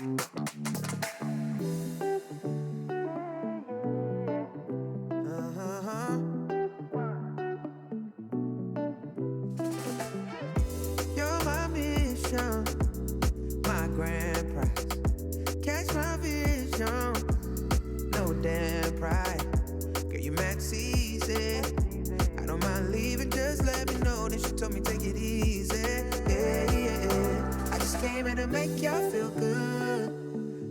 You're my mission, my grand prize. Catch my vision, no damn pride. Girl, you max easy. I don't mind leaving, just let me know. Then she told me take it easy. Yeah. I just came here to make y'all feel good.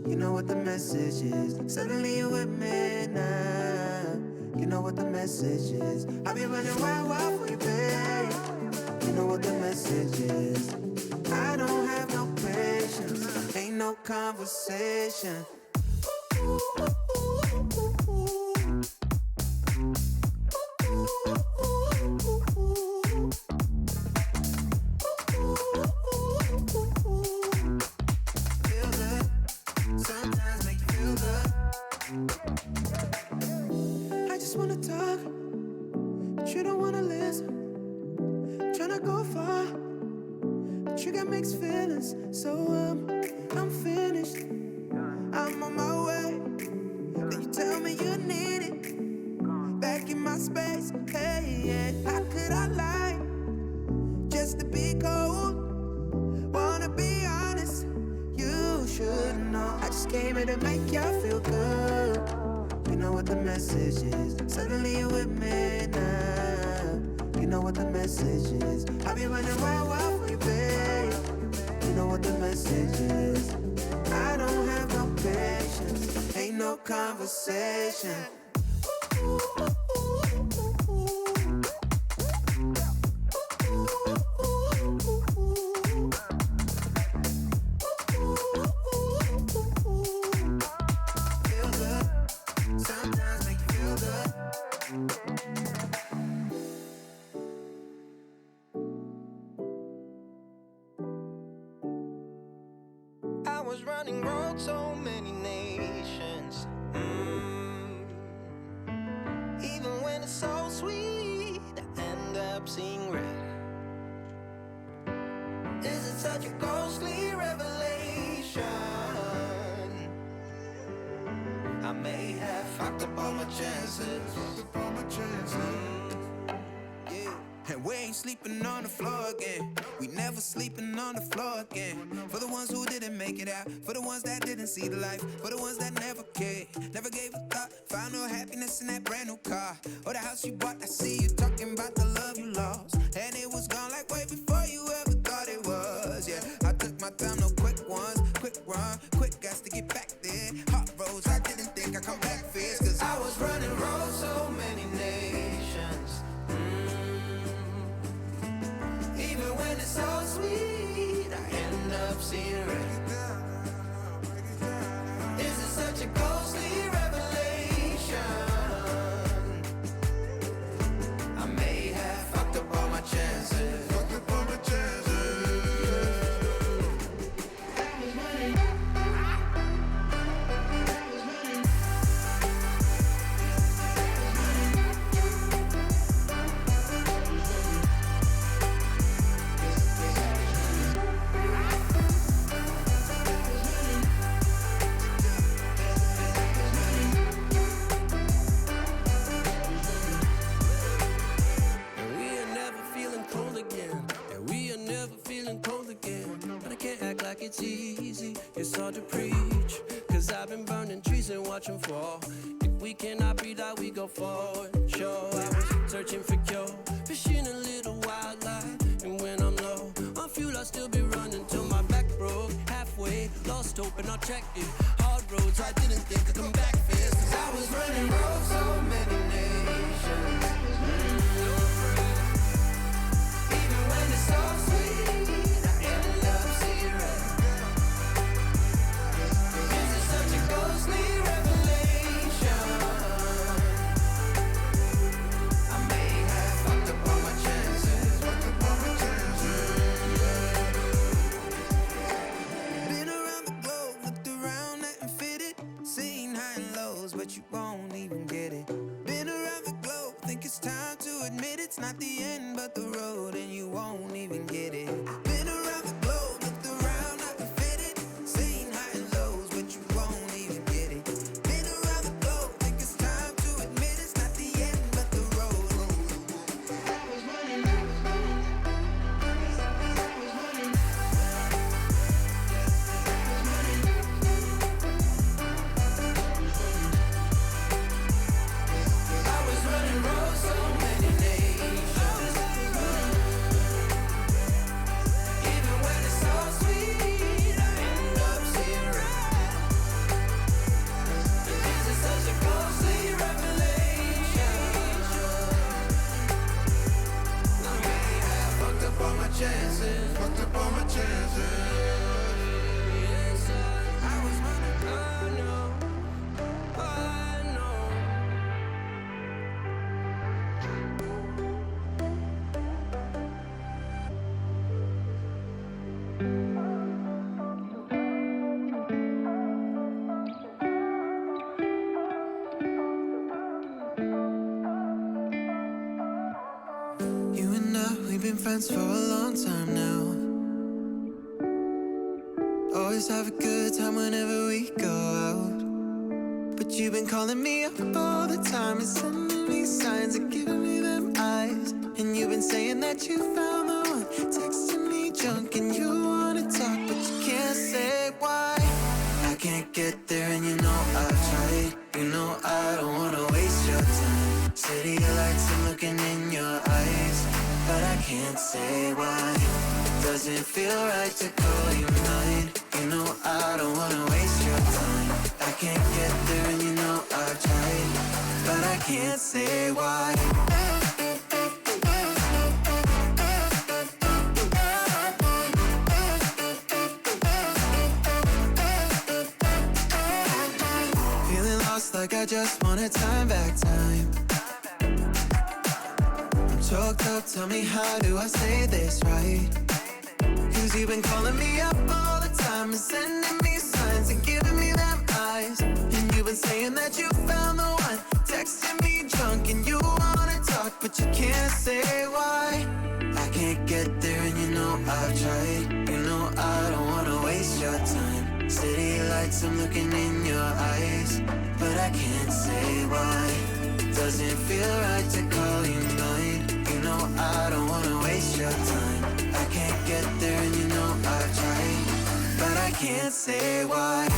You know what the message is. Suddenly you with me now. You know what the message is. I be running wild for you, babe. You know what the message is. I don't have no patience, ain't no conversation. Conversation. I was running road so many nations. Even when it's so sweet, I end up seeing red. Is it such a ghostly revelation? I may have fucked up all my chances. And we ain't sleeping on the floor again. We never sleeping on the floor again. For the ones who didn't make it out, for the ones that didn't see the life, for the ones that never cared, never gave a thought, found no happiness in that brand new car or the house you bought. I see you talking about the love you lost, and it was gone like way before you ever thought it was. Yeah, I took my time, no quick ones, quick run, quick guys to get back there. Hot roads, I didn't think I'd come back fierce, cause I was running roads so many nations. Even when it's so sweet, I end up seeing red. Is it such a ghostly revelation? I may have fucked up all my chances. It's easy, it's hard to preach, cause I've been burning trees and watching fall. If we cannot breathe out, we go forward. Sure, I was searching for cure, fishing a little wildlife. And when I'm low on fuel, I'll still be running till my back broke. Halfway, lost hope and I checked it. Hard roads, I didn't think I'd come back fast, cause I was running roads so many nations. Even when it's so sweet, I end up seeing red. Ghostly revelation. I may have fucked up all my chances. Been around the globe, looked around, nothing fitted. Seen high and lows, but you won't even get it. Been around the globe, think it's time to admit it's not the end, but the road, and you won't even get it. Been around the globe, looked around, nothing fitted. Seen high and lows. been friends for a long time now. Always have a good time whenever we go out. But you've been calling me up all the time and sending me signs and giving me them eyes. And you've been saying that you found the one, texting me junk and you wanna talk, but you can't say why. I can't get there and you know I've tried. You know I don't wanna waste your time. City lights, I'm looking in your eyes, but I can't say why. It doesn't feel right to call you mine. You know I don't wanna waste your time. I can't get there and you know I've tried, but I can't say why. Feeling lost like I just want a time back time. I'm choked up, tell me how do I say this right? Cause you've been calling me up all the time and sending me signs and giving me them eyes. And you've been saying that you found the one, texting me drunk and you wanna talk, but you can't say why. I can't get there and you know I've tried. You know I don't wanna waste your time. City lights, I'm looking in your eyes, but I can't say why. Doesn't feel right to call you mine. You know I don't wanna waste your time. I can't get there and you know I've tried, but I can't say why.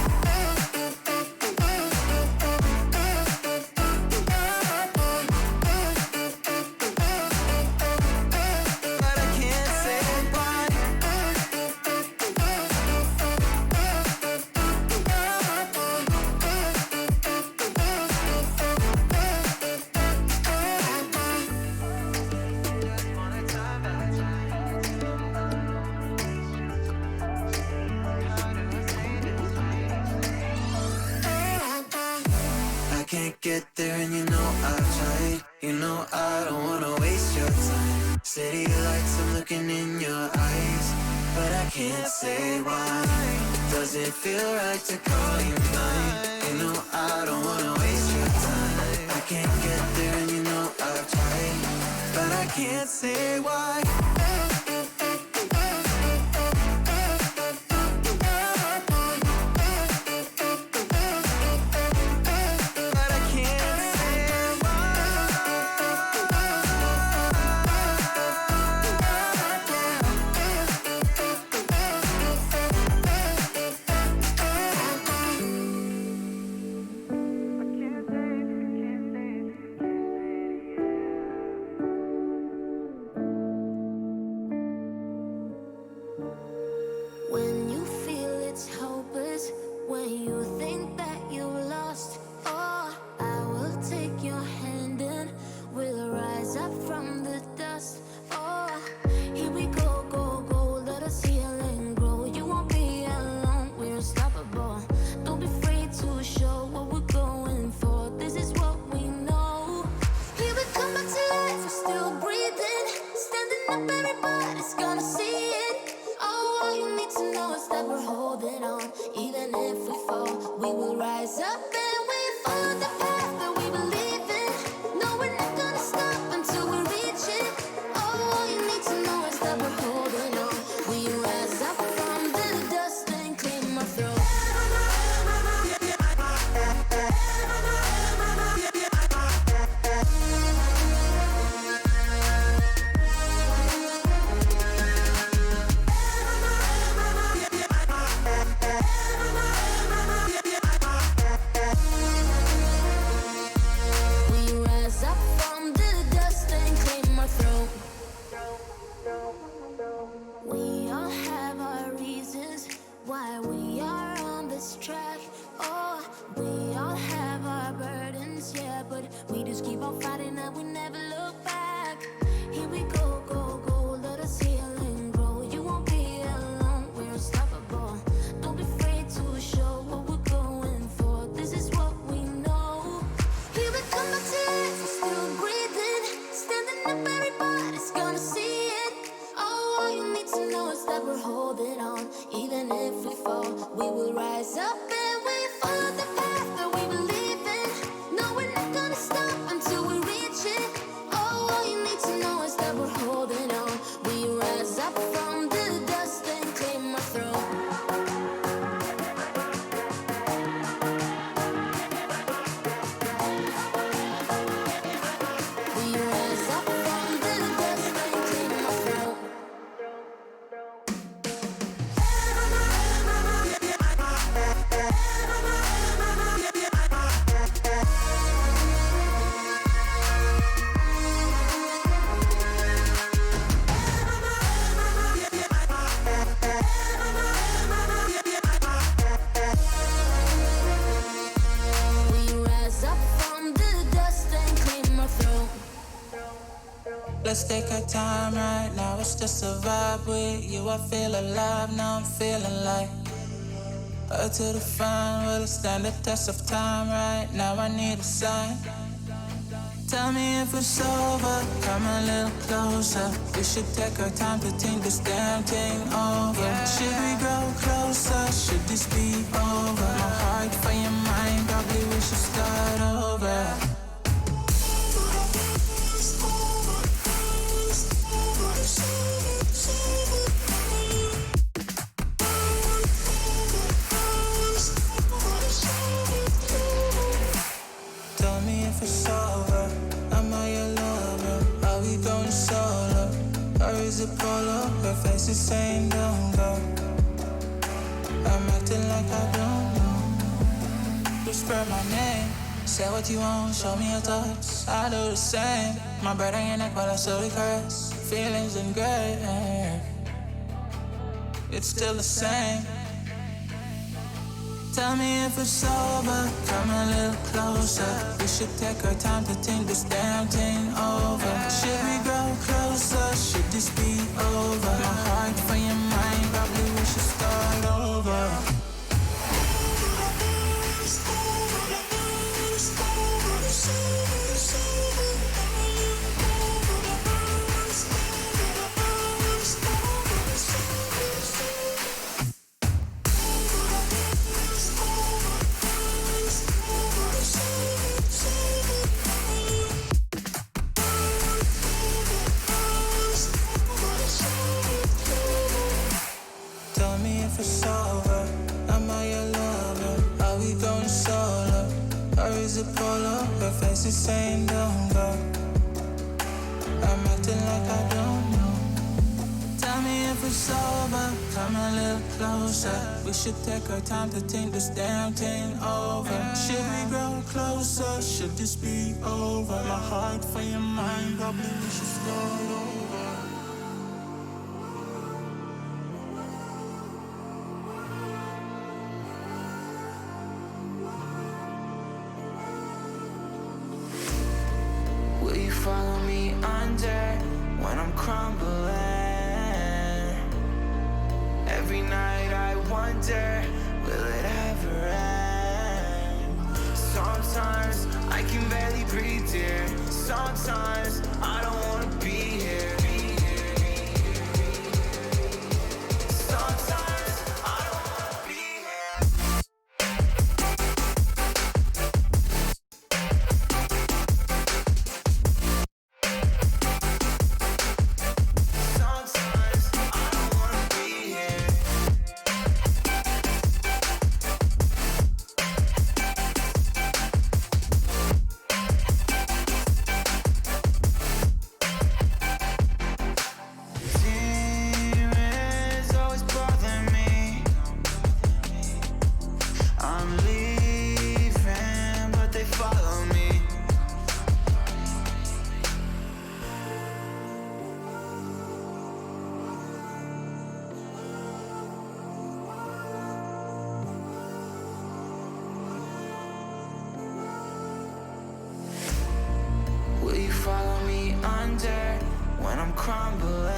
Get there and you know I've tried. You know I don't wanna waste your time. City lights, I'm looking in your eyes, but I can't say why. Doesn't feel right to call you mine. You know I don't wanna waste your time. I can't get there and you know I've tried, but I can't say why. Stop until we reach it. Oh, let's take our time right now. It's just a vibe with you. I feel alive, now I'm feeling like her to the fine, will it stand the test of time right now? I need a sign. Tell me if it's over, come a little closer. We should take our time to think this damn thing over. Should we grow closer? Should this be over? My heart for your mind, probably we should start over. Tell me if it's over, am I your lover? Are we going solo? Or is it polo? Her face is saying don't go. I'm acting like I don't know. Whisper my name, say what you want, show me your thoughts. I do the same, my breath on your neck while I slowly caress. Feelings in gray, it's still the same. Tell me if it's over, come a little closer. We should take our time to think this damn thing over. Should we grow closer? Should this be over? My heart for your mind, probably we should start over. Tell me if it's over, am I your lover? Are we going solo? Or is it polo? Her face is saying don't go. I'm acting like I don't know. Tell me if it's over, come a little closer. We should take our time to think this damn thing over. Should we grow closer? Should this be over? My heart for your mind, probably we should start over. Will you follow me under when I'm crumbling? Every night I wonder, will it ever end? Sometimes I can barely breathe, dear. Sometimes I don't wanna be here. Sometimes I don't wanna be here. Sometimes I don't wanna be here. Demons always bother me. I'm leaving, but they follow me. Will you follow me under when I'm crumbling?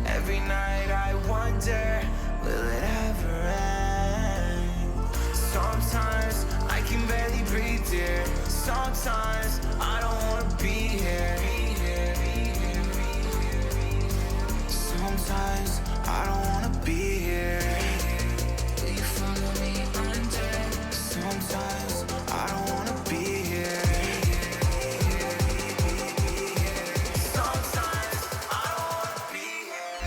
Every night I wonder, will it ever end? Sometimes I can barely breathe, dear. Sometimes I don't wanna be here. Sometimes I don't wanna be here. Will you follow me under? Sometimes I don't wanna be here. Sometimes I don't wanna be here.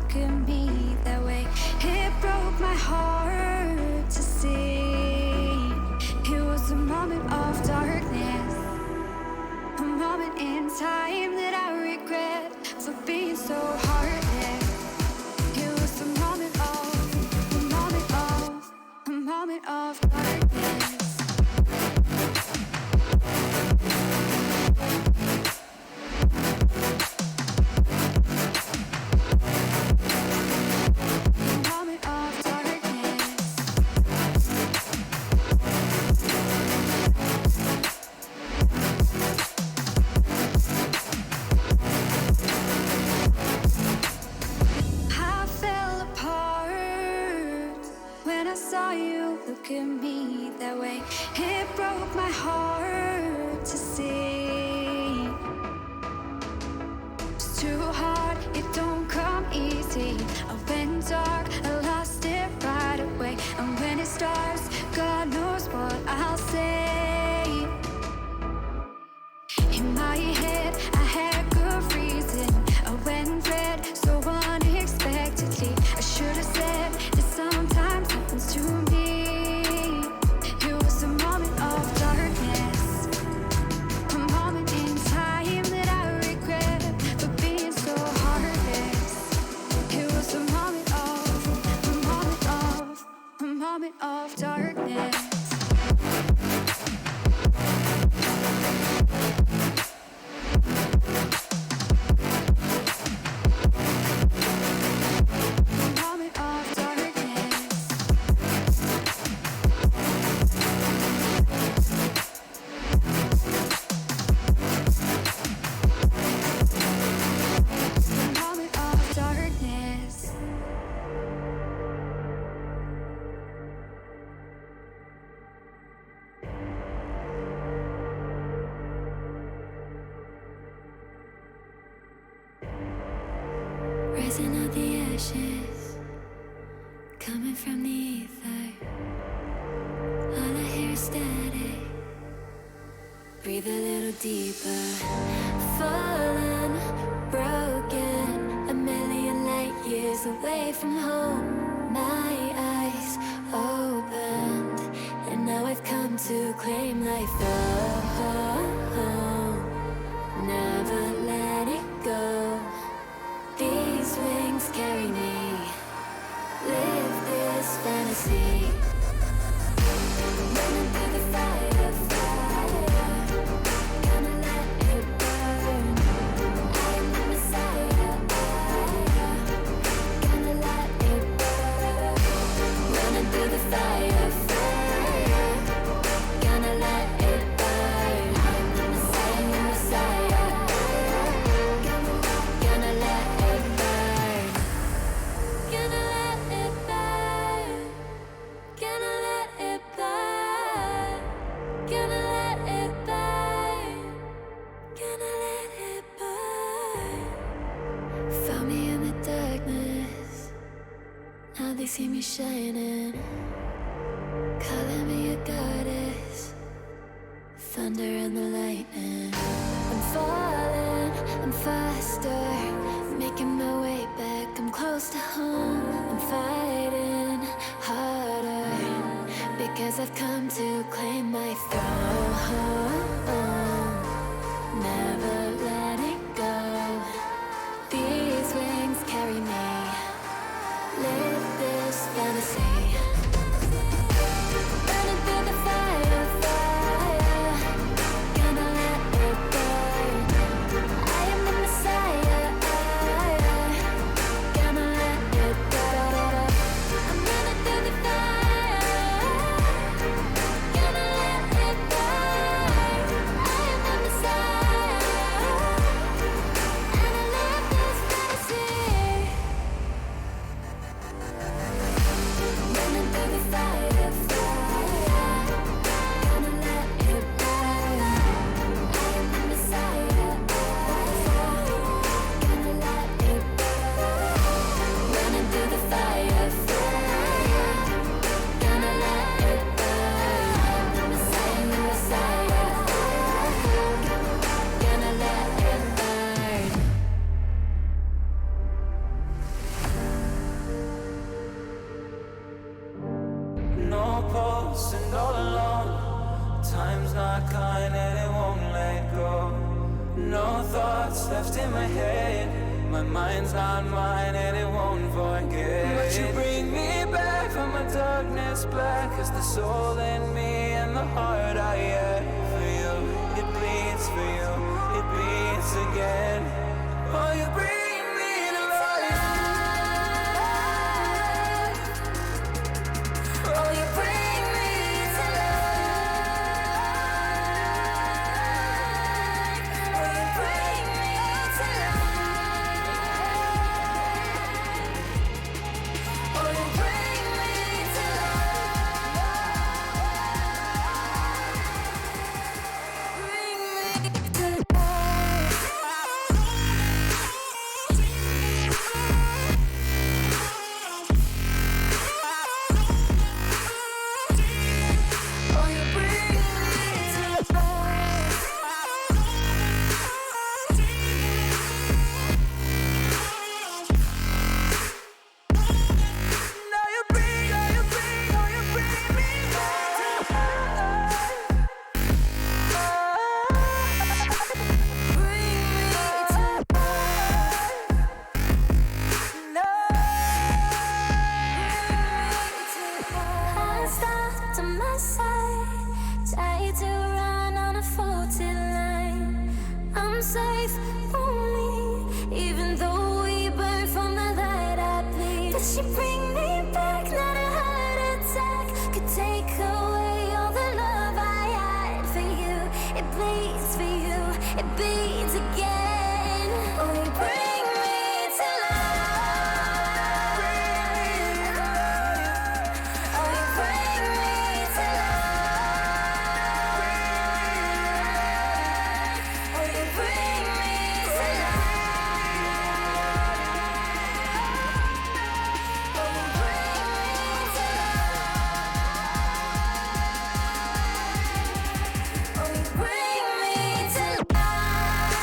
look at me that way. It broke my heart to see. It was a moment of darkness, a moment in time that I regret for being so heartless. It was a moment of darkness. Look at me that way. It broke my heart to see. It's too hard, it don't come easy. I went dark, I lost it right away. And when it starts, God knows what I'll say. In my head, I had good reason. I went red so unexpectedly. I should have said that sometimes happens to me. Of darkness. Rising out the ashes, coming from the ether. All I hear is static. Breathe a little deeper. Fallen, broken, a million light years away from home. My eyes opened, and now I've come to claim life. Never let it go. These wings carry me. Live this fantasy. Running through the fire, gonna let it burn. I am the Messiah, gonna let it burn. Running through the fire, gonna let it burn. I am the Messiah, gonna let it burn. Gonna let it burn. Gonna let it burn. Gonna let it burn. Gonna let it burn. Found me in the darkness. Now they see me shining. Calling me a goddess. Thunder and the lightning. I'm falling, I'm faster. Making my way back, I'm close to home. I'm fighting harder because I've come to claim my throne. Never letting go. These wings carry me. Live this fantasy. Running through the fire, gonna let it burn. I am the Messiah, gonna let it burn. I'm running through the fire, gonna let it burn. I am the Messiah, my kind and it won't let go. No thoughts left in my head. My mind's not mine and it won't forget. But you bring me back from my darkness black. Cause the soul in me and the heart I have for you, it bleeds for you, it beats again. Oh, you bring me to life. Oh, you bring me to life. Oh, you bring me to life. Oh, you bring me to life. Bring me to oh, you bring me to life. Now you bring me back to life. Bring me to life. No. I stopped on my side, tried to run on a faulty line. I'm safe, only, even though we burn from the light I bleed. But she bring me back, not a heart attack could take away all the love I had for you. It bleeds for you, it beats again. Oh, you bring me to life. Oh, you bring me to life. Oh, you bring me to life. Oh, you bring me to life. Oh, you bring me to life.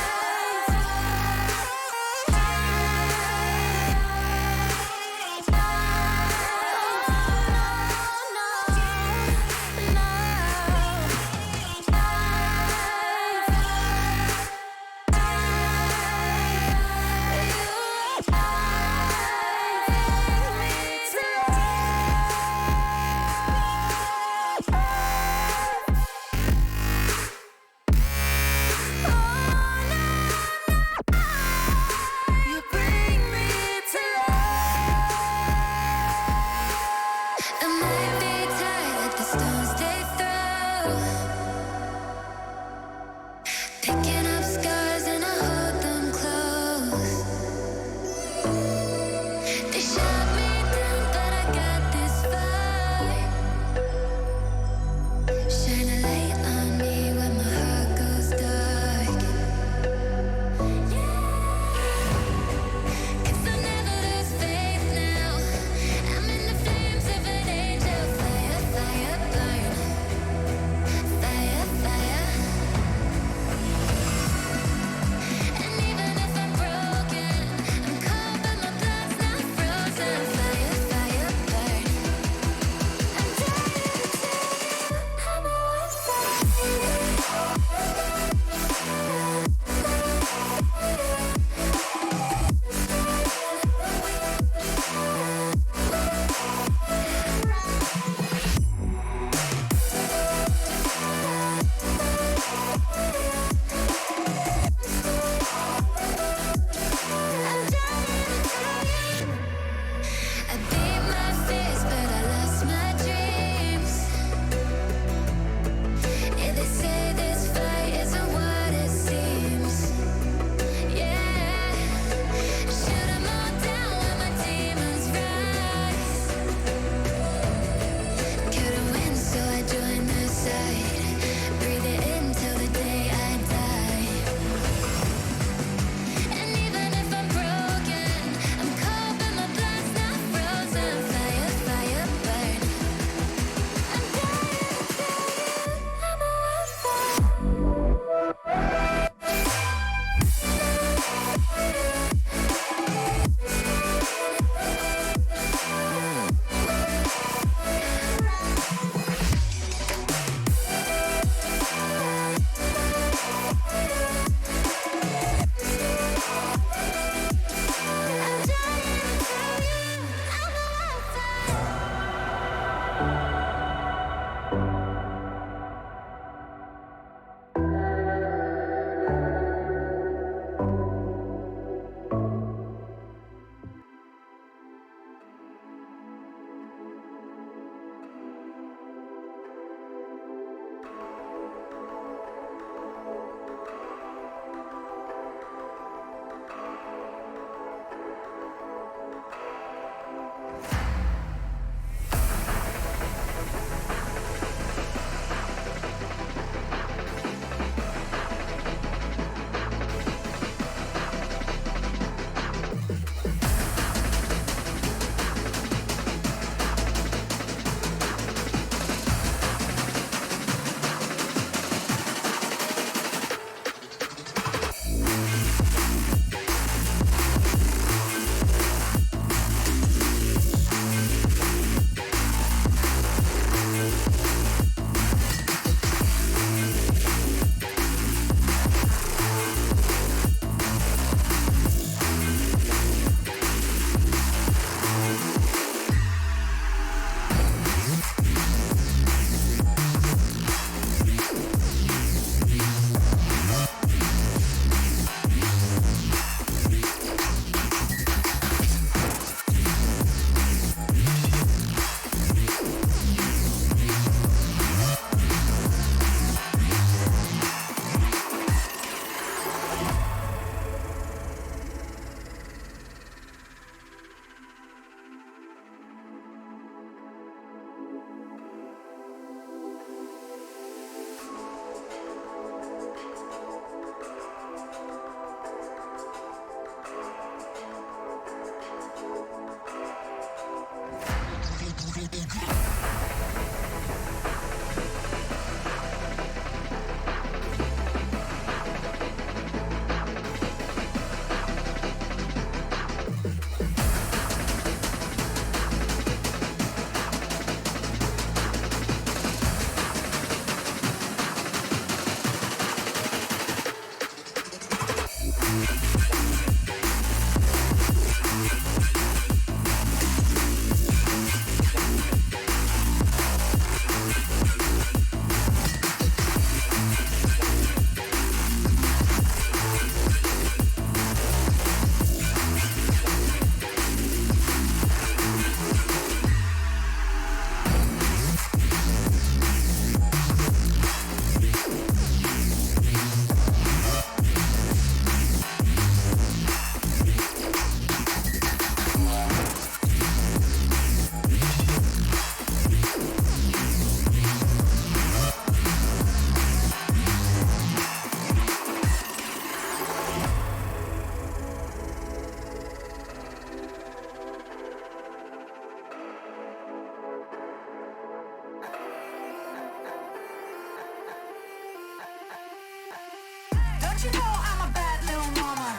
But you know I'm a bad little mama.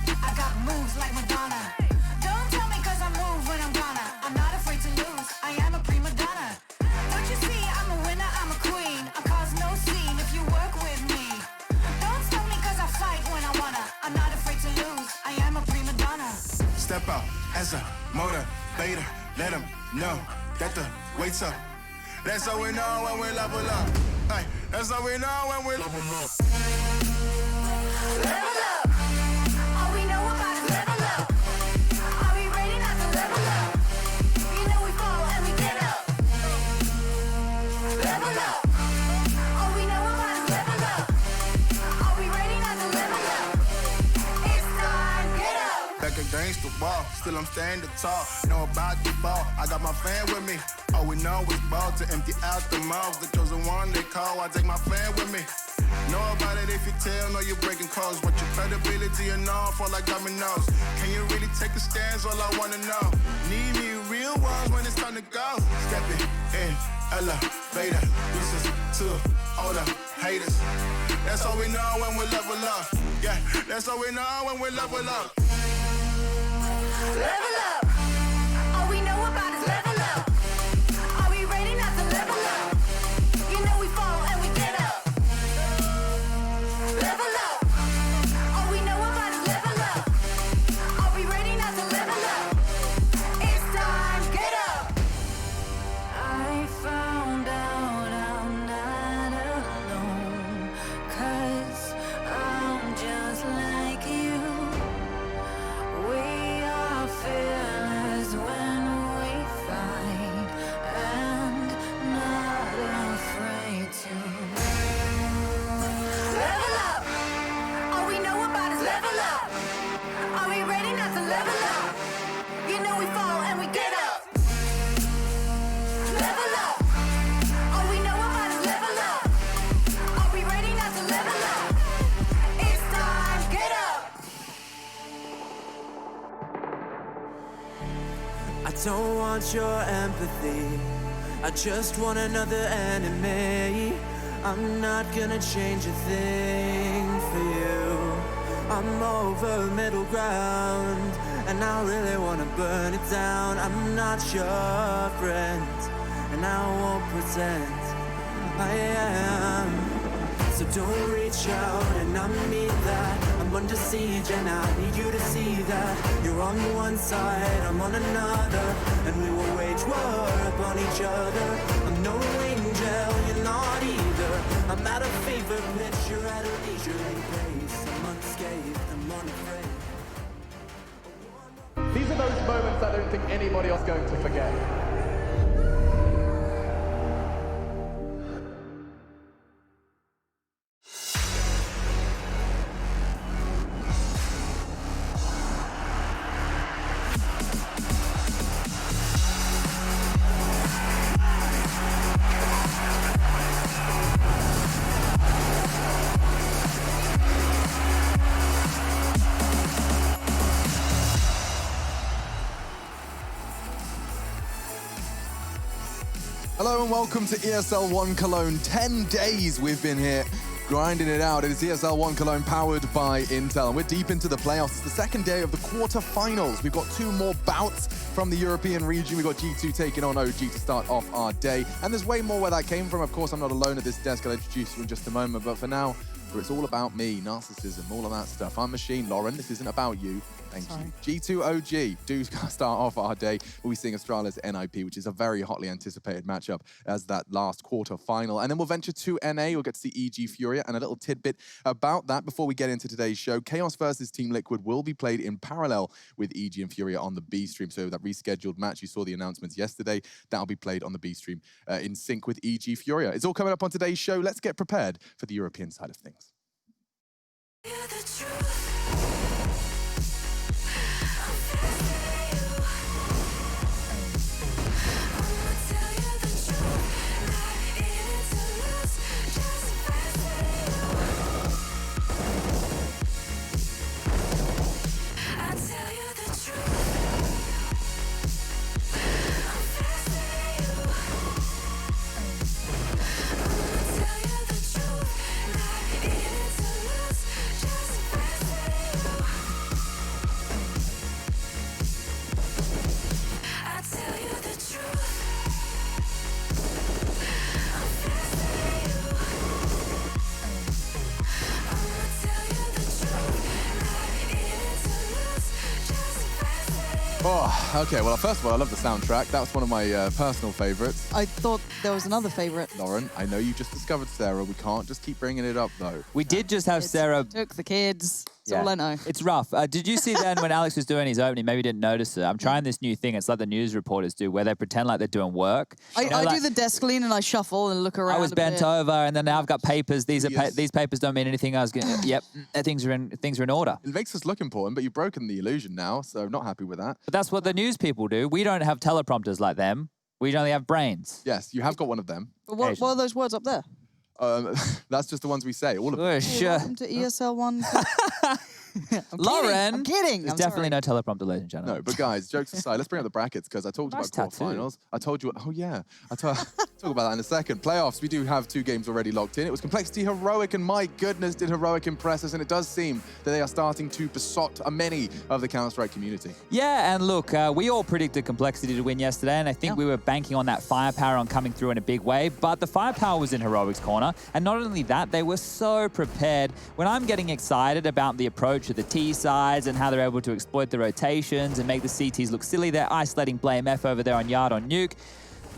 I got moves like Madonna. Don't tell me cause I move when I'm gonna. I'm not afraid to lose, I am a prima donna. Don't you see, I'm a winner, I'm a queen. I cause no scene if you work with me. Don't stop me cause I fight when I wanna. I'm not afraid to lose, I am a prima donna. Step out as a motivator. Let them know that the weight's up. That's how we know when we level up. Hey, that's how we know when we level up. Level up. All we know about is level up. Are we ready not to level up? You know we fall and we get up. Level up. All we know about is level up. Are we ready not to level up? It's time, get up. Back against the wall, still I'm standing tall. Know about the ball, I got my fan with me. All we know is ball to empty out the mouths. The chosen one they call, I take my fan with me. Know about it if you tell, know you're breaking codes. What your credibility and all fall like dominoes. Can you really take a stance? All I wanna know. Need me real ones when it's time to go. Stepping in, elevator. This is to all the haters. That's all we know when we level up. Yeah, that's all we know when we level up. Level up. All we know about is level up. Are we ready not to level up? You know we fall and we get up. Level up. All we know about is level up. Are we ready not to level up? It's time, get up. I found out I'm not alone. 'Cause I'm just like you. We are fearless when we fight and not afraid to. Level up! All we know about is level up. Are we ready not to level up? You know we fall and we get up. Level up! All we know about is level up. Are we ready not to level up? It's time, get up! I don't want your empathy, I just want another enemy. I'm not gonna change a thing for you. I'm over middle ground, and I really wanna burn it down. I'm not your friend, and I won't pretend I am. So don't reach out, and I mean that. I'm under siege, and I need you to see that. You're on one side, I'm on another, and we will wage war upon each other. I'm no angel, you're not either. I'm at a fever pitch, you're at a leisurely pace. I'm unscathed, I'm unafraid. These are those moments I don't think anybody else is going to forget. Hello and welcome to ESL 1 Cologne. 10 days we've been here grinding it out. It is ESL 1 Cologne powered by Intel. And we're deep into the playoffs. It's the second day of the quarterfinals. We've got two more bouts from the European region. We've got G2 taking on OG to start off our day. And there's way more where that came from. Of course, I'm not alone at this desk. I'll introduce you in just a moment. But for now, it's all about me, narcissism, all of that stuff. I'm Machine. Lauren, this isn't about you. Thank you. G2 OG do start off our day. We'll be seeing Astralis NIP, which is a very hotly anticipated matchup as that last quarter final. And then we'll venture to NA. We'll get to see EG FURIA and a little tidbit about that before we get into today's show. Chaos versus Team Liquid will be played in parallel with EG and FURIA on the B stream. So that rescheduled match, you saw the announcements yesterday, that'll be played on the B stream in sync with EG FURIA. It's all coming up on today's show. Let's get prepared for the European side of things. Oh, okay. Well, first of all, I love the soundtrack. That's one of my personal favorites. I thought there was another favorite. Lauren, I know you just discovered Sarah. We can't just keep bringing it up, though. We did just have Sarah. Took the kids. That's all I know. It's rough. Did you see then when Alex was doing his opening? Maybe you didn't notice it. I'm trying this new thing. It's like the news reporters do, where they pretend like they're doing work. I do the desk lean and I shuffle and look around. I was bent over, and then now I've got papers. These are these papers don't mean anything. I was going, yep, things are in order. It makes us look important, but you've broken the illusion now, so I'm not happy with that. But that's what the news people do. We don't have teleprompters like them. We only have brains. Yes, you have got one of them. But what are those words up there? That's just the ones we say, all of them. Hey, welcome to ESL 1. Lauren, I'm kidding. There's definitely no teleprompter, ladies and gentlemen. No, but guys, jokes aside, let's bring up the brackets because I talked about quarterfinals. I told you, oh yeah, I'll talk about that in a second. Playoffs, we do have 2 games already locked in. It was Complexity Heroic, and my goodness, did Heroic impress us, and it does seem that they are starting to besot many of the Counter-Strike community. Yeah, and look, we all predicted Complexity to win yesterday, and I think we were banking on that firepower on coming through in a big way, but the firepower was in Heroic's corner, and not only that, they were so prepared. When I'm getting excited about the approach of the T sides and how they're able to exploit the rotations and make the CTs look silly, they're isolating Blame F over there on Yard on Nuke.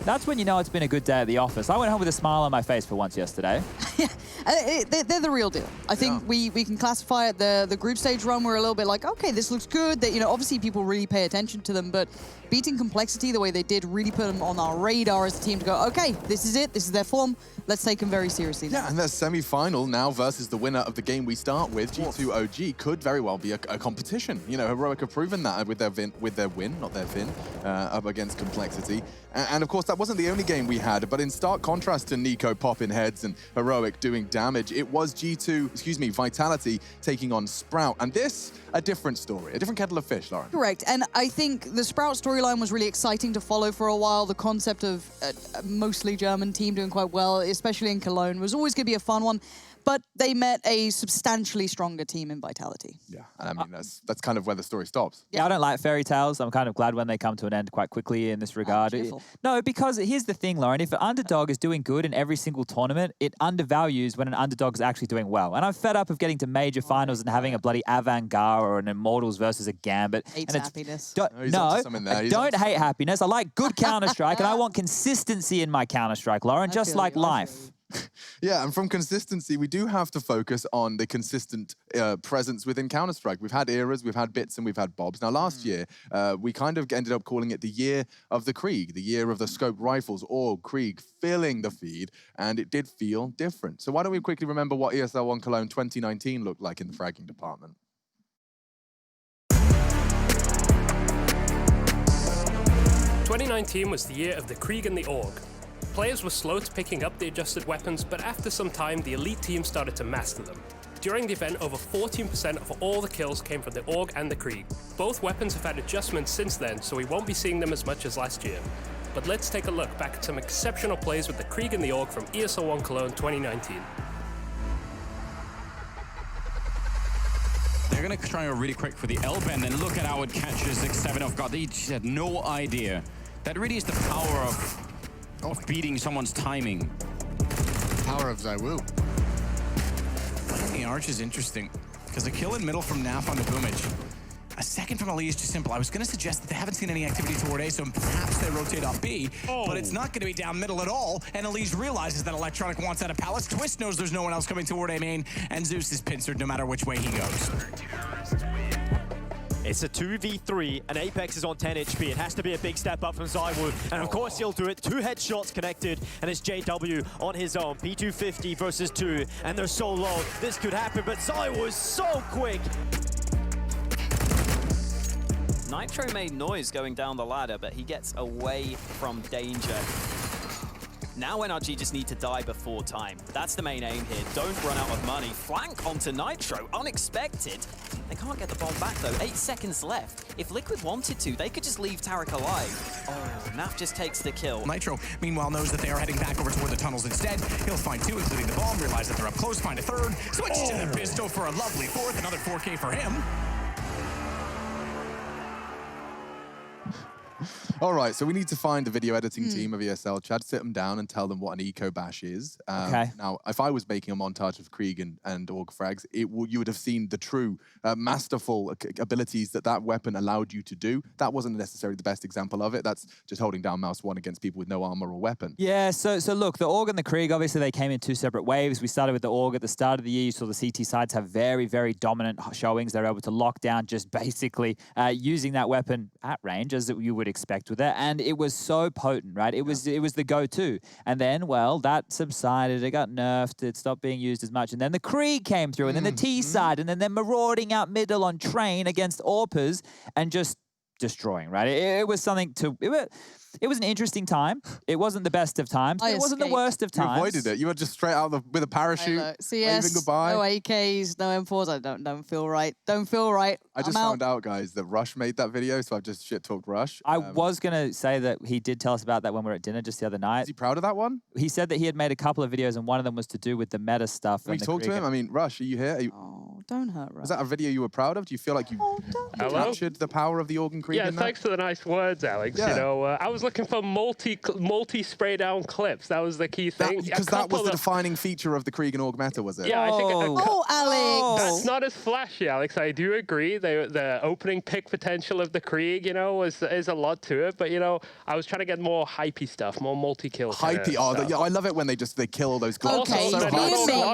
That's when you know it's been a good day at the office. I went home with a smile on my face for once yesterday. They're the real deal. I think we can classify it. The group stage run, we're a little bit like, okay, this looks good. That, obviously people really pay attention to them, but beating Complexity the way they did really put them on our radar as a team to go, okay, this is it. This is their form. Let's take them very seriously now. Yeah, and their semi-final now versus the winner of the game we start with, G2 OG, could very well be a competition. Heroic have proven that with their win, not their Vin, up against Complexity. And of course, that wasn't the only game we had, but in stark contrast to Nico popping heads and Heroic doing damage, it was Vitality taking on Sprout. And this, a different story, a different kettle of fish, Lauren. Correct, and I think the Sprout storyline was really exciting to follow for a while. The concept of a mostly German team doing quite well, especially in Cologne, was always going to be a fun one. But they met a substantially stronger team in Vitality. Yeah, and I mean, that's kind of where the story stops. Yeah, I don't like fairy tales. I'm kind of glad when they come to an end quite quickly in this regard. No, because here's the thing, Lauren. If an underdog is doing good in every single tournament, it undervalues when an underdog is actually doing well. And I'm fed up of getting to major finals and having a bloody Avant-Garde or an Immortals versus a Gambit. Hates happiness. I don't hate happiness. I like good Counter-Strike, and I want consistency in my Counter-Strike, Lauren, just like life. Yeah, and from consistency, we do have to focus on the consistent presence within Counter-Strike. We've had eras, we've had bits, and we've had bobs. Now, last year, we kind of ended up calling it the year of the Krieg, the year of the scoped rifles, or Krieg filling the feed, and it did feel different. So why don't we quickly remember what ESL 1 Cologne 2019 looked like in the fragging department? 2019 was the year of the Krieg and the Org. Players were slow to picking up the adjusted weapons, but after some time, the elite team started to master them. During the event, over 14% of all the kills came from the Org and the Krieg. Both weapons have had adjustments since then, so we won't be seeing them as much as last year. But let's take a look back at some exceptional plays with the Krieg and the Org from ESL 1 Cologne 2019. They're going to try to go really quick for the L-bend, and look at how it catches 6-7 off guard. They just had no idea. That really is the power of beating someone's timing. Power of Zywoo. The Arch is interesting, because a kill in middle from Naf on the Boomage. A second from Ali is just simple. I was going to suggest that they haven't seen any activity toward A, so perhaps they rotate off B, but it's not going to be down middle at all, and Elise realizes that Electronic wants out of Palace. Twist knows there's no one else coming toward A main, and Zeus is pincered no matter which way he goes. It's a 2v3, and Apex is on 10 HP. It has to be a big step up from Zywoo, and of course he'll do it. 2 headshots connected, and it's JW on his own. P250 versus 2, and they're so low. This could happen, but Zywoo is so quick. Nitro made noise going down the ladder, but he gets away from danger. Now NRG just need to die before time. That's the main aim here. Don't run out of money. Flank onto Nitro. Unexpected. They can't get the bomb back, though. 8 seconds left. If Liquid wanted to, they could just leave Tarek alive. Oh, Naf just takes the kill. Nitro, meanwhile, knows that they are heading back over toward the tunnels instead. He'll find 2, including the bomb, realize that they're up close, find a 3rd, switch to the pistol for a lovely 4th, another 4K for him. All right, so we need to find the video editing team of ESL. Chad, sit them down and tell them what an eco bash is. Okay. Now, if I was making a montage of Krieg and Org Frags, you would have seen the true masterful abilities that weapon allowed you to do. That wasn't necessarily the best example of it. That's just holding down mouse 1 against people with no armor or weapon. Yeah, so look, the Org and the Krieg, obviously they came in 2 separate waves. We started with the Org at the start of the year. You saw the CT sides have very, very dominant showings. They're able to lock down just basically using that weapon at range, as you would expect with it. And it was so potent, right? It was the go-to. And then, well, that subsided. It got nerfed. It stopped being used as much. And then the Krieg came through, and then the T side, and then they're marauding out middle on train against AWPers and just destroying, right? It was something to... It was an interesting time. It wasn't the best of times, but it wasn't the worst of times. You avoided it. You were just straight out with a parachute, waving goodbye. No AKs, no M4s. I don't feel right. Don't feel right. I just found out, guys, that Rush made that video, so I've just shit-talked Rush. I was going to say that he did tell us about that when we were at dinner just the other night. Is he proud of that one? He said that he had made a couple of videos, and one of them was to do with the meta stuff. Have you talked to him? I mean, Rush, are you here? Oh, don't hurt Rush. Was that a video you were proud of? Do you feel like you captured the power of the Organ Krieg in that? Thanks for the nice words, Alex. Yeah. You know, I was looking for multi spray down clips. That was the key thing. Because that was the defining feature of the Krieg and Org meta, was it? Yeah, I think. Alex! That's not as flashy, Alex. I do agree. The opening pick potential of the Krieg, you know, is a lot to it. But you know, I was trying to get more hypey stuff, more multi-kill. Hypey. I love it when they kill all those clips. Okay,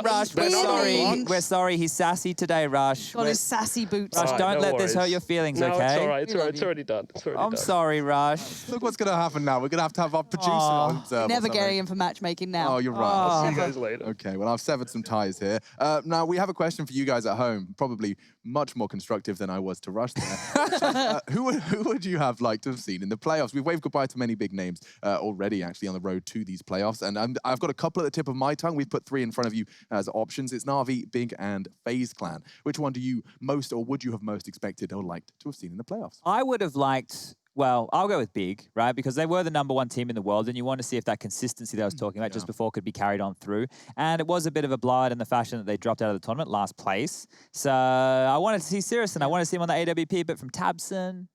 Rush, we're sorry. He's sassy today, Rush. Got his sassy boots. Rush, don't let this hurt your feelings, no, okay? it's all right. It's already done. I'm sorry, Rush. Look what's going to happen now. We're going to have our producer. Never getting in for matchmaking now. Oh, you're right. I'll see you guys later. Okay, well, I've severed some ties here. Now, we have a question for you guys at home, probably much more constructive than I was to Rush there. Who would you have liked to have seen in the playoffs? We've waved goodbye to many big names already, actually, on the road to these playoffs. And I've got a couple at the tip of my tongue. We've put 3 in front of you as options. It's Na'Vi, Big, and FaZe Clan. Which one do you most, or would you have most expected or liked to have seen in the playoffs? I would have liked... Well, I'll go with Big, right? Because they were the #1 team in the world, and you want to see if that consistency that I was talking about just before could be carried on through. And it was a bit of a blight in the fashion that they dropped out of the tournament, last place. So I wanted to see Sirison. I wanted to see him on the AWP, but from Tabson...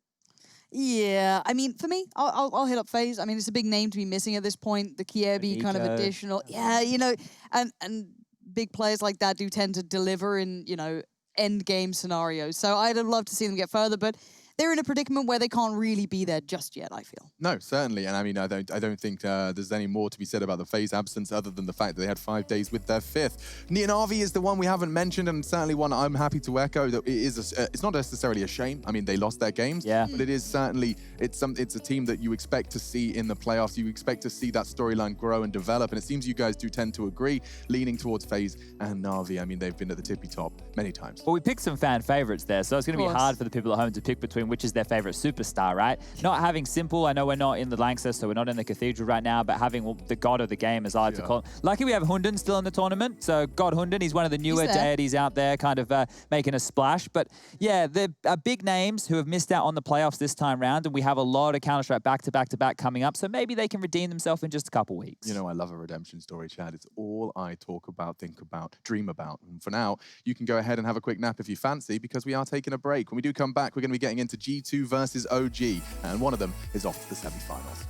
Yeah, I mean, for me, I'll hit up FaZe. I mean, it's a big name to be missing at this point. The Kiebi kind of additional. Yeah, you know, and big players like that do tend to deliver in, you know, end game scenarios. So I'd have loved to see them get further, but they're in a predicament where they can't really be there just yet, I feel. No, certainly. And I mean, I don't think there's any more to be said about the FaZe absence other than the fact that they had 5 days with their 5th. Na'Vi is the one we haven't mentioned, and certainly one I'm happy to echo. That it's not necessarily a shame. I mean, they lost their games, but it is certainly, it's a team that you expect to see in the playoffs. You expect to see that storyline grow and develop, and it seems you guys do tend to agree, leaning towards FaZe and Na'Vi. I mean, they've been at the tippy top many times. Well, we picked some fan favorites there, so it's going to be hard for the people at home to pick between which is their favorite superstar, right? Not having Simple, I know we're not in the Lanxess, so we're not in the Cathedral right now, but having the god of the game, as I like to call him. Lucky we have Hunden still in the tournament, so God Hunden, he's one of the newer deities out there, kind of making a splash. But yeah, they're big names who have missed out on the playoffs this time round, and we have a lot of Counter-Strike back-to-back coming up, so maybe they can redeem themselves in just a couple weeks. You know, I love a redemption story, Chad. It's all I talk about, think about, dream about. And for now, you can go ahead and have a quick nap if you fancy, because we are taking a break. When we do come back, we're going to be getting into G2 versus OG, and one of them is off to the semi-finals.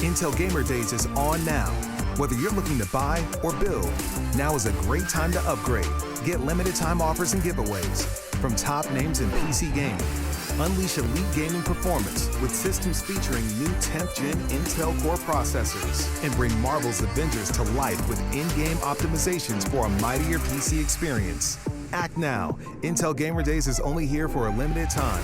Intel Gamer Days is on now. Whether you're looking to buy or build, now is a great time to upgrade. Get limited time offers and giveaways from top names in PC gaming. Unleash elite gaming performance with systems featuring new 10th gen Intel Core processors, and bring Marvel's Avengers to life with in-game optimizations for a mightier PC experience. Act now. Intel Gamer Days is only here for a limited time.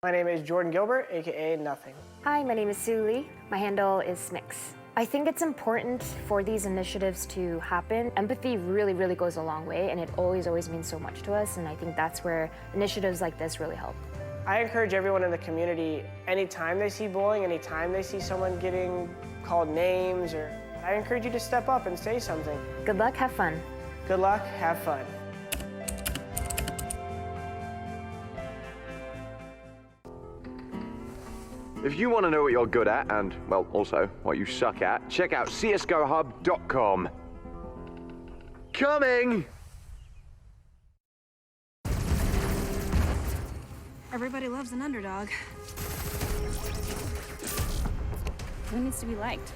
My name is Jordan Gilbert, aka Nothing. Hi, my name is Sue Lee. My handle is Smix. I think it's important for these initiatives to happen. Empathy really, really goes a long way, and it always means so much to us, and I think that's where initiatives like this really help. I encourage everyone in the community, anytime they see bullying, anytime they see someone getting called names, I encourage you to step up and say something. Good luck, have fun. Good luck, have fun. If you want to know what you're good at, and, well, also what you suck at, check out csgohub.com. Coming! Everybody loves an underdog. Who needs to be liked?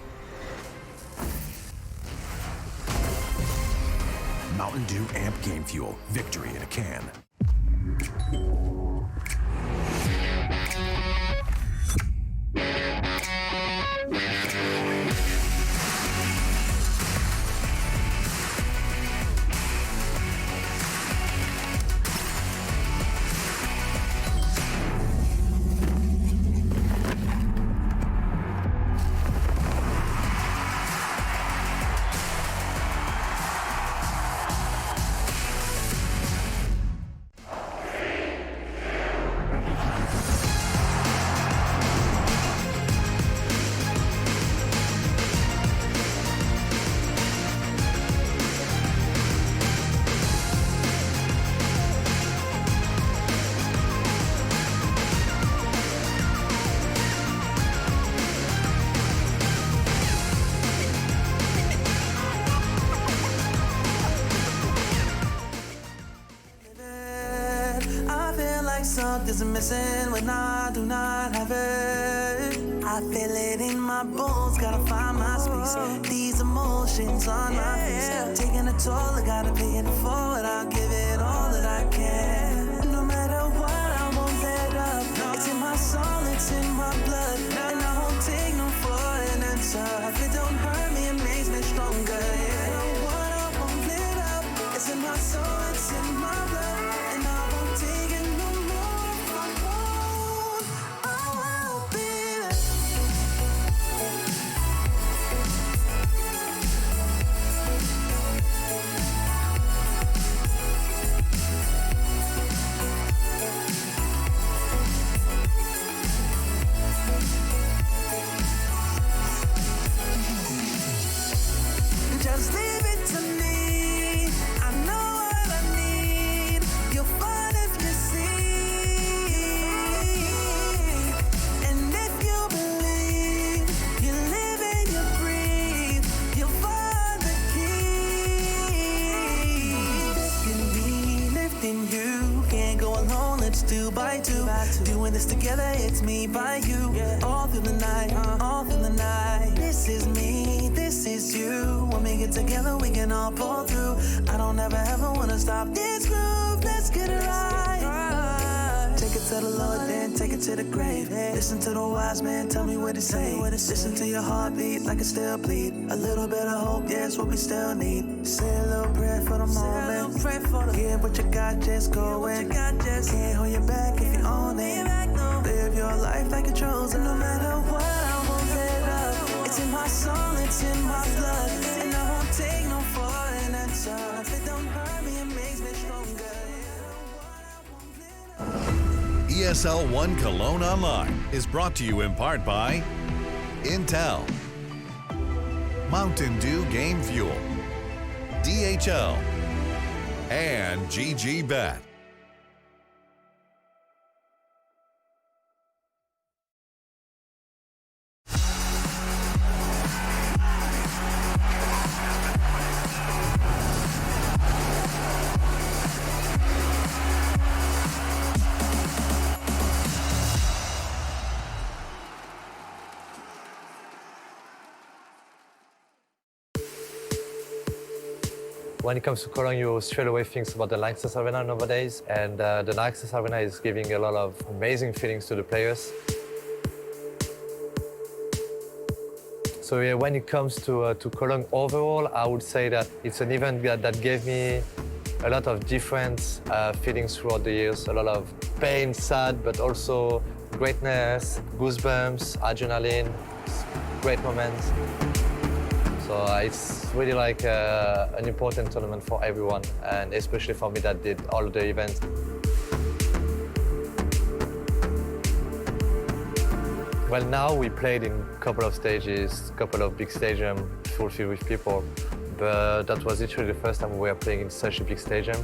Mountain Dew Amp Game Fuel. Victory in a can. Something's missing when I do not have it. I feel it in my bones, gotta find my space. These emotions on my face, taking a toll, I gotta pay it forward. I'll give it all that I can. No matter what, I won't let up. It's in my soul, it's in my blood, and I won't take no for an answer. If it don't hurt me, it makes me stronger. Yeah. No what, I won't let up. It's in my soul, it's in my blood, and I won't take it no more. Just leave it to me. I know what I need. You'll find if you see. And if you believe, you live and you breathe, you'll find the key. Lifting me, lifting you. Can't go alone, let's do by two. Doing this together, it's me by you. All through the night, all through the night. This is me, this is you. When we get together, we can all pull through. I don't ever wanna stop this groove. Let's get it right. Take it to the Lord, then take it to the grave. Listen to the wise man, tell me what to say. Listen to your heartbeat like it still bleed. A little bit of hope, yeah, it's what we still need. Say a little prayer for the moment. Give what you got, just go in. Can't hold you back if you own it. Live your life like you're chosen. No matter what, I won't let up. It's in my soul, it's in my blood, and I won't take no for an answer. If it don't hurt me, it makes me stronger. ESL 1 Cologne Online is brought to you in part by Intel, Mountain Dew Game Fuel, DHL, and GGBet. When it comes to Cologne, you straight away think about the Lanxess Arena nowadays, and the Lanxess Arena is giving a lot of amazing feelings to the players. So yeah, when it comes to Cologne overall, I would say that it's an event that gave me a lot of different feelings throughout the years, a lot of pain, sad, but also greatness, goosebumps, adrenaline, great moments. So it's really like an important tournament for everyone, and especially for me that did all the events. Well, now we played in a couple of stages, couple of big stadium, full filled with people, but that was literally the first time we were playing in such a big stadium.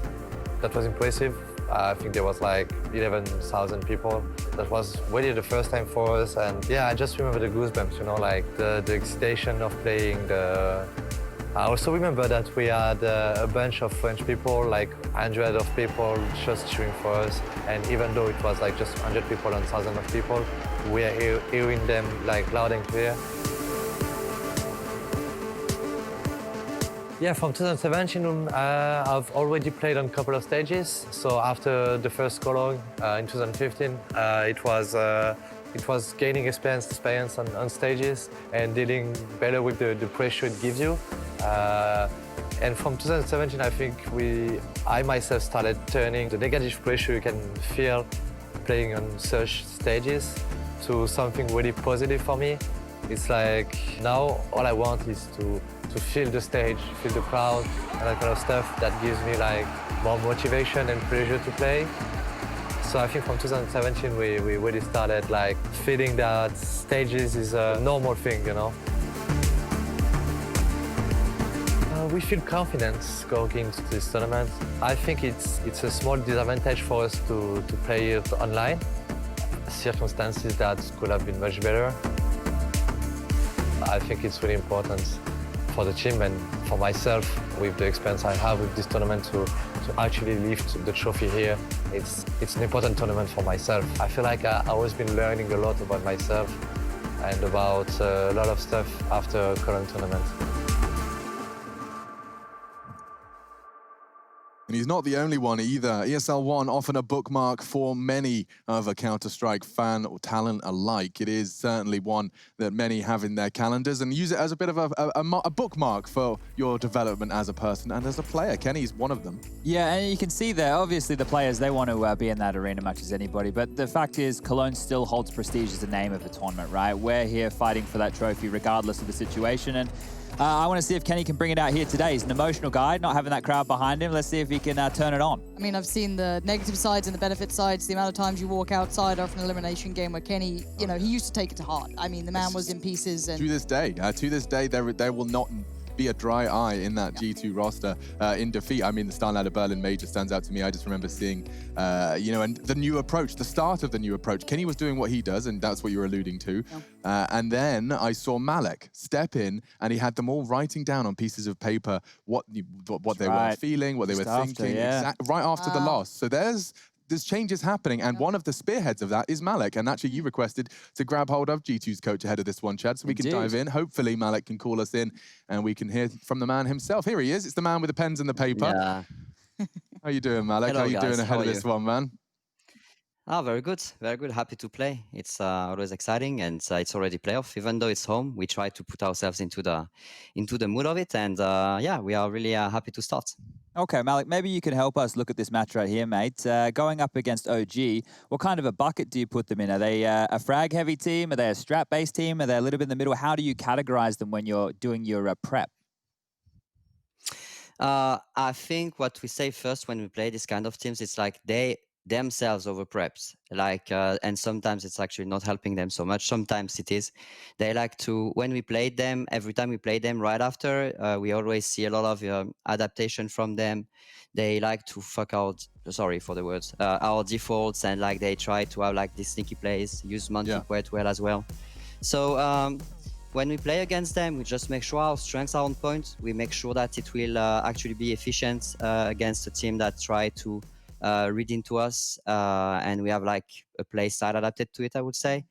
That was impressive. I think there was like 11,000 people. That was really the first time for us, and yeah, I just remember the goosebumps, you know, like the excitation of playing. I also remember that we had a bunch of French people, like hundreds of people just cheering for us, and even though it was like just 100 people and thousands of people, we are hearing them like loud and clear. Yeah, from 2017, I've already played on a couple of stages. So after the first Cologne in 2015, it was gaining experience on stages and dealing better with the pressure it gives you. And from 2017, I think I myself started turning the negative pressure you can feel playing on such stages to something really positive for me. It's like now all I want is to feel the stage, feel the crowd, and that kind of stuff that gives me like more motivation and pleasure to play. So I think from 2017 we really started like feeling that stages is a normal thing, you know. We feel confidence going into this tournament. I think it's a small disadvantage for us to play it online. Circumstances that could have been much better. I think it's really important for the team and for myself, with the experience I have with this tournament, to actually lift the trophy here. It's an important tournament for myself. I feel like I've always been learning a lot about myself and about a lot of stuff after Cologne tournament. And he's not the only one either. ESL 1 often a bookmark for many of a Counter-Strike fan or talent alike. It is certainly one that many have in their calendars and use it as a bit of a bookmark for your development as a person and as a player. Kenny's one of them. Yeah, and you can see there, obviously the players, they want to be in that arena much as anybody, but the fact is Cologne still holds prestige as the name of the tournament, right? We're here fighting for that trophy regardless of the situation, and I want to see if Kenny can bring it out here today. He's an emotional guy, not having that crowd behind him. Let's see if he can turn it on. I mean, I've seen the negative sides and the benefit sides. The amount of times you walk outside after an elimination game where Kenny, you know, he used to take it to heart. I mean, the man was in pieces. And to this day, there will not be a dry eye in that G2 roster in defeat. I mean, the Starlight Berlin Major stands out to me. I just remember seeing, you know, and the new approach, the start of the new approach. Kenny was doing what he does, and that's what you're alluding to. And then I saw Malik step in, and he had them all writing down on pieces of paper what they were feeling, what they were thinking, right after the loss. So there's changes happening, and one of the spearheads of that is Malik. And actually, you requested to grab hold of G2's coach ahead of this one, Chad, so we can dive in. Hopefully, Malik can call us in, and we can hear from the man himself. Here he is. It's the man with the pens and the paper. Yeah. How you doing, Malik? Hello, How you guys. doing ahead of this one, man? Ah, very good. Very good. Happy to play. It's always exciting, and it's already playoff. Even though it's home, we try to put ourselves into the mood of it, and yeah, we are really happy to start. Okay, Malik, maybe you can help us look at this match right here, mate. Going up against OG, what kind of a bucket do you put them in? Are they a frag-heavy team? Are they a strap-based team? Are they a little bit in the middle? How do you categorize them when you're doing your prep? I think what we say first when we play this kind of teams, it's like they themselves over preps, like and sometimes it's actually not helping them so much. Sometimes it is. They like to, when we played them, every time we play them right after, we always see a lot of adaptation from them. They like to fuck out, sorry for the words, our defaults, and like they try to have like these sneaky plays, use monkey quite well as well. So when we play against them, we just make sure our strengths are on point. We make sure that it will actually be efficient against a team that try to read into us, and we have like a play style adapted to it, I would say.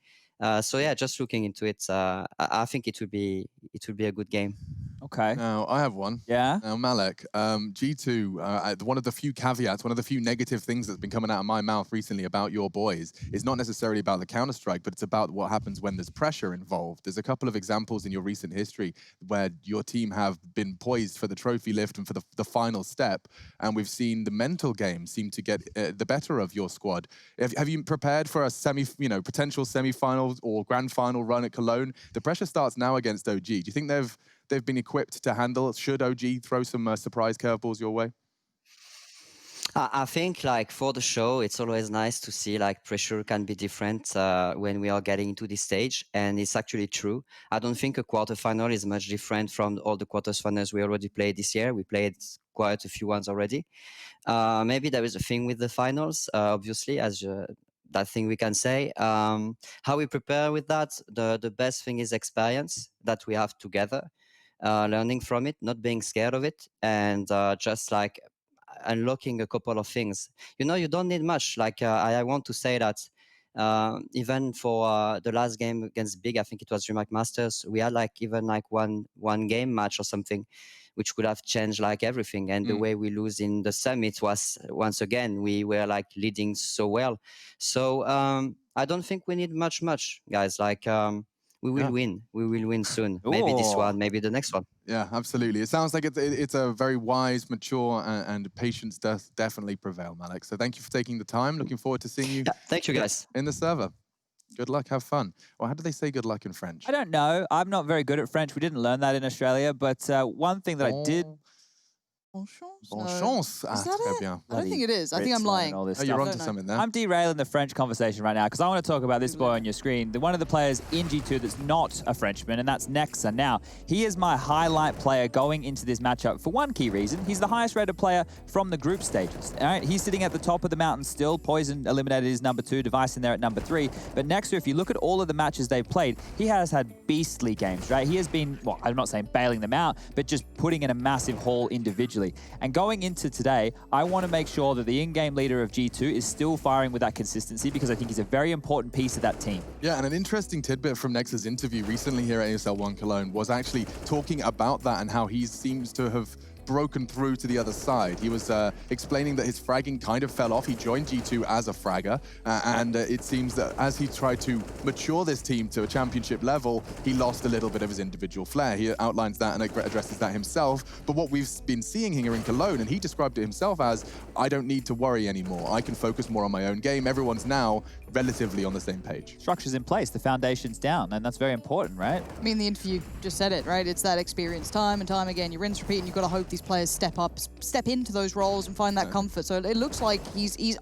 So yeah, just looking into it, I think it would be a good game. Okay. Now, I have one. Yeah? Now, Malek, G2, one of the few caveats, one of the few negative things that's been coming out of my mouth recently about your boys is not necessarily about the Counter-Strike, but it's about what happens when there's pressure involved. There's a couple of examples in your recent history where your team have been poised for the trophy lift and for the final step, and we've seen the mental game seem to get the better of your squad. Have you prepared for a potential semi-final or grand final run at Cologne? The pressure starts now against OG. Do you think they've been equipped to handle? Should OG throw some surprise curveballs your way? I think like for the show, it's always nice to see like pressure can be different when we are getting into this stage. And it's actually true. I don't think a quarterfinal is much different from all the quarterfinals we already played this year. We played quite a few ones already. Maybe there is a thing with the finals, obviously, as that thing we can say. How we prepare with that, the best thing is experience that we have together, learning from it, not being scared of it, and just like unlocking a couple of things. You don't need much. Like I want to say that even for the last game against Big, I think it was DreamHack Masters, we had like even like one game match or something, which could have changed like everything. And the way we lose in the summit was, once again, we were like leading so well. So I don't think we need much, guys. Like we will win. We will win soon. Maybe this one, maybe the next one. Yeah, absolutely. It sounds like it's a very wise, mature, and patience does definitely prevail, Malek. So thank you for taking the time. Looking forward to seeing you. Yeah, thank you, guys. In the server. Good luck, have fun. Or how do they say good luck in French? I don't know. I'm not very good at French. We didn't learn that in Australia. But one thing that I did... Bon chance. Is that it? I don't think it is. I think I'm lying. You're onto something there. I'm derailing the French conversation right now because I want to talk about this boy on your screen. One of the players in G2 that's not a Frenchman, and that's Nexa. Now, he is my highlight player going into this matchup for one key reason. He's the highest rated player from the group stages. All right, he's sitting at the top of the mountain still. Poison eliminated his number 2, Device in there at number 3. But Nexa, if you look at all of the matches they've played, he has had beastly games, right? He has been, well, I'm not saying bailing them out, but just putting in a massive haul individually. And going into today, I want to make sure that the in-game leader of G2 is still firing with that consistency because I think he's a very important piece of that team. Yeah, and an interesting tidbit from Nexa's interview recently here at ESL 1 Cologne was actually talking about that and how he seems to have broken through to the other side. He was explaining that his fragging kind of fell off. He joined G2 as a fragger, and it seems that as he tried to mature this team to a championship level, he lost a little bit of his individual flair. He outlines that and addresses that himself. But what we've been seeing here in Cologne, and he described it himself as, I don't need to worry anymore. I can focus more on my own game. Everyone's now relatively on the same page. Structure's in place, the foundation's down, and that's very important, right? I mean, the interview just said it, right? It's that experience time and time again. You rinse, repeat, and you've got to hope these players step into those roles and find that comfort. So it looks like he's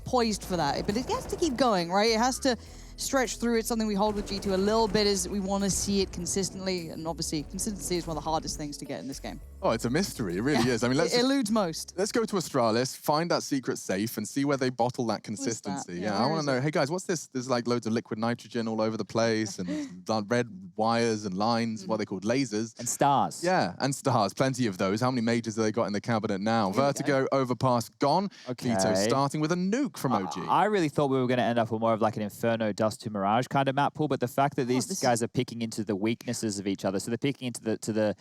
poised for that. But it has to keep going, right? It has to stretch through. It's something we hold with G2 a little bit, is we want to see it consistently, and obviously consistency is one of the hardest things to get in this game. Oh, it's a mystery. It really is. I mean, it eludes most. Let's go to Astralis, find that secret safe, and see where they bottle that consistency. Yeah, I want to know, hey guys, what's this? There's like loads of liquid nitrogen all over the place, and red wires and lines, what are they called? Lasers. And stars. Yeah, and stars. Plenty of those. How many majors have they got in the cabinet now? Vertigo, Overpass, gone. Okay. Vito starting with a nuke from OG. I really thought we were going to end up with more of like an Inferno, Dust to Mirage kind of map pool, but the fact that these guys are picking into the weaknesses of each other, so they're picking into the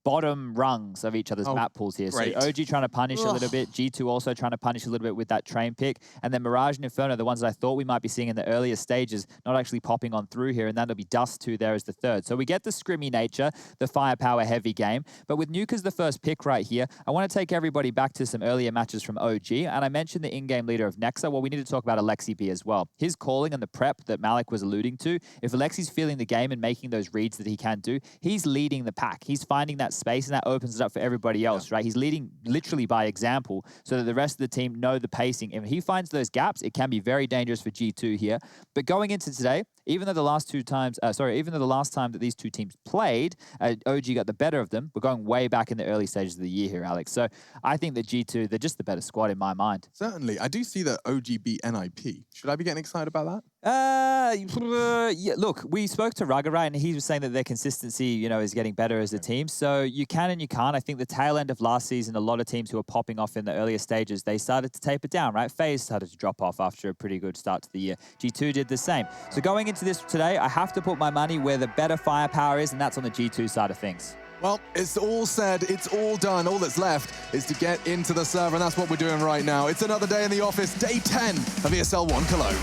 bottom rungs of each other's map pools here. Great. So OG trying to punish a little bit, G2 also trying to punish a little bit with that train pick, and then Mirage and Inferno, the ones that I thought we might be seeing in the earlier stages, not actually popping on through here, and that'll be Dust 2 there as the third. So we get the scrimmy nature, the firepower heavy game, but with Nuke as the first pick right here, I want to take everybody back to some earlier matches from OG, and I mentioned the in-game leader of Nexa. Well, we need to talk about Alexi B as well. His calling and the prep that Malek was alluding to, if Alexi's feeling the game and making those reads that he can do, he's leading the pack. He's finding that space, and that opens it up for everybody else, right? He's leading literally by example so that the rest of the team know the pacing. If he finds those gaps, it can be very dangerous for G2 here. But going into today, even though the last time that these two teams played, OG got the better of them, we're going way back in the early stages of the year here, Alex. So I think that G2, they're just the better squad in my mind. Certainly. I do see that OG beat NIP. Should I be getting excited about that? Yeah, look, we spoke to Raga, right, and he was saying that their consistency, is getting better as a team. So you can and you can't. I think the tail end of last season, a lot of teams who were popping off in the earlier stages, they started to taper down, right? FaZe started to drop off after a pretty good start to the year. G2 did the same. So going into this today, I have to put my money where the better firepower is, and that's on the G2 side of things. Well, it's all said, it's all done. All that's left is to get into the server, and that's what we're doing right now. It's another day in the office, day 10 of ESL 1 Cologne.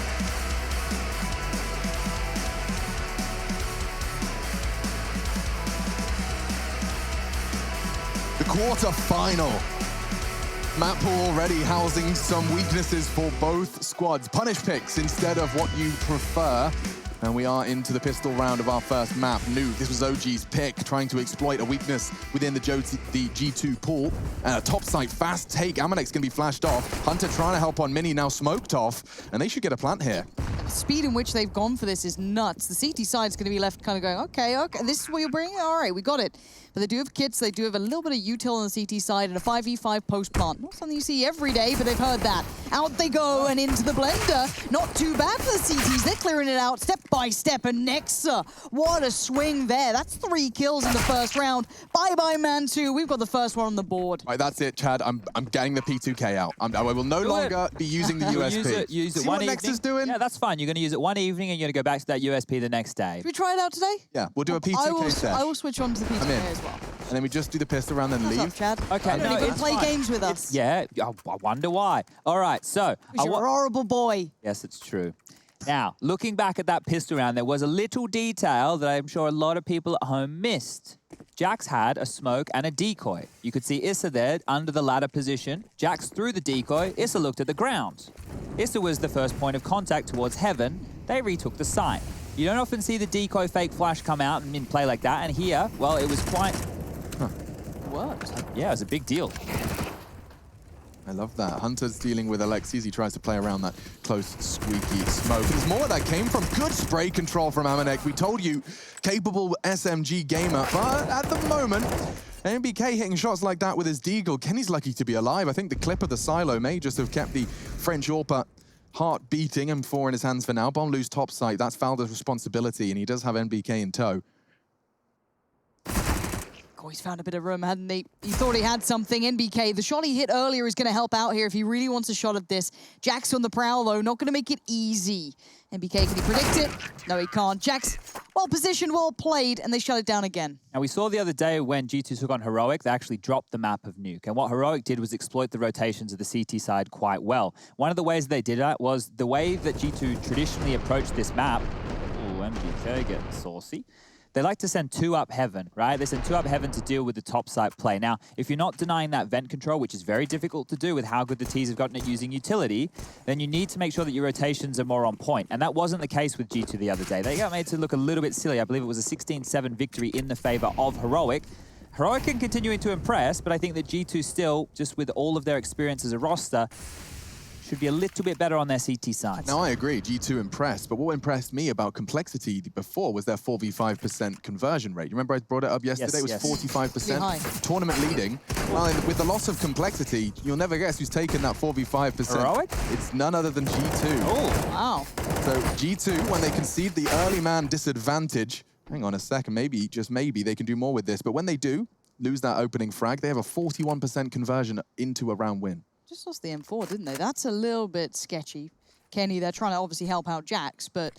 The quarter-final. Map pool already housing some weaknesses for both squads. Punish picks instead of what you prefer. And we are into the pistol round of our first map, Nuke. This was OG's pick, trying to exploit a weakness within the G2 pool. And a topside fast take. Amanek's going to be flashed off. Hunter trying to help on Mini, now smoked off. And they should get a plant here. The speed in which they've gone for this is nuts. The CT side's going to be left kind of going, okay, this is what you're bringing? All right, we got it. But they do have kits, they do have a little bit of util on the CT side and a 5v5 post-plant. Not something you see every day, but they've heard that. Out they go and into the blender. Not too bad for the CTs. They're clearing it out step by step. And Nexa, what a swing there. That's 3 kills in the first round. Bye-bye, man 2. We've got the first one on the board. All right, that's it, Chad. I'm getting the P2K out. I will no longer be using the USP. Use it See one what evening. Nexa's doing? Yeah, that's fine. You're going to use it one evening and you're going to go back to that USP the next day. Should we try it out today? Yeah, we'll do a P2K session. I will switch on to the P2K as well. And then we just do the pistol round and leave. Up, Chad? Okay, no, it's play games with us. Yeah, I wonder why. All right, so... Because you're a horrible boy. Yes, it's true. Now, looking back at that pistol round, there was a little detail that I'm sure a lot of people at home missed. Jax had a smoke and a decoy. You could see Issa there under the ladder position. Jax threw the decoy. Issa looked at the ground. Issa was the first point of contact towards heaven. They retook the site. You don't often see the decoy fake flash come out and in play like that. And here, well, it was quite... What? Yeah, it was a big deal. I love that. Hunter's dealing with Alexis. He tries to play around that close, squeaky smoke. There's more where that came from. Good spray control from Amanek. We told you, capable SMG gamer. But at the moment, NBK hitting shots like that with his deagle. Kenny's lucky to be alive. I think the clip of the silo may just have kept the French AWPer heart beating. M4 in his hands for now. Bomb lose top site. That's Falder's responsibility, and he does have NBK in tow. Oh, he's found a bit of room, hadn't he? He thought he had something. NBK, the shot he hit earlier is going to help out here if he really wants a shot at this. Jax on the prowl, though, not going to make it easy. NBK, can he predict it? No, he can't. Jax, well positioned, well played, and they shut it down again. Now, we saw the other day when G2 took on Heroic, they actually dropped the map of Nuke. And what Heroic did was exploit the rotations of the CT side quite well. One of the ways they did that was the way that G2 traditionally approached this map. Ooh, NBK getting saucy. They like to send 2 up heaven, right? They send 2 up heaven to deal with the top site play. Now, if you're not denying that vent control, which is very difficult to do with how good the Ts have gotten at using utility, then you need to make sure that your rotations are more on point. And that wasn't the case with G2 the other day. They got made to look a little bit silly. I believe it was a 16-7 victory in the favor of Heroic. Heroic can continue to impress, but I think that G2 still, just with all of their experience as a roster, should be a little bit better on their CT sides. Now, I agree, G2 impressed, but what impressed me about Complexity before was their 4v5% conversion rate. You remember I brought it up yesterday? Yes, it was 45%, Really tournament leading. Well, with the loss of Complexity, you'll never guess who's taken that 4v5%. Heroic? It's none other than G2. Oh, wow. So G2, when they concede the early man disadvantage, hang on a second, maybe, just maybe, they can do more with this. But when they do lose that opening frag, they have a 41% conversion into a round win. Just lost the M4, didn't they? That's a little bit sketchy. Kenny, they're trying to obviously help out Jax, but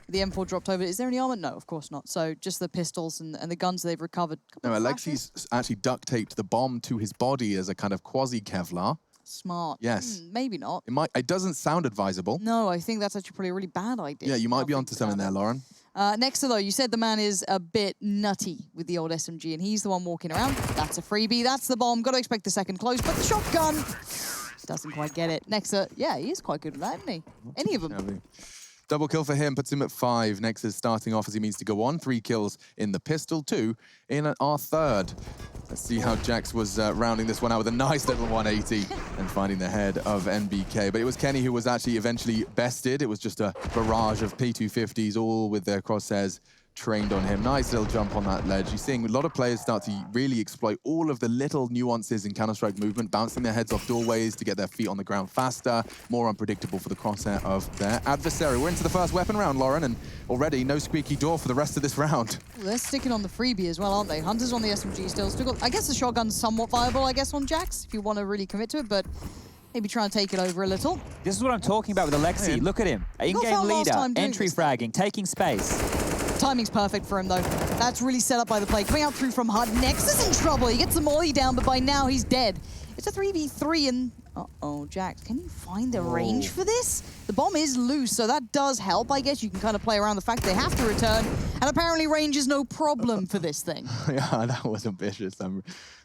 the M4 dropped over. Is there any armor? No, of course not. So just the pistols and the guns they've recovered. No, Alexis actually duct taped the bomb to his body as a kind of quasi-Kevlar. Smart. Yes. Maybe not. It doesn't sound advisable. No, I think that's actually probably a really bad idea. Yeah, you might be onto something there, Lauren. Next, though, you said the man is a bit nutty with the old SMG, and he's the one walking around. That's a freebie. That's the bomb. Got to expect the second close, but the shotgun doesn't quite get it. Nexa, yeah, he is quite good at that, isn't he? Any of them. Double kill for him, puts him at 5. Nexa's starting off as he means to go on. 3 kills in the pistol, 2 in our third. Let's see how Jax was rounding this one out with a nice little 180 and finding the head of NBK. But it was Kenny who was actually eventually bested. It was just a barrage of P250s, all with their crosshairs trained on him. Nice little jump on that ledge. You're seeing a lot of players start to really exploit all of the little nuances in Counter-Strike movement, bouncing their heads off doorways to get their feet on the ground faster, more unpredictable for the crosshair of their adversary. We're into the first weapon round, Lauren, and already no squeaky door for the rest of this round. Well, they're sticking on the freebie as well, aren't they? Hunter's on the SMG still. Got, I guess the shotgun's somewhat viable, I guess, on Jax, if you want to really commit to it, but maybe try and take it over a little. This is what I'm talking about with Alexi. Look at him. In-game leader, entry fragging, taking space. Timing's perfect for him, though. That's really set up by the play. Coming out through from HUD. Nexus in trouble. He gets the molly down, but by now he's dead. It's a 3v3 and... Uh-oh, Jax, can you find the range for this? The bomb is loose, so that does help. I guess you can kind of play around the fact they have to return, and apparently range is no problem for this thing. Yeah, that was ambitious. I've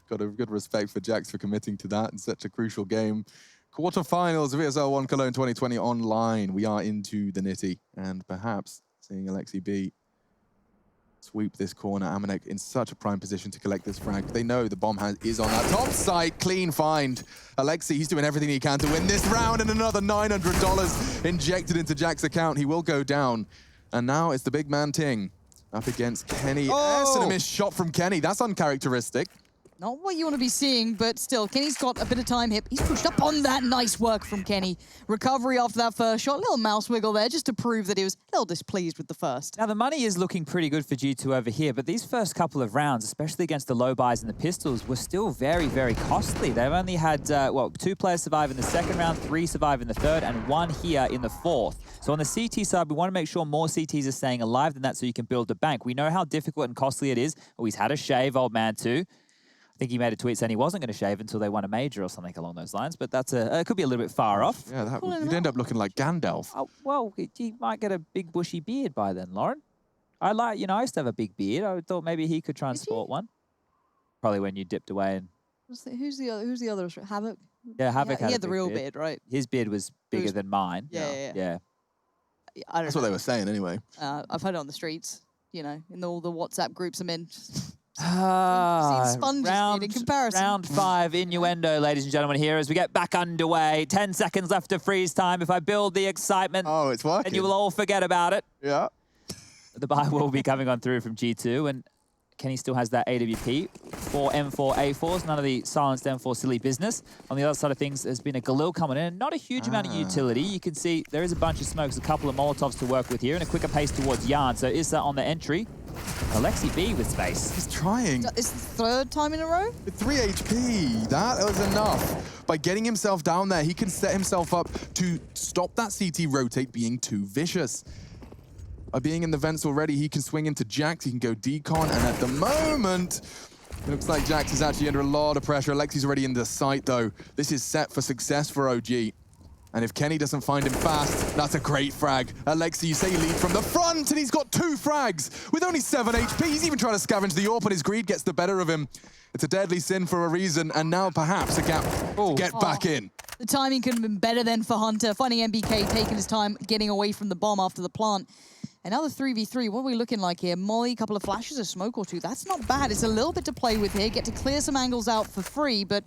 got a good respect for Jax for committing to that in such a crucial game. Quarterfinals of ESL 1 Cologne 2020 online. We are into the nitty, and perhaps seeing Alexi B sweep this corner. Amanek in such a prime position to collect this frag. They know the bomb is on that top side. Clean find. Alexi, he's doing everything he can to win this round, and another $900 injected into Jack's account. He will go down. And now it's the big man Ting up against Kenny S. And a missed shot from Kenny. That's uncharacteristic. Not what you want to be seeing, but still, Kenny's got a bit of time here. He's pushed up on that. Nice work from Kenny. Recovery after that first shot. Little mouse wiggle there just to prove that he was a little displeased with the first. Now, the money is looking pretty good for G2 over here, but these first couple of rounds, especially against the low buys and the pistols, were still very, very costly. They've only had, 2 players survive in the second round, 3 survive in the third, and 1 here in the fourth. So on the CT side, we want to make sure more CTs are staying alive than that so you can build a bank. We know how difficult and costly it is. Oh, he's had a shave, old man, too. I think he made a tweet saying he wasn't going to shave until they won a major or something along those lines, but that's it could be a little bit far off. Yeah, you'd end up looking like Gandalf. Oh, well, he might get a big bushy beard by then, Lauren. I used to have a big beard. I thought maybe he could try and sport one. Probably when you dipped away and... Who's the other? Havoc? Yeah, Havoc he had a the real big beard, right? His beard was bigger than mine. Yeah. I don't That's know. what they were saying anyway. I've heard it on the streets, in all the WhatsApp groups I'm in. Round, in comparison. round 5, innuendo, ladies and gentlemen, here as we get back underway. 10 seconds left to freeze time. If I build the excitement, it's working. then you will all forget about it. Yeah. The buy will be coming on through from G2, and Kenny still has that AWP. 4 M4 A4s, none of the silenced M4 silly business. On the other side of things, there's been a Galil coming in, and not a huge amount of utility. You can see there is a bunch of smokes, a couple of Molotovs to work with here, and a quicker pace towards Yarn. So Issa on the entry. Alexi B with space. He's trying. It's the third time in a row? With 3 HP, that was enough. By getting himself down there, he can set himself up to stop that CT rotate being too vicious. By being in the vents already, he can swing into Jax, he can go decon, and at the moment, it looks like Jax is actually under a lot of pressure. Alexi's already in the sight, though. This is set for success for OG. And if Kenny doesn't find him fast, that's a great frag. Alexi, you say you lead from the front, and he's got 2 frags with only 7 HP. He's even trying to scavenge the AWP, and his greed gets the better of him. It's a deadly sin for a reason, and now perhaps a gap to get back in. The timing could have been better then for Hunter, finding MBK, taking his time, getting away from the bomb after the plant. Another 3v3, what are we looking like here? Molly, a couple of flashes, a smoke or 2. That's not bad. It's a little bit to play with here. Get to clear some angles out for free, but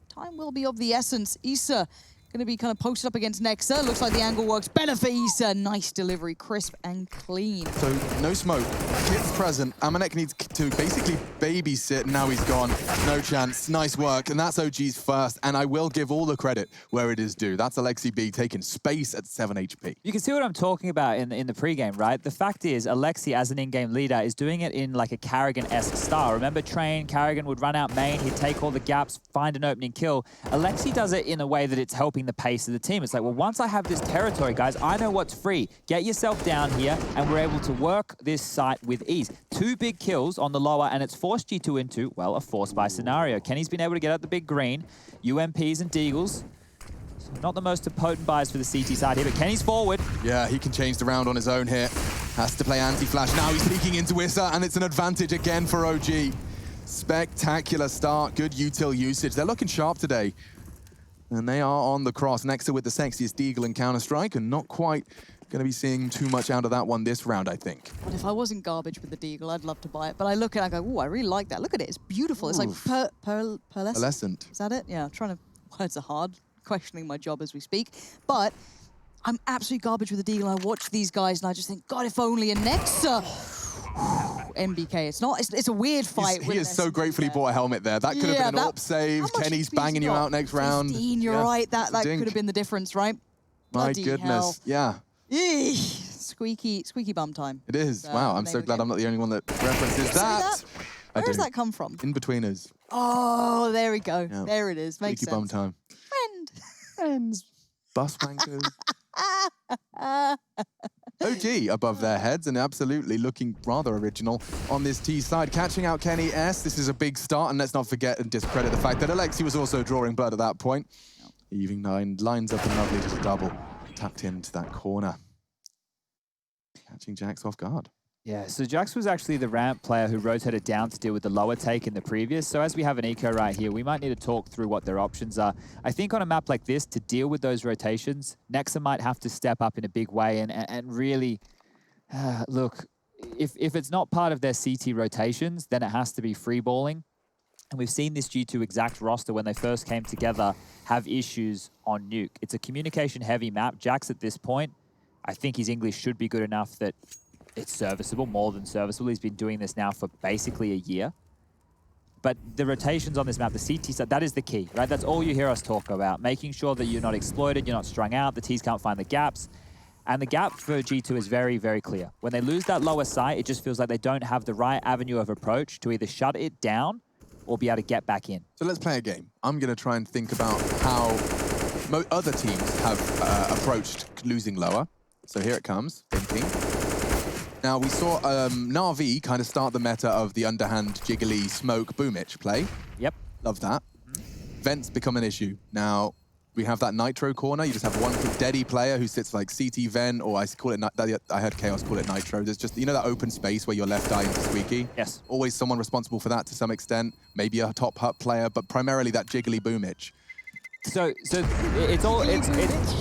time will be of the essence. Issa going to be kind of posted up against Nexa. Looks like the angle works better for Issa. Nice delivery, crisp and clean. So, no smoke. Kid's present. Amanek needs to basically babysit. Now he's gone. No chance. Nice work. And that's OG's first. And I will give all the credit where it is due. That's Alexi B taking space at 7 HP. You can see what I'm talking about in the pregame, right? The fact is, Alexi, as an in-game leader, is doing it in like a Karrigan-esque style. Remember, Train, Karrigan would run out main, he'd take all the gaps, find an opening kill. Alexi does it in a way that it's helping the pace of the team. It's like, well, once I have this territory, guys, I know what's free. Get yourself down here, and we're able to work this site with ease. 2 big kills on the lower, and it's forced G2 into, well, a force buy scenario. Kenny's been able to get out the big green, UMPs and Deagles. So not the most potent buys for the CT side here, but Kenny's forward. Yeah, he can change the round on his own here. Has to play anti-flash. Now he's peeking into Issa, and it's an advantage again for OG. Spectacular start, good util usage. They're looking sharp today. And they are on the cross. Nexa with the sexiest Deagle in Counter-Strike, and not quite going to be seeing too much out of that one this round, I think. But if I wasn't garbage with the Deagle, I'd love to buy it. But I look at it, I go, ooh, I really like that. Look at it, it's beautiful. It's like pearlescent. Is that it? Yeah, I'm trying to, words are hard. Questioning my job as we speak. But I'm absolutely garbage with the Deagle. I watch these guys and I just think, God, if only a Nexa. MBK, it's a weird fight. He is so grateful he bought a helmet there. That could have been an AWP save. Kenny's banging you out next round. 15, you're right. That could have been the difference, right? My Bloody goodness, hell. yeah. Eesh. Squeaky bum time. It is. Wow, I'm so glad I'm not the only one that references that. Where does that come from? In-betweeners. Oh, there we go. Yeah. There it is. Makes Squeaky sense. bum time. Friends. Bus wankers. OG above their heads and absolutely looking rather original on this T side. Catching out Kenny S. This is a big start, and let's not forget and discredit the fact that Alexi was also drawing blood at that point. Even lines up and lovely, just a double tucked into that corner. Catching Jax off guard. Yeah, so Jax was actually the ramp player who rotated down to deal with the lower take in the previous. So as we have an eco right here, we might need to talk through what their options are. I think on a map like this, to deal with those rotations, Nexa might have to step up in a big way and really, look, if it's not part of their CT rotations, then it has to be free balling. And we've seen this G2 exact roster when they first came together have issues on Nuke. It's a communication-heavy map. Jax at this point, I think his English should be good enough that it's serviceable, more than serviceable. He's been doing this now for basically a year. But the rotations on this map, the CT side, that is the key, right? That's all you hear us talk about, making sure that you're not exploited, you're not strung out, the Ts can't find the gaps. And the gap for G2 is very, very clear. When they lose that lower site, it just feels like they don't have the right avenue of approach to either shut it down or be able to get back in. So let's play a game. I'm going to try and think about how other teams have approached losing lower. So here it comes, thinking. Now, we saw Na'Vi kind of start the meta of the underhand, jiggly, smoke, boomich play. Yep. Love that. Vents become an issue. Now, we have that Nitro corner. You just have one deady player who sits like CT Vent, or I call it, I heard Chaos call it Nitro. There's just, you know that open space where your left eye into Squeaky? Yes. Always someone responsible for that to some extent. Maybe a top hut player, but primarily that jiggly boomich. So it's all it's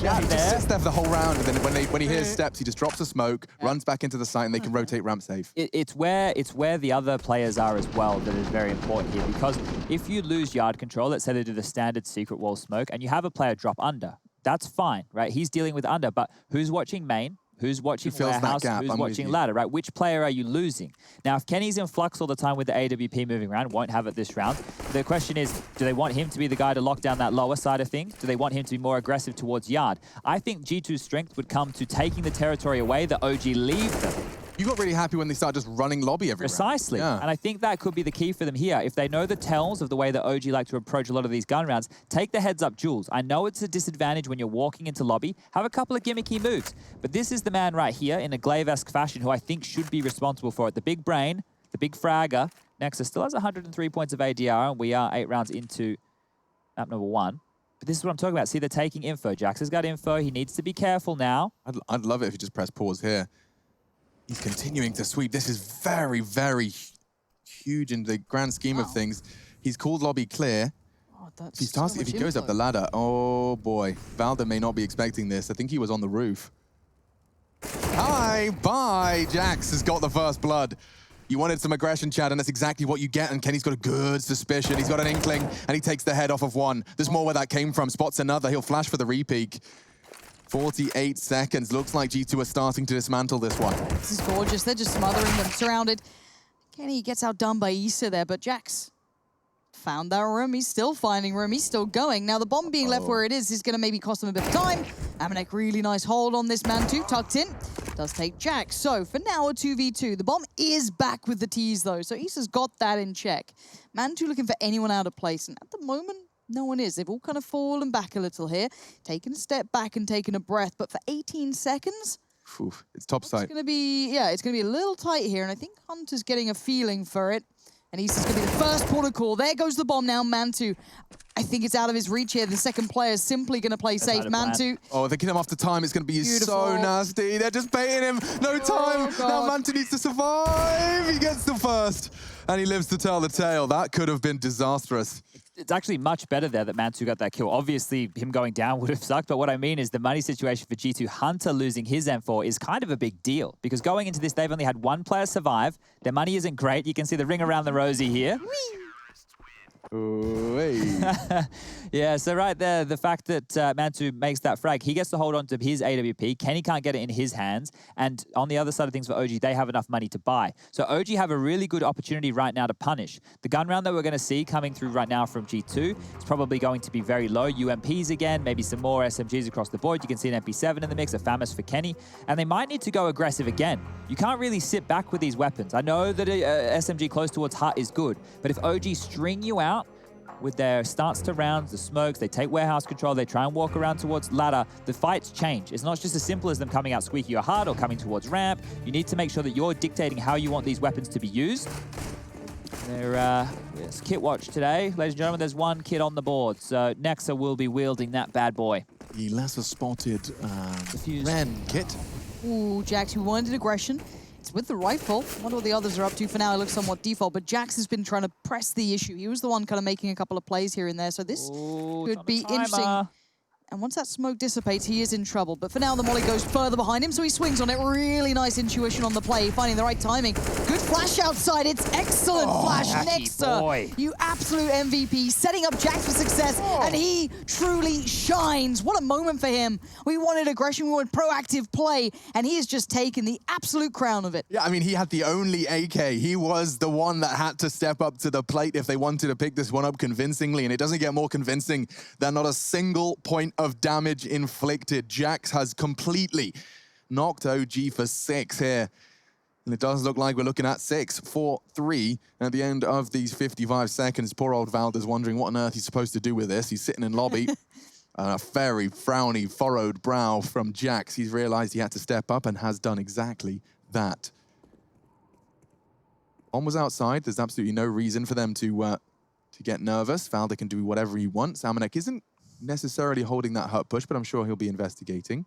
yeah, he just sits there for the whole round, and then when he hears steps, he just drops a smoke, runs back into the site, and they can rotate ramp safe. It's where the other players are as well that is very important here, because if you lose yard control, let's say they do the standard secret wall smoke, and you have a player drop under, that's fine, right? He's dealing with under, but who's watching main? Who's watching warehouse? Who's watching ladder, right? Which player are you losing? Now, if Kenny's in flux all the time with the AWP moving around, won't have it this round. The question is, do they want him to be the guy to lock down that lower side of things? Do they want him to be more aggressive towards yard? I think G2's strength would come to taking the territory away that OG leave them. You got really happy when they started just running lobby every Precisely. round. Yeah. And I think that could be the key for them here. If they know the tells of the way that OG like to approach a lot of these gun rounds, take the heads up duels. I know it's a disadvantage when you're walking into lobby. Have a couple of gimmicky moves. But this is the man right here in a Glaive-esque fashion who I think should be responsible for it. The big brain, the big fragger. Nexa still has 103 points of ADR, and we are 8 rounds into map number 1. But this is what I'm talking about. See, they're taking info. Jax has got info. He needs to be careful now. I'd love it if you just press pause here. He's continuing to sweep. This is very, very huge in the grand scheme of things. He's called lobby clear. Oh, that's if he goes up the ladder, oh boy. Valda may not be expecting this. I think he was on the roof. Hi, bye. Jax has got the first blood. You wanted some aggression, Chad, and that's exactly what you get. And Kenny's got a good suspicion. He's got an inkling, and he takes the head off of one. There's more where that came from. Spots another. He'll flash for the repeak. 48 seconds. Looks like G2 are starting to dismantle this one. This is gorgeous. They're just smothering them, surrounded. Kenny gets outdone by Issa there, but Jax found that room. He's still finding room. He's still going. Now, the bomb being left where it is going to maybe cost him a bit of time. Amanek, really nice hold on this man too, tucked in. Does take Jax. So, for now, a 2v2. The bomb is back with the T's, though, so Issa's got that in check. Mantu looking for anyone out of place, and at the moment, no one is. They've all kind of fallen back a little here, taken a step back and taken a breath. But for 18 seconds, oof, it's top side. It's going to be, it's going to be a little tight here. And I think Hunter's getting a feeling for it. And Issa's going to be the first port of call. There goes the bomb now, Mantu. I think it's out of his reach here. The second player is simply going to play safe. Mantu. Oh, they're getting him after time. It's going to be so nasty. They're just baiting him. No time. Now Mantu needs to survive. He gets the first. And he lives to tell the tale. That could have been disastrous. It's actually much better there that Mantu got that kill. Obviously, him going down would have sucked, but what I mean is the money situation for G2, Hunter losing his M4 is kind of a big deal, because going into this, they've only had one player survive. Their money isn't great. You can see the ring around the rosy here. Ooh, hey. Yeah, so right there, the fact that Mantu makes that frag, he gets to hold on to his AWP. Kenny can't get it in his hands. And on the other side of things for OG, they have enough money to buy. So OG have a really good opportunity right now to punish. The gun round that we're going to see coming through right now from G2 is probably going to be very low. UMPs again, maybe some more SMGs across the board. You can see an MP7 in the mix, a FAMAS for Kenny. And they might need to go aggressive again. You can't really sit back with these weapons. I know that a SMG close towards hut is good, but if OG string you out, with their starts to rounds, the smokes, they take warehouse control, they try and walk around towards ladder, the fights change. It's not just as simple as them coming out squeaky or hard or coming towards ramp. You need to make sure that you're dictating how you want these weapons to be used. It's kit watch today. Ladies and gentlemen, there's one kit on the board, so Nexa will be wielding that bad boy. The lesser spotted Ren kit. Ooh, Jax, who wanted aggression. It's with the rifle. I wonder what the others are up to for now. It looks somewhat default, but Jax has been trying to press the issue. He was the one kind of making a couple of plays here and there, so this could be interesting. And once that smoke dissipates, he is in trouble. But for now, the molly goes further behind him, so he swings on it. Really nice intuition on the play, finding the right timing. Good flash outside. It's excellent flash. Nexa, you absolute MVP, setting up Jax for success, and he truly shines. What a moment for him. We wanted aggression, we wanted proactive play, and he has just taken the absolute crown of it. Yeah, I mean, he had the only AK. He was the one that had to step up to the plate if they wanted to pick this one up convincingly, and it doesn't get more convincing than not a single point of damage inflicted. Jax has completely knocked OG for 6 here. And it does look like we're looking at 6, 4, 3 at the end of these 55 seconds. Poor old Valder's wondering what on earth he's supposed to do with this. He's sitting in lobby. A very frowny, furrowed brow from Jax. He's realized he had to step up and has done exactly that. Bomb was outside. There's absolutely no reason for them to get nervous. Valder can do whatever he wants. Amanek isn't necessarily holding that hut push, but I'm sure he'll be investigating.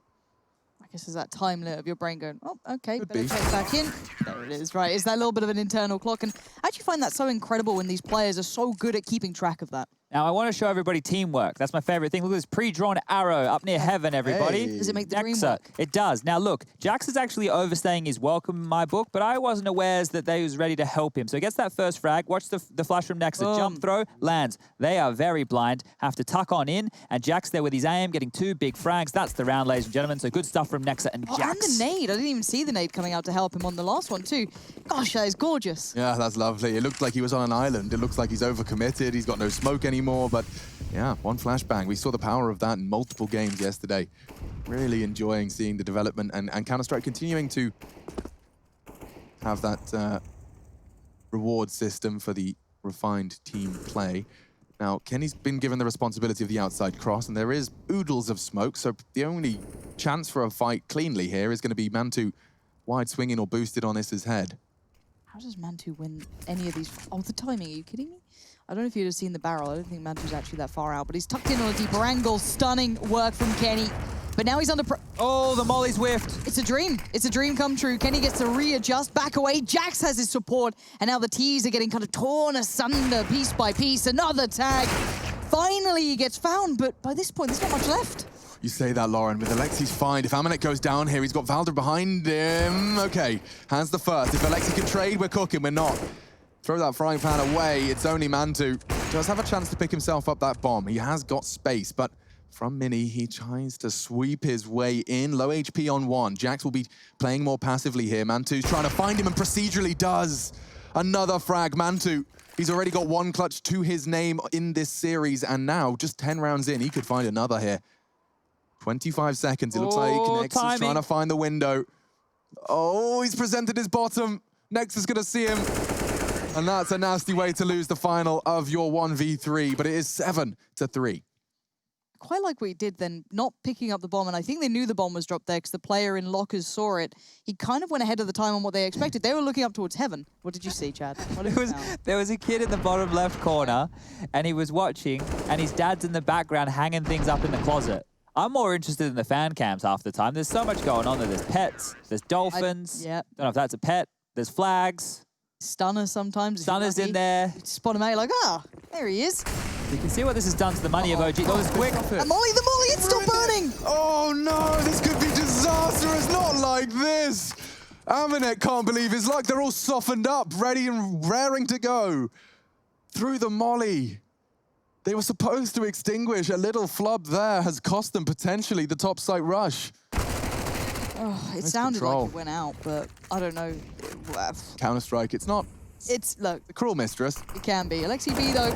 I guess there's that time limit of your brain going, oh, okay, better check back in. There it is, right. It's that little bit of an internal clock. And I actually find that so incredible when these players are so good at keeping track of that. Now, I want to show everybody teamwork. That's my favorite thing. Look at this pre-drawn arrow up near heaven, everybody. Hey. Does it make the dream Nexa, work? It does. Now, look, Jax is actually overstaying his welcome in my book, but I wasn't aware that they was ready to help him. So he gets that first frag. Watch the flash from Nexa. Jump throw, lands. They are very blind. Have to tuck on in, and Jax there with his aim, getting 2 big frags. That's the round, ladies and gentlemen. So good stuff from Nexa and Jax. And the nade. I didn't even see the nade coming out to help him on the last one, too. Gosh, that is gorgeous. Yeah, that's lovely. It looked like he was on an island. It looks like he's overcommitted. He's got no smoke anymore, but yeah, one flashbang. We saw the power of that in multiple games yesterday. Really enjoying seeing the development and Counter-Strike continuing to have that reward system for the refined team play. Now, Kenny's been given the responsibility of the outside cross, and there is oodles of smoke, so the only chance for a fight cleanly here is going to be Mantu wide swinging or boosted on Issa's head. How does Mantu win any of these? Oh, the timing. Are you kidding me? I don't know if you'd have seen the barrel. I don't think Mantu's actually that far out, but he's tucked in on a deeper angle. Stunning work from Kenny. But now he's under oh, the molly's whiffed. It's a dream. It's a dream come true. Kenny gets to readjust, back away. Jax has his support, and now the T's are getting kind of torn asunder piece by piece. Another tag. Finally, he gets found, but by this point, there's not much left. You say that, Lauren. With Alexi's fine. If Amanek goes down here, he's got Valder behind him. Okay, has the first. If Alexi can trade, we're cooking. We're not. Throw that frying pan away. It's only Mantu. Does have a chance to pick himself up that bomb. He has got space, but from Mini, he tries to sweep his way in. Low HP on 1. Jax will be playing more passively here. Mantu's trying to find him and procedurally does. Another frag. Mantu, he's already got 1 clutch to his name in this series, and now, just 10 rounds in, he could find another here. 25 seconds. It looks like Nexus trying to find the window. Oh, he's presented his bottom. Nexus going to see him. And that's a nasty way to lose the final of your 1v3, but it is 7-3. Quite like what he did then, not picking up the bomb, and I think they knew the bomb was dropped there because the player in lockers saw it. He kind of went ahead of the time on what they expected. They were looking up towards heaven. What did you see, Chad? There was a kid in the bottom left corner, and he was watching, and his dad's in the background hanging things up in the closet. I'm more interested in the fan cams half the time. There's so much going on there. There's pets, there's dolphins. Don't know if that's a pet. There's flags. Stunner sometimes. Stunner's in there. Spot him out, like, there he is. You can see what this has done to the money of OG. Oh, it's quick. The molly, it's still burning. Oh no, this could be disastrous. Not like this. Amanek can't believe it's like they're all softened up, ready and raring to go. Through the molly. They were supposed to extinguish. A little flub there has cost them potentially the top site rush. Oh, it sounded like it went out, but I don't know. Counter-Strike, it's not. It's, look. The cruel mistress. It can be. Alexi B, though,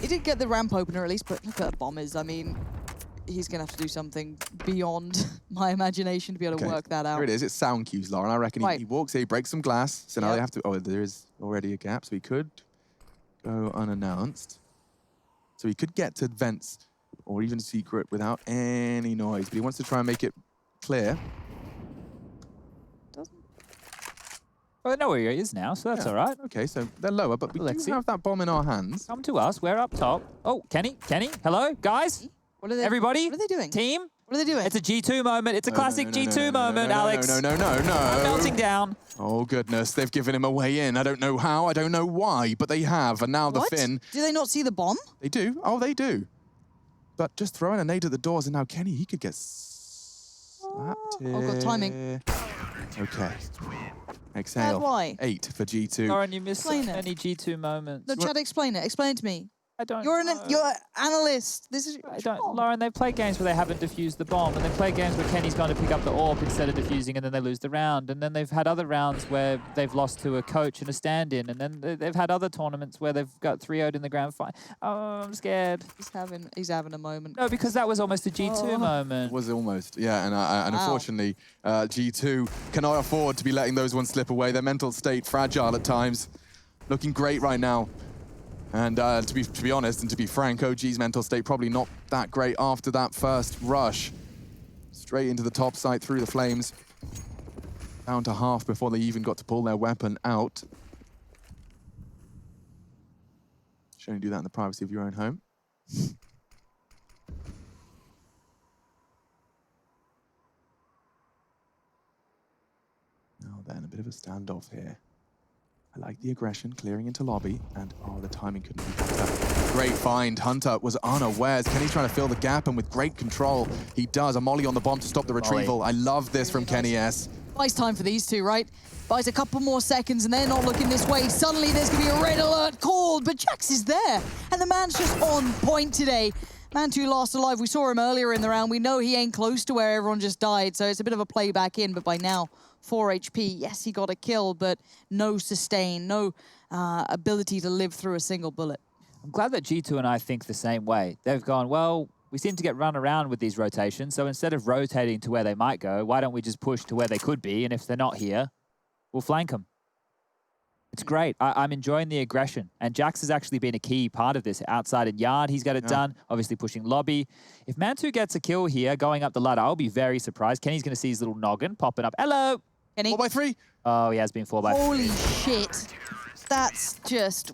he did get the ramp opener at least, but look at the bombers. I mean, he's going to have to do something beyond my imagination to be able to work that out. Here it is. It's sound cues, Lauren. I reckon he walks here, he breaks some glass. So now they have to. Oh, there is already a gap, so he could go unannounced. So he could get to vents or even secret without any noise, but he wants to try and make it clear. Well, I know where he is now, so that's all right. Okay, so they're lower, but we do have that bomb in our hands. Come to us. We're up top. Oh, Kenny, hello, guys. What are they? Everybody? What are they doing? Team? What are they doing? It's a G2 moment. It's a classic G2 moment, Alex. No. I'm melting down. Oh, goodness. They've given him a way in. I don't know how. I don't know why, but they have. And now the Finn. Do they not see the bomb? They do. Oh, they do. But just throwing a nade at the doors, and now Kenny, he could get slapped here. Oh, got timing. Okay. Exhale. Why? 8 for G2. Lauren, you missed so Explain it. many G2 moments. No, Chad, explain it. Explain it to me. I don't You're know. you're an analyst. This is I don't, Lauren, they've played games where they haven't defused the bomb, and they've played games where Kenny's gone to pick up the AWP instead of defusing, and then they lose the round. And then they've had other rounds where they've lost to a coach and a stand-in, and then they've had other tournaments where they've got 3-0'd in the grand final. Oh, I'm scared. He's having a moment. No, because that was almost a G2 moment. It was almost, yeah. And unfortunately, G2 cannot afford to be letting those ones slip away. Their mental state fragile at times. Looking great right now. And to be honest and to be frank, OG's mental state probably not that great after that first rush. Straight into the top site through the flames. Down to half before they even got to pull their weapon out. Should only do that in the privacy of your own home. Now then, a bit of a standoff here. I like the aggression, clearing into lobby, and the timing couldn't be better. Great find. Hunter was unawares. Kenny's trying to fill the gap, and with great control, he does. A molly on the bomb to stop the retrieval. I love this from Kenny S. Buys time for these two, right? Buys a couple more seconds, and they're not looking this way. Suddenly, there's going to be a red alert called, but Jax is there, and the man's just on point today. Man 2 last alive. We saw him earlier in the round. We know he ain't close to where everyone just died, so it's a bit of a play back in, but by now, 4 HP. Yes, he got a kill, but no sustain, no ability to live through a single bullet. I'm glad that G2 and I think the same way. They've gone, well, we seem to get run around with these rotations, so instead of rotating to where they might go, why don't we just push to where they could be, and if they're not here, we'll flank them. It's great. I'm enjoying the aggression, and Jax has actually been a key part of this. Outside and yard, he's got it done, obviously pushing lobby. If Man2 gets a kill here, going up the ladder, I'll be very surprised. Kenny's going to see his little noggin popping up. Hello! Kenny? 4x3? Oh, he has been 4x3. Holy shit. That's just...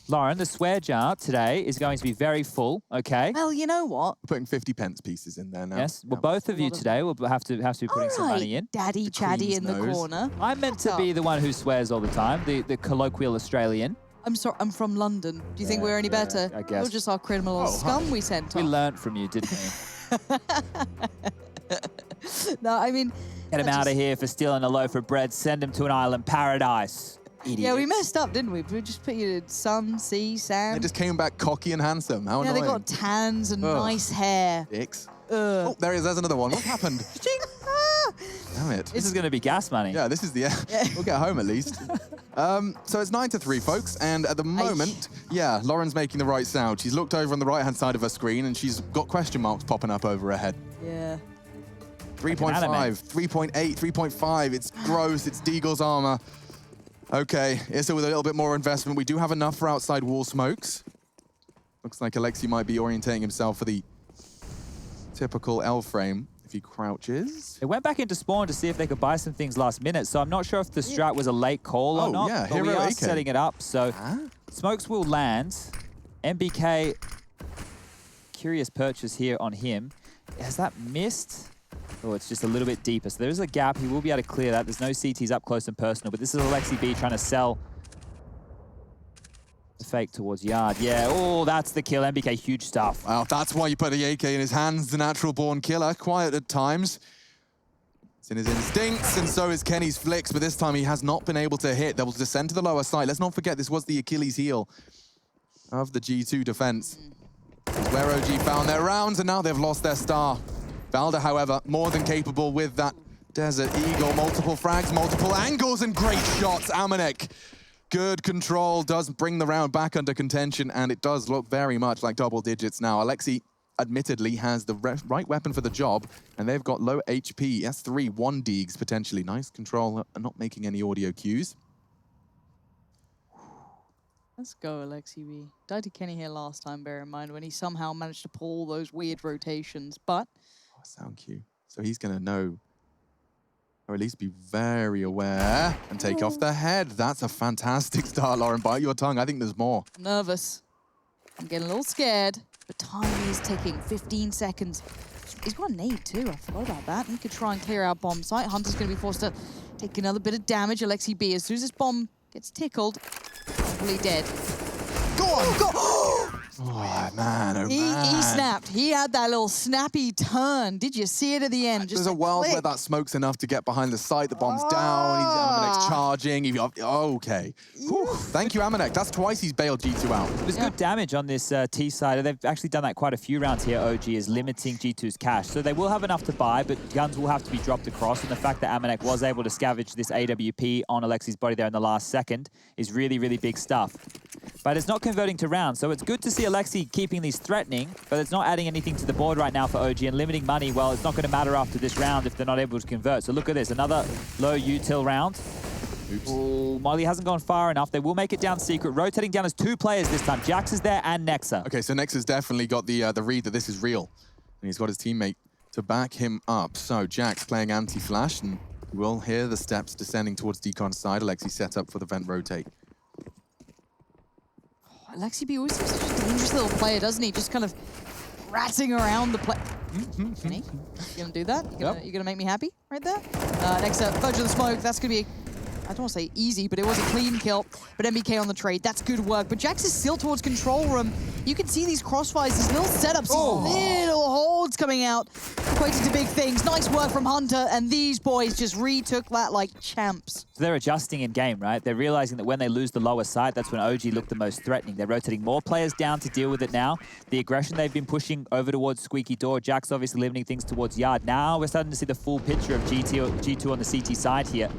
Lauren, the swear jar today is going to be very full, okay? Well, you know what? We're putting 50 pence pieces in there now. Yes, well, both of you today will have to be putting some money in. Daddy Chaddy in the corner. I'm meant to be the one who swears all the time, the colloquial Australian. I'm sorry, I'm from London. Do you think we're any better? I guess. You're just our criminal scum we sent We off. learnt from you, didn't we? No, I mean... Get him out of here for stealing a loaf of bread. Send him to an island paradise. Idiot. Yeah, we messed up, didn't we? We just put you in sun, sea, sand. They just came back cocky and handsome. How Yeah, annoying. they got tans and nice hair. Dicks. Oh, there he is. There's another one. What happened? Damn it. This is going to be gas money. Yeah, this is the... We'll get home at least. So it's 9-3, folks. And at the moment, yeah, Lauren's making the right sound. She's looked over on the right-hand side of her screen, and she's got question marks popping up over her head. Yeah. 3.5, 3.8, 3.5. It's gross. It's Deagle's armor. Okay, Issa with a little bit more investment. We do have enough for outside wall smokes. Looks like Alexi might be orientating himself for the typical L frame if he crouches. They went back into spawn to see if they could buy some things last minute, so I'm not sure if the strat was a late call or not. Yeah, but we Hero are AK. setting it up, so smokes will land. MBK, curious purchase here on him. Has that missed? Oh, it's just a little bit deeper. So there is a gap. He will be able to clear that. There's no CTs up close and personal, but this is Alexi B trying to sell the fake towards yard. Yeah, oh, that's the kill. MBK, huge stuff. Wow, that's why you put the AK in his hands, the natural born killer. Quiet at times. It's in his instincts, and so is Kenny's flicks, but this time he has not been able to hit. They will descend to the lower side. Let's not forget, this was the Achilles heel of the G2 defense. Where OG found their rounds, and now they've lost their star. Valda, however, more than capable with that Desert Eagle. Multiple frags, multiple angles, and great shots. Amanek, good control, does bring the round back under contention, and it does look very much like double digits now. Alexi, admittedly, has the right weapon for the job, and they've got low HP. S3, 1 Deegs, potentially. Nice control, and not making any audio cues. Let's go, Alexi B. Died to Kenny here last time, bear in mind, when he somehow managed to pull those weird rotations, but... Oh, sound cue. So he's going to know, or at least be very aware, and take off the head. That's a fantastic start, Lauren. Bite your tongue. I think there's more. I'm nervous. I'm getting a little scared, but time is ticking. 15 seconds. He's got a nade too. I forgot about that. He could try and clear out bomb site. Hunter's going to be forced to take another bit of damage. Alexi B, as soon as this bomb gets tickled, probably dead. Go on, go! Oh, man, oh, He snapped. He had that little snappy turn. Did you see it at the end? There's a world where that smoke's enough to get behind the site. The bomb's down. Amanek's charging. Okay. Whew. Thank you, Amanek. That's twice he's bailed G2 out. There's good damage on this T side. They've actually done that quite a few rounds here, OG, is limiting G2's cash. So they will have enough to buy, but guns will have to be dropped across. And the fact that Amanek was able to scavenge this AWP on Alexi's body there in the last second is really, really big stuff. But it's not converting to rounds, so it's good to see Alexi keeping these threatening, but it's not adding anything to the board right now for OG, and limiting money, well, it's not going to matter after this round if they're not able to convert. So look at this, another low util round. Ooh, Molly hasn't gone far enough. They will make it down secret, rotating down as 2 players this time. Jax is there and Nexa. Okay, so Nexa's definitely got the read that this is real, and he's got his teammate to back him up. So Jax playing anti-flash, and we'll hear the steps descending towards Decon's side. Alexi set up for the vent rotate. Alexi B always seems such a dangerous little player, doesn't he? Just kind of ratting around the play. Kenny, you gonna do that? You gonna make me happy right there? Next up, Fudge of the Smoke. That's gonna be, I don't want to say easy, but it was a clean kill. But MBK on the trade, that's good work. But Jax is still towards control room. You can see these crossfires, these little setups, these little holds coming out, equating to big things. Nice work from Hunter, and these boys just retook that like champs. So they're adjusting in game, right? They're realizing that when they lose the lower side, that's when OG looked the most threatening. They're rotating more players down to deal with it now. The aggression they've been pushing over towards Squeaky Door. Jax obviously limiting things towards Yard. Now we're starting to see the full picture of G2 on the CT side here.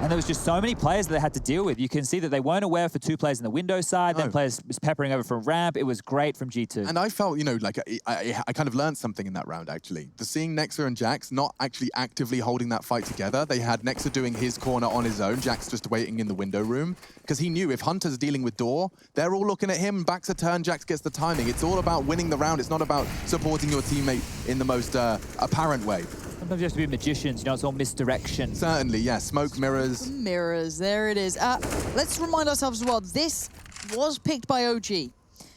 And there was just so many players that they had to deal with. You can see that they weren't aware for 2 players in the window side, then players was peppering over from ramp. It was great from G2. And I felt, you know, like I kind of learned something in that round, actually. Seeing Nexa and Jax not actually actively holding that fight together. They had Nexa doing his corner on his own, Jax just waiting in the window room. Because he knew if Hunter's dealing with Door, they're all looking at him, backs a turn, Jax gets the timing. It's all about winning the round. It's not about supporting your teammate in the most apparent way. Sometimes you have to be magicians, you know, it's all misdirection. Certainly, yeah. Smoke mirrors. Mirrors, there it is. Let's remind ourselves as well, this was picked by OG.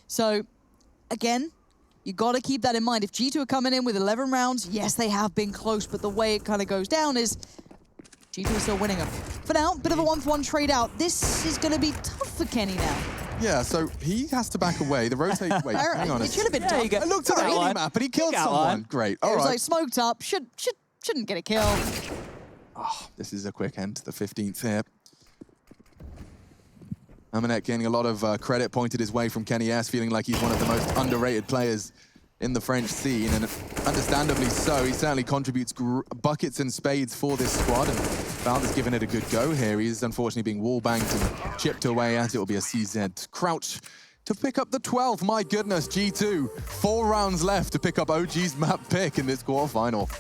So, again, you got to keep that in mind. If G2 are coming in with 11 rounds, yes, they have been close, but the way it kind of goes down is G2 is still winning them. For now, bit of a 1-for-1 trade out. This is going to be tough for Kenny now. Yeah, so he has to back away. The rotate, wait, hang on. It should have been tough. I looked at the mini-map, but he killed someone. Great, all right. It was right. like smoked up, shouldn't get a kill. Oh, this is a quick end to the 15th here. Amanek getting a lot of credit pointed his way from Kenny S, feeling like he's one of the most underrated players in the French scene, and understandably so. He certainly contributes buckets and spades for this squad, and Valder's given it a good go here. He's unfortunately being wall-banged and chipped away at. It will be a CZ crouch to pick up the 12th. My goodness, G2, 4 rounds left to pick up OG's map pick in this quarterfinal.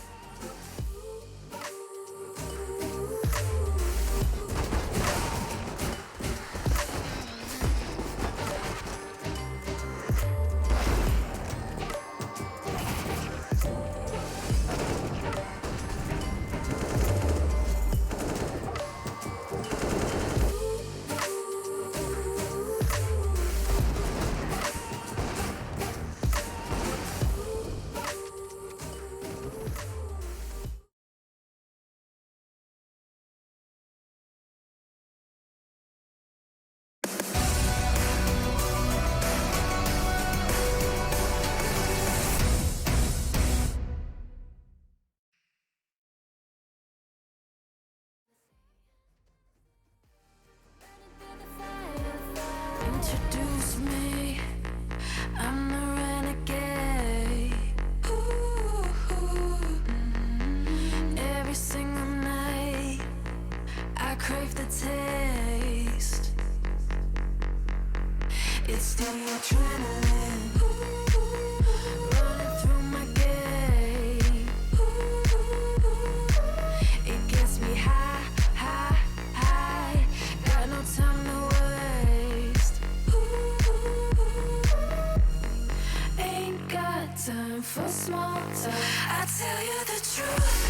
time for small talk. I tell you the truth.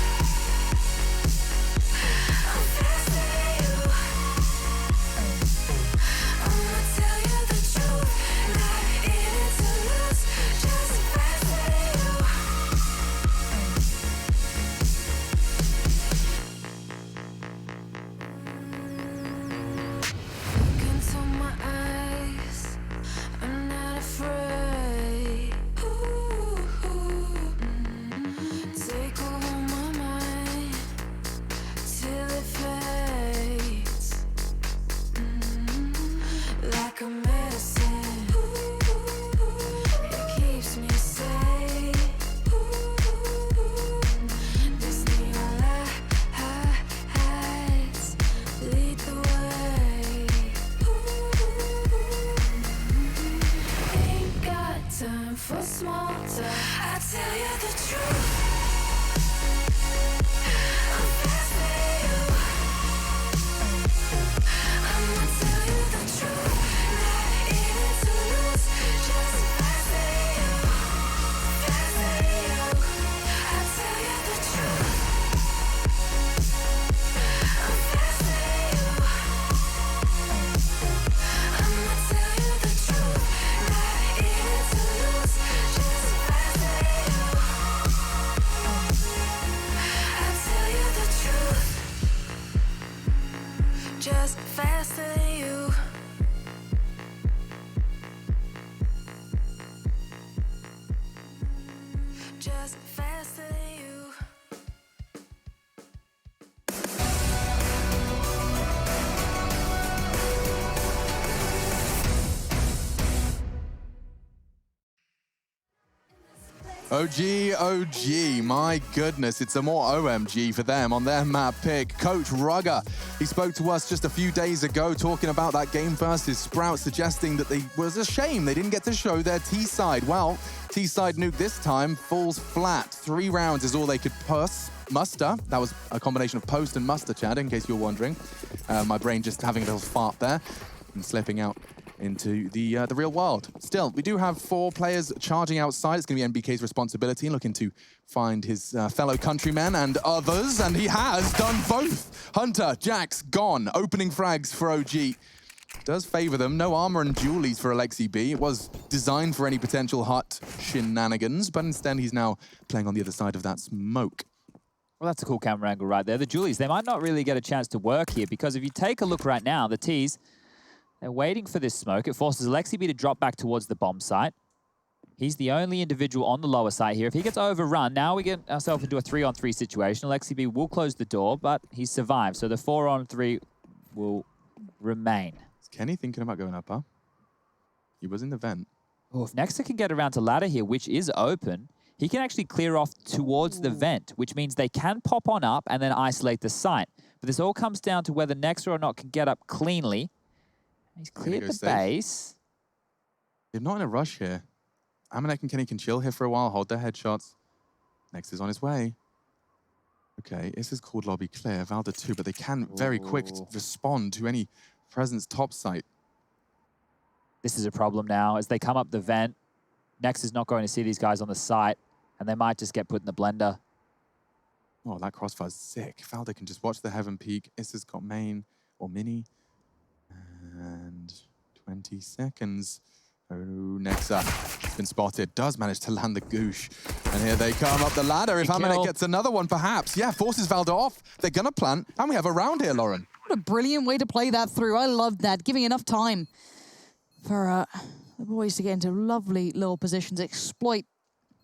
I'm faster than you. I'ma tell you the truth. Not in it to lose, just faster than you. Look into my eyes. I'm not afraid. Take over my mind till it fades. Like a medicine, it keeps me safe. This neon lights lead the way. Ain't got time for small talk. I tell you the truth. I'm faster than you. I'ma tell you the truth. Not in it to lose, just faster than you. Faster than you. I tell you the truth. I'm faster than you. I'ma tell you the truth. Not in it to lose, just faster than you. I tell you the truth. Just faster than you. Just faster than you. OG, my goodness, it's a more OMG for them on their map pick. Coach Rugger, he spoke to us just a few days ago talking about that game versus Sprout, suggesting that it was a shame they didn't get to show their T-side. Well, T-side Nuke this time falls flat. 3 rounds is all they could muster. That was a combination of post and muster, Chad, in case you're wondering. My brain just having a little fart there and slipping out into the real world. Still, we do have 4 players charging outside. It's going to be NBK's responsibility, looking to find his fellow countrymen and others, and he has done both. Hunter, Jax, gone. Opening frags for OG. Does favor them. No armor and dualies for Alexi B. It was designed for any potential hut shenanigans, but instead he's now playing on the other side of that smoke. Well, that's a cool camera angle right there. The dualies, they might not really get a chance to work here, because if you take a look right now, the T's, they're waiting for this smoke. It forces Alexi B to drop back towards the bomb site. He's the only individual on the lower site here. If he gets overrun, now we get ourselves into a 3-on-3 situation. Alexi B will close the door, but he survived. So the 4-on-3 will remain. Is Kenny thinking about going up, huh? He was in the vent. Oh, if Nexa can get around to ladder here, which is open, he can actually clear off towards the vent, which means they can pop on up and then isolate the site. But this all comes down to whether Nexa or not can get up cleanly. He's cleared the base. They're not in a rush here. Amanek and Kenny can chill here for a while, hold their headshots. Next is on his way. Okay, this is called lobby clear. Valda too, but they can very quick respond to any presence top site. This is a problem now as they come up the vent. Nex is not going to see these guys on the site, and they might just get put in the blender. Oh, that crossfire's sick. Valda can just watch the heaven peak. Issa's got main or mini. And 20 seconds. Oh, Nexa has been spotted. Does manage to land the goosh. And here they come up the ladder. If Amanek gets another one, perhaps. Yeah, forces Valda off. They're going to plant. And we have a round here, Lauren. What a brilliant way to play that through. I love that. Giving enough time for the boys to get into lovely little positions. Exploit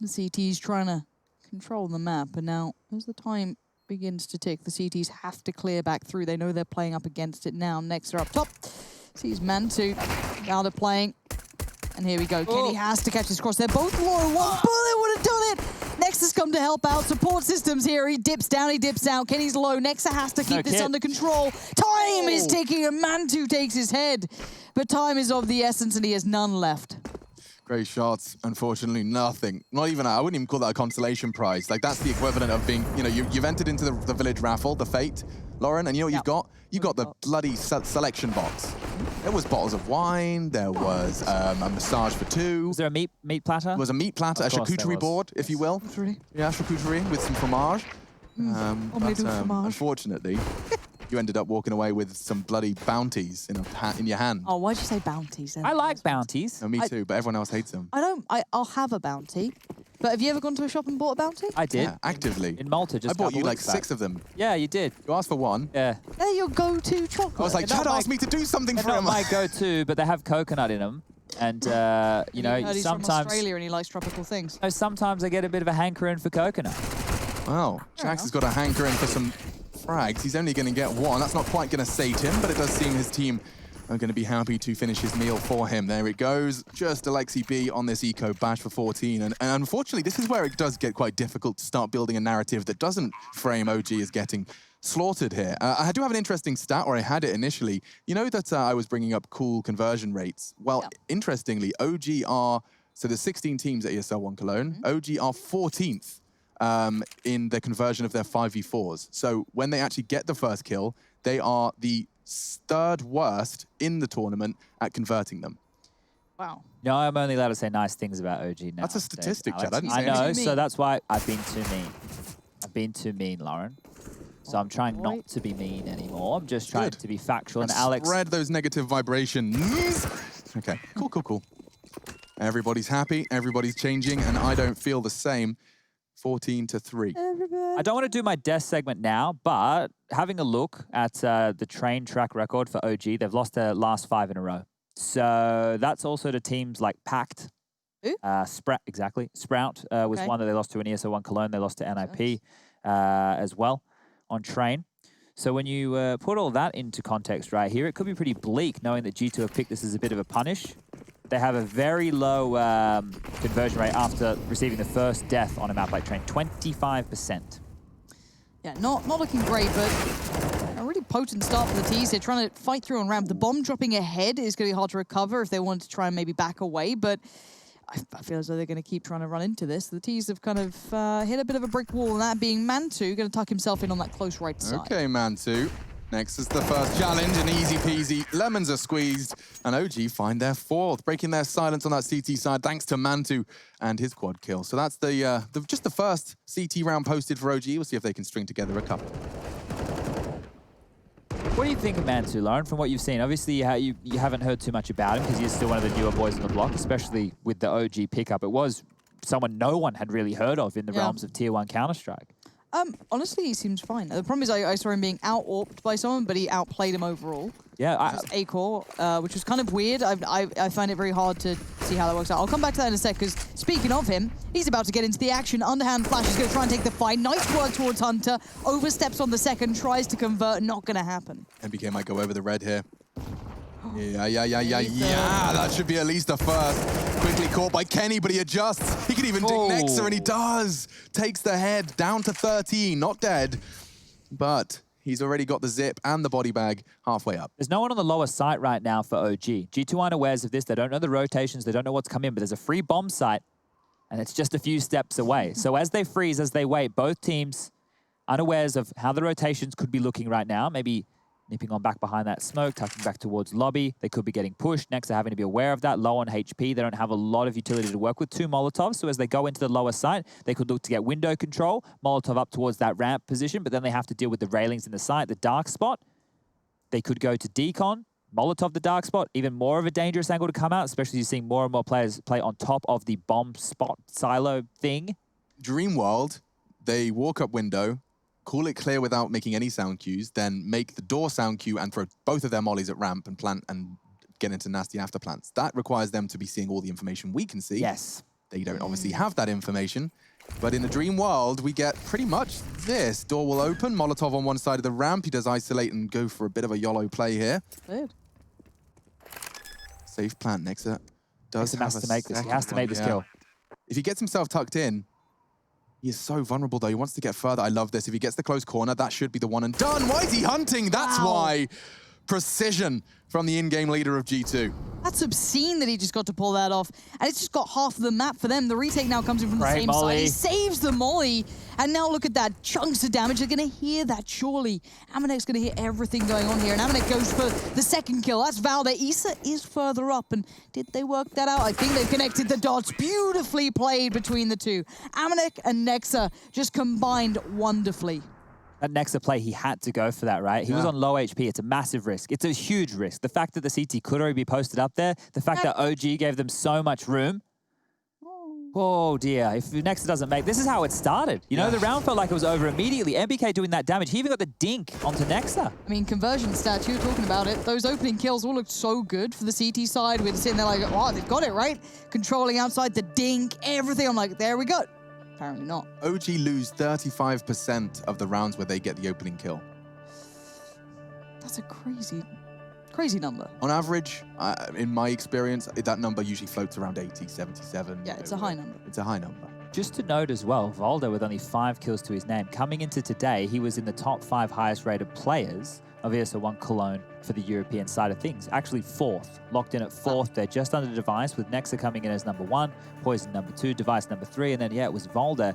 the CTs trying to control the map. And now, as the time begins to tick, the CTs have to clear back through. They know they're playing up against it now. Next are up top. Sees Mantu. Now they're playing. And here we go. Kenny has to catch this cross. They're both low. One bullet would have done it. Nexa has come to help out. Support systems here. He dips down, he dips out. Kenny's low. Nexa has to keep this under control. Time is ticking and Mantu takes his head. But time is of the essence and he has none left. Great shots. Unfortunately, nothing. Not even, I wouldn't even call that a consolation prize. Like, that's the equivalent of being, you know, you've entered into the village raffle, the fate, Lauren, and you know what you've got? You've got the bloody selection box. There was bottles of wine. There was a massage for two. Was there a meat platter? There was a meat platter, a charcuterie board, if you will. Yeah, charcuterie with some fromage. But unfortunately, you ended up walking away with some bloody bounties in your hand. Oh, why'd you say bounties then? I like bounties. No, me too, but everyone else hates them. I'll have a bounty. But have you ever gone to a shop and bought a bounty? I did. Yeah, actively. In Malta, just I bought you like weeks back. 6 of them. Yeah, you did. You asked for one. Yeah. They're your go-to chocolate. I was like, Chad asked me to do something for Not him. my go-to, but they have coconut in them. And, you know, He's from sometimes... Australia and he likes tropical things. No, sometimes I get a bit of a hankering for coconut. Wow, Jax has got a hankering for some frags. He's only going to get one. That's not quite going to sate him, but it does seem his team are going to be happy to finish his meal for him. There it goes. Just Alexi B on this eco bash for 14. And unfortunately, this is where it does get quite difficult to start building a narrative that doesn't frame OG as getting slaughtered here. I do have an interesting stat, or I had it initially. You know that I was bringing up cool conversion rates? Well, interestingly, OG are, so there's 16 teams at ESL 1 Cologne. OG are 14th in the conversion of their 5v4s. So when they actually get the first kill, they are the 3rd worst in the tournament at converting them. Wow. No, I'm only allowed to say nice things about OG now. That's a statistic, Chad. I didn't I say know, anything. so that's why I've been too mean. I've been too mean, Lauren. So I'm trying not to be mean anymore. I'm just trying to be factual. And Alex... Spread those negative vibrations. Okay, cool. Everybody's happy, everybody's changing, and I don't feel the same. 14-3. I don't want to do my death segment now, but having a look at the train track record for OG, they've lost their last 5 in a row. So that's also to teams like Pact. Sprout, exactly. Sprout was one that they lost to in ESL 1 Cologne. They lost to NIP as well on train. So when you put all that into context right here, it could be pretty bleak knowing that G2 have picked this as a bit of a punish. They have a very low conversion rate after receiving the first death on a map like Train, 25%. Yeah, not looking great, but a really potent start for the T's. They're trying to fight through on ramp. The bomb dropping ahead is going to be hard to recover if they want to try and maybe back away, but I feel as though they're going to keep trying to run into this. The T's have kind of hit a bit of a brick wall, and that being Mantu, going to tuck himself in on that close right side. Okay, Mantu. Next is the first challenge, and easy peasy. Lemons are squeezed, and OG find their 4th, breaking their silence on that CT side thanks to Mantu and his quad kill. So that's just the first CT round posted for OG. We'll see if they can string together a couple. What do you think of Mantu, Lauren, from what you've seen? Obviously, you haven't heard too much about him because he's still one of the newer boys on the block, especially with the OG pickup. It was someone no one had really heard of in the realms of Tier 1 Counter-Strike. Honestly, he seems fine. The problem is I saw him being out-AWP'd by someone, but he outplayed him overall. Yeah, A-Core, which was kind of weird. I find it very hard to see how that works out. I'll come back to that in a sec, because speaking of him, he's about to get into the action. Underhand flash is going to try and take the fight. Nice work towards Hunter. Oversteps on the second, tries to convert. Not going to happen. MBK might go over the red here. Yeah, that should be at least a first. Quickly caught by Kenny, but he adjusts. He can even dig Nexa, and he does. Takes the head down to 13, not dead, but he's already got the zip and the body bag halfway up. There's no one on the lower site right now for OG. G2 aren't aware of this. They don't know the rotations. They don't know what's coming in, but there's a free bomb site, and it's just a few steps away. So as they freeze, as they wait, both teams unawares of how the rotations could be looking right now. Maybe nipping on back behind that smoke, tucking back towards lobby. They could be getting pushed. Next, they're having to be aware of that. Low on HP. They don't have a lot of utility to work with. 2 Molotovs. So as they go into the lower site, they could look to get window control. Molotov up towards that ramp position, but then they have to deal with the railings in the site, the dark spot. They could go to decon, Molotov the dark spot. Even more of a dangerous angle to come out, especially you're seeing more and more players play on top of the bomb spot silo thing. Dream World, they walk up window, call it clear without making any sound cues, then make the door sound cue and throw both of their mollies at ramp and plant and get into nasty after plants. That requires them to be seeing all the information we can see. Yes. They don't obviously have that information, but in the dream world, we get pretty much this. Door will open, Molotov on one side of the ramp. He does isolate and go for a bit of a YOLO play here. Good. Safe plant, Nexa does have to make this. He has to make this kill. If he gets himself tucked in, he is so vulnerable, though. He wants to get further. I love this. If he gets the close corner, that should be the one and done. Why is he hunting? That's why. Precision from the in-game leader of G2. That's obscene that he just got to pull that off. And it's just got half of the map for them. The retake now comes in from the same side. He saves the molly. And now look at that, chunks of damage. They're going to hear that, surely. Amanek's going to hear everything going on here. And Amanek goes for the second kill. That's Valde. Issa is further up. And did they work that out? I think they've connected the dots. Beautifully played between the two. Amanek and Nexa just combined wonderfully. That Nexa play, he had to go for that, right? He was on low HP. It's a massive risk. It's a huge risk. The fact that the CT could already be posted up there, the fact that OG gave them so much room. Oh dear, if Nexa doesn't make, this is how it started. You know, the round felt like it was over immediately. MBK doing that damage. He even got the dink onto Nexa. I mean, conversion stats, you were talking about it. Those opening kills all looked so good for the CT side. We're sitting there like, oh, they've got it, right? Controlling outside, the dink, everything. I'm like, there we go. Apparently not. OG lose 35% of the rounds where they get the opening kill. That's a crazy number. On average, in my experience, that number usually floats around 80, 77. Yeah, it's a high number. It's a high number. Just to note as well, Valde with only 5 kills to his name. Coming into today, he was in the top 5 highest rated players of ESL 1 Cologne for the European side of things. Actually 4th, locked in at 4th. They're just under Device with Nexa coming in as number 1, Poison number 2, Device number 3, and then, yeah, it was Valde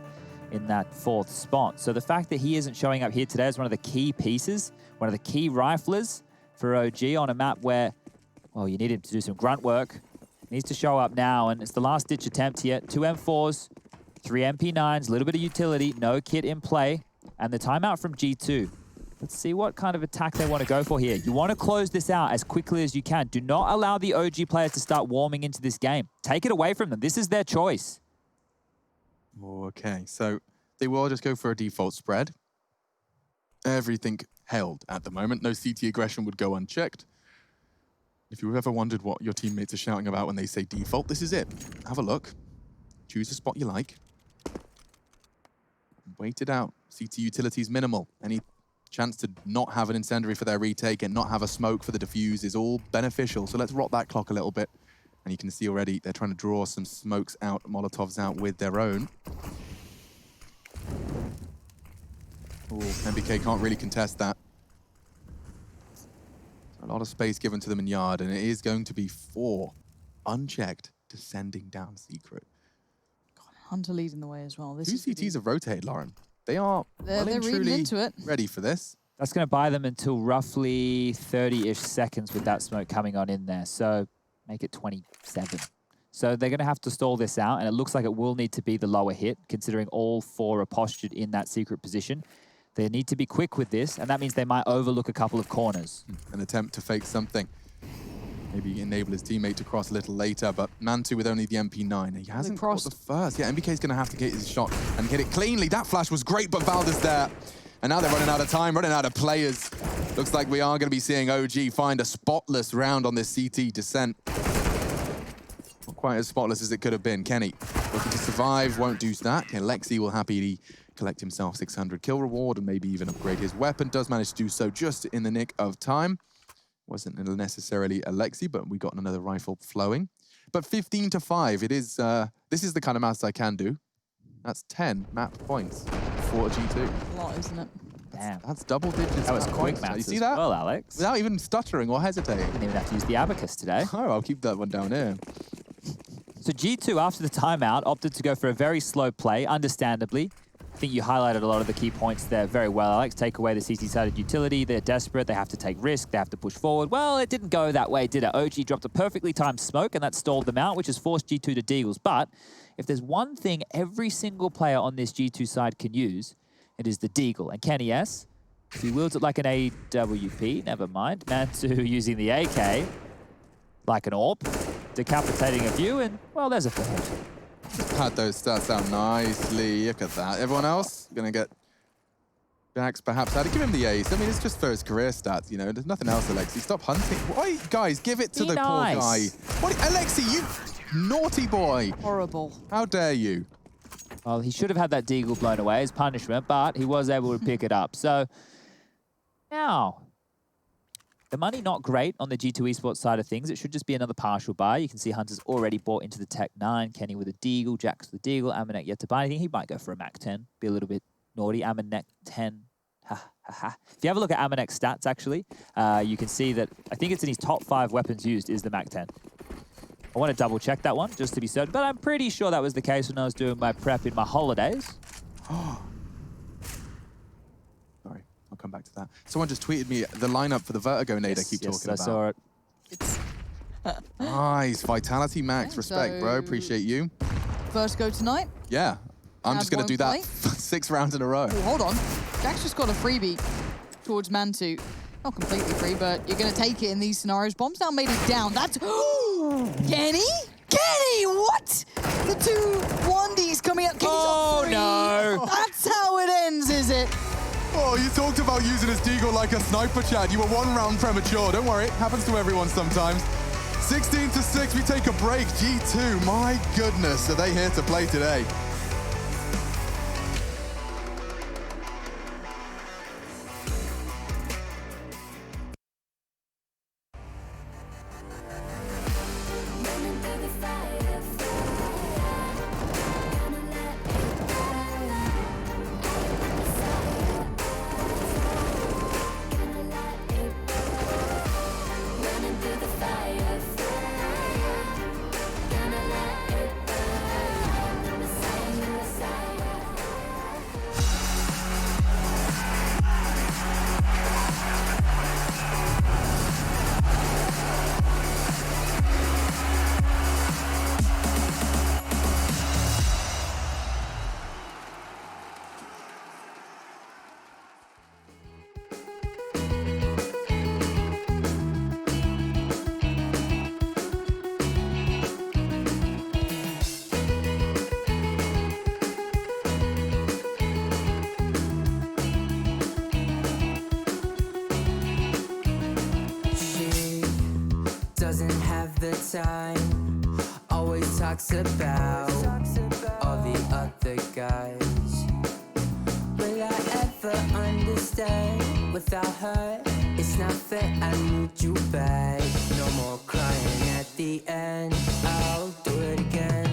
in that 4th spot. So the fact that he isn't showing up here today is one of the key pieces, one of the key riflers for OG on a map where, well, you need him to do some grunt work. He needs to show up now, and it's the last-ditch attempt here. 2 M4s, 3 MP9s, a little bit of utility, no kit in play, and the timeout from G2. Let's see what kind of attack they want to go for here. You want to close this out as quickly as you can. Do not allow the OG players to start warming into this game. Take it away from them. This is their choice. Okay, so they will just go for a default spread. Everything held at the moment. No CT aggression would go unchecked. If you've ever wondered what your teammates are shouting about when they say default, this is it. Have a look. Choose a spot you like. Wait it out. CT utilities minimal. Any chance to not have an incendiary for their retake and not have a smoke for the defuse is all beneficial. So let's rot that clock a little bit. And you can see already they're trying to draw some smokes out, Molotovs out with their own. Ooh, MBK can't really contest that. A lot of space given to them in yard, and it is going to be 4 unchecked descending down secret. Hunter leading the way as well. This 2 CTs have rotated, Lauren. They are well and truly into it. Ready for this. That's going to buy them until roughly 30-ish seconds with that smoke coming on in there. So make it 27. So they're going to have to stall this out, and it looks like it will need to be the lower hit, considering all 4 are postured in that secret position. They need to be quick with this, and that means they might overlook a couple of corners. An attempt to fake something. Maybe enable his teammate to cross a little later, but Mantu with only the MP9. He hasn't crossed the first. Yeah, MBK's going to have to get his shot and get it cleanly. That flash was great, but Valde's there. And now they're running out of time, running out of players. Looks like we are going to be seeing OG find a spotless round on this CT descent. Not quite as spotless as it could have been. Kenny looking to survive, won't do that. Okay, Lexi will happily collect himself 600 kill reward and maybe even upgrade his weapon. Does manage to do so just in the nick of time. Wasn't necessarily a Lexi, but we got another rifle flowing. But 15-5, it is, this is the kind of maths I can do. That's 10 map points for G2. A lot, isn't it? Damn. That's double digits. That was quick points. maths. You see as that? well, Alex. Without even stuttering or hesitating. Didn't even have to use the abacus today. Oh, I'll keep that one down here. So G2, after the timeout, opted to go for a very slow play, understandably. I think you highlighted a lot of the key points there very well, Alex. Take away the CT-sided utility. They're desperate. They have to take risk. They have to push forward. Well, it didn't go that way, did it? OG dropped a perfectly timed smoke, and that stalled them out, which has forced G2 to deagles. But if there's one thing every single player on this G2 side can use, it is the deagle. And Kenny S, he wields it like an AWP. Never mind. Mantu using the AK like an AWP, decapitating a few, and, well, there's a third. Pad those stats out nicely. Look at that. Everyone else going to get Jax perhaps had to give him the ace. I mean, it's just for his career stats, you know. There's nothing else, Alexi. Stop hunting. Why, guys, give it to the poor guy. What, Alexi, you naughty boy. Horrible. How dare you? Well, he should have had that deagle blown away as punishment, but he was able to pick it up. So now, the money not great on the G2 esports side of things. It should just be another partial buy. You can see Hunter's already bought into the Tech 9. Kenny with a deagle, Jax with a deagle, Amanek yet to buy anything. He might go for a Mac 10, be a little bit naughty. Amanek 10. Ha, ha, ha. If you have a look at Amanek's stats, actually, you can see that I think it's in his top 5 weapons used is the Mac 10. I want to double check that one just to be certain, but I'm pretty sure that was the case when I was doing my prep in my holidays. come back to that. Someone just tweeted me the lineup for the Vertigo nade I keep talking about. I saw it. Nice. Vitality max. Respect, bro. Appreciate you. First go tonight. Yeah. I'm just going to do that play. 6 rounds in a row. Oh, hold on. Jack's just got a freebie towards Mantu. Not completely free, but you're going to take it in these scenarios. Bombs now made it down. That's... Kenny? Kenny, what? The 2 1Ds coming up. Kenny's on 3. No. That's how it ends, is it? Oh, you talked about using his deagle like a sniper, Chad. You were 1 round premature. Don't worry, it happens to everyone sometimes. 16-6, we take a break. G2, my goodness, are they here to play today? Doesn't have the time, always talks about all the other guys. Will I ever understand? Without her, it's not fair, I need you back. No more crying at the end, I'll do it again.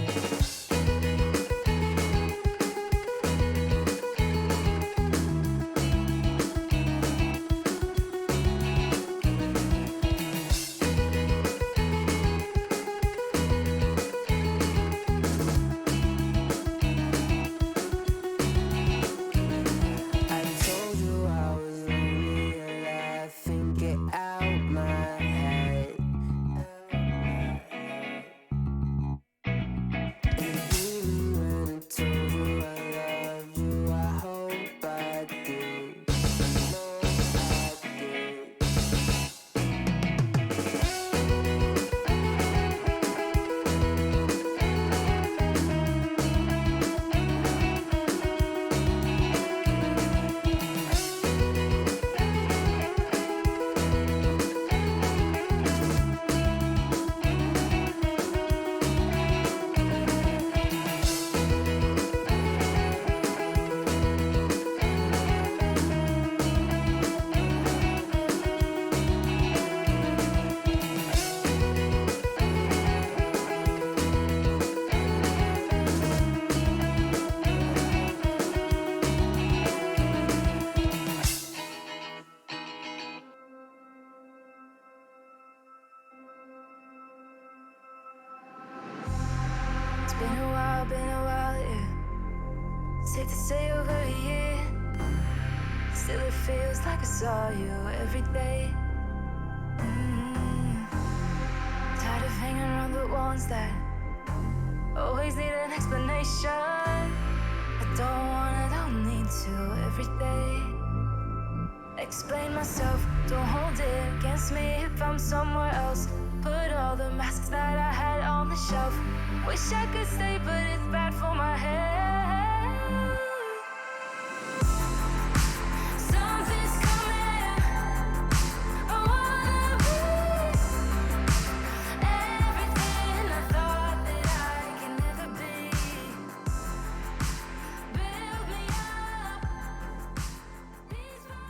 Been a while, yeah. Safe to say over a year. Still it feels like I saw you every day. Tired of hanging around the ones that always need an explanation. I don't need to every day. Explain myself, don't hold it against me if I'm somewhere else. Put all the masks that I had on the shelf. Wish I could stay, but it's bad for my head. Something's coming. I wanna be everything I thought that I can never be. Build me up. Piece by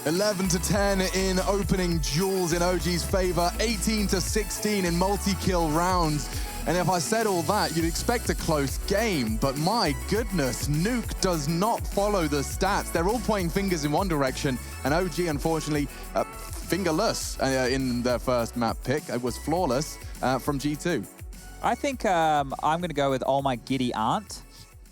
$11-10 in opening duels in OG's favor, 18-16 in multi-kill rounds. And if I said all that, you'd expect a close game, but my goodness, Nuke does not follow the stats. They're all pointing fingers in one direction, and OG, unfortunately, fingerless in their first map pick. It was flawless from G2. I think I'm going to go with Oh My Giddy Aunt.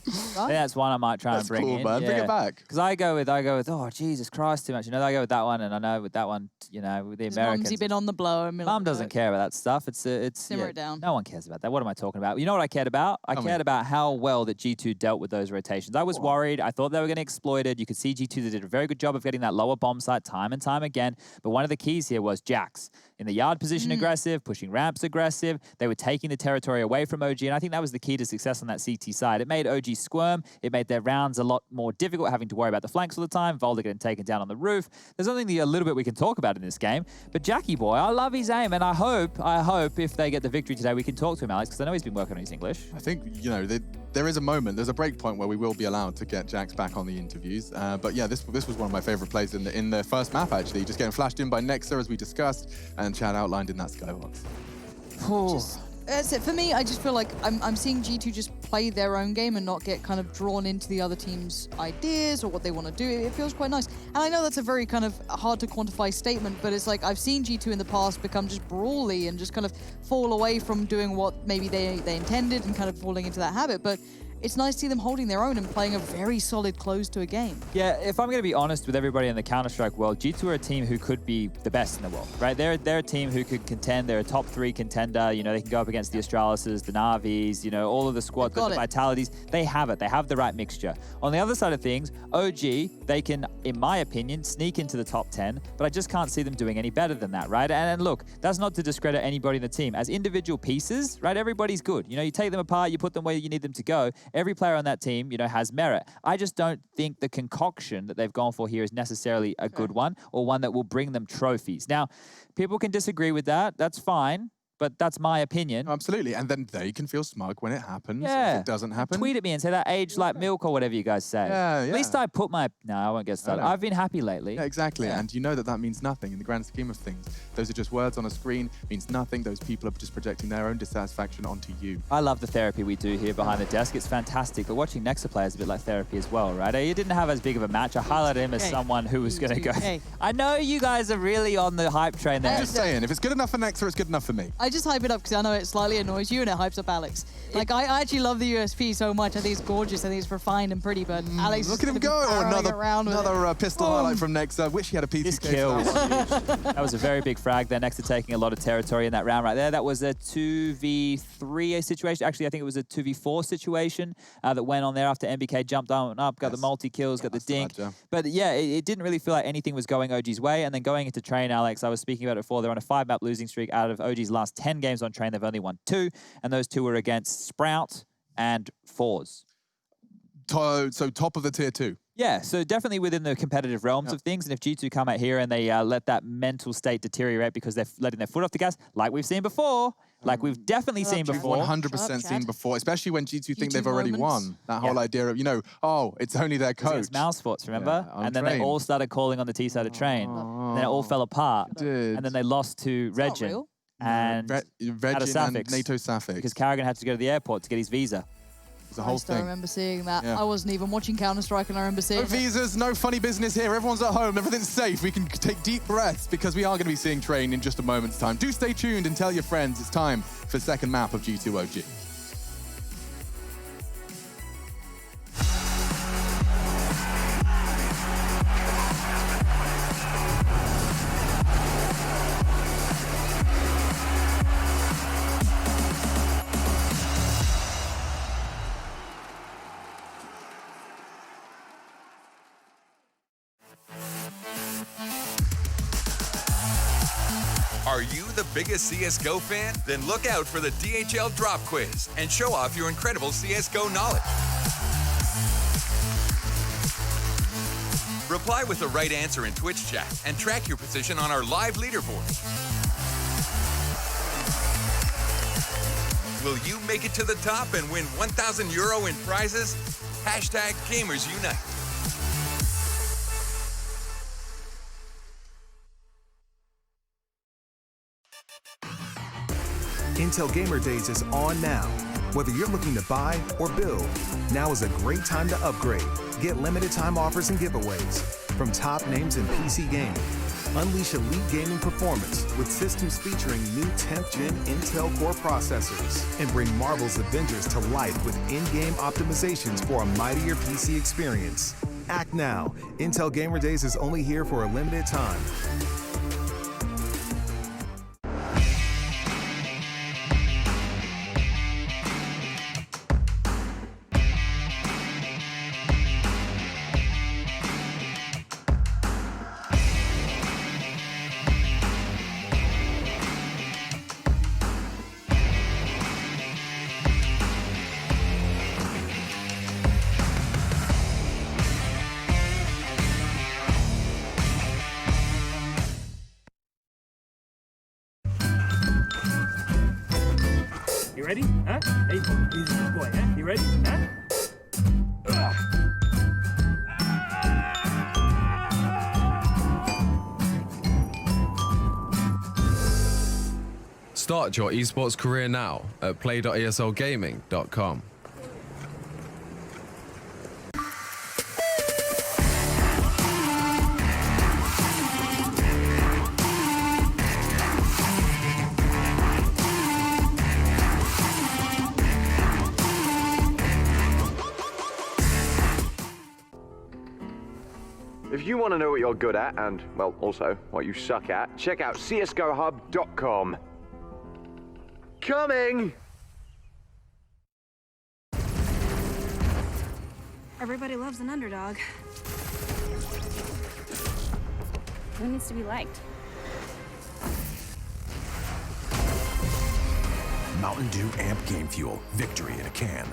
I think that's one I might try and bring cool, in. man. Bring it back. Because I go with, oh, Jesus Christ, too much. You know, I go with that one, and I know with that one, you know, with the Americans. Mumsy been on the blower. Mum doesn't care about that stuff. It's Simmer it down. No one cares about that. What am I talking about? You know what I cared about? I cared about how well that G2 dealt with those rotations. I was worried. I thought they were going to exploit it. You could see G2 did a very good job of getting that lower bomb site time and time again. But one of the keys here was Jax. In the yard position aggressive, pushing ramps aggressive. They were taking the territory away from OG, and I think that was the key to success on that CT side. It made OG squirm. It made their rounds a lot more difficult, having to worry about the flanks all the time. Volder getting taken down on the roof. There's only a little bit we can talk about in this game. But Jackie boy, I love his aim, and I hope if they get the victory today, we can talk to him, Alex, because I know he's been working on his English. I think, you know, there is a moment, there's a break point where we will be allowed to get Jax back on the interviews. But yeah, this was one of my favorite plays in the first map, actually. Just getting flashed in by Nexa, as we discussed, and Chad outlined in that skybox. That's it. For me, I just feel like I'm seeing G2 just play their own game and not get kind of drawn into the other team's ideas or what they want to do. It feels quite nice. And I know that's a very kind of hard to quantify statement, but it's like I've seen G2 in the past become just brawly and just kind of fall away from doing what maybe they intended and kind of falling into that habit. But it's nice to see them holding their own and playing a very solid close to a game. Yeah, if I'm going to be honest with everybody in the Counter-Strike world, G2 are a team who could be the best in the world, right? They're a team who could contend. They're a top 3 contender. You know, they can go up against the Astralises, the Na'Vis, you know, all of the squad, the Vitalities. They have it. They have the right mixture. On the other side of things, OG, they can, in my opinion, sneak into the top 10, but I just can't see them doing any better than that, right? And look, that's not to discredit anybody in the team. As individual pieces, right, everybody's good. You know, you take them apart, you put them where you need them to go. Every player on that team, you know, has merit. I just don't think the concoction that they've gone for here is necessarily a good one or one that will bring them trophies. Now, people can disagree with that. That's fine. But that's my opinion. Absolutely. And then they can feel smug when it happens. Yeah. If it doesn't happen. Tweet at me and say that age like milk or whatever you guys say. Yeah, At least I put my... No, I won't get started. I've been happy lately. Yeah, exactly. Yeah. And you know that means nothing in the grand scheme of things. Those are just words on a screen, means nothing. Those people are just projecting their own dissatisfaction onto you. I love the therapy we do here behind the desk. It's fantastic. But watching Nexa play is a bit like therapy as well, right? He didn't have as big of a match. I highlighted him as someone who was going to go... I know you guys are really on the hype train there. I'm just saying, if it's good enough for Nexa, it's good enough for me. I just hype it up because I know it slightly annoys you and it hypes up Alex. Like, I actually love the USP so much. I think it's gorgeous. I think it's refined and pretty, but Alex look at him go. Another pistol highlight from Nexa. Wish he had a P2K. This kill was huge. That was a very big frag there. Nexa taking a lot of territory in that round right there. That was a 2v3 situation. Actually, I think it was a 2v4 situation that went on there after MBK jumped on up, got the multi-kills, got the dink. But yeah, it didn't really feel like anything was going OG's way. And then going into Train, Alex, I was speaking about it before, they're on a 5-map losing streak. Out of OG's last 10 games on Train, they've only won 2, and those 2 were against Sprout and Fours. So top of the tier 2. Yeah, so definitely within the competitive realms of things. And if G2 come out here and they let that mental state deteriorate because they're letting their foot off the gas, like we've seen before, like we've definitely seen before. 100% seen before, especially when G2 think they've already won. That whole idea of, you know, oh, it's only their coach. It's Mouse Sports, remember? And then they all started calling on the T side of Train. And then it all fell apart. And then they lost to Regin. And Regin and NATO Safix. Because Carrigan had to go to the airport to get his visa. The whole thing. I remember seeing that. I wasn't even watching Counter-Strike and I remember seeing No visas, no funny business here. Everyone's at home. Everything's safe. We can take deep breaths because we are going to be seeing Train in just a moment's time. Do stay tuned and tell your friends it's time for the second map of G2OG. Are you the biggest CSGO fan? Then look out for the DHL Drop Quiz and show off your incredible CSGO knowledge. Reply with the right answer in Twitch chat and track your position on our live leaderboard. Will you make it to the top and win €1,000 in prizes? Hashtag Gamers Unite. Intel Gamer Days is on now. Whether you're looking to buy or build, now is a great time to upgrade. Get limited time offers and giveaways from top names in PC gaming. Unleash elite gaming performance with systems featuring new 10th gen Intel Core processors and bring Marvel's Avengers to life with in-game optimizations for a mightier PC experience. Act now. Intel Gamer Days is only here for a limited time. You ready? Huh? Hey, easy boy, huh? You ready? Huh? Start your esports career now at play.eslgaming.com. If you want to know what you're good at and, well, also what you suck at, check out csgohub.com. Coming! Everybody loves an underdog. Who needs to be liked? Mountain Dew Amp Game Fuel. Victory in a can.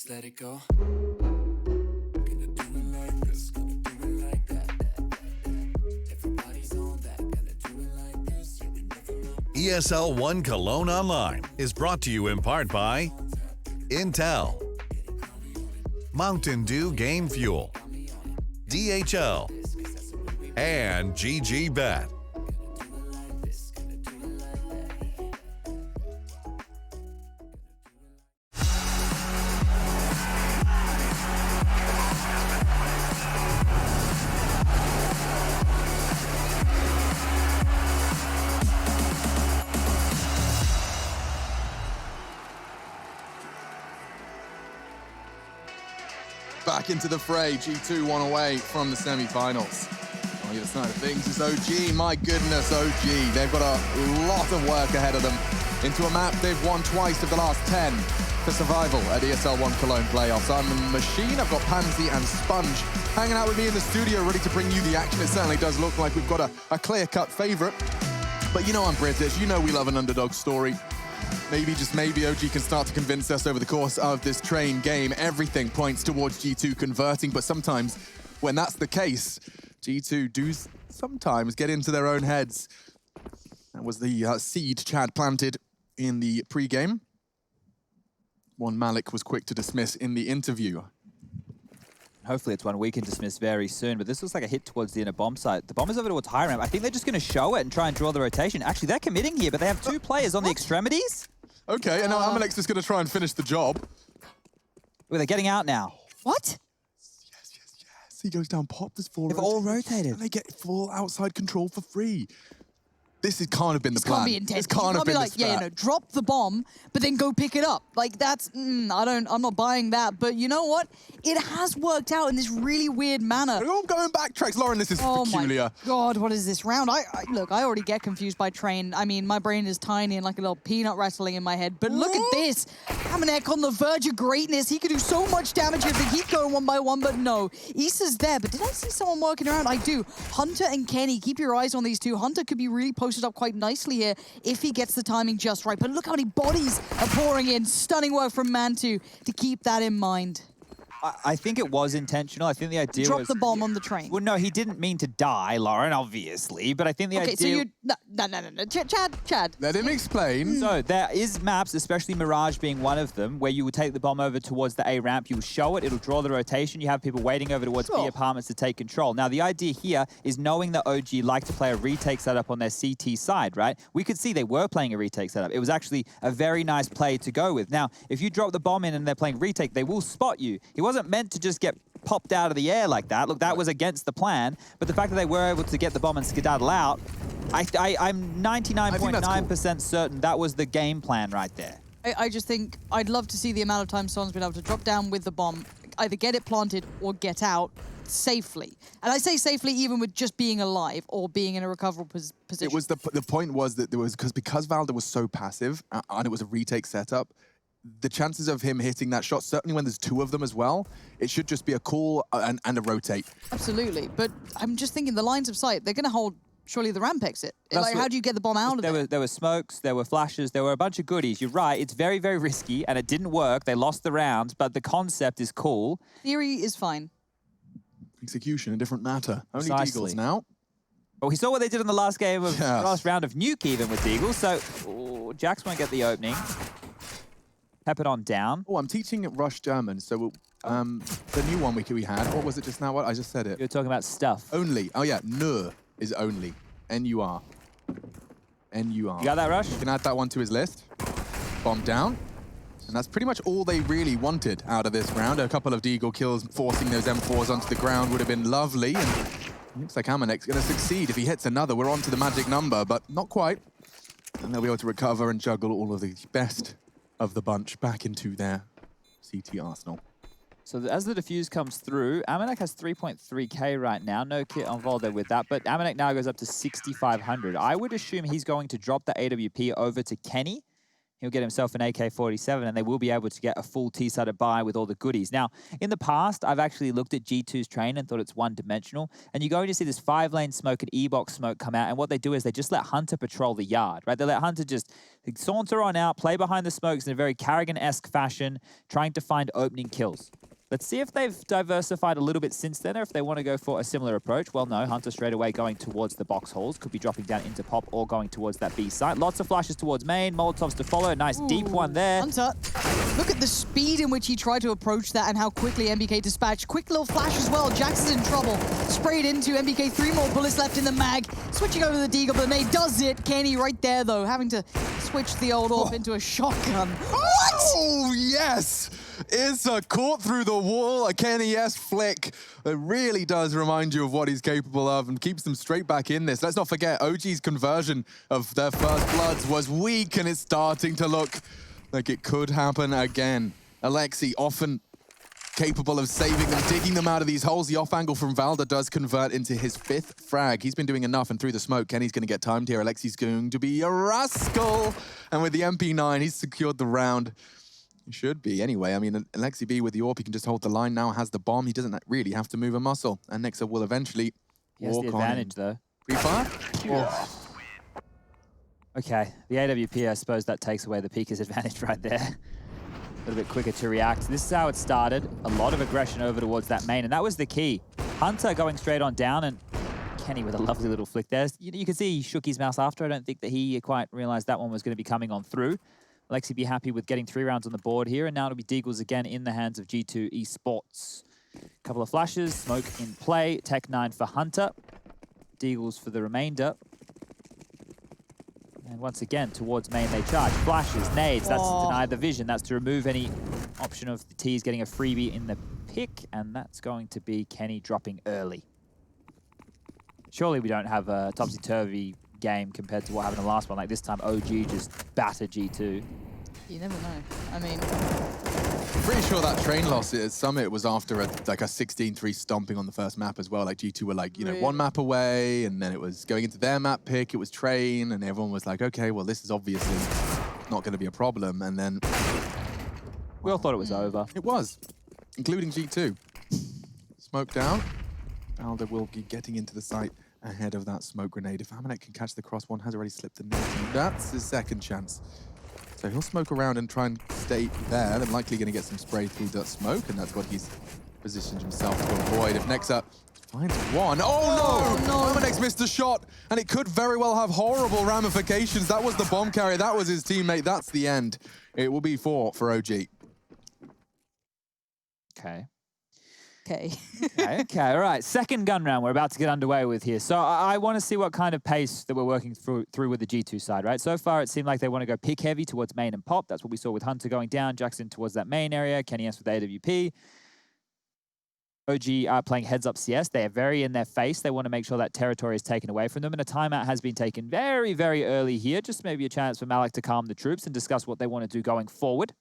Let it go. ESL 1 Cologne Online is brought to you in part by Intel, Mountain Dew Game Fuel, DHL, and GGBet. Back into the fray, G2 one away from the semi-finals. On the other side of things is OG, my goodness, OG. They've got a lot of work ahead of them. Into a map they've won twice of the last 10 for survival at ESL 1 Cologne playoffs. I'm the Machine, I've got Pansy and Sponge hanging out with me in the studio, ready to bring you the action. It certainly does look like we've got a clear-cut favorite. But you know I'm British, you know we love an underdog story. Maybe, just maybe, OG can start to convince us over the course of this train game. Everything points towards G2 converting, but sometimes when that's the case, G2 do sometimes get into their own heads. That was the seed Chad planted in the pre-game. One Malik was quick to dismiss in the interview. Hopefully it's one we can dismiss very soon, but this looks like a hit towards the inner bomb site. The bomb is over towards high ramp. I think they're just going to show it and try and draw the rotation. Actually, they're committing here, but they have two players on the extremities. Okay, and now Amalek's just going to try and finish the job. Well, they're getting out now. What? Yes, he goes down pop. There's four. They've all rotated. And they get full outside control for free. This can't have been the plan. Can't be intense. This can't have been like, the yeah, strat. you know, drop the bomb, but then go pick it up. Like that's, I'm not buying that. But you know what? It has worked out in this really weird manner. We're all going backtracks, Lauren. This is peculiar. My God, what is this round? Look, I already get confused by Train. I mean, my brain is tiny and like a little peanut rattling in my head. But look at this. Amanek on the verge of greatness. He could do so much damage if they keep going one by one, but no. Issa's there, but did I see someone working around? I do. Hunter and Kenny, keep your eyes on these two. Hunter could be really posted up quite nicely here if he gets the timing just right. But look how many bodies are pouring in. Stunning work from Mantu to keep that in mind. I think it was intentional. I think the idea Drop was... the bomb on the train. Well, no, he didn't mean to die, Lauren, obviously. But I think the idea... Okay, so you're... No. Chad. Let him explain. So there is maps, especially Mirage being one of them, where you would take the bomb over towards the A ramp, you will show it, it'll draw the rotation, you have people waiting over towards B apartments to take control. Now, the idea here is knowing that OG like to play a retake setup on their CT side, right? We could see they were playing a retake setup. It was actually a very nice play to go with. Now, if you drop the bomb in and they're playing retake, they will spot you. He wasn't meant to just get popped out of the air like that. Look, that was against the plan, but the fact that they were able to get the bomb and skedaddle out, I'm 99.9% certain that was the game plan right there. I just think I'd love to see the amount of time someone's been able to drop down with the bomb, either get it planted or get out safely. And I say safely even with just being alive or being in a recoverable position. It was the point was that there was, because Valda was so passive and it was a retake setup, the chances of him hitting that shot, certainly when there's two of them as well, it should just be a call and a rotate. Absolutely, but I'm just thinking the lines of sight, they're going to hold surely the ramp exit. Like, how do you get the bomb out of it? There were smokes, there were flashes, there were a bunch of goodies. You're right, it's very, very risky, and it didn't work. They lost the round, but the concept is cool. Theory is fine. Execution, a different matter. Only Precisely. Deagles now. But we saw what they did in the last game of last round of Nuke even with Deagles, so Jax won't get the opening. Pep it on down. Oh, I'm teaching Rush German, so the new one we had, what was it just now? What? I just said it. You're talking about stuff. Only. Oh yeah, nur is only. N-U-R. N-U-R. You got that, Rush? You can add that one to his list. Bomb down. And that's pretty much all they really wanted out of this round. A couple of Deagle kills, forcing those M4s onto the ground would have been lovely. And it looks like Amanek's going to succeed. If he hits another, we're on to the magic number, but not quite. And they'll be able to recover and juggle all of the best of the bunch back into their CT arsenal. So as the defuse comes through, Amanek has 3.3k right now. No kit involved there with that, but Amanek now goes up to 6,500. I would assume he's going to drop the AWP over to Kenny. He'll get himself an AK-47, and they will be able to get a full T-sided buy with all the goodies. Now, in the past, I've actually looked at G2's train and thought it's one-dimensional, and you're going to see this 5-lane smoke and E-box smoke come out, and what they do is they just let Hunter patrol the yard, right? They let Hunter just saunter on out, play behind the smokes in a very Carrigan-esque fashion, trying to find opening kills. Let's see if they've diversified a little bit since then, or if they want to go for a similar approach. Well, no, Hunter straight away going towards the box halls. Could be dropping down into pop or going towards that B site. Lots of flashes towards main, Molotovs to follow. Nice deep one there. Hunter, look at the speed in which he tried to approach that and how quickly MBK dispatched. Quick little flash as well. Jax is in trouble. Sprayed into MBK, 3 more bullets left in the mag. Switching over to the Deagle, but the nade does it. Kenny right there, though, having to switch the old AWP into a shotgun. What? Oh, yes! It's a caught through the wall, a Kenny S flick. It really does remind you of what he's capable of and keeps them straight back in this. Let's not forget, OG's conversion of their first bloods was weak, and it's starting to look like it could happen again. Alexi often capable of saving them, digging them out of these holes. The off angle from Valda does convert into his 5th frag. He's been doing enough, and through the smoke, Kenny's going to get timed here. Alexi's going to be a rascal. And with the MP9, he's secured the round. He should be, anyway. I mean, Alexi B with the AWP, he can just hold the line now, has the bomb. He doesn't really have to move a muscle. And Nexa will eventually He has the advantage, though. Pre-fire? Oh. Okay, the AWP, I suppose that takes away the Pika's advantage right there. A little bit quicker to react. This is how it started. A lot of aggression over towards that main, and that was the key. Hunter going straight on down, and Kenny with a lovely little flick there. You can see he shook his mouse after. I don't think that he quite realized that one was going to be coming on through. Alexi be happy with getting 3 rounds on the board here, and now it'll be Deagles again in the hands of G2 Esports. Couple of flashes, smoke in play, Tech 9 for Hunter, Deagles for the remainder. And once again, towards main they charge. Flashes, nades, that's to deny the vision. That's to remove any option of the T's getting a freebie in the pick, and that's going to be Kenny dropping early. Surely we don't have a topsy-turvy game compared to what happened in the last one. Like this time, OG just battered G2. You never know. I mean, I'm pretty sure that train loss at Summit was after a 16-3 stomping on the first map as well. Like G2 were like, you know, 1 map away, and then it was going into their map pick, it was train, and everyone was like, okay, well, this is obviously not going to be a problem. And then we all thought it was over. It was, including G2. Smoke down. Alder will be getting into the site ahead of that smoke grenade. If Amanek can catch the cross, one has already slipped the net. That's his second chance. So he'll smoke around and try and stay there. They're likely going to get some spray through that smoke, and that's what he's positioned himself to avoid. If Nexa finds one, oh no! Amanek's missed a shot, and it could very well have horrible ramifications. That was the bomb carrier. That was his teammate. That's the end. It will be 4 for OG. Okay. Okay. Okay, all right. Second gun round we're about to get underway with here. So I want to see what kind of pace that we're working through with the G2 side, right? So far, it seemed like they want to go pick heavy towards main and pop. That's what we saw with Hunter going down, Jackson towards that main area, Kenny S with AWP. OG are playing heads up CS. They are very in their face. They want to make sure that territory is taken away from them. And a timeout has been taken very, very early here. Just maybe a chance for Malik to calm the troops and discuss what they want to do going forward.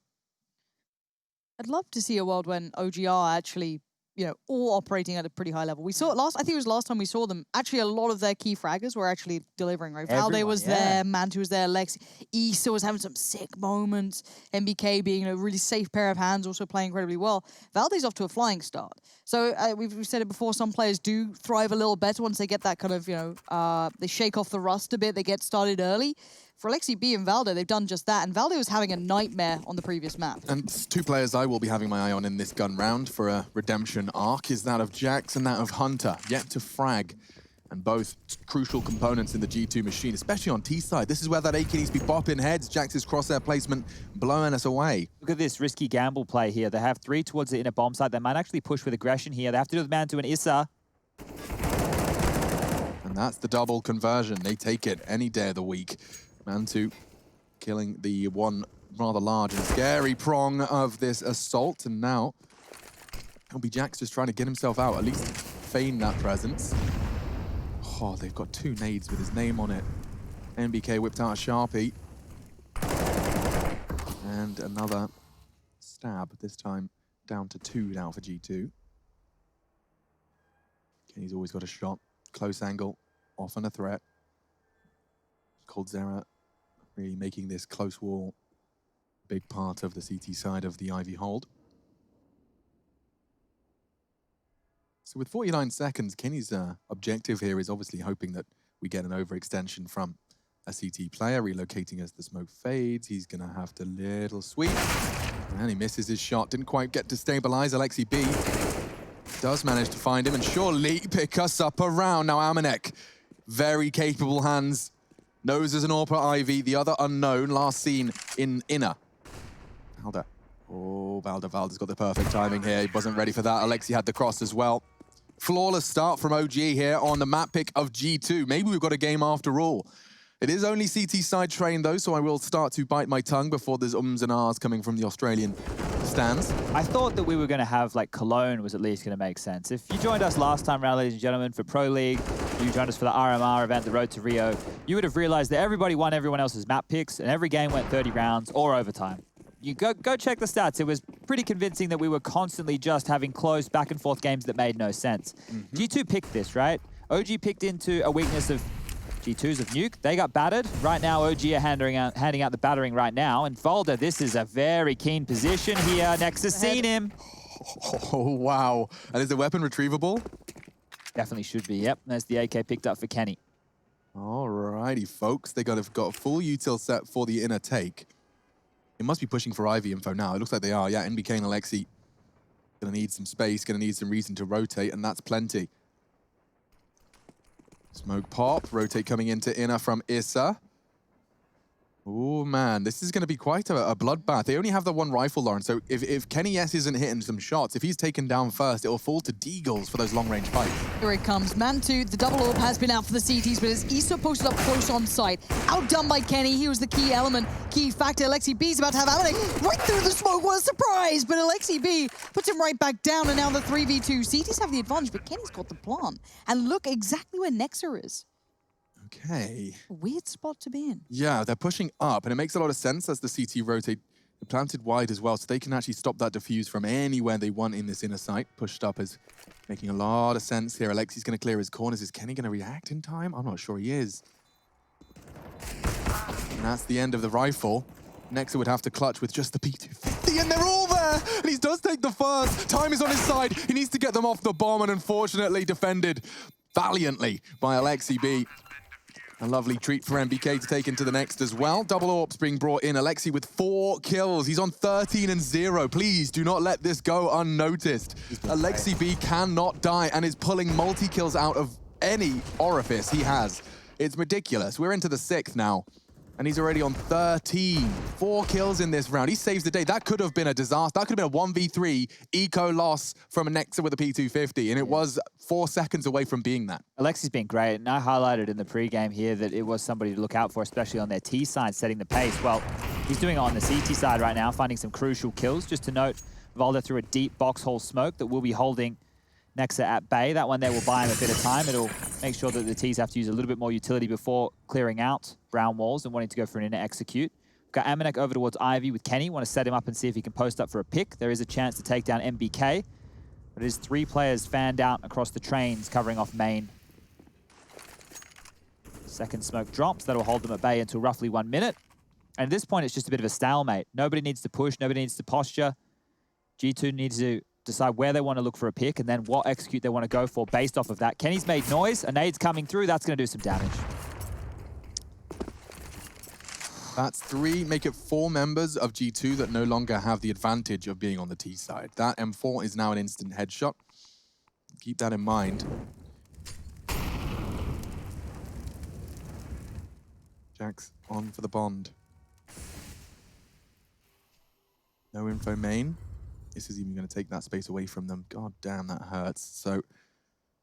I'd love to see a world when OG are actually, you know, all operating at a pretty high level. We saw it I think it was last time we saw them. Actually, a lot of their key fraggers were actually delivering, right? Valde was there, Mantu was there, Lexi. Issa was having some sick moments. MBK being a really safe pair of hands, also playing incredibly well. Valde's off to a flying start. So we've said it before, some players do thrive a little better once they get that kind of, you know, they shake off the rust a bit, they get started early. For Alexi B and Valde, they've done just that, and Valde was having a nightmare on the previous map. And 2 players I will be having my eye on in this gun round for a redemption arc is that of Jax and that of Hunter, yet to frag. And both crucial components in the G2 machine, especially on T side. This is where that AK needs to be bopping heads. Jax's crosshair placement blowing us away. Look at this risky gamble play here. They have 3 towards the inner bomb site. They might actually push with aggression here. They have to do the man to an Issa. And that's the double conversion. They take it any day of the week. Mantu killing the one rather large and scary prong of this assault. And now it'll be Jax just trying to get himself out, at least feign that presence. Oh, they've got 2 nades with his name on it. MBK whipped out a Sharpie. And another stab, this time down to 2 now for G2. Kenny's always got a shot. Close angle, often a threat. Coldzera really making this close wall a big part of the CT side of the Ivy hold. So with 49 seconds, Kenny's objective here is obviously hoping that we get an overextension from a CT player, relocating as the smoke fades. He's gonna have to little sweep. And he misses his shot. Didn't quite get to stabilize. Alexi B does manage to find him and surely pick us up around. Now Amanek, very capable hands. Knows there's an AWP Ivy, the other unknown, last seen in inner. Valda. Oh, Valda's got the perfect timing here. He wasn't ready for that. Alexi had the cross as well. Flawless start from OG here on the map pick of G2. Maybe we've got a game after all. It is only CT side train though, so I will start to bite my tongue before there's ums and ahs coming from the Australian stands. I thought that we were going to have, like, Cologne was at least going to make sense. If you joined us last time around, ladies and gentlemen, for Pro League, you joined us for the RMR event, the Road to Rio, you would have realized that everybody won everyone else's map picks, and every game went 30 rounds or overtime. You go check the stats. It was pretty convincing that we were constantly just having close back and forth games that made no sense. G2 picked this, right? OG picked into a weakness of G2's of Nuke. They got battered. Right now, OG are handing out the battering right now. And Valda, this is a very keen position here. Nexus seen him. Oh, wow. And is the weapon retrievable? Definitely should be, yep. There's the AK picked up for Kenny. Alrighty, folks. They got a full util set for the inner take. It must be pushing for Ivy info now. It looks like they are. Yeah, NBK and Alexi gonna need some space, gonna need some reason to rotate, and that's plenty. Smoke pop, rotate coming into inner from Issa. Oh man, this is going to be quite a bloodbath. They only have the one rifle, Lauren, so if Kenny S isn't hitting some shots, if he's taken down first, it will fall to Deagles for those long-range fights. Here it comes. Man 2, the double AWP has been out for the CTs, but as Issa posted up close on site, outdone by Kenny, he was the key element, key factor. Alexi B's about to have Amanek right through the smoke. What a surprise! But Alexi B puts him right back down, and now the 3v2. CTs have the advantage, but Kenny's got the plant. And look exactly where Nexa is. Okay. A weird spot to be in. Yeah, they're pushing up, and it makes a lot of sense as the CT rotate. They're planted wide as well, so they can actually stop that defuse from anywhere they want in this inner site. Pushed up is making a lot of sense here. Alexi's going to clear his corners. Is Kenny going to react in time? I'm not sure he is. And that's the end of the rifle. Nexa would have to clutch with just the P250, and they're all there! And he does take the first. Time is on his side. He needs to get them off the bomb, and unfortunately defended valiantly by Alexi B. A lovely treat for MBK to take into the next as well. Double AWPs being brought in. Alexi with 4 kills. He's on 13-0. Please do not let this go unnoticed. Alexi B cannot die and is pulling multi-kills out of any orifice he has. It's ridiculous. We're into the 6th now, and he's already on 13. 4 kills in this round. He saves the day. That could have been a disaster. That could have been a 1v3 eco loss from a Nexa with a P250, and it was 4 seconds away from being that. Alexi's been great, and I highlighted in the pregame here that it was somebody to look out for, especially on their T side, setting the pace. Well, he's doing it on the CT side right now, finding some crucial kills. Just to note, Valda threw a deep box hole smoke that will be holding Nexa at bay. That one there will buy him a bit of time. It'll make sure that the T's have to use a little bit more utility before clearing out brown walls and wanting to go for an inner execute. Got Amanek over towards Ivy with Kenny. Want to set him up and see if he can post up for a pick. There is a chance to take down MBK. But it is 3 players fanned out across the trains covering off main. Second smoke drops. That'll hold them at bay until roughly 1 minute. And at this point, it's just a bit of a stalemate. Nobody needs to push. Nobody needs to posture. G2 needs to decide where they want to look for a pick and then what execute they want to go for based off of that. Kenny's made noise. A nade's coming through. That's going to do some damage. That's 3, make it 4 members of G2 that no longer have the advantage of being on the T side. That M4 is now an instant headshot. Keep that in mind. Jack's on for the bond. No info main. This is even going to take that space away from them. God damn, that hurts. So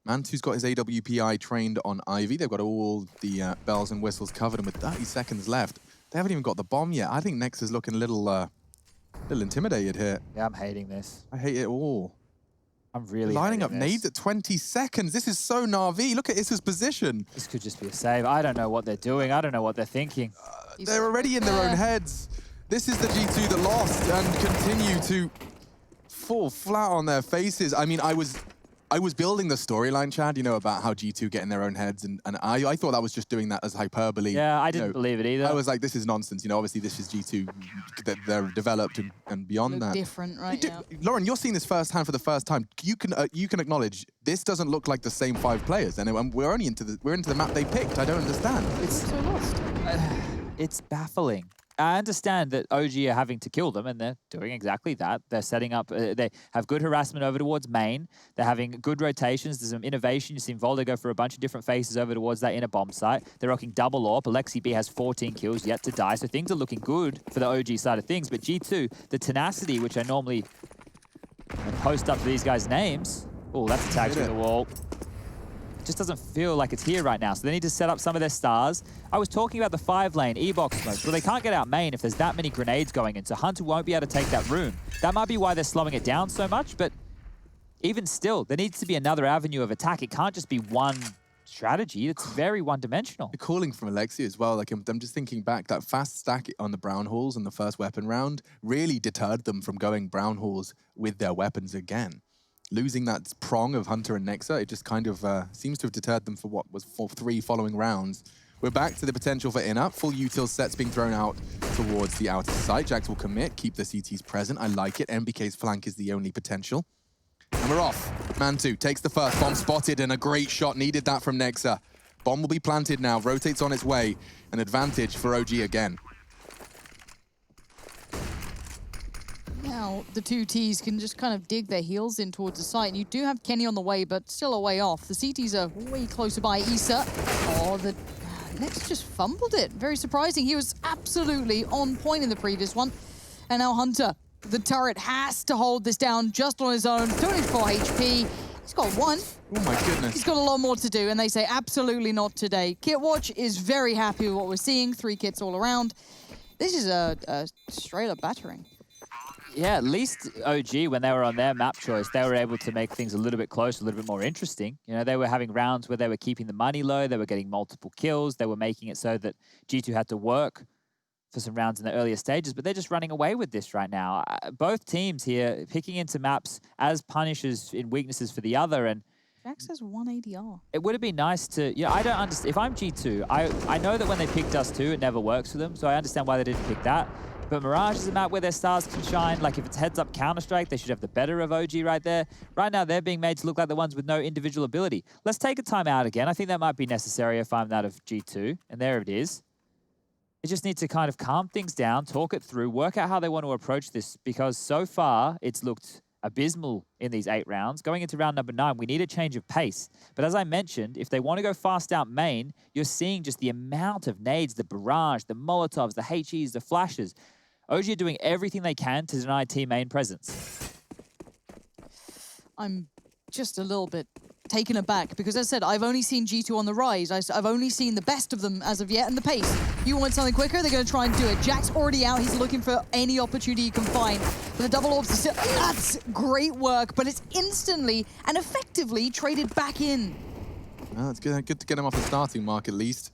Mantu's got his AWPI trained on Ivy. They've got all the bells and whistles covered, and with 30 seconds left, they haven't even got the bomb yet. I think Nexa's looking a little intimidated here. Yeah, I'm hating this. I hate it all. I'm really lining up nades at 20 seconds. This is so Na'Vi. Look at Issa's position. This could just be a save. I don't know what they're doing. I don't know what they're thinking. They're already in their own heads. This is the G2 that lost and continue to fall flat on their faces. I mean, I I was building the storyline, Chad, you know, about how G2 get in their own heads, and I thought that was just doing that as hyperbole. Yeah, I didn't believe it either. I was like, this is nonsense. You know, obviously this is G2, they're developed and beyond that. Different, right? Yeah. Lauren, you're seeing this firsthand for the first time. You can acknowledge this doesn't look like the same 5 players, and we're into the map they picked. I don't understand. It's so lost. It's baffling. I understand that OG are having to kill them, and they're doing exactly that. They're setting up, they have good harassment over towards main. They're having good rotations. There's some innovation. You've seen Volder go for a bunch of different faces over towards that inner bomb site. They're rocking double AWP. Alexi B has 14 kills yet to die, so things are looking good for the OG side of things. But G2, the tenacity, which I normally post up to these guys' names. Oh, that's a tag through the wall. Just doesn't feel like it's here right now. So they need to set up some of their stars. I was talking about the 5-lane E-box smokes. Well, they can't get out main if there's that many grenades going in, so Hunter won't be able to take that room. That might be why they're slowing it down so much, but even still, there needs to be another avenue of attack. It can't just be one strategy. It's very one-dimensional. The calling from Alexi as well, like I'm just thinking back, that fast stack on the brown halls in the first weapon round really deterred them from going brown halls with their weapons again. Losing that prong of Hunter and Nexa, it just kind of seems to have deterred them for what was 3 following rounds. We're back to the potential for inner. Full util sets being thrown out towards the outer side. Jax will commit, keep the CTs present. I like it. MBK's flank is the only potential. And we're off. Mantu takes the first. Bomb spotted and a great shot. Needed that from Nexa. Bomb will be planted now. Rotates on its way. An advantage for OG again. Now, the two Ts can just kind of dig their heels in towards the site. And you do have Kenny on the way, but still a way off. The CTs are way closer by. Issa. Oh, the Next just fumbled it. Very surprising. He was absolutely on point in the previous one. And now Hunter, the turret, has to hold this down just on his own. 24 HP. He's got 1. Oh my goodness. He's got a lot more to do, and they say absolutely not today. Kitwatch is very happy with what we're seeing. 3 kits all around. This is a straight-up battering. Yeah, at least OG, when they were on their map choice, they were able to make things a little bit closer, a little bit more interesting. You know, they were having rounds where they were keeping the money low, they were getting multiple kills, they were making it so that G2 had to work for some rounds in the earlier stages, but they're just running away with this right now. Both teams here picking into maps as punishes in weaknesses for the other, and Jax has 1 ADR. it would have been nice to, I don't understand. If I'm G2, I know that when they picked us too, it never works for them, so I understand why they didn't pick that. But Mirage is a map where their stars can shine. Like, if it's heads-up Counter-Strike, they should have the better of OG right there. Right now, they're being made to look like the ones with no individual ability. Let's take a time out again. I think that might be necessary if I'm that of G2. And there it is. They just need to kind of calm things down, talk it through, work out how they want to approach this, because so far, it's looked abysmal in these 8 rounds. Going into round number 9, we need a change of pace. But as I mentioned, if they want to go fast out main, you're seeing just the amount of nades, the barrage, the Molotovs, the HEs, the flashes. OG are doing everything they can to deny team main presence. I'm just a little bit taken aback because, as I said, I've only seen G2 on the rise. I've only seen the best of them as of yet, and the pace. You want something quicker, they're going to try and do it. Jack's already out. He's looking for any opportunity he can find. But the double orbs are still... That's great work, but it's instantly and effectively traded back in. Well, it's good to get him off the starting mark at least.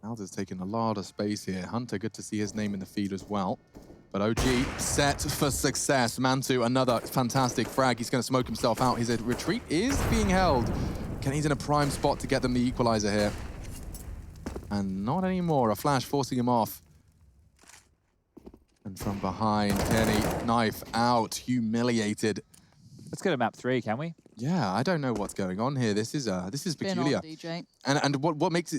Alder's taking a lot of space here. Hunter, good to see his name in the feed as well. But OG set for success. Mantu, another fantastic frag. He's going to smoke himself out. His retreat is being held. Kenny's in a prime spot to get them the equalizer here. And not anymore. A flash forcing him off. And from behind, Kenny, knife out, humiliated. Let's go to map 3, can we? Yeah, I don't know what's going on here. This is peculiar. On, DJ. And what makes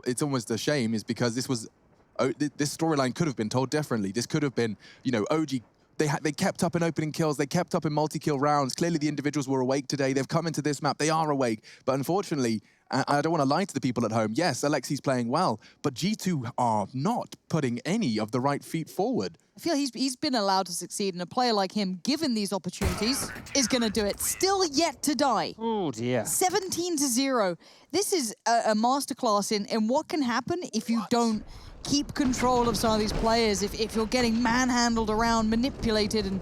it's almost a shame is because this storyline could have been told differently. This could have been, you know, OG. They kept up in opening kills. They kept up in multi-kill rounds. Clearly, the individuals were awake today. They've come into this map. They are awake. But unfortunately, I don't want to lie to the people at home. Yes, Alexi's playing well, but G2 are not putting any of the right feet forward. I feel he's been allowed to succeed, and a player like him, given these opportunities, is going to do it. Still yet to die. Oh, dear. 17-0. This is a masterclass in what can happen if you don't keep control of some of these players, if you're getting manhandled around, manipulated,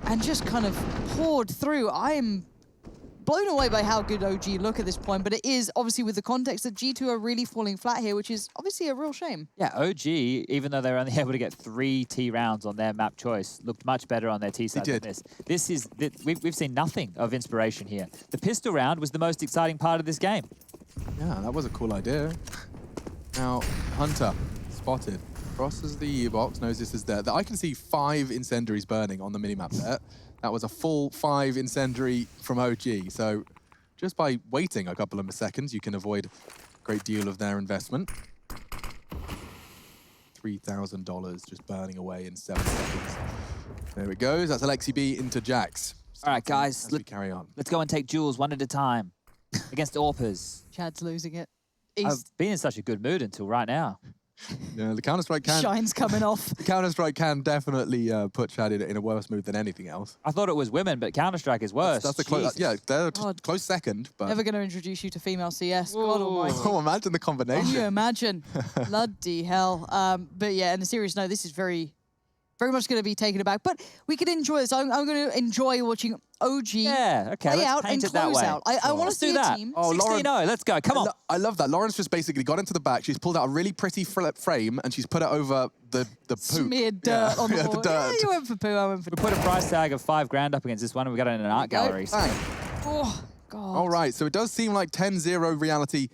and just kind of poured through. I am blown away by how good OG look at this point, but it is obviously with the context that G2 are really falling flat here, which is obviously a real shame. Yeah, OG, even though they're only able to get 3 T rounds on their map choice, looked much better on their T side than this. We've seen nothing of inspiration here. The pistol round was the most exciting part of this game. Yeah, that was a cool idea. Now, Hunter, spotted. Crosses the U-box, knows this is there. I can see 5 incendiaries burning on the minimap there. That was a full 5 incendiary from OG. So just by waiting a couple of seconds, you can avoid a great deal of their investment. $3,000 just burning away in 7 seconds. There it goes. That's Alexi B into Jax. All right, guys. Let's carry on. Let's go and take duels one at a time against Orpers. Chad's losing it. I've been in such a good mood until right now. Yeah, the Counter-Strike can... Shine's coming off. The Counter-Strike can definitely put Chad in a worse mood than anything else. I thought it was women, but Counter-Strike is worse. That's a close... Yeah, they're a close second, but... Never going to introduce you to female CS. God almighty. Oh, imagine the combination. Can you imagine? Bloody hell. But yeah, on a serious note, this is very much going to be taken aback. But we could enjoy this. I'm going to enjoy watching OG play out and close out. I want to see a team. Oh, 16-0, let's go, come on. I love that. Lawrence just basically got into the back. She's pulled out a really pretty frame and she's put it over the poop. Smeared dirt on the wall. Yeah, you went for poo, I went for We put a price tag of $5,000 up against this one and we got it in an art gallery. So. Oh, God. All right, so it does seem like 10-0 reality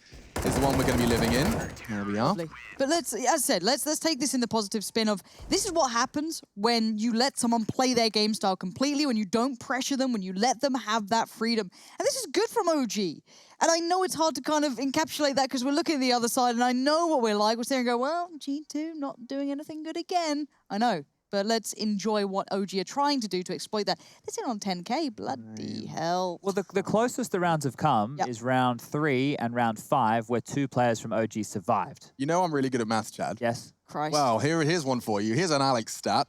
is the one we're going to be living in. There we are. Lovely. But let's, as I said, let's take this in the positive spin of this is what happens when you let someone play their game style completely, when you don't pressure them, when you let them have that freedom. And this is good from OG. And I know it's hard to kind of encapsulate that because we're looking at the other side and I know what we're like. We're sitting and go, well, G2 not doing anything good again. I know. But let's enjoy what OG are trying to do to exploit that. They're sitting on 10K, bloody hell. Well, the closest the rounds have come is round 3 and round 5, where 2 players from OG survived. You know I'm really good at maths, Chad. Yes. Christ. Well, here's one for you. Here's an Alex stat.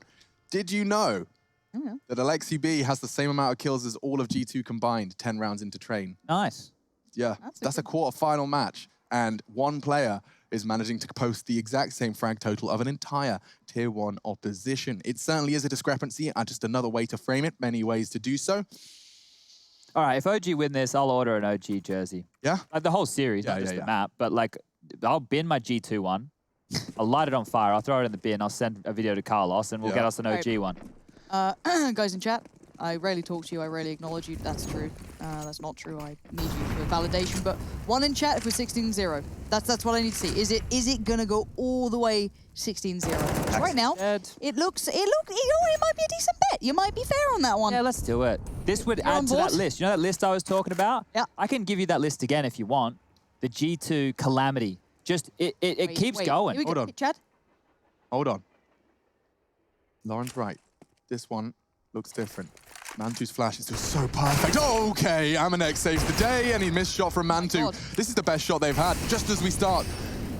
Did you know that Alexi B has the same amount of kills as all of G2 combined 10 rounds into train? Nice. Yeah, that's a quarter-final match, and one player is managing to post the exact same frag total of an entire Tier 1 opposition. It certainly is a discrepancy, and just another way to frame it, many ways to do so. All right, if OG win this, I'll order an OG jersey. Yeah? Like the whole series, not just the map, but like, I'll bin my G2 one, I'll light it on fire, I'll throw it in the bin, I'll send a video to Carlos, and we'll get us an OG one. Guys in chat, I rarely talk to you, I rarely acknowledge you. That's true. That's not true. I need you for validation. But one in chat if we're 16-0. That's what I need to see. Is it gonna go all the way 16-0? Right now, it looks. You know, it might be a decent bet. You might be fair on that one. Yeah, let's do it. This would add to that list. You know that list I was talking about? Yeah. I can give you that list again if you want. The G2 Calamity. Just it keeps going. Hold on. Chad? Hold on. Lauren's right. This one looks different. Mantu's flash is just so perfect. Okay, Amanek saves the day, and he missed shot from Mantu. This is the best shot they've had, just as we start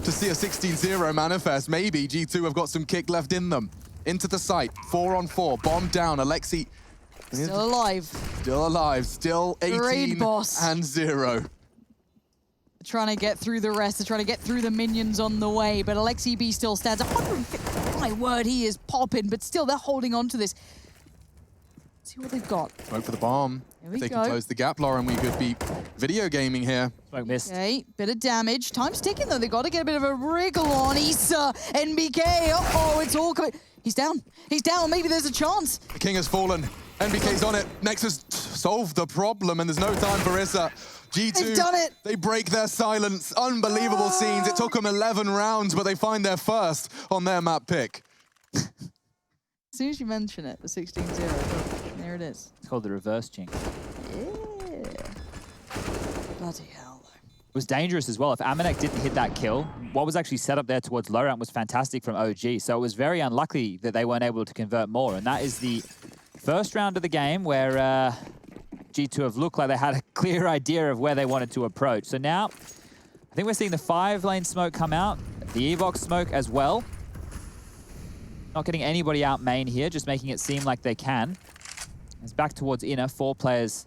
to see a 16-0 manifest. Maybe G2 have got some kick left in them. Into the site, 4-on-4, bomb down. Alexi still alive. Still alive, still 18-0. Trying to get through the rest, they're trying to get through the minions on the way, but Alexi B still stands. 150, my word, he is popping, but still they're holding on to this. See what they've got. Smoke for the bomb. Here we If they go. can close the gap, Lauren, we could be video gaming here. Smoke missed. Okay, bit of damage. Time's ticking though. They got to get a bit of a wriggle on Issa. NBK. Uh-oh, it's all coming. He's down. He's down. Maybe there's a chance. The king has fallen. NBK's on it. Nexus solved the problem, and there's no time for Issa. G2, They've done it. They break their silence. Unbelievable scenes. It took them 11 rounds, but they find their first on their map pick. As soon as you mention it, the 16-0. There it is. It's called the reverse chink. Yeah. Bloody hell. It was dangerous as well. If Amanek didn't hit that kill, what was actually set up there towards low ramp was fantastic from OG. So it was very unlucky that they weren't able to convert more. And that is the first round of the game where G2 have looked like they had a clear idea of where they wanted to approach. So now, I think we're seeing the 5-lane smoke come out, the Evox smoke as well. Not getting anybody out main here, just making it seem like they can. It's back towards inner, 4 players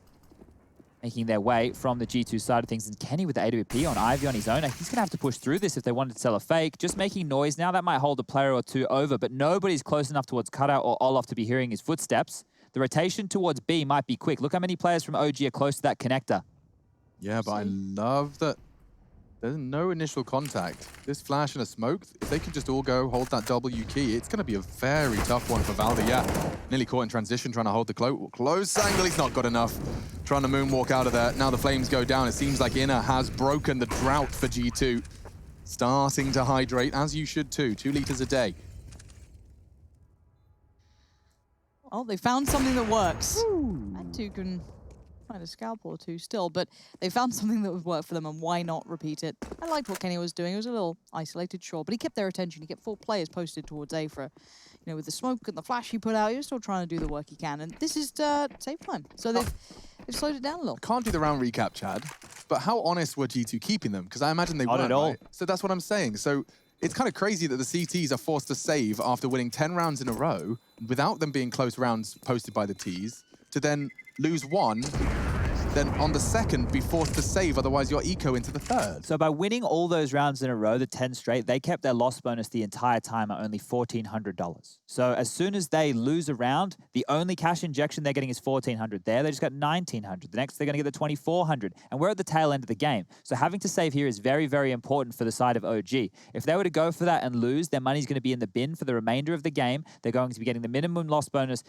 making their way from the G2 side of things. And Kenny with the AWP on Ivy on his own. He's going to have to push through this if they wanted to sell a fake. Just making noise now. That might hold a player or two over, but nobody's close enough towards Cutout or Olaf to be hearing his footsteps. the rotation towards B might be quick. Look how many players from OG are close to that connector. Yeah, but I love that there's no initial contact. This flash and a smoke, if they can just all go hold that W key, it's going to be a very tough one for Valde. Yeah, nearly caught in transition, trying to hold the close angle. He's not got enough. Trying to moonwalk out of there. Now the flames go down. It seems like Inner has broken the drought for G2. Starting to hydrate, as you should too. 2 liters a day. Well, they found something that works. And 2 can find a scalp or 2 still, but they found something that would work for them, and why not repeat it? I liked what Kenny was doing. It was a little isolated, sure, but he kept their attention. He kept 4 players posted towards A for, you know, with the smoke and the flash he put out, he was still trying to do the work he can, and this is save time. So they've slowed it down a little. Can't do the round recap, Chad, but how honest were G2 keeping them? Because I imagine they weren't, at all. right? So that's what I'm saying. So it's kind of crazy that the CTs are forced to save after winning 10 rounds in a row without them being close rounds posted by the Ts, to then lose 1, then on the second be forced to save, otherwise you're eco into the third. So by winning all those rounds in a row, the 10 straight, they kept their loss bonus the entire time at only $1,400. So as soon as they lose a round, the only cash injection they're getting is $1,400 there. They just got $1,900. The next, they're going to get the $2,400. And we're at the tail end of the game. So having to save here is very, very important for the side of OG. If they were to go for that and lose, their money's going to be in the bin for the remainder of the game. They're going to be getting the minimum loss bonus,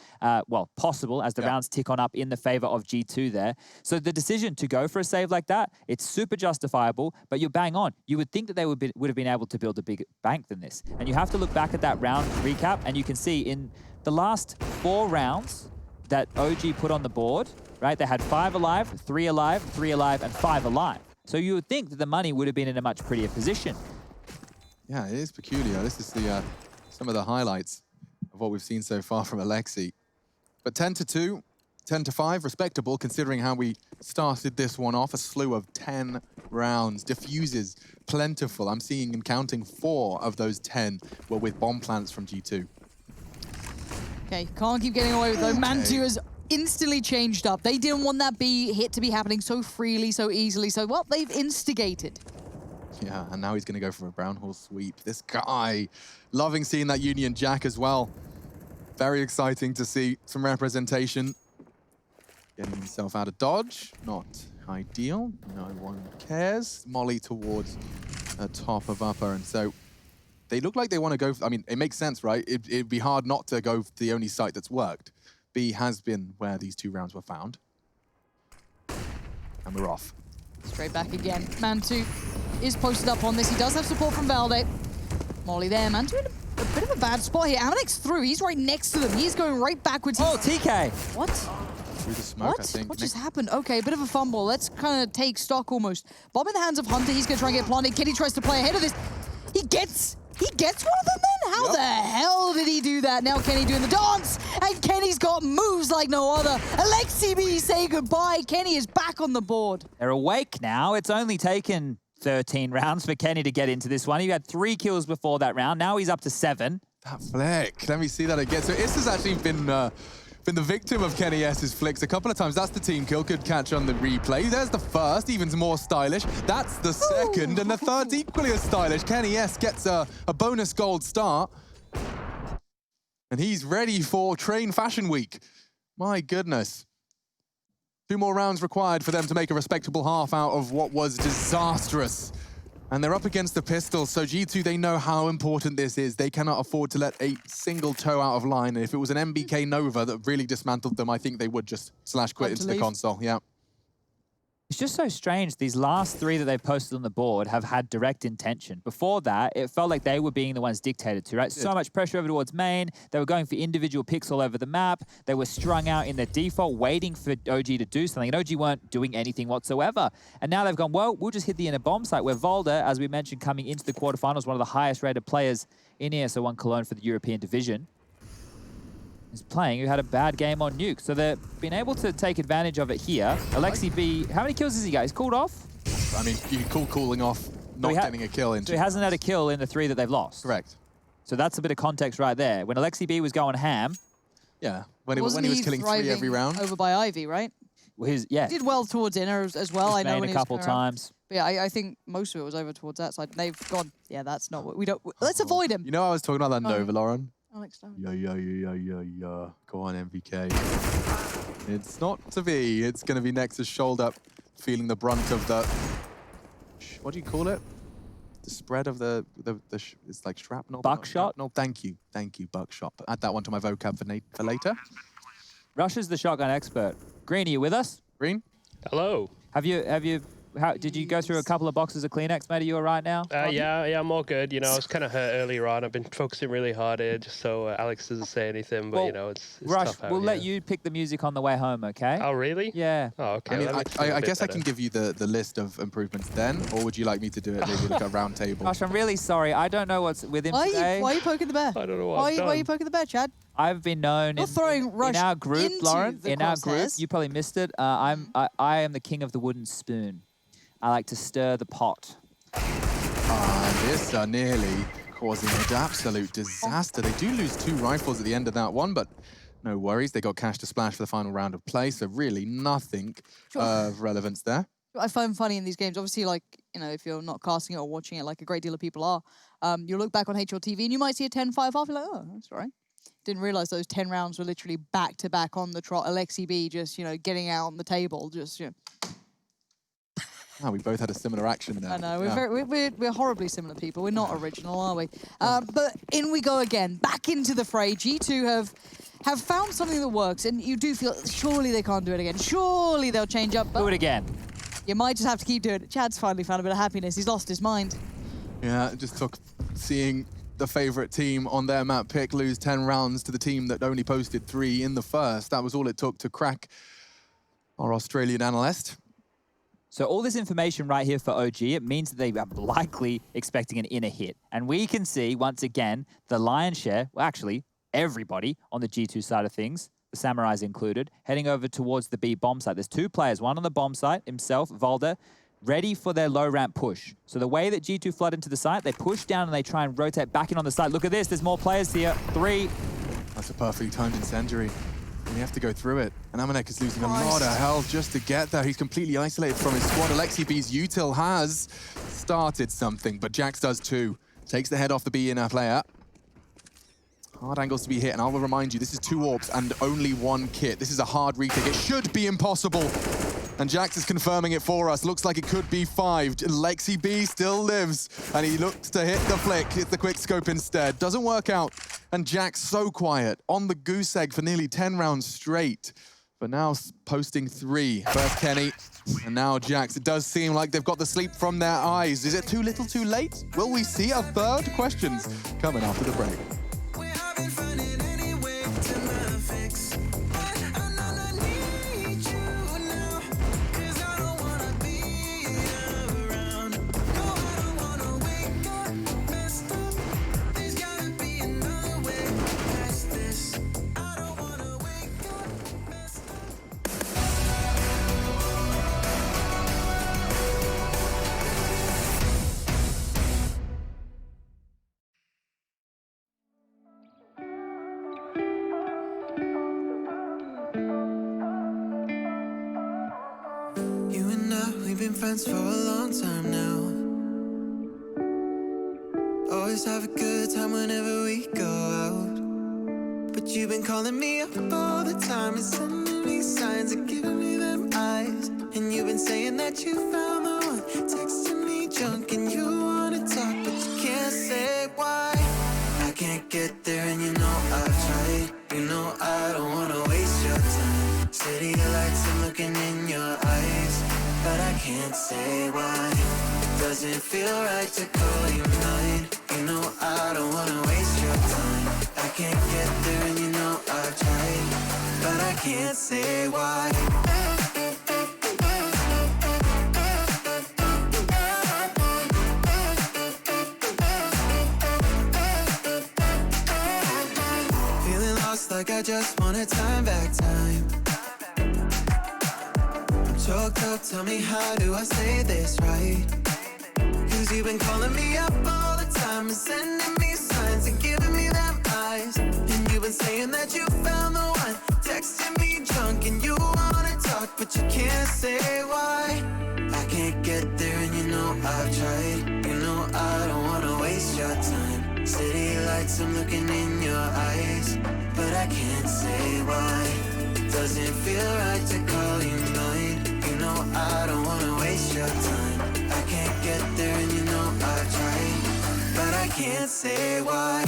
well, possible as the rounds tick on up in the favor of G2 there. So the decision to go for a save like that, it's super justifiable, but you're bang on. You would think that they would have been able to build a bigger bank than this. And you have to look back at that round recap, and you can see in the last 4 rounds that OG put on the board, right? They had 5 alive, 3 alive, 3 alive, and 5 alive. So you would think that the money would have been in a much prettier position. Yeah, it is peculiar. This is the some of the highlights of what we've seen so far from Alexi. But 10-2, 10-5, respectable considering how we started this one off. A slew of 10 rounds, diffuses plentiful. I'm seeing and counting 4 of those 10 were with bomb plants from G2. Okay, can't keep getting away with those. Mantu has instantly changed up. They didn't want that B hit to be happening so freely, so easily. So, well, they've instigated. Yeah, and now he's going to go for a brown horse sweep. This guy, loving seeing that Union Jack as well. Very exciting to see some representation. Getting himself out of dodge, not ideal. No one cares. Molly towards the top of upper, and so they look like they want to go. I mean, it makes sense, right? It'd be hard not to go for the only site that's worked. B has been where these 2 rounds were found. And we're off. Straight back again. Mantu is posted up on this. He does have support from Valde. Molly there. Mantu in a bit of a bad spot here. Amanex through. He's right next to them. He's going right backwards. Oh, TK. What? Through the smoke, I think. What just happened? Okay, a bit of a fumble. Let's kind of take stock almost. Bomb in the hands of Hunter. He's going to try and get planted. Kenny tries to play ahead of this. He gets one of them then? How the hell did he do that? Now Kenny doing the dance. And Kenny's got moves like no other. Alexi B say goodbye. Kenny is back on the board. They're awake now. It's only taken 13 rounds for Kenny to get into this one. He had 3 kills before that round. Now he's up to 7. That flick. Let me see that again. So Is has actually been the victim of Kenny S's flicks a couple of times. That's the team kill. Could catch on the replay. There's the first, even more stylish. That's the second, and the third's equally as stylish. Kenny S gets a bonus gold start. And he's ready for Train Fashion Week. My goodness. 2 more rounds required for them to make a respectable half out of what was disastrous. And they're up against the pistol, so G2, they know how important this is. They cannot afford to let a single toe out of line. And if it was an MBK Nova that really dismantled them, I think they would just slash quit into the console. Yeah. It's just so strange. These last 3 that they've posted on the board have had direct intention. Before that, it felt like they were being the ones dictated to, right? So much pressure over towards main. They were going for individual picks all over the map. They were strung out in their default, waiting for OG to do something. And OG weren't doing anything whatsoever. And now they've gone, well, we'll just hit the inner bomb site, where Valde, as we mentioned, coming into the quarterfinals, one of the highest rated players in ESL Cologne for the European division, is playing, who had a bad game on Nuke. So they've been able to take advantage of it here. Alexi B, how many kills has he got? He's called off? I mean, you can call cooling off not getting a kill in. So he hasn't had a kill in the 3 that they've lost? Correct. So that's a bit of context right there. When Alexi B was going ham... Yeah, when he was killing 3 every round. Over by Ivy, right? Well, yeah. He did well towards inner as well. I know when a couple times. But yeah, I think most of it was over towards that side. They've gone, yeah, that's not what we don't... Let's avoid him. You know, I was talking about that Nova, Lauren. Alex, don't. Yeah. Go on, MVK. It's not to be. It's going to be Nexus shoulder, feeling the brunt of the... What do you call it? The spread of the it's like shrapnel. Buckshot? No, thank you, buckshot. Add that one to my vocab for later. Rush is the shotgun expert. Green, are you with us? Green? Hello. Did you go through a couple of boxes of Kleenex, mate? Are you all right now? Yeah, I'm all good. You know, I was kind of hurt earlier on. I've been focusing really hard here just so Alex doesn't say anything, but, Well, you know, it's Rush, tough out we'll here. let you pick the music on the way home, okay? Oh, really? Yeah. Oh, okay. I mean, Well, that makes me feel a I bit guess I better. can give you the list of improvements then, or would you like me to do it maybe like a round table? Rush, I'm really sorry. I don't know what's with him Why today. are you poking the bear? I don't know Why are you poking the bear, Chad? I've been known You're throwing Rush in our group, into Lauren, the in our group, crosshairs. you probably missed it. I am the king of the wooden spoon. I like to stir the pot. This are nearly causing an absolute disaster. They do lose 2 rifles at the end of that one, but no worries. They got cash to splash for the final round of play, so really nothing of relevance there. What I find funny in these games, obviously, like, you know, if you're not casting it or watching it like a great deal of people are, you look back on HLTV and you might see a 10-5 half, you're like, oh, that's all right. Didn't realize those 10 rounds were literally back-to-back on the trot. Alexi B just, you know, getting out on the table, just, you know. Oh, we both had a similar action there. I know, we're horribly similar people. We're not original, are we? But in we go again, back into the fray. G2 have found something that works, and you do feel, surely they can't do it again. Surely they'll change up. Do it again. You might just have to keep doing it. Chad's finally found a bit of happiness. He's lost his mind. Yeah, it just took seeing the favorite team on their map pick lose 10 rounds to the team that only posted 3 in the first. That was all it took to crack our Australian analyst. So all this information right here for OG, it means that they are likely expecting an inner hit. And we can see, once again, the lion's share, well, actually, everybody on the G2 side of things, the Samurais included, heading over towards the B bomb site. There's 2 players, one on the bomb site, himself, Valder, ready for their low ramp push. So the way that G2 flood into the site, they push down and they try and rotate back in on the site. Look at this, there's more players here. 3. That's a perfectly timed incendiary. We have to go through it. And Amanek is losing a lot of health just to get there. He's completely isolated from his squad. Alexi B's util has started something, but Jax does too. Takes the head off the B inner player. Hard angles to be hit, and I will remind you, this is 2 orbs and only 1 kit. This is a hard retake. It should be impossible. And Jax is confirming it for us. Looks like it could be 5. Lexi B still lives, and he looks to hit the flick. Hits the quick scope instead. Doesn't work out. And Jax so quiet on the goose egg for nearly 10 rounds straight. But now posting 3. First Kenny, and now Jax. It does seem like they've got the sleep from their eyes. Is it too little too late? Will we see a third? Questions coming after the break. Been friends for a long time now. Always have a good time whenever we go out. But you've been calling me up all the time and sending me signs and giving me them eyes. And you've been saying that you found the one, texting me junk and you wanna talk, but you can't say why. I can't get there and you know I've tried. You know I don't wanna waste your time. City lights, I'm looking in your eyes, but I can't say why. It doesn't feel right to call you mine. You know I don't wanna waste your time. I can't get there and you know I've tried, but I can't say why. Feeling lost like I just want a time back time. Choked up, tell me how do I say this right? Cause you've been calling me up all the time and sending me signs and giving me them eyes. And you've been saying that you found the one, texting me junk and you wanna talk, but you can't say why. I can't get there and you know I've tried. You know I don't wanna waste your time. City lights, I'm looking in your eyes, but I can't say why. Doesn't feel right to call you mine. You know I don't wanna waste your time. I can't get there and you know I tried, but I can't say why.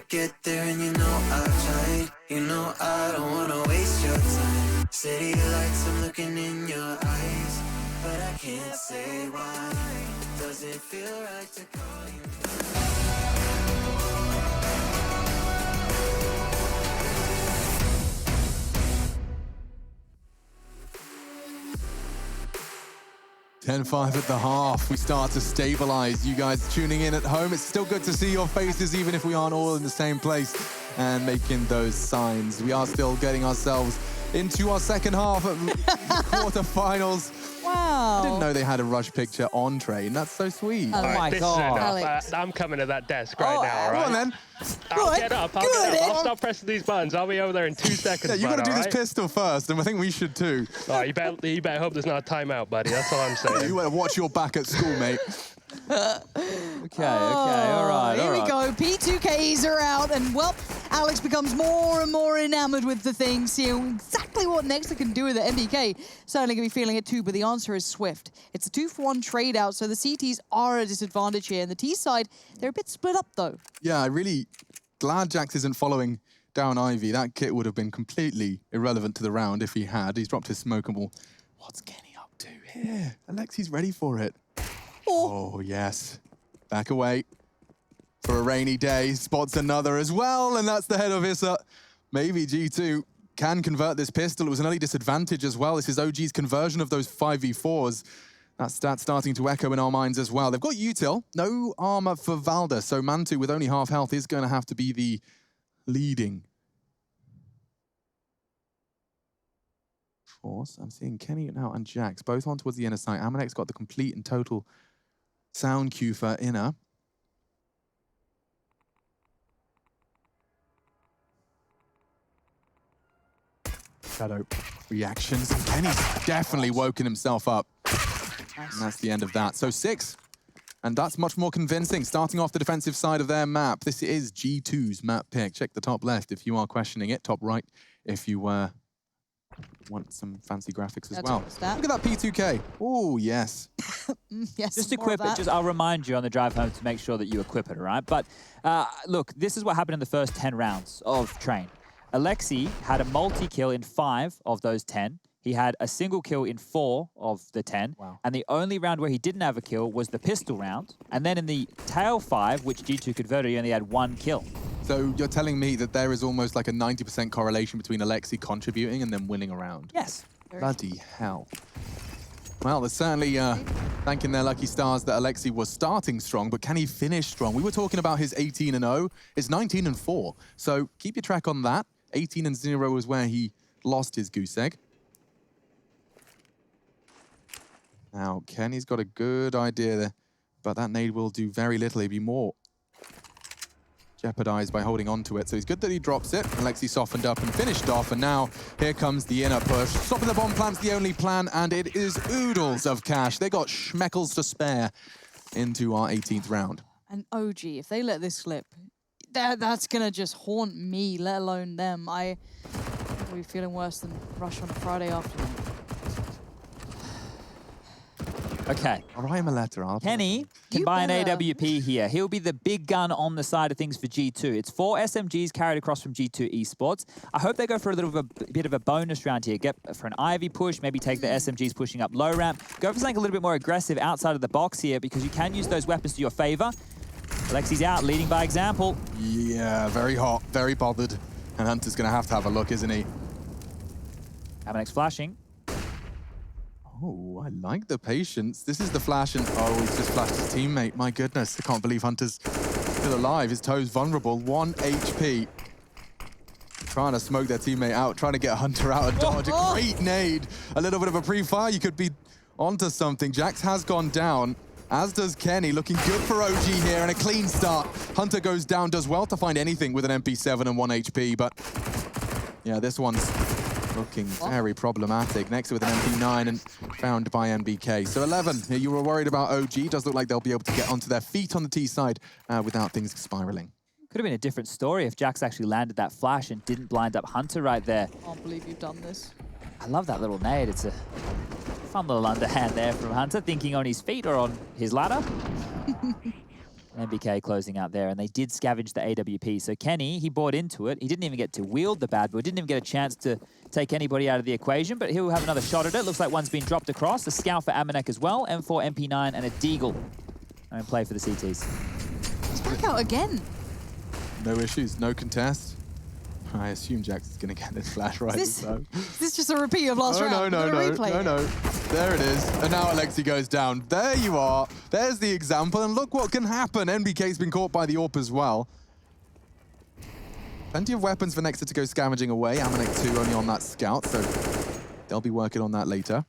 Get there and you know I've tried. You know I don't wanna waste your time. City lights, I'm looking in your eyes, but I can't say why. Doesn't feel right to call you. 10-5 at the half. We start to stabilize. You guys tuning in at home, it's still good to see your faces even if we aren't all in the same place and making those signs. We are still getting ourselves into our second half of quarterfinals. Wow. I didn't know they had a rush picture on train. That's so sweet. Oh my God. I'm coming to that desk right now, all right? Come on, then. I'll get up. I'll stop pressing these buttons. I'll be over there in 2 seconds. Yeah, you got to do this pistol first, and I think we should too. All right, you better hope there's not a timeout, buddy. That's all I'm saying. You better watch your back at school, mate. Okay, all right. Here we go. P2Ks are out, and well, Alex becomes more and more enamored with the thing, seeing exactly what next they can do with it. MBK certainly going to be feeling it too, but the answer is swift. It's a 2-for-1 trade out, so the CTs are at a disadvantage here. And the T side, they're a bit split up though. Yeah, I'm really glad Jax isn't following down Ivy. That kit would have been completely irrelevant to the round if he had. He's dropped his smokable. What's Kenny up to here? Alexi's ready for it. Oh, yes. Back away for a rainy day. Spots another as well, and that's the head of Issa. Maybe G2 can convert this pistol. It was an early disadvantage as well. This is OG's conversion of those 5v4s. That stat starting to echo in our minds as well. They've got util, no armor for Valda, so Mantu with only half health is going to have to be the leading force. I'm seeing Kenny now and Jax both on towards the inner side. Amanek's got the complete and total sound cue for inner. Shadow reactions, and Kenny's definitely woken himself up. And that's the end of that. So 6, and that's much more convincing. Starting off the defensive side of their map, this is G2's map pick. Check the top left if you are questioning it, top right if you want some fancy graphics as well. Look at that P2K. Oh, yes. Yes. Just equip it. I'll remind you on the drive home to make sure that you equip it, all right? But look, this is what happened in the first 10 rounds of Train. Alexi had a multi-kill in 5 of those 10. He had a single kill in 4 of the 10. Wow. And the only round where he didn't have a kill was the pistol round. And then in the tail 5, which G2 converted, he only had 1 kill. So you're telling me that there is almost like a 90% correlation between Alexi contributing and then winning a round? Yes. Bloody hell. Well, they're certainly thanking their lucky stars that Alexi was starting strong, but can he finish strong? We were talking about his 18-0. It's 19-4. So keep your track on that. 18-0 was where he lost his goose egg. Now, Kenny's got a good idea there, but that nade will do very little. He'd be more jeopardized by holding on to it. So it's good that he drops it. Alexi softened up and finished off, and now here comes the inner push. Stopping the bomb plant's the only plan, and it is oodles of cash. They got schmeckles to spare into our 18th round. And OG, if they let this slip, that's gonna just haunt me, let alone them. I'll be feeling worse than Rush on a Friday afternoon. Okay. I'll write him a letter. Kenny can buy an AWP here. He'll be the big gun on the side of things for G2. It's 4 SMGs carried across from G2 Esports. I hope they go for a bit of a bonus round here. Get for an Ivy push, maybe take the SMGs pushing up low ramp. Go for something a little bit more aggressive outside of the box here because you can use those weapons to your favor. Alexi's out, leading by example. Yeah, very hot, very bothered. And Hunter's going to have a look, isn't he? Amanek's flashing. Oh, I like the patience. This is the flash, and oh, he's just flashed his teammate. My goodness, I can't believe Hunter's still alive. His toe's vulnerable. 1 HP. Trying to smoke their teammate out, trying to get Hunter out of dodge. A great nade. A little bit of a pre-fire. You could be onto something. Jax has gone down, as does Kenny. Looking good for OG here, and a clean start. Hunter goes down, does well to find anything with an MP7 and 1 HP, but yeah, this one's looking very problematic. Next with an MP9 and found by NBK. So 11, you were worried about OG. Does look like they'll be able to get onto their feet on the T side without things spiraling. Could have been a different story if Jax actually landed that flash and didn't blind up Hunter right there. I can't believe you've done this. I love that little nade. It's a fun little underhand there from Hunter, thinking on his feet or on his ladder. NBK closing out there, and they did scavenge the AWP. So Kenny, he bought into it. He didn't even get to wield the bad boy, didn't even get a chance to take anybody out of the equation, but he'll have another shot at it. Looks like one's been dropped across. A scout for Amanek as well, M4, MP9, and a Deagle. And play for the CTs. He's back out again. No issues, no contest. I assume Jax is going to get this flash right. Is this just a repeat of last round? No. There it is. And now Alexi goes down. There you are. There's the example. And look what can happen. NBK's been caught by the AWP as well. Plenty of weapons for Nexa to go scavenging away. Amanek 2 only on that scout, so they'll be working on that later.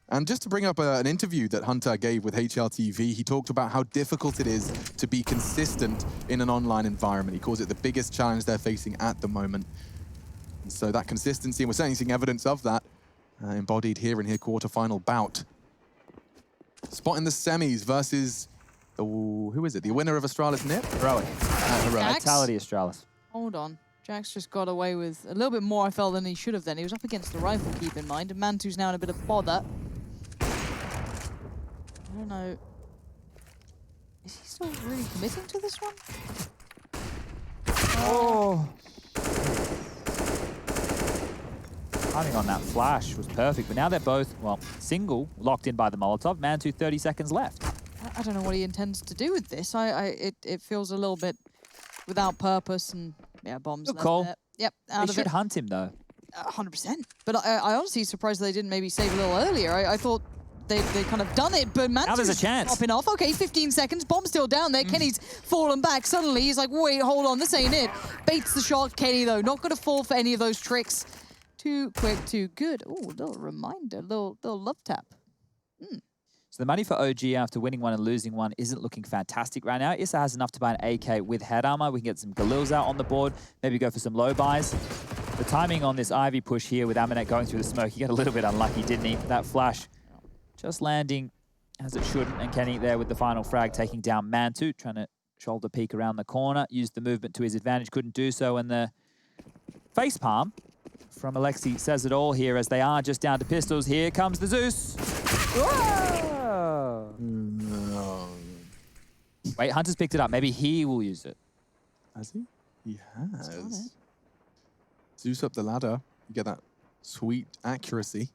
And just to bring up an interview that Hunter gave with HLTV, he talked about how difficult it is to be consistent in an online environment. He calls it the biggest challenge they're facing at the moment. And so that consistency, and we're certainly seeing evidence of that, embodied here in his quarterfinal bout. Spot in the semis versus, who is it? The winner of Astralis Nip? Heroic. Heroic. Vitality Astralis. Hold on. Jax just got away with a little bit more, I felt, than he should have then. He was up against the rifle, keep in mind, and Mantu's now in a bit of bother. I don't know. Is he still really committing to this one? Oh. Timing on that flash was perfect, but now they're both, well, single, locked in by the Molotov. Mantu, 30 seconds left. I don't know what he intends to do with this. It feels a little bit without purpose, and yeah, bombs. Good call. Yep, out of it. They should hunt him, though. 100%. But I honestly surprised they didn't maybe save a little earlier. I thought they kind of done it, but Mantu's now there's a chance. Popping off. Okay, 15 seconds. Bomb's still down there. Kenny's fallen back. Suddenly, he's like, wait, hold on, this ain't it. Baits the shot. Kenny, though, not going to fall for any of those tricks. Too quick, too good. Oh, a little reminder, little love tap. So the money for OG after winning one and losing one isn't looking fantastic right now. Issa has enough to buy an AK with head armor. We can get some Galils out on the board, maybe go for some low buys. The timing on this Ivy push here with Amanek going through the smoke, he got a little bit unlucky, didn't he? That flash just landing as it shouldn't. And Kenny there with the final frag taking down Mantu, trying to shoulder peek around the corner, used the movement to his advantage, couldn't do so. And the facepalm from Alexi says it all here as they are just down to pistols. Here comes the Zeus. Whoa! No. Wait, Hunter's picked it up. Maybe he will use it. Has he? He has. Zeus up the ladder. You get that sweet accuracy.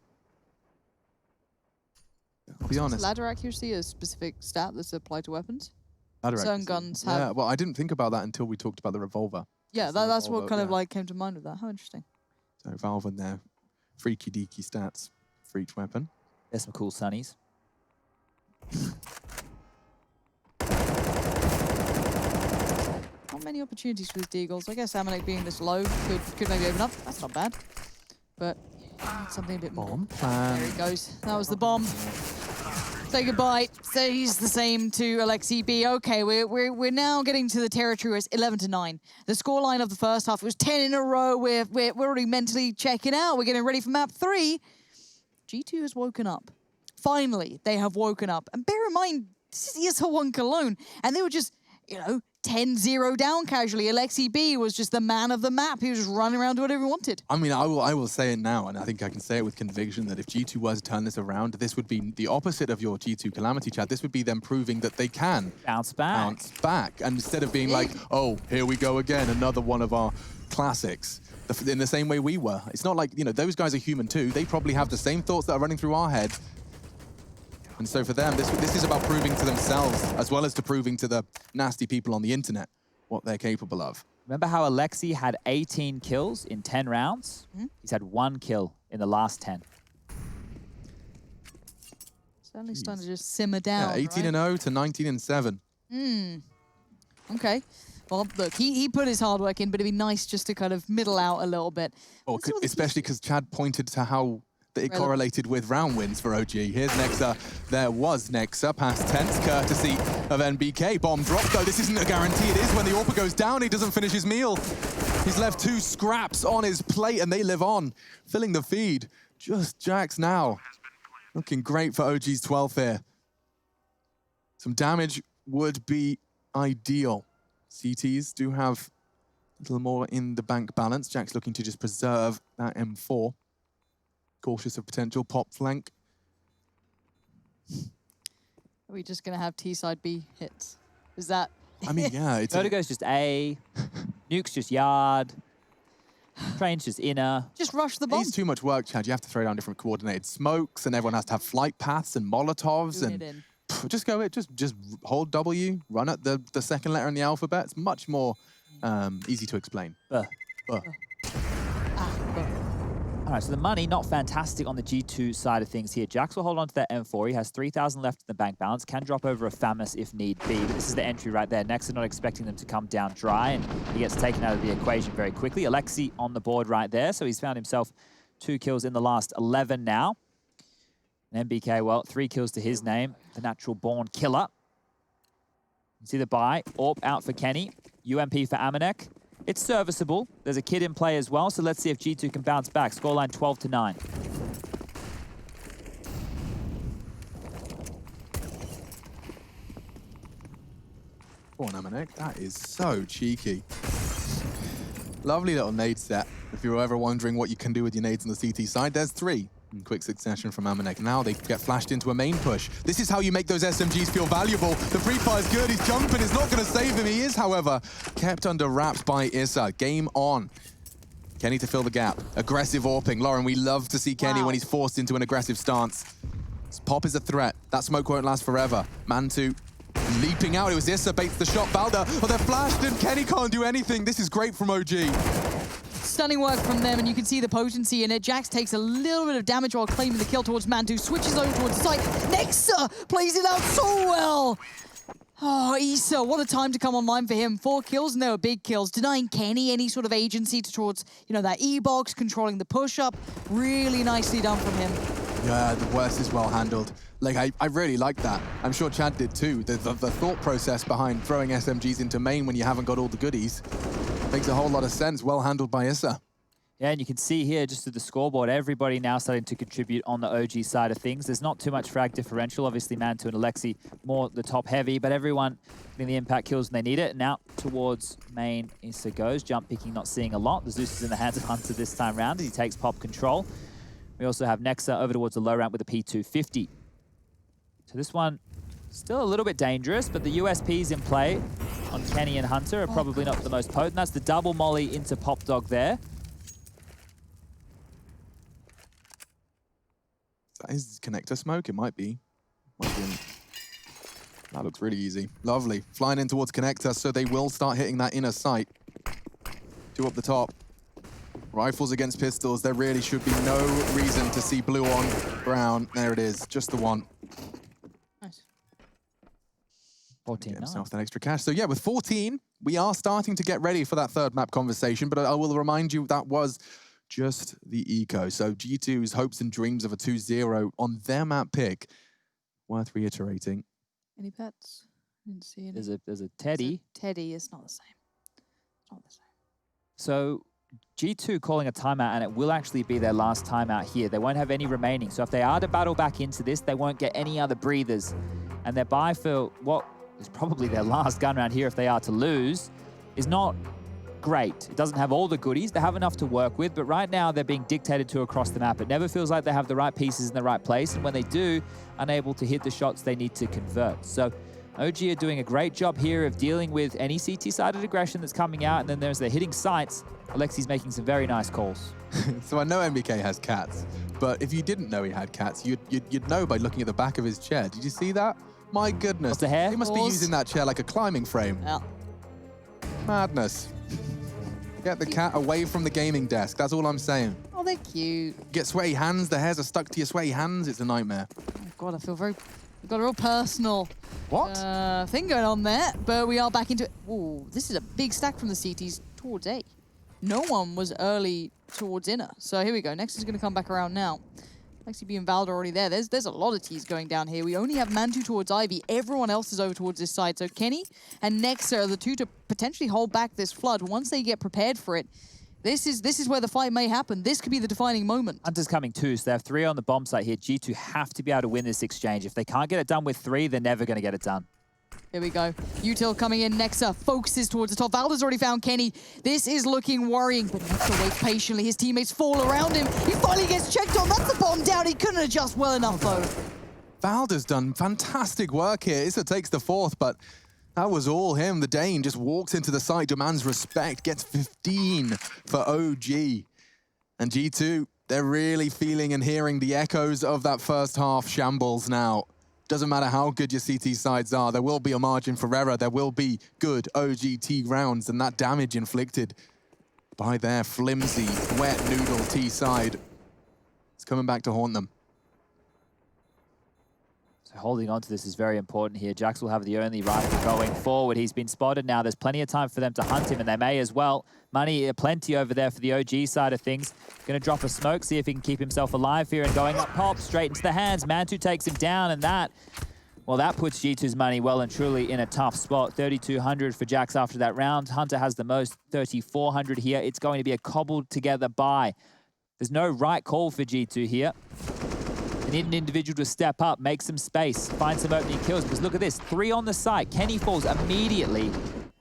I'll be honest. Is ladder accuracy a specific stat that's applied to weapons? Ladder Certain accuracy. guns have. Yeah, well, I didn't think about that until we talked about the revolver. Yeah, that's what kind of like came to mind with that. How interesting. So Valve and their freaky deaky stats for each weapon. There's some cool sunnies. Not many opportunities with Deagles. I guess Amanek being this low could maybe open up. That's not bad. But something a bit more. There he goes. That was the bomb. Say goodbye. So he's the same to Alexi B. Okay, we're now getting to the territory where it's 11-9. The scoreline of the first half, it was 10 in a row. We're already mentally checking out. We're getting ready for map 3. G2 has woken up. Finally, they have woken up. And bear in mind, this is ESL 1 Cologne. And they were just, 10-0 down casually. Alexi B was just the man of the map. He was just running around doing whatever he wanted. I mean, I will say it now, and I think I can say it with conviction, that if G2 was to turn this around, this would be the opposite of your G2 Calamity chat. This would be them proving that they can bounce back. And instead of being like, oh, here we go again, another one of our classics. In the same way we were. It's not like, those guys are human too. They probably have the same thoughts that are running through our head. And so for them, this is about proving to themselves, as well as to proving to the nasty people on the internet what they're capable of. Remember how Alexi had 18 kills in 10 rounds? He's had 1 kill in the last 10. Certainly starting to just simmer down. Yeah, 18-0 to 19-7. Okay. Well, look, he put his hard work in, but it'd be nice just to kind of middle out a little bit. Oh, especially because Chad pointed to how it correlated with round wins for OG. Here's Nexa. There was Nexa past tense, courtesy of NBK. Bomb drop, though. This isn't a guarantee. It is when the AWPer goes down, he doesn't finish his meal. He's left 2 scraps on his plate, and they live on, filling the feed. Just Jax now. Looking great for OG's 12th here. Some damage would be ideal. CTs do have a little more in the bank balance. Jax looking to just preserve that M4. Cautious of potential pop flank. Are we just going to have T-side B hits? Is that... I mean, yeah. Vertigo's just A. Nuke's just yard. Train's just inner. Just rush the bomb. It's too much work, Chad. You have to throw down different coordinated smokes, and everyone has to have flight paths and Molotovs. And just go it. Just hold W, run at the second letter in the alphabet. It's much more easy to explain. All right, so the money, not fantastic on the G2 side of things here. Jax will hold on to that M4. He has 3,000 left in the bank balance. Can drop over a Famus if need be, but this is the entry right there. Next, not expecting them to come down dry, and he gets taken out of the equation very quickly. Alexi on the board right there, so he's found himself 2 kills in the last 11 now. And MBK, well, 3 kills to his name, the natural born killer. You see the buy. AWP out for Kenny. UMP for Amanek. It's serviceable. There's a kid in play as well, so let's see if G2 can bounce back. Scoreline 12-9. Go on, Amanek. That is so cheeky. Lovely little nade set. If you're ever wondering what you can do with your nades on the CT side, there's 3 in quick succession from Amanek. Now they get flashed into a main push. This is how you make those SMGs feel valuable. The pre-fire's good, he's jumping, it's not going to save him. He is, however, kept under wraps by Issa. Game on. Kenny to fill the gap. Aggressive AWPing. Lauren, we love to see Kenny when he's forced into an aggressive stance. Pop is a threat. That smoke won't last forever. Mantu leaping out. It was Issa baits the shot. Balder, oh, they're flashed and Kenny can't do anything. This is great from OG. Stunning work from them, and you can see the potency in it. Jax takes a little bit of damage while claiming the kill towards Mantu, switches over towards site. Nexa plays it out so well. Oh, Issa, what a time to come online for him. 4 kills, and they were big kills, denying Kenny any sort of agency towards, you know, that E-box, controlling the push-up. Really nicely done from him. Yeah, the worst is well handled. Like, I really like that. I'm sure Chad did too. The thought process behind throwing SMGs into main when you haven't got all the goodies makes a whole lot of sense. Well handled by Issa. Yeah, and you can see here just at the scoreboard, everybody now starting to contribute on the OG side of things. There's not too much frag differential. Obviously, Mantu and Alexi more the top heavy, but everyone getting the impact kills when they need it. And out towards main, Issa goes. Jump picking, not seeing a lot. The Zeus is in the hands of Hunter this time round as he takes pop control. We also have Nexa over towards the low ramp with a P250. So this one, still a little bit dangerous, but the USPs in play on Kenny and Hunter are probably not the most potent. That's the double molly into Pop Dog there. That is connector smoke, it might be. That looks really easy. Lovely. Flying in towards connector, so they will start hitting that inner sight. 2 up the top. Rifles against pistols, there really should be no reason to see blue on brown. There it is, just the one. Nice. 14. Get himself that extra cash. So yeah, with 14, we are starting to get ready for that third map conversation, but I will remind you that was just the eco. So G2's hopes and dreams of a 2-0 on their map pick. Worth reiterating. Any pets? Didn't see any. There's a Teddy. Teddy is not the same. It's not the same. So G2 calling a timeout, and it will actually be their last timeout here. They won't have any remaining. So if they are to battle back into this, they won't get any other breathers. And their buy for what is probably their last gun round here if they are to lose is not great. It doesn't have all the goodies. They have enough to work with, but right now they're being dictated to across the map. It never feels like they have the right pieces in the right place, and when they do, unable to hit the shots they need to convert. So OG are doing a great job here of dealing with any CT-sided aggression that's coming out, and then there's the hitting sights. Alexi's making some very nice calls. So I know MBK has cats, but if you didn't know he had cats, you'd know by looking at the back of his chair. Did you see that? My goodness. What's the hair? He must be using that chair like a climbing frame. Yeah. Madness. Get the cat away from the gaming desk. That's all I'm saying. Oh, they're cute. Get sweaty hands. The hairs are stuck to your sweaty hands. It's a nightmare. God, I feel very... We've got a real personal thing going on there, but we are back into it. Ooh, this is a big stack from the CTs towards A. No one was early towards inner. So here we go. Next is going to come back around now. Lexi B and Valda already there. There's a lot of T's going down here. We only have Mantu towards Ivy. Everyone else is over towards this side. So Kenny and Nexa are the two to potentially hold back this flood. Once they get prepared for it, this is where the fight may happen. This could be the defining moment. Hunter's coming too, so they have 3 on the bomb site here. G2 have to be able to win this exchange. If they can't get it done with 3, they're never going to get it done. Here we go. Util coming in. Nexa focuses towards the top. Valda's already found Kenny. This is looking worrying, but Nexa waits patiently. His teammates fall around him. He finally gets checked on. That's the bomb down. He couldn't adjust well enough, though. Valda's done fantastic work here. Issa takes the 4th, but that was all him. The Dane just walks into the site, demands respect, gets 15 for OG. And G2, they're really feeling and hearing the echoes of that first half shambles now. Doesn't matter how good your CT sides are, there will be a margin for error. There will be good OG-T rounds, and that damage inflicted by their flimsy, wet noodle T side is coming back to haunt them. So holding on to this is very important here. Jax will have the only rifle going forward. He's been spotted now. There's plenty of time for them to hunt him, and they may as well. Money plenty over there for the OG side of things. Gonna drop a smoke, see if he can keep himself alive here, and going up pop, straight into the hands. Mantu takes him down, and that puts G2's money well and truly in a tough spot. 3,200 for Jax after that round. Hunter has the most, 3,400 here. It's going to be a cobbled together buy. There's no right call for G2 here. They need an individual to step up, make some space, find some opening kills, because look at this, 3 on the site. Kenny falls immediately,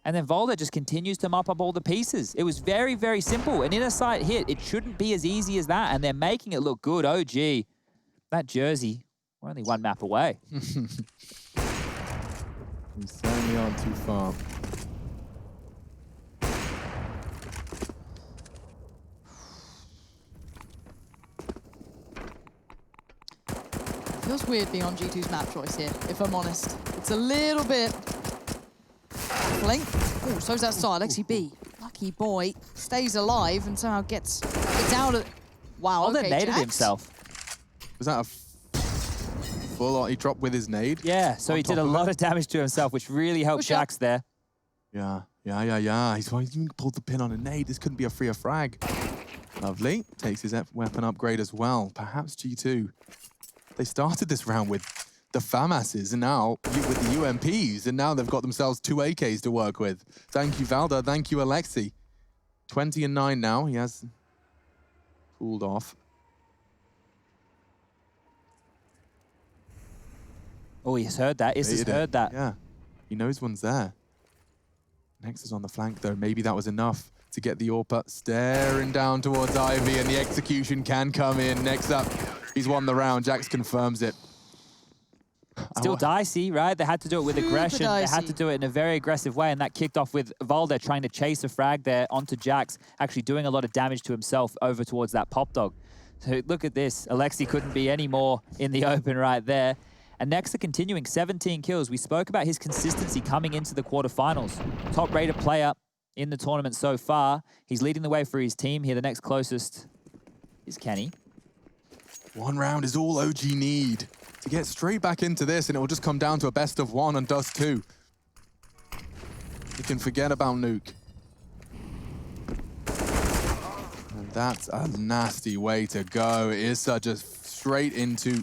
and then Volda just continues to mop up all the pieces. It was very, very simple. An inner site hit, it shouldn't be as easy as that, and they're making it look good. OG, that jersey, we're only 1 map away. We certainly aren't too far. Feels weird being on G2's map choice here, if I'm honest. It's a little bit baffling. Oh, so's that side. Lexi B, lucky boy, stays alive and somehow gets out of... Wow, Volda okay, naded Jax. himself. Was that a full-on, he dropped with his nade? Yeah, so he did a lot of damage to himself, which really helped Jax there. Yeah. He's even pulled the pin on a nade. This couldn't be a freer frag. Lovely. Takes his weapon upgrade as well. Perhaps G2. They started this round with the FAMASs and now with the UMPs, and now they've got themselves 2 AKs to work with. Thank you, Valda. Thank you, Alexi. 20 and 9 now. He has cooled off. Oh, he's heard that. Issa's heard that. Yeah, he knows one's there. Next is on the flank, though. Maybe that was enough to get the AWP staring down towards Ivy, and the execution can come in. Next up, he's won the round. Jax confirms it. Still dicey, right? They had to do it with aggression. They had to do it in a very aggressive way, and that kicked off with Volda trying to chase a frag there onto Jax, actually doing a lot of damage to himself over towards that pop dog. So look at this. Alexi couldn't be any more in the open right there. And Nexa continuing 17 kills. We spoke about his consistency coming into the quarterfinals. Top-rated player in the tournament so far. He's leading the way for his team here. The next closest is Kenny. 1 round is all OG need to get straight back into this, and it will just come down to a best of 1 on Dust 2. You can forget about Nuke. And that's a nasty way to go. Issa just straight into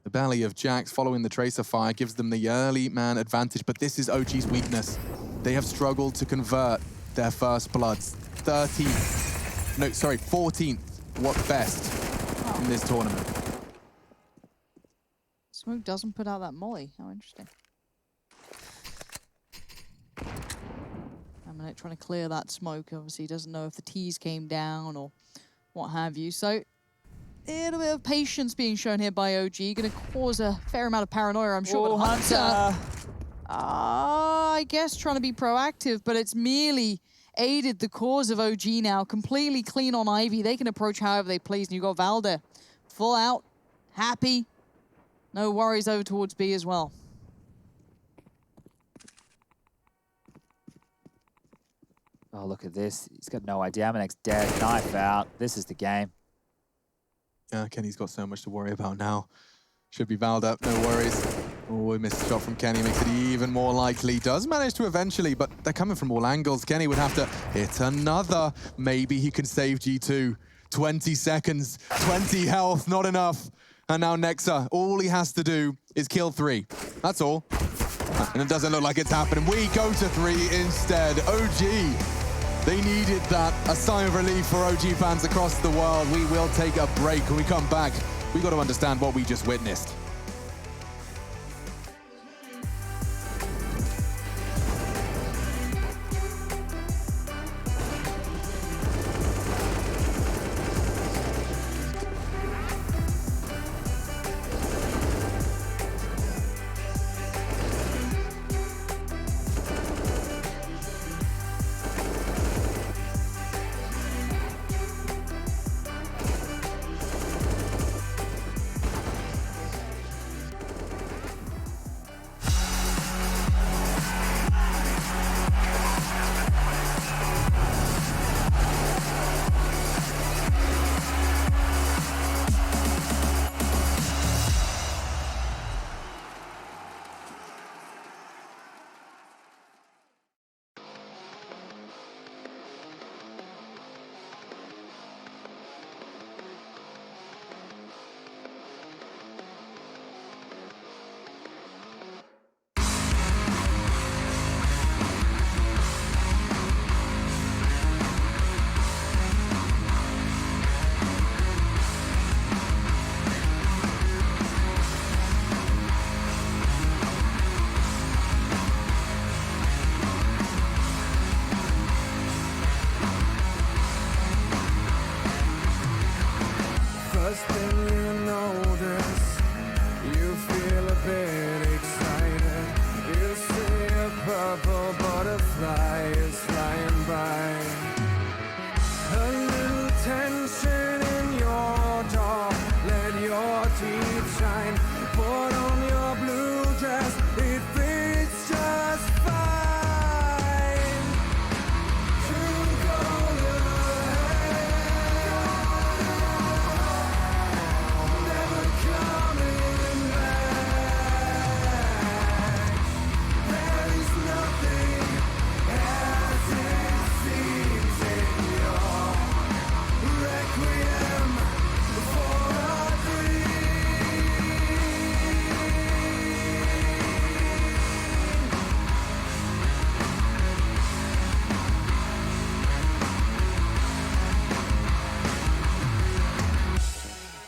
the belly of Jax, following the tracer fire, gives them the early man advantage, but this is OG's weakness. They have struggled to convert their first bloods. 14th, what best in this tournament. Smoke doesn't put out that molly. How interesting. I'm trying to clear that smoke. Obviously, he doesn't know if the T's came down or what have you. So, a little bit of patience being shown here by OG. Going to cause a fair amount of paranoia, I'm sure. Oh, but Hunter! I guess trying to be proactive, but it's merely aided the cause of OG now. Completely clean on Ivy. They can approach however they please. And you've got Valda full out, happy. No worries over towards B as well. Oh, look at this. He's got no idea. Amanek's dead. Knife out. This is the game. Yeah, Kenny's got so much to worry about now. Should be fouled up, no worries. Oh, we missed a shot from Kenny, makes it even more likely. Does manage to eventually, but they're coming from all angles. Kenny would have to hit another. Maybe he can save G2. 20 seconds, 20 health, not enough. And now Nexa, all he has to do is kill 3. That's all. And it doesn't look like it's happening. We go to 3 instead. OG, they needed that. A sign of relief for OG fans across the world. We will take a break. When we come back, we got to understand what we just witnessed. First thing you notice, you feel a bit excited. You see a purple butterfly is flying by. A little tension in your jaw, let your teeth shine. Put on your blue dress, it fits just fine. True color.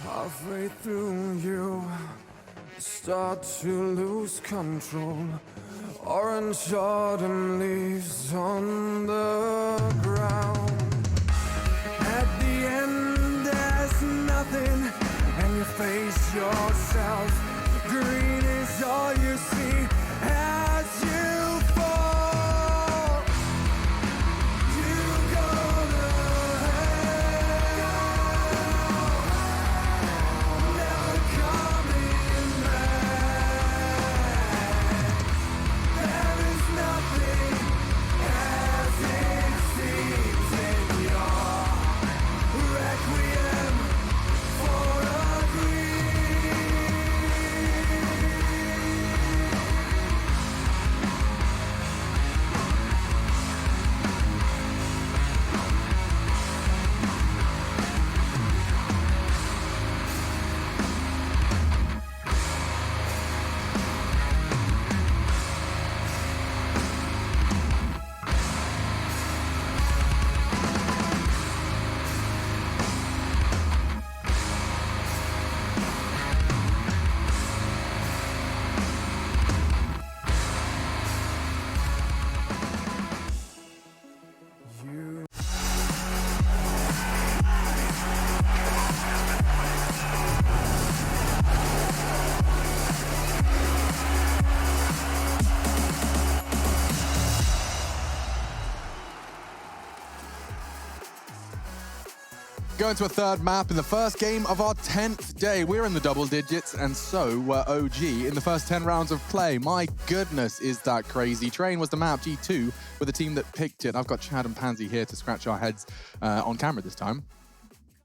Halfway through, you start to lose control. Orange autumn leaves on the ground. At the end, there's nothing, and you face yourself. Green is all you see as you fall. You go to Going to a third map in the first game of our 10th day. We're in the double digits, and so were OG in the first 10 rounds of play. My goodness, is that crazy. Train was the map, G2 were the team that picked it. I've got Chad and Pansy here to scratch our heads on camera this time.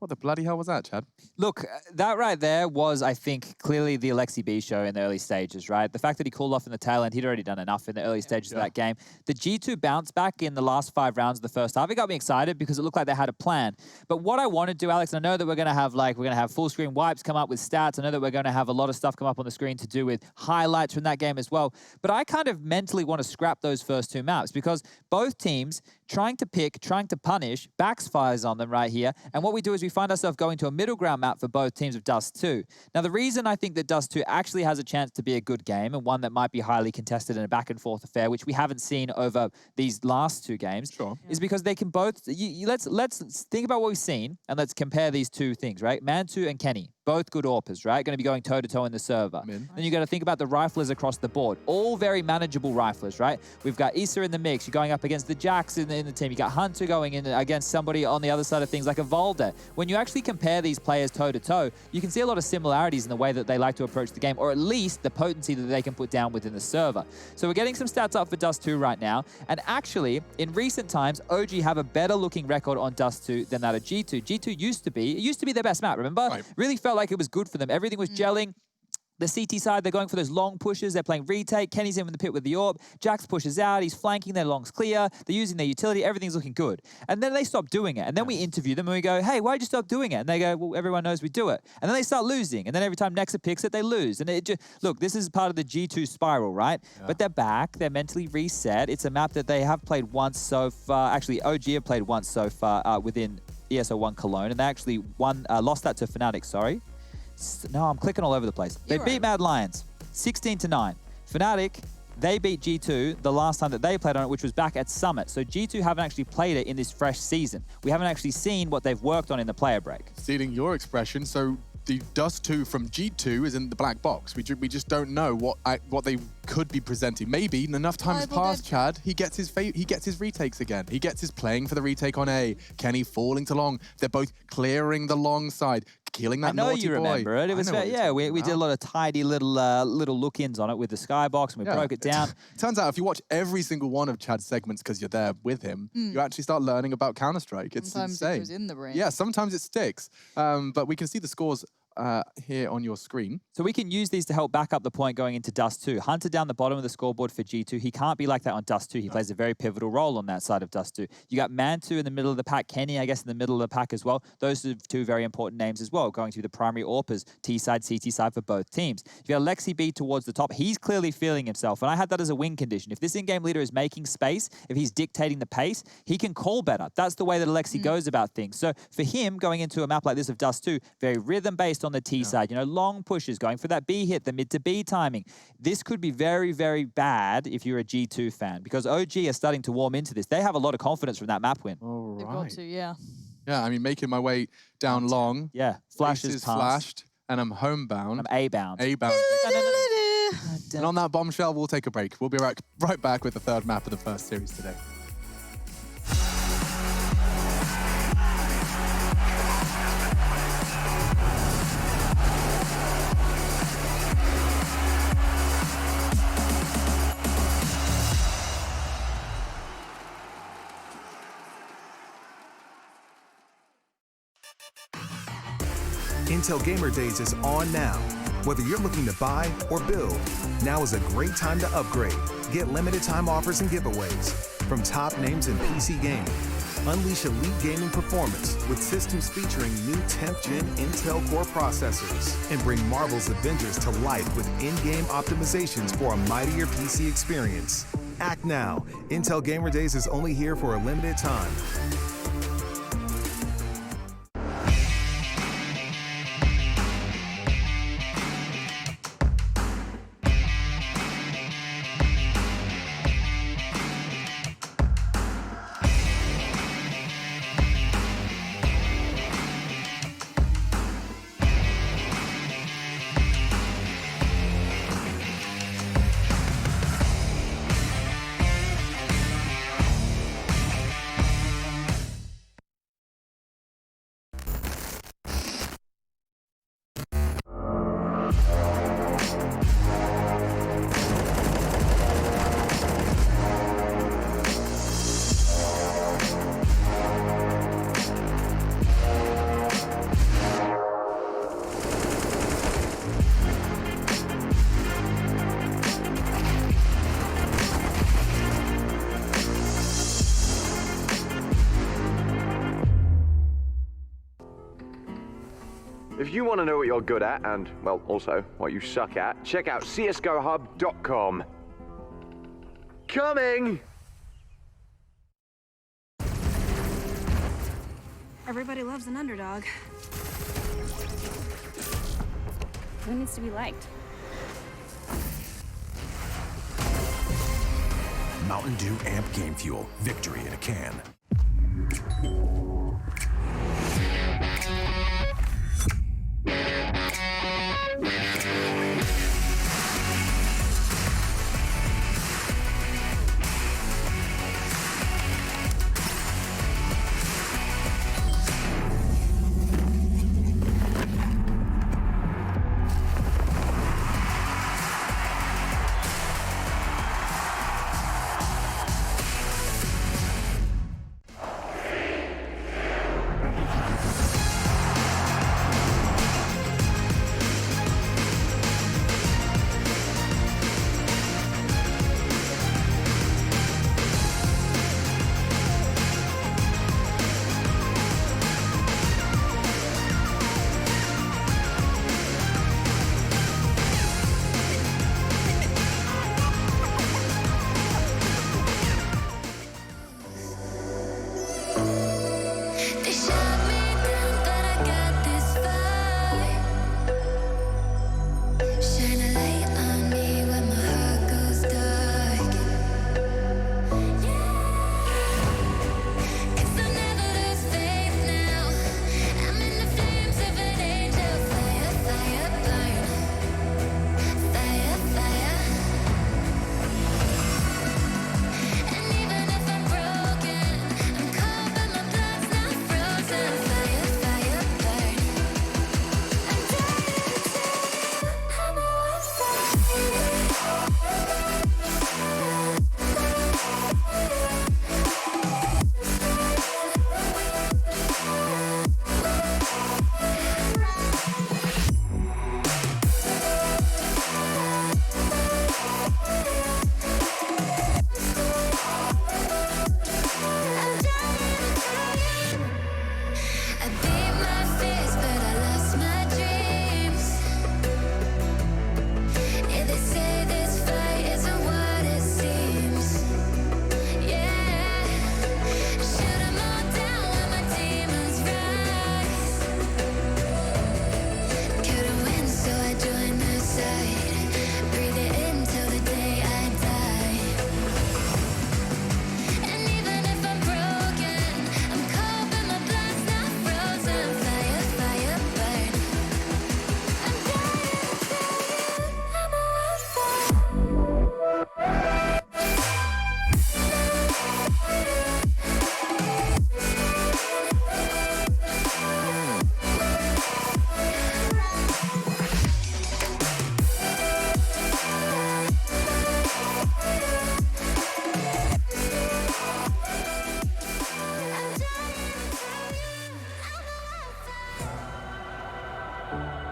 What the bloody hell was that, Chad? Look, that right there was, I think, clearly the Alexi B show in the early stages, right? The fact that he cooled off in the tail end, he'd already done enough in the early stages of that game. The G2 bounce back in the last 5 rounds of the first half, it got me excited because it looked like they had a plan. But what I want to do, Alex, and I know that we're going to have full screen wipes come up with stats. I know that we're going to have a lot of stuff come up on the screen to do with highlights from that game as well. But I kind of mentally want to scrap those first 2 maps because both teams trying to pick, trying to punish, backfires on them right here. And what we do is we find ourselves going to a middle ground map for both teams of Dust 2. Now, the reason I think that Dust 2 actually has a chance to be a good game and one that might be highly contested in a back and forth affair, which we haven't seen over these last 2 games, is because they can both, let's think about what we've seen and let's compare these 2 things, right? Mantu and Kenny, both good AWPers, right? Going to be going toe-to-toe in the server. Then you got to think about the riflers across the board. All very manageable riflers, right? We've got Issa in the mix. You're going up against the Jacks in the team. You got Hunter going in against somebody on the other side of things like a Volda. When you actually compare these players toe-to-toe, you can see a lot of similarities in the way that they like to approach the game, or at least the potency that they can put down within the server. So we're getting some stats up for Dust 2 right now. And actually, in recent times, OG have a better looking record on Dust 2 than that of G2. G2 used to be their best map, remember? Right. Really felt like it was good for them. Everything was gelling. The CT side, they're going for those long pushes. They're playing retake. Kenny's in the pit with the AWP. Jax pushes out. He's flanking. Their long's clear. They're using their utility. Everything's looking good. And then they stop doing it. And then we interview them and we go, hey, why'd you stop doing it? And they go, well, everyone knows we do it. And then they start losing. And then every time Nexa picks it, they lose. And it just, look, this is part of the G2 spiral, right? Yeah. But they're back. They're mentally reset. It's a map that they have played once so far. Actually, OG have played once so far within ESL Cologne. And they actually lost that to Fnatic, sorry. No, I'm clicking all over the place. They beat Mad Lions 16-9. Fnatic, they beat G2 the last time that they played on it, which was back at Summit. So G2 haven't actually played it in this fresh season. We haven't actually seen what they've worked on in the player break. Stealing your expression, so the Dust 2 from G2 is in the black box. We just don't know what they could be presenting. Maybe enough time has passed, Chad. He gets his retakes again. He gets his playing for the retake on A. Kenny falling to long. They're both clearing the long side, killing that naughty boy. I know you remember it. It was we did a lot of tidy little look-ins on it with the skybox, and we broke it down. Turns out if you watch every single one of Chad's segments because you're there with him, you actually start learning about Counter-Strike. It's sometimes insane. It goes in the brain. Yeah, sometimes it sticks. But we can see the scores here on your screen. So we can use these to help back up the point going into Dust 2. Hunter down the bottom of the scoreboard for G2. He can't be like that on Dust 2. He plays a very pivotal role on that side of Dust 2. You got Mantu in the middle of the pack. Kenny, I guess, in the middle of the pack as well. Those are 2 very important names as well, going to be the primary AWPers, T side, CT side for both teams. You got Alexi B towards the top. He's clearly feeling himself, and I had that as a win condition. If this in-game leader is making space, if he's dictating the pace, he can call better. That's the way that Alexi goes about things. So for him, going into a map like this of Dust 2, very rhythm-based on the T side, you know, long pushes, going for that B hit, the mid to B timing. This could be very, very bad if you're a G2 fan, because OG are starting to warm into this. They have a lot of confidence from that map win. All They've right. got to, yeah. Yeah, I mean, making my way down long. Yeah, flashes flashed, and I'm homebound. I'm A-bound. A-bound. And on that bombshell, we'll take a break. We'll be right back with the 3rd map of the first series today. Intel Gamer Days is on now. Whether you're looking to buy or build, now is a great time to upgrade. Get limited time offers and giveaways from top names in PC gaming. Unleash elite gaming performance with systems featuring new 10th gen Intel Core processors, and bring Marvel's Avengers to life with in-game optimizations for a mightier PC experience. Act now. Intel Gamer Days is only here for a limited time. If you want to know what you're good at and, well, also what you suck at, check out csgohub.com. Coming! Everybody loves an underdog. Who needs to be liked? Mountain Dew Amp Game Fuel. Victory in a can.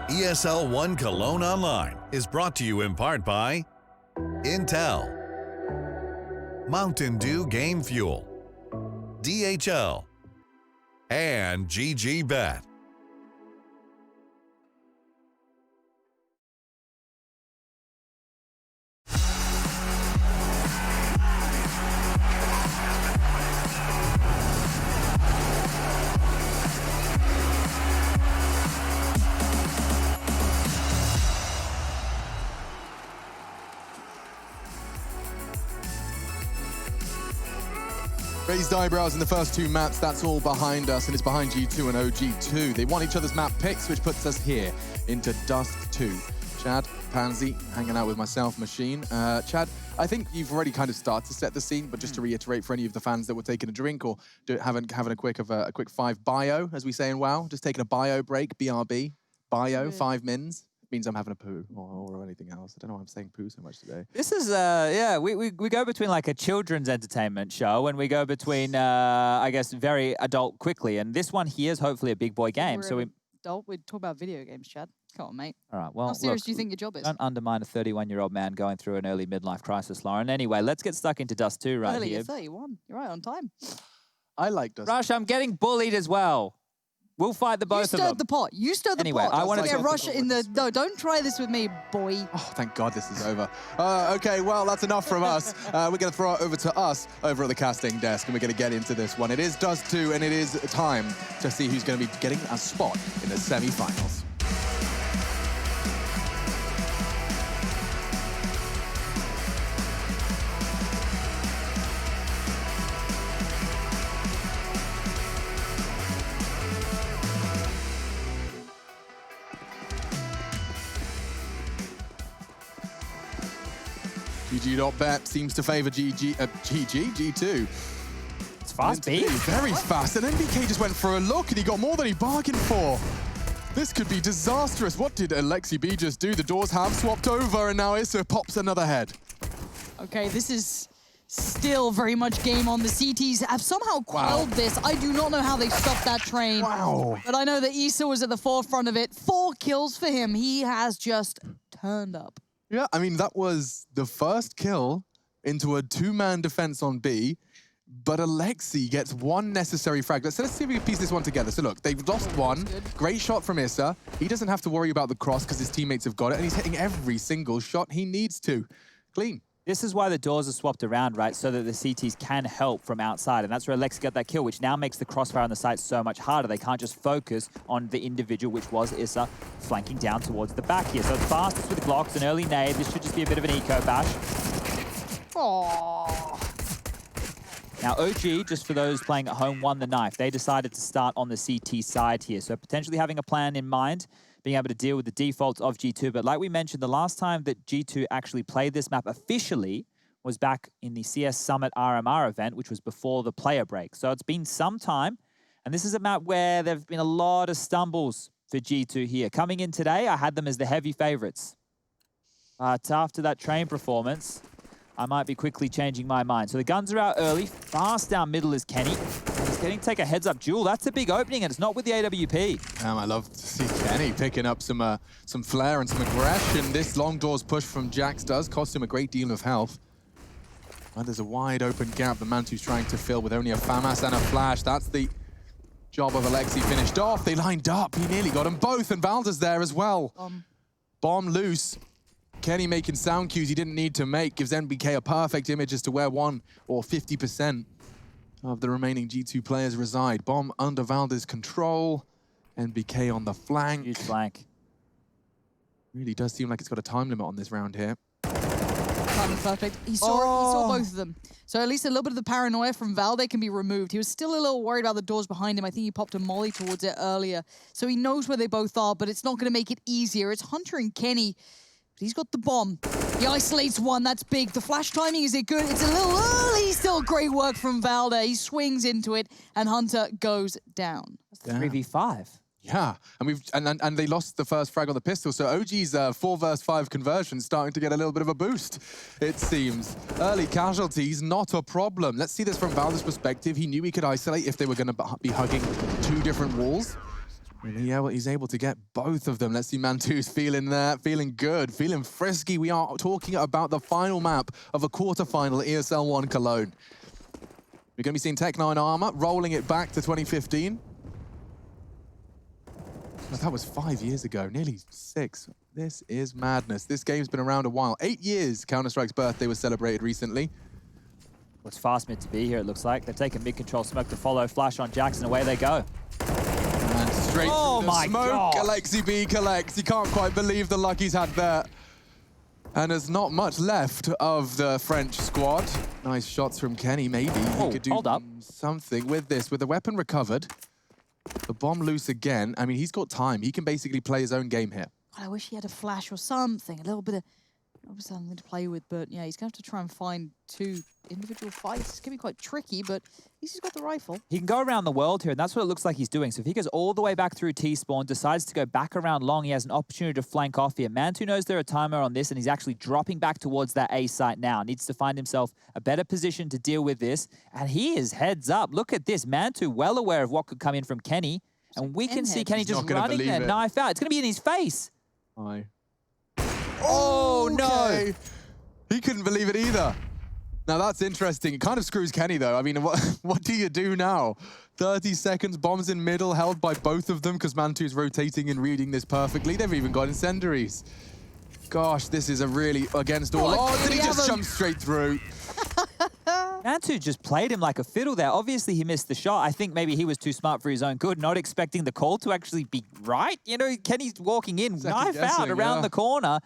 ESL 1 Cologne Online is brought to you in part by Intel, Mountain Dew Game Fuel, DHL, and GGBet. Raised eyebrows in the first two maps, that's all behind us, and it's behind G2 and OG2. They won each other's map picks, which puts us here into Dust 2. Chad, Pansy, hanging out with myself, Machine. Chad, I think you've already kind of started to set the scene, but just to reiterate for any of the fans that were taking a drink or having a quick 5 bio, as we say in WoW, just taking a bio break, BRB, bio, 5 mins. Means I'm having a poo or anything else. I don't know why I'm saying poo so much today. This is, yeah, we go between like a children's entertainment show and we go between, I guess, very adult quickly. And this one here is hopefully a big boy game. So we talk about video games, Chad. Come on, mate. All right, well, how serious do you think your job is? Don't undermine a 31-year-old man going through an early midlife crisis, Lauren. Anyway, let's get stuck into Dust 2 right Early, here. you're 31. You're right on time. I like Dust. Rush, I'm getting bullied as well. We'll fight the both of them. You stirred the pot. You stirred the Anyway, pot. I wanted to get Russia in the... No, don't try this with me, boy. Oh, thank God this is over. Okay, well, that's enough from us. We're going to throw it over to us over at the casting desk, and we're going to get into this one. It is Dust 2, and it is time to see who's going to be getting a spot in the semi-finals. GG.bet seems to favor G2. It's fast, B. Very fast. And NBK just went for a look and he got more than he bargained for. This could be disastrous. What did Alexi B just do? The doors have swapped over and now Issa pops another head. Okay, this is still very much game on. The CTs have somehow quelled this. I do not know how they stopped that train. Wow. But I know that Issa was at the forefront of it. 4 kills for him. He has just turned up. Yeah, I mean, that was the first kill into a 2-man defense on B, but Alexi gets 1 necessary frag. So let's see if we can piece this one together. So look, they've lost 1. Great shot from Issa. He doesn't have to worry about the cross because his teammates have got it, and he's hitting every single shot he needs to. Clean. This is why the doors are swapped around, right? So that the CTs can help from outside. And that's where Alexi got that kill, which now makes the crossfire on the site so much harder. They can't just focus on the individual, which was Issa, flanking down towards the back here. So it's fastest with Glocks, an early nade. This should just be a bit of an eco bash. Aww. Now, OG, just for those playing at home, won the knife. They decided to start on the CT side here. So potentially having a plan in mind, being able to deal with the defaults of G2. But like we mentioned, the last time that G2 actually played this map officially was back in the CS Summit RMR event, which was before the player break. So it's been some time, and this is a map where there have been a lot of stumbles for G2 here. Coming in today, I had them as the heavy favorites. But after that train performance, I might be quickly changing my mind. So the guns are out early. Fast down middle is Kenny. He's getting to take a heads-up duel. That's a big opening, and it's not with the AWP. I love to see Kenny picking up some flair and some aggression. This long doors push from Jax does cost him a great deal of health. And there's a wide open gap the Mantu's trying to fill with only a FAMAS and a flash. That's the job of Alexi finished off. They lined up. He nearly got them both, and Valda's there as well. Bomb loose. Kenny making sound cues he didn't need to make. Gives NBK a perfect image as to where 1 or 50% of the remaining G2 players reside. Bomb under Valda's control. NBK on the flank. Huge flank. Really does seem like it's got a time limit on this round here. Timing perfect. He saw both of them. So at least a little bit of the paranoia from Valde can be removed. He was still a little worried about the doors behind him. I think he popped a molly towards it earlier. So he knows where they both are, but it's not going to make it easier. It's Hunter and Kenny. He's got the bomb. He isolates 1. That's big. The flash timing, is it good? It's a little early. Still great work from Valde. He swings into it, and Hunter goes down. That's the 3v5. Yeah, and they lost the first frag on the pistol, so OG's 4 versus 5 conversion starting to get a little bit of a boost, it seems. Early casualties, not a problem. Let's see this from Valde's perspective. He knew he could isolate if they were going to be hugging 2 different walls. Yeah, well, he's able to get both of them. Let's see Mantu's feeling that, feeling good, feeling frisky. We are talking about the final map of a quarterfinal at ESL 1 Cologne. We're going to be seeing Tech9 Armor rolling it back to 2015. But that was 5 years ago, nearly 6. This is madness. This game's been around a while. 8 years Counter-Strike's birthday was celebrated recently. Well, it's fast mid to be here, it looks like. They're taking mid-control smoke to follow. Flash on Jackson, away they go. And straight through the smoke, Alexi B collects. He can't quite believe the luck he's had there. And there's not much left of the French squad. Nice shots from Kenny, maybe. He could do something with this. With the weapon recovered, the bomb loose again. I mean, he's got time. He can basically play his own game here. I wish he had a flash or something, a little bit of something to play with, but yeah, he's going to have to try and find 2 individual fights. It's going to be quite tricky, but at least he's got the rifle. He can go around the world here, and that's what it looks like he's doing. So if he goes all the way back through T-spawn, decides to go back around long, he has an opportunity to flank off here. Mantu knows there a timer on this, and he's actually dropping back towards that A site now. Needs to find himself a better position to deal with this, and he is heads up. Look at this. Mantu well aware of what could come in from Kenny, and we can see Kenny just running there, knife out. It's going to be in his face. Oh, no! Okay. He couldn't believe it either. Now that's interesting. It kind of screws Kenny though. I mean, what do you do now? 30 seconds, bombs in middle, held by both of them because Mantu's rotating and reading this perfectly. They've even got incendiaries. Gosh, this is a really against all. Oh, did he just jump straight through? Mantu just played him like a fiddle there. Obviously, he missed the shot. I think maybe he was too smart for his own good, not expecting the call to actually be right. You know, Kenny's walking in, knife out around the corner.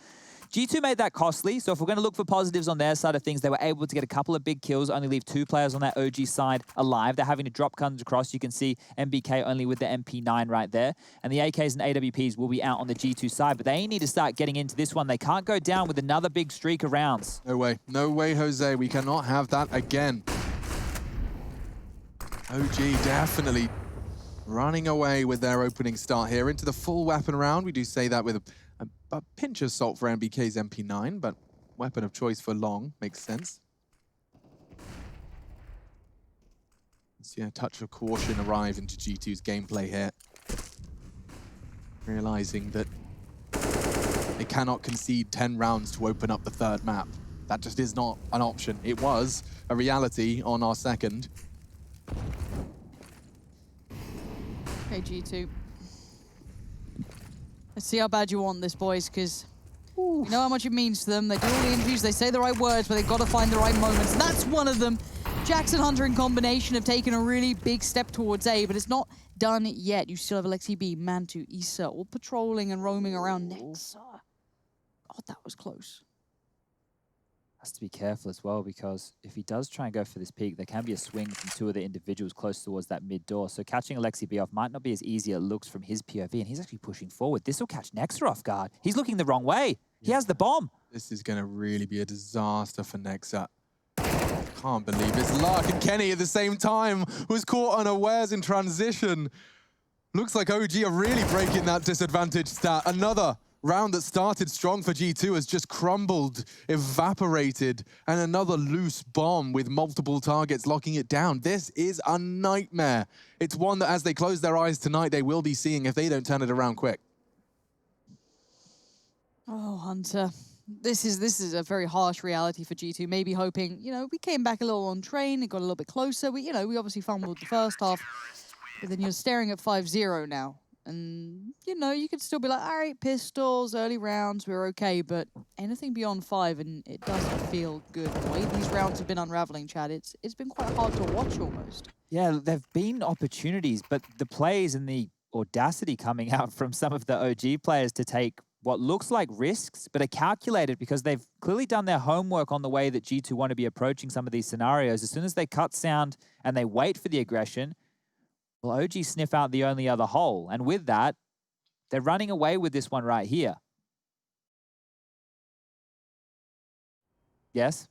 G2 made that costly, so if we're going to look for positives on their side of things, they were able to get a couple of big kills, only leave 2 players on that OG side alive. They're having to drop guns across. You can see MBK only with the MP9 right there. And the AKs and AWPs will be out on the G2 side, but they need to start getting into this one. They can't go down with another big streak of rounds. No way. No way, Jose. We cannot have that again. OG definitely running away with their opening start here into the full weapon round. We do say that with a pinch of salt for MBK's MP9, but weapon of choice for Long makes sense. See a touch of caution arrive into G2's gameplay here. Realizing that they cannot concede 10 rounds to open up the third map. That just is not an option. It was a reality on our second. Okay, G2. Let's see how bad you want this, boys, because you know how much it means to them. They do all the interviews, they say the right words, but they've got to find the right moments. And that's one of them. Jackson Hunter in combination have taken a really big step towards A, but it's not done yet. You still have Alexi B, Mantu, Issa, all patrolling and roaming around Nexa. God, that was close. Has to be careful as well, because if he does try and go for this peak, there can be a swing from 2 of the individuals close towards that mid door. So catching Alexi B off might not be as easy as it looks from his POV, and he's actually pushing forward. This will catch Nexa off guard. He's looking the wrong way. He has the bomb. This is going to really be a disaster for Nexa. Can't believe it's Lark and Kenny at the same time was caught unawares in transition. Looks like OG are really breaking that disadvantage stat. Another round that started strong for G2 has just crumbled, evaporated, and another loose bomb with multiple targets locking it down. This is a nightmare. It's one that as they close their eyes tonight, they will be seeing if they don't turn it around quick. Oh, Hunter. This is a very harsh reality for G2. Maybe hoping, you know, we came back a little on train, it got a little bit closer. We obviously fumbled the first half, but then you're staring at 5-0 now. And, you know, you could still be like, all right, pistols, early rounds, we're okay. But anything beyond 5, and it doesn't feel good. The way these rounds have been unraveling, Chad, it's been quite hard to watch almost. Yeah, there've been opportunities, but the plays and the audacity coming out from some of the OG players to take what looks like risks, but are calculated because they've clearly done their homework on the way that G2 want to be approaching some of these scenarios. As soon as they cut sound and they wait for the aggression, well, OG sniff out the only other hole. And with that, they're running away with this one right here. Yes?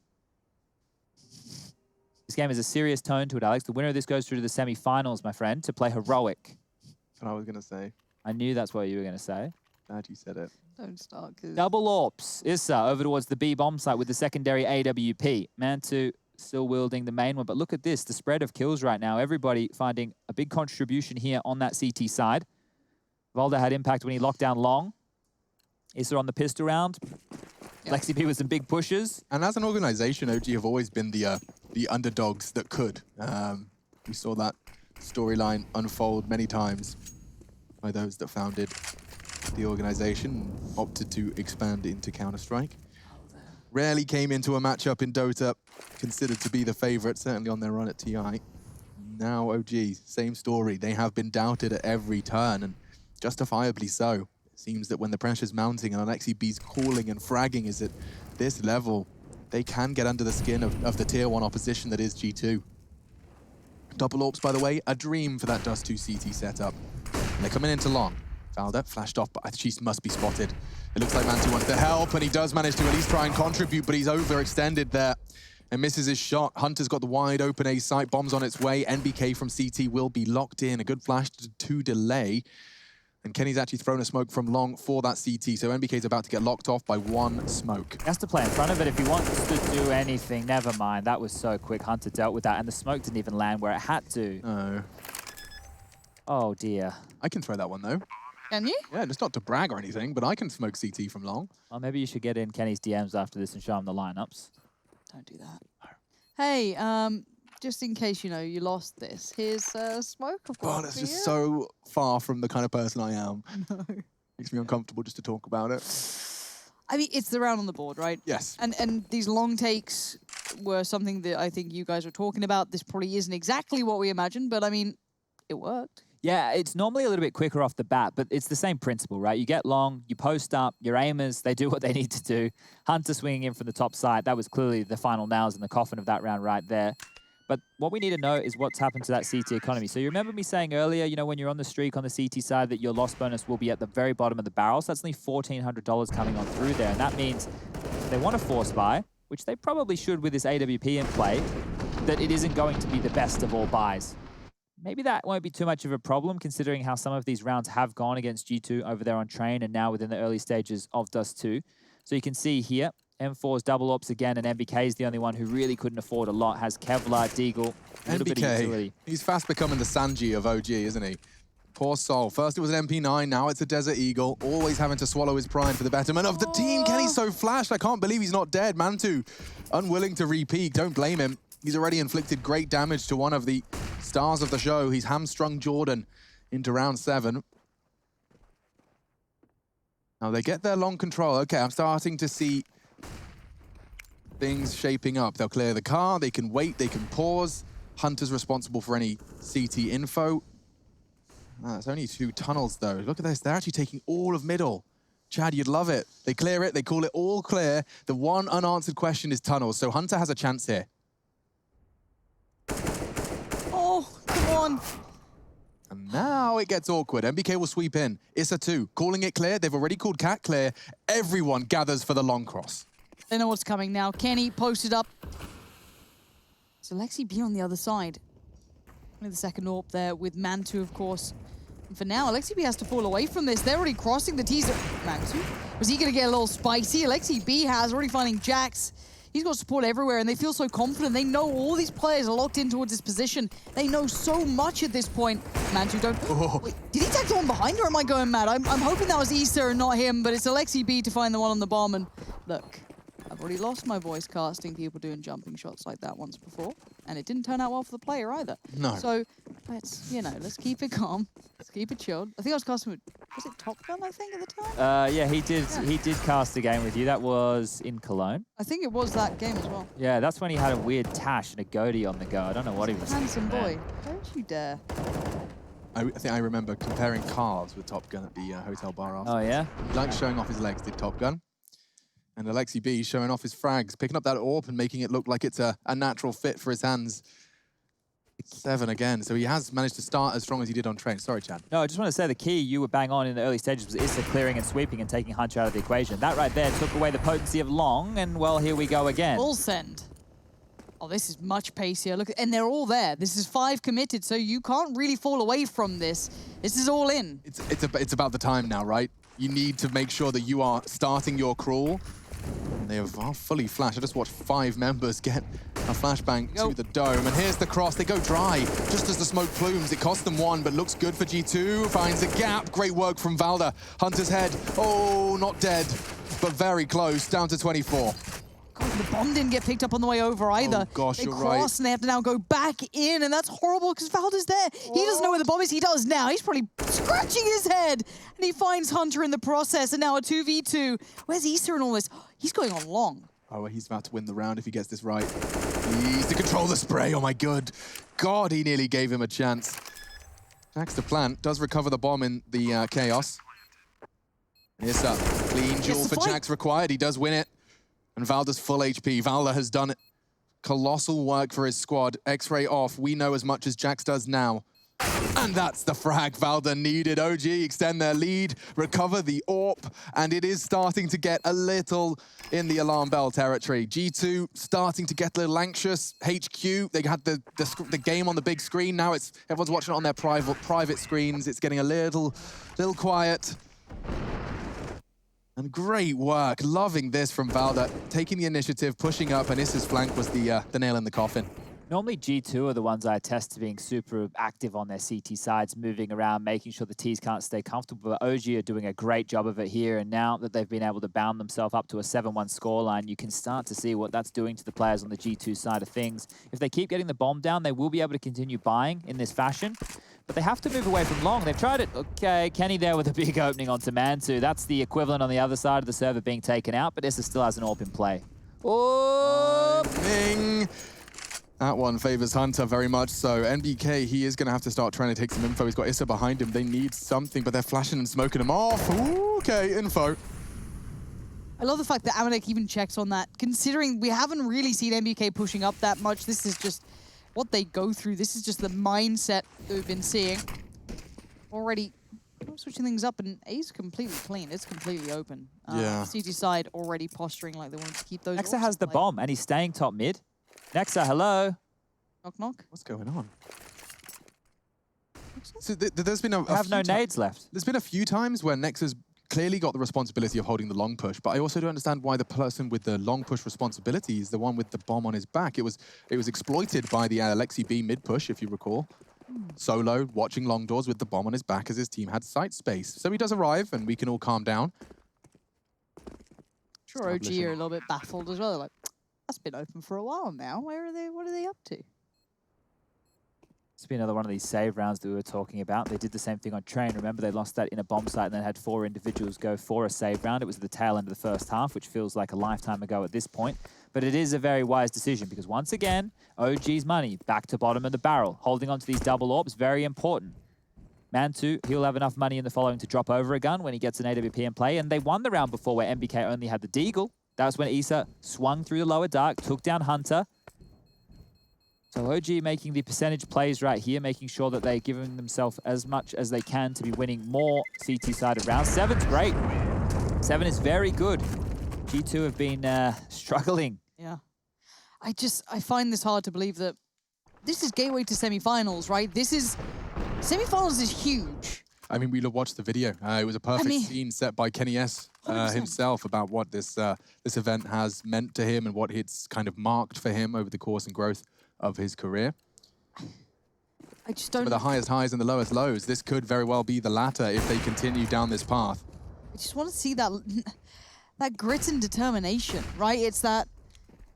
This game has a serious tone to it, Alex. The winner of this goes through to the semifinals, my friend, to play Heroic. That's what I was going to say. I knew that's what you were going to say. Glad you said it. Don't start, cause... Double AWPs. Issa over towards the B bomb site with the secondary AWP. Mantu still wielding the main one, but look at this, the spread of kills right now. Everybody finding a big contribution here on that CT side. Volda had impact when he locked down Long. Issa on the pistol round. Yeah. Lexi B with some big pushes. And as an organization, OG have always been the underdogs that could. We saw that storyline unfold many times by those that founded the organization, opted to expand into Counter-Strike. Rarely came into a matchup in Dota considered to be the favorite, certainly on their run at TI. Now OG, same story. They have been doubted at every turn, and justifiably so. It seems that when the pressure's mounting and Alexi B's calling and fragging is at this level, they can get under the skin of the tier 1 opposition that is G2. Double AWPs, by the way, a dream for that Dust 2 CT setup. And they're coming into Long. Valda flashed off, but she must be spotted. It looks like Mantu wants to help, and he does manage to at least try and contribute, but he's overextended there and misses his shot. Hunter's got the wide open A site, bombs on its way. NBK from CT will be locked in. A good flash to delay. And Kenny's actually thrown a smoke from Long for that CT, so NBK's about to get locked off by one smoke. He has to play in front of it if he wants to do anything. Never mind, that was so quick. Hunter dealt with that, and the smoke didn't even land where it had to. No. Oh, dear. I can throw that one, though. Can you? Yeah, just not to brag or anything, but I can smoke CT from Long. Well, maybe you should get in Kenny's DMs after this and show him the lineups. Don't do that. Hey, just in case, you lost this, here's smoke. I've got God, it's just so far from the kind of person I am. No. Makes me uncomfortable just to talk about it. I mean, it's the round on the board, right? Yes. And these long takes were something that I think you guys were talking about. This probably isn't exactly what we imagined, but I mean, it worked. Yeah, it's normally a little bit quicker off the bat, but it's the same principle, right? You get long, you post up, your aimers, they do what they need to do. Hunter swinging in from the top side, that was clearly the final nails in the coffin of that round right there. But what we need to know is what's happened to that CT economy. So you remember me saying earlier, when you're on the streak on the CT side, that your loss bonus will be at the very bottom of the barrel. So that's only $1,400 coming on through there. And that means if they want to force buy, which they probably should with this AWP in play, that it isn't going to be the best of all buys. Maybe that won't be too much of a problem, considering how some of these rounds have gone against G2 over there on Train and now within the early stages of Dust 2. So you can see here, M4's double ops again, and MBK is the only one who really couldn't afford a lot. Has Kevlar, Deagle, a little bit of utility. He's fast becoming the Sanji of OG, isn't he? Poor soul. First it was an MP9, now it's a Desert Eagle. Always having to swallow his pride for the betterment of the team. Kenny's so flashed, I can't believe he's not dead. Mantu, unwilling to re-peak, don't blame him. He's already inflicted great damage to one of the stars of the show. He's hamstrung Jordan into round 7. Now they get their long control. Okay, I'm starting to see things shaping up. They'll clear the car, they can wait, they can pause. Hunter's responsible for any CT info. It's only 2 tunnels though. Look at this, they're actually taking all of middle. Chad, you'd love it. They clear it, they call it all clear. The one unanswered question is tunnels, so Hunter has a chance here. Oh, come on. And now it gets awkward. MBK will sweep in. Issa 2, calling it clear. They've already called Cat clear. Everyone gathers for the long cross. They know what's coming now. Kenny posted up. So Lexi B on the other side. With the second AWP there with Mantu, of course. And for now, Alexi B has to fall away from this. They're already crossing the T's. Mantu, was he going to get a little spicy? Alexi B has already finding Jax. He's got support everywhere, and they feel so confident. They know all these players are locked in towards this position. They know so much at this point. Mantu, don't... Oh. Wait, did he tag the one behind, or am I going mad? I'm hoping that was Issa and not him, but it's Alexi B to find the one on the bomb. And look, I've already lost my voice casting people doing jumping shots like that once before, and it didn't turn out well for the player either. No. So let's, let's keep it calm. Let's keep it chilled. I think I was casting with, was it Top Gun, I think, at the time? Yeah, he did cast a game with you. That was in Cologne. I think it was that game as well. Yeah, that's when he had a weird tash and a goatee on the go. I don't know what he was Handsome thinking, boy. Don't you dare. I think I remember comparing calves with Top Gun at the hotel bar after. Oh, yeah? He liked showing off his legs, did Top Gun. And Alexi B showing off his frags, picking up that AWP and making it look like it's a natural fit for his hands. 7 again, so he has managed to start as strong as he did on Train. Sorry, Chad. No, I just want to say the key you were bang on in the early stages was Issa clearing and sweeping and taking Hunter out of the equation. That right there took away the potency of long, and well, here we go again. Full send. Oh, this is much pacier. Look, and they're all there. This is 5 committed, so you can't really fall away from this. This is all in. It's about the time now, right? You need to make sure that you are starting your crawl. And they are fully flashed. I just watched 5 members get a flashbang to the dome. And here's the cross. They go dry just as the smoke plumes. It cost them 1, but looks good for G2. Finds a gap. Great work from Valda. Hunter's head. Oh, not dead, but very close. Down to 24. God, the bomb didn't get picked up on the way over either. Oh, gosh, they you're cross right. and they have to now go back in, and that's horrible because Valda's there. He doesn't know where the bomb is. He does now. He's probably scratching his head, and he finds Hunter in the process, and now a 2v2. Where's Issa in all this? He's going on long. Oh, well, he's about to win the round if he gets this right. He needs to control the spray. Oh, my God, he nearly gave him a chance. Jax the plant does recover the bomb in the chaos. Here's up. Clean duel for Jax required. He does win it. And Valda's full HP. Valda has done colossal work for his squad. X-ray off. We know as much as Jax does now. And that's the frag Valda needed. OG extend their lead, recover the AWP, and it is starting to get a little in the alarm bell territory. G2 starting to get a little anxious. HQ, they had the game on the big screen. Now it's everyone's watching it on their private screens. It's getting a little quiet. And great work, loving this from Valda, taking the initiative, pushing up, and Issa's flank was the nail in the coffin. Normally G2 are the ones I attest to being super active on their CT sides, moving around, making sure the Ts can't stay comfortable. But OG are doing a great job of it here. And now that they've been able to bound themselves up to a 7-1 scoreline, you can start to see what that's doing to the players on the G2 side of things. If they keep getting the bomb down, they will be able to continue buying in this fashion. But they have to move away from long. They've tried it. Okay, Kenny there with a big opening onto Mantu. That's the equivalent on the other side of the server being taken out, but Issa still has an AWP in play. Oh! Bing! That one favors Hunter very much so. NBK, he is going to have to start trying to take some info. He's got Issa behind him. They need something, but they're flashing and smoking him off. Ooh, okay, info. I love the fact that Amanek even checks on that, considering we haven't really seen NBK pushing up that much. This is just what they go through. This is just the mindset that we've been seeing. Already switching things up, and A's completely clean. It's completely open. Yeah. CT side already posturing like they want to keep those. Nexa has the bomb, and he's staying top mid. Nexa, hello. Knock, knock. What's going on? So there's been a have no nades left. There's been a few times where Nexa's clearly got the responsibility of holding the long push, but I also don't understand why the person with the long push responsibility is the one with the bomb on his back. It was exploited by the Alexi B mid push, if you recall. Solo watching long doors with the bomb on his back as his team had sight space. So he does arrive, and we can all calm down. Sure, OG are a little bit baffled as well. They're like, that's been open for a while now. Where are they? What are they up to? It's been another one of these save rounds that we were talking about. They did the same thing on Train. Remember, they lost that in a bomb site and then had 4 individuals go for a save round. It was at the tail end of the first half, which feels like a lifetime ago at this point. But it is a very wise decision because once again, OG's money back to bottom of the barrel. Holding on to these double AWPs, very important. Mantu, he'll have enough money in the following to drop over a gun when he gets an AWP in play. And they won the round before where MBK only had the Deagle. That was when Issa swung through the lower dark, took down Hunter. So OG making the percentage plays right here, making sure that they're giving themselves as much as they can to be winning more CT-sided rounds. 7's great. 7 is very good. G2 have been struggling. Yeah. I find this hard to believe that this is gateway to semifinals, right? Semifinals is huge. I mean, we watched the video. It was a perfect scene set by Kenny S himself about what this event has meant to him and what it's kind of marked for him over the course and growth of his career. I just don't... Some of the highest highs and the lowest lows. This could very well be the latter if they continue down this path. I just want to see that grit and determination, right? It's that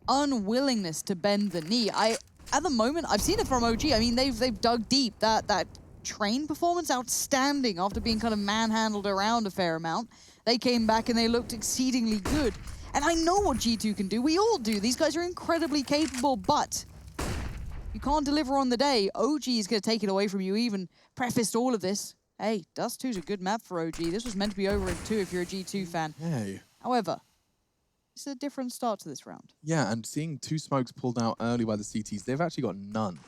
unwillingness to bend the knee. At the moment, I've seen it from OG. I mean, they've dug deep. That Train performance, outstanding after being kind of manhandled around a fair amount. They came back and they looked exceedingly good. And I know what G2 can do. We all do. These guys are incredibly capable, but you can't deliver on the day. OG is going to take it away from you. Even prefaced all of this. Hey, Dust 2's a good map for OG. This was meant to be over in 2 if you're a G2 fan. Hey. However, it's a different start to this round. Yeah, and seeing 2 smokes pulled out early by the CTs, they've actually got none.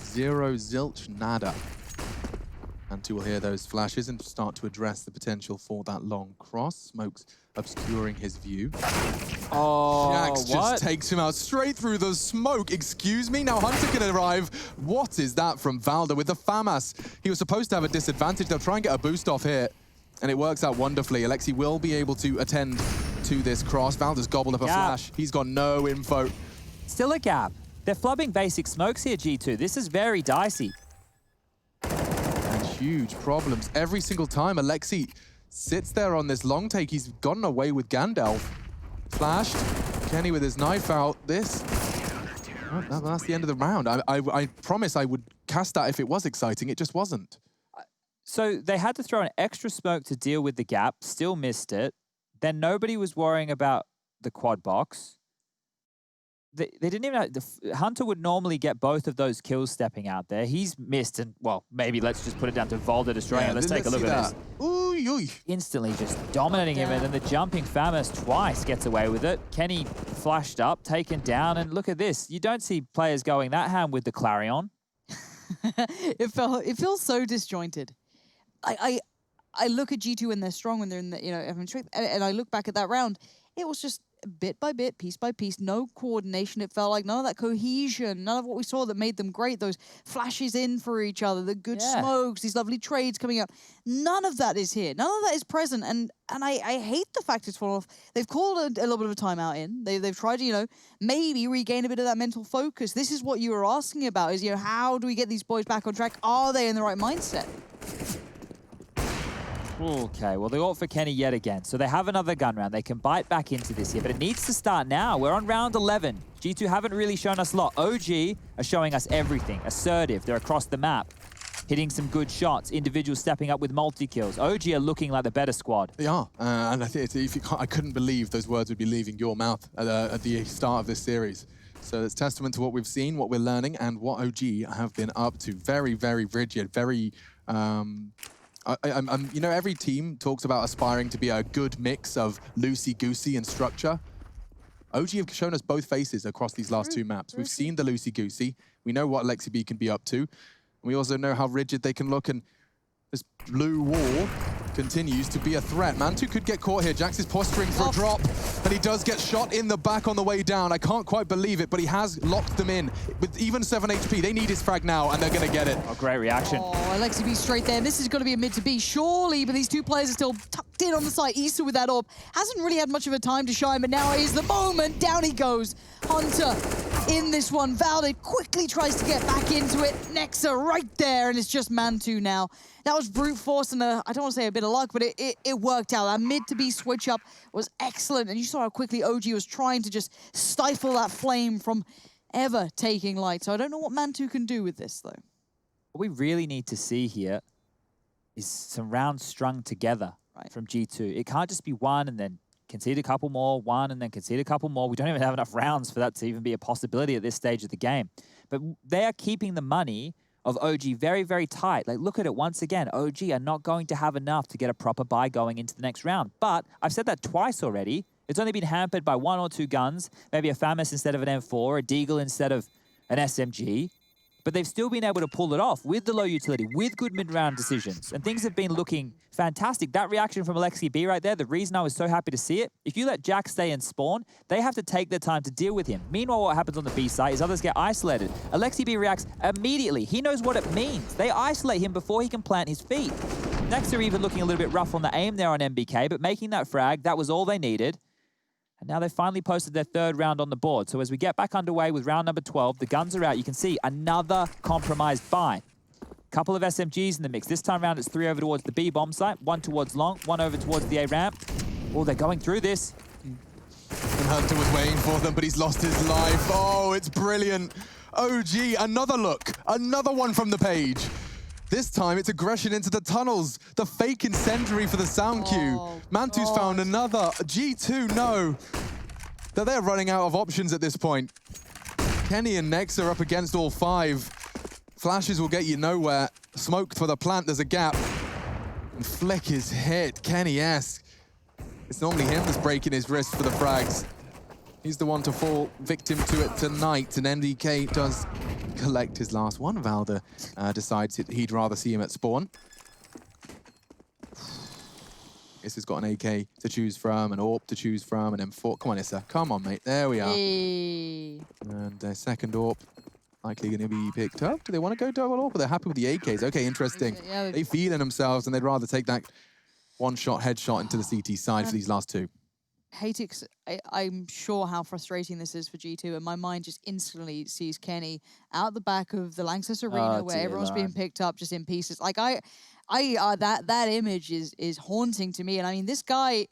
0, zilch, nada. And 2 will hear those flashes and start to address the potential for that long cross. Smoke's obscuring his view. Oh, Jax just takes him out straight through the smoke. Excuse me? Now Hunter can arrive. What is that from Valda with the FAMAS? He was supposed to have a disadvantage. They'll try and get a boost off here. And it works out wonderfully. Alexi will be able to attend to this cross. Valda's gobbled up a flash. He's got no info. Still a gap. They're flubbing basic smokes here, G2. This is very dicey. Huge problems every single time. Alexi sits there on this long take. He's gotten away with Gandalf. Flashed. Kenny with his knife out. That's the end of the round. I promise I would cast that if it was exciting. It just wasn't. So they had to throw an extra smoke to deal with the gap. Still missed it. Then nobody was worrying about the quad box. They didn't even know. Hunter would normally get both of those kills stepping out there. He's missed, and, well, maybe let's just put it down to Volda destroying it. Let's take a look at this. Ooh. Instantly just dominating him, and then the jumping FAMAS twice gets away with it. Kenny flashed up, taken down, and look at this. You don't see players going that ham with the Clarion. It feels so disjointed. I look at G2 when they're strong, when they're in the, having strength, and I look back at that round. It was just bit by bit, piece by piece, no coordination. It felt like none of that cohesion, none of what we saw that made them great. Those flashes in for each other, the good smokes, these lovely trades coming up. None of that is here. None of that is present. And I hate the fact it's fallen off. They've called a little bit of a timeout in. They've tried to, you know, maybe regain a bit of that mental focus. This is what you were asking about, is, you know, how do we get these boys back on track? Are they in the right mindset? Okay, well, they opt for Kenny yet again. So they have another gun round. They can bite back into this here, but it needs to start now. We're on round 11. G2 haven't really shown us a lot. OG are showing us everything. Assertive, they're across the map, hitting some good shots. Individuals stepping up with multi-kills. OG are looking like the better squad. They are, and I think I couldn't believe those words would be leaving your mouth at the start of this series. So it's testament to what we've seen, what we're learning, and what OG have been up to. Very, very rigid, very... you know, every team talks about aspiring to be a good mix of loosey-goosey and structure. OG have shown us both faces across these last two maps. We've seen the loosey-goosey. We know what Lexi B can be up to. We also know how rigid they can look, and this blue wall continues to be a threat. Mantu could get caught here. Jax is posturing for a drop, and he does get shot in the back on the way down. I can't quite believe it, but he has locked them in. With even 7 HP, they need his frag now, and they're going to get it. Oh, great reaction. Oh, Alexi B straight there. This is going to be a mid to B, surely, but these two players are still tucked in on the side. Issa with that orb hasn't really had much of a time to shine, but now is the moment. Down he goes. Hunter in this one. Valde quickly tries to get back into it. Nexa right there, and it's just Mantu now. That was brute force and I don't want to say a bit of luck, but it worked out. That mid to B switch up was excellent, and you saw how quickly OG was trying to just stifle that flame from ever taking light. So I don't know what Mantu can do with this, though. What we really need to see here is some rounds strung together from G2. It can't just be one and then concede a couple more, one and then concede a couple more. We don't even have enough rounds for that to even be a possibility at this stage of the game. But they are keeping the money of OG very, very tight. Like, look at it once again. OG are not going to have enough to get a proper buy going into the next round. But I've said that twice already. It's only been hampered by 1 or 2 guns, maybe a FAMAS instead of an M4, a Deagle instead of an SMG. But they've still been able to pull it off with the low utility, with good mid-round decisions. And things have been looking fantastic. That reaction from Alexi B right there, the reason I was so happy to see it, if you let Jack stay and spawn, they have to take their time to deal with him. Meanwhile, what happens on the B site is others get isolated. Alexi B reacts immediately. He knows what it means. They isolate him before he can plant his feet. Next, they're even looking a little bit rough on the aim there on MBK, but making that frag, that was all they needed. And now they've finally posted their 3rd round on the board. So as we get back underway with round number 12, the guns are out. You can see another compromised buy. Couple of SMGs in the mix. This time around, it's 3 over towards the B bomb site, 1 towards long, 1 over towards the A ramp. Oh, they're going through this. And Hunter was waiting for them, but he's lost his life. Oh, it's brilliant. OG, another look. Another one from the page. This time, it's aggression into the tunnels. The fake incendiary for the sound cue. Mantu's found another. G2 know that they're running out of options at this point. Kenny and Nex are up against all 5. Flashes will get you nowhere. Smoke for the plant, there's a gap. And Flick is hit. Kenny-esque. It's normally him that's breaking his wrist for the frags. He's the one to fall victim to it tonight, and NDK does collect his last one. Valde decides he'd rather see him at spawn. Issa's got an AK to choose from, an AWP to choose from, an M4. Come on, Issa. Come on, mate. There we are. Hey. And a second AWP likely going to be picked up. Do they want to go double AWP? But they're happy with the AKs. Okay, interesting. Yeah, they feeling themselves, and they'd rather take that one-shot headshot into the CT side for these last 2. Hatix, I'm sure how frustrating this is for G2, and my mind just instantly sees Kenny out the back of the Lanxess Arena where everyone's being picked up just in pieces. Like that image is haunting to me, and I mean, this guy,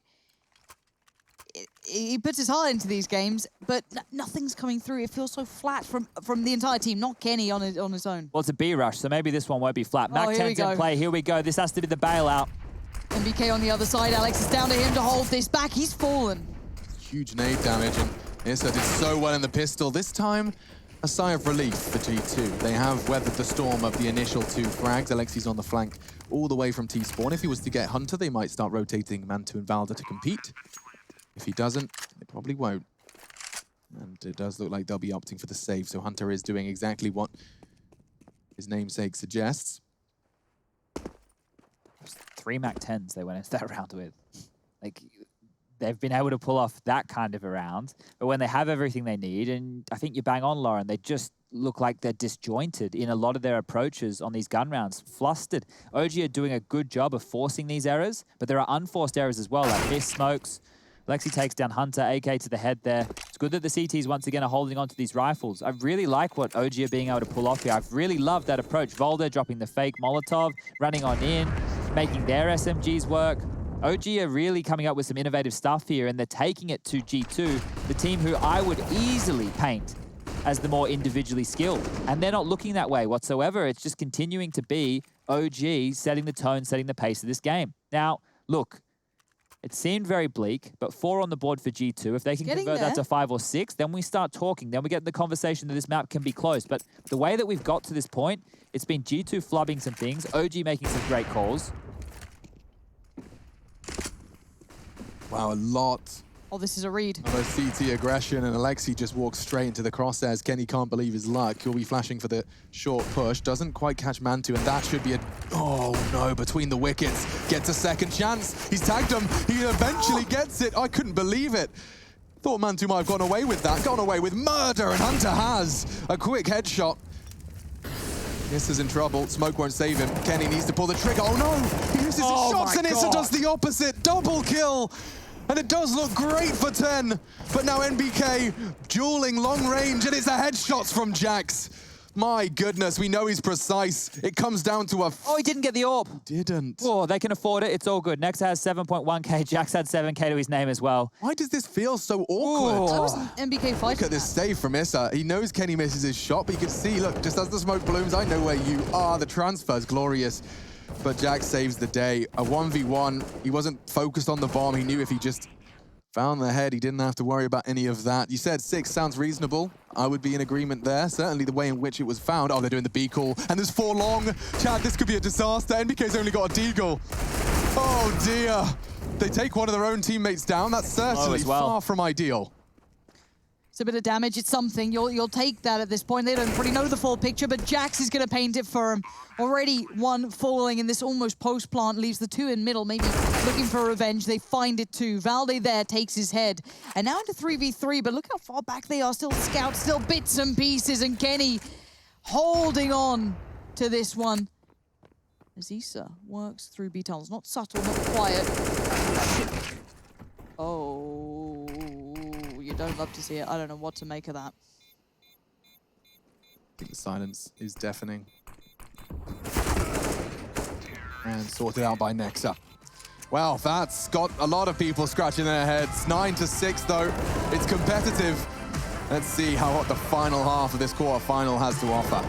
he puts his heart into these games, but nothing's coming through. It feels so flat from the entire team, not Kenny on his own. Well, it's a B rush, so maybe this one won't be flat. Mac 10's in play. Here we go. This has to be the bailout. MBK on the other side. Alex is down to him to hold this back. He's fallen. Huge nade damage, and Issa did so well in the pistol. This time, a sigh of relief for G2. They have weathered the storm of the initial 2 frags. Alexi's on the flank all the way from T-spawn. If he was to get Hunter, they might start rotating Mantu and Valde to compete. If he doesn't, they probably won't. And it does look like they'll be opting for the save, so Hunter is doing exactly what his namesake suggests. 3 Mac 10s they went into that round with. Like, they've been able to pull off that kind of a round. But when they have everything they need, and I think you're bang on, Lauren, they just look like they're disjointed in a lot of their approaches on these gun rounds, flustered. OG are doing a good job of forcing these errors, but there are unforced errors as well, like this smokes. Lexi takes down Hunter, AK to the head there. It's good that the CTs once again are holding on to these rifles. I really like what OG are being able to pull off here. I've really loved that approach. Volder dropping the fake Molotov, running on in, making their SMGs work. OG are really coming up with some innovative stuff here, and they're taking it to G2, the team who I would easily paint as the more individually skilled. And they're not looking that way whatsoever. It's just continuing to be OG setting the tone, setting the pace of this game. Now, look, it seemed very bleak, but 4 on the board for G2. If they can convert that to 5 or 6, then we start talking. Then we get in the conversation that this map can be close. But the way that we've got to this point, it's been G2 flubbing some things, OG making some great calls. Wow, a lot. Oh, this is a read. Of a CT aggression, and Alexi just walks straight into the crosshairs. Kenny can't believe his luck. He'll be flashing for the short push. Doesn't quite catch Mantu, and that should be a... Oh, no, between the wickets. Gets a second chance. He's tagged him. He eventually gets it. I couldn't believe it. Thought Mantu might have gone away with that. Gone away with murder, and Hunter has a quick headshot. Nissa's in trouble. Smoke won't save him. Kenny needs to pull the trigger. Oh, no! He misses his shots, and Nissa does the opposite. Double kill. And it does look great for 10, but now NBK dueling long range, and it's a headshots from Jax. My goodness, we know he's precise. It comes down to a... Oh, he didn't get the AWP. Didn't. Oh, they can afford it. It's all good. Next has 7.1k. Jax had 7k to his name as well. Why does this feel so awkward? That was NBK fight. Look at this save from Issa. He knows Kenny misses his shot, but you can see, look, just as the smoke blooms, I know where you are. The transfer's glorious. But Jax saves the day. A 1v1. He wasn't focused on the bomb. He knew if he just found the head, he didn't have to worry about any of that. You said 6 sounds reasonable. I would be in agreement there. Certainly the way in which it was found. Oh, they're doing the B call. And there's 4 long. Chad, this could be a disaster. NBK's only got a deagle. Oh, dear. They take one of their own teammates down. That's certainly far from ideal. It's a bit of damage. It's something. You'll take that at this point. They don't really know the full picture, but Jax is going to paint it for him. Already 1 falling, and this almost post-plant leaves the 2 in middle, maybe looking for revenge. They find it too. Valde there takes his head. And now into 3v3, but look how far back they are. Still scouts, still bits and pieces, and Kenny holding on to this one. Azisa works through B tunnels. Not subtle, not quiet. Oh, you don't love to see it. I don't know what to make of that. I think the silence is deafening. And sorted out by Nexa. Well, that's got a lot of people scratching their heads. 9-6 though. It's competitive. Let's see what the final half of this quarterfinal has to offer.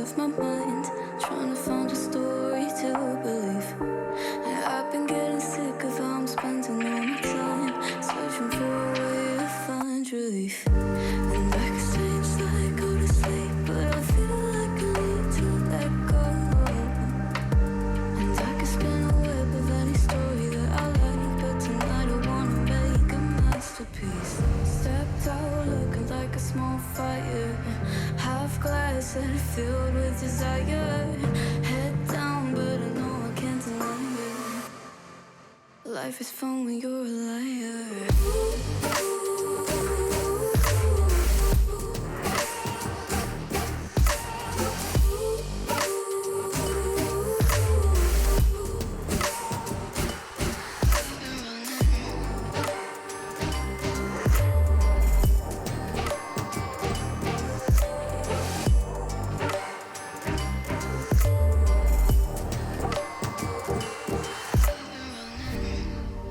of my mind, trying to find a story to believe. And I've been getting sick of how I'm spending all my time, searching for a way to find relief. And I can stay inside, go to sleep, but I feel like I need to let go. And I can spin a web of any story that I like, but tonight I wanna make a masterpiece. Stepped out looking like a small fire, half glass and filled with desire. Head down, but I know I can't deny it. Life is fun when you're a liar.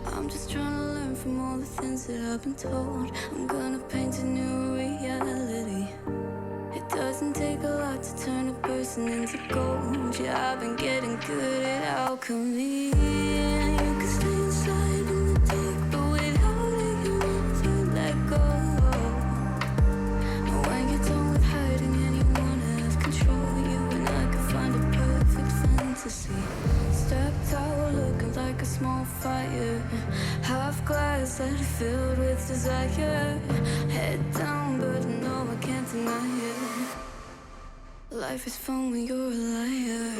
I'm just trying to learn from all all the things that I've been told. I'm gonna paint a new reality. It doesn't take a lot to turn a person into gold. Yeah, I've been getting good at alchemy. And you can stay inside in the dark, but without it, you never let go. And when you're done with hiding and you wanna have control, you and I can find a perfect fantasy. Stepped out looking like a small fire, half glass that filled with desire. Head down, but no, I can't deny it. Life is fun when you're a liar.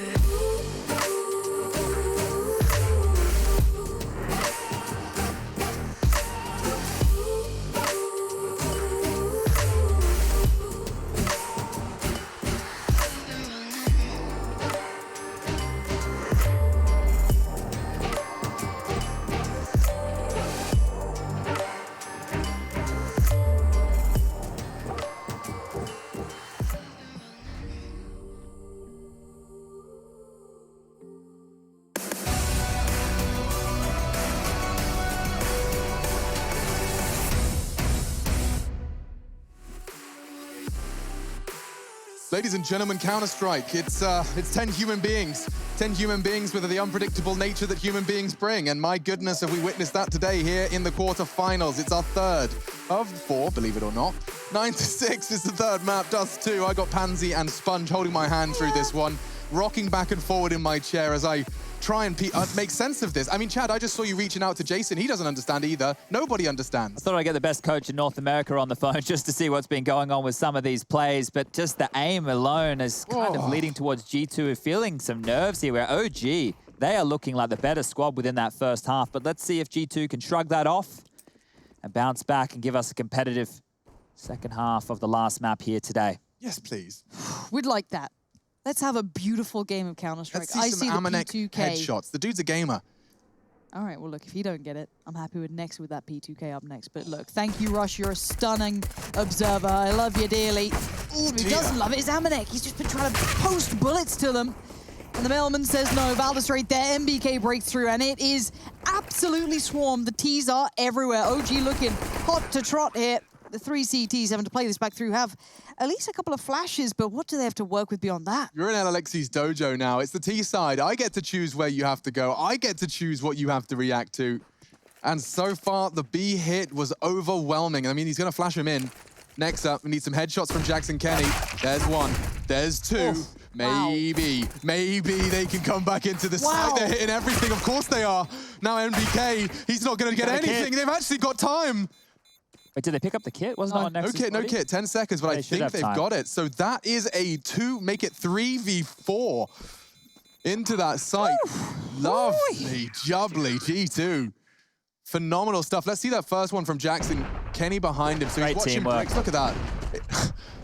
Ladies and gentlemen, Counter-Strike, it's 10 human beings. 10 human beings with the unpredictable nature that human beings bring. And my goodness, have we witnessed that today here in the quarterfinals. It's our third of 4, believe it or not. 9-6 is the third map, Dust 2. I got Pansy and Sponge holding my hand through this one, rocking back and forward in my chair as I try and make sense of this. I mean, Chad, I just saw you reaching out to Jason. He doesn't understand either. Nobody understands. I thought I'd get the best coach in North America on the phone just to see what's been going on with some of these plays, but just the aim alone is kind of leading towards G2 feeling some nerves here, where OG, they are looking like the better squad within that first half, but let's see if G2 can shrug that off and bounce back and give us a competitive second half of the last map here today. Yes, please. We'd like that. Let's have a beautiful game of Counter-Strike. Let's see some Amanek the P2K headshots. The dude's a gamer. All right, well, look, if you don't get it, I'm happy with next with that P2K up next. But look, thank you, Rush. You're a stunning observer. I love you dearly. Ooh, who doesn't love it is Amanek. He's just been trying to post bullets to them. And the mailman says no. Valdez right there. MBK breaks through, and it is absolutely swarmed. The T's are everywhere. OG looking hot to trot here. The 3 CTs having to play this back through have at least a couple of flashes, but what do they have to work with beyond that? You're in Alexi's dojo now. It's the T side. I get to choose where you have to go. I get to choose what you have to react to. And so far, the B hit was overwhelming. I mean, he's going to flash him in. Next up, we need some headshots from Jackson Kenny. There's 1. There's 2. Maybe they can come back into the side. They're hitting everything. Of course they are. Now MBK, he's not going to get anything. They've actually got time. Wait, did they pick up the kit? Wasn't it on Nexus? No kit, 10 seconds, but I think they've got it. So that is a 2, make it 3v4 into that site. Lovely, jubbly, G2. Phenomenal stuff. Let's see that first one from Jackson. Kenny behind him, so he's watching breaks. Look at that.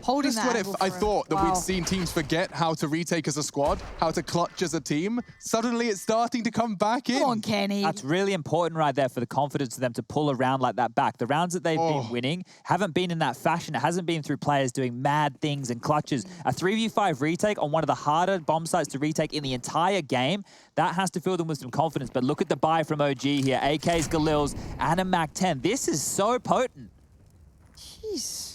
Holding Just when I thought that we'd seen teams forget how to retake as a squad, how to clutch as a team, suddenly it's starting to come back in. Come on, Kenny. That's really important right there for the confidence of them to pull around like that back. The rounds that they've been winning haven't been in that fashion. It hasn't been through players doing mad things and clutches. A 3v5 retake on one of the harder bomb sites to retake in the entire game, that has to fill them with some confidence. But look at the buy from OG here. AKs, Galils, and a MAC-10. This is so potent. Jeez.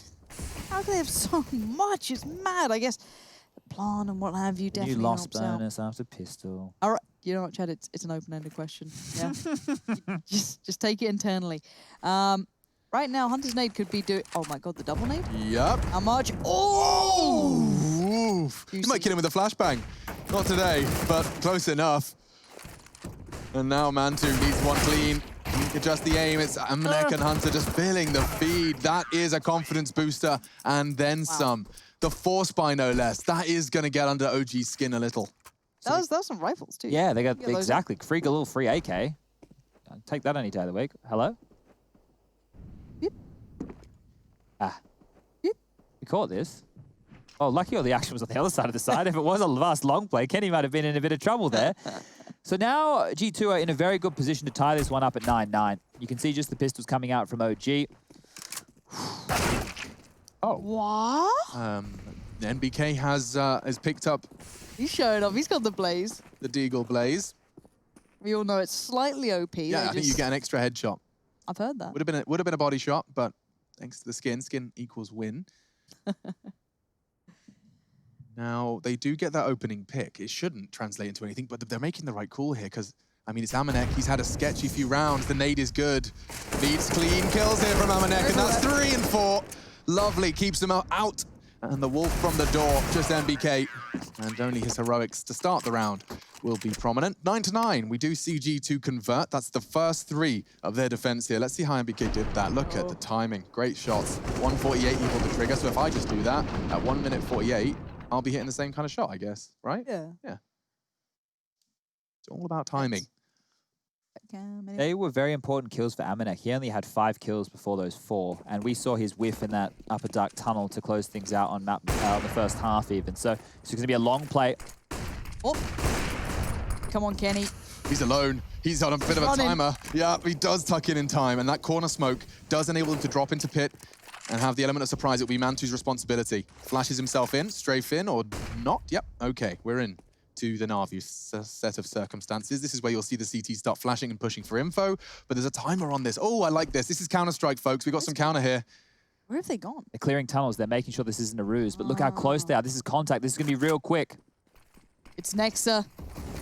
How do they have so much? It's mad. I guess the plan and what have you definitely New loss helps out. bonus after pistol. All right. You know what, Chad? It's an open-ended question. Yeah. just take it internally. Right now, Hunter's nade could be doing... Oh, my God, the double nade? Yep. How much? Oh! You might kill him with a flashbang. Not today, but close enough. And now Mantu needs one clean. Adjust the aim. It's Amanek and Hunter just filling the feed. That is a confidence booster, and then some. The force by no less. That is going to get under OG's skin a little. That was some rifles, too. Yeah, they got exactly. Free Galil, free AK. I'll take that any day of the week. Hello? Yep. Ah. Yep. We caught this. Oh, lucky all the action was on the other side of the side. If it was a vast long play, Kenny might have been in a bit of trouble there. So now G2 are in a very good position to tie this one up at 9-9. You can see just the pistols coming out from OG. What? NBK has picked up... He's showing off. He's got the blaze. The Deagle blaze. We all know it's slightly OP. Yeah, I think you get an extra headshot. I've heard that. Would have been a body shot, but thanks to the skin. Skin equals win. Now, they do get that opening pick. It shouldn't translate into anything, but they're making the right call here because, I mean, it's Amanek. He's had a sketchy few rounds. The nade is good. Beats clean kills here from Amanek, and that's 3 and 4. Lovely, keeps them out. And the wolf from the door, just MBK. And only his heroics to start the round will be prominent. 9-9, we do see G2 convert. That's the first 3 of their defense here. Let's see how MBK did that. Look at the timing, great shots. 148 equal the trigger, so if I just do that at 1 minute 48, I'll be hitting the same kind of shot, I guess, right? Yeah. Yeah. It's all about timing. They were very important kills for Amanek. He only had 5 kills before those 4, and we saw his whiff in that upper duck tunnel to close things out on map the first half even. So it's going to be a long play. Oh, come on, Kenny. He's alone. He's on a bit of a timer. Yeah, he does tuck in time, and that corner smoke does enable him to drop into pit and have the element of surprise. It'll be Mantu's responsibility. Flashes himself in, strafe in, or not. Yep, okay, we're in to the Navi set of circumstances. This is where you'll see the CT start flashing and pushing for info, but there's a timer on this. Oh, I like this. This is Counter-Strike, folks. We've got some counter here. Where have they gone? They're clearing tunnels. They're making sure this isn't a ruse, but look how close they are. This is contact. This is going to be real quick. It's Nexa.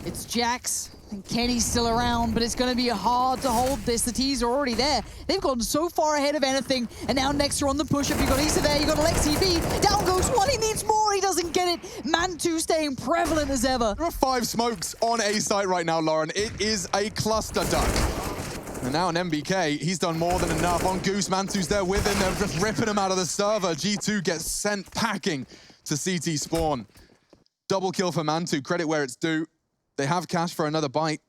It's Jax. And Kenny's still around, but it's going to be hard to hold this. The T's are already there. They've gone so far ahead of anything, and now Nexa on the push-up. You've got Issa there, you've got Alexi B. Down goes one, he needs more, he doesn't get it. Mantu staying prevalent as ever. There are 5 smokes on A site right now, Lauren. It is a cluster duck. And now on MBK, he's done more than enough. On Goose, Mantu's there with him. They're just ripping him out of the server. G2 gets sent packing to CT spawn. Double kill for Mantu, credit where it's due. They have cash for another bite.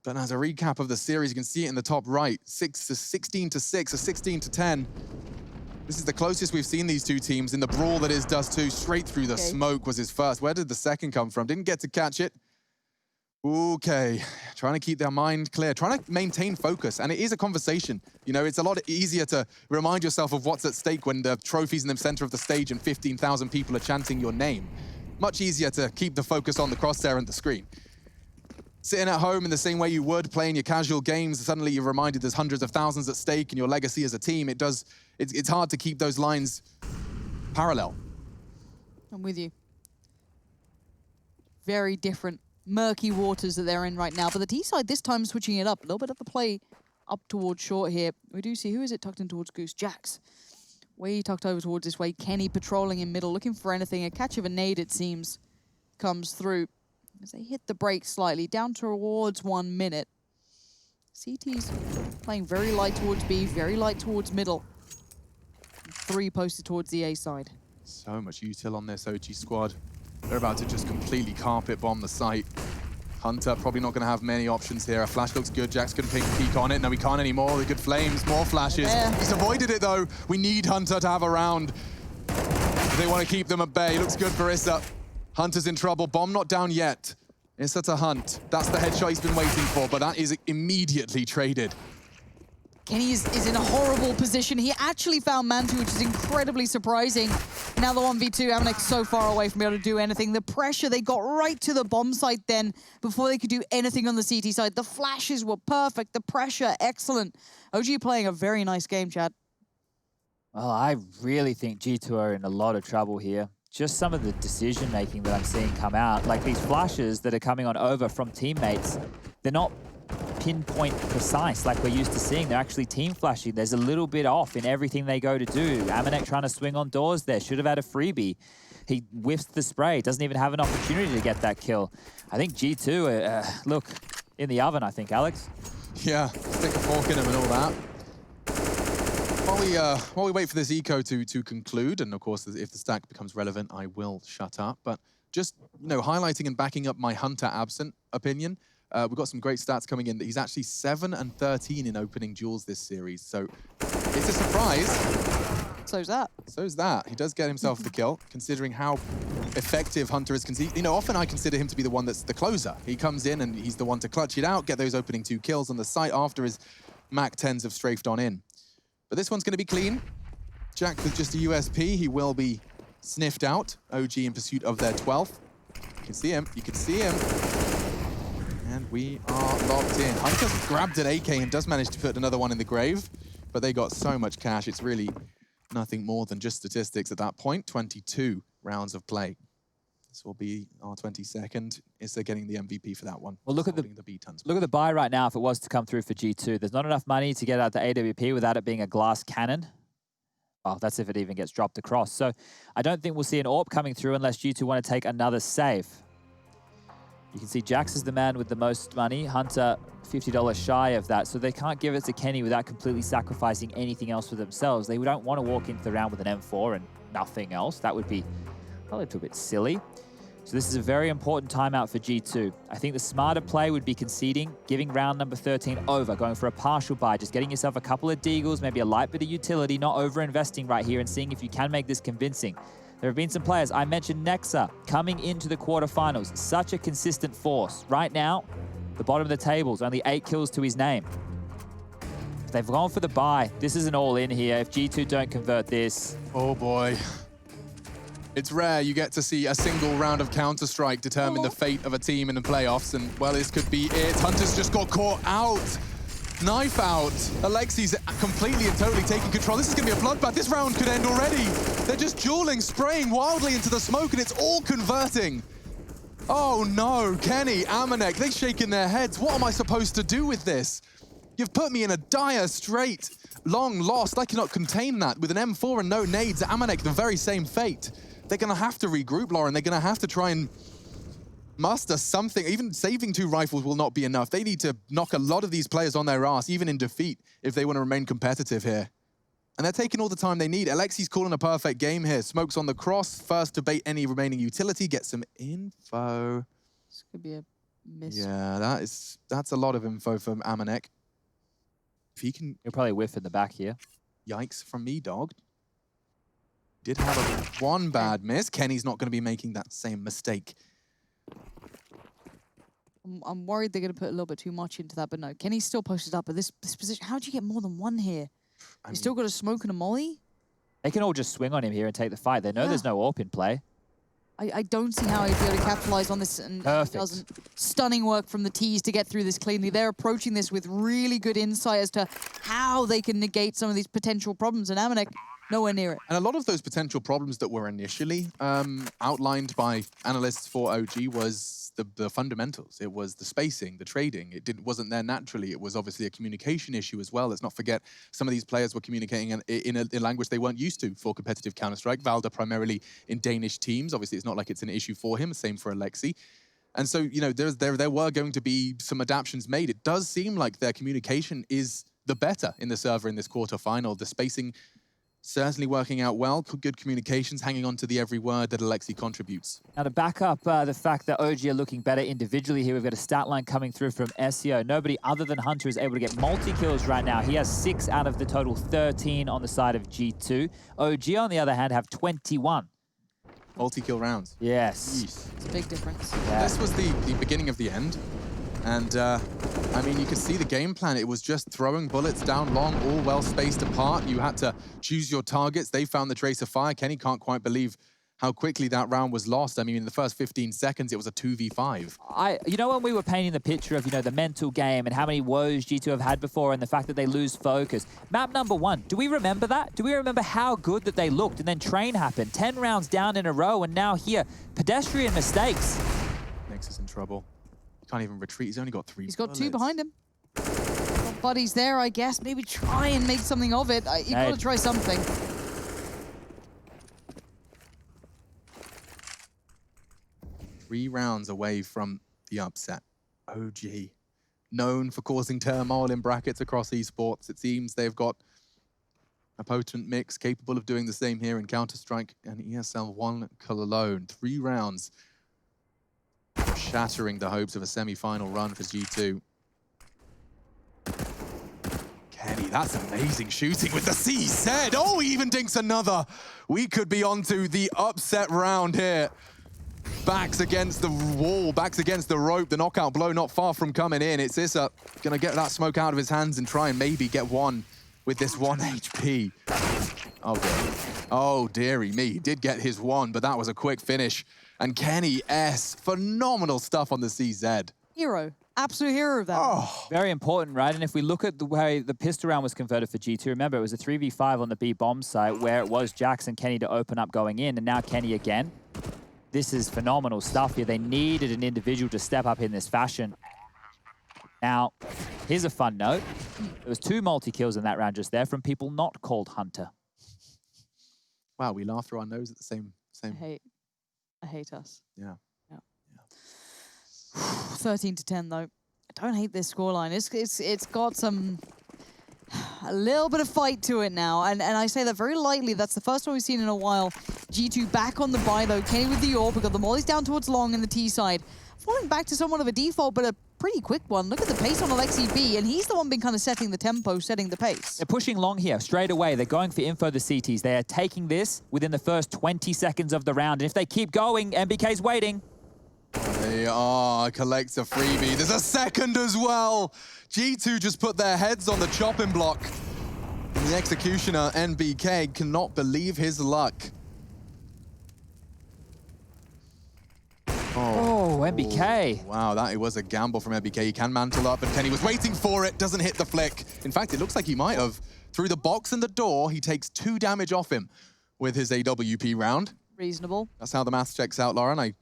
But as a recap of the series, you can see it in the top right. 16-6, a 16-10. This is the closest we've seen these two teams in the brawl that is Dust 2. Straight through the smoke was his first. Where did the second come from? Didn't get to catch it. Okay, trying to keep their mind clear, trying to maintain focus. And it is a conversation. You know, it's a lot easier to remind yourself of what's at stake when the trophy's in the center of the stage and 15,000 people are chanting your name. Much easier to keep the focus on the crosshair and the screen. Sitting at home in the same way you would playing your casual games, suddenly you're reminded there's hundreds of thousands at stake and your legacy as a team. It's hard to keep those lines parallel. I'm with you. Very different, murky waters that they're in right now. But the T side this time switching it up. A little bit of the play up towards short here. We do see, who is it tucked in towards Goose? Jax. Way tucked over towards this way. Kenny patrolling in middle, looking for anything. A catch of a nade, it seems, comes through. As they hit the brakes slightly, down towards 1 minute. CT's playing very light towards B, very light towards middle. 3 posted towards the A side. So much util on this OG squad. They're about to just completely carpet bomb the site. Hunter probably not going to have many options here. A flash looks good. Jax can peek on it. No, we can't anymore. The good flames, more flashes. He's avoided it though. We need Hunter to have a round. They want to keep them at bay. Looks good for Issa. Hunter's in trouble. Bomb not down yet. Issa to Hunt. That's the headshot he's been waiting for, but that is immediately traded. Kenny is in a horrible position. He actually found Mantu, which is incredibly surprising. Now the 1v2, Amanek so far away from being able to do anything. The pressure, they got right to the bomb site then before they could do anything on the CT side. The flashes were perfect. The pressure, excellent. OG playing a very nice game, Chad. Well, I really think G2 are in a lot of trouble here. Just some of the decision-making that I'm seeing come out, like these flashes that are coming on over from teammates, they're not pinpoint precise like we're used to seeing. They're actually team flashing. There's a little bit off in everything they go to do. Amanek trying to swing on doors there. Should have had a freebie. He whiffs the spray. Doesn't even have an opportunity to get that kill. I think G2, look, in the oven, I think, Alex. Yeah, stick a fork in him and all that. While we wait for this eco to conclude, and of course, if the stack becomes relevant, I will shut up. But just, you know, highlighting and backing up my Hunter absent opinion, we've got some great stats coming in that he's actually 7 and 13 in opening duels this series. So it's a surprise. So's that. So's that. He does get himself the kill, considering how effective Hunter is. You know, often I consider him to be the one that's the closer. He comes in and he's the one to clutch it out, get those opening 2 kills on the site after his Mac 10s have strafed on in. But this one's going to be clean. Jack with just a USP. He will be sniffed out. OG in pursuit of their 12th. You can see him. You can see him. And we are locked in. Hunter grabbed an AK and does manage to put another one in the grave, but they got so much cash. It's really nothing more than just statistics at that point. 22 rounds of play. This will be our 22nd. Is they're getting the MVP for that one? Well, look at the buy right now. If it was to come through for G2, there's not enough money to get out the AWP without it being a glass cannon. Well, that's if it even gets dropped across. So I don't think we'll see an AWP coming through unless G2 want to take another save. You can see Jax is the man with the most money. Hunter, $50 shy of that. So they can't give it to Kenny without completely sacrificing anything else for themselves. They don't want to walk into the round with an M4 and nothing else. That would be a little bit silly. So this is a very important timeout for G2. I think the smarter play would be conceding, giving round number 13 over, going for a partial buy, just getting yourself a couple of deagles, maybe a light bit of utility, not over-investing right here and seeing if you can make this convincing. There have been some players. I mentioned Nexa coming into the quarterfinals. Such a consistent force. Right now, the bottom of the tables, only 8 kills to his name. They've gone for the buy. This is an all-in here. If G2 don't convert this... Oh, boy. It's rare you get to see a single round of Counter-Strike determine the fate of a team in the playoffs, and, well, this could be it. Hunter's just got caught out. Knife out. Alexi's completely and totally taking control. This is going to be a bloodbath. This round could end already. They're just dueling, spraying wildly into the smoke, and it's all converting. Oh, no. Kenny, Amanek, they're shaking their heads. What am I supposed to do with this? You've put me in a dire strait. Long lost. I cannot contain that. With an M4 and no nades, Amanek, the very same fate. They're going to have to regroup, Lauren. They're going to have to try and muster something. Even saving 2 rifles will not be enough. They need to knock a lot of these players on their ass, even in defeat, if they want to remain competitive here. And they're taking all the time they need. Alexi's calling a perfect game here. Smokes on the cross. First to bait any remaining utility. Get some info. This could be a miss. Yeah, that's a lot of info from Amanek. If he can... He'll probably whiff in the back here. Yikes from me, dog. Did have one bad miss. Kenny's not going to be making that same mistake. I'm worried they're going to put a little bit too much into that, but no. Kenny's still posted up at this position. How do you get more than one here? You still got a smoke and a molly? They can all just swing on him here and take the fight. They know there's no AWP in play. I don't see how he'd be able to capitalize on this. And doesn't. Stunning work from the T's to get through this cleanly. They're approaching this with really good insight as to how they can negate some of these potential problems. And Amanek, nowhere near it. And a lot of those potential problems that were initially outlined by analysts for OG was the fundamentals. It was the spacing, the trading. It wasn't there naturally. It was obviously a communication issue as well. Let's not forget some of these players were communicating in a language they weren't used to for competitive Counter-Strike. Valda primarily in Danish teams. Obviously, it's not like it's an issue for him. Same for Alexi. And so, you know, there were going to be some adaptations made. It does seem like their communication is the better in the server in this quarterfinal. The spacing certainly working out well. Good communications, hanging on to the every word that Alexi contributes. Now to back up the fact that OG are looking better individually here, we've got a stat line coming through from SEO. Nobody other than Hunter is able to get multi-kills right now. He has 6 out of the total 13 on the side of G2. OG, on the other hand, have 21. Multi-kill rounds. Yes. Jeez. It's a big difference. Yeah. This was the beginning of the end. And, I mean, you could see the game plan. It was just throwing bullets down long, all well spaced apart. You had to choose your targets. They found the trace of fire. Kenny can't quite believe how quickly that round was lost. I mean, in the first 15 seconds, it was a 2v5. You know, when we were painting the picture of, you know, the mental game and how many woes G2 have had before and the fact that they lose focus. Map number 1, do we remember that? Do we remember how good that they looked? And then Train happened, 10 rounds down in a row, and now here, pedestrian mistakes. Nex is in trouble. He can't even retreat. He's only got 3 He's got bullets. 2 behind him. Got buddies there, I guess. Maybe try and make something of it. You've got to try something. Three rounds away from the upset. OG, known for causing turmoil in brackets across esports. It seems they've got a potent mix capable of doing the same here in Counter-Strike and ESL 1 Cologne. 3 rounds. Shattering the hopes of a semi-final run for G2. Kenny, that's amazing shooting with the CZ. Oh, he even dinks another. We could be onto the upset round here. Backs against the wall, backs against the rope. The knockout blow not far from coming in. It's Issa gonna get that smoke out of his hands and try and maybe get one with this 1 HP. Oh, dear. Oh, dearie me. He did get his one, but that was a quick finish. And Kenny S, phenomenal stuff on the CZ. Hero. absolute hero of that. Oh. Very important, right? And if we look at the way the pistol round was converted for G2, remember, it was a 3v5 on the B bomb site where it was Jax and Kenny to open up going in, and now Kenny again. This is phenomenal stuff here. They needed an individual to step up in this fashion. Now, here's a fun note. There was 2 multi-kills in that round just there from people not called Hunter. Wow, we laugh through our nose at the same. I hate us. Yeah. 13-10 though. I don't hate this scoreline. It's got a little bit of fight to it now, and I say that very lightly. That's the first one we've seen in a while. G2 back on the buy though. Kenny with the AWP. We got the mollies down towards long in the T side. Falling back to somewhat of a default, but a pretty quick one. Look at the pace on Alexi B, and he's the one been kind of setting the tempo, setting the pace. They're pushing long here straight away. They're going for info, the CTs. They are taking this within the first 20 seconds of the round. And if they keep going, MBK's waiting. They are, collects a freebie. There's a second as well. G2 just put their heads on the chopping block. And the executioner, NBK, cannot believe his luck. Oh, MBK. Wow, that was a gamble from MBK. He can mantle up, and Kenny was waiting for it. Doesn't hit the flick. In fact, it looks like he might have. Through the box and the door, he takes 2 damage off him with his AWP round. Reasonable. That's how the maths checks out, Lauren. I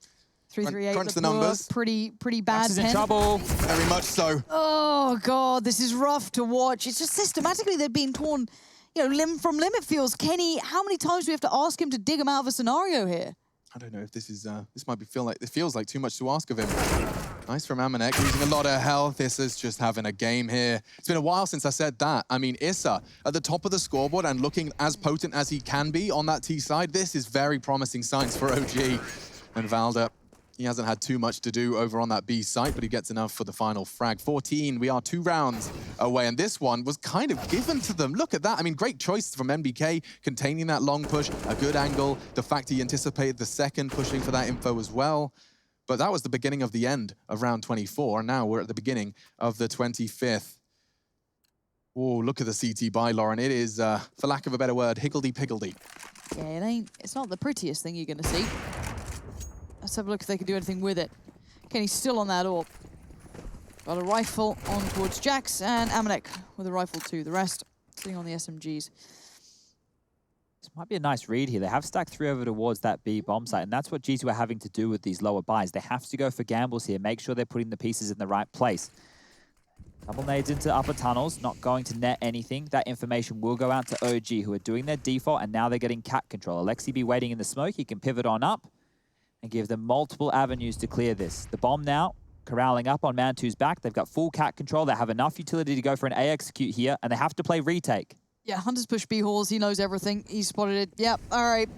338. crunch the numbers. Pretty bad. Max is in trouble. Very much so. Oh god, this is rough to watch. It's just systematically they've been torn, limb from limb. It feels. Kenny, how many times do we have to ask him to dig him out of a scenario here? I don't know if this is, this might be it feels like too much to ask of him. Nice from Amanek, losing a lot of health. Issa's just having a game here. It's been a while since I said that. I mean, Issa at the top of the scoreboard and looking as potent as he can be on that T side. This is very promising signs for OG. And Valda, he hasn't had too much to do over on that B site, but he gets enough for the final frag. 14, we are 2 rounds away, and this one was kind of given to them. Look at that. I mean, great choice from NBK, containing that long push, a good angle. The fact he anticipated the second, pushing for that info as well. But that was the beginning of the end of round 24, and now we're at the beginning of the 25th. Oh, look at the CT buy, Lauren. It is, for lack of a better word, higgledy-piggledy. Yeah, it's not the prettiest thing you're going to see. Let's have a look if they can do anything with it. Kenny's still on that AWP. Got a rifle on towards Jax, and Amanek with a rifle too. The rest sitting on the SMGs. This might be a nice read here. They have stacked 3 over towards that B bomb site, and that's what G2 are having to do with these lower buys. They have to go for gambles here, make sure they're putting the pieces in the right place. Couple nades into upper tunnels, not going to net anything. That information will go out to OG, who are doing their default, and now they're getting cat control. Alexi B waiting in the smoke. He can pivot on up and give them multiple avenues to clear this. The bomb now corralling up on Man2's back. They've got full cat control. They have enough utility to go for an A execute here, and they have to play retake. Yeah, Hunter's push B halls. He knows everything. He spotted it. Yep, all right.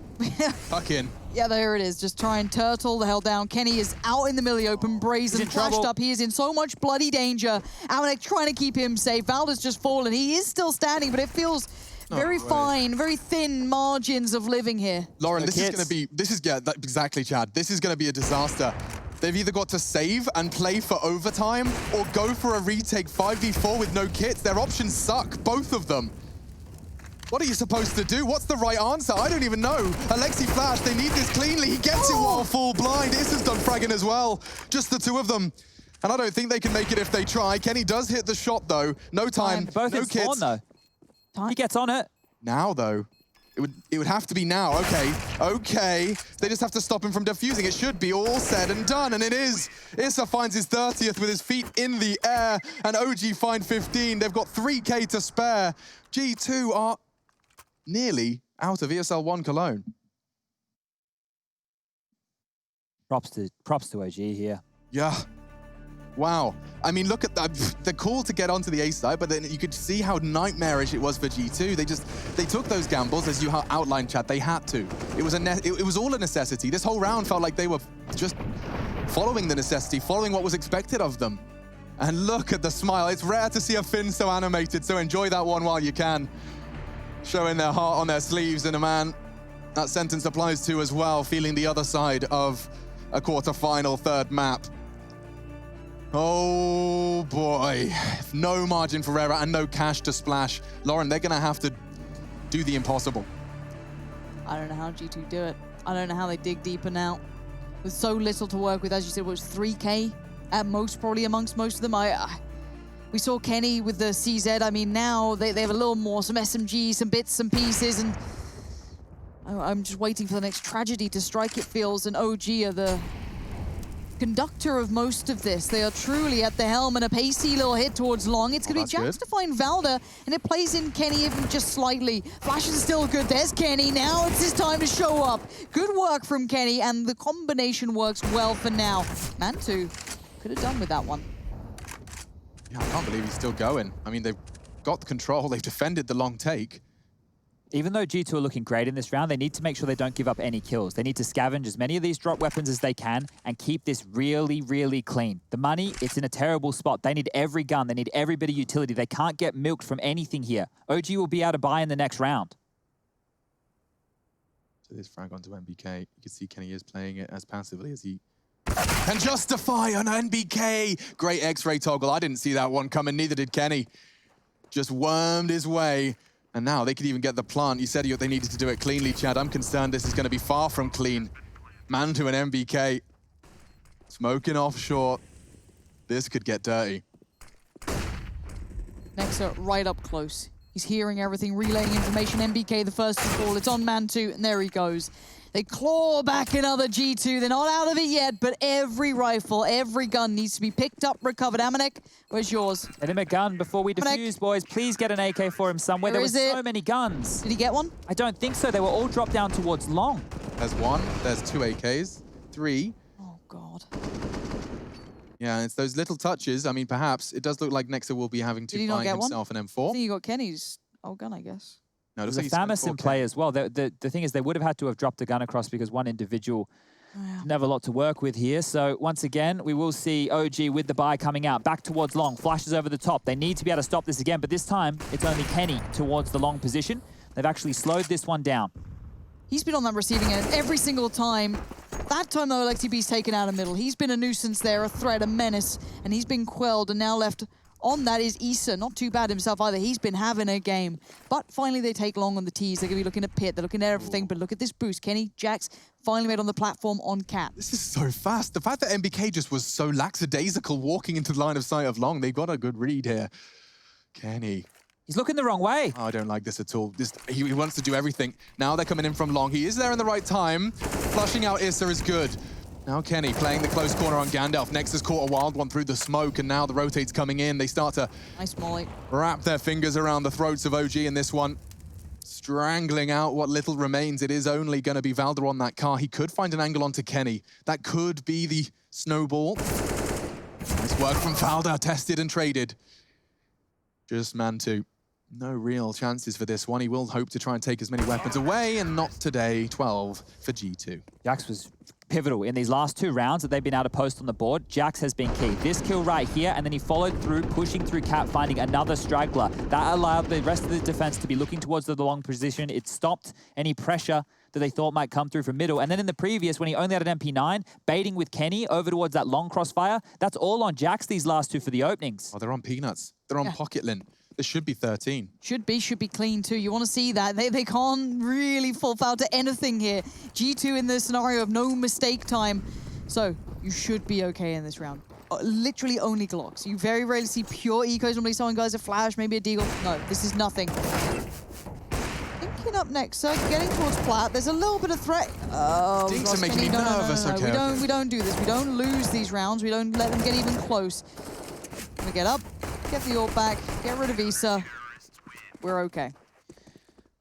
Fuck in. Yeah, there it is. Just try and turtle the hell down. Kenny is out in the middle open, brazen, flashed up. He is in so much bloody danger. Amanek trying to keep him safe. Valda's just fallen. He is still standing, but it feels very fine, very thin margins of living here. Lauren, this is going to be, exactly, Chad. This is going to be a disaster. They've either got to save and play for overtime or go for a retake 5v4 with no kits. Their options suck, both of them. What are you supposed to do? What's the right answer? I don't even know. Alexi Flash, they need this cleanly. He gets it while full blind. Issa's done fragging as well. Just the 2 of them. And I don't think they can make it if they try. Kenny does hit the shot, though. No time, Both no in spawn, kits. though. He gets on it. Now, though. It would have to be now. Okay. They just have to stop him from defusing. It should be all said and done, and it is. Issa finds his 30th with his feet in the air, and OG find 15. They've got 3K to spare. G2 are nearly out of ESL 1 Cologne. Props to OG here. Yeah. Wow. I mean, look at that. The call to get onto the A side, but then you could see how nightmarish it was for G2. They took those gambles, as you outlined, Chad. They had to. It was all a necessity. This whole round felt like they were just following the necessity, following what was expected of them. And look at the smile. It's rare to see a Finn so animated, so enjoy that one while you can. Showing their heart on their sleeves, and a man that sentence applies to as well, feeling the other side of a quarter-final 3rd map. Oh boy, no margin for error and no cash to splash. Lauren, they're gonna have to do the impossible. I don't know how G2 do it. I don't know how they dig deeper now. With so little to work with, as you said, it was 3K at most, probably amongst most of them. We saw Kenny with the CZ. I mean, now they have a little more, some SMG, some bits, some pieces, and I'm just waiting for the next tragedy to strike, it feels, and OG are the conductor of most of this. They are truly at the helm, and a pacey little hit towards long. It's going to be Jax to find Valda, and it plays in Kenny even just slightly. Flashes are still good. There's Kenny. Now it's his time to show up. Good work from Kenny, and the combination works well for now. Mantu could have done with that one. Yeah, I can't believe he's still going. I mean, they've got the control. They've defended the long take. Even though G2 are looking great in this round, they need to make sure they don't give up any kills. They need to scavenge as many of these drop weapons as they can and keep this really, really clean. The money, it's in a terrible spot. They need every gun. They need every bit of utility. They can't get milked from anything here. OG will be able to buy in the next round. So this frag onto NBK. You can see Kenny is playing it as passively as he can justify on NBK. Great X-ray toggle. I didn't see that one coming, neither did Kenny. Just wormed his way. And now they could even get the plant. You said they needed to do it cleanly, Chad. I'm concerned this is going to be far from clean. Mantu and MBK smoking offshore. This could get dirty. Nexa right up close. He's hearing everything, relaying information. MBK the first to fall. It's on Mantu, and there he goes. They claw back another G2. They're not out of it yet, but every rifle, every gun needs to be picked up, recovered. Amanek, where's yours? Get him a gun before we defuse, boys. Please get an AK for him somewhere. There were so many guns. Did he get one? I don't think so. They were all dropped down towards long. There's one. There's 2 AKs. 3. Oh, God. Yeah, it's those little touches. I mean, perhaps it does look like Nexa will be having to find himself an M4. I think you got Kenny's old gun, I guess. No, there's a Thamus in play as well. The thing is, they would have had to have dropped a gun across because one individual didn't have a lot to work with here. So once again, we will see OG with the buy coming out. Back towards long. Flashes over the top. They need to be able to stop this again, but this time it's only Kenny towards the long position. They've actually slowed this one down. He's been on that receiving end every single time. That time, though, LXTB's taken out of middle. He's been a nuisance there, a threat, a menace, and he's been quelled, and now left on that is Issa. Not too bad himself either. He's been having a game. But finally, they take long on the tees. They're going to be looking at Pit. They're looking at everything. But look at this boost. Kenny, Jax finally made on the platform on Cat. This is so fast. The fact that MBK just was so lackadaisical walking into the line of sight of long. They've got a good read here. Kenny. He's looking the wrong way. Oh, I don't like this at all. He wants to do everything. Now they're coming in from long. He is there in the right time. Flushing out Issa is good. Now Kenny playing the close corner on Gandalf. Nexus caught a wild one through the smoke, and now the rotate's coming in. They start to nice molly. Wrap their fingers around the throats of OG in this one. Strangling out what little remains. It is only going to be Valda on that car. He could find an angle onto Kenny. That could be the snowball. Nice work from Valda. Tested and traded. Just Mantu. No real chances for this one. He will hope to try and take as many weapons away, and not today. 12 for G2. Jax was pivotal in these last 2 rounds that they've been able to post on the board. Jax has been key. This kill right here, and then he followed through, pushing through Cat, finding another straggler. That allowed the rest of the defense to be looking towards the long position. It stopped any pressure that they thought might come through from middle. And then in the previous, when he only had an MP9, baiting with Kenny over towards that long crossfire, that's all on Jax these last 2 for the openings. Oh, they're on peanuts. They're on pocket lint. This should be 13. Should be clean too. You want to see that. They can't really fall foul to anything here. G2 in the scenario of no mistake time. So you should be okay in this round. Literally only Glocks. You very rarely see pure ecos. Normally someone goes a flash, maybe a deagle. No, this is nothing. Thinking up next, so getting towards plat. There's a little bit of threat. Oh, Dinks are making me nervous. No. Okay, we don't do this. We don't lose these rounds. We don't let them get even close. Gonna get up. Get the ult back, get rid of Issa. We're okay.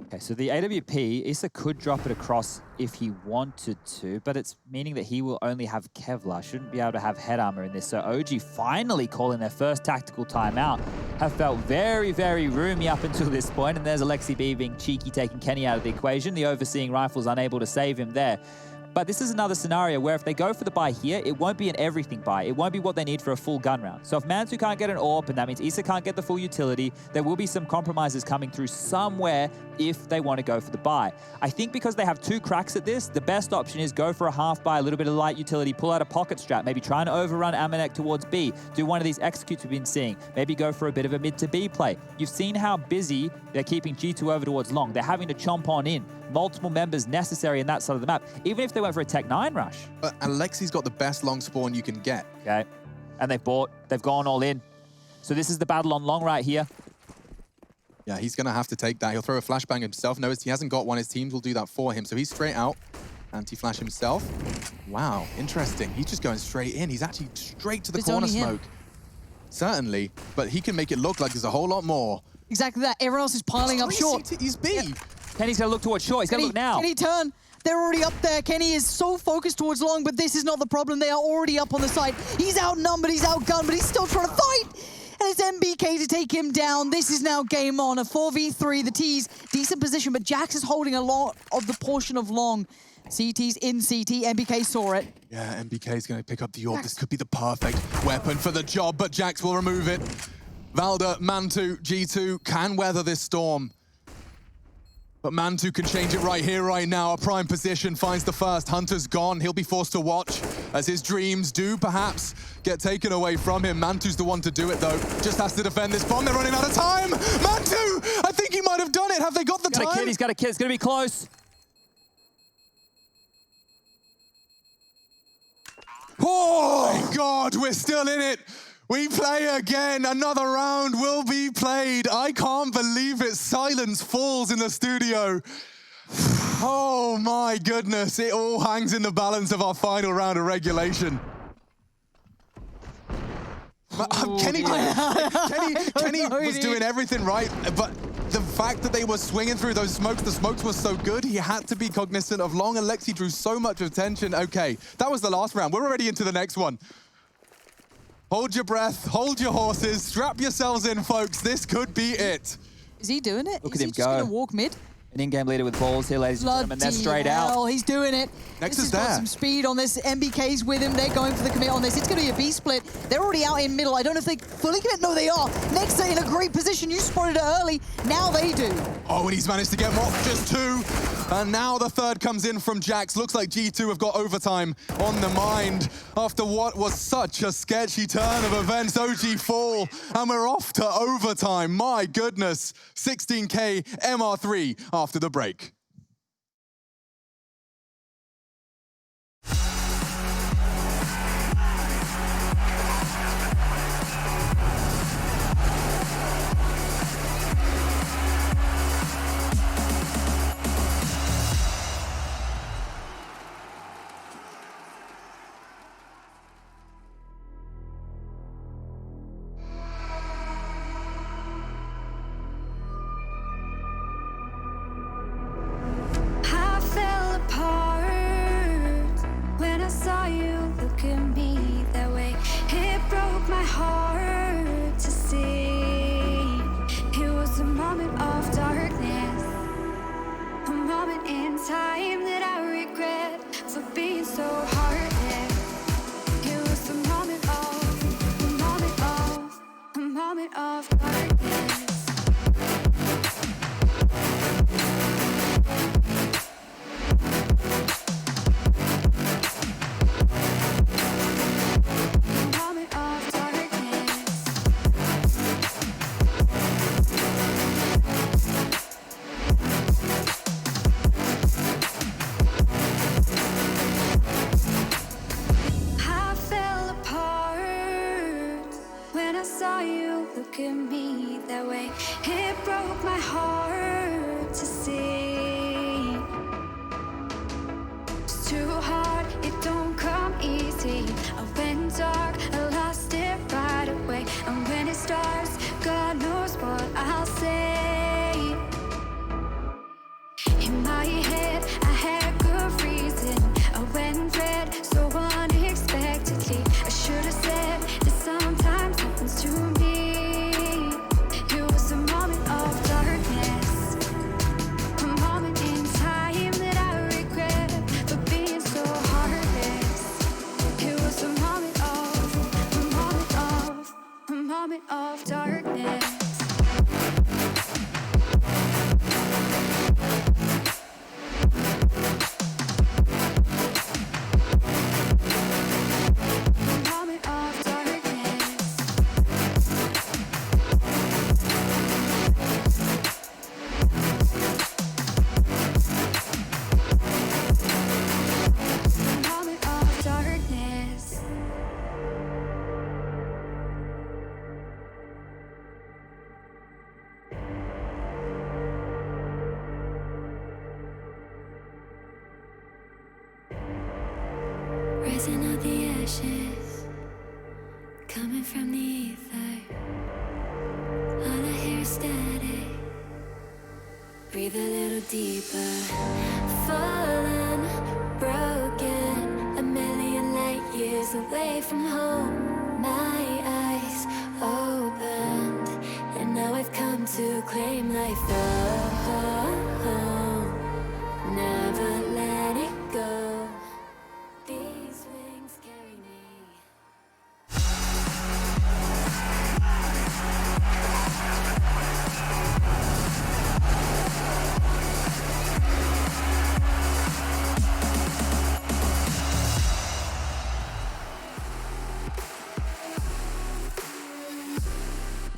Okay, so the AWP, Issa could drop it across if he wanted to, but it's meaning that he will only have Kevlar. Shouldn't be able to have head armor in this. So OG finally calling their first tactical timeout. Have felt very, very roomy up until this point, and there's Alexi B being cheeky, taking Kenny out of the equation. The overseeing rifle's unable to save him there. But this is another scenario where if they go for the buy here, it won't be an everything buy. It won't be what they need for a full gun round. So if Mantu can't get an AWP, and that means Issa can't get the full utility, there will be some compromises coming through somewhere if they want to go for the buy. I think because they have 2 cracks at this, the best option is go for a half buy, a little bit of light utility, pull out a pocket strat, maybe try and overrun Amanek towards B, do one of these executes we've been seeing, maybe go for a bit of a mid to B play. You've seen how busy they're keeping G2 over towards long. They're having to chomp on in. Multiple members necessary in that side of the map, even if they went for a Tech 9 rush. But Alexi's got the best long spawn you can get. Okay. And they've gone all in. So this is the battle on long right here. Yeah, he's going to have to take that. He'll throw a flashbang himself. Notice he hasn't got one. His teams will do that for him. So he's straight out. Anti-flash himself. Wow, interesting. He's just going straight in. He's actually straight to the corner smoke. Certainly, but he can make it look like there's a whole lot more. Exactly that. Everyone else is piling up short. He's B. Yeah. Kenny's going to look towards short. He's going to look now. Kenny turn. They're already up there. Kenny is so focused towards long, but this is not the problem. They are already up on the side. He's outnumbered, he's outgunned, but he's still trying to fight. And it's MBK to take him down. This is now game on. A 4v3. The T's decent position, but Jax is holding a lot of the portion of long. CT's in CT. MBK saw it. Yeah, MBK is going to pick up the orb. This could be the perfect weapon for the job, but Jax will remove it. Valda, Mantu, G2 can weather this storm. But Mantu can change it right here, right now. A prime position finds the first. Hunter's gone. He'll be forced to watch as his dreams do perhaps get taken away from him. Mantu's the one to do it, though. Just has to defend this bomb. They're running out of time. Mantu! I think he might have done it. Have they got the time? He's got a kid. It's going to be close. Oh, my God. We're still in it. We play again. Another round will be played. I can't believe it. Silence falls in the studio. Oh my goodness. It all hangs in the balance of our final round of regulation. Kenny was doing everything right, but the fact that they were swinging through those smokes, the smokes were so good, he had to be cognizant of long. Alexi drew so much attention. Okay, that was the last round. We're already into the next one. Hold your breath, hold your horses, strap yourselves in, folks. This could be it. Is he doing it? Look is at him he go. just going to walk mid? An in-game leader with balls here, ladies and gentlemen. They're straight out. He's doing it. Next is is got there. some speed on this. MBK's with him. They're going for the commit on this. It's going to be a B split. They're already out in middle. I don't know if they fully commit. No, they are. Nexa in a great position. You spotted it early. Now they do. Oh, and he's managed to get more. Just two. And now the third comes in from Jax. Looks like G2 have got overtime on the mind after what was such a sketchy turn of events. OG fall. And we're off to overtime. My goodness. 16K MR3 after the break. I fell apart when I saw you look at me that way. It broke my heart to see. It was a moment of darkness, a moment in time that I regret for being so heartless. It was a moment of darkness. ashes coming from the ether. All I hear is static. Breathe a little deeper. Fallen, broken, a million light years away from home. My eyes opened, and now I've come to claim life. Never let it go. These wings carry me.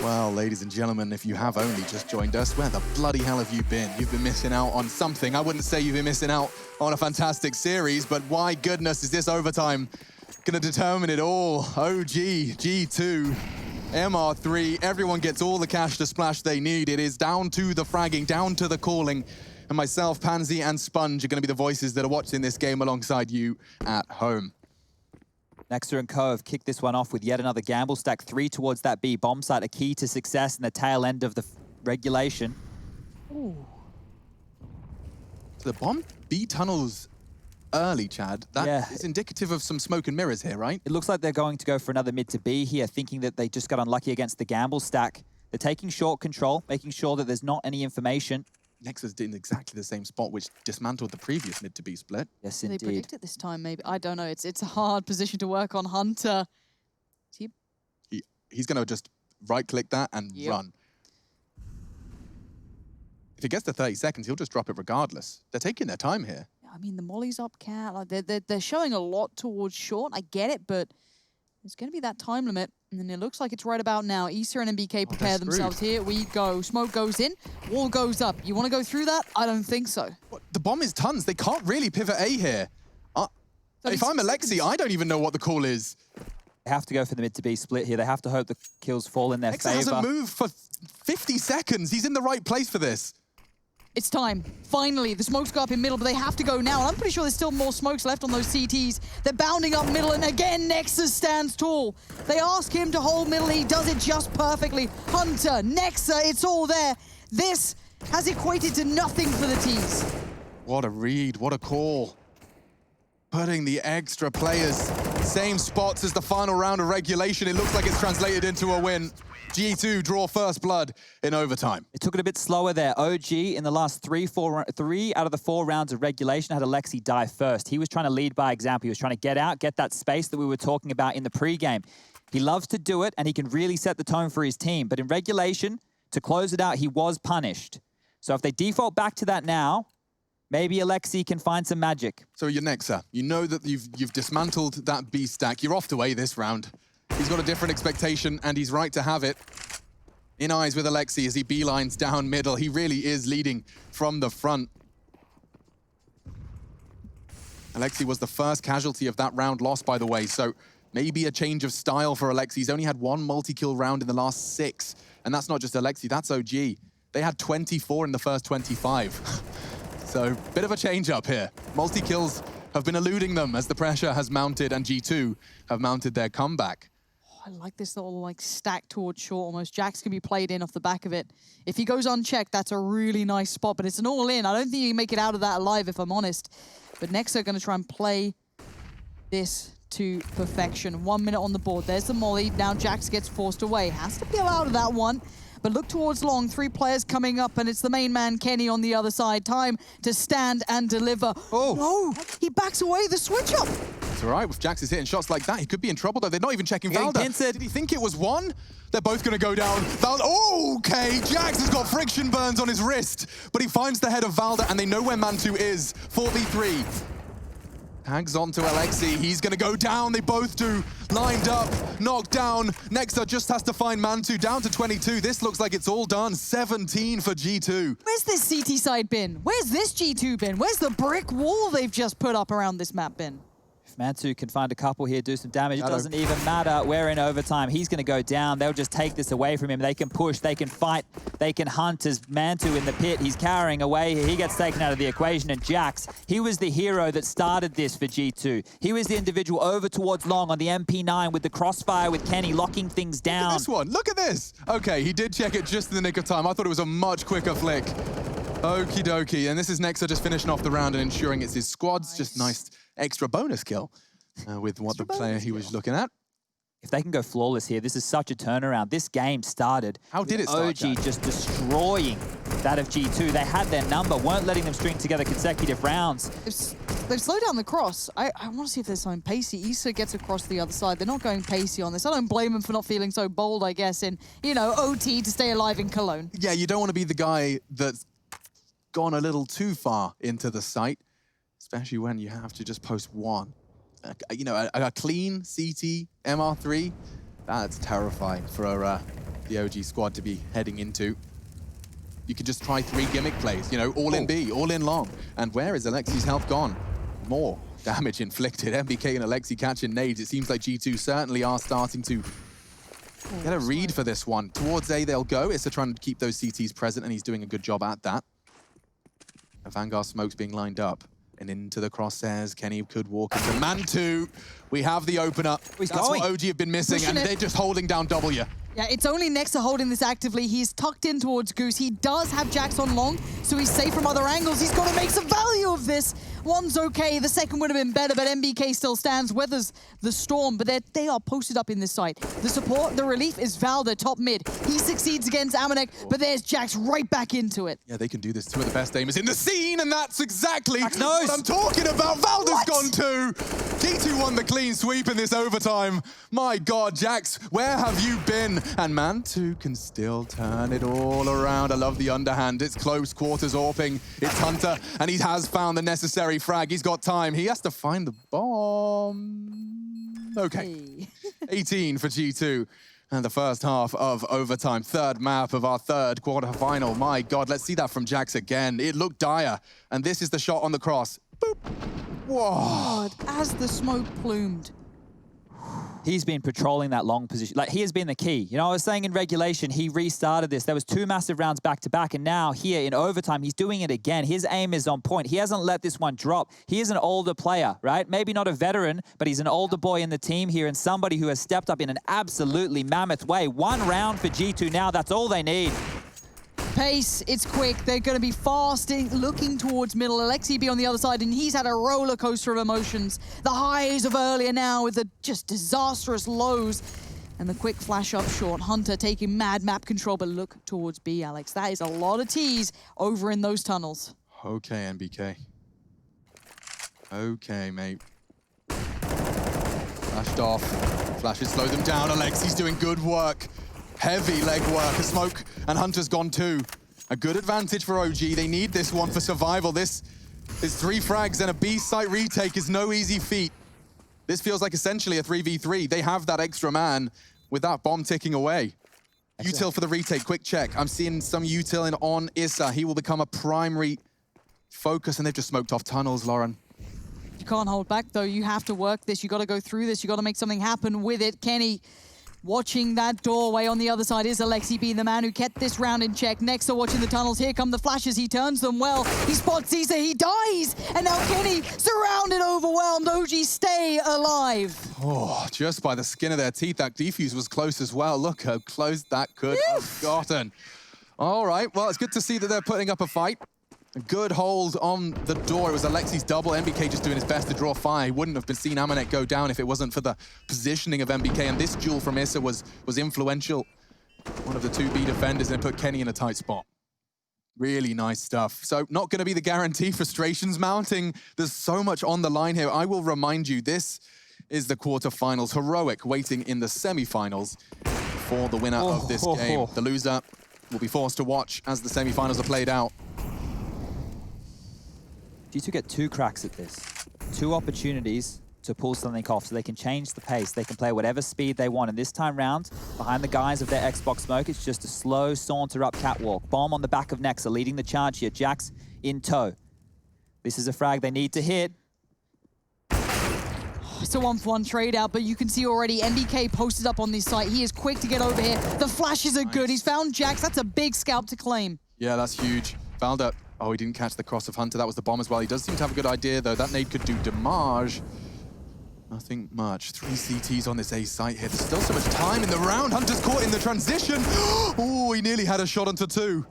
Well, ladies and gentlemen, if you have only just joined us, where the bloody hell have you been? You've been missing out on something. I wouldn't say you've been missing out on a fantastic series, but why goodness is this overtime gonna determine it all? OG, G2, MR3, everyone gets all the cash to splash they need. It is down to the fragging, down to the calling. And myself, Pansy, and Sponge are gonna be the voices that are watching this game alongside you at home. Nexa and Co have kicked this one off with yet another gamble stack. 3 towards that B bomb site, a key to success in the tail end of the regulation. Ooh. So the bomb B tunnels early, Chad. That is indicative of some smoke and mirrors here, right? It looks like they're going to go for another mid to B here, thinking that they just got unlucky against the gamble stack. They're taking short control, making sure that there's not any information. Nexa's in exactly the same spot which dismantled the previous mid to B split. Yes, They predict it this time, maybe. I don't know. It's a hard position to work on. Hunter. He's going to just right-click that and run. If he gets to 30 seconds, he'll just drop it regardless. They're taking their time here. I mean, the molly's up, Cat. Like they're showing a lot towards short. I get it, but there's going to be that time limit. And then it looks like it's right about now. Issa and MBK prepare themselves. Here we go. Smoke goes in. Wall goes up. You want to go through that? I don't think so. What? The bomb is tons. They can't really pivot A here. If I'm Alexi, I don't even know what the call is. They have to go for the mid to B split here. They have to hope the kills fall in their Nexa favor. hasn't moved for 50 seconds. He's in the right place for this. It's time. Finally, the smokes go up in middle, but they have to go now. And I'm pretty sure there's still more smokes left on those CTs. They're bounding up middle, and again, Nexa stands tall. They ask him to hold middle. He does it just perfectly. Hunter, Nexa, it's all there. This has equated to nothing for the T's. What a read, what a call. Putting the extra players, same spots as the final round of regulation. It looks like it's translated into a win. G2 draw first blood in overtime. It took it a bit slower there. OG in the last three out of the 4 rounds of regulation had Alexi die first. He was trying to lead by example. He was trying to get out, get that space that we were talking about in the pregame. He loves to do it, and he can really set the tone for his team. But in regulation, to close it out, he was punished. So if they default back to that now, maybe Alexi can find some magic. So you're Nexa. You know that you've dismantled that B stack. You're off to A this round. He's got a different expectation, and he's right to have it. In eyes with Alexi as he beelines down middle. He really is leading from the front. Alexi was the first casualty of that round lost, by the way, so maybe a change of style for Alexi. He's only had 1 multi-kill round in the last 6, and that's not just Alexi, that's OG. They had 24 in the first 25. So, bit of a change up here. Multi-kills have been eluding them as the pressure has mounted, and G2 have mounted their comeback. I like this little stack towards short almost. Jax can be played in off the back of it. If he goes unchecked, that's a really nice spot, but it's an all-in. I don't think you can make it out of that alive, if I'm honest. But Nexa are going to try and play this to perfection. 1 minute on the board. There's the molly. Now Jax gets forced away. Has to peel out of that one. But look towards long. 3 players coming up, and it's the main man, Kenny, on the other side. Time to stand and deliver. Oh! No! He backs away. The switch up! It's all right. With Jax is hitting shots like that, he could be in trouble, though. They're not even checking Valda. Did he think it was 1? They're both going to go down. Valda, oh, okay. Jax has got friction burns on his wrist, but he finds the head of Valda, and they know where Mantu is. 4v3. Tags onto Alexi. He's going to go down. They both do. Lined up, knocked down. Nexa just has to find Mantu down to 22. This looks like it's all done. 17 for G2. Where's this CT side been? Where's this G2 been? Where's the brick wall they've just put up around this map been? Mantu can find a couple here, do some damage. It doesn't even matter. We're in overtime. He's going to go down. They'll just take this away from him. They can push, they can fight, they can hunt as Mantu in the pit. He's carrying away. He gets taken out of the equation. And Jax, he was the hero that started this for G2. He was the individual over towards Long on the MP9 with the crossfire with Kenny locking things down. Look at this one. Look at this. Okay, he did check it just in the nick of time. I thought it was a much quicker flick. Okie dokie. And this is Nexa just finishing off the round and ensuring it's his squad's just nice extra bonus kill with what the player he was looking at. If they can go flawless here, this is such a turnaround. This game started with OG just destroying that of G2. They had their number, weren't letting them string together consecutive rounds. They've slowed down the cross. I want to see if there's something pacey. Issa gets across the other side. They're not going pacey on this. I don't blame them for not feeling so bold, I guess, in, you know, OT to stay alive in Cologne. Yeah, you don't want to be the guy that's gone a little too far into the site, especially when you have to just post one. You know, a clean CT MR3, that's terrifying for the OG squad to be heading into. You could just try 3 gimmick plays, you know, all in B, all in long. And where is Alexi's health gone? More damage inflicted. MBK and Alexi catching nades. It seems like G2 certainly are starting to get a read for this one. Towards A they'll go. Issa trying to keep those CTs present, and he's doing a good job at that. A Vanguard smoke's being lined up. And into the crosshairs, Kenny could walk into Mantu. We have the opener. That's what OG have been missing, and they're just holding down W. Yeah, it's only Nexa holding this actively. He's tucked in towards Goose. He does have Jax on long, so he's safe from other angles. He's got to make some value of this. One's okay, the second would have been better, but MBK still stands, weathers the storm, but they are posted up in this site. The support, the relief is Valda, top mid. He succeeds against Amanek, but there's Jax right back into it. Yeah, they can do this. 2 of the best aimers in the scene, and that's exactly what I'm talking about. Valda's gone too. G2 won the clean sweep in this overtime. My God, Jax, where have you been? And Mantu can still turn it all around. I love the underhand. It's close quarters AWPing. It's Hunter, and he has found the necessary frag. He's got time. He has to find the bomb. Okay. 18 for G2. And the first half of overtime. 3rd map of our 3rd quarterfinal. My God, let's see that from Jax again. It looked dire. And this is the shot on the cross. Boop. Whoa. God, as the smoke plumed. He's been patrolling that long position. Like, he has been the key. You know, I was saying in regulation, he restarted this. There was 2 massive rounds back-to-back, and now here in overtime, he's doing it again. His aim is on point. He hasn't let this one drop. He is an older player, right? Maybe not a veteran, but he's an older boy in the team here and somebody who has stepped up in an absolutely mammoth way. 1 round for G2 now. That's all they need. Pace, it's quick. They're going to be fast, looking towards middle. Alexi be on the other side, and he's had a roller coaster of emotions. The highs of earlier now with the just disastrous lows. And the quick flash up short. Hunter taking mad map control, but look towards B, Alex. That is a lot of T's over in those tunnels. Okay, MBK. Okay, mate. Flashed off. Flashes slow them down. Alexi's doing good work. Heavy leg work. A smoke, and Hunter's gone too. A good advantage for OG. They need this one for survival. This is 3 frags, and a B site retake is no easy feat. This feels like essentially a 3v3. They have that extra man with that bomb ticking away. Util for the retake. Quick check. I'm seeing some util on Issa. He will become a primary focus, and they've just smoked off tunnels, Lauren. You can't hold back, though. You have to work this. You got to go through this. You got to make something happen with it. Kenny watching that doorway on the other side is Alexi being the man who kept this round in check. Nexa watching the tunnels. Here come the flashes. He turns them well. He spots Caesar. He dies. And now Kenny, surrounded, overwhelmed. OG stay alive. Oh, just by the skin of their teeth. That defuse was close as well. Look how close that could have gotten. All right, well, it's good to see that they're putting up a fight. A good hold on the door. It was Alexi's double. MBK just doing his best to draw fire. He wouldn't have been seen Amanek go down if it wasn't for the positioning of MBK. And this duel from Issa was influential. One of the 2B defenders, and put Kenny in a tight spot. Really nice stuff. So not going to be the guarantee. Frustrations mounting. There's so much on the line here. I will remind you, this is the quarterfinals. Heroic waiting in the semifinals for the winner of this game. The loser will be forced to watch as the semifinals are played out. G2 get 2 cracks at this. 2 opportunities to pull something off so they can change the pace. They can play whatever speed they want. And this time round, behind the guise of their Xbox smoke, it's just a slow saunter up catwalk. Bomb on the back of Nexa, leading the charge here. Jax in tow. This is a frag they need to hit. It's a 1-for-1 trade out, but you can see already MBK posted up on this site. He is quick to get over here. The flashes are good. He's found Jax. That's a big scalp to claim. Yeah, that's huge. Valda, oh, he didn't catch the cross of Hunter. That was the bomb as well. He does seem to have a good idea, though. That nade could do damage. Nothing much. 3 CTs on this A site here. There's still so much time in the round. Hunter's caught in the transition. Oh, he nearly had a shot onto 2.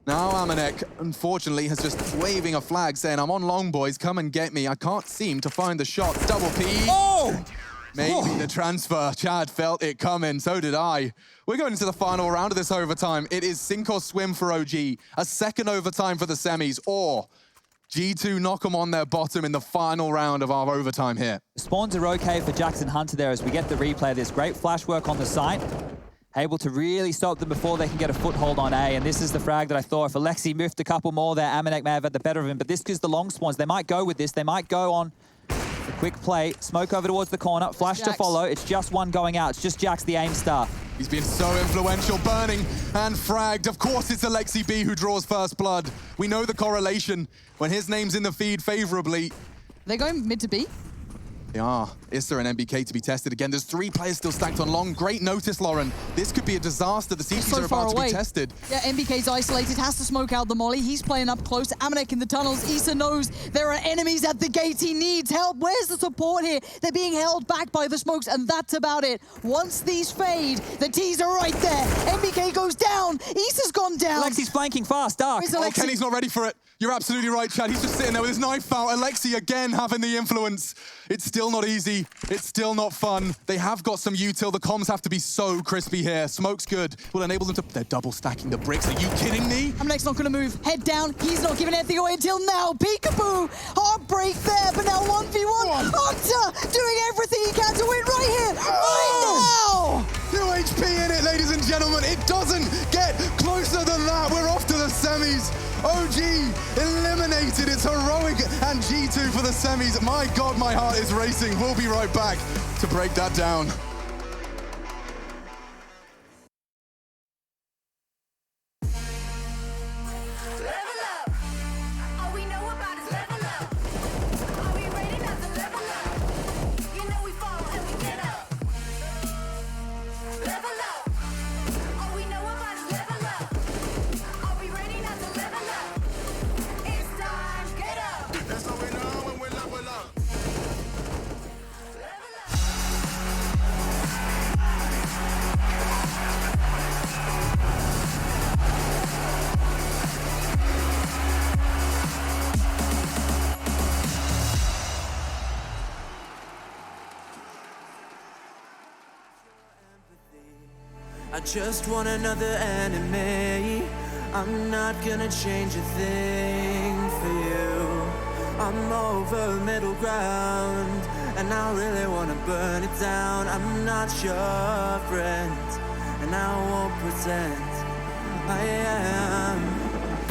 Now Amanek, unfortunately, has just waving a flag saying, I'm on long, boys. Come and get me. I can't seem to find the shot. Double P. Oh! Maybe the transfer. Chad felt it coming. So did I. We're going into the final round of this overtime. It is sink or swim for OG. A second overtime for the semis, or G2 knock them on their bottom in the final round of our overtime here. Spawns are okay for Jackson Hunter there as we get the replay of this. Great flash work on the site. Able to really stop them before they can get a foothold on A. And this is the frag that I thought if Alexi miffed a couple more there, Amanek may have had the better of him. But this gives the long spawns. They might go with this. They might go on a quick play. Smoke over towards the corner. Flash to follow. It's just one going out. It's just Jax, the aim star. He's been so influential, burning and fragged. Of course, it's Alexi B who draws first blood. We know the correlation when his name's in the feed favorably. They're going mid to B? They are. Issa and MBK to be tested again. There's 3 players still stacked on long. Great notice, Lauren. This could be a disaster. The CTs are about to be tested. Yeah, MBK's isolated, has to smoke out the molly. He's playing up close. Amanek in the tunnels. Issa knows there are enemies at the gates. He needs help. Where's the support here? They're being held back by the smokes, and that's about it. Once these fade, the T's are right there. MBK goes down. Issa's gone down. Alexi's flanking fast, Dark. Oh, Kenny's not ready for it. You're absolutely right, Chad. He's just sitting there with his knife out. Alexi again having the influence. It's still not easy. It's still not fun. They have got some util. The comms have to be so crispy here. Smoke's good. Will enable them to... They're double stacking the bricks. Are you kidding me? Amanek's not going to move. Head down. He's not giving anything away until now. Peekaboo. Heartbreak there, but now 1v1. Hunter doing everything he can to win right here. Right now. 2 HP in it, ladies and gentlemen. It doesn't get closer than that. We're off to the semis. OG eliminated. It's heroic, and G2 for the semis. My God, my heart is racing. We'll be right back to break that down. I just want another enemy. I'm not gonna change a thing for you. I'm over middle ground, and I really wanna burn it down. I'm not your friend, and I won't pretend I am.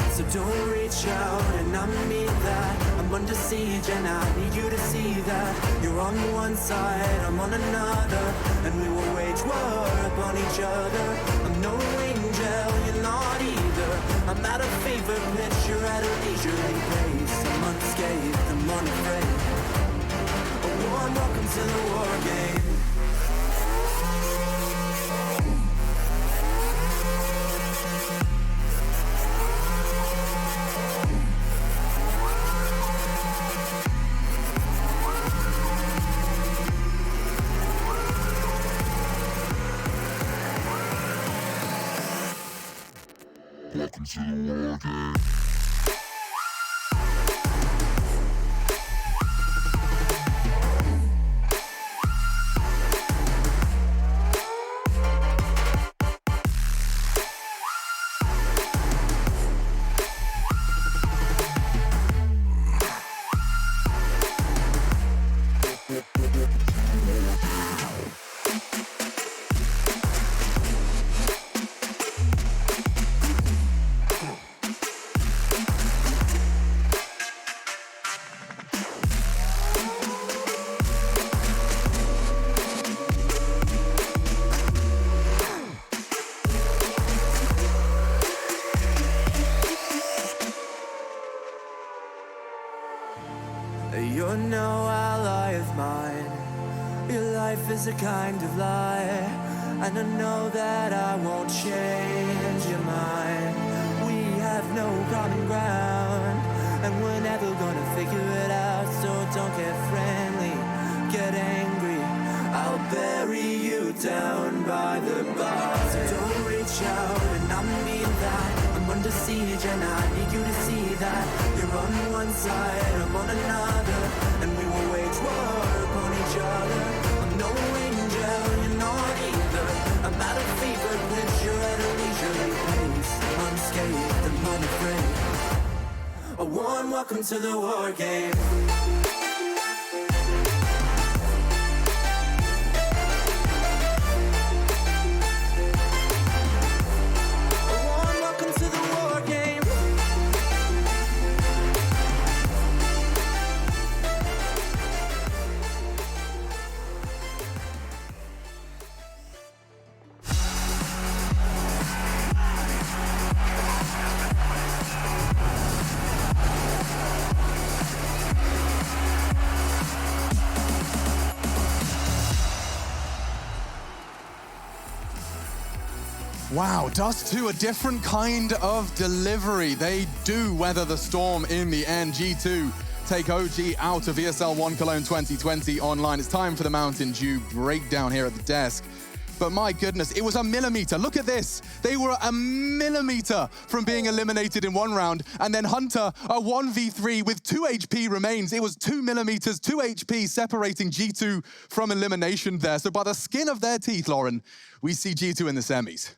So don't reach out, and I mean that. I'm under siege, and I need you to see that. You're on one side, I'm on another, and we will wage war upon each other. I'm no angel, you're not either. I'm at a fever pitch, you're at a leisurely pace. I'm unscathed, I'm unafraid. A warm welcome to the war game. Welcome to the war game. You're no ally of mine. Your life is a kind of lie, and I know that I won't change your mind. We have no common ground, and we're never gonna figure it out. So don't get friendly, get angry. I'll bury you down by the bar. So don't reach out, and I mean that. I'm under siege, and I need you to see that. You're on one side, I'm on another, and we will wage war upon each other. I'm no angel, you're not either. I'm at a fever pitch, you're at a leisurely pace. Unscathed and unafraid. A warm welcome to the war game. Wow, Dust 2, a different kind of delivery. They do weather the storm in the end. G2 take OG out of ESL 1 Cologne 2020 online. It's time for the Mountain Dew breakdown here at the desk. But my goodness, it was a millimeter. Look at this. They were a millimeter from being eliminated in one round. And then Hunter, a 1v3 with 2 HP remains. It was 2 millimeters, 2 HP separating G2 from elimination there. So by the skin of their teeth, Lauren, we see G2 in the semis.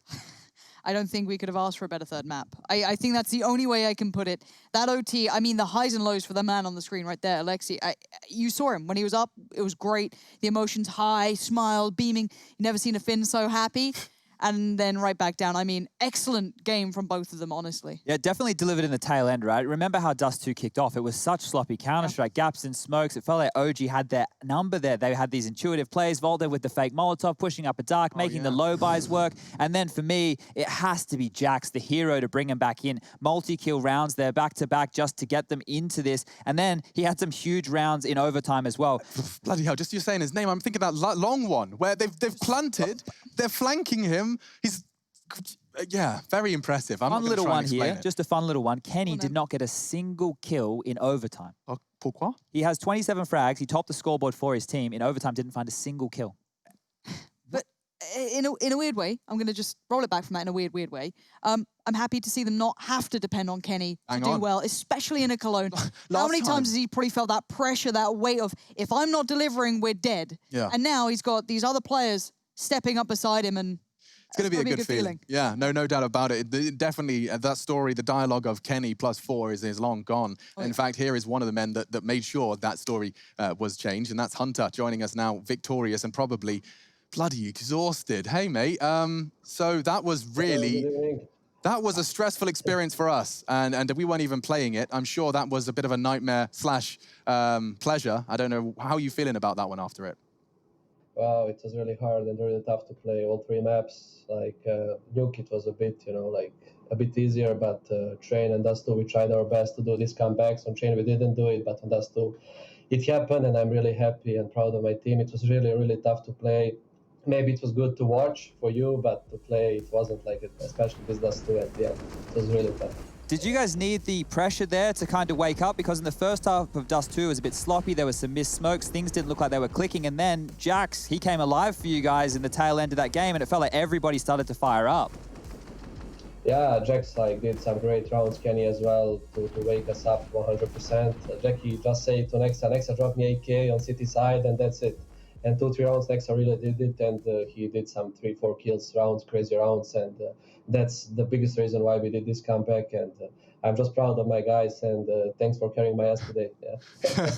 I don't think we could have asked for a better third map. I think that's the only way I can put it. That OT, I mean, the highs and lows for the man on the screen right there, Alexi. You saw him when he was up. It was great. The emotions high, smile, beaming. You never seen a Finn so happy. And then right back down. I mean, excellent game from both of them, honestly. Yeah, definitely delivered in the tail end, right? Remember how Dust 2 kicked off? It was such sloppy Counter-Strike, gaps and smokes. It felt like OG had their number there. They had these intuitive plays, Volder with the fake Molotov, pushing up a dark, making the low buys work. And then for me, it has to be Jax, the hero, to bring him back in. Multi-kill rounds there, back-to-back, just to get them into this. And then he had some huge rounds in overtime as well. Bloody hell, just you saying his name, I'm thinking that long one where they've planted, they're flanking him. He's, yeah, very impressive. I'm Fun not little try one and here, it. just a fun little one. Kenny did not get a single kill in overtime. Pourquoi? He has 27 frags. He topped the scoreboard for his team. In overtime, didn't find a single kill. But in a weird way, I'm going to just roll it back from that in a weird way. I'm happy to see them not have to depend on Kenny to do well, especially in a Cologne. How many times has he probably felt that pressure, that weight of, if I'm not delivering, we're dead. Yeah. And now he's got these other players stepping up beside him, and it's going to be a good feeling. Yeah, no doubt about it. Definitely, that story, the dialogue of Kenny +4 is long gone. In fact, here is one of the men that made sure that story was changed, and that's Hunter joining us now, victorious and probably bloody exhausted. Hey, mate. So that was really... That was a stressful experience for us, and we weren't even playing it. I'm sure that was a bit of a nightmare / pleasure. I don't know, how are you feeling about that one after it? Wow, it was really hard and really tough to play all 3 maps. Like Nuke, it was a bit, like a bit easier, but Train and Dust 2, we tried our best to do these comebacks. On Train, we didn't do it, but on Dust 2, it happened, and I'm really happy and proud of my team. It was really, really tough to play. Maybe it was good to watch for you, but to play, it wasn't like it, especially with Dust 2 at the end. It was really tough. Did you guys need the pressure there to kind of wake up? Because in the first half of Dust 2, it was a bit sloppy. There was some missed smokes. Things didn't look like they were clicking. And then Jax, he came alive for you guys in the tail end of that game, and it felt like everybody started to fire up. Yeah, Jax did some great rounds, Kenny as well, to wake us up 100%. Jackie just said to Nexa dropped me AK on city side, and that's it. And 2-3 rounds, Nexa really did it, and he did some 3-4 kills rounds, crazy rounds, and that's the biggest reason why we did this comeback. And I'm just proud of my guys, and thanks for carrying my ass today. Yeah.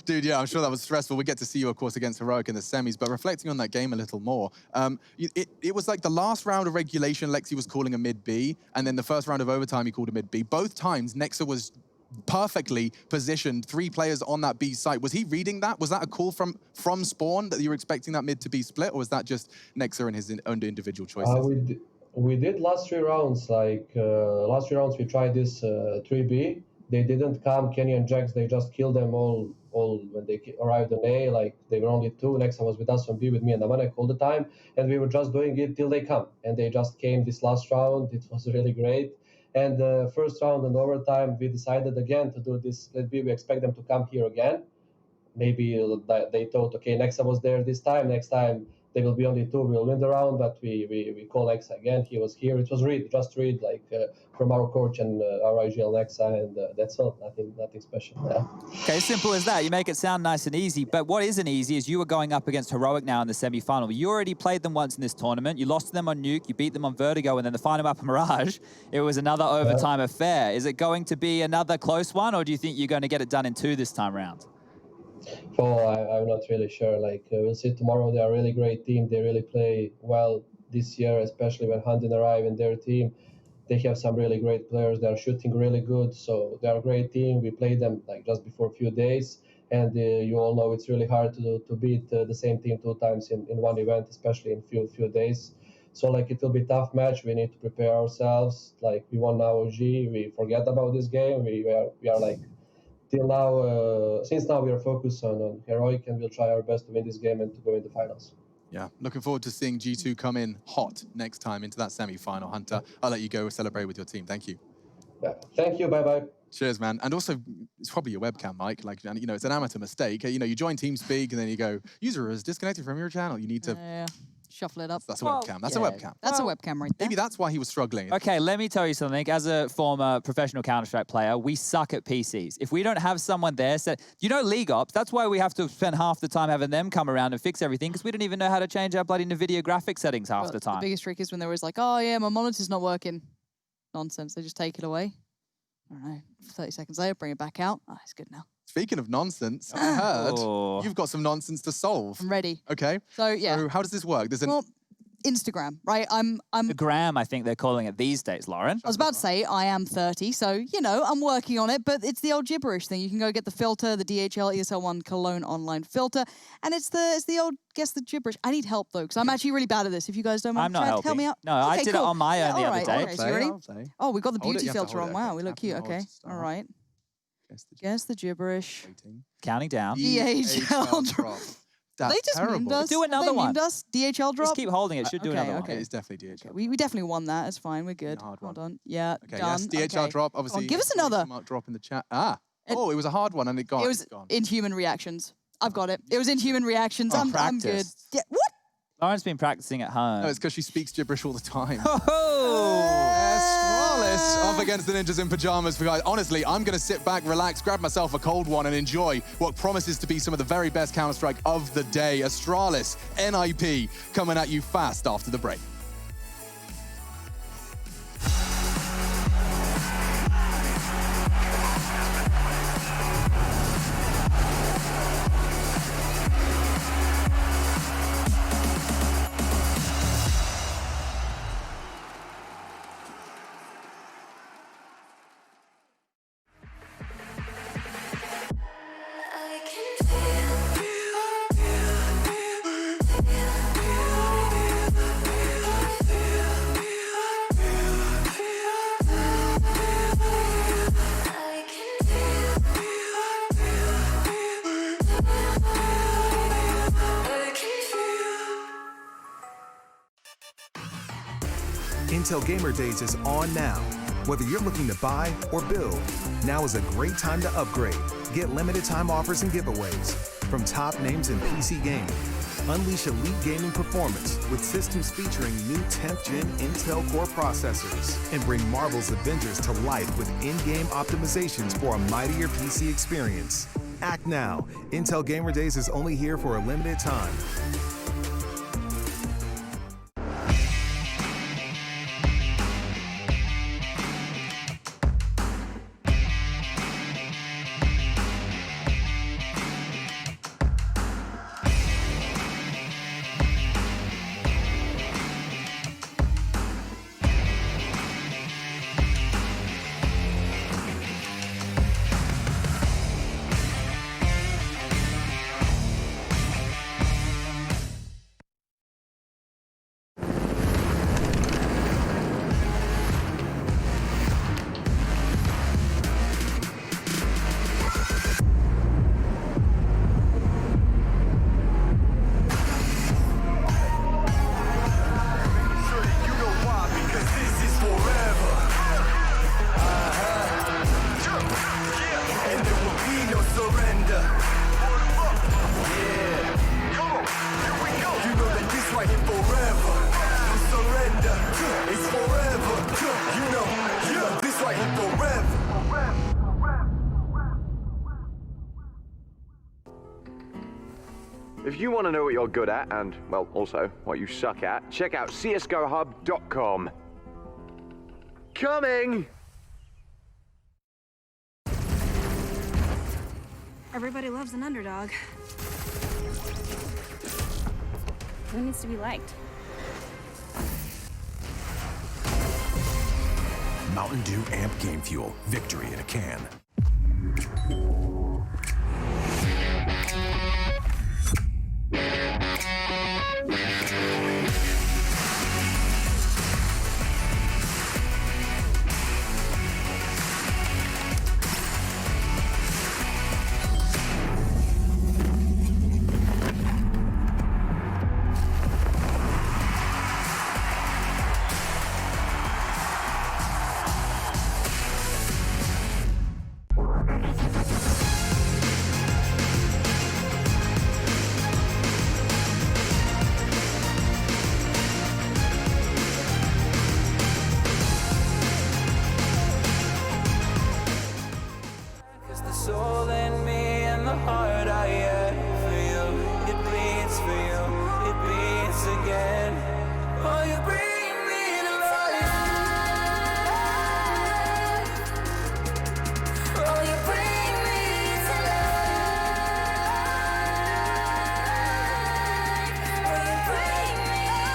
Dude, yeah, I'm sure that was stressful. We get to see you, of course, against Heroic in the semis, but reflecting on that game a little more, it was like the last round of regulation, Lexi was calling a mid-B, and then the first round of overtime, he called a mid-B. Both times, Nexa was perfectly positioned, 3 players on that B site. Was he reading that? Was that a call from Spawn that you were expecting that mid to be split, or was that just Nexa and his own individual choices? We did last 3 rounds. Last 3 rounds, we tried this 3B, they didn't come. Kenny and Jax, they just killed them all when they arrived on A. Like, they were only two. Nexa was with us on B with me and Amanek all the time, and we were just doing it till they come. And they just came this last round. It was really great. And the first round and overtime, we decided again to do this. Let B, we expect them to come here again. Maybe they thought, okay, Nexa was there this time. Next time they will be only two. We'll win the round, but we call Nexa again. He was here. It was just Reed, like from our coach and our IGL Nexa, and that's all. Nothing special. Yeah. Okay, simple as that. You make it sound nice and easy, but what isn't easy is you were going up against Heroic now in the semi-final. You already played them once in this tournament. You lost to them on Nuke, you beat them on Vertigo, and then the final map on Mirage, it was another overtime affair. Is it going to be another close one, or do you think you're going to get it done in 2 this time round? Oh, I'm not really sure. Like, we'll see tomorrow. They are a really great team. They really play well this year, especially when Huntin arrived in their team. They have some really great players. They are shooting really good, so they are a great team. We played them like just before a few days, and you all know it's really hard to beat the same team 2 times in one event, especially in few days. So like, it will be a tough match. We need to prepare ourselves. Like, we won now OG. We forget about this game. We are like, till now, since now we are focused on Heroic, and we'll try our best to win this game and to go in the finals. Yeah, looking forward to seeing G2 come in hot next time into that semi-final. Hunter, I'll let you go celebrate with your team. Thank you. Yeah, thank you. Bye-bye. Cheers, man. And also, it's probably your webcam, Mike. Like, you know, it's an amateur mistake. You know, you join TeamSpeak and then you go, user is disconnected from your channel. You need to... Shuffle it up. That's a webcam. That's a webcam. That's a webcam right there. Maybe that's why he was struggling. Okay, let me tell you something. As a former professional Counter-Strike player, we suck at PCs. If we don't have someone there, you know, League Ops, that's why we have to spend half the time having them come around and fix everything, because we don't even know how to change our bloody NVIDIA graphics settings half the time. The biggest trick is when they're always like, oh yeah, my monitor's not working. Nonsense. They just take it away. I don't know. 30 seconds later, bring it back out. Oh, it's good now. Speaking of nonsense, I heard you've got some nonsense to solve. I'm ready. Okay. So, yeah. So how does this work? There's Instagram, right? I'm The gram, I think they're calling it these days, Lauren. I was about to say I am 30, so, you know, I'm working on it, but it's the old gibberish thing. You can go get the filter, the DHL ESL Cologne online filter, and it's the old guess the gibberish. I need help, though, because I'm actually really bad at this. If you guys don't mind, I'm not helping. help me out. No, I did it on my own the other day. Okay, so you ready? Oh, we've got the beauty filter on. Wow, we look cute. Okay, all right. Guess the gibberish. Counting down. DHL drop. They just named us. Do another one. Named us DHL drop. Just keep holding it. Should do another one. Okay, it's definitely DHL. We definitely won that. It's fine. We're good. Hold on. Yeah, okay, done. Yes, DHL drop. Obviously. Give us another. Drop in the chat. Oh, it was a hard one and it got. It was Inhuman Reactions. I've got it. It was Inhuman Reactions. I'm good. Yeah. What? Lauren's been practicing at home. No, it's because she speaks gibberish all the time. Oh! Astralis up against the Ninjas in Pajamas. For guys, honestly, I'm going to sit back, relax, grab myself a cold one and enjoy what promises to be some of the very best Counter-Strike of the day. Astralis, NIP, coming at you fast after the break. Intel Gamer Days is on now. Whether you're looking to buy or build, now is a great time to upgrade. Get limited time offers and giveaways from top names in PC gaming. Unleash elite gaming performance with systems featuring new 10th gen Intel Core processors. And bring Marvel's Avengers to life with in-game optimizations for a mightier PC experience. Act now. Intel Gamer Days is only here for a limited time. If you want to know what you're good at and, well, also what you suck at, check out csgohub.com. Coming! Everybody loves an underdog. Who needs to be liked? Mountain Dew Amp Game Fuel. Victory in a can. Soul in me and the heart I yearn for you. It bleeds for you, it beats again. Oh, you bring me to life. Oh, you bring me to life. Oh, you bring me to life.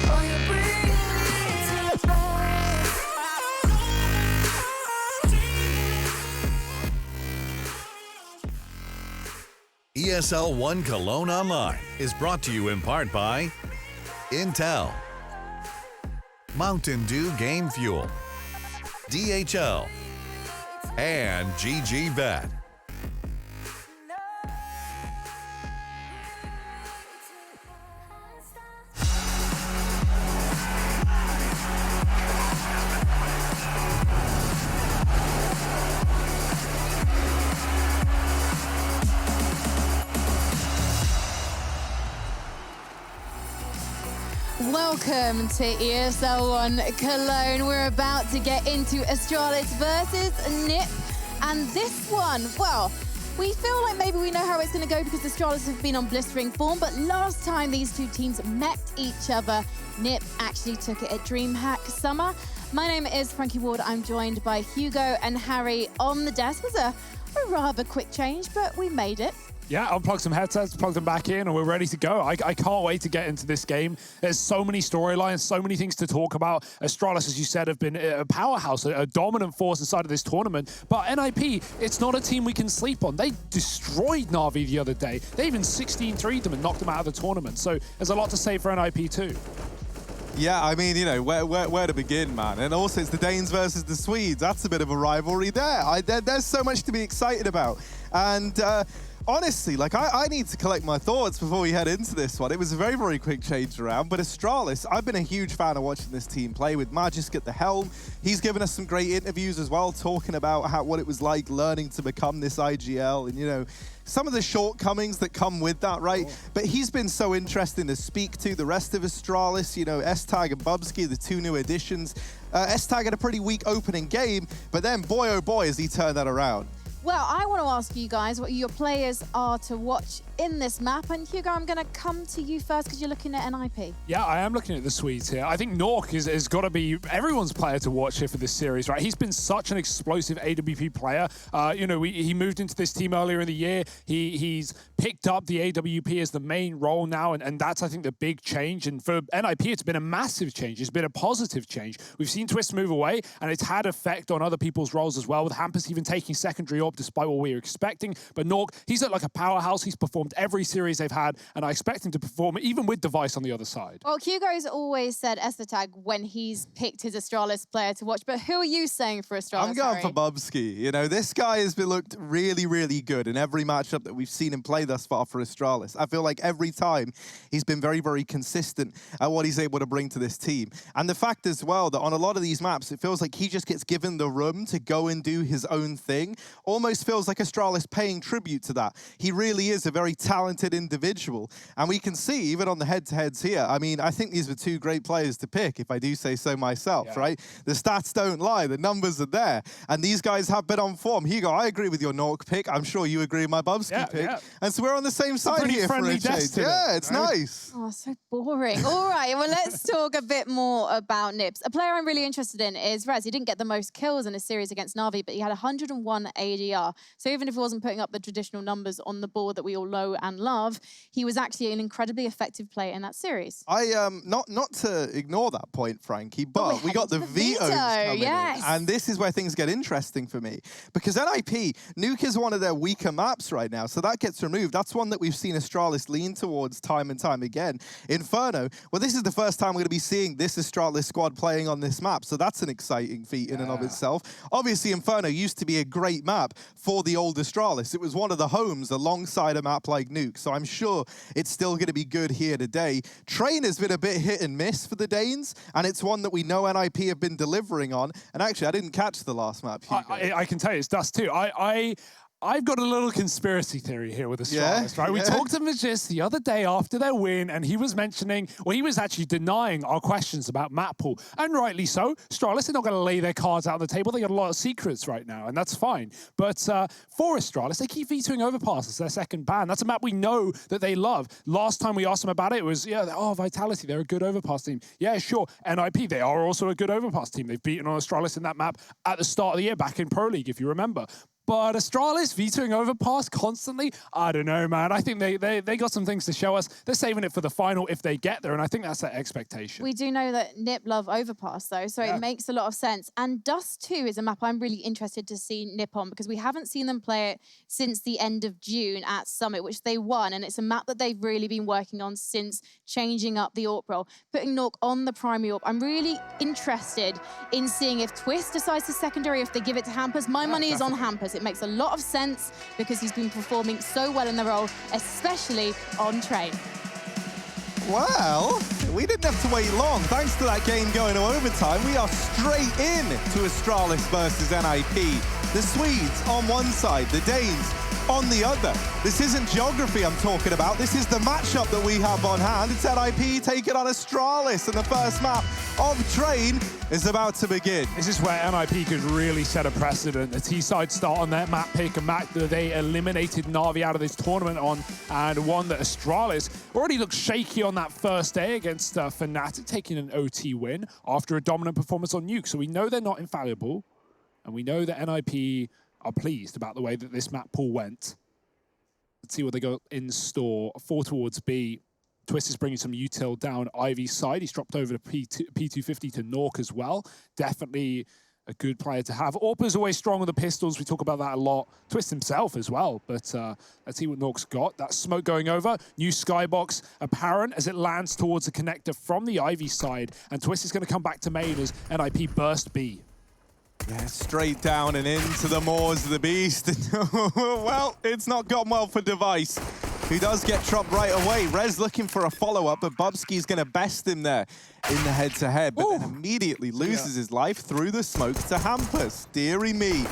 Oh, you bring me to ESL One Cologne Online is brought to you in part by Intel, Mountain Dew Game Fuel, DHL, and GG Bet. Welcome to ESL One Cologne. We're about to get into Astralis versus NiP. And this one, well, we feel like maybe we know how it's going to go because Astralis have been on blistering form. But last time these two teams met each other, NiP actually took it at DreamHack Summer. My name is Frankie Ward. I'm joined by Hugo and Harry on the desk. It was a rather quick change, but we made it. Yeah, unplugged some headsets, plugged them back in, and we're ready to go. I can't wait to get into this game. There's so many storylines, so many things to talk about. Astralis, as you said, have been a powerhouse, a dominant force inside of this tournament. But NIP, it's not a team we can sleep on. They destroyed Na'Vi the other day. They even 16-3'd them and knocked them out of the tournament. So there's a lot to say for NIP too. Yeah, I mean, you know, where to begin, man? And also, it's the Danes versus the Swedes. That's a bit of a rivalry there. There's so much to be excited about. And honestly, like, I need to collect my thoughts before we head into this one. It was a very, very quick change around, but Astralis, I've been a huge fan of watching this team play with Magisk at the helm. He's given us some great interviews as well, talking about what it was like learning to become this IGL and, you know, some of the shortcomings that come with that, right? But he's been so interesting to speak to. The rest of Astralis, you know, S-Tag and Bubsky, the two new additions. S-Tag had a pretty weak opening game, but then boy, oh boy, has he turned that around. Well, I want to ask you guys what your players are to watch in this map. And Hugo, I'm going to come to you first because you're looking at NIP. Yeah, I am looking at the Swedes here. I think Nuke has got to be everyone's player to watch here for this series, right? He's been such an explosive AWP player. You know, he moved into this team earlier in the year. He's picked up the AWP as the main role now, and that's, I think, the big change. And for NIP, it's been a massive change. It's been a positive change. We've seen Twist move away, and it's had effect on other people's roles as well, with Hampus even taking secondary options despite what we were expecting. But Nuke, he's looked like a powerhouse. He's performed every series they've had, and I expect him to perform even with Device on the other side. Well, Hugo's always said Esther when he's picked his Astralis player to watch, but who are you saying for Astralis, I'm going Harry? for Bubsky. You know, this guy has been looked really, really good in every matchup that we've seen him play thus far for Astralis. I feel like every time he's been very, very consistent at what he's able to bring to this team. And the fact as well that on a lot of these maps, it feels like he just gets given the room to go and do his own thing. Almost feels like Astralis paying tribute to that. He really is a very talented individual. And we can see, even on the head-to-heads here, I mean, I think these were two great players to pick, if I do say so myself, right? The stats don't lie. The numbers are there. And these guys have been on form. Hugo, I agree with your Nuke pick. I'm sure you agree with my Bubsky pick. And so we're on the same side here for a change. Yeah, it's nice. Oh, so boring. All right, well, let's talk a bit more about Nips. A player I'm really interested in is Rez. He didn't get the most kills in a series against Na'Vi, but he had 101 ADR. So even if he wasn't putting up the traditional numbers on the board that we all know and love, he was actually an incredibly effective player in that series. Not to ignore that point, Frankie, but we got the vetoes coming in. And this is where things get interesting for me. Because NIP, Nuke is one of their weaker maps right now, so that gets removed. That's one that we've seen Astralis lean towards time and time again. Inferno, well, this is the first time we're going to be seeing this Astralis squad playing on this map, so that's an exciting feat in and of itself. Obviously, Inferno used to be a great map for the old Astralis. It was one of the homes alongside a map like Nuke, so I'm sure it's still going to be good here today. Train has been a bit hit and miss for the Danes, and it's one that we know NIP have been delivering on. And actually, I didn't catch the last map, Hugo. I can tell you, it's Dust too. I've got a little conspiracy theory here with Astralis, right? We talked to Magis the other day after their win, and he was mentioning, well, he was actually denying our questions about map pool, and rightly so. Astralis are not going to lay their cards out on the table. They got a lot of secrets right now, and that's fine. But for Astralis, they keep vetoing overpasses, their second ban. That's a map we know that they love. Last time we asked them about it, it was, Vitality, they're a good overpass team. Yeah, sure. NIP, they are also a good overpass team. They've beaten on Astralis in that map at the start of the year, back in Pro League, if you remember. But Astralis vetoing overpass constantly? I don't know, man. I think they got some things to show us. They're saving it for the final if they get there, and I think that's their expectation. We do know that Nip love overpass, though, so it makes a lot of sense. And Dust 2 is a map I'm really interested to see Nip on, because we haven't seen them play it since the end of June at Summit, which they won, and it's a map that they've really been working on since changing up the AWP role, putting Nuke on the primary AWP. I'm really interested in seeing if Twist decides to secondary, if they give it to Hampers. My money is on Hampers. It makes a lot of sense because he's been performing so well in the role, especially on Train. Well, we didn't have to wait long. Thanks to that game going to overtime, we are straight in to Astralis versus NIP. The Swedes on one side, the Danes on the other. This isn't geography I'm talking about. This is the matchup that we have on hand. It's NIP taking on Astralis, and the first map of Train is about to begin. This is where NIP could really set a precedent. The T-side start on their map pick, a map that they eliminated Na'Vi out of this tournament on, and one that Astralis already looked shaky on that first day against Fnatic, taking an OT win after a dominant performance on Nuke. So we know they're not infallible, and we know that NIP are pleased about the way that this map pool went. Let's see what they got in store. 4 towards B. Twist is bringing some util down Ivy's side. He's dropped over to P250 to Nuke as well. Definitely a good player to have. Orpa's always strong with the pistols. We talk about that a lot. Twist himself as well. But let's see what Nuke's got. That smoke going over. New skybox apparent as it lands towards the connector from the Ivy side. And Twist is going to come back to main as NIP burst B. Yeah, straight down and into the maws of the beast. Well, it's not gone well for Device, who does get dropped right away. Rez looking for a follow-up, but Bubsky's going to best him there in the head-to-head, but then immediately loses his life through the smoke to Hampus. Deary me.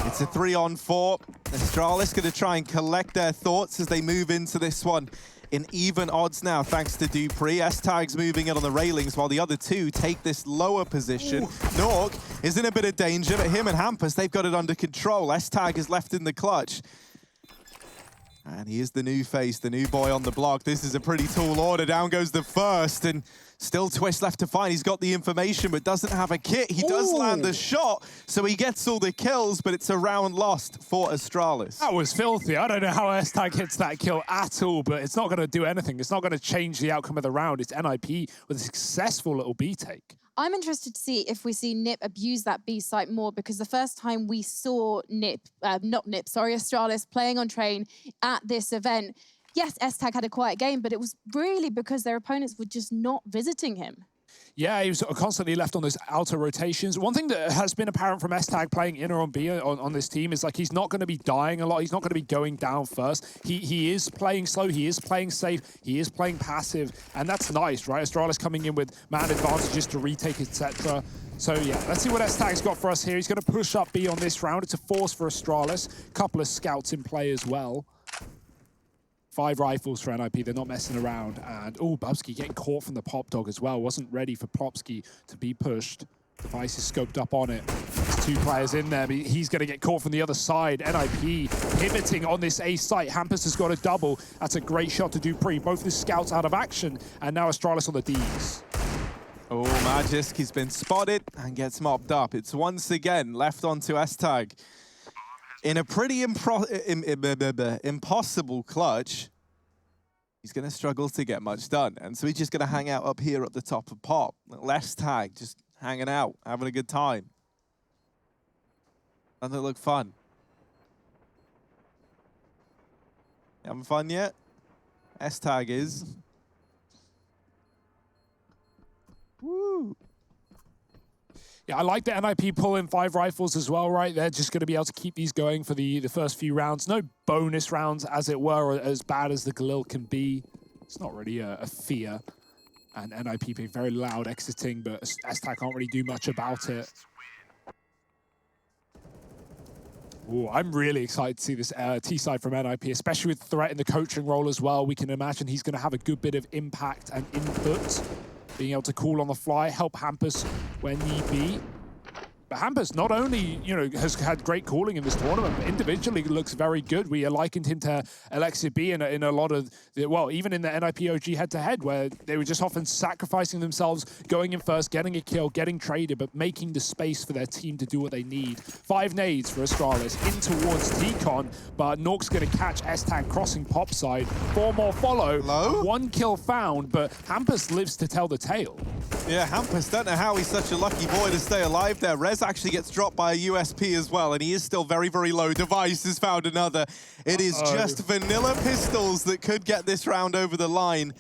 It's a 3-on-4. Astralis going to try and collect their thoughts as they move into this one in even odds now, thanks to Dupree. S-Tag's moving in on the railings while the other two take this lower position. Nuke is in a bit of danger, but him and Hampus, they've got it under control. S-Tag is left in the clutch. And he is the new face, the new boy on the block. This is a pretty tall order. Down goes the first, and still Twist left to find. He's got the information, but doesn't have a kit. He does land the shot, so he gets all the kills, but it's a round lost for Astralis. That was filthy. I don't know how S-Tag hits that kill at all, but it's not going to do anything. It's not going to change the outcome of the round. It's NIP with a successful little B take. I'm interested to see if we see Nip abuse that B site more, because the first time we saw Astralis playing on Train at this event, yes, S-Tag had a quiet game, but it was really because their opponents were just not visiting him. Yeah, he was constantly left on those outer rotations. One thing that has been apparent from S-Tag playing in or on B on this team is like he's not going to be dying a lot. He's not going to be going down first. He is playing slow. He is playing safe. He is playing passive. And that's nice, right? Astralis coming in with man advantages to retake, etc. So yeah, let's see what S-Tag's got for us here. He's going to push up B on this round. It's a force for Astralis. Couple of scouts in play as well. 5 rifles for NIP, they're not messing around. And, oh, Bubsky getting caught from the Pop Dog as well. Wasn't ready for Plopsky to be pushed. Device is scoped up on it. There's 2 players in there, but he's going to get caught from the other side. NIP pivoting on this A site. Hampus has got a double. That's a great shot to Dupree. Both the scouts out of action, and now Astralis on the Ds. Oh, Magisk, he's been spotted and gets mopped up. It's once again left onto S-Tag. In a pretty impossible clutch, he's going to struggle to get much done. And so he's just going to hang out up here at the top of Pop. S-Tag, just hanging out, having a good time. Doesn't it look fun? You having fun yet? S-Tag is. Woo! Yeah, I like the NIP pulling 5 rifles as well, right? They're just going to be able to keep these going for the first few rounds. No bonus rounds, as it were, or as bad as the Galil can be. It's not really a fear. And NIP being very loud exiting, but S-Tag can't really do much about it. Ooh, I'm really excited to see this T-side from NIP, especially with Threat in the coaching role as well. We can imagine he's going to have a good bit of impact and input. Being able to call on the fly, help Hampus when need be. But Hampus not only, has had great calling in this tournament, but individually looks very good. We likened him to Alexia B in a lot of, even in the NIP OG head-to-head, where they were just often sacrificing themselves, going in first, getting a kill, getting traded, but making the space for their team to do what they need. 5 nades for Astralis in towards T-Con, but Nork's going to catch S-Tag crossing Pop side. 4 more follow. Hello? 1 kill found, but Hampus lives to tell the tale. Yeah, Hampus, don't know how he's such a lucky boy to stay alive there. Rez actually gets dropped by a USP as well, and he is still very, very low. Device has found another. It is just vanilla pistols that could get this round over the line.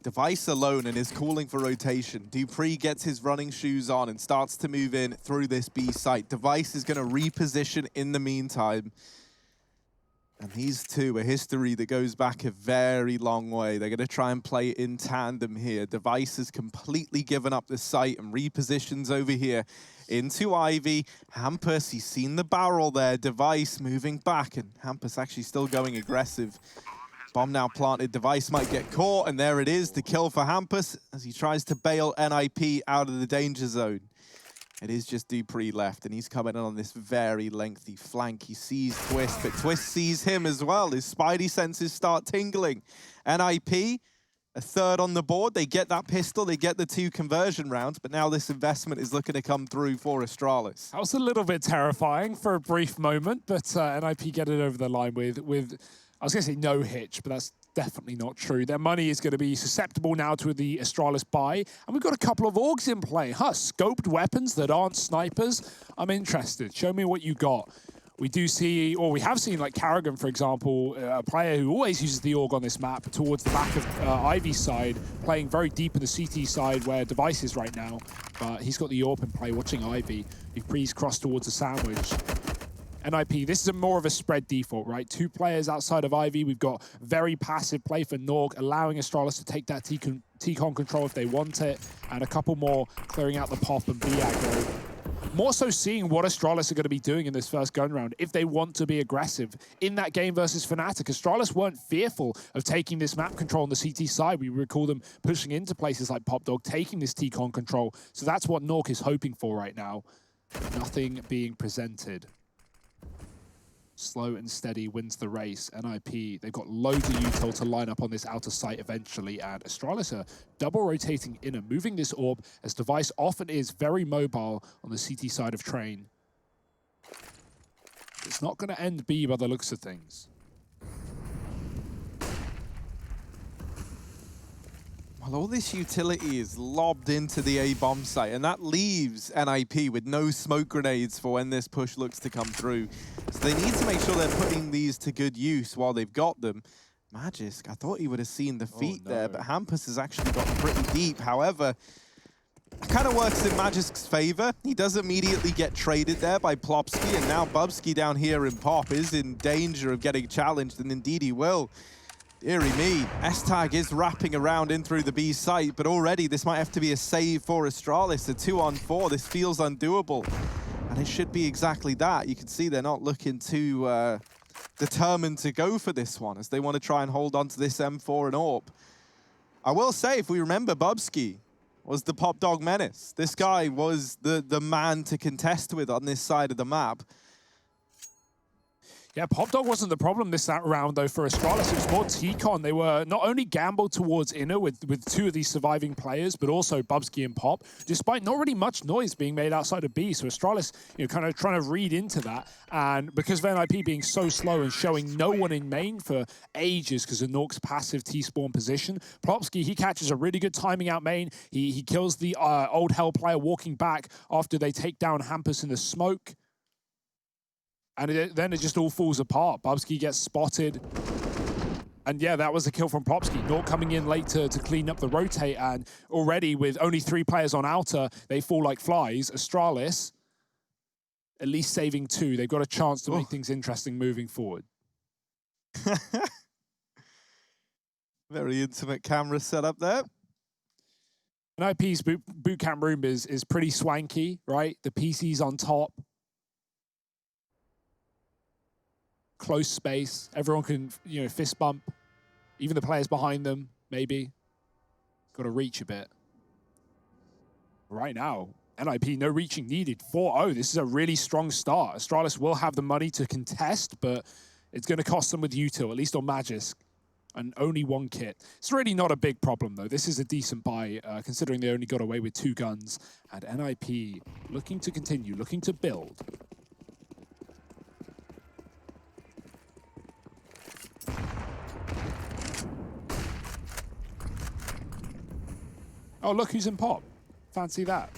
Device alone and is calling for rotation. Dupree gets his running shoes on and starts to move in through this B site. Device is going to reposition in the meantime. And these two, a history that goes back a very long way. They're going to try and play in tandem here. Device has completely given up the site and repositions over here into Ivy. Hampus, he's seen the barrel there. Device moving back, and Hampus actually still going aggressive. Bomb now planted. Device might get caught, and there it is. The kill for Hampus as he tries to bail NIP out of the danger zone. It is just Dupree left, and he's coming in on this very lengthy flank. He sees Twist, but Twist sees him as well. His spidey senses start tingling. NIP, a 3rd on the board. They get that pistol, they get the 2 conversion rounds, but now this investment is looking to come through for Astralis. That was a little bit terrifying for a brief moment, but NIP get it over the line with I was going to say no hitch, but that's definitely not true. Their money is going to be susceptible now to the Astralis buy, and we've got a couple of Augs in play. Scoped weapons that aren't snipers. I'm interested. Show me what you got. We do see, or we have seen, like Carrigan, for example, a player who always uses the Aug on this map towards the back of Ivy's side, playing very deep in the CT side where Device is right now. But he's got the AWP in play, watching Ivy. Dupree's crossed towards the sandwich. NIP, this is more of a spread default, right? 2 players outside of Ivy. We've got very passive play for Norg, allowing Astralis to take that T-Con control if they want it, and a couple more clearing out the Pop and B aggro. More so seeing what Astralis are going to be doing in this first gun round if they want to be aggressive. In that game versus Fnatic, Astralis weren't fearful of taking this map control on the CT side. We recall them pushing into places like Pop Dog, taking this T-Con control. So that's what Nork is hoping for right now. Nothing being presented. Slow and steady wins the race. NIP, they've got loads of util to line up on this outer site eventually, and Astralis are double rotating inner, moving this orb as Device often is very mobile on the CT side of Train. It's not going to end B by the looks of things. Well, all this utility is lobbed into the A bomb site, and that leaves NIP with no smoke grenades for when this push looks to come through. So they need to make sure they're putting these to good use while they've got them. Magisk, I thought he would have seen the feet there, but Hampus has actually got pretty deep. However, it kind of works in Magisk's favor. He does immediately get traded there by Plopsky, and now Bubsky down here in Pop is in danger of getting challenged, and indeed he will. Deary me, S-Tag is wrapping around in through the B site, but already this might have to be a save for Astralis. A 2-on-4, this feels undoable. And it should be exactly that. You can see they're not looking too determined to go for this one, as they want to try and hold on to this M4 and AWP. I will say, if we remember, Bubsky was the Pop Dog menace. This guy was the man to contest with on this side of the map. Yeah, Pop Dog wasn't the problem this round, though, for Astralis. It was more T-Con. They were not only gambled towards Inner with two of these surviving players, but also Bubsky and Pop, despite not really much noise being made outside of B. So Astralis, kind of trying to read into that. And because of NIP being so slow and showing no one in main for ages because of Nuke's passive T-spawn position, Plopsky, he catches a really good timing out main. He kills the old Hell player walking back after they take down Hampus in the smoke. And then it just all falls apart. Bubsky gets spotted. And yeah, that was a kill from Plopsky. Nuke coming in late to clean up the rotate. And already with only 3 players on outer, they fall like flies. Astralis, at least saving 2. They've got a chance to make things interesting moving forward. Very intimate camera setup there. NIP's boot camp room is pretty swanky, right? The PC's on top. Close space. Everyone can, fist bump. Even the players behind them, maybe. Got to reach a bit. Right now, NIP, no reaching needed. 4-0. This is a really strong start. Astralis will have the money to contest, but it's going to cost them with util, at least on Magisk. And only 1 kit. It's really not a big problem, though. This is a decent buy, considering they only got away with 2 guns. And NIP looking to continue, looking to build. Oh, look who's in Pop. Fancy that.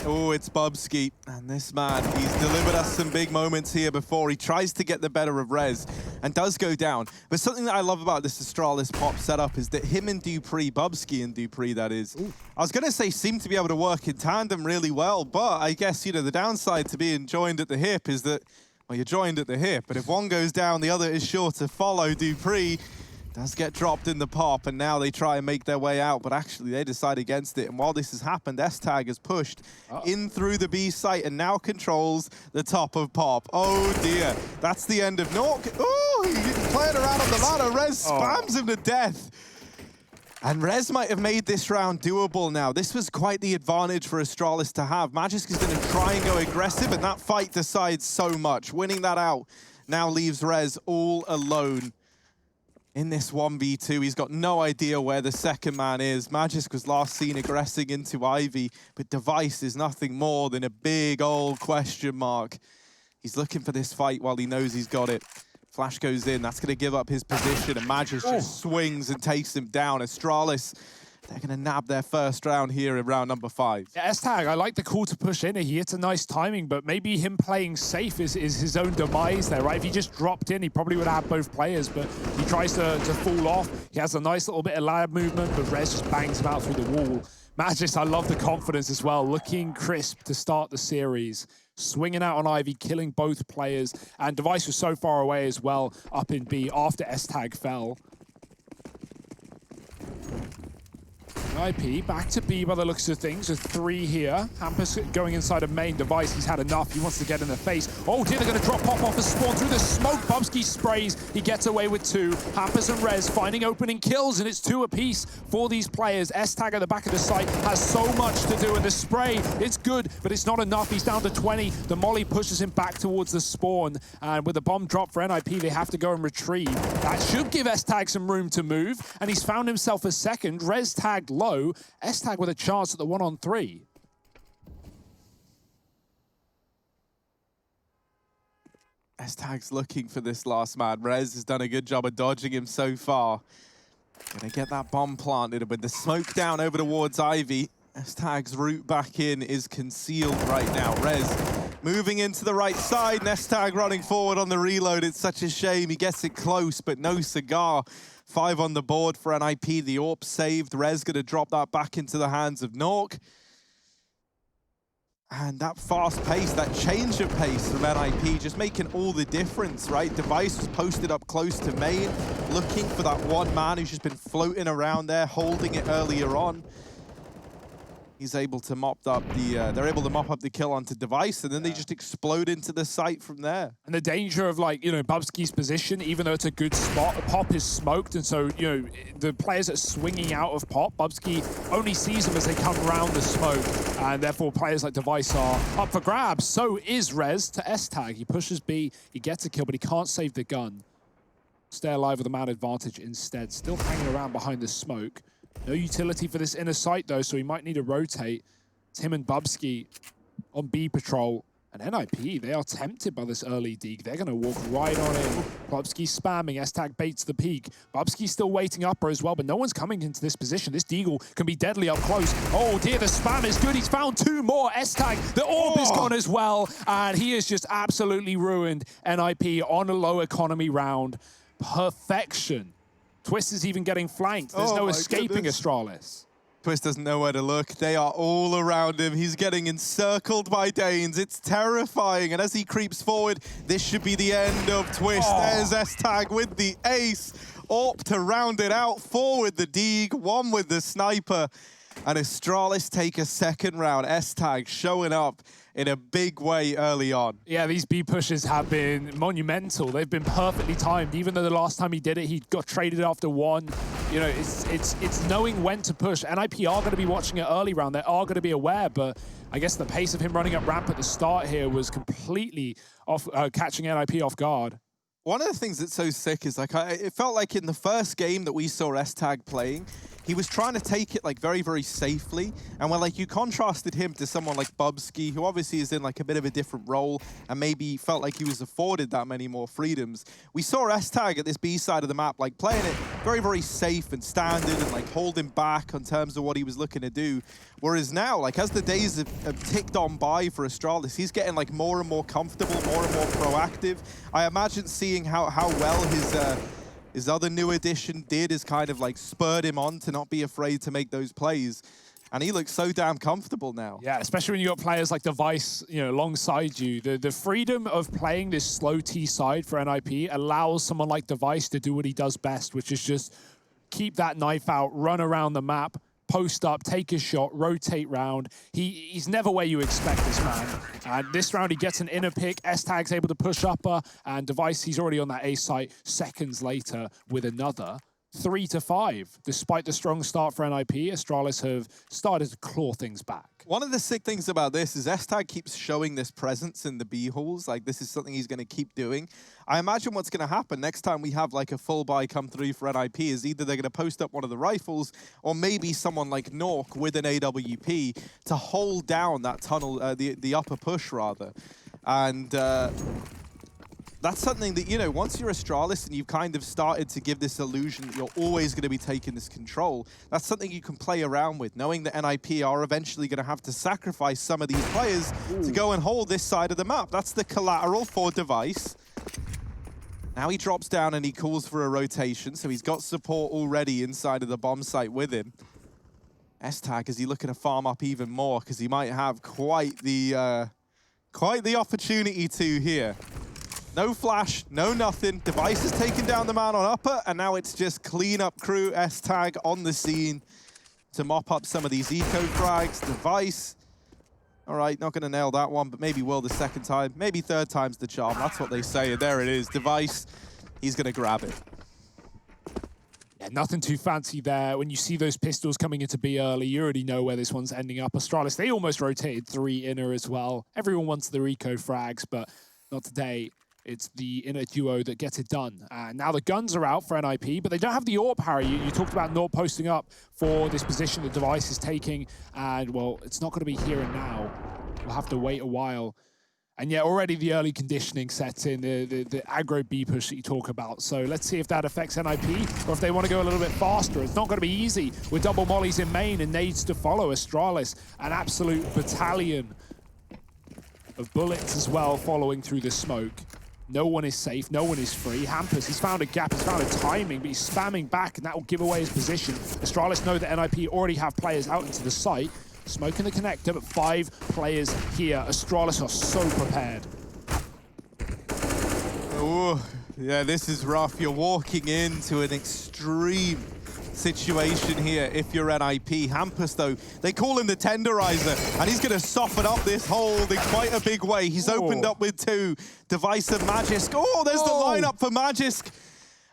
Oh, it's Bubsky. And this man, he's delivered us some big moments here before. He tries to get the better of Rez and does go down. But something that I love about this Astralis Pop setup is that him and Dupree, Bubsky and Dupree, that is, I was going to say seem to be able to work in tandem really well. But I guess, the downside to being joined at the hip is that, well, you're joined at the hip. But if one goes down, the other is sure to follow. Dupree does get dropped in the Pop, and now they try and make their way out, but actually they decide against it. And while this has happened, S-Tag has pushed in through the B site and now controls the top of Pop. Oh dear, that's the end of Nuke. Oh, he's playing around on the ladder. Rez spams him to death. And Rez might have made this round doable now. This was quite the advantage for Astralis to have. Magisk is going to try and go aggressive, and that fight decides so much. Winning that out now leaves Rez all alone. In this 1v2, he's got no idea where the second man is. Magisk was last seen aggressing into Ivy, but Device is nothing more than a big old question mark. He's looking for this fight while he knows he's got it. Flash goes in, that's going to give up his position, and Magisk just swings and takes him down. Astralis, they're going to nab their first round here in round number 5. Yeah, S-Tag, I like the call to push in. He hits a nice timing, but maybe him playing safe is his own demise there, right? If he just dropped in, he probably would have had both players, but he tries to fall off. He has a nice little bit of lab movement, but Rez just bangs him out through the wall. Magisk, I love the confidence as well. Looking crisp to start the series. Swinging out on Ivy, killing both players. And Device was so far away as well, up in B after S-Tag fell. IP back to B by the looks of things. There's 3 here. Hampus going inside a main. Device. He's had enough. He wants to get in the face. Oh dear, they're going to drop Pop off a spawn through the smoke. Bubsky sprays. He gets away with 2. Hampus and Rez finding opening kills, and it's 2 apiece for these players. S-Tag at the back of the site has so much to do, and the spray, it's good, but it's not enough. He's down to 20. The molly pushes him back towards the spawn, and with the bomb drop for NIP, they have to go and retrieve. That should give S-Tag some room to move, and he's found himself a second. Rez tagged low. S-Tag with a chance at the 1-on-3. S-Tag's looking for this last man. Rez has done a good job of dodging him so far. Gonna get that bomb planted with the smoke down over towards Ivy. Nestag's route back in is concealed right now. Rez moving into the right side. Nestag running forward on the reload. It's such a shame. He gets it close, but no cigar. 5 on the board for NIP. The AWP saved. Rez gonna drop that back into the hands of Nuke. And that fast pace, that change of pace from NIP just making all the difference, right? Device was posted up close to main, looking for that one man who's just been floating around there, holding it earlier on. He's able to mop up the, they're able to mop up the kill onto Device, and then they just explode into the site from there. And the danger of, like, you know, Bubsky's position, even though it's a good spot, Pop is smoked, and so, you know, the players that are swinging out of Pop, Bubsky only sees them as they come around the smoke, and therefore players like Device are up for grabs. So is Rez to S-Tag. He pushes B, he gets a kill, but he can't save the gun. Stay alive with a man advantage instead, still hanging around behind the smoke. No utility for this inner site, though, so he might need to rotate. It's him and Bubsky on B patrol. And NIP, they are tempted by this early deeg. They're going to walk right on in. Bubsky spamming. S-Tag baits the peak. Bubsky's still waiting upper as well, but no one's coming into this position. This deagle can be deadly up close. Oh, dear, the spam is good. He's found 2 more. S-Tag, the orb is gone as well. And he has just absolutely ruined NIP on a low economy round. Perfection. Twist is even getting flanked. There's no escaping Astralis. Twist doesn't know where to look. They are all around him. He's getting encircled by Danes. It's terrifying. And as he creeps forward, this should be the end of Twist. There's S-Tag with the ace. AWP to round it out. 4 with the deeg, 1 with the sniper. And Astralis take a second round. S-Tag showing up in a big way early on. Yeah, these B pushes have been monumental. They've been perfectly timed. Even though the last time he did it, he got traded after 1. You know, it's knowing when to push. NIP are going to be watching it early round. They are going to be aware, but I guess the pace of him running up ramp at the start here was completely off, catching NIP off guard. One of the things that's so sick is, like, it felt like in the first game that we saw S-Tag playing, he was trying to take it, like, very, very safely. And when, like, you contrasted him to someone like Bubsky, who obviously is in, like, a bit of a different role and maybe felt like he was afforded that many more freedoms, we saw S-Tag at this B side of the map, like, playing it very, very safe and standard and, like, holding back in terms of what he was looking to do. Whereas now, like, as the days have ticked on by for Astralis, he's getting, like, more and more comfortable, more and more proactive. I imagine seeing how well his other new addition did is kind of, like, spurred him on to not be afraid to make those plays. And he looks so damn comfortable now. Yeah, especially when you got players like Device, you know, alongside you. The freedom of playing this slow T side for NIP allows someone like Device to do what he does best, which is just keep that knife out, run around the map, post up, take his shot, rotate round. He's never where you expect this man. And this round he gets an inner pick. S-Tag's able to push upper, and Device, he's already on that A site seconds later with another. 3-5. Despite the strong start for NIP, Astralis have started to claw things back. One of the sick things about this is S-Tag keeps showing this presence in the B halls. Like, this is something he's going to keep doing. I imagine what's going to happen next time we have, like, a full buy come through for NIP is either they're going to post up one of the rifles or maybe someone like Nuke with an AWP to hold down that tunnel, the upper push, rather. And that's something that, you know, once you're Astralis and you've kind of started to give this illusion that you're always going to be taking this control, that's something you can play around with, knowing that NIP are eventually going to have to sacrifice some of these players to go and hold this side of the map. That's the collateral for Device. Now he drops down and he calls for a rotation, so he's got support already inside of the bomb site with him. S-Tag, is he looking to farm up even more? Because he might have quite the opportunity to here. No flash, no nothing. Device has taken down the man on upper, and now it's just clean up crew. S-Tag on the scene to mop up some of these eco frags. Device, all right, not gonna nail that one, but maybe will the second time. Maybe third time's the charm, that's what they say, and there it is. Device, he's gonna grab it. Yeah, nothing too fancy there. When you see those pistols coming into B early, you already know where this one's ending up. Astralis, they almost rotated 3 inner as well. Everyone wants the eco frags, but not today. It's the inner duo that gets it done. Now the guns are out for NIP, but they don't have the AWP, Harry. You talked about not posting up for this position the Device is taking, and, well, it's not going to be here and now. We'll have to wait a while. And yet already the early conditioning sets in, the aggro B push that you talk about. So let's see if that affects NIP or if they want to go a little bit faster. It's not going to be easy with double mollies in main and nades to follow. Astralis, an absolute battalion of bullets as well following through the smoke. No one is safe, no one is free. Hampus, he's found a gap, he's found a timing, but he's spamming back and that will give away his position. Astralis know that NIP already have players out into the site. Smoking the connector, but 5 players here. Astralis are so prepared. Oh, yeah, this is rough. You're walking into an extreme situation here if you're NIP. Hampus, though, they call him the tenderizer, and he's going to soften up this hold in quite a big way. He's opened up with 2. Device and Magisk. Oh, there's the lineup for Magisk.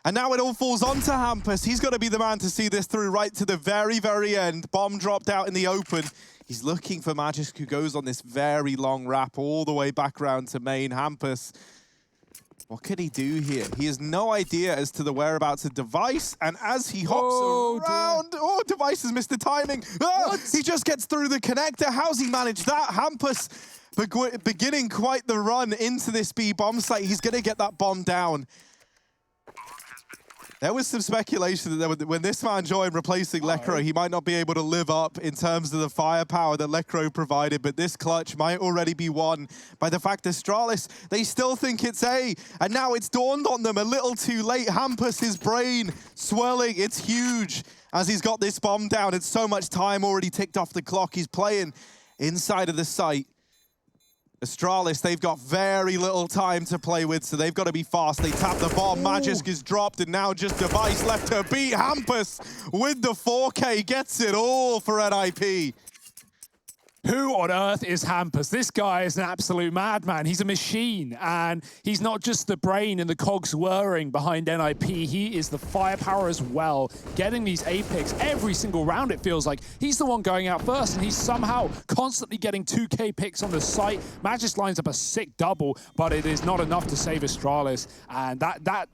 And now it all falls onto Hampus. He's got to be the man to see this through right to the very, very end. Bomb dropped out in the open. He's looking for Magisk, who goes on this very long wrap all the way back round to main. Hampus, what could he do here? He has no idea as to the whereabouts of Device. And as he hops around, Device has missed the timing. He just gets through the connector. How's he managed that? Hampus beginning quite the run into this B bomb site. He's going to get that bomb down. There was some speculation that when this man joined replacing Lekro, he might not be able to live up in terms of the firepower that Lekro provided, but this clutch might already be won by the fact that Astralis, they still think it's A, and now it's dawned on them a little too late. Hampus, his brain swelling, it's huge as he's got this bomb down. It's so much time already ticked off the clock. He's playing inside of the site. Astralis, they've got very little time to play with, so they've got to be fast. They tap the bomb, Magisk is dropped, and now just Device left to beat. Hampus with the 4K gets it all for NIP. Who on earth is Hampus? This guy is an absolute madman. He's a machine, and he's not just the brain and the cogs whirring behind NIP. He is the firepower as well, getting these A picks every single round, it feels like. He's the one going out first, and he's somehow constantly getting 2K picks on the site. Magisk lines up a sick double, but it is not enough to save Astralis, and that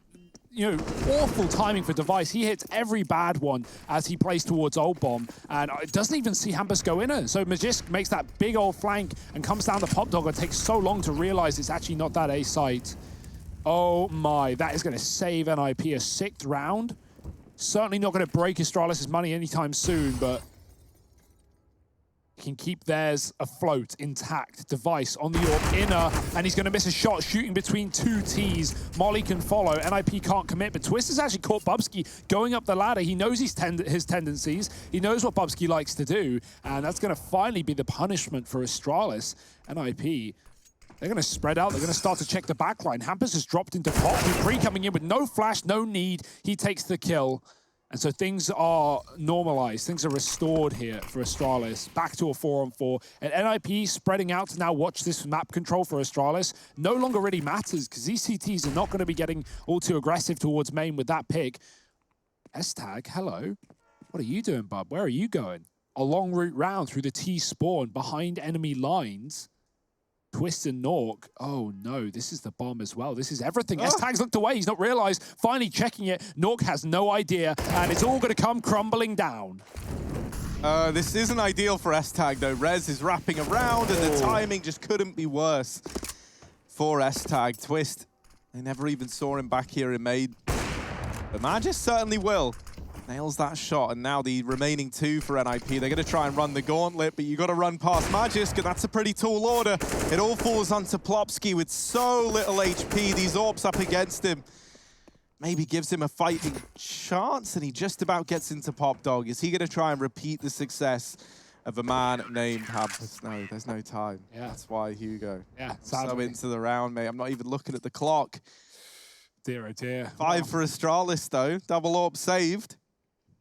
you know, awful timing for Device. He hits every bad one as he plays towards Old Bomb, and it doesn't even see Hampus go in it. So Magisk makes that big old flank and comes down to Pop Dog. It takes so long to realize it's actually not that A site. Oh my, that is going to save NIP a 6th round. Certainly not going to break Astralis' money anytime soon, but can keep theirs afloat, intact. Device on the Orb inner, and he's going to miss a shot shooting between 2 Ts. Molly can follow. NIP can't commit, but Twist has actually caught Bubsky going up the ladder. He knows his tendencies. He knows what Bubsky likes to do, and that's going to finally be the punishment for Astralis. NIP, they're going to spread out. They're going to start to check the backline. Hampus has dropped into Pop. Dupree coming in with no flash, no need. He takes the kill. And so things are normalized. Things are restored here for Astralis. Back to a 4-on-4. And NIP spreading out to now watch this map control for Astralis no longer really matters because these CTs are not going to be getting all too aggressive towards main with that pick. S-Tag, hello. What are you doing, bub? Where are you going? A long route round through the T spawn behind enemy lines. Twist and Nork. Oh no, this is the bomb as well. This is everything. S-Tag's looked away. He's not realized. Finally checking it. Nork has no idea, and it's all going to come crumbling down. This isn't ideal for S-Tag, though. Rez is wrapping around, and the timing just couldn't be worse for S-Tag. Twist, they never even saw him back here in Maid. But Magisk certainly will. Nails that shot, and now the remaining 2 for NIP. They're going to try and run the gauntlet, but you got to run past Magisk, and that's a pretty tall order. It all falls onto Plopsky with so little HP. These orbs up against him maybe gives him a fighting chance, and he just about gets into Pop Dog. Is he going to try and repeat the success of a man named Hampus? No, there's no time. Yeah. That's why, Hugo. Yeah, I'm so into the round, mate. I'm not even looking at the clock. Dear, oh dear. 5 for Astralis, though. Double orb saved.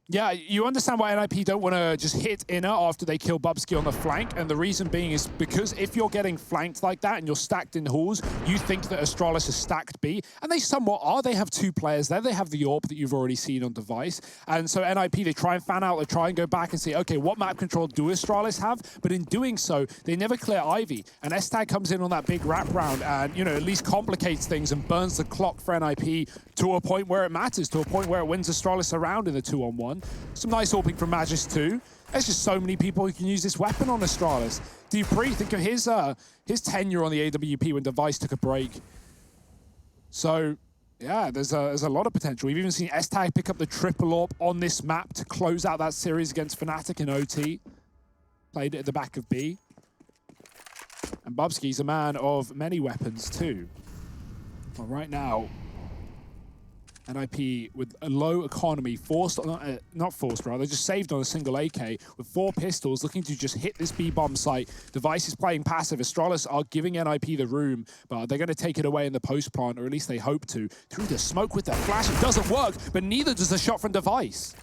Yeah, you understand why NIP don't want to just hit inner after they kill Bubsky on the flank, and the reason being is because if you're getting flanked like that and you're stacked in halls, you think that Astralis is stacked B, and they somewhat are. They have 2 players there. They have the AWP that you've already seen on Device, and so NIP, they try and fan out, they try and go back and say, okay, what map control do Astralis have? But in doing so, they never clear Ivy, and S-Tag comes in on that big wrap round and, you know, at least complicates things and burns the clock for NIP to a point where it matters, to a point where it wins Astralis around in the 2-on-1. Some nice AWPing from Magisk too. There's just so many people who can use this weapon on Astralis. Dupree, think of his tenure on the AWP when Device took a break. So, yeah, there's a lot of potential. We've even seen S-Tag pick up the triple AWP on this map to close out that series against Fnatic and OT. Played it at the back of B. And Bubsky's a man of many weapons too. But right now, NIP with a low economy, not forced rather, just saved on a single AK with 4 pistols, looking to just hit this B bomb site. Device is playing passive. Astralis are giving NIP the room, but they're going to take it away in the post plant, or at least they hope to. Through the smoke with the flash, it doesn't work, but neither does the shot from Device.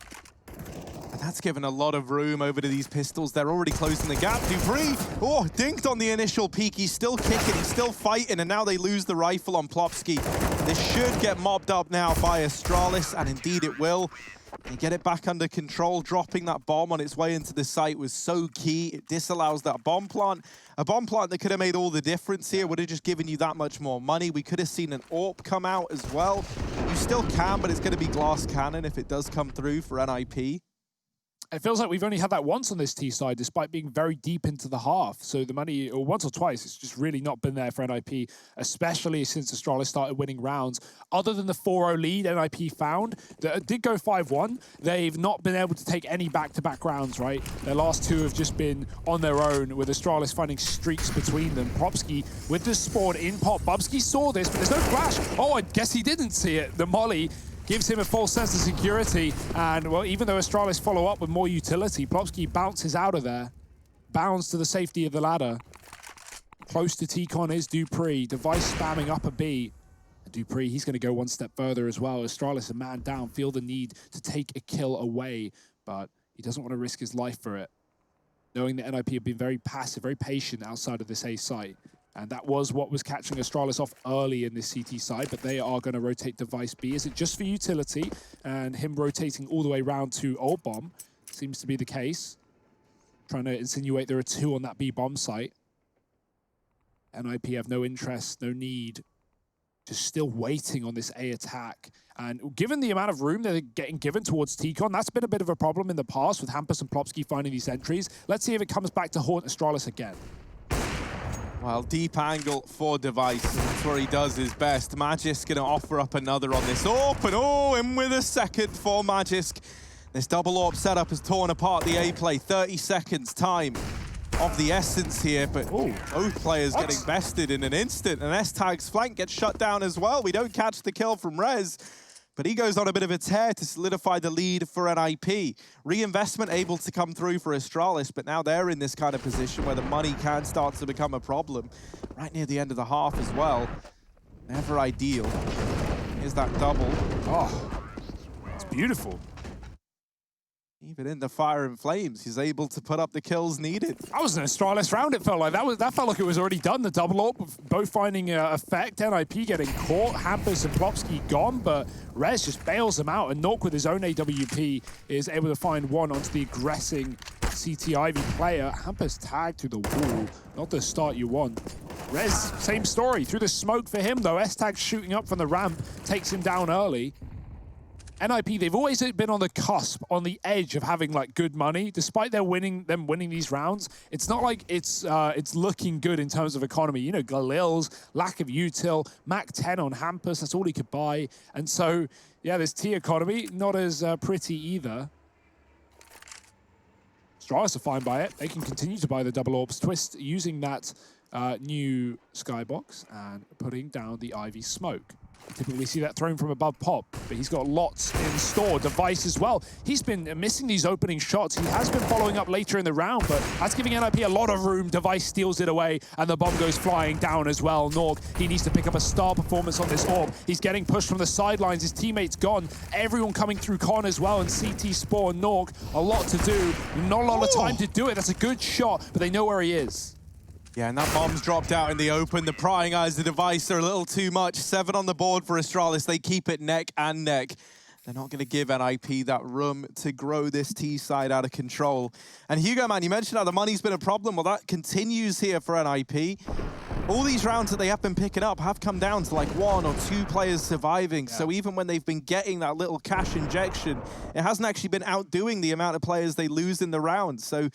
And that's given a lot of room over to these pistols. They're already closing the gap. Dupree, oh, dinked on the initial peek. He's still kicking, he's still fighting, and now they lose the rifle on Plopsky. This should get mobbed up now by Astralis, and indeed it will. They get it back under control. Dropping that bomb on its way into the site was so key. It disallows that bomb plant. A bomb plant that could have made all the difference here, would have just given you that much more money. We could have seen an AWP come out as well. You still can, but it's going to be glass cannon if it does come through for NIP. It feels like we've only had that once on this T side, despite being very deep into the half. So the money, or once or twice, it's just really not been there for NIP, especially since Astralis started winning rounds. Other than the 4-0 lead NIP found, that did go 5-1, they've not been able to take any back-to-back rounds, right? Their last 2 have just been on their own, with Astralis finding streaks between them. Propsky with the spawn in pop. Bubsky saw this, but there's no flash. Oh, I guess he didn't see it. The molly gives him a false sense of security, and well, even though Astralis follow up with more utility, Plopsky bounces out of there, bounds to the safety of the ladder. Close to T-Con is Dupree, Device spamming up a B. Dupree, he's going to go one step further as well. Astralis, a man down, feel the need to take a kill away, but he doesn't want to risk his life for it, knowing that NIP have been very passive, very patient outside of this A site. And that was what was catching Astralis off early in this CT side, but they are going to rotate Device B. Is it just for utility? And him rotating all the way around to Old Bomb seems to be the case. Trying to insinuate there are 2 on that B bomb site. NIP have no interest, no need. Just still waiting on this A attack. And given the amount of room they're getting given towards T-Con, that's been a bit of a problem in the past with Hampus and Plopsky finding these entries. Let's see if it comes back to haunt Astralis again. Well, deep angle for Device. That's where he does his best. Magisk going to offer up another on this AWP, and oh, in with a second for Magisk. This double AWP setup has torn apart the A play. 30 seconds time of the essence here, but both players getting bested in an instant. And S-Tag's flank gets shut down as well. We don't catch the kill from Rez, but he goes on a bit of a tear to solidify the lead for NIP. Reinvestment able to come through for Astralis, but now they're in this kind of position where the money can start to become a problem. Right near the end of the half as well. Never ideal. Here's that double. Oh, it's beautiful. Even in the fire and flames, he's able to put up the kills needed. That was an Astralis round, it felt like. That felt like it was already done. The double AWP, both finding effect. NIP getting caught. Hampus and Plopsky gone, but Rez just bails them out, and Nuke with his own AWP is able to find one onto the aggressing CT Ivy player. Hampus tagged through the wall. Not the start you want. Rez, same story. Through the smoke for him, though. S-Tag shooting up from the ramp takes him down early. NIP, they've always been on the cusp, on the edge of having like good money. Despite them winning these rounds, it's not like it's looking good in terms of economy. You know, Galil's lack of util, Mac 10 on Hampus, that's all he could buy. And so, yeah, this T economy, not as pretty either. Astralis are fine by it. They can continue to buy the double AWPs. Twist using that new skybox and putting down the Ivy smoke. Typically see that thrown from above Pop, but he's got lots in store. Device as well. He's been missing these opening shots. He has been following up later in the round, but that's giving NIP a lot of room. Device steals it away, and the bomb goes flying down as well. Nuke, he needs to pick up a star performance on this AWP. He's getting pushed from the sidelines. His teammates gone. Everyone coming through Con as well, and CT Spawn, Nuke, a lot to do. Not a lot of time to do it. That's a good shot, but they know where he is. Yeah, and that bomb's dropped out in the open. The prying eyes of Device are a little too much. 7 on the board for Astralis. They keep it neck and neck. They're not going to give NIP that room to grow this T side out of control. And Hugo, man, you mentioned how the money's been a problem. Well, that continues here for NIP. all these rounds that they have been picking up have come down to like 1 or 2 players surviving. Yeah. So even when they've been getting that little cash injection, it hasn't actually been outdoing the amount of players they lose in the round. So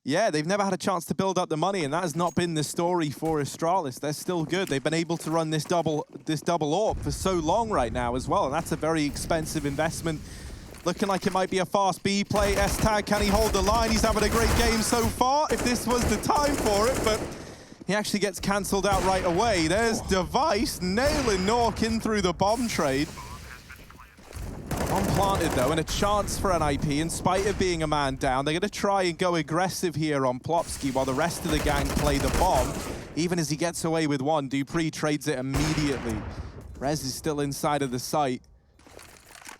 yeah, they've never had a chance to build up the money, and that has not been the story for Astralis. They're still good. They've been able to run this double AWP for so long right now as well, and that's a very expensive investment. Looking like it might be a fast B play. S-Tag, can he hold the line? He's having a great game so far, if this was the time for it, but he actually gets cancelled out right away. There's Device nailing Nuke in through the bomb trade. Unplanted though, and a chance for an IP in spite of being a man down. They're going to try and go aggressive here on Plopsky while the rest of the gang play the bomb. Even as he gets away with one, Dupree trades it immediately. Rez is still inside of the site,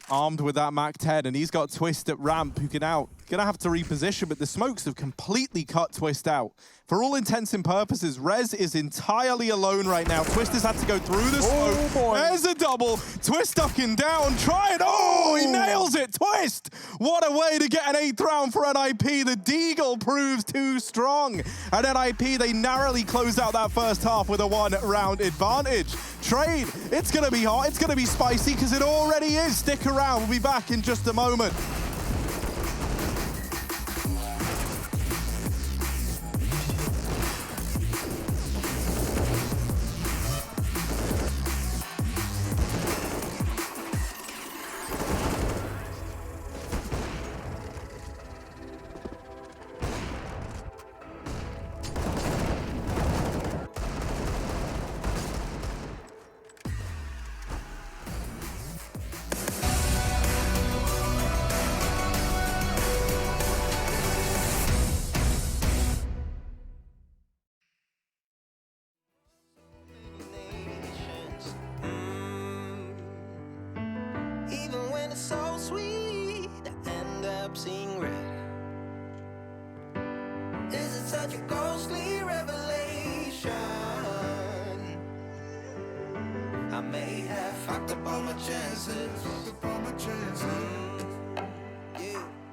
armed with that MAC-10, and he's got Twist at ramp, who can gonna have to reposition, but the smokes have completely cut Twist out. For all intents and purposes, Rez is entirely alone right now. Twist has had to go through the smoke. Oh boy. There's a double. Twist ducking down, try it. Oh, he nails it. Twist. What a way to get an 8th round for NIP. The Deagle proves too strong. And NIP, they narrowly close out that first half with a 1-round advantage. Trade, it's gonna be hot, it's gonna be spicy, because it already is. Stick around, we'll be back in just a moment.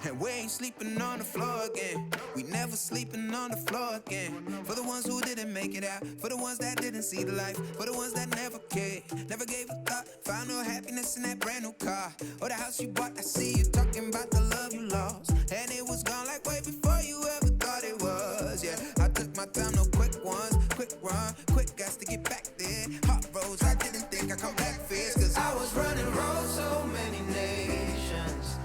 And we ain't sleeping on the floor again. We never sleeping on the floor again. For the ones who didn't make it out, for the ones that didn't see the life, for the ones that never cared, never gave a thought, found no happiness in that brand new car or the house you bought. I see you talking about the love you lost, and it was gone like way before you ever thought it was. Yeah, I took my time, no quick ones, quick run, quick gas to get back there. Hot roads, I didn't think I'd come back fierce, cause I was running roads so many nations.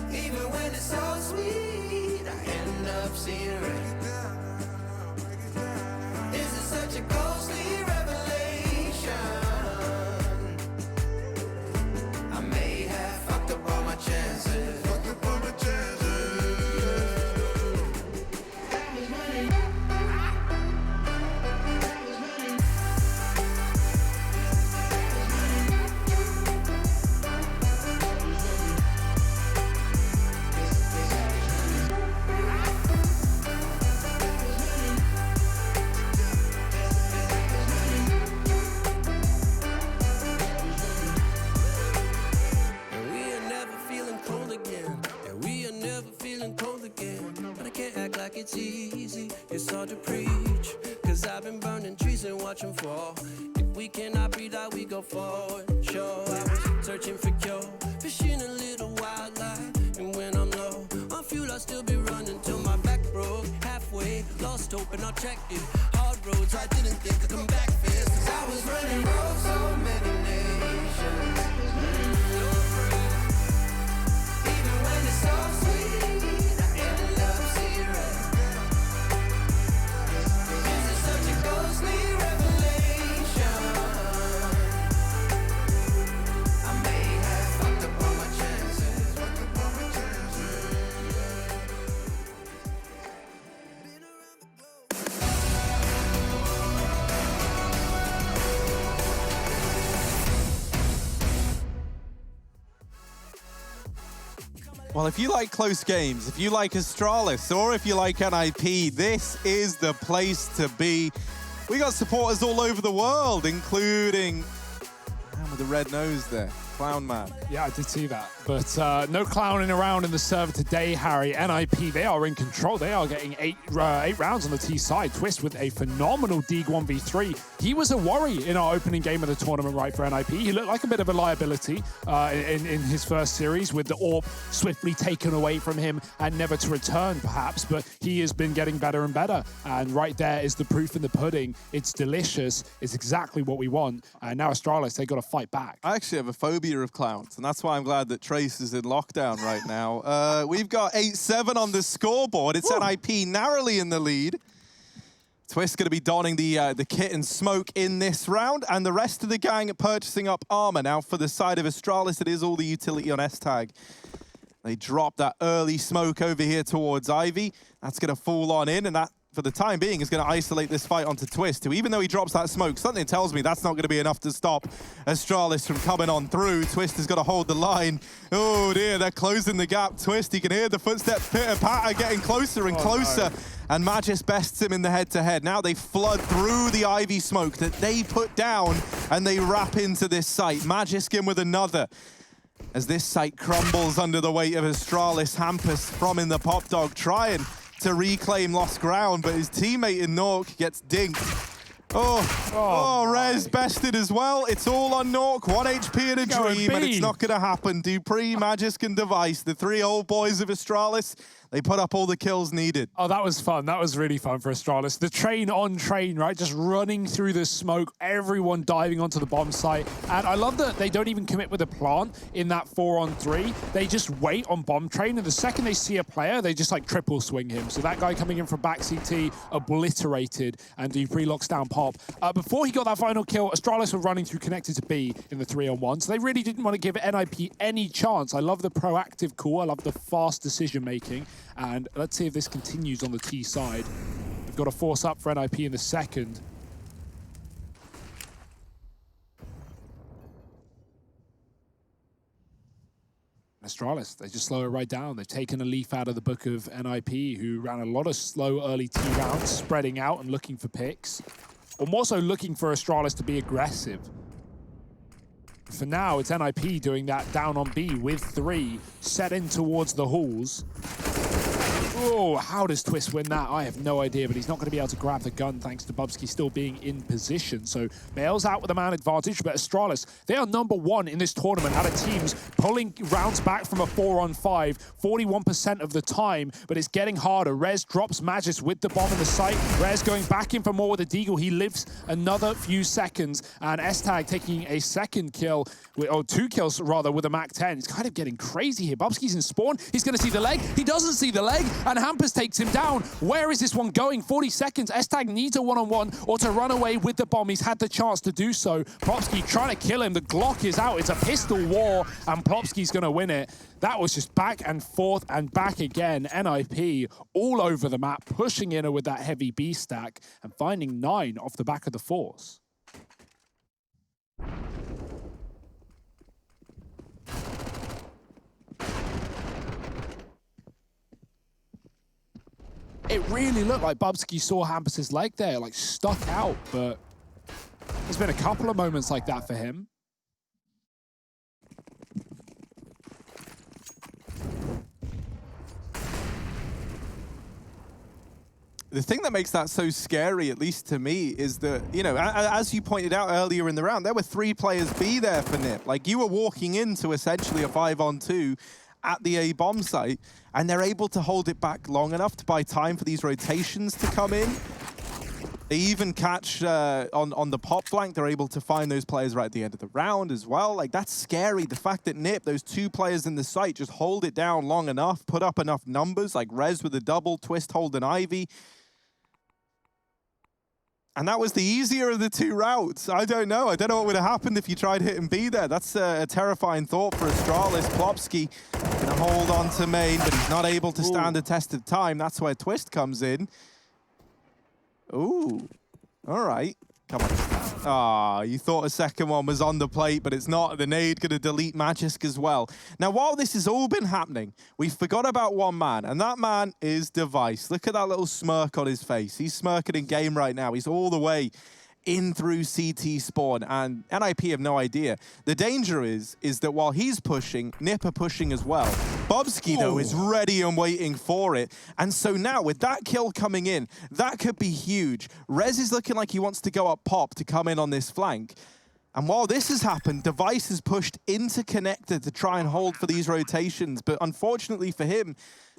Even when it's so sweet, I end up seeing red. Is it such a ghostly revelation? I may have fucked up all my chances. Fucked up all my chances. It's easy, it's hard to preach, cause I've been burning trees and watching fall. If we cannot breathe out, we go forward. Sure, I was searching for cure, fishing a little wildlife, and when I'm low on fuel, I'll still be running till my back broke. Halfway, lost hope and I checked it. Hard roads, I didn't think I'd come back fast, cause I was running roads so many nations. Even when it's so sweet, I end up seeing red. Well, if you like close games, if you like Astralis, or if you like NIP, this is the place to be. We got supporters all over the world, including the man with the red nose there. Clown Man. Yeah, I did see that. But no clowning around in the server today, Harry. NIP, they are in control. They are getting eight rounds on the T side. Twist with a phenomenal Deeg 1v3. He was a worry in our opening game of the tournament, right, for NIP. He looked like a bit of a liability in his first series, with the AWP swiftly taken away from him and never to return, perhaps. But he has been getting better and better. And right there is the proof in the pudding. It's delicious. It's exactly what we want. And now Astralis, they got to fight back. I actually have a phobia of clowns, and that's why I'm glad that Trace is in lockdown right now. We've got 8-7 on the scoreboard. It's NIP narrowly in the lead. Twist going to be donning the kit and smoke in this round, and the rest of the gang purchasing up armor. Now for the side of Astralis, it is all the utility on S-Tag. They drop that early smoke over here towards Ivy. That's going to fall on in, and that, for the time being, is going to isolate this fight onto Twist, who, even though he drops that smoke, something tells me that's not going to be enough to stop Astralis from coming on through. Twist has got to hold the line. Oh dear, they're closing the gap. Twist, he can hear the footsteps pitter-patter, getting closer and closer. No. And Magis bests him in the head-to-head. Now they flood through the Ivy smoke that they put down, and they wrap into this site. Magiskin with another. As this site crumbles under the weight of Astralis, Hampus from in the pop dog trying to reclaim lost ground, but his teammate in Nuke gets dinked. Rez bested as well. It's all on Nuke. 1 HP in a dream, and it's not going to happen. Dupree, Magiskin, Device, the three old boys of Astralis, they put up all the kills needed. Oh, that was fun. That was really fun for Astralis. The train on train, right? Just running through the smoke, everyone diving onto the bomb site. And I love that they don't even commit with a plant in that 4-on-3. They just wait on bomb train, and the second they see a player, they just like triple swing him. So that guy coming in from back CT, obliterated, and Dupree locks down Pop. Before he got that final kill, Astralis were running through connected to B in the 3-on-1. So they really didn't want to give NIP any chance. I love the proactive call. I love the fast decision-making. And let's see if this continues on the T side. We've got to force up for NIP in the second. Astralis, they just slow it right down. They've taken a leaf out of the book of NIP, who ran a lot of slow early T rounds, spreading out and looking for picks. Or more so looking for Astralis to be aggressive. For now, it's NIP doing that down on B with 3, set in towards the halls. Oh, how does Twist win that? I have no idea, but he's not going to be able to grab the gun thanks to Bubsky still being in position. So Bale's out with a man advantage, but Astralis, they are #1 in this tournament out of teams pulling rounds back from a 4-on-5, 41% of the time, but it's getting harder. Rez drops Magis with the bomb in the site. Rez going back in for more with the Deagle. He lives another few seconds, and S-Tag taking a second kill, or 2 kills rather, with a MAC-10. It's kind of getting crazy here. Bubsky's in spawn. He's going to see the leg. He doesn't see the leg. And Hampus takes him down. Where is this one going? 40 seconds. S-Tag needs a 1-on-1 or to run away with the bomb. He's had the chance to do so. Plopsky trying to kill him. The Glock is out. It's a pistol war, and Plopsky's going to win it. That was just back and forth and back again. NIP all over the map, pushing in with that heavy B stack and finding 9 off the back of the force. It really looked like Bubsky saw Hampus's leg there, like stuck out, but there's been a couple of moments like that for him. The thing that makes that so scary, at least to me, is that, you know, as you pointed out earlier in the round, there were 3 players B there for NIP. Like, you were walking into essentially a 5-on-2 at the A bomb site, and they're able to hold it back long enough to buy time for these rotations to come in. They even catch on the pop flank. They're able to find those players right at the end of the round as well. Like, that's scary. The fact that NIP, those 2 players in the site, just hold it down long enough, put up enough numbers, like Rez with a double, Twist holding Ivy. And that was the easier of the 2 routes. I don't know. I don't know what would have happened if you tried hitting B there. That's a terrifying thought for Astralis. Plopsky going to hold on to main, but he's not able to stand the test of time. That's where Twist comes in. Ooh. All right. Come on. Ah, you thought a second one was on the plate, but it's not. The nade going to delete Magisk as well. Now, while this has all been happening, we forgot about one man, and that man is Device. Look at that little smirk on his face. He's smirking in game right now. He's all the way in through CT spawn, and NIP have no idea. The danger is that while he's pushing, Nip are pushing as well. Bubsky, though, is ready and waiting for it. And so now, with that kill coming in, that could be huge. Rez is looking like he wants to go up pop to come in on this flank. And while this has happened, Device is pushed into Connector to try and hold for these rotations. But unfortunately for him,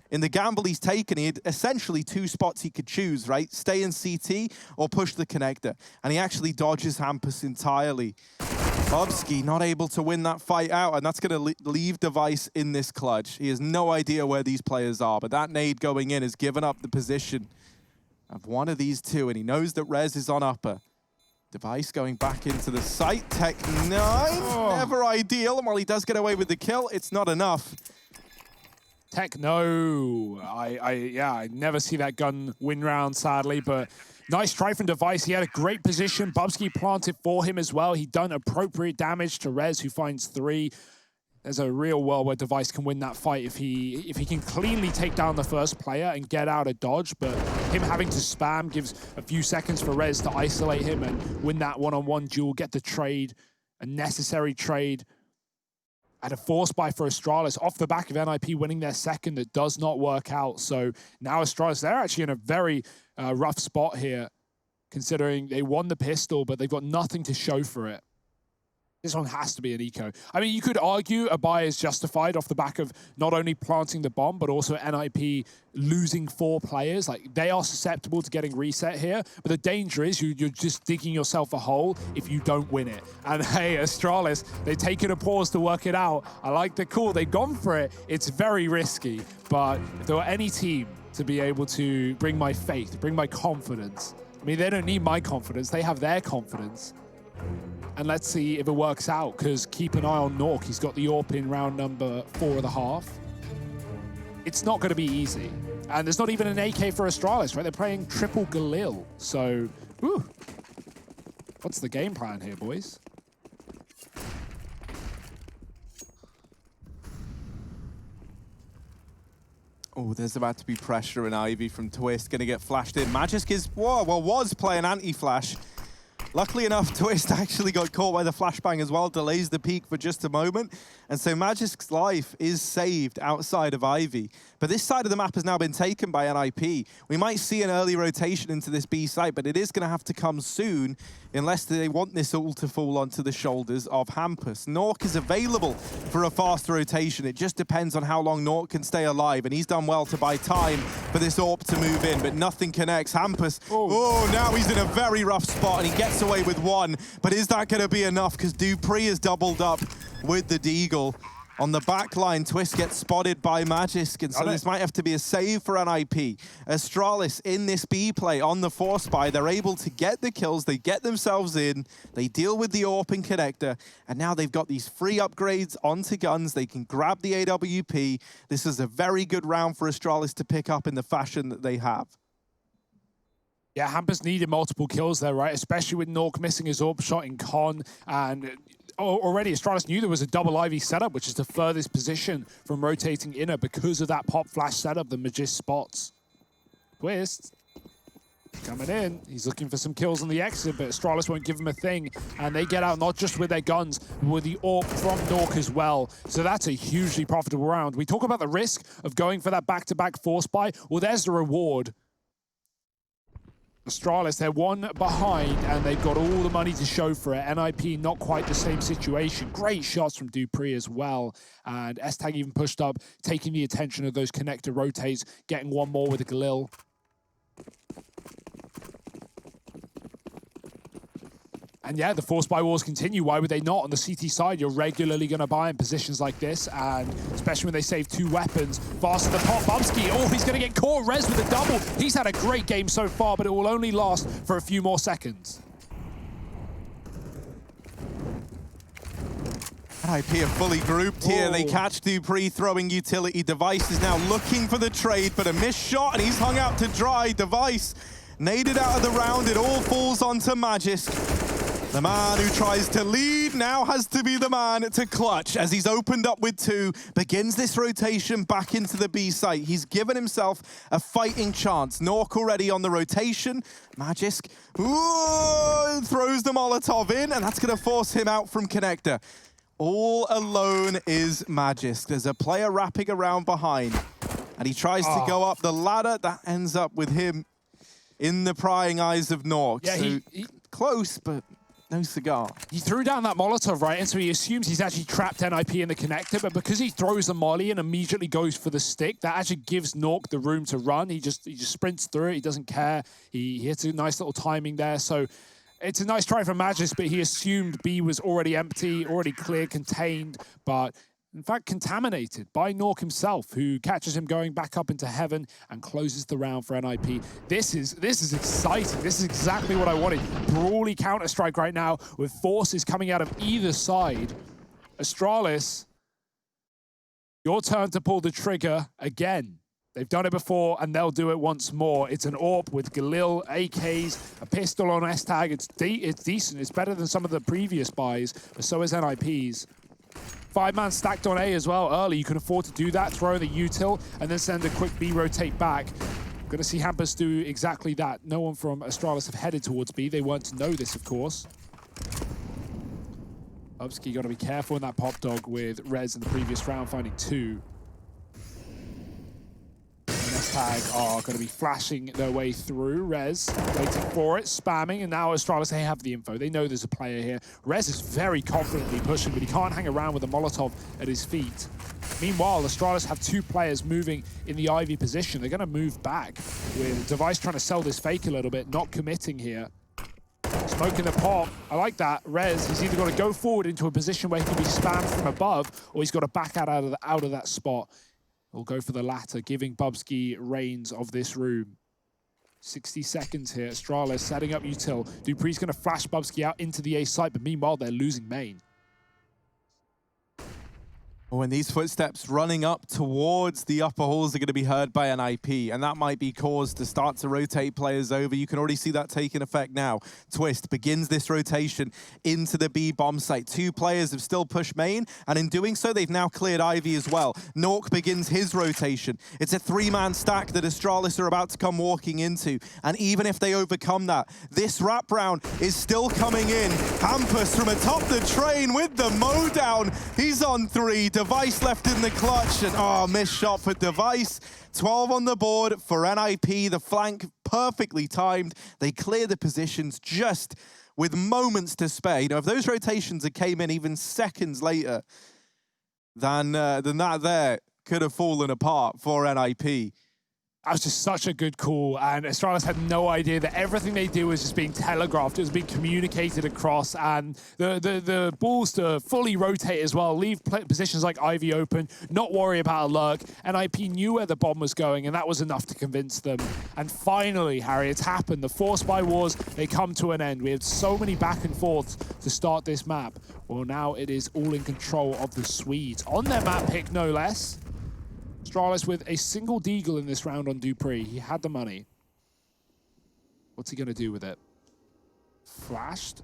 in the gamble he's taken, he had essentially 2 spots he could choose, right? Stay in CT or push the Connector. And he actually dodges Hampus entirely. Bubsky not able to win that fight out, and that's going to leave Device in this clutch. He has no idea where these players are, but that nade going in has given up the position of one of these two, and he knows that Rez is on upper. Device going back into the site. Tech-9, never ideal, and while he does get away with the kill, it's not enough. Techno, I never see that gun win round, sadly, but nice try from Device. He had a great position. Bubsky planted for him as well. He done appropriate damage to Rez, who finds 3. There's a real world where Device can win that fight if he can cleanly take down the first player and get out a dodge, but him having to spam gives a few seconds for Rez to isolate him and win that one-on-one duel, get the trade, a necessary trade. And a force buy for Astralis off the back of NIP winning their second that does not work out. So now Astralis, they're actually in a very rough spot here, considering they won the pistol, but they've got nothing to show for it. This one has to be an eco. I mean, you could argue a buy is justified off the back of not only planting the bomb, but also NIP losing 4 players. Like, they are susceptible to getting reset here, but the danger is you're just digging yourself a hole if you don't win it. And hey, Astralis, they've taken a pause to work it out. I like the call. They've gone for it. It's very risky, but if there were any team to be able to bring my faith, bring my confidence, I mean, they don't need my confidence. They have their confidence. And let's see if it works out, because keep an eye on Nuke. He's got the AWP in round number 4.5. It's not going to be easy. And there's not even an AK for Astralis, right? They're playing triple Galil. So, whew. What's the game plan here, boys? Oh, there's about to be pressure in Ivy from Twist. Going to get flashed in. Magisk is, was playing anti-flash. Luckily enough, Twist actually got caught by the flashbang as well, delays the peak for just a moment. And so Magisk's life is saved outside of Ivy. But this side of the map has now been taken by NIP. We might see an early rotation into this B site, but it is going to have to come soon unless they want this all to fall onto the shoulders of Hampus. Nuke is available for a fast rotation. It just depends on how long Nuke can stay alive, and he's done well to buy time for this AWP to move in, but nothing connects. Hampus, now he's in a very rough spot, and he gets away with 1, but is that going to be enough? Because dupreeh is doubled up with the Deagle. On the back line, Twist gets spotted by Magisk, and so this might have to be a save for NIP. Astralis in this B play on the force buy, they're able to get the kills, they get themselves in, they deal with the AWP and Connector, and now they've got these free upgrades onto guns, they can grab the AWP. This is a very good round for Astralis to pick up in the fashion that they have. Yeah, Hampus needed multiple kills there, right? Especially with Nuke missing his AWP shot in Con, and already Astralis knew there was a double Ivy setup, which is the furthest position from rotating inner because of that pop flash setup the Magist spots. Twist coming in. He's looking for some kills on the exit, but Astralis won't give him a thing, and they get out not just with their guns, but with the AWP from Nuke as well. So that's a hugely profitable round. We talk about the risk of going for that back-to-back force buy. Well, there's the reward. Astralis, they're 1 behind, and they've got all the money to show for it. NIP, not quite the same situation. Great shots from dupreeh as well. And S-Tag even pushed up, taking the attention of those Connector rotates, getting 1 more with a Galil. And yeah, the force buy wars continue. Why would they not? On the CT side, you're regularly going to buy in positions like this, and especially when they save 2 weapons. Fast to the pop, Bubsky. Oh, he's going to get caught. Rez with a double. He's had a great game so far, but it will only last for a few more seconds. NIP are fully grouped here. They catch dupreeh throwing utility. Device is now looking for the trade, but a missed shot, and he's hung out to dry. Device naded out of the round. It all falls onto Magisk. The man who tries to lead now has to be the man to clutch as he's opened up with 2, begins this rotation back into the B site. He's given himself a fighting chance. Nuke already on the rotation. Magisk throws the Molotov in, and that's going to force him out from connector. All alone is Magisk. There's a player wrapping around behind, and he tries to go up the ladder. That ends up with him in the prying eyes of Nuke. Yeah, so close, but no cigar. He threw down that Molotov, right? And so he assumes he's actually trapped NIP in the connector, but because he throws the molly and immediately goes for the stick, that actually gives Nuke the room to run. He just sprints through it. He doesn't care. He hits a nice little timing there. So it's a nice try from Magisk, but he assumed B was already empty, already clear, contained, but in fact contaminated by Nuke himself, who catches him going back up into heaven and closes the round for NIP. This is exciting. This is exactly what I wanted. Brawly Counter-Strike right now with forces coming out of either side. Astralis, your turn to pull the trigger again. They've done it before, and they'll do it once more. It's an AWP with Galil, AKs, a pistol on S-Tag. It's decent. It's better than some of the previous buys, but so is NIP's. 5-man stacked on A as well early. You can afford to do that, throw in the util, and then send a quick B rotate back. Going to see Hampus do exactly that. No one from Astralis have headed towards B. They weren't to know this, of course. Ubsky got to be careful in that pop dog with Rez in the previous round, finding 2. Tag are going to be flashing their way through. Rez waiting for it, spamming, and now Astralis, they have the info. They know there's a player here. Rez is very confidently pushing, but he can't hang around with a Molotov at his feet. Meanwhile, Astralis have 2 players moving in the Ivy position. They're going to move back with Device trying to sell this fake a little bit, not committing here. Smoking the pop. I like that. Rez, he's either got to go forward into a position where he can be spammed from above, or he's got to back out of that spot. We'll go for the latter, giving Bubsky reins of this room. 60 seconds here. Astralis setting up util. Dupree's going to flash Bubsky out into the A site, but meanwhile, they're losing main. When these footsteps running up towards the upper halls are going to be heard by an IP, and that might be caused to start to rotate players over. You can already see that taking effect now. Twist begins this rotation into the B bomb site. 2 players have still pushed main, and in doing so, they've now cleared Ivy as well. Nuke begins his rotation. It's a 3-man stack that Astralis are about to come walking into, and even if they overcome that, this wrap round is still coming in. Hampus from atop the train with the mow down. He's on 3. Device left in the clutch, and missed shot for Device. 12 on the board for NIP. The flank perfectly timed. They clear the positions just with moments to spare. You know, if those rotations had came in even seconds later, then that there could have fallen apart for NIP. That was just such a good call, and Astralis had no idea that everything they do was just being telegraphed. It was being communicated across, and the balls to fully rotate as well, leave positions like Ivy open, not worry about a lurk. NIP knew where the bomb was going, and that was enough to convince them. And finally, Harry, it's happened. The Force by Wars, they come to an end. We had so many back and forths to start this map. Well, now it is all in control of the Swedes. On their map pick, no less. Astralis with a single deagle in this round on Dupree. He had the money. What's he going to do with it? Flashed.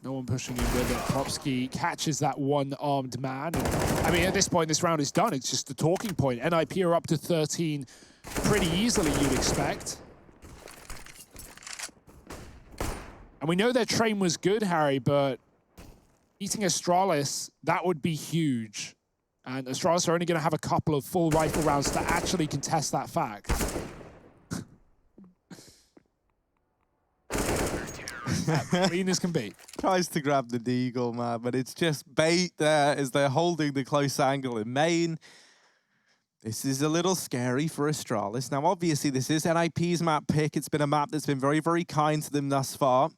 No one pushing in with it. Propsky catches that one-armed man. And, I mean, at this point, this round is done. It's just the talking point. NIP are up to 13 pretty easily, you'd expect. And we know their train was good, Harry, but beating Astralis, that would be huge. And Astralis are only going to have a couple of full rifle rounds to actually contest that fact. Clean as can be. Tries to grab the deagle, man, but it's just bait there as they're holding the close angle in main. This is a little scary for Astralis. Now, obviously, this is NIP's map pick. It's been a map that's been very, very kind to them thus far.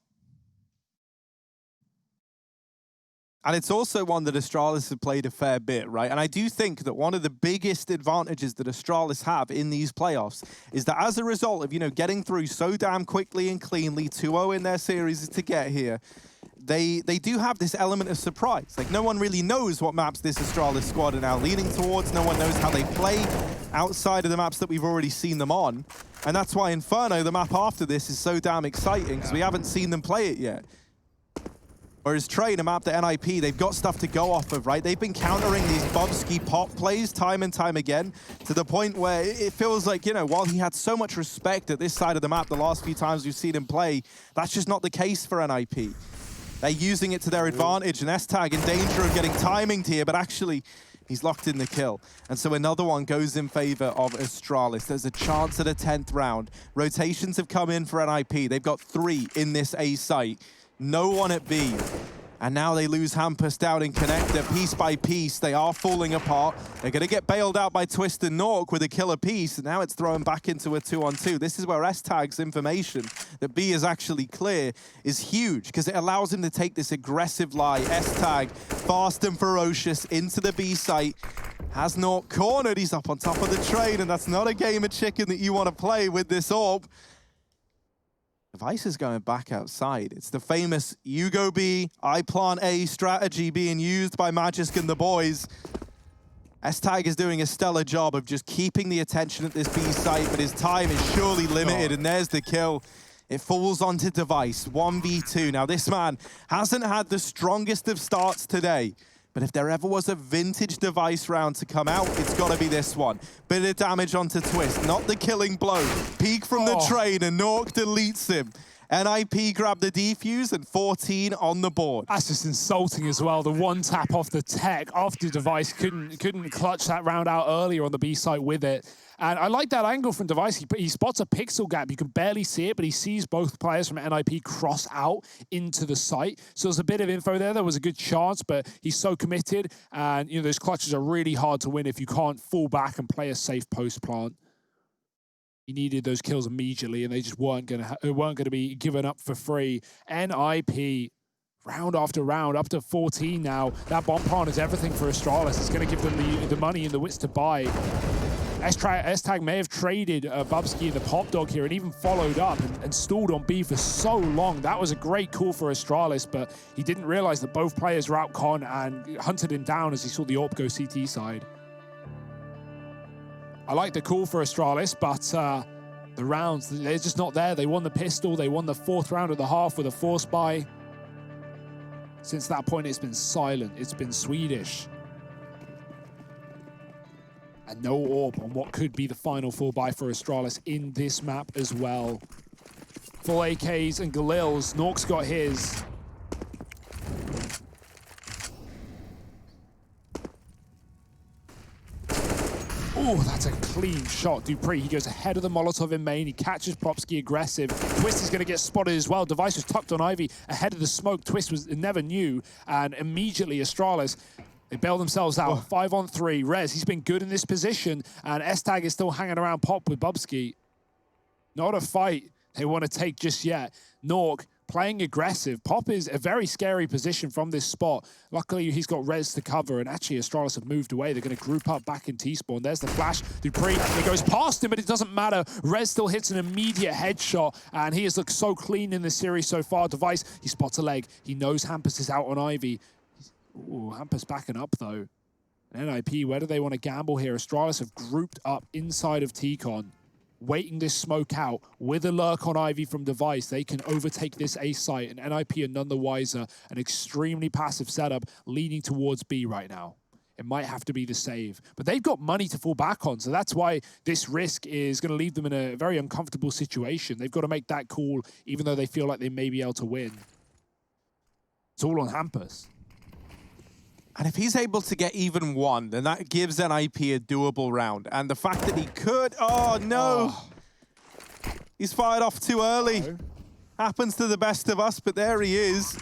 And it's also one that Astralis have played a fair bit, right? And I do think that one of the biggest advantages that Astralis have in these playoffs is that as a result of, you know, getting through so damn quickly and cleanly, 2-0 in their series to get here, they do have this element of surprise. Like, no one really knows what maps this Astralis squad are now leaning towards. No one knows how they play outside of the maps that we've already seen them on. And that's why Inferno, the map after this, is so damn exciting, because we haven't seen them play it yet. Whereas Train, a map that NIP, they've got stuff to go off of, right? They've been countering these Bubsky pop plays time and time again, to the point where it feels like, you know, while he had so much respect at this side of the map the last few times we've seen him play, that's just not the case for NIP. They're using it to their advantage, and S-Tag in danger of getting timinged here, but actually, he's locked in the kill. And so another one goes in favor of Astralis. There's a chance at a 10th round. Rotations have come in for NIP. They've got 3 in this A site. No one at B. And now they lose Hampus down in connector piece by piece. They are falling apart. They're going to get bailed out by Twist and Nuke with a kill apiece. And now it's thrown back into a 2-on-2. This is where S-Tag's information that B is actually clear is huge, because it allows him to take this aggressive lie. S-Tag, fast and ferocious, into the B site. Has Nuke cornered. He's up on top of the train, and that's not a game of chicken that you want to play with this AWP. Device is going back outside. It's the famous you go B, I plant A strategy being used by Magisk and the boys. S-Tag is doing a stellar job of just keeping the attention at this B site, but his time is surely limited, and there's the kill. It falls onto Device, 1v2. Now, this man hasn't had the strongest of starts today, but if there ever was a vintage Device round to come out, it's got to be this one. Bit of damage onto Twist, not the killing blow. Peek from the train, and Nuke deletes him. NIP grabbed the defuse, and 14 on the board. That's just insulting as well. The one tap off the tech after Device couldn't clutch that round out earlier on the B site with it. And I like that angle from Device. He spots a pixel gap. You can barely see it, but he sees both players from NIP cross out into the site. So there's a bit of info there. There was a good chance, but he's so committed. And, you know, those clutches are really hard to win if you can't fall back and play a safe post plant. He needed those kills immediately, and they just weren't going to be given up for free. NIP, round after round, up to 14 now. That bomb plant is everything for Astralis. It's going to give them the money and the wits to buy. S-Tag may have traded Bubsky and the Pop Dog here and even followed up and stalled on B for so long. That was a great call for Astralis, but he didn't realize that both players were out con and hunted him down as he saw the AWP go CT side. I like the call for Astralis, but the rounds, they're just not there. They won the pistol. They won the 4th round of the half with a force buy. Since that point, it's been silent. It's been Swedish. And no AWP on what could be the final full buy for Astralis in this map as well. Full AKs and Galils. Nuke's got his. Oh, that's a clean shot. Dupree, he goes ahead of the Molotov in main. He catches Popsky aggressive. Twist is going to get spotted as well. Device was tucked on Ivy ahead of the smoke. Twist never knew. And immediately Astralis, they bail themselves out. 5-on-3. Rez, he's been good in this position. And S-Tag is still hanging around Pop with Bubsky. Not a fight they want to take just yet. Nuke playing aggressive. Pop is a very scary position from this spot. Luckily, he's got Rez to cover, and actually Astralis have moved away. They're going to group up back in T-spawn. There's the flash. Dupree, it goes past him, but it doesn't matter. Rez still hits an immediate headshot, and he has looked so clean in this series so far. Device, he spots a leg. He knows Hampus is out on Ivy. Ooh, Hampus backing up, though. NIP, where do they want to gamble here? Astralis have grouped up inside of T-Con, waiting this smoke out with a lurk on Ivy from Device. They can overtake this A site, and NIP are none the wiser. An extremely passive setup leaning towards B right now. It might have to be the save, but they've got money to fall back on, so that's why this risk is going to leave them in a very uncomfortable situation. They've got to make that call, even though they feel like they may be able to win. It's all on Hampus. And if he's able to get even one, then that gives NIP a doable round. And the fact that he could, oh no! Oh. He's fired off too early. No. Happens to the best of us, but there he is.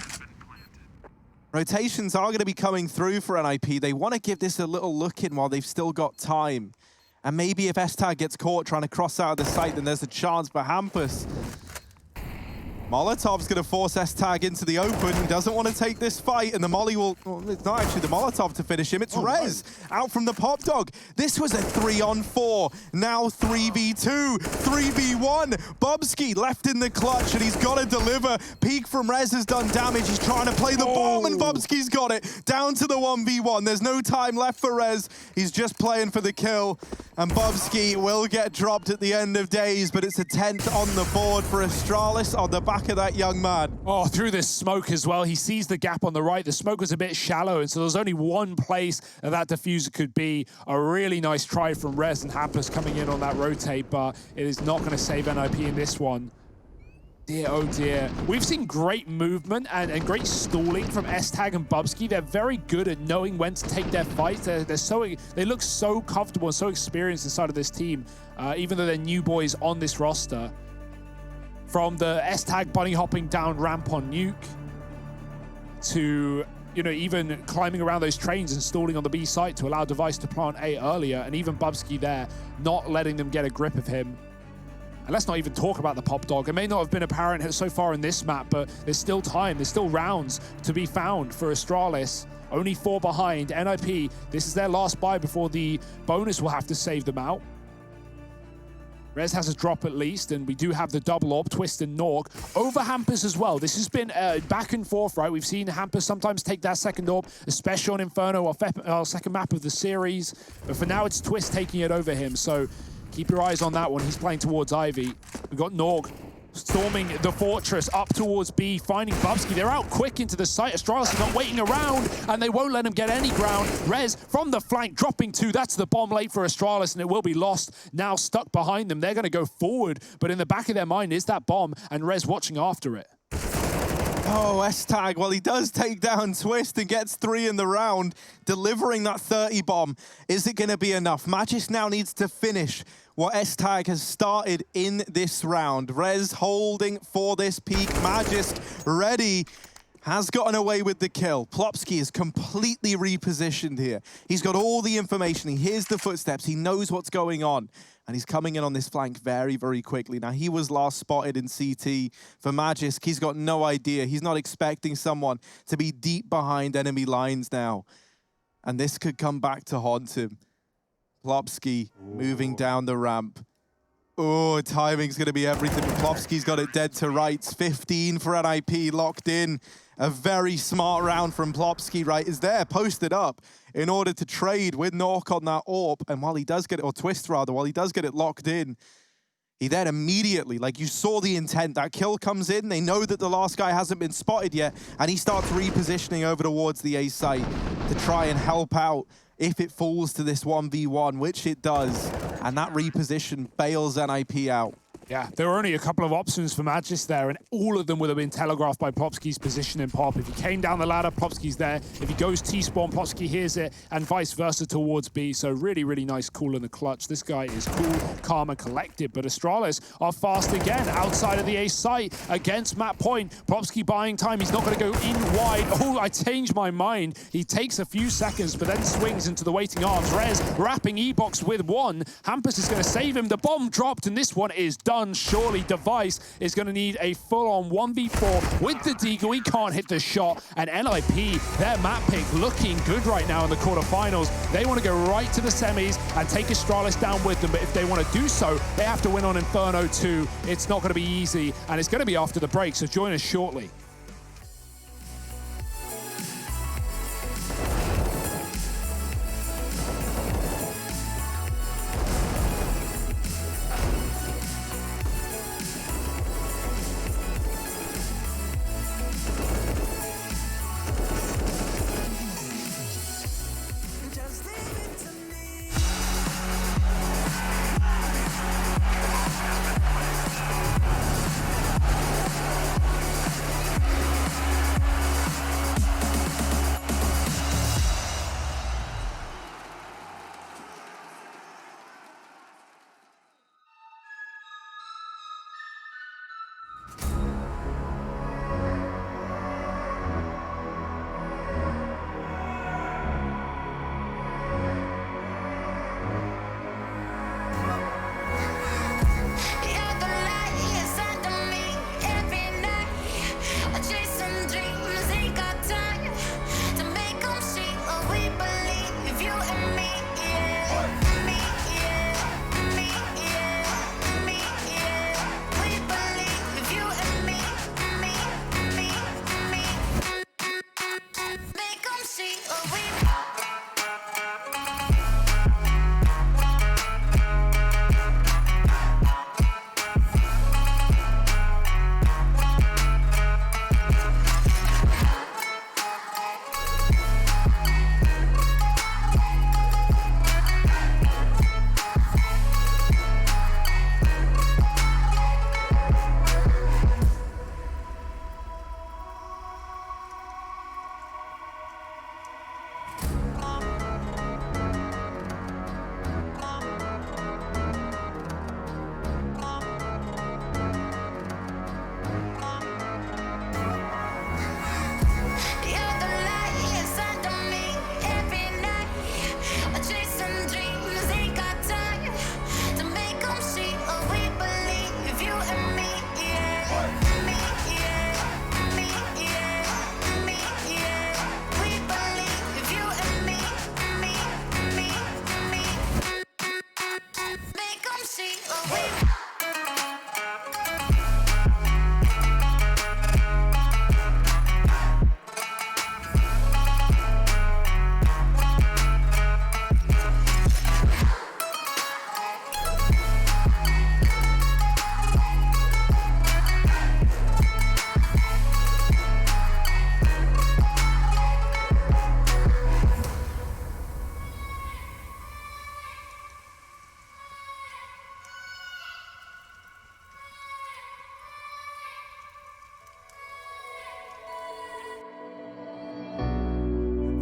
Rotations are going to be coming through for NIP. They want to give this a little look in while they've still got time. And maybe if S-Tag gets caught trying to cross out of the site, then there's a chance for Hampus. Molotov's going to force S-Tag into the open. He doesn't want to take this fight, and the Molly will... Well, it's not actually the Molotov to finish him. It's Rez out from the Pop Dog. This was a 3-on-4. Now 3v2, 3v1. Bubsky left in the clutch, and he's got to deliver. Peek from Rez has done damage. He's trying to play the bomb, and Bubsky's got it. Down to the 1v1. There's no time left for Rez. He's just playing for the kill, and Bubsky will get dropped at the end of days, but it's a 10th on the board for Astralis on the back of that young man. Oh, through this smoke as well. He sees the gap on the right. The smoke was a bit shallow, and so there's only one place that diffuser could be. A really nice try from Rez, and Hampus coming in on that rotate, but it is not going to save NIP in this one. Dear, oh dear. We've seen great movement and great stalling from S-Tag and Bubsky. They're very good at knowing when to take their fights. They look so comfortable and so experienced inside of this team, even though they're new boys on this roster. From the S-Tag bunny hopping down ramp on Nuke to, you know, even climbing around those trains and stalling on the B site to allow Device to plant A earlier, and even Bubsky there, not letting them get a grip of him. And let's not even talk about the Pop Dog. It may not have been apparent so far in this map, but there's still time. There's still rounds to be found for Astralis. Only 4 behind. NIP, this is their last buy before the bonus will have to save them out. Rez has a drop at least, and we do have the double orb, Twist and Norg, over Hampus as well. This has been back and forth, right? We've seen Hampus sometimes take that second orb, especially on Inferno, our second map of the series. But for now, it's Twist taking it over him, so keep your eyes on that one. He's playing towards Ivy. We've got Norg storming the fortress up towards B, finding Bubsky. They're out quick into the site. Astralis is not waiting around, and they won't let him get any ground. Rez from the flank, dropping 2. That's the bomb late for Astralis, and it will be lost. Now stuck behind them. They're going to go forward, but in the back of their mind is that bomb, and Rez watching after it. Oh, S-Tag, well, he does take down Twist and gets 3 in the round, delivering that 30 bomb. Is it going to be enough? Magis now needs to finish what S-Tag has started in this round. Rez holding for this peak. Magisk ready. Has gotten away with the kill. Plopsky is completely repositioned here. He's got all the information. He hears the footsteps. He knows what's going on. And he's coming in on this flank very, very quickly. Now, he was last spotted in CT for Magisk. He's got no idea. He's not expecting someone to be deep behind enemy lines now. And this could come back to haunt him. Plopsky moving down the ramp. Oh, timing's going to be everything. Plopsky's got it dead to rights. 15 for NIP locked in. A very smart round from Plopsky, right, is there, posted up in order to trade with Nork on that AWP. And while he does get it, or Twist rather, while he does get it locked in, he then immediately, like you saw the intent, that kill comes in, they know that the last guy hasn't been spotted yet, and he starts repositioning over towards the A site to try and help out if it falls to this 1v1, which it does. And that reposition bails NIP out. Yeah, there were only a couple of options for Magis there, and all of them would have been telegraphed by Plopsky's position in Pop. If he came down the ladder, Plopsky's there. If he goes T-spawn, Plopsky hears it, and vice versa towards B. So really, really nice call in the clutch. This guy is cool, calm, and collected. But Astralis are fast again outside of the A site against Map Point. Plopsky buying time. He's not going to go in wide. Oh, I changed my mind. He takes a few seconds, but then swings into the waiting arms. Rez wrapping E-Box with 1. Hampus is going to save him. The bomb dropped, and this one is done. Surely Device is going to need a full-on 1v4 with the Deagle. He can't hit the shot. And NIP, their map pick, looking good right now in the quarterfinals. They want to go right to the semis and take Astralis down with them. But if they want to do so, they have to win on Inferno 2. It's not going to be easy, and it's going to be after the break, so join us shortly.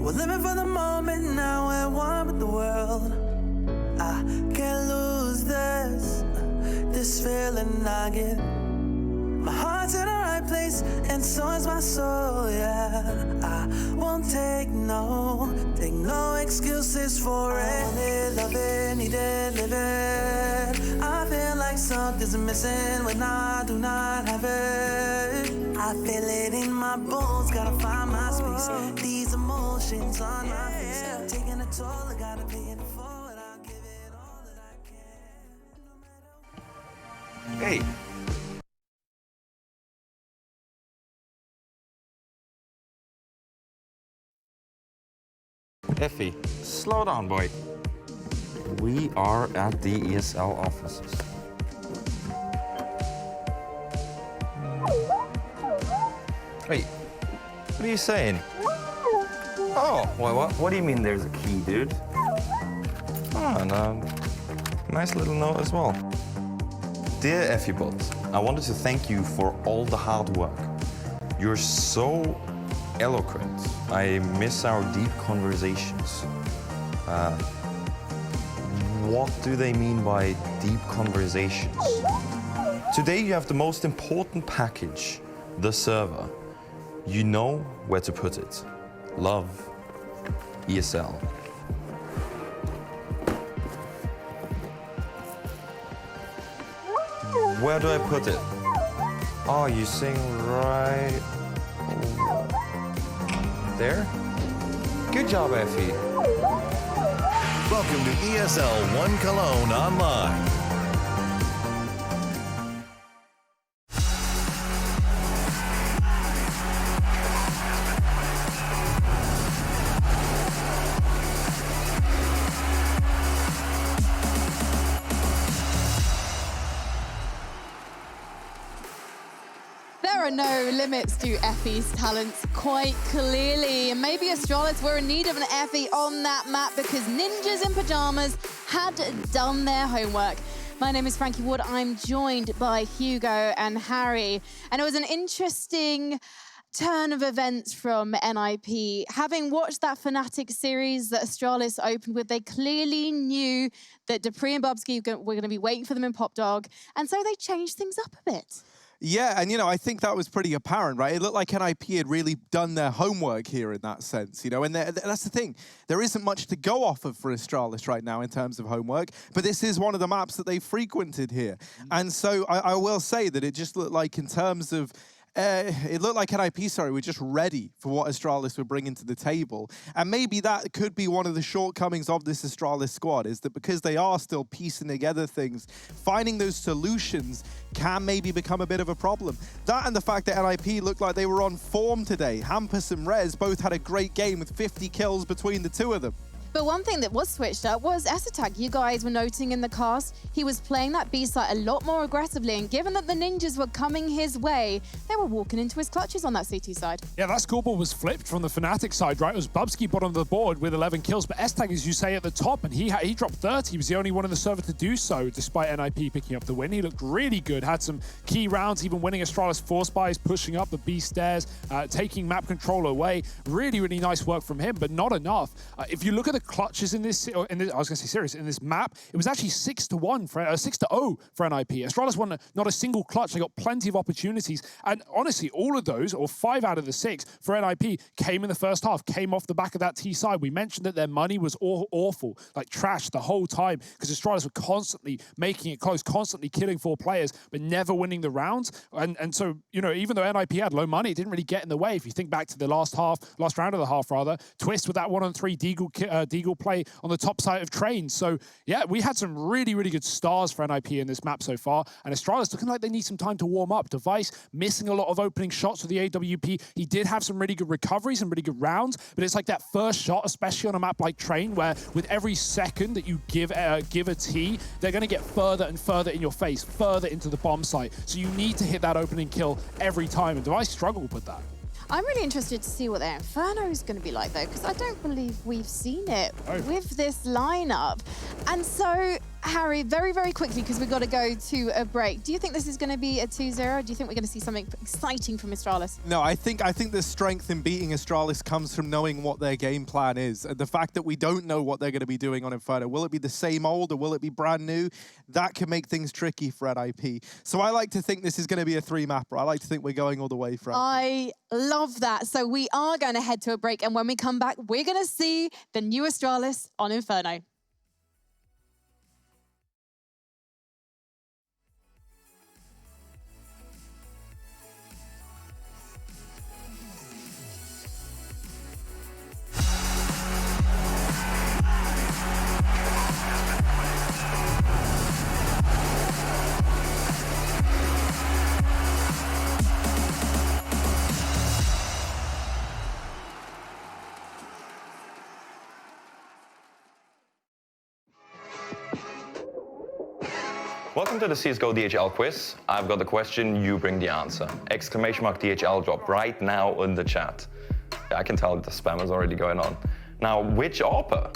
We're living for the moment now, we're one with the world. I can't lose this feeling I get. My heart's in the right place, and so is my soul, yeah. I won't take no excuses for it. Love it, need it, live it. I feel like something's missing when I do not have it. I feel it in my bones, gotta find my space. These emotions on my face, taking a toll, I gotta pay it forward. I'll give it all that I can. Hey. Effie, slow down, boy. We are at the ESL offices. Wait, what are you saying? Oh, what do you mean there's a key, dude? Oh, and nice little note as well. Dear Effibot, I wanted to thank you for all the hard work. You're so eloquent. I miss our deep conversations. What do they mean by deep conversations? Today you have the most important package, the server. You know where to put it. Love, ESL. Where do I put it? Oh, you sing right there? Good job, Effie. Welcome to ESL 1 Cologne Online. There are no limits to Effie's talents, quite clearly. And maybe Astralis were in need of an Effie on that map because ninjas in pajamas had done their homework. My name is Frankie Wood. I'm joined by Hugo and Harry. And it was an interesting turn of events from NIP. Having watched that Fnatic series that Astralis opened with, they clearly knew that Dupree and Bubsky were going to be waiting for them in Pop Dog. And so they changed things up a bit. Yeah, and, you know, I think that was pretty apparent, right? It looked like NIP had really done their homework here in that sense, you know, and that's the thing. There isn't much to go off of for Astralis right now in terms of homework, but this is one of the maps that they frequented here. And so I will say that it just looked like in terms of it looked like NIP, were just ready for what Astralis were bringing to the table. And maybe that could be one of the shortcomings of this Astralis squad, is that because they are still piecing together things, finding those solutions can maybe become a bit of a problem. That and the fact that NIP looked like they were on form today. Hampus and Rez both had a great game with 50 kills between the two of them. But one thing that was switched up was Esatag. You guys were noting in the cast, he was playing that B site a lot more aggressively, and given that the ninjas were coming his way, they were walking into his clutches on that CT side. Yeah, that scoreboard was flipped from the Fnatic side, right? It was Bubsky bottom of the board with 11 kills, but Esatag, as you say, at the top, and he dropped 30. He was the only one in the server to do so, despite NIP picking up the win. He looked really good, had some key rounds, even winning Astralis Force Buys, pushing up the B stairs, taking map control away. Really, really nice work from him, but not enough. If you look at the clutches in this, I was going to say series, in this map, it was actually 6-1 for 6-0 for NIP. Astralis won not a single clutch. They got plenty of opportunities, and honestly, all of those, or 5 out of the 6 for NIP, came in the first half, came off the back of that T side. We mentioned that their money was awful, like trash the whole time, because Astralis were constantly making it close, constantly killing 4 players, but never winning the rounds. And so, you know, even though NIP had low money, it didn't really get in the way. If you think back to the last round of the half, rather, Twist with that 1-on-3 Deagle Deagle play on the top side of Train. So yeah, we had some really, really good stars for NIP in this map so far. And Astralis looking like they need some time to warm up. Device missing a lot of opening shots with the AWP. He did have some really good recoveries and really good rounds, but it's like that first shot, especially on a map like Train, where with every second that you give a T, they're going to get further and further in your face, further into the bomb site. So you need to hit that opening kill every time, and Device struggled with that. I'm really interested to see what their Inferno is going to be like, though, because I don't believe we've seen it with this lineup. And so, Harry, very, very quickly, because we've got to go to a break. Do you think this is going to be a 2-0? Do you think we're going to see something exciting from Astralis? No, I think the strength in beating Astralis comes from knowing what their game plan is. And the fact that we don't know what they're going to be doing on Inferno. Will it be the same old or will it be brand new? That can make things tricky for NIP. So I like to think this is going to be a 3-mapper. I like to think we're going all the way from. I love that. So we are going to head to a break. And when we come back, we're going to see the new Astralis on Inferno. Welcome to the CSGO DHL quiz. I've got the question, you bring the answer. Exclamation mark DHL drop right now in the chat. Yeah, I can tell the spam is already going on. Now, which AWPer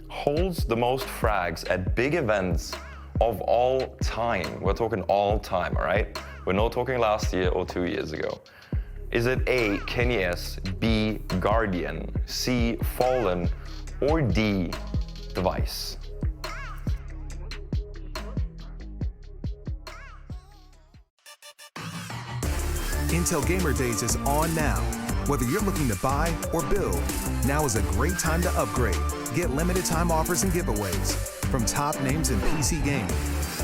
holds the most frags at big events of all time? We're talking all time, all right? We're not talking last year or 2 years ago. Is it A, Kenny S, B, Guardian, C, Fallen, or D, Device? Intel Gamer Days is on now. Whether you're looking to buy or build, now is a great time to upgrade. Get limited time offers and giveaways from top names in PC gaming.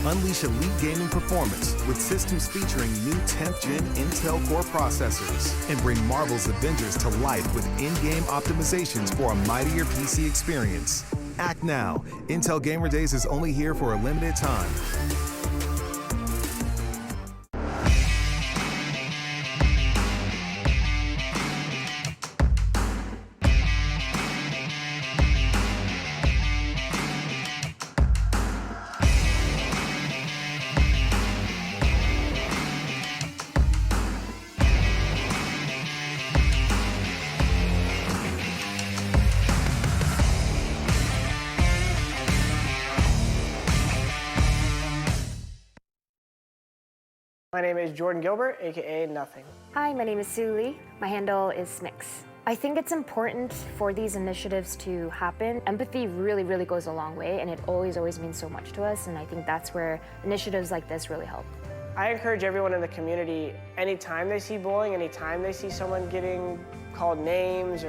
Unleash elite gaming performance with systems featuring new 10th gen Intel Core processors. And bring Marvel's Avengers to life with in-game optimizations for a mightier PC experience. Act now. Intel Gamer Days is only here for a limited time. My name is Jordan Gilbert, aka Nothing. Hi, my name is Sue Lee. My handle is Smix. I think it's important for these initiatives to happen. Empathy really, really goes a long way, and it always means so much to us, and I think that's where initiatives like this really help. I encourage everyone in the community, anytime they see bullying, anytime they see someone getting called names,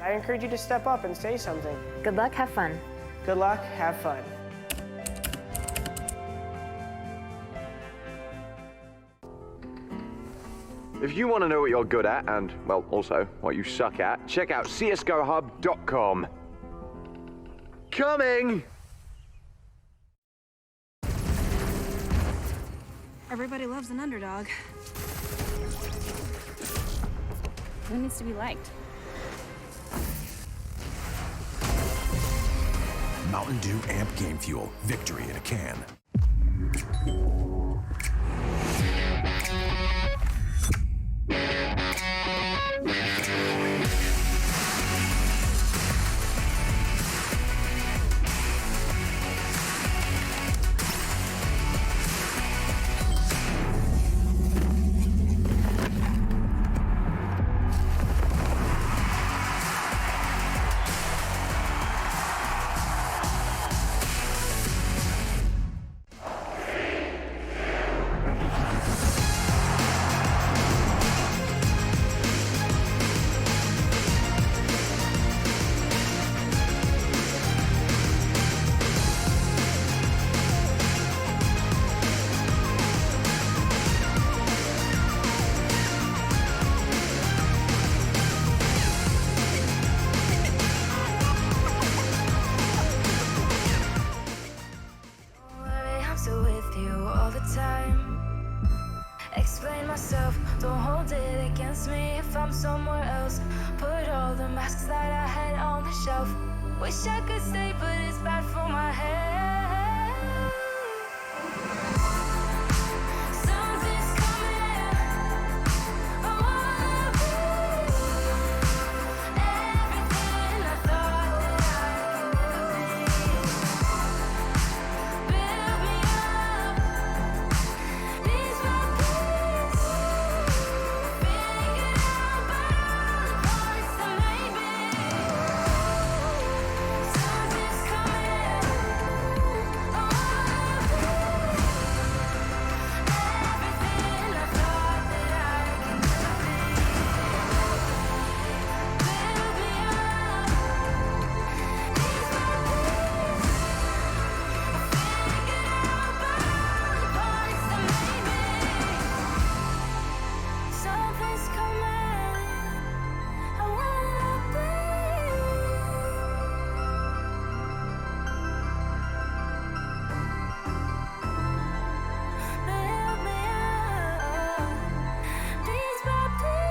I encourage you to step up and say something. Good luck, have fun. Good luck, have fun. If you want to know what you're good at and, well, also what you suck at, check out csgohub.com. Coming! Everybody loves an underdog. Who needs to be liked? Mountain Dew Amp Game Fuel. Victory in a can. myself. Don't hold it against me if I'm somewhere else. Put all the masks that I had on the shelf. Wish I could stay, but it's bad for my head. Something's coming. I wanna be everything I thought that I could be. Build me up, ease my peace. Figure out by all the parts that made me. Something's coming. I wanna be everything I thought that I could be. Build me up, ease my peace. Figure out by all the parts that made me. Something's coming. I wanna be. Build me up, ease my peace.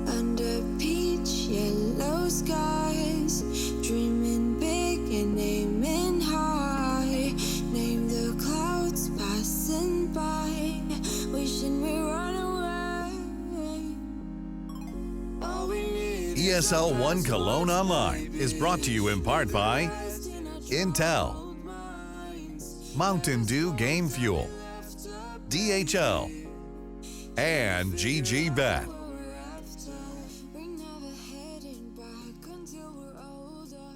Under peach yellow skies, dreaming big and aiming high. Name the clouds passing by, wishing we run away. All we need ESL One Cologne Online is brought to you in part by Intel, Mountain Dew Game Fuel, DHL, and GGBet. we're never heading back until we're older.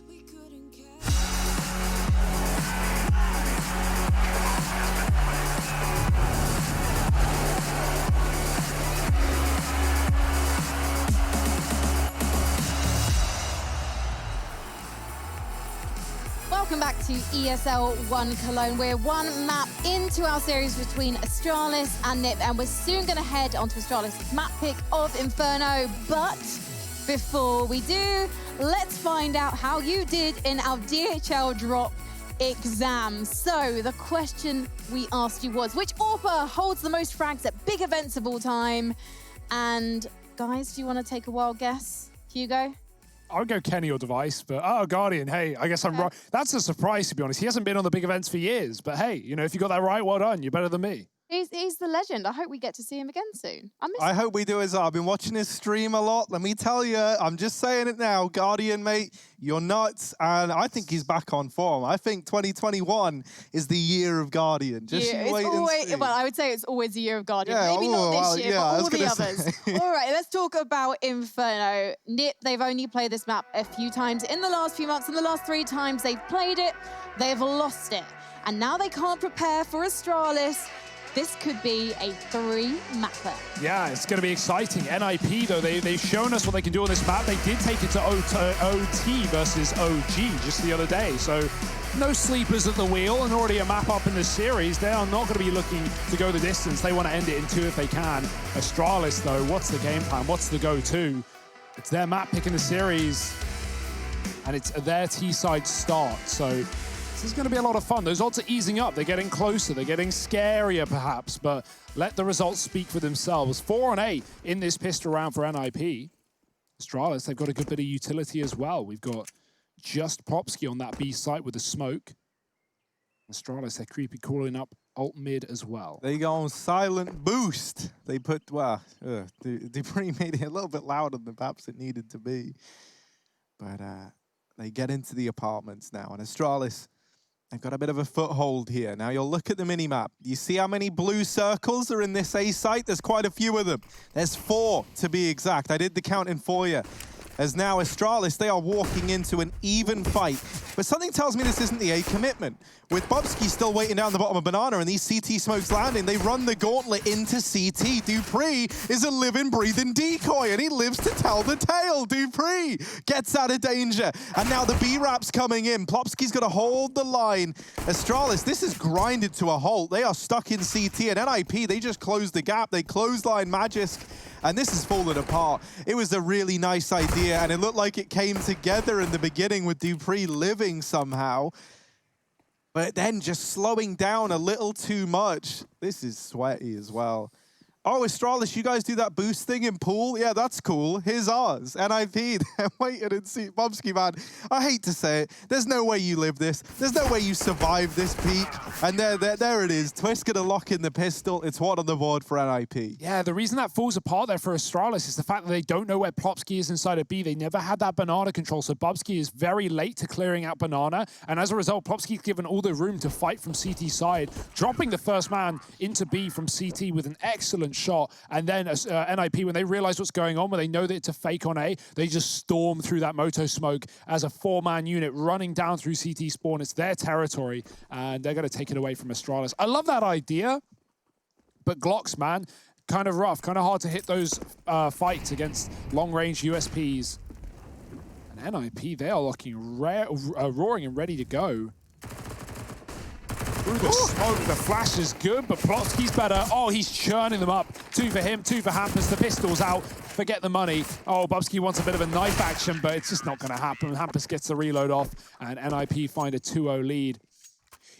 We couldn't care. Welcome back to ESL One Cologne. We're one map into our series between Astralis and Nip, and we're soon going to head onto Astralis' map pick of Inferno. But before we do, let's find out how you did in our DHL drop exam. So the question we asked you was, which AWPer holds the most frags at big events of all time? And guys, do you want to take a wild guess? Hugo? I would go Kenny or Device, but oh, Guardian, hey, I guess I'm right. That's a surprise, to be honest. He hasn't been on the big events for years, but hey, you know, if you got that right, well done. You're better than me. He's the legend. I hope we get to see him again soon. I hope we do as well. I've been watching his stream a lot. Let me tell you, I'm just saying it now. Guardian, mate, you're nuts. And I think he's back on form. I think 2021 is the year of Guardian. Just Yeah, wait and see. Well, I would say it's always the year of Guardian. Yeah, Maybe not well, this year, yeah, but I was all the gonna others. say. All right, let's talk about Inferno. Nip, they've only played this map a few times in the last few months, and the last 3 times they've played it, they've lost it. And now they can't prepare for Astralis. This could be a 3-mapper. Yeah, it's going to be exciting. NIP, though, they've shown us what they can do on this map. They did take it to OT versus OG just the other day. So no sleepers at the wheel and already a map up in the series. They are not going to be looking to go the distance. They want to end it in 2 if they can. Astralis, though, what's the game plan? What's the go-to? It's their map pick in the series, and it's their T-side start. So this is going to be a lot of fun. Those odds are easing up. They're getting closer. They're getting scarier, perhaps, but let the results speak for themselves. 4-8 in this pistol round for NIP. Astralis, they've got a good bit of utility as well. We've got just Popsky on that B site with the smoke. Astralis, they're creepy calling up alt mid as well. They go on silent boost. They put, well, Dupree made it a little bit louder than perhaps it needed to be. But they get into the apartments now, and Astralis, they've got a bit of a foothold here. Now you'll look at the minimap. You see how many blue circles are in this A site? There's quite a few of them. There's 4 to be exact. I did the counting for you. as now Astralis, they are walking into an even fight. But something tells me this isn't the A commitment. With Bubsky still waiting down the bottom of Banana and these CT smokes landing, they run the gauntlet into CT. Dupree is a living, breathing decoy, and he lives to tell the tale. Dupree gets out of danger, and now the B-Rap's coming in. Plopsky's got to hold the line. Astralis, this is grinded to a halt. They are stuck in CT, and NIP, they just closed the gap. They clothesline Magisk, and this is falling apart. It was a really nice idea, and it looked like it came together in the beginning with Dupree living somehow. But then just slowing down a little too much. This is sweaty as well. Oh, Astralis, you guys do that boost thing in pool? Yeah, that's cool. Here's ours. NIP, they're waiting and see. Bubsky, man, I hate to say it. There's no way you live this. There's no way you survive this peak. And there it is. Twist gonna lock in the pistol. It's one on the board for NIP. Yeah, the reason that falls apart there for Astralis is the fact that they don't know where Plopsky is inside of B. They never had that Banana control, so Bubsky is very late to clearing out Banana. And as a result, Plopsky's given all the room to fight from CT side, dropping the first man into B from CT with an excellent shot. And then NIP, when they realize what's going on, when they know that it's a fake on A, they just storm through that Moto smoke as a 4-man unit running down through CT spawn. It's their territory, and they're going to take it away from Astralis. I love that idea, but Glocks, man, kind of rough, kind of hard to hit those fights against long-range USPs. And NIP, they are looking roaring and ready to go. Through the smoke, the flash is good, but Plopsky's better. Oh, he's churning them up. 2 for him, 2 for Hampus. The pistol's out. Forget the money. Oh, Bubsky wants a bit of a knife action, but it's just not going to happen. Hampus gets the reload off, and NIP find a 2-0 lead.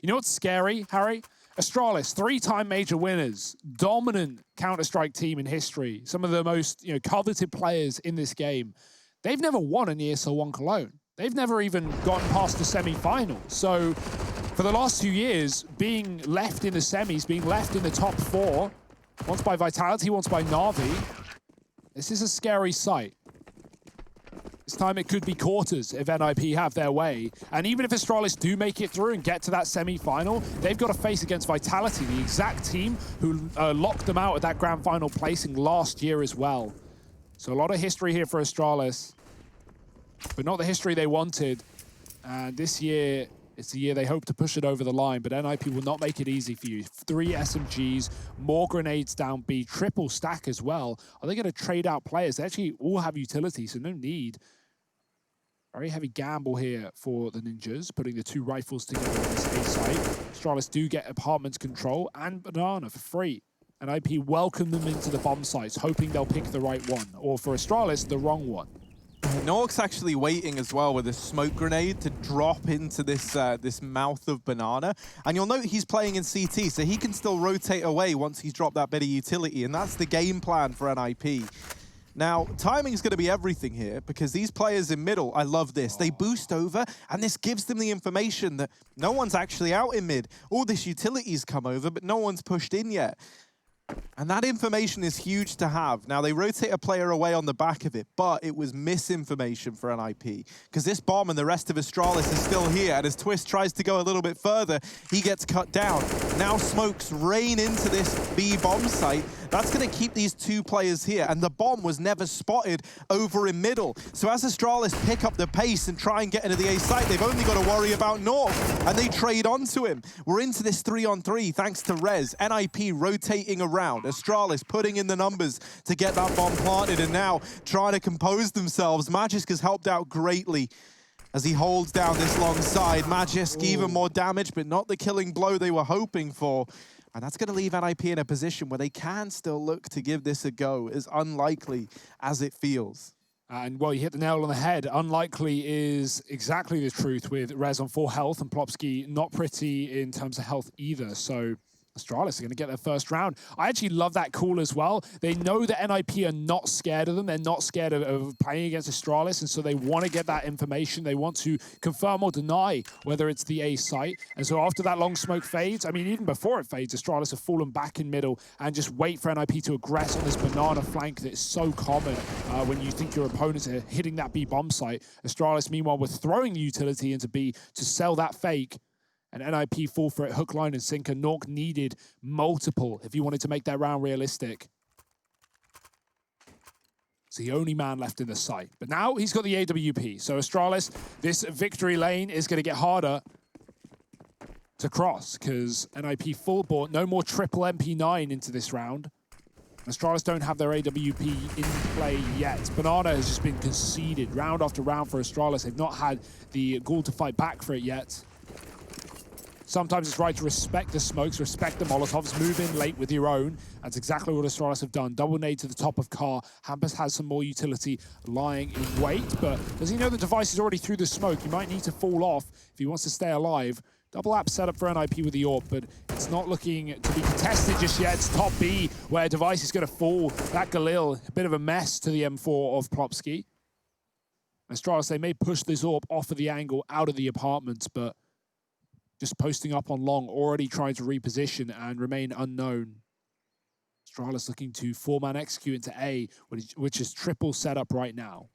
You know what's scary, Harry? Astralis, 3-time major winners, dominant Counter-Strike team in history, some of the most coveted players in this game. They've never won an ESL 1 Cologne. They've never even gotten past the semi-final. So for the last 2 years, being left in the semis, being left in the top 4, once by Vitality, once by Na'Vi, this is a scary sight. This time it could be quarters if NIP have their way. And even if Astralis do make it through and get to that semi-final, they've got to face against Vitality, the exact team who locked them out at that grand final placing last year as well. So a lot of history here for Astralis, but not the history they wanted. And this year, it's the year they hope to push it over the line, but NIP will not make it easy for you. 3 SMGs, more grenades down B, triple stack as well. Are they going to trade out players? They actually all have utility, so no need. Very heavy gamble here for the Ninjas, putting the 2 rifles together on this A site. Astralis do get apartments control and Banana for free. NIP welcome them into the bomb sites, hoping they'll pick the right one, or for Astralis, the wrong one. Nork's actually waiting as well with a smoke grenade to drop into this this mouth of Banana. And you'll note he's playing in CT, so he can still rotate away once he's dropped that bit of utility. And that's the game plan for NIP. Now, timing is going to be everything here because these players in middle, I love this. They boost over, and this gives them the information that no one's actually out in mid. All this utility's come over, but no one's pushed in yet. And that information is huge to have. Now, they rotate a player away on the back of it, but it was misinformation for NIP because this bomb and the rest of Astralis is still here, and as Twist tries to go a little bit further, he gets cut down. Now smokes rain into this B bomb site. That's going to keep these 2 players here, and the bomb was never spotted over in middle. So as Astralis pick up the pace and try and get into the A site, they've only got to worry about North, and they trade onto him. We're into this 3-on-3 thanks to Rez. NIP rotating around. Astralis putting in the numbers to get that bomb planted, and now trying to compose themselves. Magisk has helped out greatly as he holds down this long side. Magisk even more damage, but not the killing blow they were hoping for. And that's going to leave NIP in a position where they can still look to give this a go, as unlikely as it feels. And, well, you hit the nail on the head. Unlikely is exactly the truth with Rez on 4 health and Plopsky not pretty in terms of health either. So Astralis are going to get their first round. I actually love that call as well. They know that NIP are not scared of them. They're not scared of playing against Astralis, and so they want to get that information. They want to confirm or deny whether it's the A site. And so after that long smoke fades, I mean, even before it fades, Astralis have fallen back in middle and just wait for NIP to aggress on this Banana flank that is so common when you think your opponents are hitting that B bomb site. Astralis, meanwhile, were throwing the utility into B to sell that fake. And NIP fall for it, hook, line, and sinker. Nork needed multiple if he wanted to make that round realistic. It's the only man left in the site. But now he's got the AWP. So Astralis, this victory lane is going to get harder to cross because NIP full board, no more triple MP9 into this round. Astralis don't have their AWP in play yet. Banana has just been conceded round after round for Astralis. They've not had the gall to fight back for it yet. Sometimes it's right to respect the smokes, respect the Molotovs, move in late with your own. That's exactly what Astralis have done. Double nade to the top of car. Hampus has some more utility lying in wait, but does he know the device is already through the smoke? He might need to fall off if he wants to stay alive. Double app set up for NIP with the AWP, but it's not looking to be contested just yet. It's top B, where device is going to fall. That Galil, a bit of a mess to the M4 of Plopsky. Astralis, they may push this AWP off of the angle out of the apartments, but just posting up on long, already trying to reposition and remain unknown. Astralis looking to four-man execute into A, which is triple setup right now.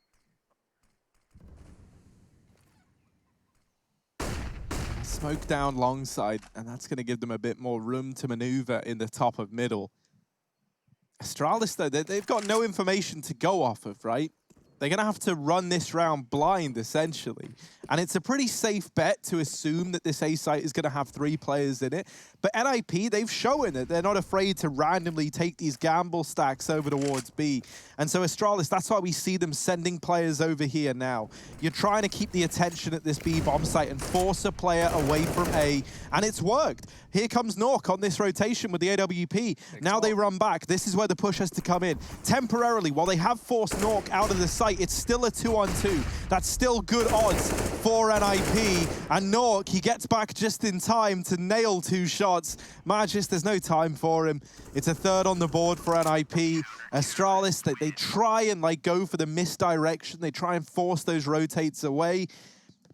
Smoke down long side, and that's going to give them a bit more room to maneuver in the top of middle. Astralis, though, they've got no information to go off of, right? They're going to have to run this round blind, essentially. And it's a pretty safe bet to assume that this A site is going to have 3 players in it. But NIP, they've shown that they're not afraid to randomly take these gamble stacks over towards B. And so Astralis, that's why we see them sending players over here now. You're trying to keep the attention at this B bomb site and force a player away from A. And it's worked. Here comes Nuke on this rotation with the AWP. Now they run back. This is where the push has to come in. Temporarily, while they have forced Nuke out of the site, it's still a 2-on-2. That's still good odds for NIP. And Nuke, he gets back just in time to nail 2 shots. Magis, there's no time for him. It's a 3rd on the board for NIP. Astralis, they try and go for the misdirection. They try and force those rotates away.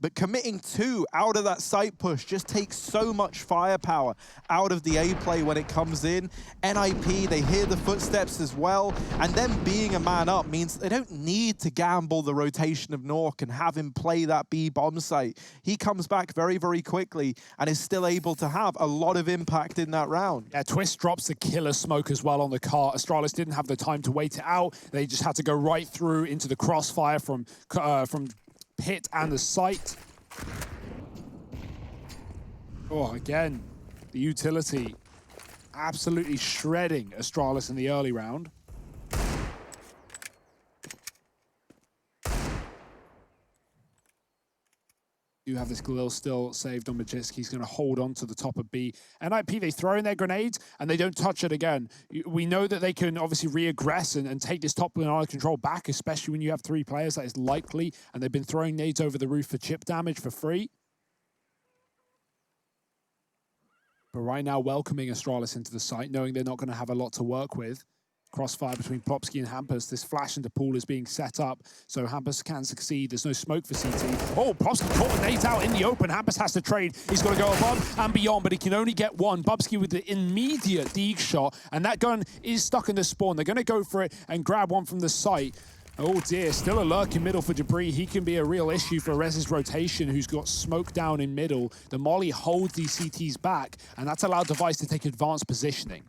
But committing 2 out of that site push just takes so much firepower out of the A play when it comes in. NIP, they hear the footsteps as well, and them being a man up means they don't need to gamble the rotation of Nuke and have him play that B bomb site. He comes back very, very quickly and is still able to have a lot of impact in that round. Yeah, Twist drops the killer smoke as well on the car. Astralis didn't have the time to wait it out. They just had to go right through into the crossfire from Pit and the site. Oh, again, the utility absolutely shredding Astralis in the early round. You have this Galil still saved on Magisk. He's going to hold on to the top of B. NIP, they throw in their grenades and they don't touch it again. We know that they can obviously re-aggress and take this top banana control back, especially when you have 3 players. That is likely. And they've been throwing nades over the roof for chip damage for free. But right now, welcoming Astralis into the site, knowing they're not going to have a lot to work with. Crossfire between Plopsky and Hampus. This flash into pool is being set up, so Hampus can succeed. There's no smoke for CT. Oh, Plopsky caught the nades out in the open. Hampus has to trade. He's got to go above and beyond, but he can only get one. Bubsky with the immediate Deeg shot, and that gun is stuck in the spawn. They're going to go for it and grab one from the site. Oh dear, still a lurk in middle for Debris. He can be a real issue for Rez's rotation, who's got smoke down in middle. The molly holds these CTs back, and that's allowed Device to take advanced positioning.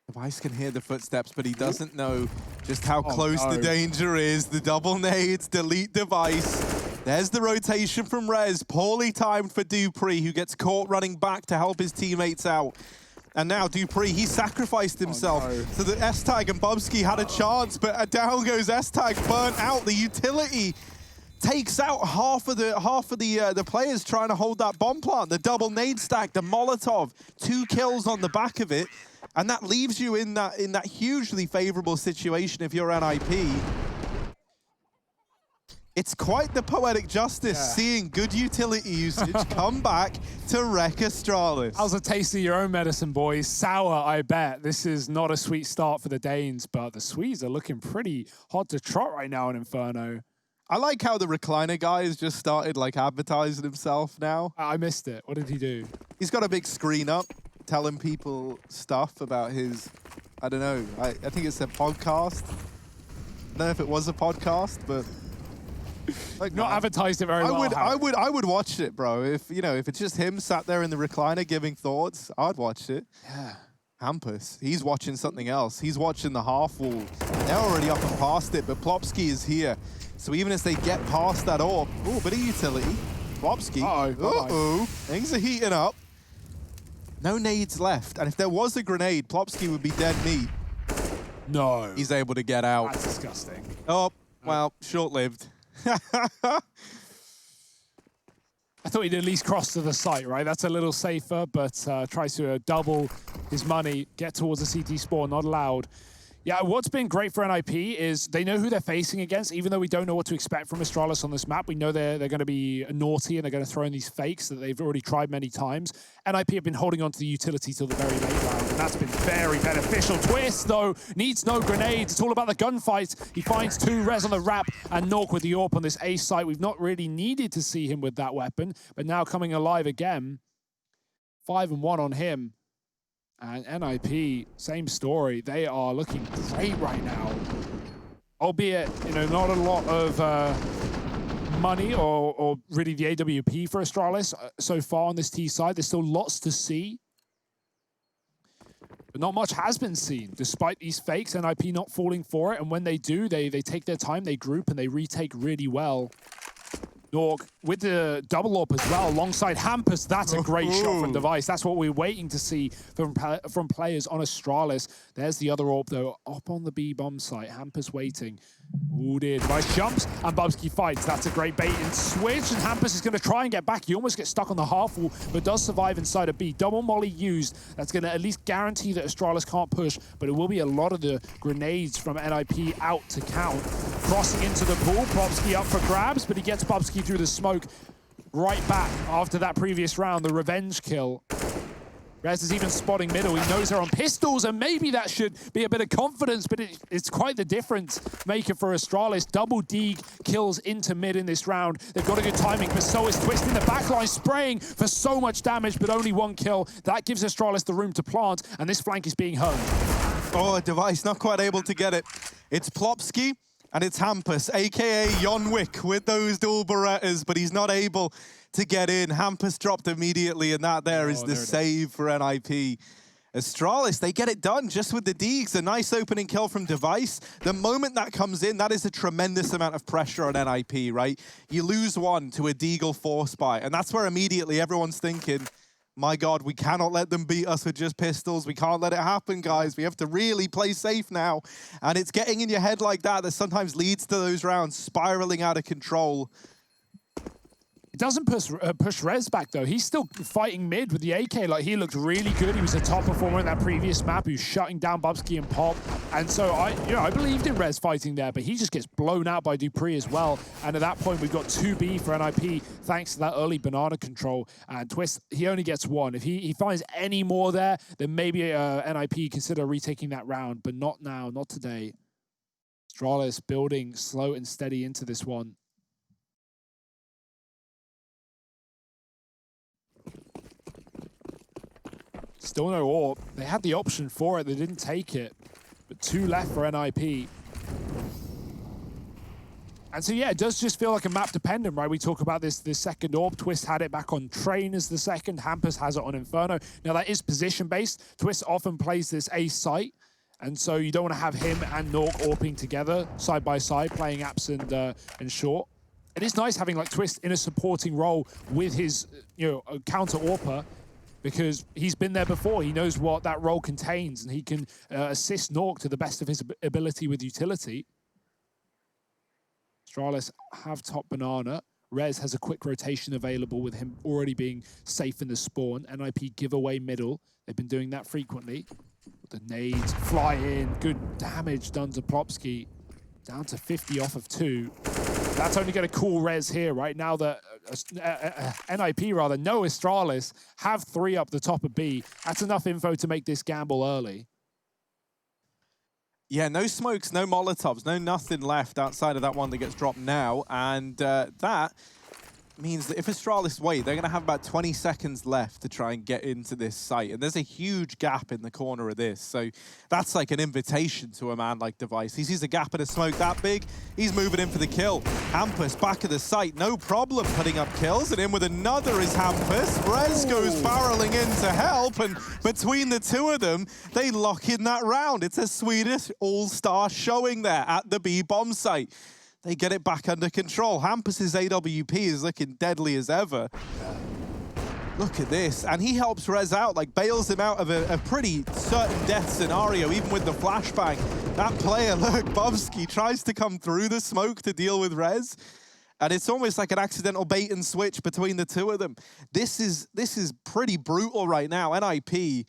Device can hear the footsteps, but he doesn't know just how close the danger is. The double nades, delete Device. There's the rotation from Rez, poorly timed for Dupree, who gets caught running back to help his teammates out. And now Dupree, he sacrificed himself so that S-Tag and Bubsky had a chance, but down goes S-Tag, burnt out. The utility takes out half of the players trying to hold that bomb plant. The double nade stack, the Molotov, 2 kills on the back of it. And that leaves you in that hugely favorable situation if you're NIP. It's quite the poetic justice seeing good utility usage come back to wreck Astralis. How's a taste of your own medicine, boys? Sour, I bet. This is not a sweet start for the Danes, but the Swedes are looking pretty hot to trot right now in Inferno. I like how the recliner guy has just started advertising himself now. I missed it. What did he do? He's got a big screen up telling people stuff about his, I don't know, I think it's a podcast. I don't know if it was a podcast, but not advertised it very well. I would watch it, bro. If it's just him sat there in the recliner giving thoughts, I'd watch it. Yeah. Hampus, he's watching something else. He's watching the half wall. They're already up and past it, but Plopsky is here. So even as they get past that orb, oh, bit of utility. Plopsky, uh-oh, things are heating up. No nades left, and if there was a grenade, Plopsky would be dead meat. No. He's able to get out. That's disgusting. Oh, well, short-lived. I thought he'd at least cross to the site, right? That's a little safer, but tries to double his money, get towards the CT spawn, not allowed. Yeah, what's been great for NIP is they know who they're facing against, even though we don't know what to expect from Astralis on this map. We know they're going to be naughty and they're going to throw in these fakes that they've already tried many times. NIP have been holding on to the utility till the very late round, and that's been very beneficial. Twist, though, needs no grenades. It's all about the gunfight. He finds 2 res on the wrap, and Nuke with the AWP on this A site. We've not really needed to see him with that weapon, but now coming alive again. 5-1 on him. And NIP, same story. They are looking great right now. Albeit, you know, not a lot of money or really the AWP for Astralis so far on this T side. There's still lots to see. But not much has been seen, despite these fakes, NIP not falling for it. And when they do, they take their time, they group, and they retake really well. Nuke with the double AWP as well, alongside Hampus. That's a great shot from Device. That's what we're waiting to see from players on Astralis. There's the other AWP, though, up on the B bomb site. Hampus waiting. Ooh, dear. Device jumps, and Bubsky fights. That's a great bait and switch, and Hampus is going to try and get back. He almost gets stuck on the half wall, but does survive inside a B. Double molly used. That's going to at least guarantee that Astralis can't push, but it will be a lot of the grenades from NIP out to count. Crossing into the pool, Bubsky up for grabs, but he gets Bubsky through the smoke right back after that previous round, the revenge kill. Rez is even spotting middle. He knows they're on pistols, and maybe that should be a bit of confidence, but it's quite the difference maker for Astralis. Double Deeg kills into mid in this round. They've got a good timing, but so is Twist in the backline, spraying for so much damage, but only 1 kill. That gives Astralis the room to plant, and this flank is being hung. Oh, Device not quite able to get it. It's Plopsky, and it's Hampus, a.k.a. Yonwick, with those dual Berettas, but he's not able to get in. Hampus dropped immediately, and that there is the save for NIP. Astralis, they get it done just with the Deegs. A nice opening kill from Device. The moment that comes in, that is a tremendous amount of pressure on NIP, right? You lose one to a Deagle force buy, and that's where immediately everyone's thinking, my God, we cannot let them beat us with just pistols. We can't let it happen, guys. We have to really play safe now. And it's getting in your head like that that sometimes leads to those rounds spiraling out of control. It doesn't push Rez back, though. He's still fighting mid with the AK. Like, he looked really good. He was a top performer in that previous map. He was shutting down Bubsky and Pop. And so, I believed in Rez fighting there, but he just gets blown out by Dupree as well. And at that point, we've got 2B for NIP, thanks to that early banana control. And Twist, he only gets 1. If he finds any more there, then maybe NIP consider retaking that round, but not now, not today. Astralis building slow and steady into this one. Still no AWP. They had the option for it. They didn't take it. But 2 left for NIP. And so, yeah, it does just feel like a map dependent, right? We talk about this second AWP. Twist had it back on Train as the second. Hampus has it on Inferno. Now, that is position-based. Twist often plays this A site. And so you don't want to have him and Nuke AWPing together, side by side, playing apps and short. It is nice having, like, Twist in a supporting role with his, counter AWPer, because he's been there before. He knows what that role contains, and he can assist Nuke to the best of his ability with utility. Astralis have top banana. Rez has a quick rotation available with him already being safe in the spawn. NIP give away middle. They've been doing that frequently. The nades fly in. Good damage done to Plopsky. Down to 50 off of 2. That's only going to cool Rez here, right? Now that NIP, rather, no Astralis, have 3 up the top of B. That's enough info to make this gamble early. Yeah, no smokes, no Molotovs, no nothing left outside of that one that gets dropped now. And that means that if Astralis wait, they're going to have about 20 seconds left to try and get into this site. And there's a huge gap in the corner of this. So that's like an invitation to a man like Device. He sees a gap in a smoke that big, he's moving in for the kill. Hampus back of the site, no problem putting up kills. And in with another is Hampus. Rez goes barreling in to help. And between the two of them, they lock in that round. It's a Swedish all-star showing there at the B bomb site. They get it back under control. Hampus's AWP is looking deadly as ever. Look at this. And he helps Rez out, like bails him out of a pretty certain death scenario, even with the flashbang. That player, look, Bobski tries to come through the smoke to deal with Rez. And it's almost like an accidental bait and switch between the two of them. This is pretty brutal right now. NIP,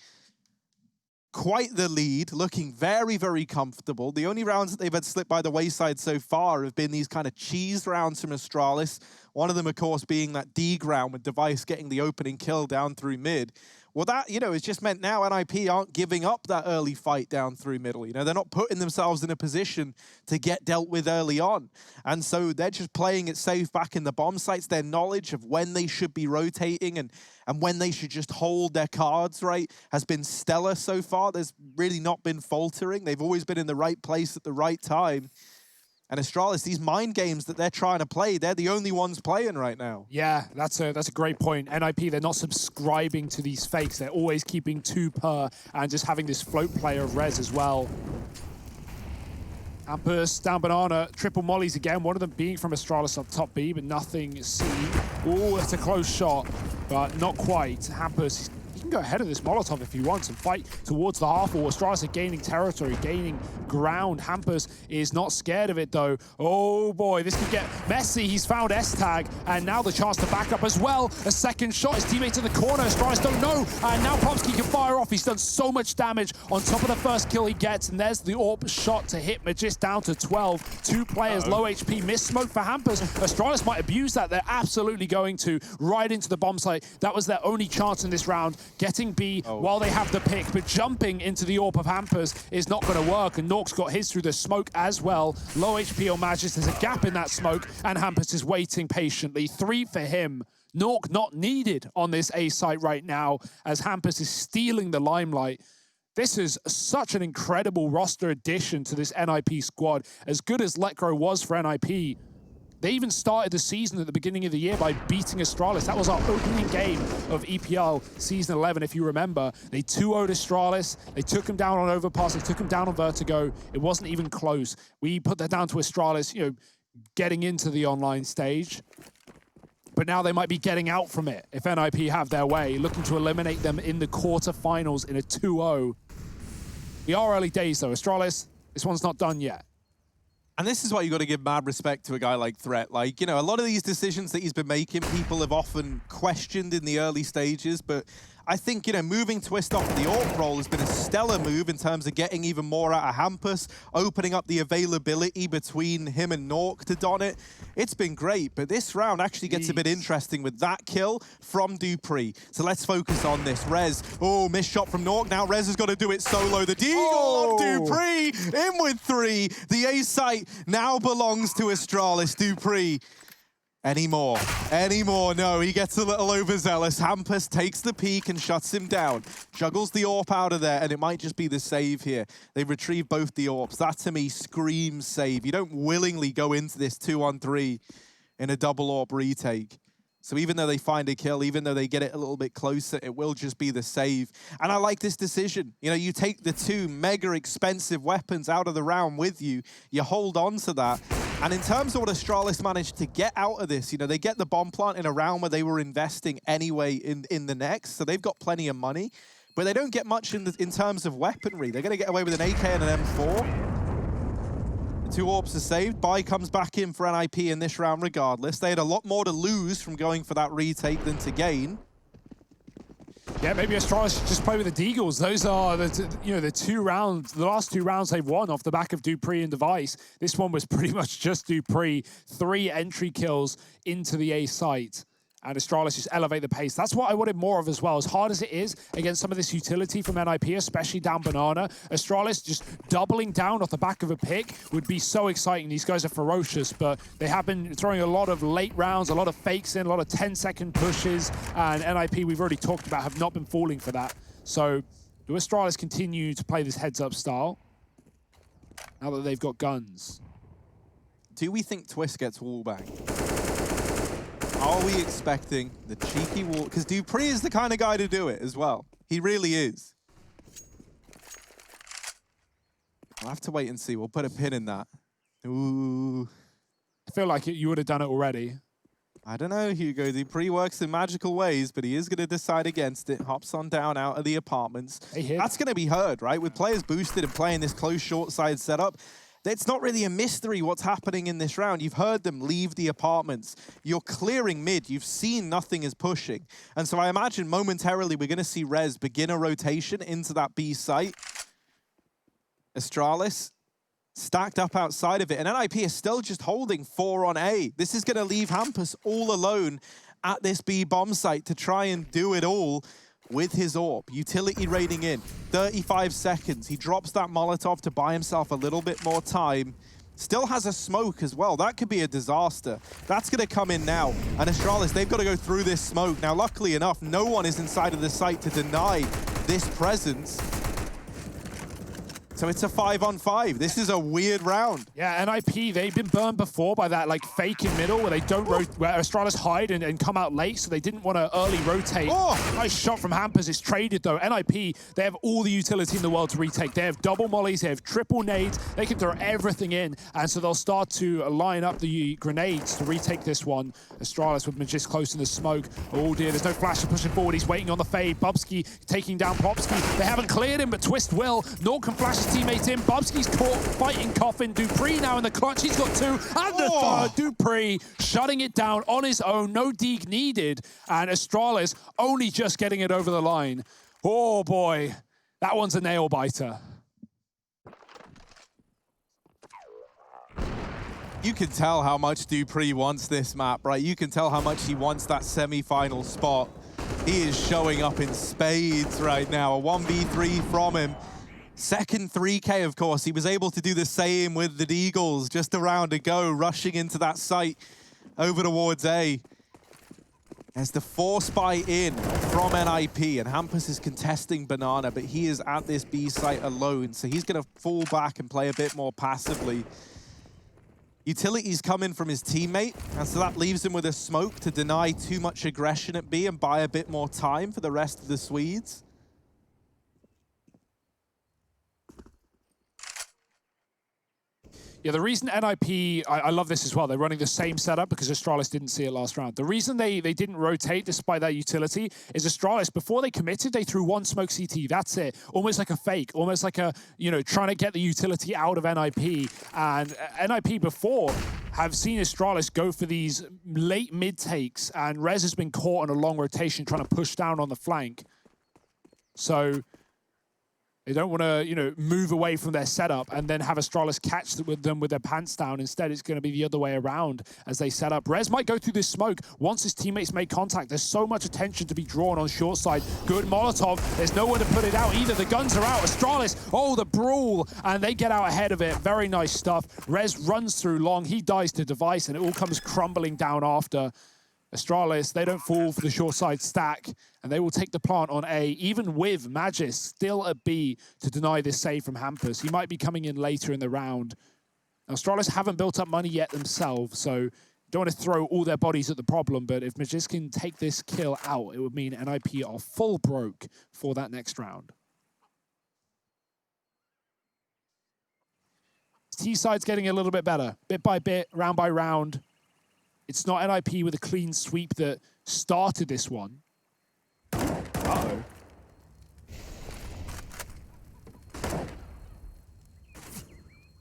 quite the lead, looking very, very comfortable. The only rounds that they've had slip by the wayside so far have been these kind of cheese rounds from Astralis. One of them, of course, being that D round with Device getting the opening kill down through mid. Well, that, you know, it's just meant now NIP aren't giving up that early fight down through middle. You know, they're not putting themselves in a position to get dealt with early on. And so they're just playing it safe back in the bomb sites. Their knowledge of when they should be rotating and when they should just hold their cards, right, has been stellar so far. There's really not been faltering. They've always been in the right place at the right time. And Astralis, these mind games that they're trying to play, they're the only ones playing right now. Yeah, that's a great point. NIP, they're not subscribing to these fakes. They're always keeping 2 per and just having this float play of Rez as well. Hampus, down banana, triple mollies again. One of them being from Astralis up top B, but nothing C. Oh, it's a close shot, but not quite. Hampus, he can go ahead of this Molotov if he wants and fight towards the half wall. Astralis are gaining territory, gaining ground. Hampus is not scared of it though. Oh boy, this could get messy. He's found S-Tag, and now the chance to back up as well. A second shot, his teammates in the corner. Astralis don't know, and now Pomsky can fire off. He's done so much damage on top of the first kill he gets, and there's the AWP shot to hit Magist down to 12. 2 players, low HP, missed smoke for Hampus. Astralis might abuse that. They're absolutely going to right into the bomb site. That was their only chance in this round, getting B while they have the pick, but jumping into the AWP of Hampus is not going to work, and Nork's got his through the smoke as well. Low HP on Magist, there's a gap in that smoke, and Hampus is waiting patiently. 3 for him. Nork not needed on this A site right now, as Hampus is stealing the limelight. This is such an incredible roster addition to this NIP squad. As good as Letgrow was for NIP, they even started the season at the beginning of the year by beating Astralis. That was our opening game of EPL Season 11, if you remember. They 2-0'd Astralis. They took them down on Overpass. They took them down on Vertigo. It wasn't even close. We put that down to Astralis, you know, getting into the online stage. But now they might be getting out from it if NIP have their way, looking to eliminate them in the quarterfinals in a 2-0. We are early days, though. Astralis, this one's not done yet. And this is why you got to give mad respect to a guy like Threat. Like, you know, a lot of these decisions that he's been making, people have often questioned in the early stages, but I think, you know, moving Twist off the AWP role has been a stellar move in terms of getting even more out of Hampus, opening up the availability between him and Nork to don it. It's been great, but this round actually gets a bit interesting with that kill from Dupree. So let's focus on this. Rez, oh, missed shot from Nork. Now Rez has got to do it solo. The Deagle of Dupree in with 3. The A site now belongs to Astralis. Dupree. Anymore, no, he gets a little overzealous. Hampus takes the peek and shuts him down. Juggles the AWP out of there, and it might just be the save here. They retrieve both the AWPs. That, to me, screams save. You don't willingly go into this 2-on-3 in a double AWP retake. So even though they find a kill, even though they get it a little bit closer, it will just be the save. And I like this decision. You know, you take the 2 mega expensive weapons out of the round with you, you hold on to that. And in terms of what Astralis managed to get out of this, you know, they get the bomb plant in a round where they were investing anyway in the next, so they've got plenty of money, but they don't get much in terms of weaponry. They're going to get away with an AK and an M4. The 2 AWPs are saved. Bai comes back in for NIP in this round regardless. They had a lot more to lose from going for that retake than to gain. Yeah, maybe Astralis should just play with the Deagles. Those are the 2 rounds, the last 2 rounds they've won off the back of Dupree and Device. This one was pretty much just Dupree. 3 entry kills into the A site. and Astralis just elevate the pace. That's what I wanted more of as well. As hard as it is against some of this utility from NIP, especially down Banana, Astralis just doubling down off the back of a pick would be so exciting. These guys are ferocious, but they have been throwing a lot of late rounds, a lot of fakes in, a lot of 10-second pushes, and NIP, we've already talked about, have not been falling for that. So do Astralis continue to play this heads-up style now that they've got guns? Do we think Twist gets wallbang? Are we expecting the cheeky wall? Because Dupree is the kind of guy to do it as well. He really is. We'll have to wait and see. We'll put a pin in that. Ooh. I feel like you would have done it already. I don't know, Hugo. Dupree works in magical ways, but he is going to decide against it. Hops on down out of the apartments. That's going to be heard, right? With players boosted and playing this close short side setup, it's not really a mystery what's happening in this round. You've heard them leave the apartments. You're clearing mid. You've seen nothing is pushing. And so I imagine momentarily we're going to see Rez begin a rotation into that B site. Astralis stacked up outside of it. And NIP is still just holding 4 on A. This is going to leave Hampus all alone at this B bomb site to try and do it all with his AWP. Utility raiding in. 35 seconds. He drops that Molotov to buy himself a little bit more time. Still has a smoke as well. That could be a disaster. That's going to come in now. And Astralis, they've got to go through this smoke. Now, luckily enough, no one is inside of the site to deny this presence. So it's a 5-on-5. This is a weird round. Yeah, NIP, they've been burned before by that like fake in middle where they don't where Astralis hide and come out late, so they didn't want to early rotate. Oh, nice shot from Hampers. It's traded though. NIP, they have all the utility in the world to retake. They have double mollies, they have triple nades, they can throw everything in, and so they'll start to line up the grenades to retake this one. Astralis with Magis close in the smoke. Oh dear, there's no flash pushing forward. He's waiting on the fade. Bubsky taking down Popsky. They haven't cleared him, but Twist will. Nuke can flash his teammate in. Bubsky's caught fighting Coffin. Dupree now in the clutch. He's got 2. And the third. Dupree shutting it down on his own. No deke needed. And Astralis only just getting it over the line. Oh boy, that one's a nail biter. You can tell how much Dupree wants this map, right? You can tell how much he wants that semi-final spot. He is showing up in spades right now. A 1v3 from him. Second 3K, of course. He was able to do the same with the Deagles just a round ago, rushing into that site over towards A. There's the force buy in from NIP, and Hampus is contesting Banana, but he is at this B site alone, so he's going to fall back and play a bit more passively. Utility's coming from his teammate, and so that leaves him with a smoke to deny too much aggression at B and buy a bit more time for the rest of the Swedes. Yeah, the reason NIP, I love this as well, they're running the same setup because Astralis didn't see it last round. The reason they didn't rotate despite that utility is Astralis, before they committed, they threw 1 smoke CT, that's it. Almost like a fake, almost like a, you know, trying to get the utility out of NIP. And NIP before have seen Astralis go for these late mid takes, and Rez has been caught on a long rotation trying to push down on the flank. So they don't want to, you know, move away from their setup and then have Astralis catch them with their pants down. Instead, it's going to be the other way around as they set up. Rez might go through this smoke once his teammates make contact. There's so much attention to be drawn on short side. Good Molotov. There's nowhere to put it out either. The guns are out. Astralis, oh, the brawl. And they get out ahead of it. Very nice stuff. Rez runs through long. He dies to device, and it all comes crumbling down after. Astralis, they don't fall for the short side stack, and they will take the plant on A, even with Magis still at B to deny this save from Hampus. He might be coming in later in the round. Now, Astralis haven't built up money yet themselves, so don't want to throw all their bodies at the problem, but if Magis can take this kill out, it would mean NIP are full broke for that next round. T-side's getting a little bit better, bit by bit, round by round. It's not NIP with a clean sweep that started this one. Uh-oh.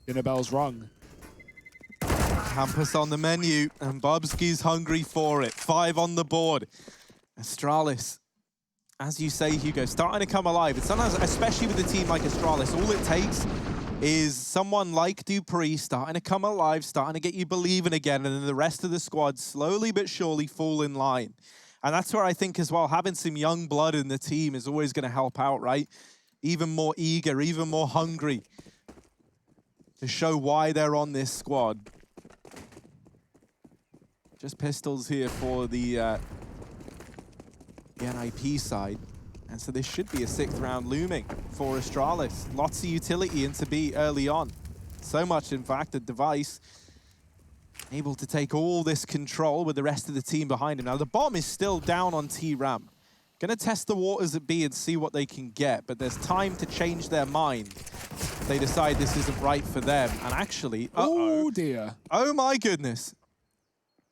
Dinner bell's rung. Hampus on the menu, and Bubsky's hungry for it. 5 on the board. Astralis, as you say, Hugo, starting to come alive. It's sometimes, especially with a team like Astralis, all it takes is someone like Dupree starting to come alive, starting to get you believing again, and then the rest of the squad slowly but surely fall in line. And that's where I think as well, having some young blood in the team is always going to help out, right? Even more eager, even more hungry to show why they're on this squad. Just pistols here for the NIP side. And so this should be a 6th round looming for Astralis. Lots of utility into B early on. So much, in fact, that Device able to take all this control with the rest of the team behind him. Now, the bomb is still down on T-Ramp. Gonna test the waters at B and see what they can get, but there's time to change their mind if they decide this isn't right for them. And actually, oh dear. Oh my goodness.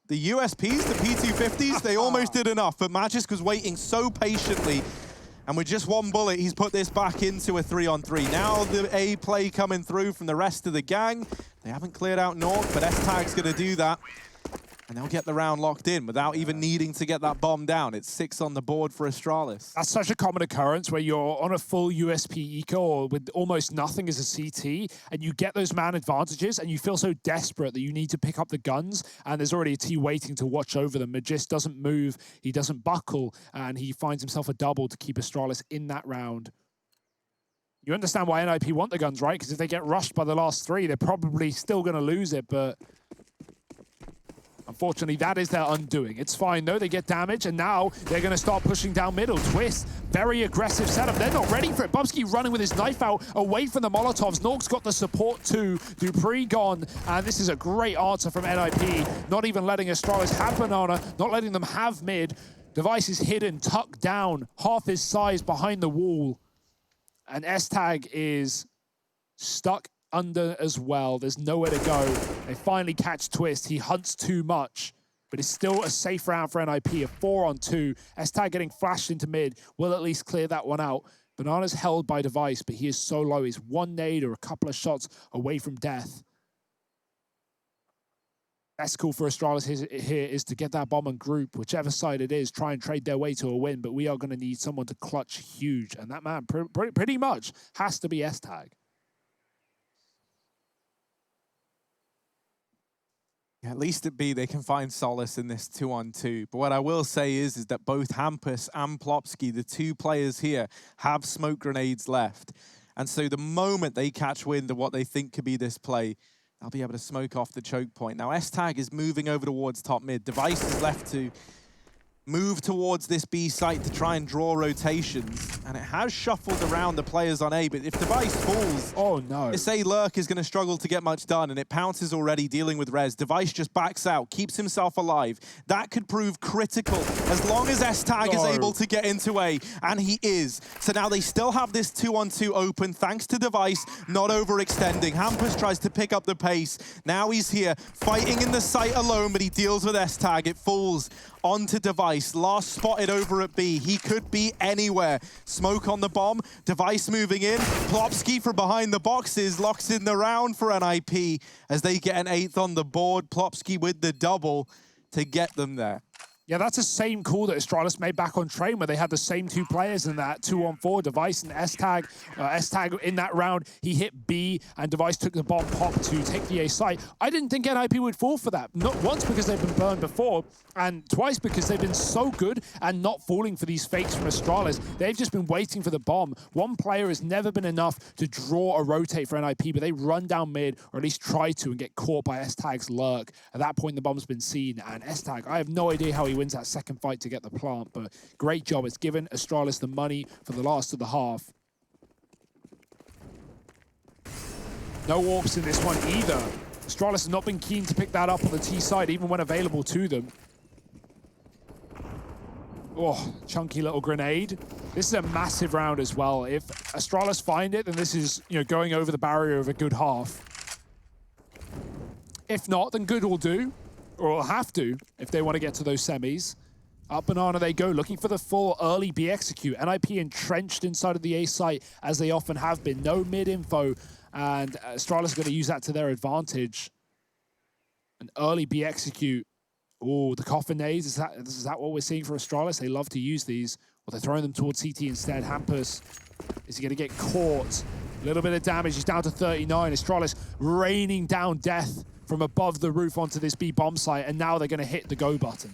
The USPs, the P250s, they almost did enough, but Magisk was waiting so patiently. And with just one bullet, he's put this back into a 3-on-3. Now the A play coming through from the rest of the gang. They haven't cleared out Nuke, but S-Tag's gonna do that. And they'll get the round locked in without even needing to get that bomb down. It's 6 on the board for Astralis. That's such a common occurrence where you're on a full USP eco or with almost nothing as a CT, and you get those man advantages, and you feel so desperate that you need to pick up the guns, and there's already a T waiting to watch over them. Magisk doesn't move, he doesn't buckle, and he finds himself a double to keep Astralis in that round. You understand why NIP want the guns, right? Because if they get rushed by the last 3, they're probably still going to lose it, but unfortunately, that is their undoing. It's fine, though. They get damage, and now they're going to start pushing down middle. Twist, very aggressive setup. They're not ready for it. Bubsky running with his knife out away from the Molotovs. Nuke's got the support too. Dupree gone, and this is a great answer from NIP. Not even letting Astralis have banana, not letting them have mid. Device is hidden, tucked down, half his size behind the wall. And S-Tag is stuck under as well. There's nowhere to go. They finally catch Twist. He hunts too much, but it's still a safe round for NIP, a 4-on-2. S-Tag getting flashed into mid will at least clear that one out. Banana's held by Device, but he is so low. He's one nade or a couple of shots away from death. Best call for Astralis here is to get that bomb and group, whichever side it is, try and trade their way to a win, but we are going to need someone to clutch huge, and that man pretty much has to be S-Tag. At least at B, they can find solace in this 2-on-2. But what I will say is that both Hampus and Plopsky, the 2 players here, have smoke grenades left. And so the moment they catch wind of what they think could be this play, they'll be able to smoke off the choke point. Now, S-Tag is moving over towards top mid. Device is left to move towards this B site to try and draw rotations. And it has shuffled around the players on A, but if Device falls, oh no, this A lurk is going to struggle to get much done, and it pounces already dealing with res. Device just backs out, keeps himself alive. That could prove critical as long as S-Tag is able to get into A, and he is. So now they still have this 2-on-2 open, thanks to Device not overextending. Hampus tries to pick up the pace. Now he's here, fighting in the site alone, but he deals with S-Tag. It falls onto Device. Last spotted over at B. He could be anywhere. Smoke on the bomb. Device moving in. Plopsky from behind the boxes locks in the round for NIP as they get an 8th on the board. Plopsky with the double to get them there. Yeah, that's the same call that Astralis made back on Train, where they had the same 2 players in that 2-on-4, Device and S-Tag. S-Tag in that round, he hit B, and Device took the bomb pop to take the A site. I didn't think NIP would fall for that. Not once because they've been burned before, and twice because they've been so good and not falling for these fakes from Astralis. They've just been waiting for the bomb. One player has never been enough to draw a rotate for NIP, but they run down mid, or at least try to, and get caught by S-Tag's lurk. At that point, the bomb's been seen, and S-Tag, I have no idea how he wins that second fight to get the plant, but great job. It's given Astralis the money for the last of the half. No AWPs in this one either. Astralis has not been keen to pick that up on the T side, even when available to them. Oh, chunky little grenade. This is a massive round as well. If Astralis find it, then this is, going over the barrier of a good half. If not, then good will do, or will have to, if they want to get to those semis. Up banana they go, looking for the full early B execute. NIP entrenched inside of the A site, as they often have been. No mid info, and Astralis are going to use that to their advantage. An early B execute. Oh, the coffin nades, is that what we're seeing for Astralis? They love to use these. Well, they're throwing them towards CT instead. Hampus, is he going to get caught? A little bit of damage. He's down to 39. Astralis raining down death from above the roof onto this B bomb site, and now they're going to hit the go button.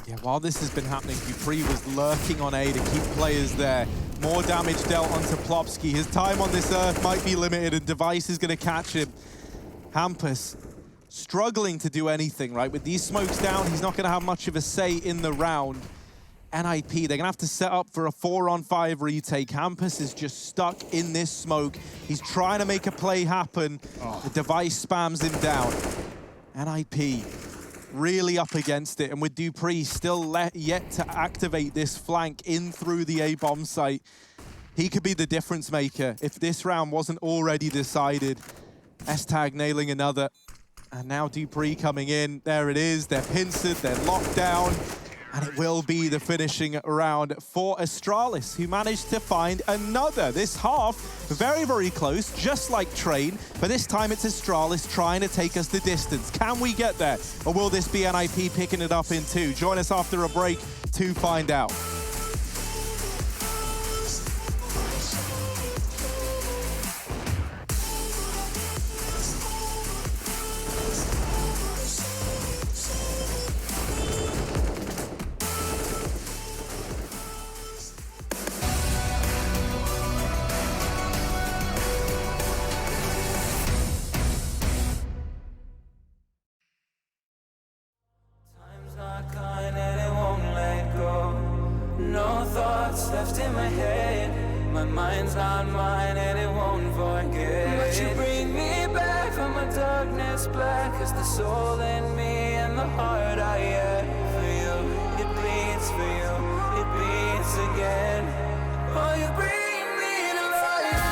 Yeah, while this has been happening, dupreeh was lurking on A to keep players there. More damage dealt onto Plopsky. His time on this earth might be limited, and Device is going to catch him. Hampus struggling to do anything, right? With these smokes down, he's not going to have much of a say in the round. NIP, they're going to have to set up for a 4-on-5 retake. Hampus is just stuck in this smoke. He's trying to make a play happen. The Device spams him down. NIP really up against it, and with dupreeh still yet to activate this flank in through the A-bomb site, he could be the difference maker if this round wasn't already decided. S-Tag nailing another, and now dupreeh coming in. There it is, they're pincered, they're locked down, and it will be the finishing round for Astralis, who managed to find another. This half, very, very close, just like Train, but this time it's Astralis trying to take us the distance. Can we get there, or will this be NIP picking it up in two? Join us after a break to find out. Left in my head, my mind's not mine and it won't forget. But you bring me back from my darkness black, 'cause the soul in me and the heart I have for you, it bleeds for you, it beats again. Oh, you bring me to life.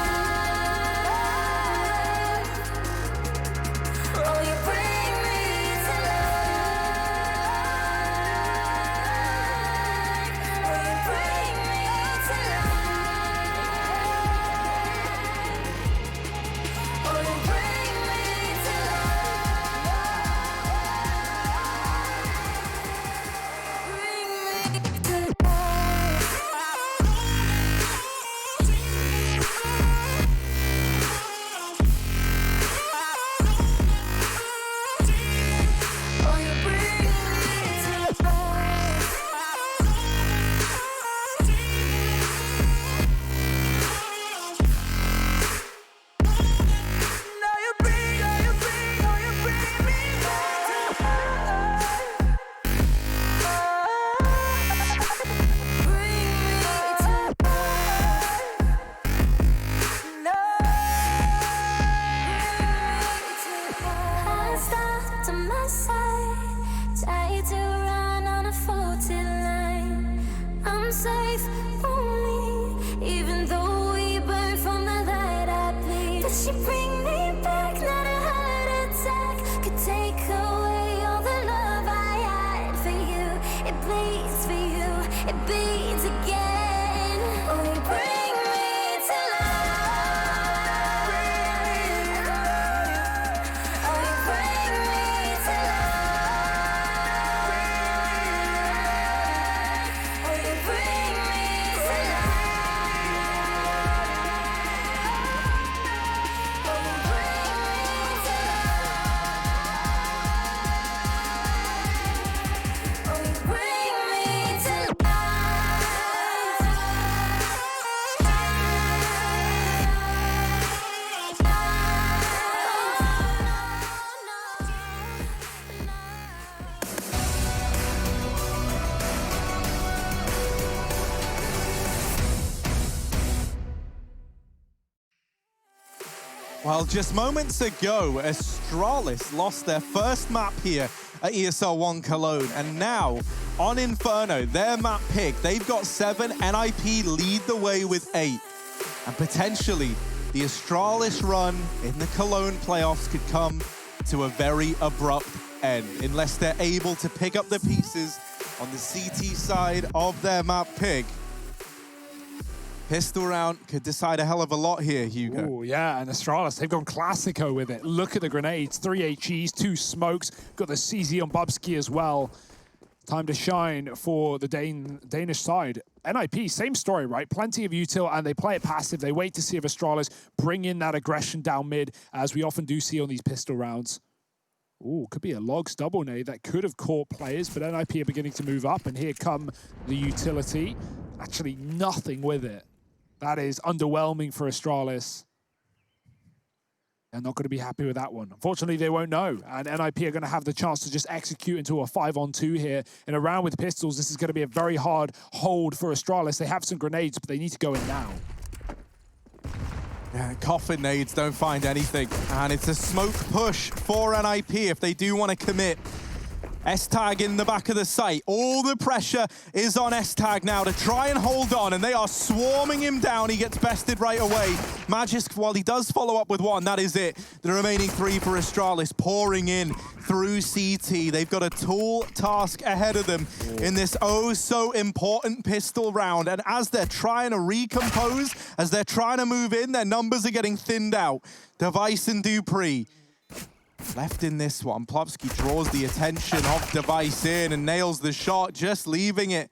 Oh, you bring me to Well, just moments ago, Astralis lost their first map here at ESL One Cologne, and now on Inferno, their map pick, they've got 7, NIP lead the way with 8. And potentially, the Astralis run in the Cologne playoffs could come to a very abrupt end, unless they're able to pick up the pieces on the CT side of their map pick. Pistol round could decide a hell of a lot here, Hugo. Oh, yeah, and Astralis, they've gone Classico with it. Look at the grenades, 3 HEs, 2 smokes, got the CZ on Bubsky as well. Time to shine for the Danish side. NIP, same story, right? Plenty of util, and they play it passive. They wait to see if Astralis bring in that aggression down mid, as we often do see on these pistol rounds. Ooh, could be a Logs double nade that could have caught players, but NIP are beginning to move up, and here come the utility. Actually, nothing with it. That is underwhelming for Astralis. They're not going to be happy with that one. Unfortunately, they won't know, and NIP are going to have the chance to just execute into a 5-on-2 here. In a round with pistols, this is going to be a very hard hold for Astralis. They have some grenades, but they need to go in now. Yeah, coffin nades don't find anything, and it's a smoke push for NIP if they do want to commit. S-Tag in the back of the site. All the pressure is on S-Tag now to try and hold on, and they are swarming him down. He gets bested right away. Magisk, while he does follow up with one, that is it. The remaining 3 for Astralis pouring in through CT. They've got a tall task ahead of them in this oh-so-important pistol round, and as they're trying to recompose, as they're trying to move in, their numbers are getting thinned out. Device and Dupree left in this one. Plovsky draws the attention of Device in and nails the shot, just leaving it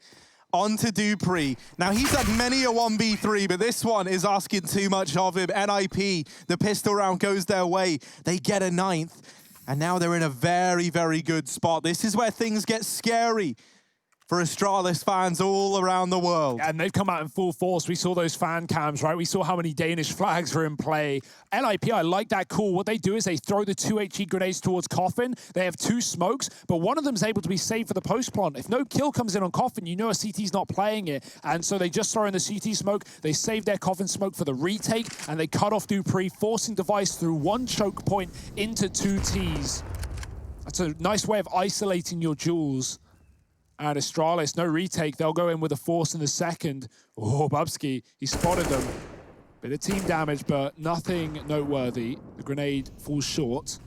onto Dupree. Now, he's had many a 1v3, but this one is asking too much of him. NIP, the pistol round goes their way. They get a 9th, and now they're in a very, very good spot. This is where things get scary for Astralis fans all around the world. And they've come out in full force. We saw those fan cams, right? We saw how many Danish flags were in play. NIP, I like that call. What they do is they throw the 2 HE grenades towards Coffin. They have 2 smokes, but one of them's able to be saved for the post plant. If no kill comes in on Coffin, you know a CT's not playing it. And so they just throw in the CT smoke. They save their Coffin smoke for the retake, and they cut off Dupree, forcing Device through 1 choke point into 2 Ts. That's a nice way of isolating your jewels. And Astralis, no retake. They'll go in with a force in the second. Oh, Bubsky, he spotted them. Bit of team damage, but nothing noteworthy. The grenade falls short.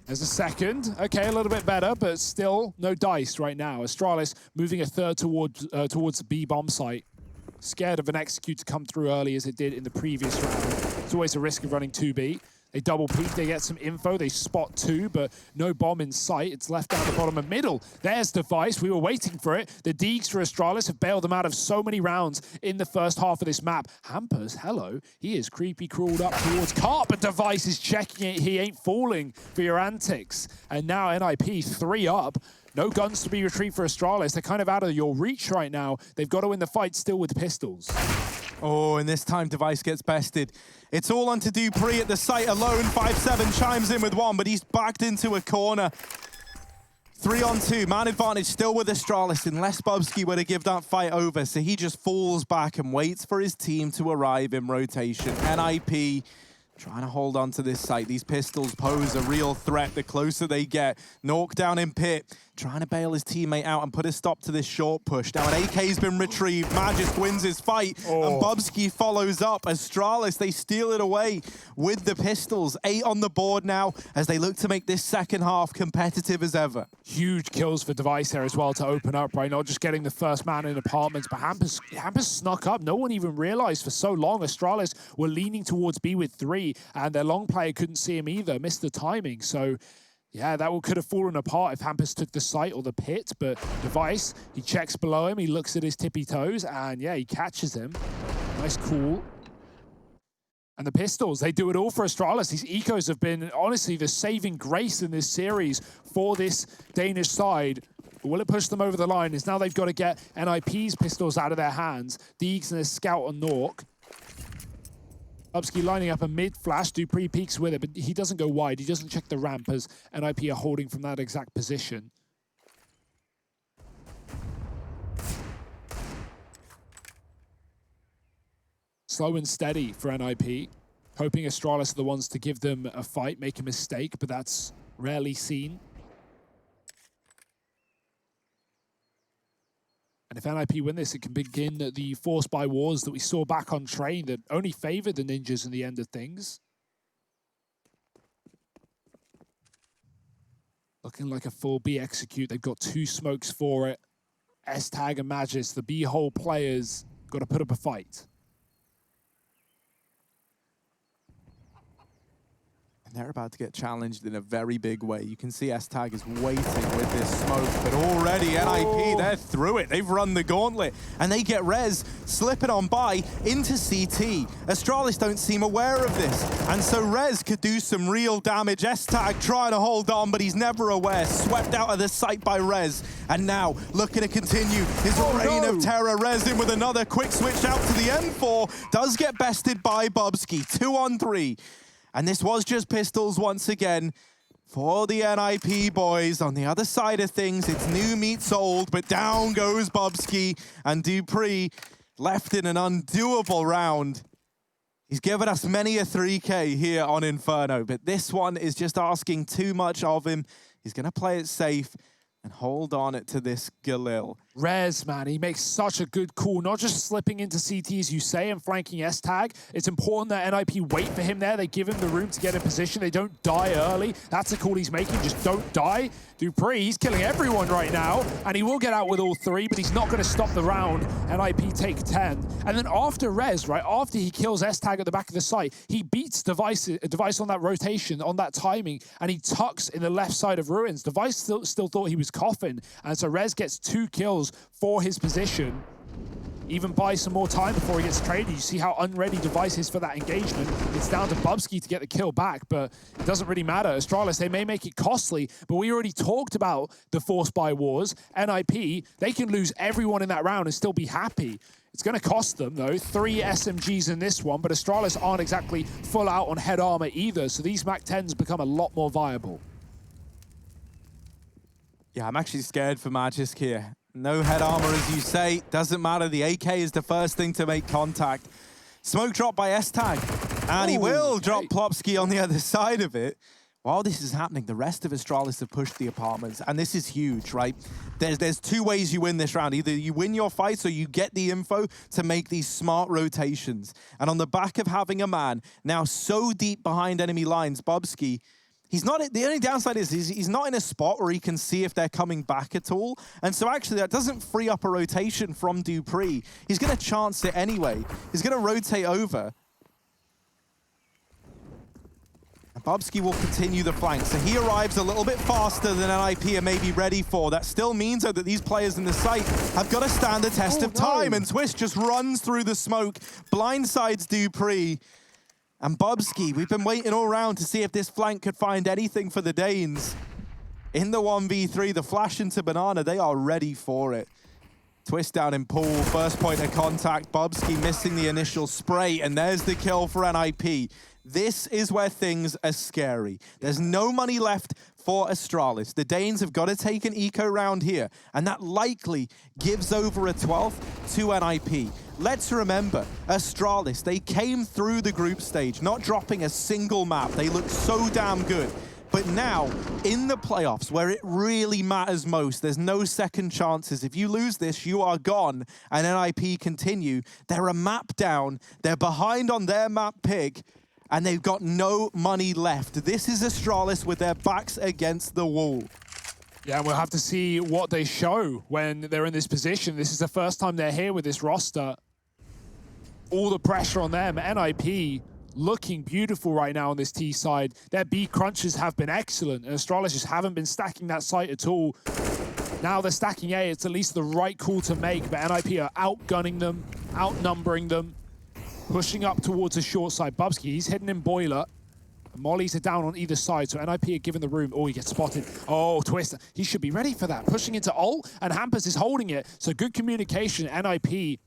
There's a second. Okay, a little bit better, but still no dice right now. Astralis moving a third towards the B bomb site. Scared of an execute to come through early as it did in the previous round. It's always a risk of running 2B. They double peek, they get some info, they spot 2, but no bomb in sight. It's left down the bottom and middle. There's Device, we were waiting for it. The Deegs for Astralis have bailed them out of so many rounds in the first half of this map. Hampers, hello, he is creepy crawled up towards Cart, but Device is checking it. He ain't falling for your antics. And now NIP 3 up. No guns to be retrieved for Astralis. They're kind of out of your reach right now. They've got to win the fight still with pistols. Oh, and this time Device gets bested. It's all onto Dupree at the site alone. 5-7 chimes in with 1, but he's backed into a corner. 3-on-2, man advantage still with Astralis, unless Bubsky were to give that fight over. So he just falls back and waits for his team to arrive in rotation. NIP trying to hold on to this site. These pistols pose a real threat the closer they get. Nuke down in pit, trying to bail his teammate out and put a stop to this short push. Now an AK's been retrieved. Magisk wins his fight, and Bubsky follows up. Astralis, they steal it away with the pistols. 8 on the board now as they look to make this second half competitive as ever. Huge kills for Device here as well to open up, right? Not just getting the first man in apartments, but Hampers snuck up. No one even realized for so long Astralis were leaning towards B with 3, and their long player couldn't see him either, missed the timing. So yeah, that could have fallen apart if Hampus took the site or the pit, but Device, he checks below him, he looks at his tippy toes, and yeah, he catches him. Nice call. And the pistols, they do it all for Astralis. These ecos have been, honestly, the saving grace in this series for this Danish side. Will it push them over the line? Is now they've got to get NIP's pistols out of their hands. Deegs and a scout on Nuke. Bubsky lining up a mid-flash. Dupree peeks with it, but he doesn't go wide. He doesn't check the ramp as NIP are holding from that exact position. Slow and steady for NIP. Hoping Astralis are the ones to give them a fight, make a mistake, but that's rarely seen. And if NIP win this, it can begin the force by wars that we saw back on Train that only favored the Ninjas in the end of things. Looking like a full B execute. They've got 2 smokes for it. S-Tag and Magis, the B-hole players, got to put up a fight. And They're about to get challenged in a very big way. You can see S-Tag is waiting with this smoke, but already NIP, they're through it. They've run the gauntlet, and they get Rez slipping on by into CT. Astralis don't seem aware of this, and so Rez could do some real damage. S-Tag trying to hold on, but he's never aware. Swept out of the sight by Rez, and now looking to continue his reign of terror. Rez in with another quick switch out to the M4. Does get bested by Bubsky. 2-on-3. And this was just pistols once again for the NIP boys. On the other side of things, it's new meets old, but down goes Bubsky, and Dupree left in an undoable round. He's given us many a 3K here on Inferno, but this one is just asking too much of him. He's going to play it safe and hold on it to this Galil. Rez, man, he makes such a good call, not just slipping into CT, as you say, and flanking S-Tag. It's important that NIP wait for him there. They give him the room to get in position. They don't die early. That's the call he's making, just don't die. Dupree, he's killing everyone right now, and he will get out with all three, but he's not going to stop the round. NIP take 10. And then after Rez, right, after he kills S-Tag at the back of the site, he beats Device on that rotation, on that timing, and he tucks in the left side of Ruins. Device still thought he was coughing, and so Rez gets 2 kills for his position. Even buys some more time before he gets traded. You see how unready Device is for that engagement. It's down to Bubsky to get the kill back, but it doesn't really matter. Astralis, they may make it costly, but we already talked about the force buy wars. NIP, they can lose everyone in that round and still be happy. It's going to cost them, though. 3 SMGs in this one, but Astralis aren't exactly full out on head armor either, so these MAC-10s become a lot more viable. Yeah, I'm actually scared for Magisk here. No head armor, as you say. Doesn't matter. The AK is the first thing to make contact. Smoke drop by S-Tag. And he will drop Plopsky on the other side of it. While this is happening, the rest of Astralis have pushed the apartments. And this is huge, right? There's 2 ways you win this round. Either you win your fights or you get the info to make these smart rotations. And on the back of having a man now so deep behind enemy lines, Bubsky, he's not, the only downside is he's not in a spot where he can see if they're coming back at all. And so actually that doesn't free up a rotation from Dupree. He's going to chance it anyway. He's going to rotate over. And Bubsky will continue the flank. So he arrives a little bit faster than NIP are maybe ready for. That still means though that these players in the site have got to stand the test of time. And Twist just runs through the smoke, blindsides Dupree. And Bubsky, we've been waiting all round to see if this flank could find anything for the Danes. In the 1v3, the flash into Banana, they are ready for it. Twist down in pool, first point of contact. Bubsky missing the initial spray, and there's the kill for NIP. This is where things are scary. There's no money left for Astralis. The Danes have got to take an eco round here, and that likely gives over a 12th to NIP. Let's remember, Astralis, they came through the group stage, not dropping a single map. They look so damn good. But now, in the playoffs, where it really matters most, there's no second chances. If you lose this, you are gone, and NIP continue. They're a map down. They're behind on their map pick, and they've got no money left. This is Astralis with their backs against the wall. Yeah, and we'll have to see what they show when they're in this position. This is the first time they're here with this roster. All the pressure on them. NIP looking beautiful right now on this T side. Their B crunches have been excellent, and Astralis just haven't been stacking that site at all. Now they're stacking A. It's at least the right call to make, but NIP are outgunning them, outnumbering them, pushing up towards the short side. Bubsky, he's hidden in Boiler. Mollies are down on either side, so NIP are given the room. Oh, he gets spotted. Oh, Twist. He should be ready for that. Pushing into ult, and Hampus is holding it. So good communication, NIP.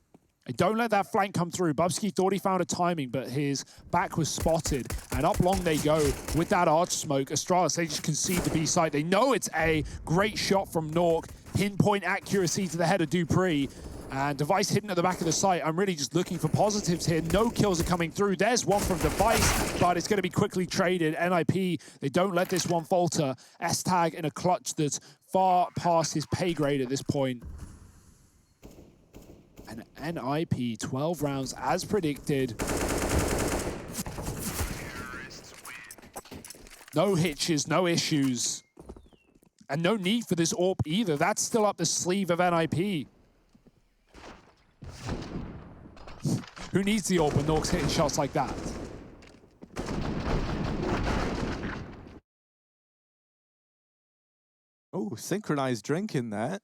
Don't let that flank come through. Bubsky thought he found a timing, but his back was spotted. And up long they go with that arch smoke. Astralis, they just concede the B site. They know it's a great shot from Nuke. Pinpoint accuracy to the head of Dupree. And Device hidden at the back of the site. I'm really just looking for positives here. No kills are coming through. There's one from Device, but it's going to be quickly traded. NIP, they don't let this one falter. S-Tag in a clutch that's far past his pay grade at this point. And NIP, 12 rounds as predicted. No hitches, no issues. And no need for this AWP either. That's still up the sleeve of NIP. Who needs the AWP when Nuke's hitting shots like that? Ooh, synchronized drink in there.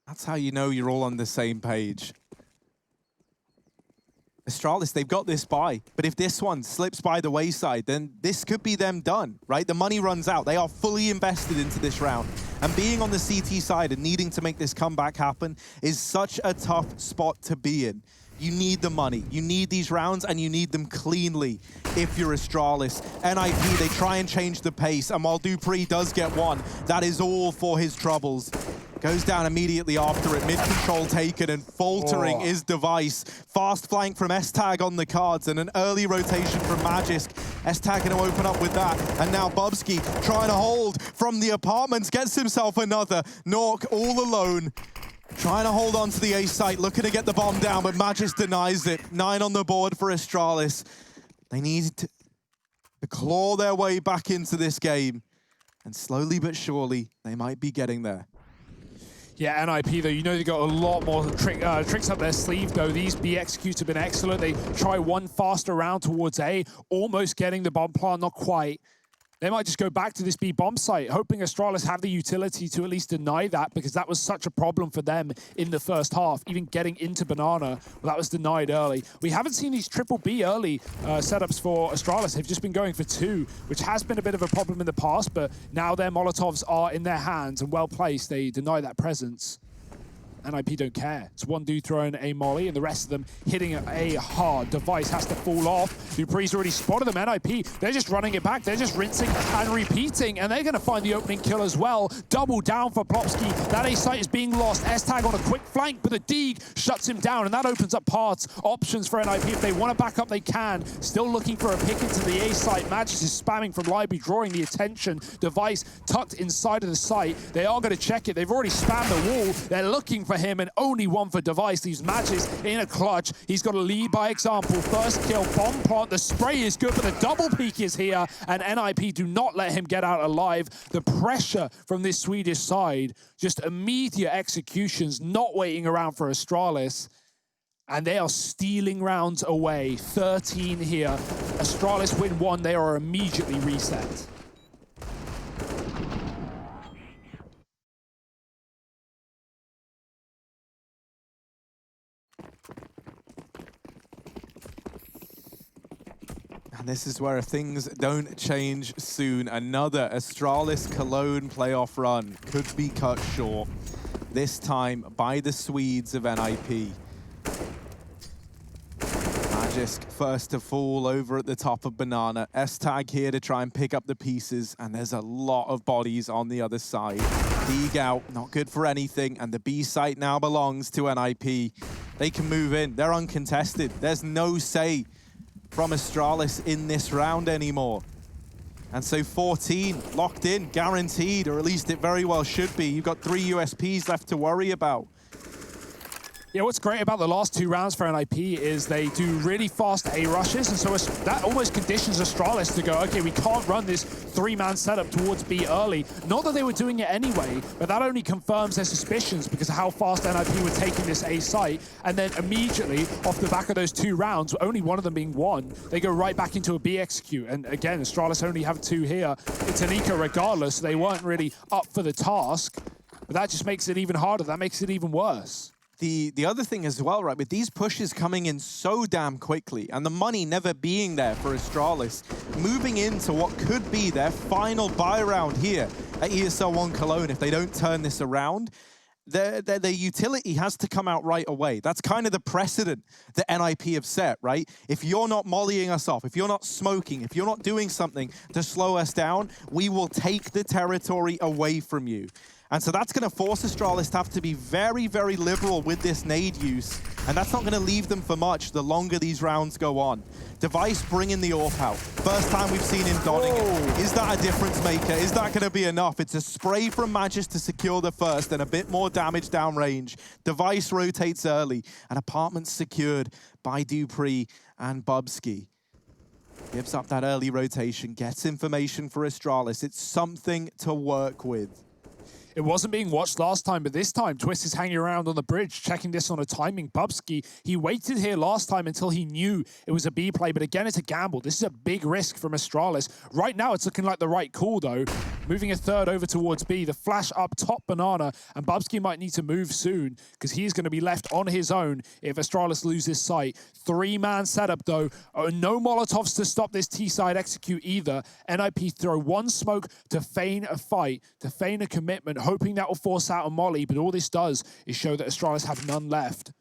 That's how you know you're all on the same page. Astralis, they've got this buy, but if this one slips by the wayside, then this could be them done, right? The money runs out. They are fully invested into this round. And being on the CT side and needing to make this comeback happen is such a tough spot to be in. You need the money. You need these rounds, and you need them cleanly if you're Astralis. NIP, they try and change the pace, and while Dupree does get one, that is all for his troubles. Goes down immediately after it, mid-control taken, and faltering is Device. Fast flank from S-Tag on the cards, and an early rotation from Magisk. S-Tag going to open up with that, and now Bubsky trying to hold from the apartments, gets himself another. Nuke all alone, trying to hold on to the A site, looking to get the bomb down, but Magisk denies it. 9 on the board for Astralis. They need to claw their way back into this game, and slowly but surely, they might be getting there. Yeah, NIP, though, you know they got a lot more tricks up their sleeve, though. These B executes have been excellent. They try one faster round towards A, almost getting the bomb plant, not quite. They might just go back to this B bomb site, hoping Astralis have the utility to at least deny that, because that was such a problem for them in the first half. Even getting into Banana, well, that was denied early. We haven't seen these triple B early setups for Astralis. They've just been going for 2, which has been a bit of a problem in the past, but now their Molotovs are in their hands and well placed. They deny that presence. NIP don't care. It's one dude throwing a molly and the rest of them hitting a hard. Device has to fall off. Dupree's already spotted them. NIP, they're just running it back. They're just rinsing and repeating, and they're going to find the opening kill as well. Double down for Plopsky. That A site is being lost. S-Tag on a quick flank, but the Deeg shuts him down, and that opens up paths, options for NIP. If they want to back up, they can. Still looking for a pick into the A site. Magisk is spamming from library, drawing the attention. Device tucked inside of the site. They are going to check it. They've already spammed the wall. They're looking for him, and only one for Device. Leaves Magisk in a clutch. He's got to lead by example. First kill, bomb plant. The spray is good, but the double peek is here, and NIP do not let him get out alive. The pressure from this Swedish side, just immediate executions, not waiting around for Astralis. And they are stealing rounds away. 13 here. Astralis win 1. They are immediately reset. And this is where things don't change soon. Another Astralis Cologne playoff run could be cut short, this time by the Swedes of NIP. Magisk first to fall over at the top of Banana. S-Tag here to try and pick up the pieces, and there's a lot of bodies on the other side. Deeg out, not good for anything, and the B site now belongs to NIP. They can move in, they're uncontested. There's no say from Astralis in this round anymore. And so 14 locked in, guaranteed, or at least it very well should be. You've got 3 USPs left to worry about. Yeah, what's great about the last 2 rounds for NIP is they do really fast A rushes, and so that almost conditions Astralis to go, okay, we can't run this 3-man setup towards B early. Not that they were doing it anyway, but that only confirms their suspicions because of how fast NIP were taking this A site. And then immediately, off the back of those 2 rounds, only one of them being won, they go right back into a B execute. And again, Astralis only have 2 here. It's Anika regardless, so they weren't really up for the task. But that just makes it even harder. That makes it even worse. The other thing as well, right, with these pushes coming in so damn quickly and the money never being there for Astralis, moving into what could be their final buy round here at ESL 1 Cologne, if they don't turn this around, their utility has to come out right away. That's kind of the precedent that NIP have set, right? If you're not mollying us off, if you're not smoking, if you're not doing something to slow us down, we will take the territory away from you. And so that's going to force Astralis to have to be very, very liberal with this nade use. And that's not going to leave them for much the longer these rounds go on. Device bringing the AWP out. First time we've seen him donning it. Is that a difference maker? Is that going to be enough? It's a spray from Magisk to secure the first and a bit more damage downrange. Device rotates early, and Apartment's secured by Dupree and Bubsky. Gives up that early rotation, gets information for Astralis. It's something to work with. It wasn't being watched last time, but this time, Twist is hanging around on the bridge, checking this on a timing. Bubsky, he waited here last time until he knew it was a B play, but again, it's a gamble. This is a big risk from Astralis. Right now, it's looking like the right call, though. moving a third over towards B. The flash up top Banana, and Bubsky might need to move soon because he's going to be left on his own if Astralis loses sight. 3-man setup though. No Molotovs to stop this T-side execute either. NIP throw one smoke to feign a fight, to feign a commitment, hoping that will force out a molly, but all this does is show that Astralis have none left.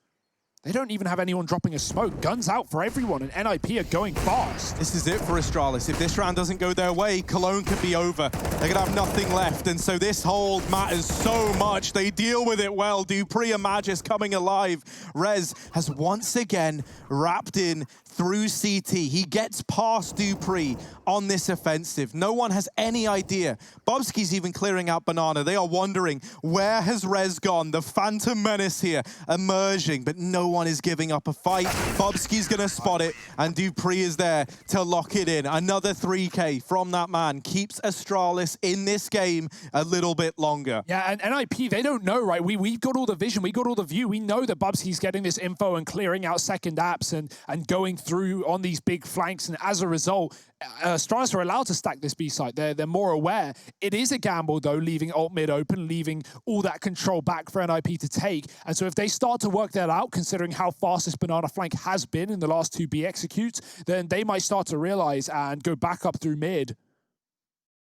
They don't even have anyone dropping a smoke. Guns out for everyone, and NIP are going fast. This is it for Astralis. If this round doesn't go their way, Cologne could be over. They're going to have nothing left, and so this hold matters so much. They deal with it well. Dupree and Magis coming alive. Rez has once again wrapped in through CT. He gets past Dupree on this offensive. No one has any idea. Bubsky's even clearing out Banana. They are wondering, where has Rez gone? The Phantom Menace here emerging, but no one is giving up a fight. Bubsky's gonna spot it, and Dupree is there to lock it in. Another 3K from that man keeps Astralis in this game a little bit longer. Yeah, and NIP, they don't know, right? We've got all the vision, we got all the view. We know that Bubsky's getting this info and clearing out second apps and going through on these big flanks, and as a result, Astralis are allowed to stack this B site. They're more aware. It is a gamble, though, leaving alt mid open, leaving all that control back for NIP to take. And so if they start to work that out, considering how fast this Banana flank has been in the last 2 B executes, then they might start to realize and go back up through mid.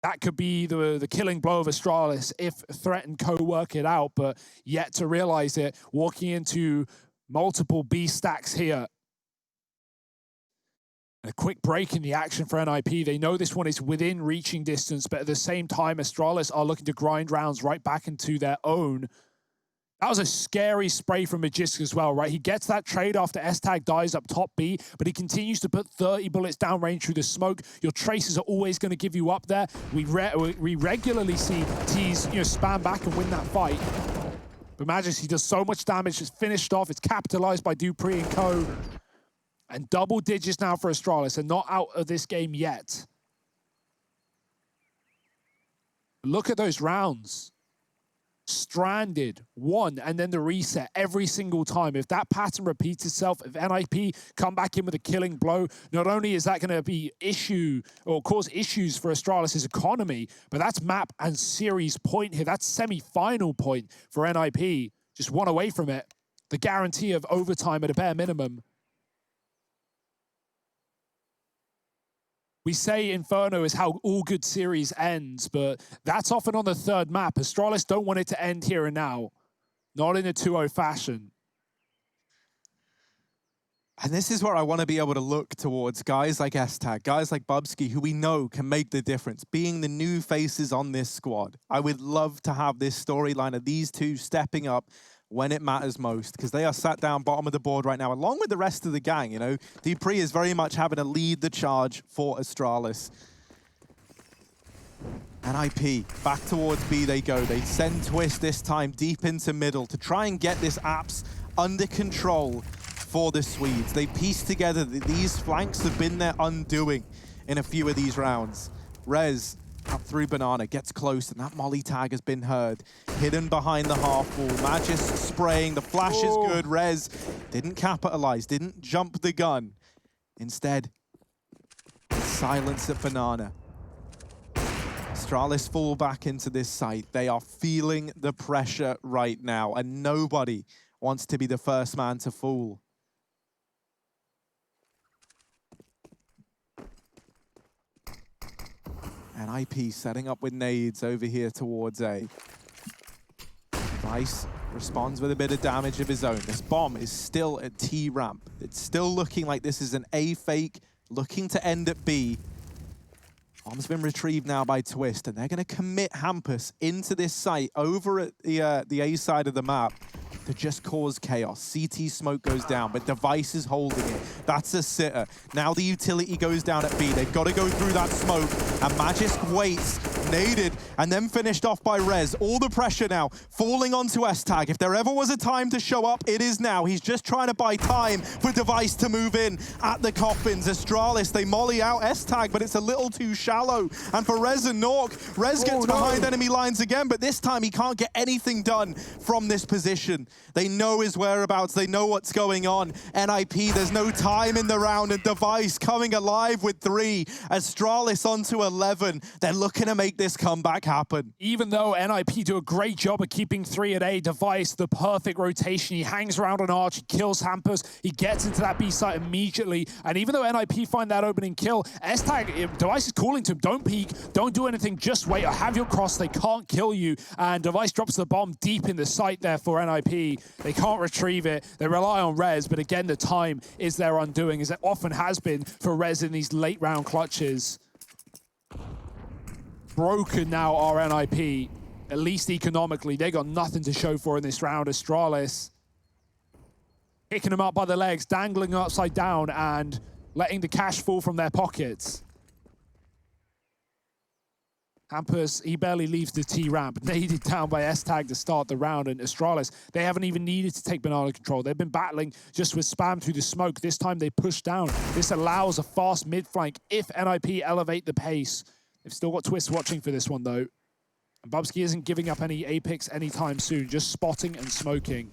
That could be the killing blow of Astralis if Threat and Co work it out, but yet to realize it, walking into multiple B stacks here. A quick break in the action for NIP. They know this one is within reaching distance, but at the same time, Astralis are looking to grind rounds right back into their own. That was a scary spray from Magisk as well, right? He gets that trade after S-Tag dies up top B, but he continues to put 30 bullets downrange through the smoke. Your traces are always going to give you up there. We regularly see T's spam back and win that fight. But Magisk, he does so much damage. It's finished off. It's capitalized by Dupree and Co. And double digits now for Astralis, and not out of this game yet. Look at those rounds. Stranded, 1, and then the reset every single time. If that pattern repeats itself, if NIP come back in with a killing blow, not only is that going to be cause issues for Astralis' economy, but that's map and series point here. That's semi-final point for NIP. Just 1 away from it. The guarantee of overtime at a bare minimum. We say Inferno is how all good series ends, but that's often on the 3rd map. Astralis don't want it to end here and now. Not in a 2-0 fashion. And this is where I want to be able to look towards guys like S-Tag, guys like Bubsky, who we know can make the difference, being the new faces on this squad. I would love to have this storyline of these two stepping up when it matters most, because they are sat down bottom of the board right now, along with the rest of the gang. Dupree is very much having to lead the charge for Astralis. NIP, back towards B they go. They send Twist this time deep into middle to try and get this apps under control for the Swedes. They piece together that these flanks have been their undoing in a few of these rounds. Rez up through Banana, gets close, and that molly tag has been heard. Hidden behind the half wall. Magis spraying, the flash is good. Rez didn't capitalize, didn't jump the gun. Instead, silence at Banana. Astralis fall back into this site. They are feeling the pressure right now, and nobody wants to be the first man to fall. And IP setting up with nades over here towards A. Vice responds with a bit of damage of his own. This bomb is still at T ramp. It's still looking like this is an A fake, looking to end at B. Bomb's been retrieved now by Twist, and they're going to commit Hampus into this site over at the A side of the map to just cause chaos. CT smoke goes down, but Device is holding it. That's a sitter. Now the utility goes down at B. They've got to go through that smoke, and Magisk waits, naded, and then finished off by Rez. All the pressure now falling onto S-Tag. If there ever was a time to show up, it is now. He's just trying to buy time for Device to move in at the coffins. Astralis, they molly out S-Tag, but it's a little too shallow. And for Rez and Nork, Rez gets behind enemy lines again, but this time he can't get anything done from this position. They know his whereabouts. They know what's going on. NIP, there's no time in the round, and Device coming alive with 3. Astralis onto 11. They're looking to make this this comeback happen. Even though NIP do a great job of keeping 3 at A, Device, the perfect rotation. He hangs around on Arch, he kills Hampers, he gets into that B site immediately. And even though NIP find that opening kill, S-Tag, Device is calling to him, don't peek, don't do anything, just wait, or have your cross, they can't kill you. And Device drops the bomb deep in the site there for NIP. They can't retrieve it, they rely on Rez, but again, the time is their undoing, as it often has been for Rez in these late round clutches. Broken now are NIP, at least economically. They got nothing to show for in this round. Astralis picking them up by the legs, dangling them upside down and letting the cash fall from their pockets. Hampus, he barely leaves the T-ramp, naded down by S-Tag to start the round, and Astralis, they haven't even needed to take banana control. They've been battling just with spam through the smoke. This time they push down. This allows a fast mid-flank if NIP elevate the pace. They've still got Twist watching for this one, though. And Bubsky isn't giving up any Apex anytime soon, just spotting and smoking.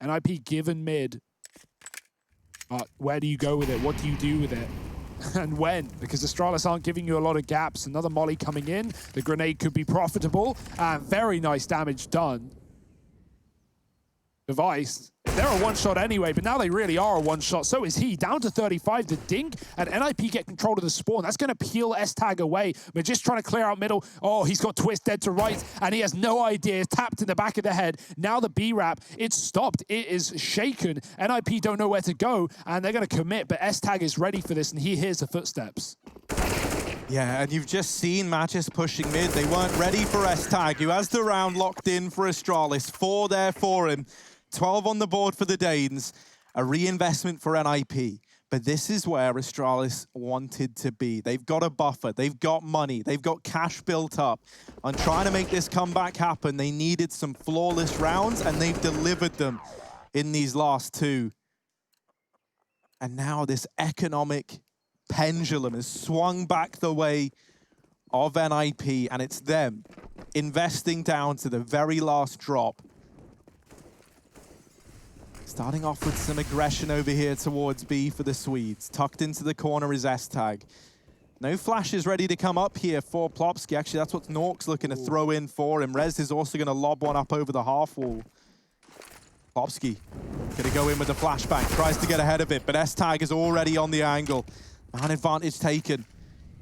NIP given mid. But where do you go with it? What do you do with it? And when? Because Astralis aren't giving you a lot of gaps. Another molly coming in. The grenade could be profitable. And very nice damage done. Device, they're a one-shot anyway, but now they really are a one-shot. So is he. Down to 35 to Dink, and NIP get control of the spawn. That's going to peel S-Tag away. We're just trying to clear out middle. Oh, he's got Twist dead to right, and he has no idea. Tapped in the back of the head. Now the B-Rap, it's stopped. It is shaken. NIP don't know where to go, and they're going to commit, but S-Tag is ready for this, and he hears the footsteps. Yeah, and you've just seen Matches pushing mid. They weren't ready for S-Tag, who has the round locked in for Astralis. 4 there for him. 12 on the board for the Danes, a reinvestment for NIP. But this is where Astralis wanted to be. They've got a buffer, they've got money, they've got cash built up. On trying to make this comeback happen, they needed some flawless rounds, and they've delivered them in these last 2. And now this economic pendulum has swung back the way of NIP, and it's them investing down to the very last drop. Starting off with some aggression over here towards B for the Swedes. Tucked into the corner is S-Tag. No flashes ready to come up here for Plopsky. Actually, that's what Nork's looking to throw in for him. Rez is also going to lob one up over the half wall. Plopsky going to go in with the flashbang. Tries to get ahead of it, but S-Tag is already on the angle. Man advantage taken.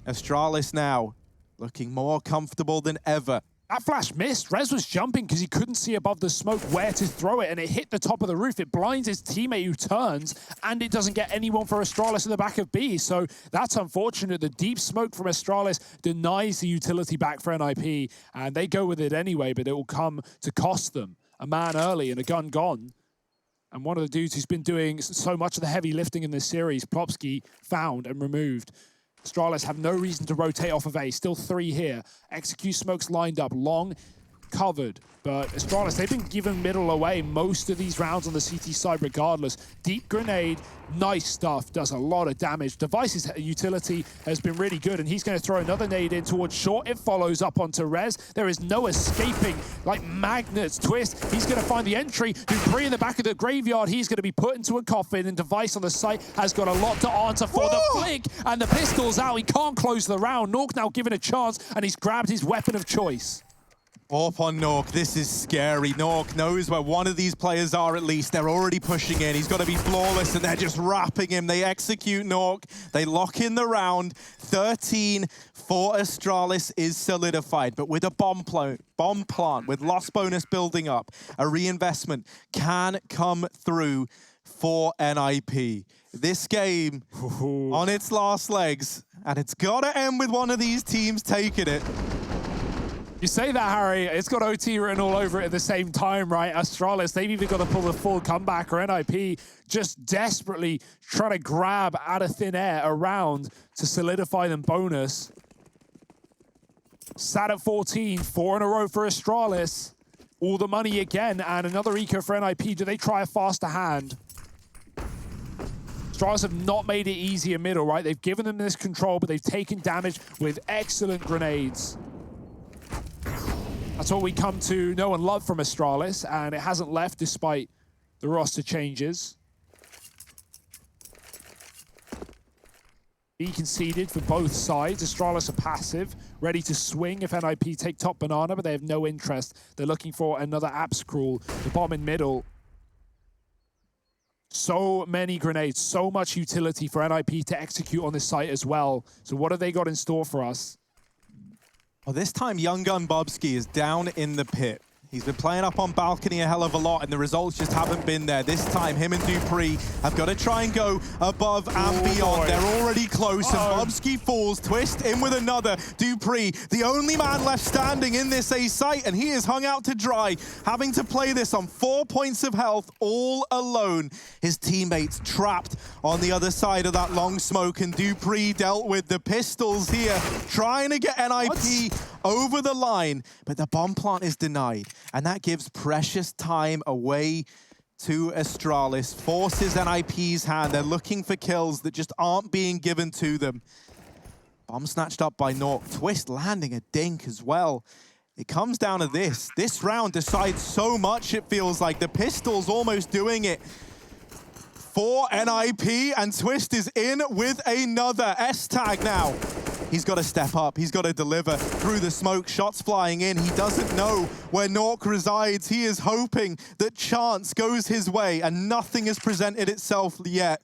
Astralis now looking more comfortable than ever. That flash missed. Rez was jumping because he couldn't see above the smoke where to throw it, and it hit the top of the roof. It blinds his teammate who turns, and it doesn't get anyone for Astralis in the back of B. So that's unfortunate. The deep smoke from Astralis denies the utility back for NIP, and they go with it anyway, but it will come to cost them. A man early and a gun gone. And one of the dudes who's been doing so much of the heavy lifting in this series, Plopsky, found and removed. Astralis have no reason to rotate off of A. Still 3 here. Execute smokes lined up. Long, covered. But Astralis, they've been giving middle away most of these rounds on the CT side regardless. Deep grenade, nice stuff. Does a lot of damage. Device's utility has been really good, and he's going to throw another nade in towards short. It follows up onto Rez. There is no escaping. Like magnets, Twist. He's going to find the entry. Dupree in the back of the graveyard. He's going to be put into a coffin, and Device on the site has got a lot to answer for. The flick and the pistol's out. He can't close the round. Nork now given a chance, and he's grabbed his weapon of choice. Up on Nork, this is scary. Nork knows where one of these players are at least. They're already pushing in. He's got to be flawless, and they're just wrapping him. They execute Nork. They lock in the round. 13 for Astralis is solidified, but with a bomb plant, with loss bonus building up, a reinvestment can come through for NIP. This game on its last legs, and it's got to end with one of these teams taking it. You say that, Harry, it's got OT written all over it at the same time, right? Astralis, they've either got to pull the full comeback, or NIP just desperately trying to grab out of thin air a round to solidify them bonus. Sat at 14, 4 in a row for Astralis. All the money again, and another eco for NIP. Do they try a faster hand? Astralis have not made it easy in middle, right? They've given them this control, but they've taken damage with excellent grenades. That's what we come to know and love from Astralis, and it hasn't left despite the roster changes. be conceded for both sides. Astralis are passive, ready to swing if NIP take top banana, but they have no interest. They're looking for another Abscrawl. The bomb in middle. So many grenades, so much utility for NIP to execute on this site as well. So what have they got in store for us? Well, this time Young Gun Bubsky is down in the pit. He's been playing up on balcony a hell of a lot, and the results just haven't been there. This time, him and Dupree have got to try and go above and beyond. They're already close, and Bubsky falls. Twist in with another. Dupree, the only man left standing in this A site, and he is hung out to dry, having to play this on 4 points of health all alone. His teammates trapped on the other side of that long smoke, and Dupree dealt with the pistols here, trying to get NIP over the line, but the bomb plant is denied. And that gives precious time away to Astralis, forces NIP's hand. They're looking for kills that just aren't being given to them. Bomb snatched up by Nuke. Twist landing a dink as well. It comes down to this. This round decides so much, it feels like. The pistol's almost doing it for NIP, and Twist is in with another S-tag now. He's got to step up. He's got to deliver through the smoke. Shots flying in. He doesn't know where Nuke resides. He is hoping that chance goes his way, and nothing has presented itself yet.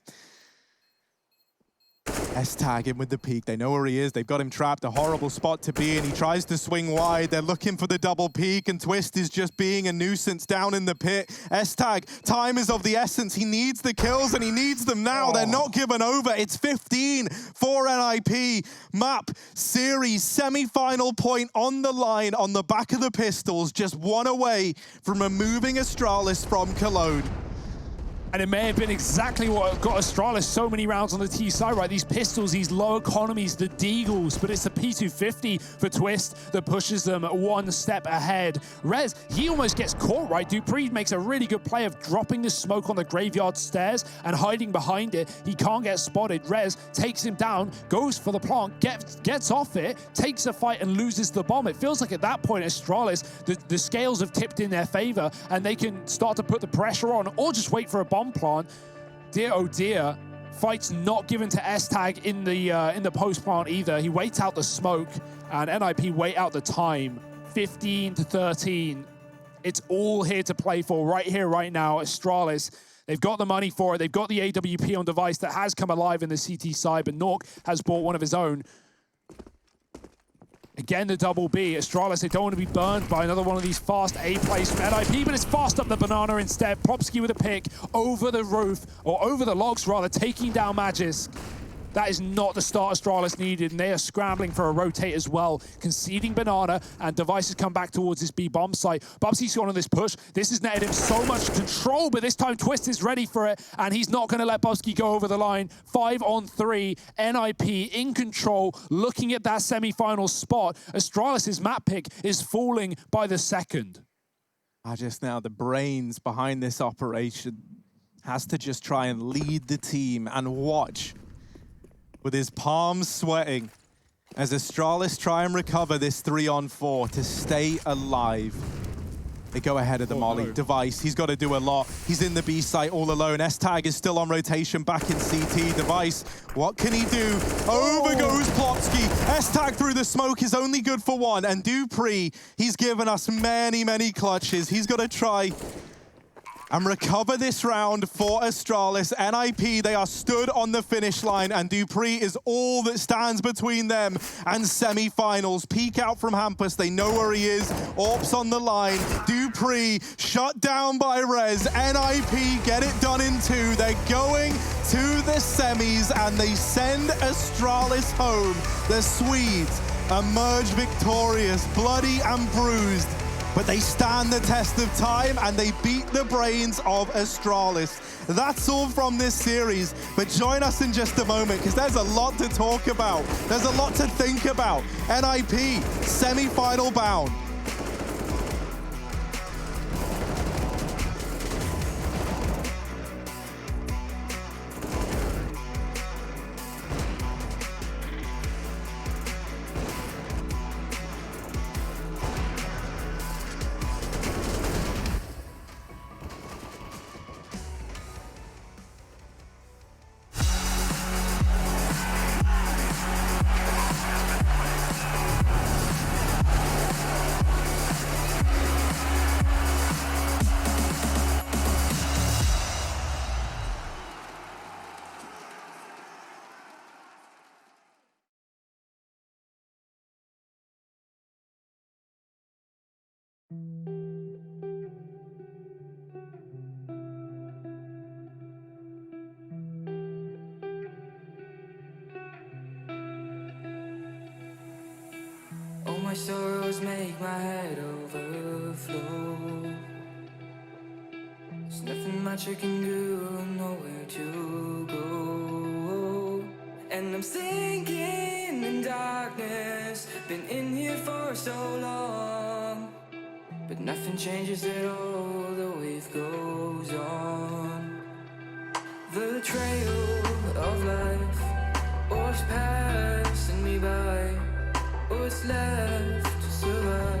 S-tag him with the peek. They know where he is. They've got him trapped. A horrible spot to be in. He tries to swing wide. They're looking for the double peek, and Twist is just being a nuisance down in the pit. S-tag, time is of the essence. He needs the kills, and he needs them now. They're not given over. It's 15 for NIP. Map, series, semi-final point on the line on the back of the pistols. Just one away from removing Astralis from Cologne. And it may have been exactly what got Astralis so many rounds on the T side, right? These pistols, these low economies, the Deagles, but it's the P250 for Twist that pushes them one step ahead. Rez, he almost gets caught, right? Dupree makes a really good play of dropping the smoke on the graveyard stairs and hiding behind it. He can't get spotted. Rez takes him down, goes for the plant, gets off it, takes a fight and loses the bomb. It feels like at that point, Astralis, the scales have tipped in their favor and they can start to put the pressure on or just wait for a bomb plant. Dear oh dear, fight's not given to S-tag in the post plant either. He waits out the smoke and NIP wait out the time. 15-13. It's all here to play for right here, right now. Astralis, they've got the money for it. They've got the AWP on device that has come alive in the CT side, but Nuke has bought one of his own. Again, the double B. Astralis, they don't want to be burned by another one of these fast A plays from NIP, but it's fast up the banana instead. Popsky with a pick over the roof, or over the logs rather, taking down Magisk. That is not the start Astralis needed, and they are scrambling for a rotate as well, conceding banana, and devices come back towards this B bomb site. Bubsy's gone on this push. This has netted him so much control, but this time Twist is ready for it, and he's not going to let Bubsky go over the line. 5-on-3, NIP in control, looking at that semi-final spot. Astralis' map pick is falling by the second. Just now, the brains behind this operation has to just try and lead the team and watch with his palms sweating as Astralis try and recover this 3-on-4 to stay alive. They go ahead of the molly. No. Device, he's got to do a lot. He's in the B site all alone. S-tag is still on rotation back in CT. Device, what can he do? Over goes Plotsky. S-tag through the smoke is only good for one. And Dupree, he's given us many, many clutches. He's got to try and recover this round for Astralis. NIP, they are stood on the finish line, and Dupree is all that stands between them and semi-finals. Peek out from Hampus, they know where he is. Orps on the line. Dupree shut down by Rez. NIP get it done in 2. They're going to the semis, and they send Astralis home. The Swedes emerge victorious, bloody and bruised. But they stand the test of time, and they beat the brains of Astralis. That's all from this series, but join us in just a moment, because there's a lot to talk about. There's a lot to think about. NIP, semi-final bound. my sorrows make my head overflow. There's nothing much I can do, nowhere to go. And I'm sinking in darkness, been in here for so long. But nothing changes at all, the wave goes on. The trail of life was passing me by. What's left to survive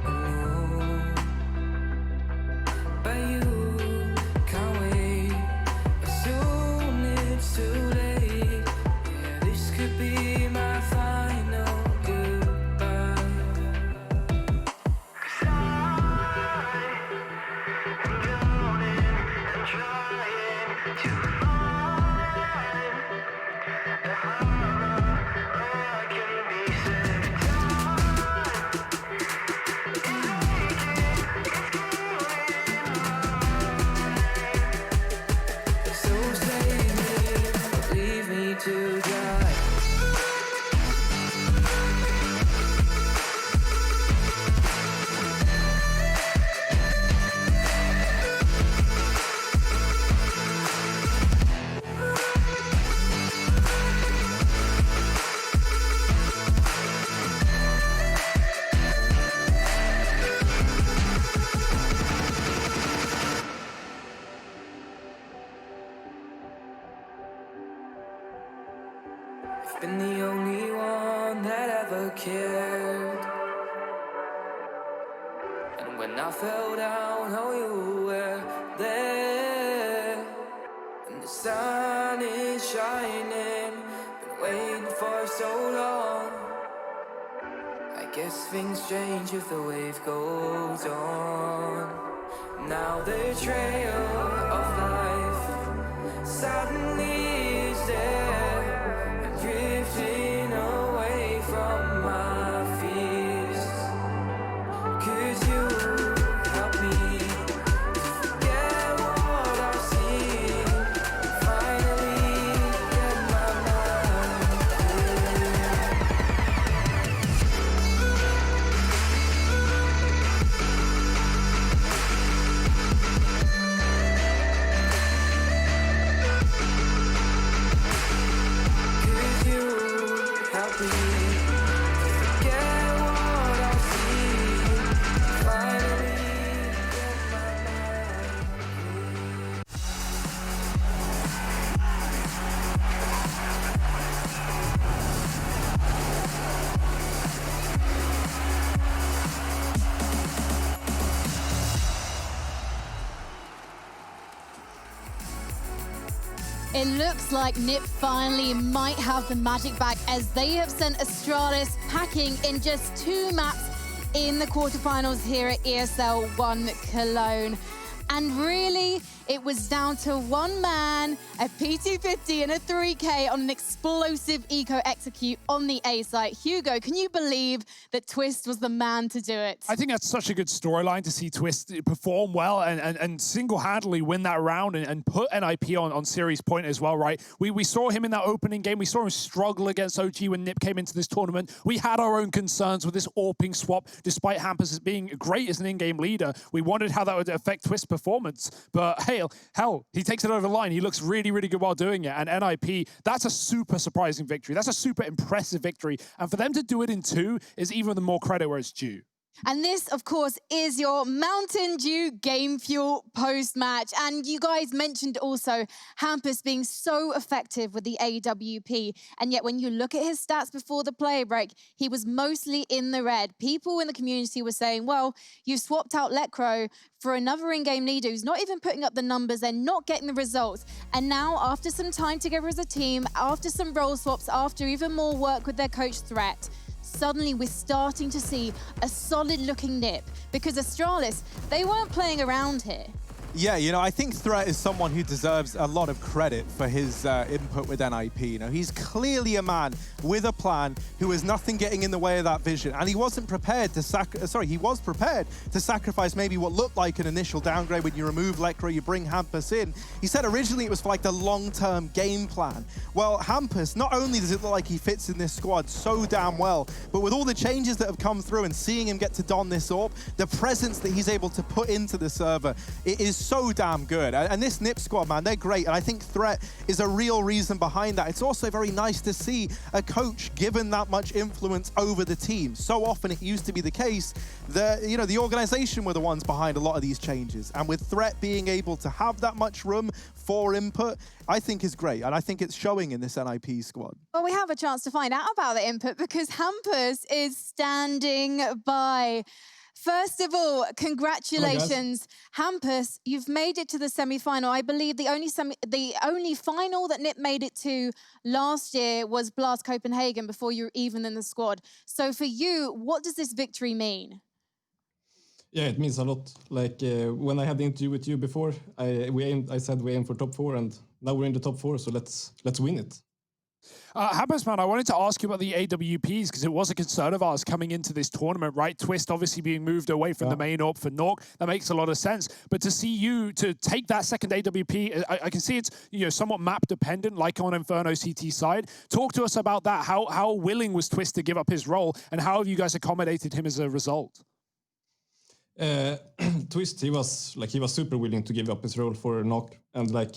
alone? But you can't wait, assume it's too late. Yeah, this could be my final goodbye. 'Cause I am drowning and trying to find the harbor where I can be saved. So save me, leave me to die. I've been the only one that ever cared. And when I fell down, oh, you were there. And the sun is shining, been waiting for so long. I guess things change if the wave goes on. Now the trail of life suddenly is there. I'm drifting away from my fears. 'Cause you help me forget what I've seen. Finally get my mind clear. It looks like NiP finally might have the magic back as they have sent Astralis packing in just 2 maps in the quarterfinals here at ESL 1 Cologne. And really, it was down to one man, a PT50 and a 3K on an explosive eco execute on the A site. Hugo, can you believe that Twist was the man to do it? I think that's such a good storyline to see Twist perform well and single-handedly win that round and put NIP on series point as well, right? We saw him in that opening game. We saw him struggle against OG when NiP came into this tournament. We had our own concerns with this AWPing swap, despite Hampus being great as an in-game leader. We wondered how that would affect Twist's performance, but hell, he takes it over the line. He looks really, really good while doing it. And NIP, that's a super surprising victory. That's a super impressive victory. And for them to do it in 2 is even the more credit where it's due. And this, of course, is your Mountain Dew Game Fuel post-match. And you guys mentioned also Hampus being so effective with the AWP. And yet when you look at his stats before the play break, he was mostly in the red. People in the community were saying, well, you swapped out Lecro for another in-game leader who's not even putting up the numbers, they're not getting the results. And now, after some time together as a team, after some role swaps, after even more work with their coach Threat, suddenly we're starting to see a solid-looking NiP because Astralis, they weren't playing around here. Yeah, you know, I think Threat is someone who deserves a lot of credit for his input with NIP. You know, he's clearly a man with a plan who has nothing getting in the way of that vision, and he wasn't prepared to he was prepared to sacrifice maybe what looked like an initial downgrade when you remove Lekra, you bring Hampus in. He said originally it was for like the long-term game plan. Well, Hampus, not only does it look like he fits in this squad so damn well, but with all the changes that have come through and seeing him get to don this AWP, the presence that he's able to put into the server, it is so damn good. And this NIP squad, man, they're great. And I think Threat is a real reason behind that. It's also very nice to see a coach given that much influence over the team. So often it used to be the case that, you know, the organization were the ones behind a lot of these changes. And with Threat being able to have that much room for input, I think is great. And I think it's showing in this NIP squad. Well, we have a chance to find out about the input because Hampus is standing by. First of all, congratulations, Hampus. You've made it to the semi-final. I believe the only final that NIP made it to last year was Blast Copenhagen before you were even in the squad. So for you, what does this victory mean? Yeah, it means a lot. Like when I had the interview with you before, I said we aim for top 4, and now we're in the top 4. So let's win it. Hampus, man, I wanted to ask you about the AWPs because it was a concern of ours coming into this tournament, right? Twist obviously being moved away from the main AWP for Nuke. That makes a lot of sense. But to see you to take that second AWP, I can see it's somewhat map dependent, like on Inferno CT side. Talk to us about that. How willing was Twist to give up his role, and how have you guys accommodated him as a result? Twist, he was super willing to give up his role for Nuke, and like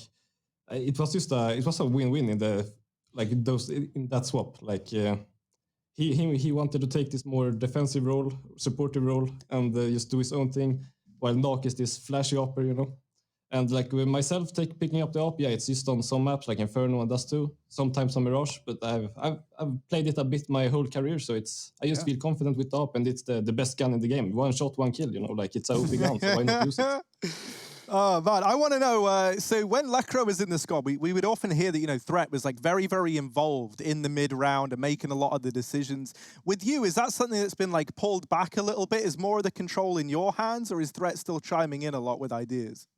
it was a win-win in the. In that swap, he wanted to take this more defensive role, supportive role, and just do his own thing, while Nuke is this flashy upper, you know. And like with myself picking up the AWP, yeah, it's just on some maps like Inferno and Dust 2, sometimes on Mirage, but I've played it a bit my whole career, so I just feel confident with the AWP, and it's the best gun in the game. 1 shot, 1 kill, you know, like it's a OP gun, so why not use it? Oh, man, I want to know, so when Lekra was in the squad, we would often hear that, you know, Threat was like very, very involved in the mid-round and making a lot of the decisions. With you, is that something that's been like pulled back a little bit? Is more of the control in your hands, or is Threat still chiming in a lot with ideas?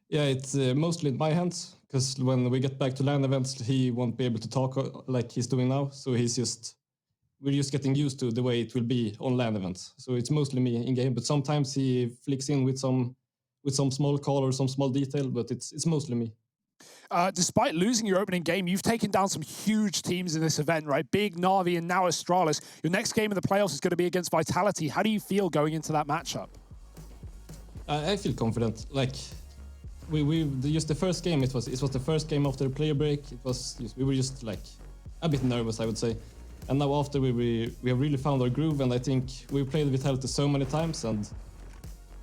Yeah, it's mostly in my hands, because when we get back to LAN events, he won't be able to talk like he's doing now, so we're just getting used to the way it will be on LAN events. So it's mostly me in-game, but sometimes he flicks in with some small call or some small detail, but it's mostly me. Despite losing your opening game, you've taken down some huge teams in this event, right? Big, Na'Vi, and now Astralis. Your next game in the playoffs is going to be against Vitality. How do you feel going into that matchup? I feel confident. Like just the first game, it was the first game after the player break. We were just like a bit nervous, I would say. And now after we have really found our groove, and I think we played Vitality so many times, and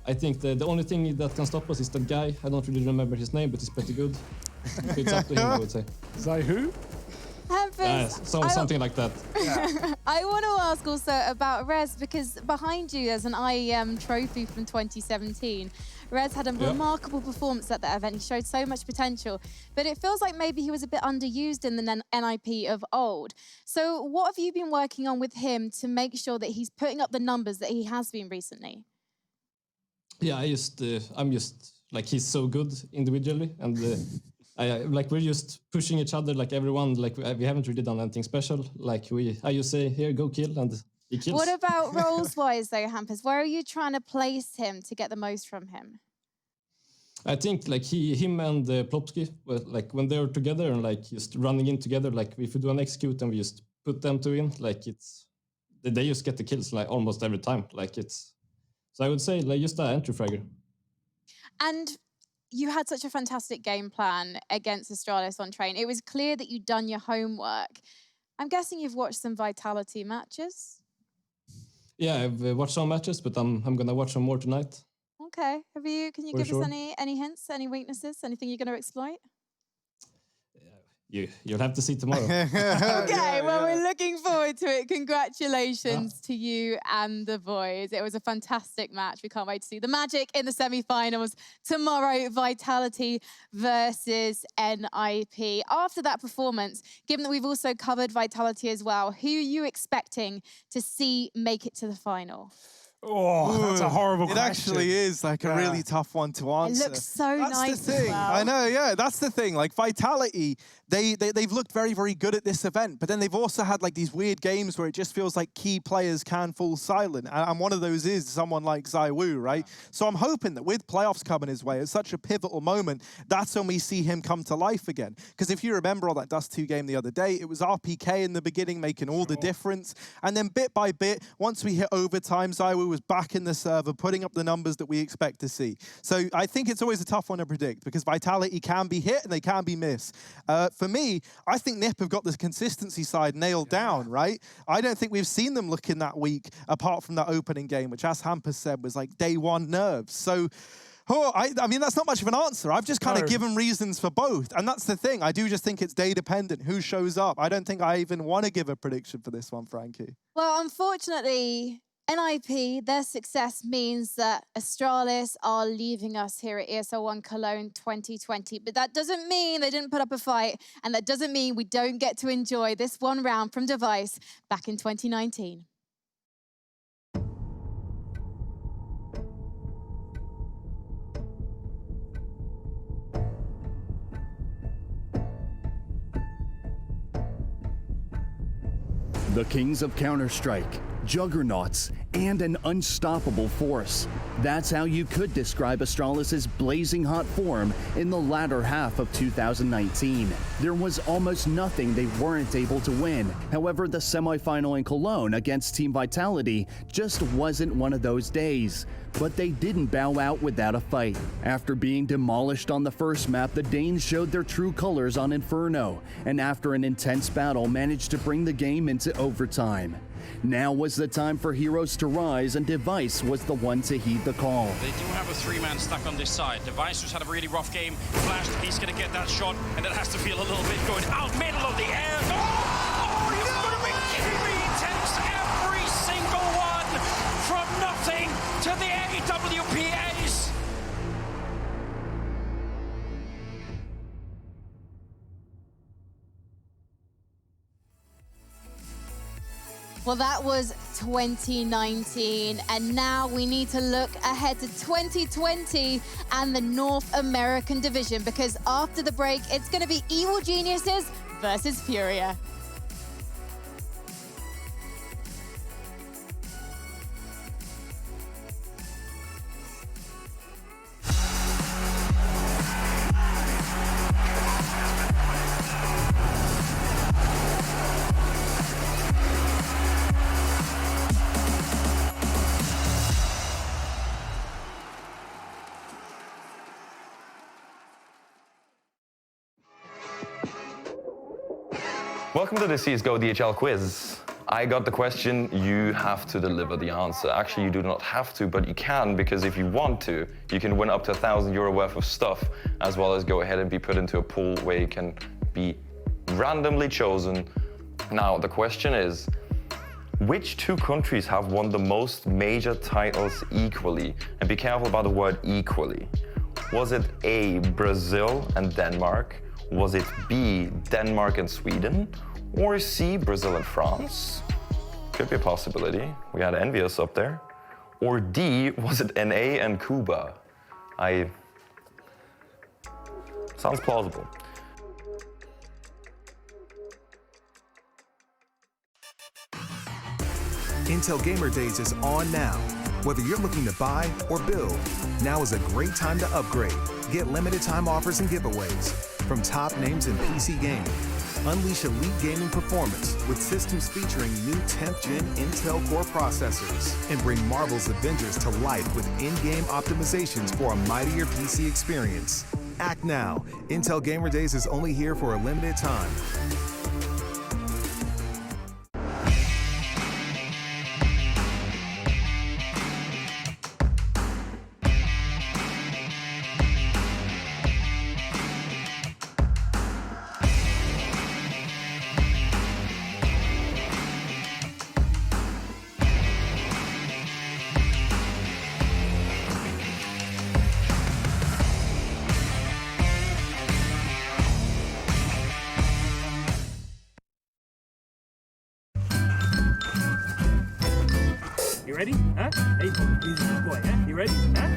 I think the only thing that can stop us is that guy. I don't really remember his name, but he's pretty good. It's up to him, I would say. Say who? Something like that. Yeah. I want to ask also about Rez, because behind you there's an IEM trophy from 2017. Rez had a remarkable performance at that event. He showed so much potential, but it feels like maybe he was a bit underused in the NIP of old. So what have you been working on with him to make sure that he's putting up the numbers that he has been recently? Yeah, I'm just like, he's so good individually, and we're just pushing each other, like everyone, like we haven't really done anything special. Like I just say, here, go kill, and he kills. What about roles-wise though, Hampus? Where are you trying to place him to get the most from him? I think like him and Plopsky, like when they're together and like just running in together, like if we do an execute and we just put them two in, like they just get the kills like almost every time. So I would say like just an entry fragger. And you had such a fantastic game plan against Astralis on train. It was clear that you'd done your homework. I'm guessing you've watched some Vitality matches? Yeah, I've watched some matches, but I'm gonna watch some more tonight. Okay. Can you give us any hints, any weaknesses, anything you're gonna exploit? You'll have to see tomorrow. Okay, well, we're looking forward to it. Congratulations to you and the boys. It was a fantastic match. We can't wait to see the magic in the semi-finals. Tomorrow, Vitality versus NIP. After that performance, given that we've also covered Vitality as well, who are you expecting to see make it to the final? Oh, that's a horrible question. It actually is like a really tough one to answer. It looks so That's nice the thing. as well. I know, yeah, that's the thing. Like Vitality, they've looked very, very good at this event, but then they've also had like these weird games where it just feels like key players can fall silent. And one of those is someone like ZywOo, right? So I'm hoping that with playoffs coming his way, at such a pivotal moment, that's when we see him come to life again. Because if you remember on that Dust 2 game the other day, it was RPK in the beginning making all the difference. And then bit by bit, once we hit overtime, ZywOo was back in the server, putting up the numbers that we expect to see. So I think it's always a tough one to predict because Vitality can be hit and they can be missed. For me, I think NiP have got the consistency side nailed down, right? I don't think we've seen them looking that weak apart from that opening game, which as Hampus said was like day one nerves. So I mean, that's not much of an answer. I've just kind of given reasons for both. And that's the thing. I do just think it's day dependent, who shows up. I don't think I even want to give a prediction for this one, Frankie. Well, unfortunately, NIP, their success means that Astralis are leaving us here at ESL One Cologne 2020. But that doesn't mean they didn't put up a fight, and that doesn't mean we don't get to enjoy this one round from Device back in 2019. The kings of Counter-Strike, juggernauts, and an unstoppable force. That's how you could describe Astralis' blazing hot form in the latter half of 2019. There was almost nothing they weren't able to win. However, the semifinal in Cologne against Team Vitality just wasn't one of those days. But they didn't bow out without a fight. After being demolished on the first map, the Danes showed their true colors on Inferno, and after an intense battle, managed to bring the game into overtime. Now was the time for heroes to rise, and Device was the one to heed the call. They do have a three-man stack on this side. Device, who's had a really rough game, flashed, he's gonna get that shot, and it has to feel a little bit going out middle of the air. Oh, you've got to be kidding me! He takes every single one from nothing to the AWPAs. Well, that was 2019, and now we need to look ahead to 2020 and the North American division, because after the break, it's going to be Evil Geniuses versus FURIA. Welcome to the CSGO DHL quiz. I got the question, you have to deliver the answer. Actually, you do not have to, but you can, because if you want to, you can win up to €1,000 worth of stuff, as well as go ahead and be put into a pool where you can be randomly chosen. Now, the question is, which two countries have won the most major titles equally? And be careful about the word equally. Was it A, Brazil and Denmark? Was it B, Denmark and Sweden? Or C, Brazil and France? Could be a possibility. We had Envious up there. Or D, was it NA and Cuba? Sounds plausible. Intel Gamer Days is on now. Whether you're looking to buy or build, now is a great time to upgrade. Get limited time offers and giveaways from top names in PC gaming. Unleash elite gaming performance with systems featuring new 10th gen Intel Core processors, and bring Marvel's Avengers to life with in-game optimizations for a mightier PC experience. Act now. Intel Gamer Days is only here for a limited time. You ready? Huh? Hey, he's a good boy, huh? You ready? Huh?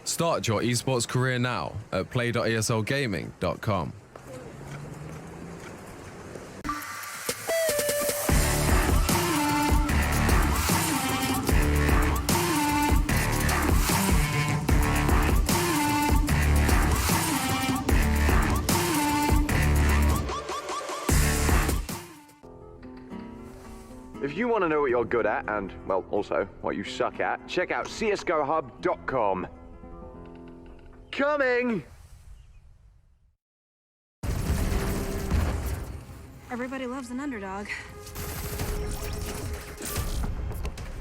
Start your esports career now at play.eslgaming.com. If you want to know what you're good at and, well, also what you suck at, check out csgohub.com. Coming! Everybody loves an underdog.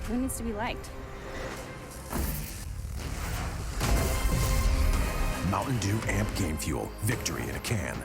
Who needs to be liked? Mountain Dew Amp Game Fuel. Victory in a can.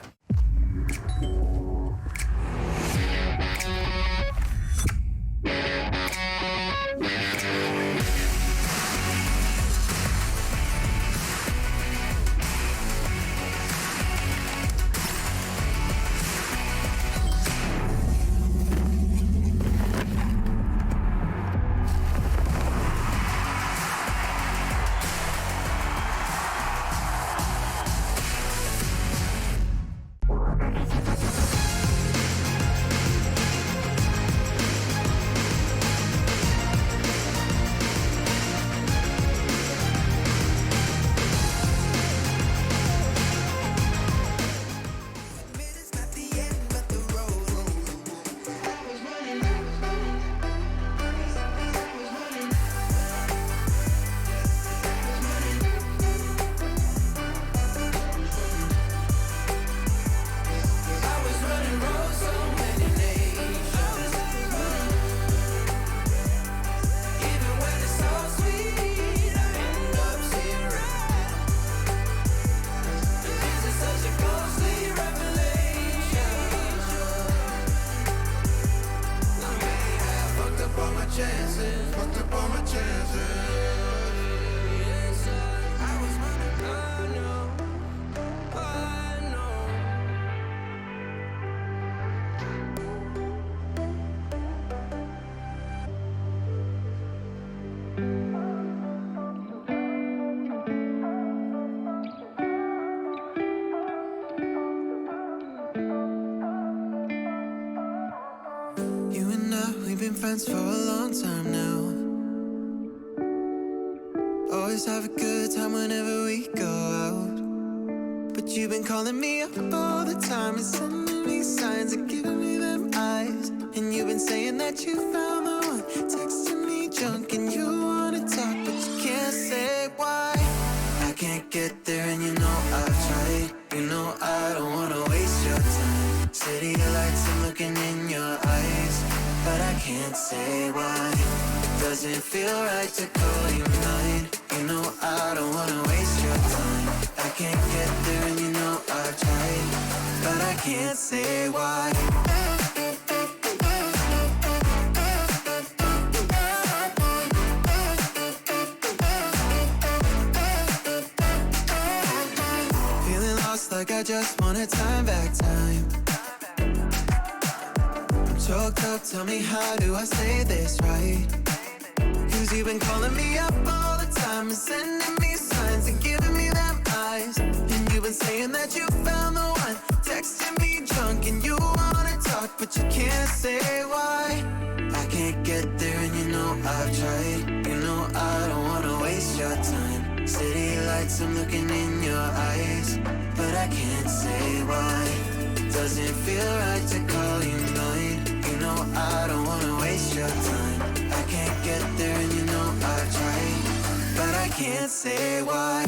We've been friends for a long time now. Always have a good time whenever we go out. But you've been calling me up all the time and sending me signs and giving me them eyes. And you've been saying that you found the one, texting me junk and you wanna talk, but you can't say why. I can't get there and you know I've tried. You know I don't wanna waste your time. City lights, I'm looking in your eyes, but I can't say why. It doesn't feel right to call you mine. You know I don't wanna waste your time. I can't get there and you know I've tried, but I can't say why. Feeling lost like I just want a time back time. Choked up, tell me how do I say this right? Cause you've been calling me up all the time and sending me signs and giving me them eyes. And you've been saying that you found the one, texting me drunk and you wanna talk, but you can't say why. I can't get there and you know I've tried. You know I don't wanna waste your time. City lights, I'm looking in your eyes, but I can't say why. Doesn't feel right to call you mine. You know I don't wanna waste your time. I can't get there and you know I've tried, but I can't say why.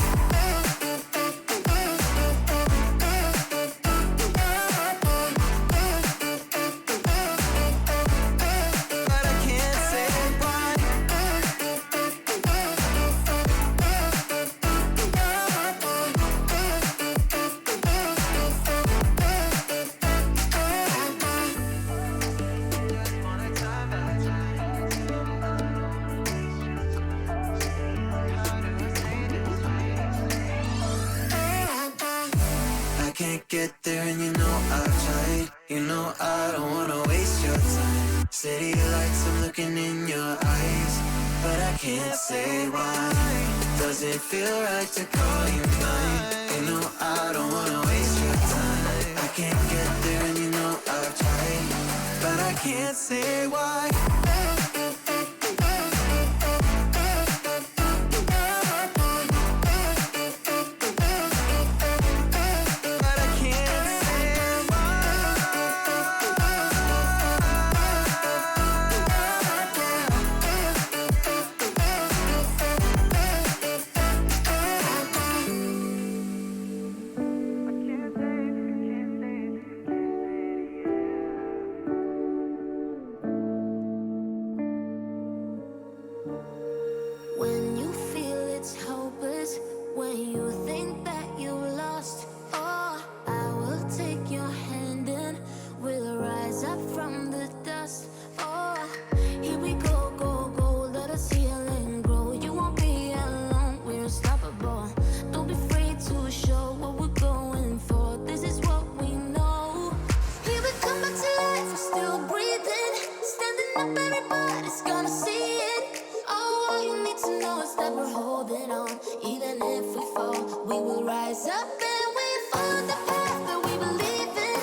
get there and you know I've tried. You know I don't wanna waste your time. City lights, I'm looking in your eyes, but I can't say why. Does it feel right to call you mine? You know I don't wanna waste your time. I can't get there and you know I've tried, but I can't say why. When you feel it's hopeless, when you think that you lost, oh, I will take your hand and we'll rise up from the dust. Oh, here we go, go, go, let us heal and grow. You won't be alone, we're unstoppable. Don't be afraid to show what we're going for. This is what we know. Here we come back to life, we're still breathing. Standing up, everybody's gonna see it. Oh, all you need to know is that we're holding on. Even if we fall, we will rise up and we follow the path that we believe in.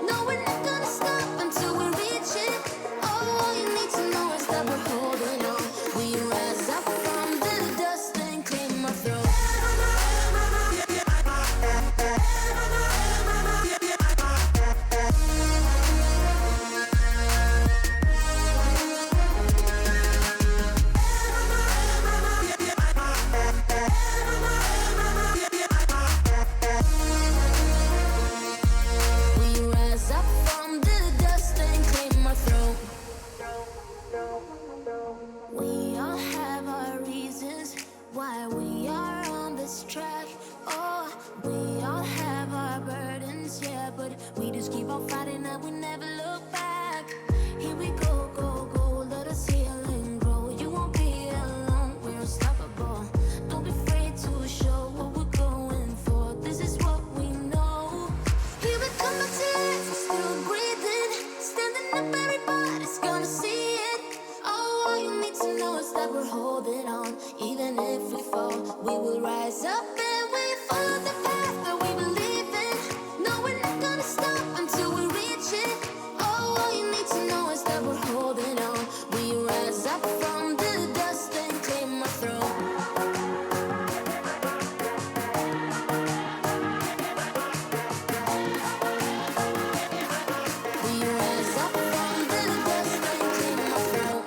No, we're not gonna stop until we reach it. Oh, all you need to know is that we're holding on. We rise up from the dust and claim our throne. We rise up from the dust and claim our throne. We all have our reasons why we are on this track. Oh, we all have our burdens, yeah, but we just keep on fighting and we never look back. Here we go, go, go, let us heal and grow. You won't be alone, we're unstoppable. Don't be afraid to show what we're going for. This is what we know. Here we come back to life, we're still breathing. Standing up, everybody's gonna see it. Oh, all you need to know is that we're holding on. Even if we fall, we will rise up and we follow the path that we believe in. No, we're not gonna stop until we reach it. Oh, all you need to know is that we're holding on. We rise up from the dust and claim our throne. We rise up from the dust and claim our throne.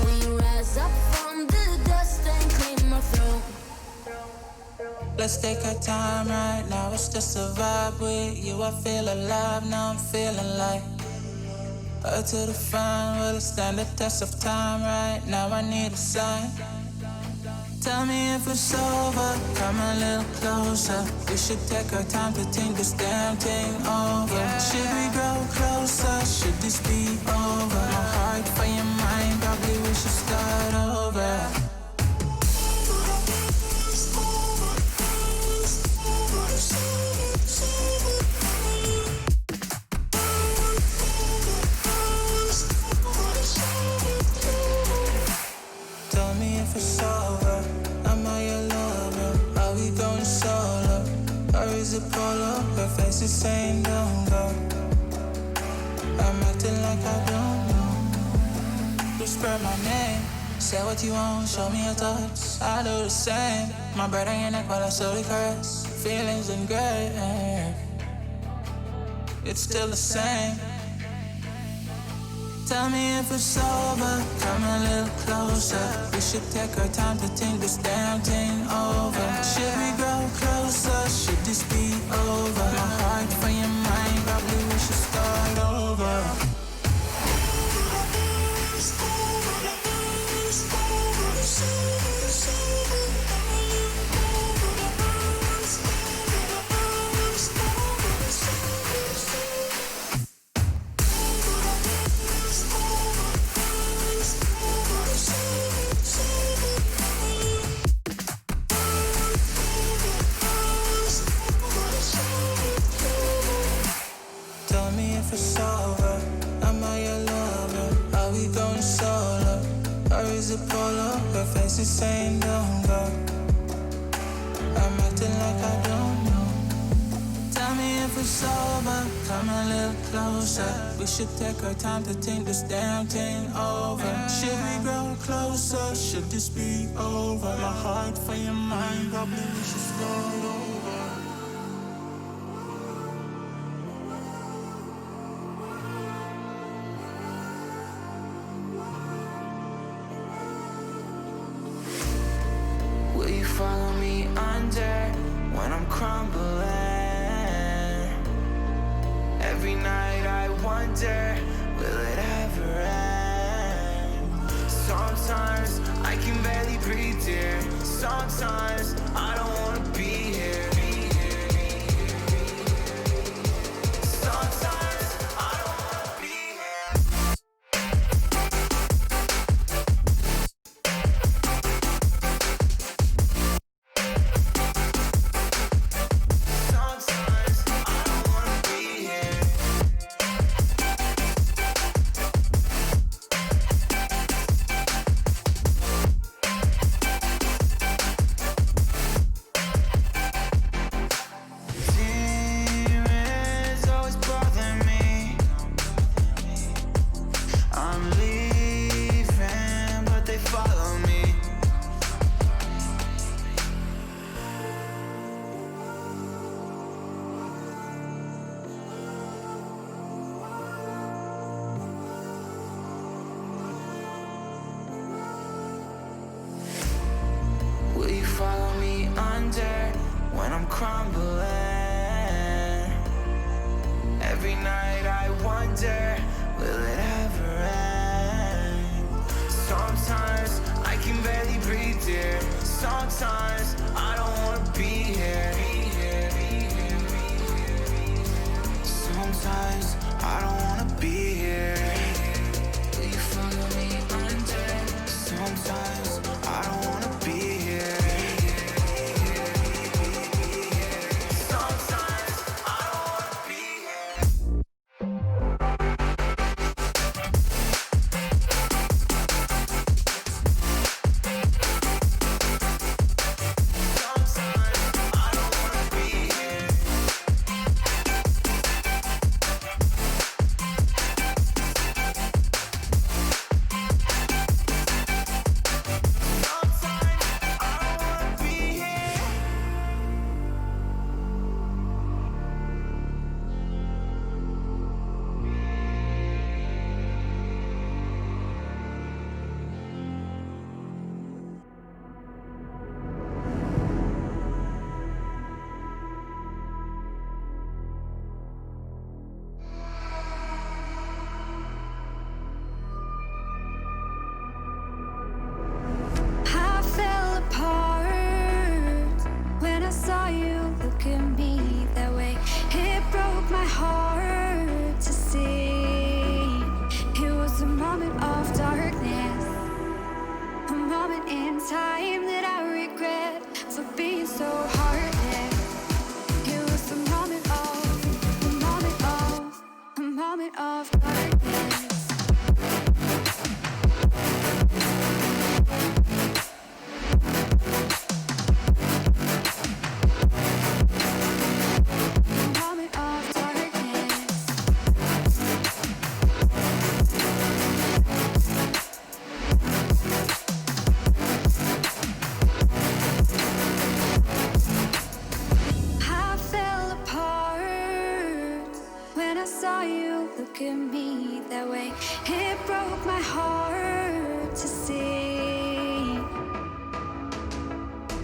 We rise up from the dust and claim our throne. Let's take our time right now, it's just a vibe with you. I feel alive, now I'm feeling like her to the front, will it stand the test of time right now? I need a sign. Tell me if it's over, come a little closer. We should take our time to think this damn thing over. Should we grow closer? Should this be over? My heart for your mind, probably we should start over. Tell me if it's over, am I your lover? Are we going solo? Or is it polo? Her face is saying don't go. I'm acting like I don't know. Whisper my name, say what you want, show me your thoughts. I do the same. My breath on your neck while I slowly caress. Feelings in gray, it's still the same. Tell me if it's over, come a little closer. We should take our time to think this damn thing over. Should we grow closer? Should this be over? My heart for your mind, probably we should start over. if it's over? Am I your lover? Are we going solo? Or is it polo? Her face is saying don't go. I'm acting like I don't know. Tell me if it's over. Come a little closer. We should take our time to think this damn thing over. Should we grow closer? Should this be over? My heart for your mind, probably we should start over. Will you follow me under when I'm crumbling? Every night I wonder, will it ever end? Sometimes I can barely breathe, dear. Sometimes I don't wanna be here. Sometimes I don't wanna be here. Sometimes I don't wanna be here. Demons always bother me. I'm leaving, but they follow me. Will you follow me under when I'm crumbling? Every night I wonder, will it ever end? Sometimes I can barely breathe, dear. Sometimes I don't wanna be here. Sometimes I don't wanna be here. Will you follow me under? Sometimes I don't wanna be here. Sometimes I don't wanna be here. Sometimes I don't wanna be here. Sometimes I don't wanna be here. I fell apart when I saw you look at me that way. It broke my heart to see. It was a moment of darkness, a moment in time that I regret for being so heartless. It was a moment of darkness. Moment of darkness. I fell apart when I saw you look at me that way. It broke my heart to see.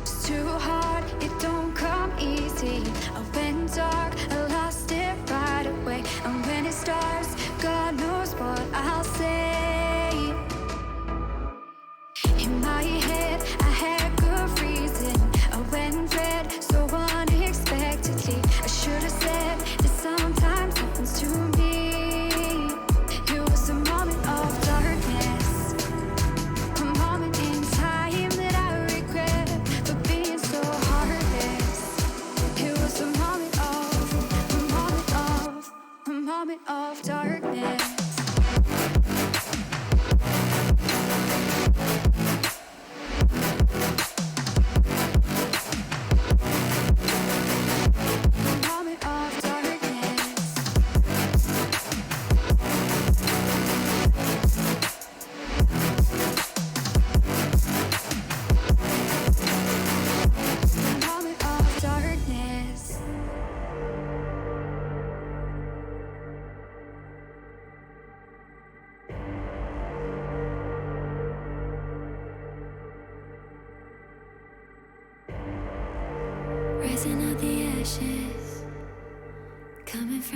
It's too hard, it don't come easy. I went dark, I lost it right away. And when it starts, God knows what I'll say. In my head, I had good reason. I went red so unexpectedly. I should have said that sometimes happens to me. It was a moment of darkness, a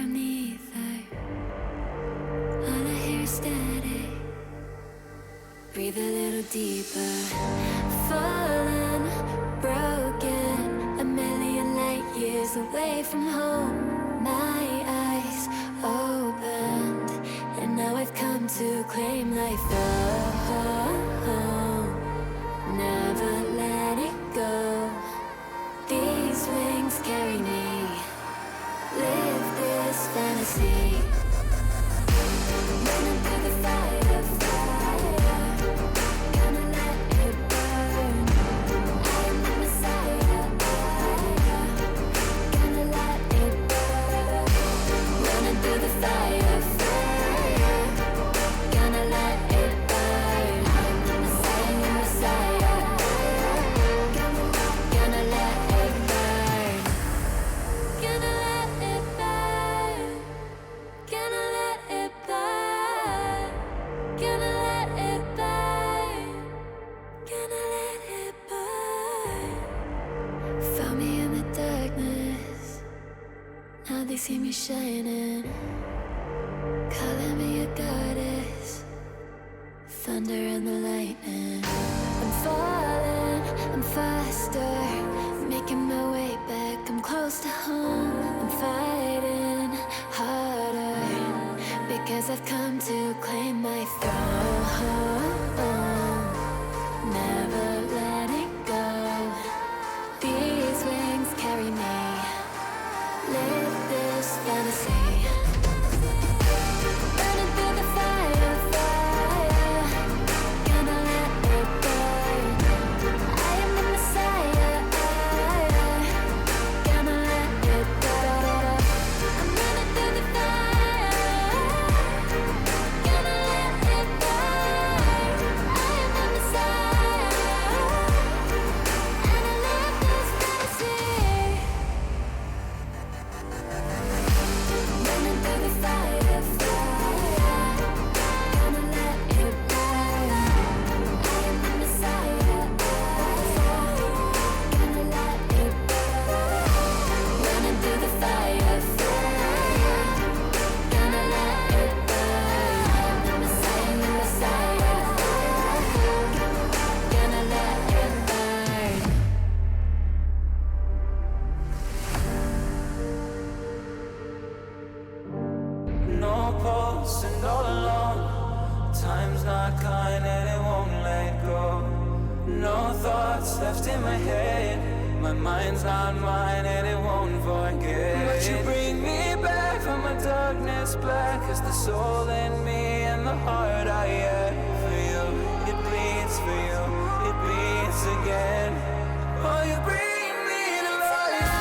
from the ether. All I hear is static. Breathe a little deeper. Fallen, broken, a million light years away from home. My eyes opened, and now I've come to claim life. Never let it go. These wings carry me. Live this fantasy. Running through the fire, gonna let it burn. I am the Messiah, gonna let it burn. Running through the fire, gonna let it burn. I am the Messiah, gonna let it burn. Gonna let it burn. Gonna let it burn. Gonna let it burn. Gonna let it burn. Found me in the darkness. Now they see me shining. Calling me a goddess. Thunder and the lightning. I'm falling, I'm faster. Making my way back, I'm close to home. I'm fighting harder because I've come to claim my throne. Never letting go. These wings carry me. Live this fantasy. Running through the fire, gonna let it burn. I am the Messiah, gonna let it burn. I'm running through the fire, gonna let it burn. I am the Messiah, and I live this fantasy. Running through the fire, gonna let it burn. I am the Messiah, gonna let it burn. Running through the fire, gonna let it burn. I am the Messiah, gonna let it burn. No pulse and all alone. Time's not kind and it won't let go. No thoughts left in my head. My mind's not mine and it won't forget. But you bring me back from my darkness black. Cause the soul in me and the heart I have for you. It bleeds for you, it beats again. Oh, you bring me to life.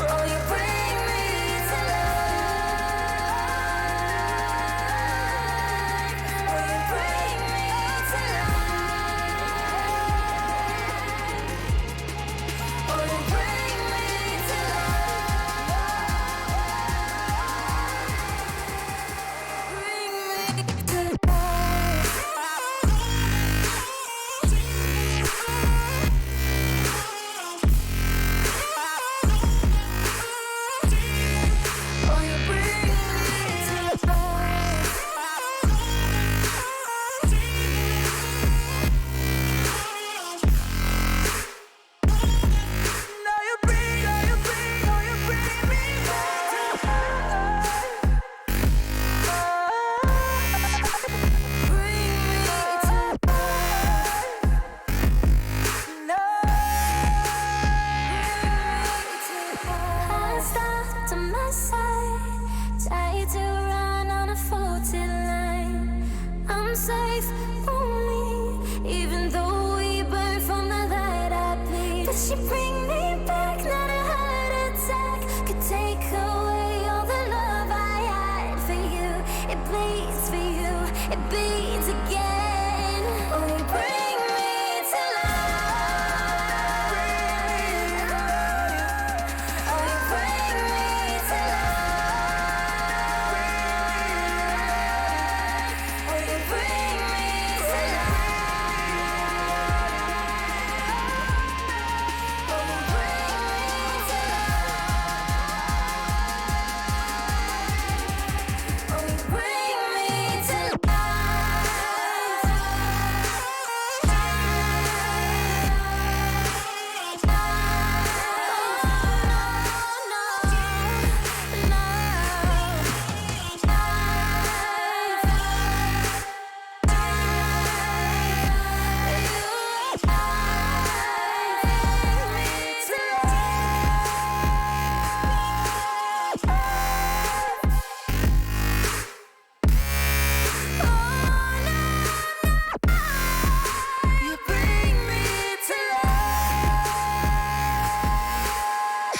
Oh, you bring me to life. Oh, you bring me to life. Oh, you bring me to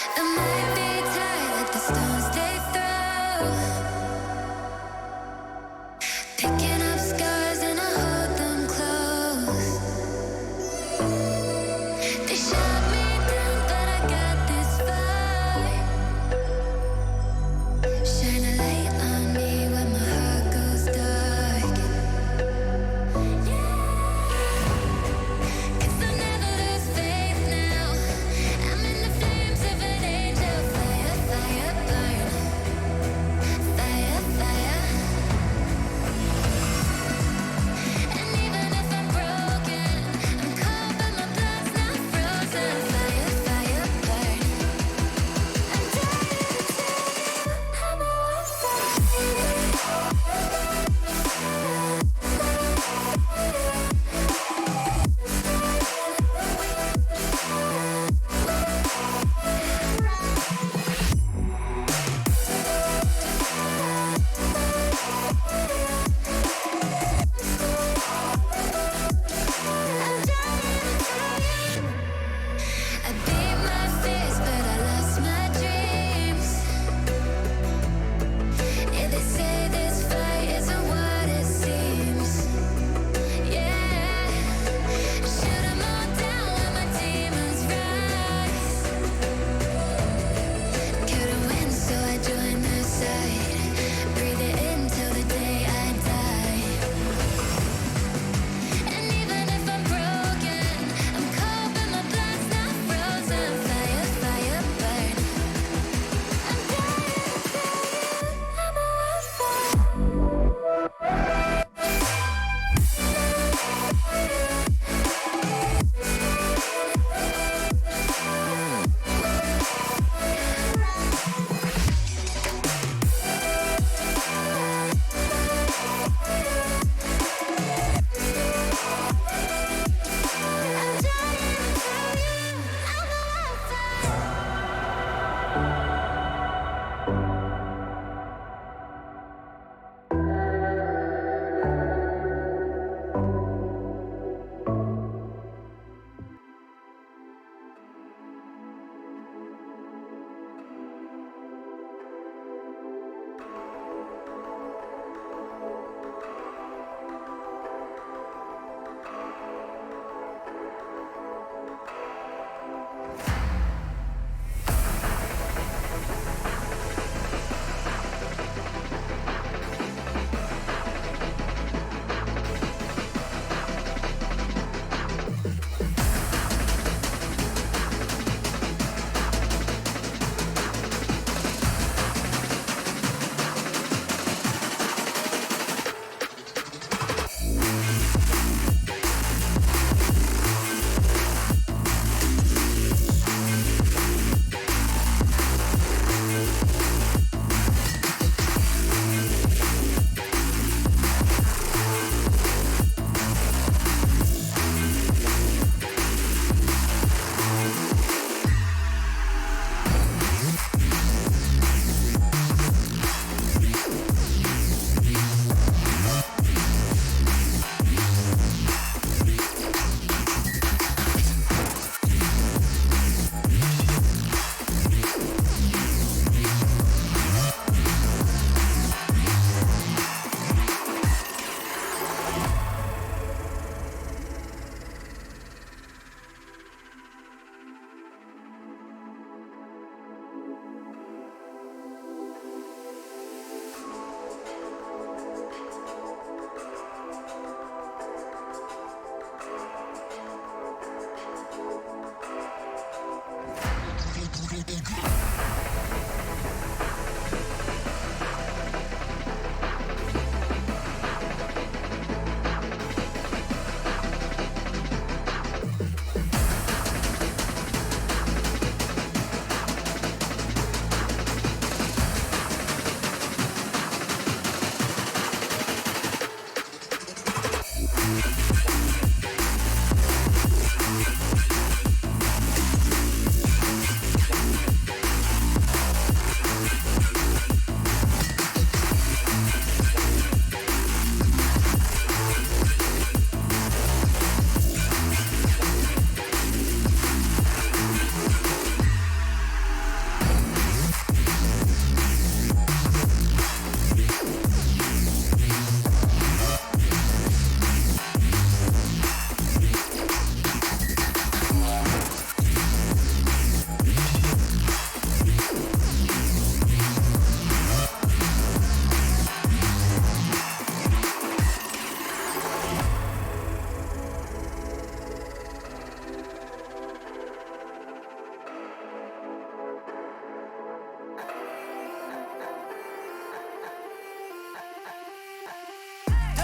I might be tired of the stones they throw. Picking up scars and I hold them close. They shot me down, but I got this far. Shine a light on me when my heart goes dark. Cause I'll never lose faith now. I'm in the flames of an angel fire.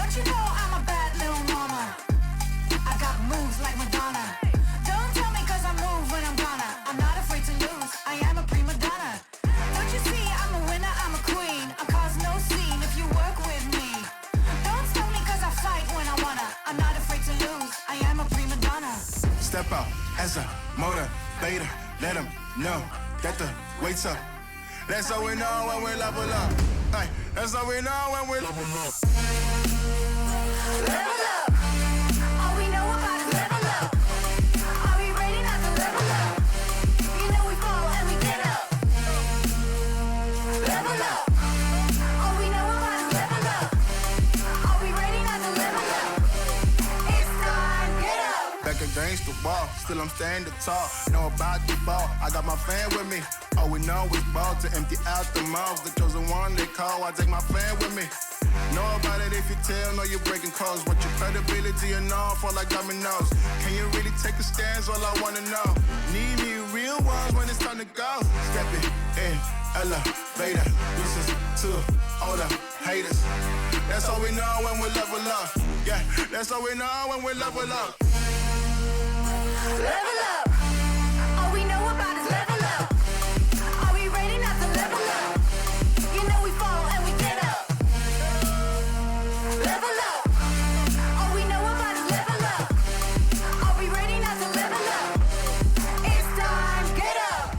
Don't you know I'm a bad little mama? I got moves like Madonna. Don't tell me cause I move when I'm gonna. I'm not afraid to lose, I am a prima donna. Don't you see I'm a winner, I'm a queen. I cause no scene if you work with me. Don't stop me cause I fight when I wanna. I'm not afraid to lose, I am a prima donna. Step out as a motivator. Let them know that the weight's up. That's how we know when we level up. Ay, that's how we know when we level up. Level up. All we know about is level up. Are we ready not to level up? You know we fall and we get up. Level up. All we know about is level up. Are we ready not to level up? It's time, get up. Back against the wall, still I'm standing tall. Know about the ball, I got my fan with me. All we know is ball to empty out the mouths. The chosen one they call, I take my fan with me. Know about it if you tell, know you're breaking codes. What your credibility and all fall like dominoes. Can you really take a stance? All I wanna know. Need me real ones when it's time to go. Stepping in, elevator. This is to all the haters. That's all we know when we level up. Yeah, that's all we know when we level up. Level up. All we know about is level up. Are we ready not to level up? You know we fall and we get up. Level up. All we know about is level up. Are we ready not to level up? It's time, get up.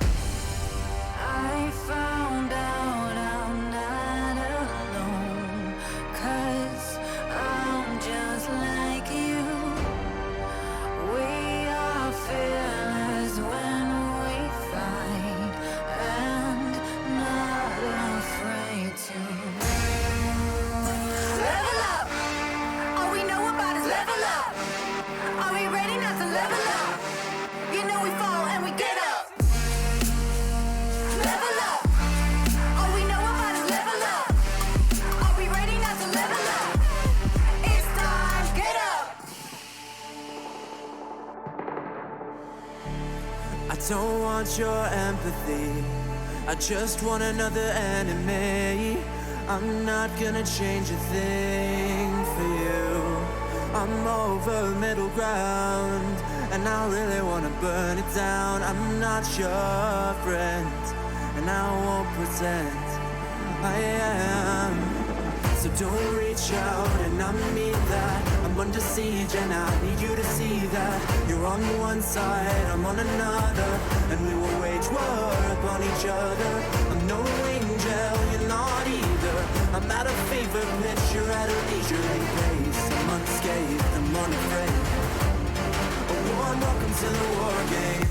I found out I'm not alone. 'Cause I'm just like you. We are fearless when we fight and not afraid to. Level up! All we know about is level up. Are we ready not to level up? You know we fall and we get up. Level up! All we know about is level up. Are we ready not to level up? It's time, get up! I don't want your empathy. I just want another enemy. I'm not gonna change a thing for you. I'm over middle ground, and I really wanna burn it down. I'm not your friend, and I won't pretend I am. So don't reach out, and I mean that. I'm under siege, and I need you to see that. You're on one side, I'm on another, and we will wage war upon each other. I'm no angel, you're not either. I'm at a fever pitch, you're at a leisurely pace. I'm unscathed, I'm unafraid. A warm welcome to the war game.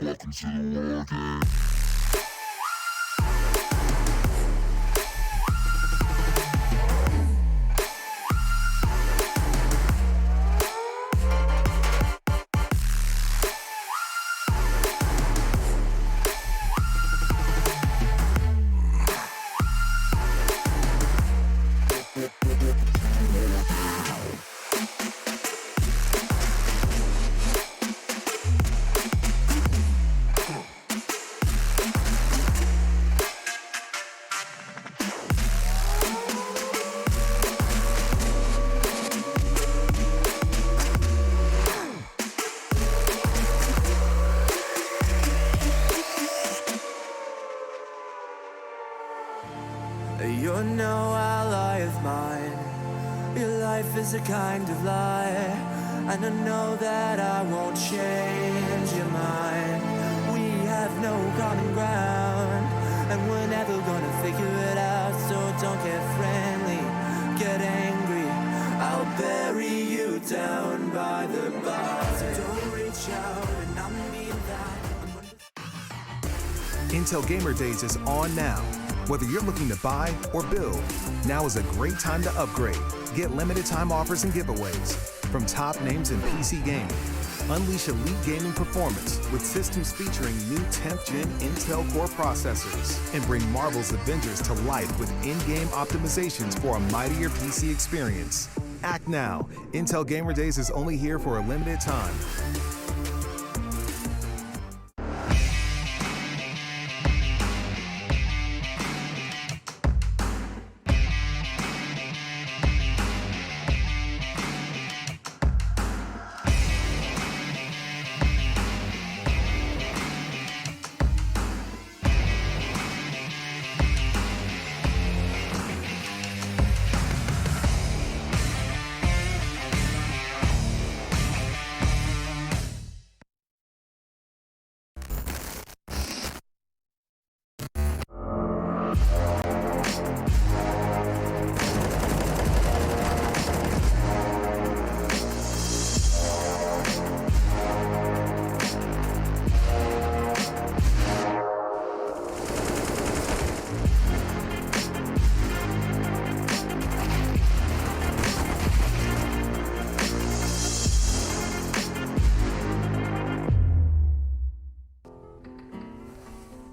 Welcome to the war game. You're no ally of mine. Your life is a kind of lie, and I know that I won't change your mind. We have no common ground, and we're never gonna figure it out. So don't get friendly, get angry. I'll bury you down by the bar. So don't reach out, and I mean that. Intel Gamer Days is on now. Whether you're looking to buy or build, now is a great time to upgrade. Get limited time offers and giveaways from top names in PC gaming. Unleash elite gaming performance with systems featuring new 10th Gen Intel Core processors. And bring Marvel's Avengers to life with in-game optimizations for a mightier PC experience. Act now. Intel Gamer Days is only here for a limited time.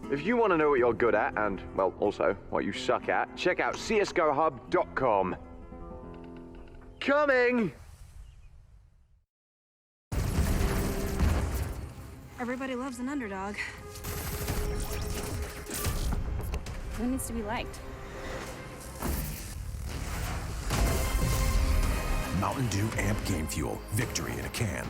If you want to know what you're good at and, well, also what you suck at, check out csgohub.com. Coming! Everybody loves an underdog. Who needs to be liked? Mountain Dew Amp Game Fuel. Victory in a can.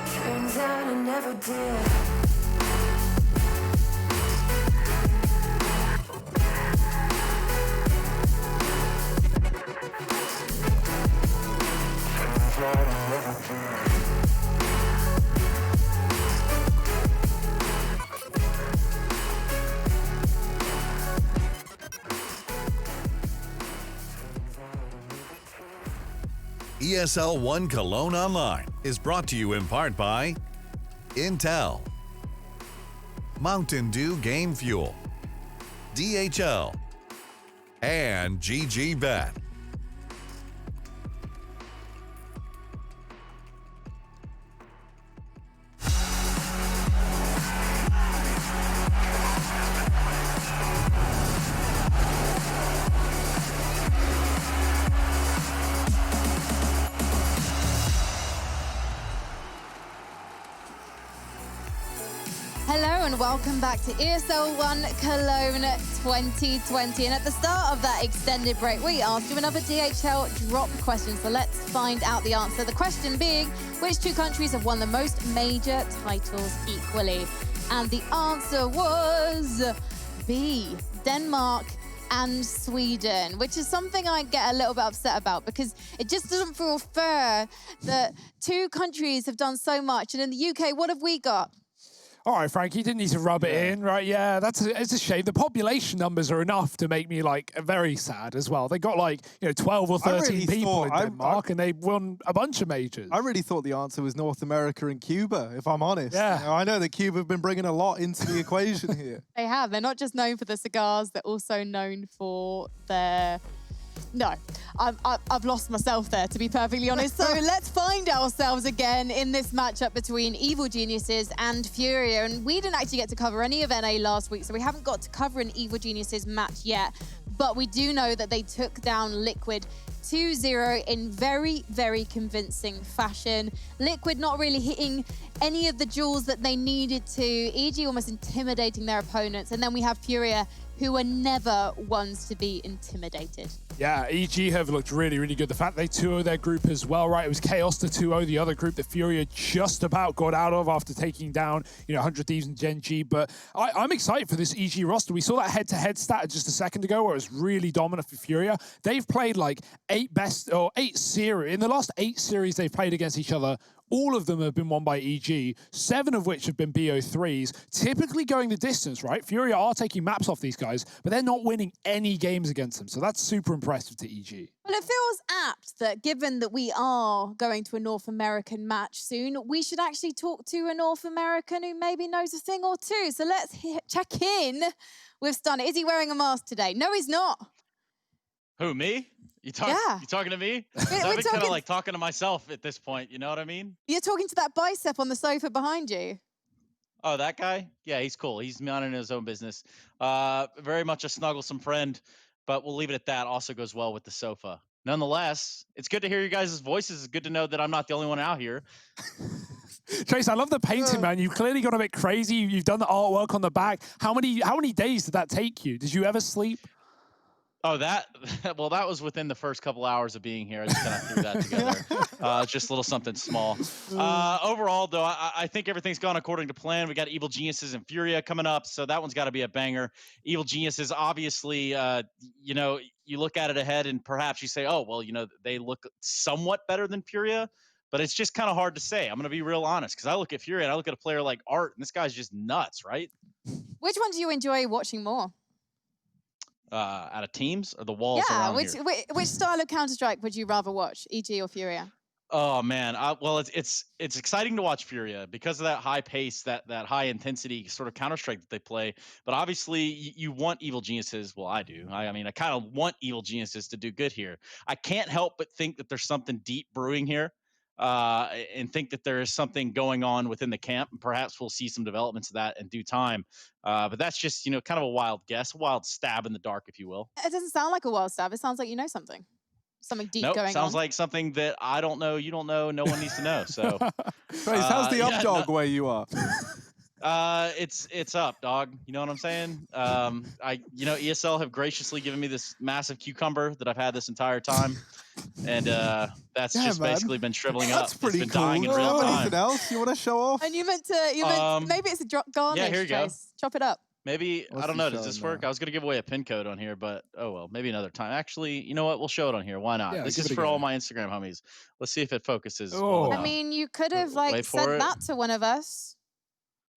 Turns out I never did. ESL 1 Cologne Online is brought to you in part by Intel, Mountain Dew Game Fuel, DHL, and GGBet. Hello and welcome back to ESL 1 Cologne 2020. And at the start of that extended break, we asked you another DHL drop question. So let's find out the answer. The question being, which two countries have won the most major titles equally? And the answer was B, Denmark and Sweden, which is something I get a little bit upset about because it just doesn't feel fair that two countries have done so much. And in the UK, what have we got? All right, Frank, you didn't need to rub it in, right? Yeah, it's a shame. The population numbers are enough to make me like very sad as well. They got like 12 or 13 people in Denmark, and they won a bunch of majors. I really thought the answer was North America and Cuba, if I'm honest. Yeah. I know that Cuba have been bringing a lot into the equation here. They have. They're not just known for the cigars, they're also known for their... No, I've lost myself there, to be perfectly honest. So let's find ourselves again in this matchup between Evil Geniuses and FURIA. And we didn't actually get to cover any of NA last week, so we haven't got to cover an Evil Geniuses match yet. But we do know that they took down Liquid 2-0 in very, very convincing fashion. Liquid not really hitting any of the jewels that they needed to, e.g. almost intimidating their opponents. And then we have FURIA, who are never ones to be intimidated. Yeah, EG have looked really, really good. The fact they 2-0 their group as well, right? It was Chaos to 2-0 the other group that FURIA just about got out of after taking down, 100 Thieves and Gen G. But I'm excited for this EG roster. We saw that head-to-head stat just a second ago where it was really dominant for FURIA. They've played like 8 series. In the last 8 series they've played against each other, all of them have been won by EG, 7 of which have been BO3s, typically going the distance, right? FURIA are taking maps off these guys, but they're not winning any games against them. So that's super impressive to EG. Well, it feels apt that given that we are going to a North American match soon, we should actually talk to a North American who maybe knows a thing or two. So let's check in with Stunner. Is he wearing a mask today? No, he's not. Who, me? You talking to me? I've been kind of like talking to myself at this point, you know what I mean? You're talking to that bicep on the sofa behind you. Oh, that guy? Yeah, he's cool. He's minding his own business. Very much a snugglesome friend, but we'll leave it at that. Also goes well with the sofa. Nonetheless, it's good to hear you guys' voices. It's good to know that I'm not the only one out here. Trace, I love the painting, man. You've clearly gone a bit crazy. You've done the artwork on the back. How many days did that take you? Did you ever sleep? Oh, that was within the first couple hours of being here. I just kind of threw that together. Just a little something small. Overall, though, I think everything's gone according to plan. We got Evil Geniuses and FURIA coming up, so that one's got to be a banger. Evil Geniuses, obviously, you look at it ahead and perhaps you say, oh, well, they look somewhat better than FURIA, but it's just kind of hard to say. I'm going to be real honest, because I look at FURIA and I look at a player like Art, and this guy's just nuts, right? Which one do you enjoy watching more? Out of teams or the walls around here? Which style of Counter-Strike would you rather watch, EG or FURIA? Oh man, well it's exciting to watch FURIA because of that high pace, that high intensity sort of Counter-Strike that they play. But obviously you want Evil Geniuses. Well, I do. I mean, I kind of want Evil Geniuses to do good here. I can't help but think that there's something deep brewing here. And think that there is something going on within the camp, and perhaps we'll see some developments of that in due time. But that's just, kind of a wild guess, a wild stab in the dark, if you will. It doesn't sound like a wild stab. It sounds like you know something. Something deep going on. Sounds like something that I don't know, you don't know, no one needs to know. So, how's the up dog where you are? It's up, dog. You know what I'm saying? ESL have graciously given me this massive cucumber that I've had this entire time. And that's basically been shriveling up. That's pretty it's been cool. dying in real time. Anything else you want to show off? And you meant maybe it's a garnish. Yeah, here you go. Chop it up. Maybe, I don't know, does this work? I was going to give away a pin code on here, but oh well, maybe another time. Actually, you know what? We'll show it on here. Why not? Yeah, this is for all my Instagram homies. Let's see if it focuses. Oh. I mean, you could have sent that to one of us.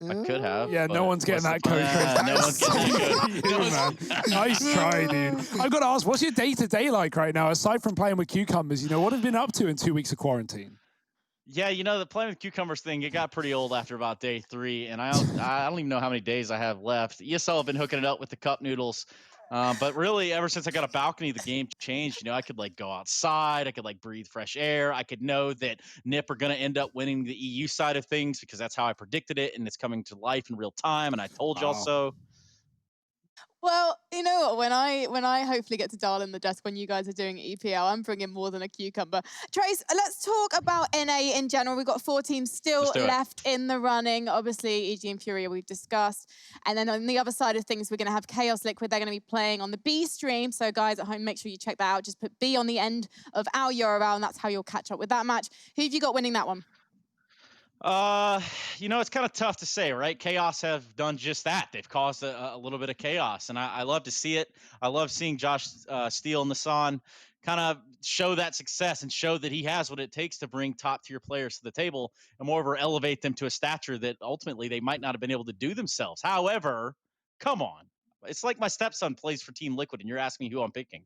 I could have. Yeah, no one's getting that code. No one's getting that code. Nice try, dude. I've got to ask, what's your day-to-day like right now, aside from playing with cucumbers? What have you been up to in 2 weeks of quarantine? Yeah, the playing with cucumbers thing, it got pretty old after about day 3, and I don't even know how many days I have left. ESL have been hooking it up with the cup noodles, but really, ever since I got a balcony, the game changed. I could go outside, I could breathe fresh air, I could know that NIP are going to end up winning the EU side of things because that's how I predicted it, and it's coming to life in real time, and I told y'all so. Well, you know what? When I hopefully get to dial in the desk when you guys are doing EPL, I'm bringing more than a cucumber. Trace, let's talk about NA in general. We've got 4 teams still left in the running. Obviously, EG and FURIA we've discussed. And then on the other side of things, we're going to have Chaos Liquid. They're going to be playing on the B stream. So guys at home, make sure you check that out. Just put B on the end of our URL, and that's how you'll catch up with that match. Who have you got winning that one? You know, it's kind of tough to say, right? Chaos have done just that. They've caused a little bit of chaos, and I love to see it. I love seeing Josh Steele and Nassan kind of show that success and show that he has what it takes to bring top tier players to the table and moreover elevate them to a stature that ultimately they might not have been able to do themselves. However, come on. It's like my stepson plays for Team Liquid, and you're asking me who I'm picking.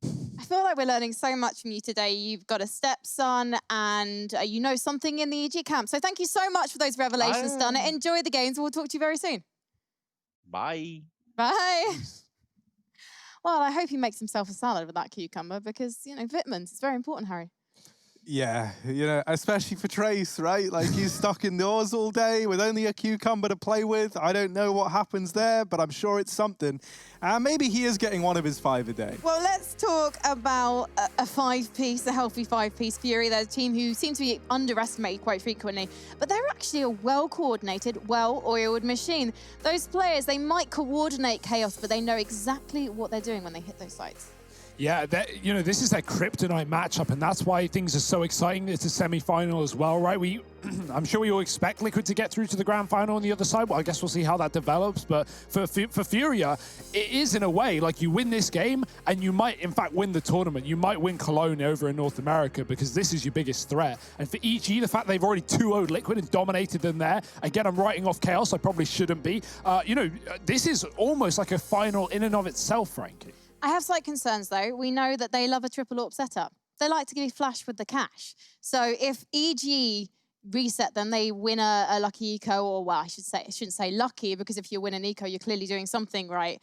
I feel like we're learning so much from you today. You've got a stepson and you know something in the EG camp. So thank you so much for those revelations, Stunner. Enjoy the games. We'll talk to you very soon. Bye. Bye. Well, I hope he makes himself a salad with that cucumber because, you know, vitamins, it's very important, Harry. Yeah, you know, especially for Trace, right? Like, he's stuck indoors all day with only a cucumber to play with. I don't know what happens there, but I'm sure it's something. And maybe he is getting one of his 5 a day. Well, let's talk about a 5-piece, a healthy 5-piece Fury. They're a team who seem to be underestimated quite frequently, but they're actually a well-coordinated, well-oiled machine. Those players, they might coordinate chaos, but they know exactly what they're doing when they hit those sites. Yeah, you know, this is their kryptonite matchup, and that's why things are so exciting. It's a semi-final as well, right? I'm sure we all expect Liquid to get through to the grand final on the other side. Well, I guess we'll see how that develops. But for FURIA, it is in a way like you win this game, and you might, in fact, win the tournament. You might win Cologne over in North America because this is your biggest threat. And for EG, the fact they've already 2-0'd Liquid and dominated them there. Again, I'm writing off Chaos. I probably shouldn't be. You know, this is almost like a final in and of itself, Frankie. I have slight concerns, though. We know that they love a triple AWP setup. They like to be flash with the cash. So if EG reset them, they win a lucky eco, or, well, I shouldn't say lucky, because if you win an eco, you're clearly doing something right.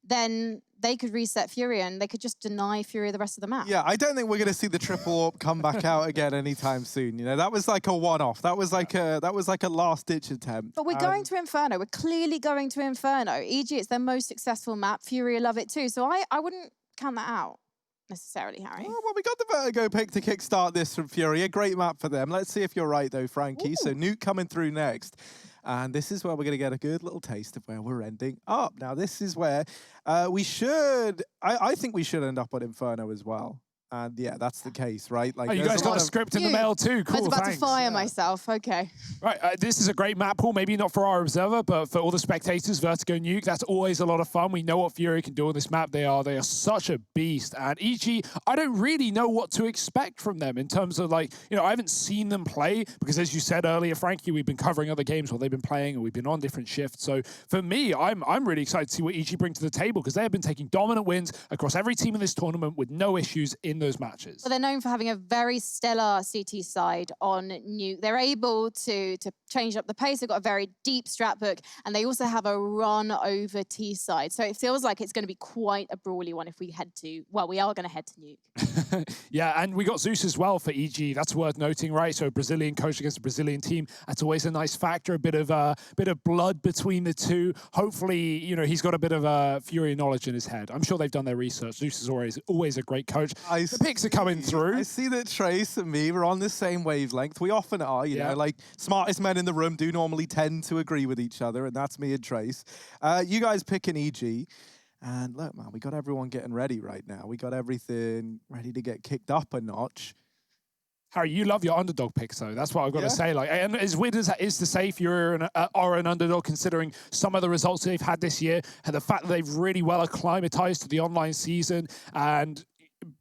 Then they could reset FURIA and they could just deny FURIA the rest of the map. Yeah, I don't think we're going to see the triple AWP come back out again anytime soon. You know, that was like a one-off. That was like a last-ditch attempt. But we're going to Inferno. We're clearly going to Inferno. EG, it's their most successful map. FURIA love it too. So I wouldn't count that out necessarily, Harry. Oh, well, we got the Vertigo pick to kickstart this from FURIA. Great map for them. Let's see if you're right, though, Frankie. Ooh. So Nuke coming through next. And this is where we're going to get a good little taste of where we're ending up. Now, this is where we should... I think we should end up at Inferno as well. And yeah, that's the case, right? Like, oh, you guys got a script in the mail too. Cool, I was about thanks. to fire myself. Okay. Right, this is a great map pool. Maybe not for our observer, but for all the spectators, Vertigo Nuke, that's always a lot of fun. We know what FURIA can do on this map. They are such a beast. And EG, I don't really know what to expect from them in terms of, like, you know, I haven't seen them play because, as you said earlier, Frankie, we've been covering other games while they've been playing, and we've been on different shifts. So for me, I'm really excited to see what EG bring to the table because they have been taking dominant wins across every team in this tournament with no issues in those matches. Well, they're known for having a very stellar CT side on Nuke. They're able to change up the pace. They've got a very deep strat book, and they also have a run over T side. So it feels like it's going to be quite a brawly one if we head to, well, we are going to head to Nuke. Yeah, and we got Zeus as well for EG. That's worth noting, right? So a Brazilian coach against a Brazilian team. That's always a nice factor. A bit of blood between the two. Hopefully, you know, he's got a bit of FURIA knowledge in his head. I'm sure they've done their research. Zeus is always a great coach. The picks are coming through. I see that Trace and me, we're on the same wavelength. We often are, you know, like smartest men in the room do normally tend to agree with each other, and that's me and Trace. You guys pick an EG. And look, man, we got everyone getting ready right now. We got everything ready to get kicked up a notch. Harry, you love your underdog picks, though. That's what I've got to say. Like, and as weird as that is to say, if you're an underdog, considering some of the results they've had this year, and the fact that they've really well acclimatized to the online season,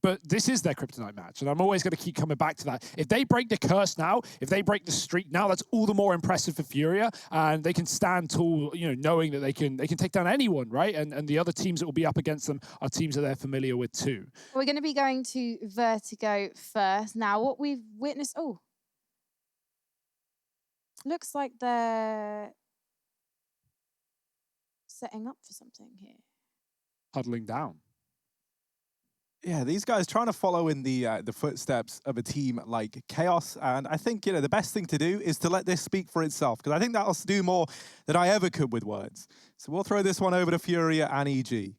but this is their kryptonite match, and I'm always going to keep coming back to that. If they break the curse now, if they break the streak now, that's all the more impressive for FURIA, and they can stand tall, you know, knowing that they can take down anyone, right? And the other teams that will be up against them are teams that they're familiar with too. We're going to be going to Vertigo first. Now, what we've witnessed, looks like they're setting up for something here. Huddling down. Yeah, these guys trying to follow in the footsteps of a team like Chaos, and I think, you know, the best thing to do is to let this speak for itself, because I think that'll do more than I ever could with words. So we'll throw this one over to FURIA and EG.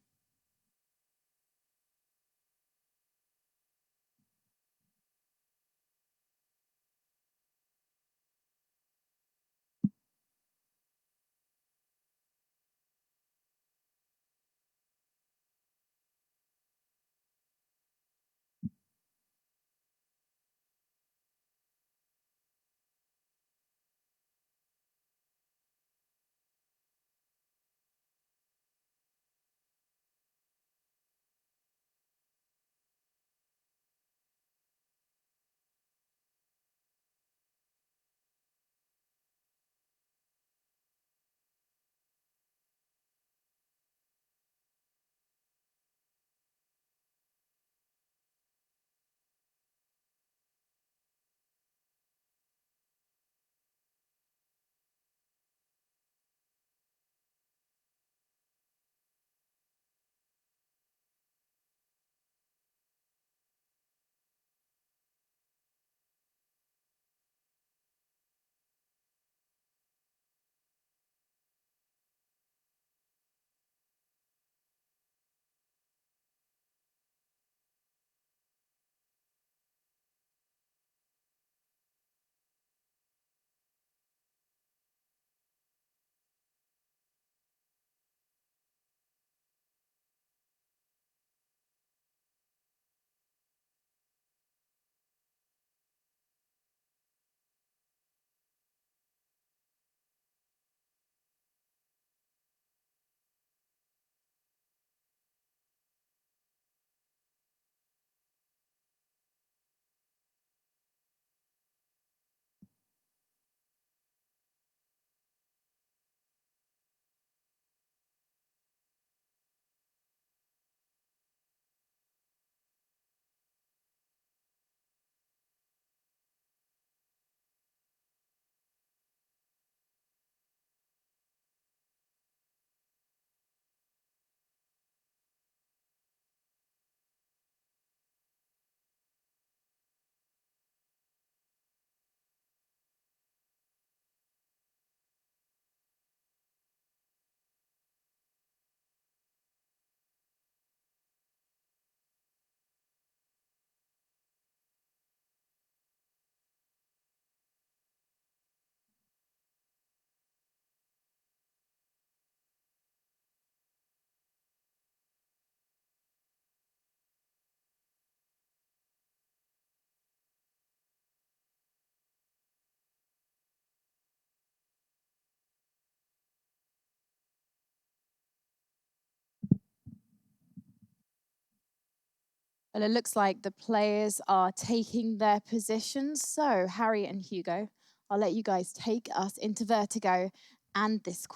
Well, it looks like the players are taking their positions. So, Harry and Hugo, I'll let you guys take us into Vertigo and this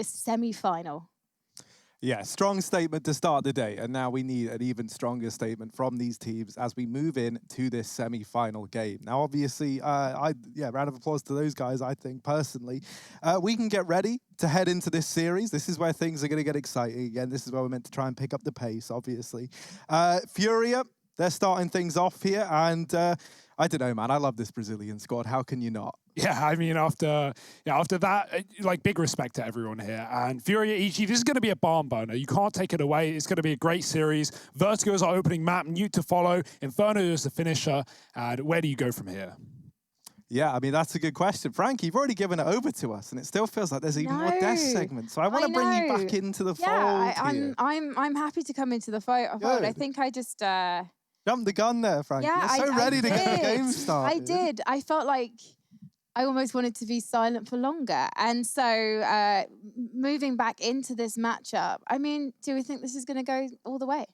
semi-final. Yeah, strong statement to start the day, and now we need an even stronger statement from these teams as we move in to this semi-final game. Now, obviously, round of applause to those guys, I think, personally. We can get ready to head into this series. This is where things are going to get exciting again. This is where we're meant to try and pick up the pace, obviously. FURIA, they're starting things off here, and I don't know, man. I love this Brazilian squad. How can you not? Yeah, I mean, after that, like, big respect to everyone here. And FURIA EG, this is going to be a barn burner. You can't take it away. It's going to be a great series. Vertigo is our opening map, Nuke to follow. Inferno is the finisher. And where do you go from here? Yeah, I mean, that's a good question. Frankie, you've already given it over to us, and it still feels like there's even more death segments. So I want to bring you back into the fold here. I'm happy to come into the fold. I think I just... Jumped the gun there, Frankie. Yeah, You're so ready to get the game started. I did. I felt like I almost wanted to be silent for longer. And so moving back into this matchup, I mean, do we think this is going to go all the way?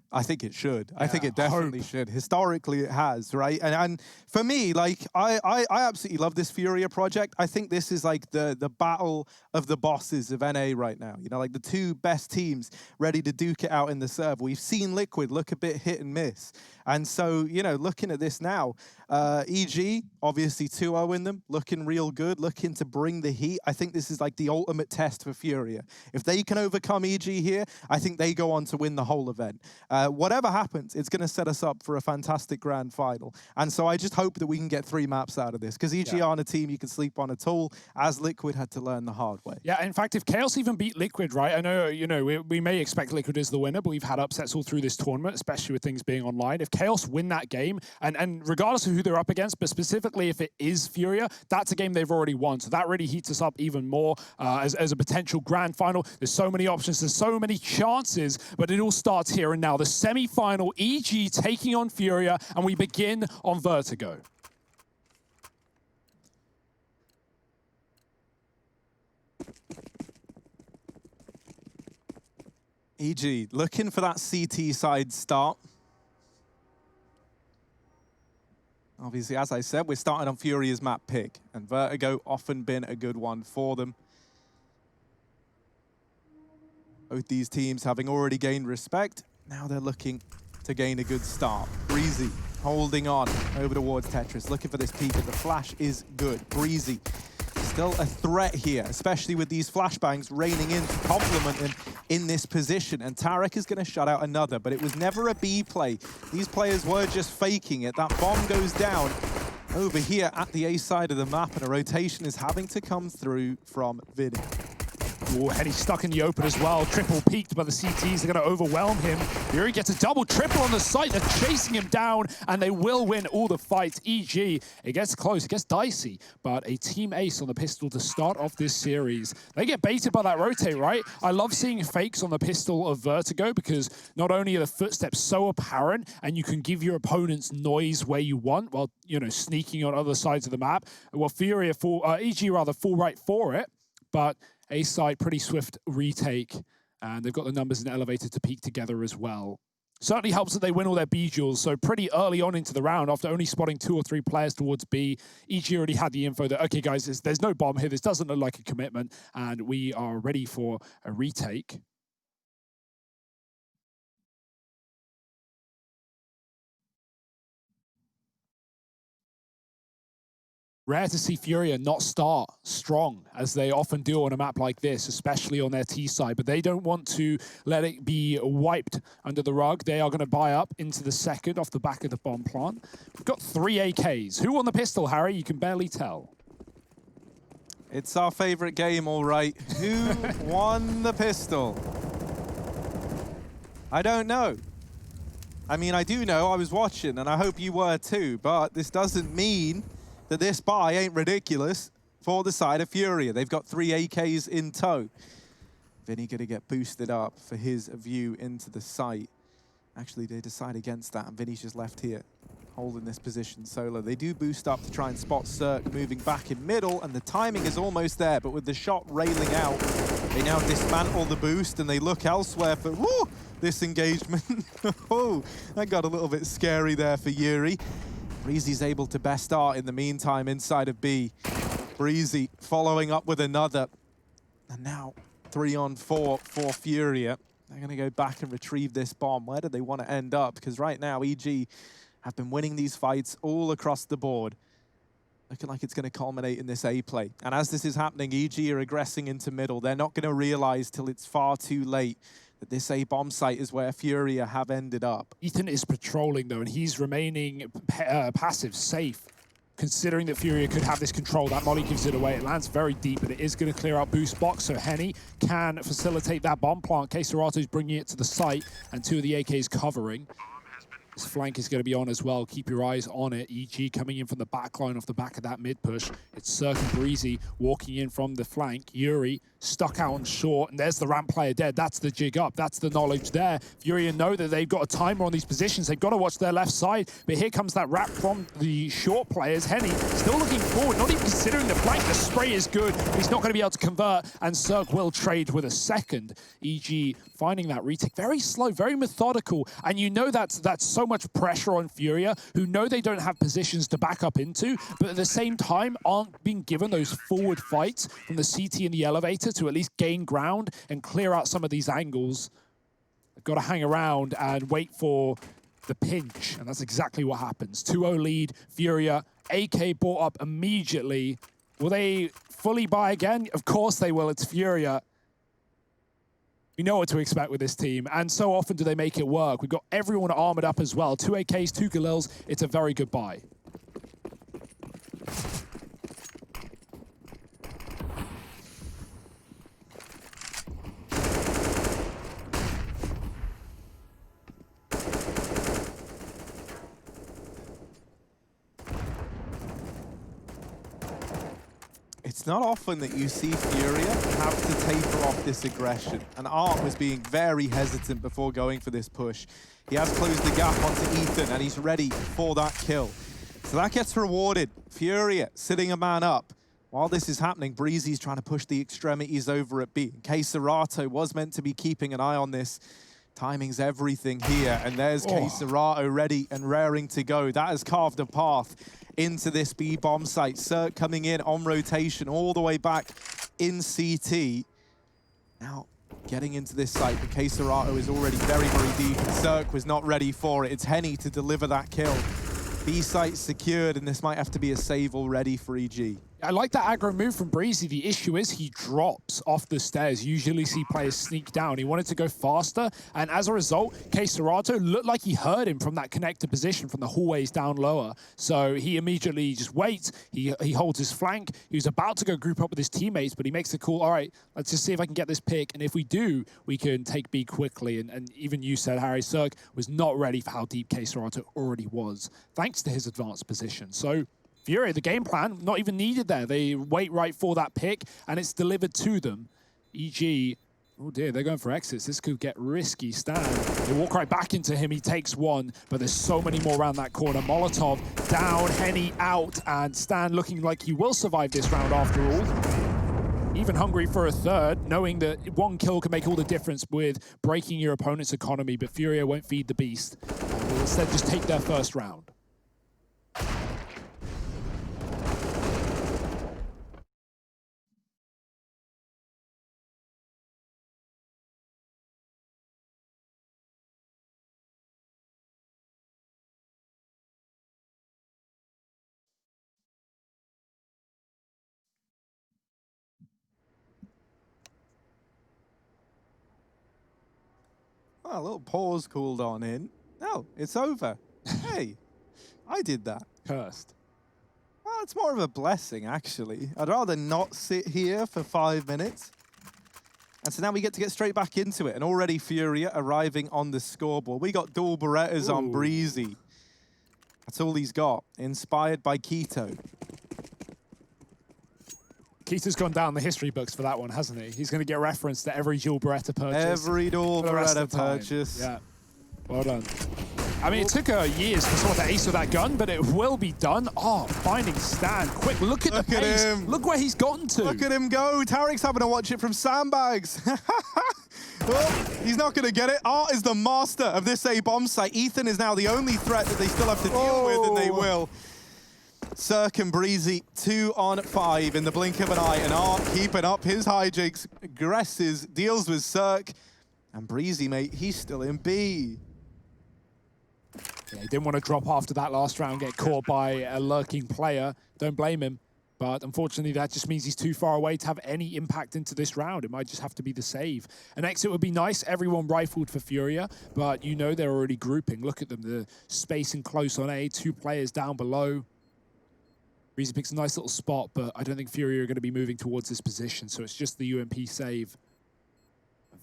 I think it should. I think it definitely should. Historically, it has, right? And for me, like, I absolutely love this FURIA project. I think this is like the battle of the bosses of NA right now. You know, like the two best teams ready to duke it out in the server. We've seen Liquid look a bit hit and miss. And so, you know, looking at this now, EG, obviously 2-0 in them, looking real good, looking to bring the heat. I think this is like the ultimate test for FURIA. If they can overcome EG here, I think they go on to win the whole event. Whatever happens, it's going to set us up for a fantastic grand final. And so I just hope that we can get 3 maps out of this, because EG aren't a team you can sleep on at all, as Liquid had to learn the hard way. Yeah, in fact, if Chaos even beat Liquid, right, I know, you know, we may expect Liquid as the winner, but we've had upsets all through this tournament, especially with things being online. If Chaos win that game, and regardless of who they're up against, but specifically if it is FURIA, that's a game they've already won. So that really heats us up even more as a potential grand final. There's so many options, there's so many chances, but it all starts here and now. The semi-final, EG taking on FURIA, and we begin on Vertigo. EG looking for that CT side start. Obviously, as I said, we're starting on FURIA's map pick, and Vertigo often been a good one for them. Both these teams having already gained respect, now they're looking to gain a good start. Breezy holding on over towards Tetris, looking for this peek, and the flash is good. Breezy still a threat here, especially with these flashbangs raining in to complement him in this position. And Tarek is going to shut out another, but it was never a B play. These players were just faking it. That bomb goes down over here at the A side of the map, and a rotation is having to come through from Vinny. Oh, and he's stuck in the open as well. Triple peaked by the CTs. They're going to overwhelm him. Fury gets a double, triple on the site. They're chasing him down, and they will win all the fights. EG, it gets close, it gets dicey, but a team ace on the pistol to start off this series. They get baited by that rotate, right? I love seeing fakes on the pistol of Vertigo, because not only are the footsteps so apparent, and you can give your opponents noise where you want while, you know, sneaking on other sides of the map. Well, FURIA, EG rather, fall right for it, but A side, pretty swift retake, and they've got the numbers in the elevator to peak together as well. Certainly helps that they win all their B duels, so pretty early on into the round, after only spotting 2 or 3 players towards B, EG already had the info that, okay guys, there's no bomb here, this doesn't look like a commitment, and we are ready for a retake. Rare to see FURIA not start strong, as they often do on a map like this, especially on their T side, but they don't want to let it be wiped under the rug. They are going to buy up into the second off the back of the bomb plant. We've got 3 AKs. Who won the pistol, Harry? You can barely tell. It's our favorite game, all right. Who won the pistol? I don't know. I mean, I do know, I was watching, and I hope you were too, but this doesn't mean that this buy ain't ridiculous for the side of FURIA. They've got 3 AKs in tow. Vinny gonna get boosted up for his view into the site. Actually, they decide against that, and Vinny's just left here, holding this position solo. They do boost up to try and spot Cirque moving back in middle, and the timing is almost there, but with the shot railing out, they now dismantle the boost and they look elsewhere for this engagement. Oh, that got a little bit scary there for Yuri. Breezy's able to best art in the meantime inside of B. Breezy following up with another. And now 3-on-4 for FURIA. They're going to go back and retrieve this bomb. Where do they want to end up? Because right now, EG have been winning these fights all across the board. Looking like it's going to culminate in this A play. And as this is happening, EG are aggressing into middle. They're not going to realize till it's far too late that this A bomb site is where FURIA have ended up. Ethan is patrolling, though, and he's remaining passive, safe, considering that FURIA could have this control. That molly gives it away. It lands very deep, but it is going to clear out boost box, so Henny can facilitate that bomb plant. K-Serato's bringing it to the site, and 2 of the AKs covering. This flank is going to be on as well. Keep your eyes on it. EG coming in from the back line off the back of that mid push. It's Cirque and Breezy walking in from the flank. Yuri stuck out on short, and there's the ramp player dead. That's the jig up. That's the knowledge there. FURIA know that they've got a timer on these positions. They've got to watch their left side. But here comes that wrap from the short players. Henny still looking forward, not even considering the flank. The spray is good. He's not going to be able to convert, and Cirque will trade with a second. EG finding that retake. Very slow, very methodical. And you know that's so much pressure on FURIA, who know they don't have positions to back up into, but at the same time aren't being given those forward fights from the CT and the elevator to at least gain ground and clear out some of these angles. They've got to hang around and wait for the pinch, and that's exactly what happens. 2-0 lead, FURIA, AK brought up immediately. Will they fully buy again? Of course they will, it's FURIA. We know what to expect with this team, and so often do they make it work. We've got everyone armored up as well. 2 AKs, 2 Galils. It's a very good buy. It's not often that you see FURIA have to taper off this aggression. And Art was being very hesitant before going for this push. He has closed the gap onto Ethan, and he's ready for that kill. So that gets rewarded. FURIA sitting a man up. While this is happening, Breezy's trying to push the extremities over at B. K-Serato was meant to be keeping an eye on this. Timing's everything here, and there's K-Serato ready and raring to go. That has carved a path into this B bomb site. Cirque coming in on rotation all the way back in CT. Now getting into this site, but K-Serato is already very, very deep. Cirque was not ready for it. It's Henny to deliver that kill. B site secured, and this might have to be a save already for EG. I like that aggro move from Breezy. The issue is he drops off the stairs. Usually see players sneak down. He wanted to go faster, and as a result, K-Serato looked like he heard him from that connector position from the hallways down lower. So he immediately just waits. He holds his flank. He was about to go group up with his teammates, but he makes the call, all right, let's just see if I can get this pick, and if we do, we can take B quickly. And even you said, Harry, Cirque was not ready for how deep K-Serato already was, thanks to his advanced position. So FURIA, the game plan, not even needed there. They wait right for that pick, and it's delivered to them. EG, oh dear, they're going for exits. This could get risky. Stan, they walk right back into him. He takes one, but there's so many more around that corner. Molotov down, Henny out, and Stan looking like he will survive this round after all. Even hungry for a third, knowing that one kill can make all the difference with breaking your opponent's economy, but FURIA won't feed the beast. Will instead just take their first round. Oh, a little pause cooled on in. No, it's over. Hey, I did that. Cursed. Well, it's more of a blessing, actually. I'd rather not sit here for 5 minutes. And so now we get to get straight back into it. And already FURIA arriving on the scoreboard. We got dual Berettas on Breezy. That's all he's got. Inspired by Keto. Keita's gone down the history books for that one, hasn't he? He's going to get referenced to every dual Beretta purchase. Every dual Beretta purchase. Yeah. Well done. I mean, it took years for someone to ace with that gun, but it will be done. Oh, finding Stan. Quick, look at the pace. Look where he's gotten to. Look at him go. Tarek's having to watch it from sandbags. Well, he's not going to get it. Art is the master of this A bomb site. Ethan is now the only threat that they still have to deal with, and they will. Cirque and Breezy, 2 on 5 in the blink of an eye, and Art keeping up his hijinks, aggresses, deals with Cirque, and Breezy, mate, he's still in B. Yeah, he didn't want to drop after that last round, get caught by a lurking player. Don't blame him. But unfortunately, that just means he's too far away to have any impact into this round. It might just have to be the save. An exit would be nice. Everyone rifled for FURIA, but you know they're already grouping. Look at them, the spacing close on A, 2 players down below. Breezy picks a nice little spot, but I don't think FURIA are going to be moving towards this position, so it's just the UMP save.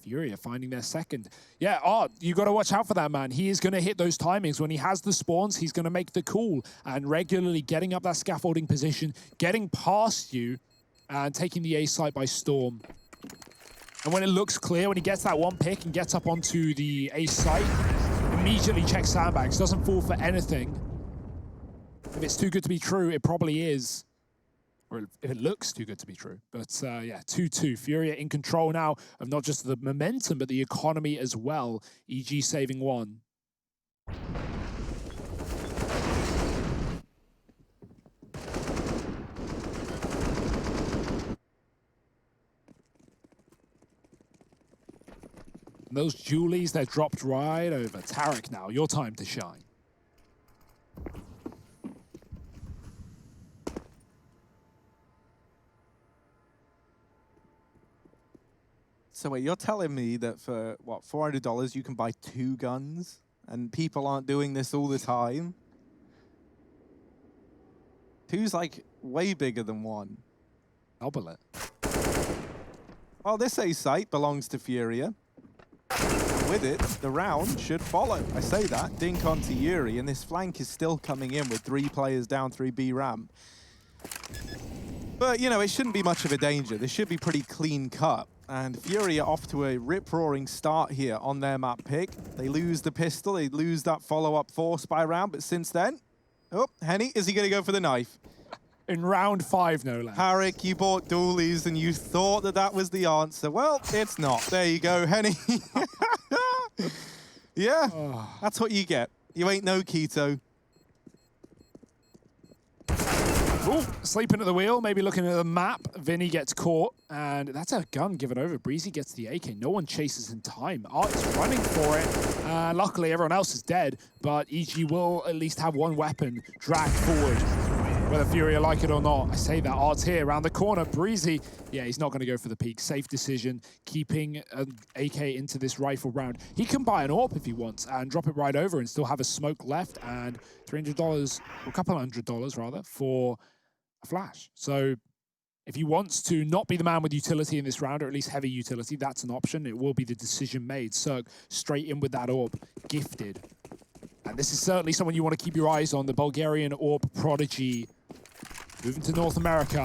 FURIA finding their second. Yeah, Art, you got to watch out for that, man. He is going to hit those timings. When he has the spawns, he's going to make the call, and regularly getting up that scaffolding position, getting past you, and taking the A site by storm. And when it looks clear, when he gets that one pick and gets up onto the A site, immediately checks sandbags, doesn't fall for anything. If it's too good to be true, it probably is. Or if it looks too good to be true. But yeah, 2-2. FURIA in control now of not just the momentum, but the economy as well. EG saving 1. And those Julies, they're dropped right over. Tarek now, your time to shine. So wait, you're telling me that for, what, $400 you can buy 2 guns? And people aren't doing this all the time? 2's like way bigger than 1. Double it. Well, this A site belongs to FURIA. With it, the round should follow. I say that. Dink onto Yuri, and this flank is still coming in with 3 players down through B ramp. But, you know, it shouldn't be much of a danger. This should be pretty clean cut. And FURIA off to a rip-roaring start here on their map pick. They lose the pistol, they lose that follow-up force by round, but since then... Oh, Henny, is he going to go for the knife? In round 5, no less. Harrick, you bought dualies and you thought that that was the answer. Well, it's not. There you go, Henny. Yeah, that's what you get. You ain't no keto. Ooh, sleeping at the wheel, maybe looking at the map. Vinny gets caught, and that's a gun given over. Breezy gets the AK. No one chases in time. Art is running for it. Luckily, everyone else is dead, but EG will at least have one weapon dragged forward, whether FURIA like it or not. I say that. Art's here, around the corner. Breezy, yeah, he's not going to go for the peak. Safe decision, keeping an AK into this rifle round. He can buy an AWP if he wants and drop it right over and still have a smoke left, and $300, or a couple $100 rather, for a flash. So if he wants to not be the man with utility in this round, or at least heavy utility, that's an option. It will be the decision made. Cirque straight in with that AWP, gifted. And this is certainly someone you want to keep your eyes on, the Bulgarian AWP prodigy. Moving to North America,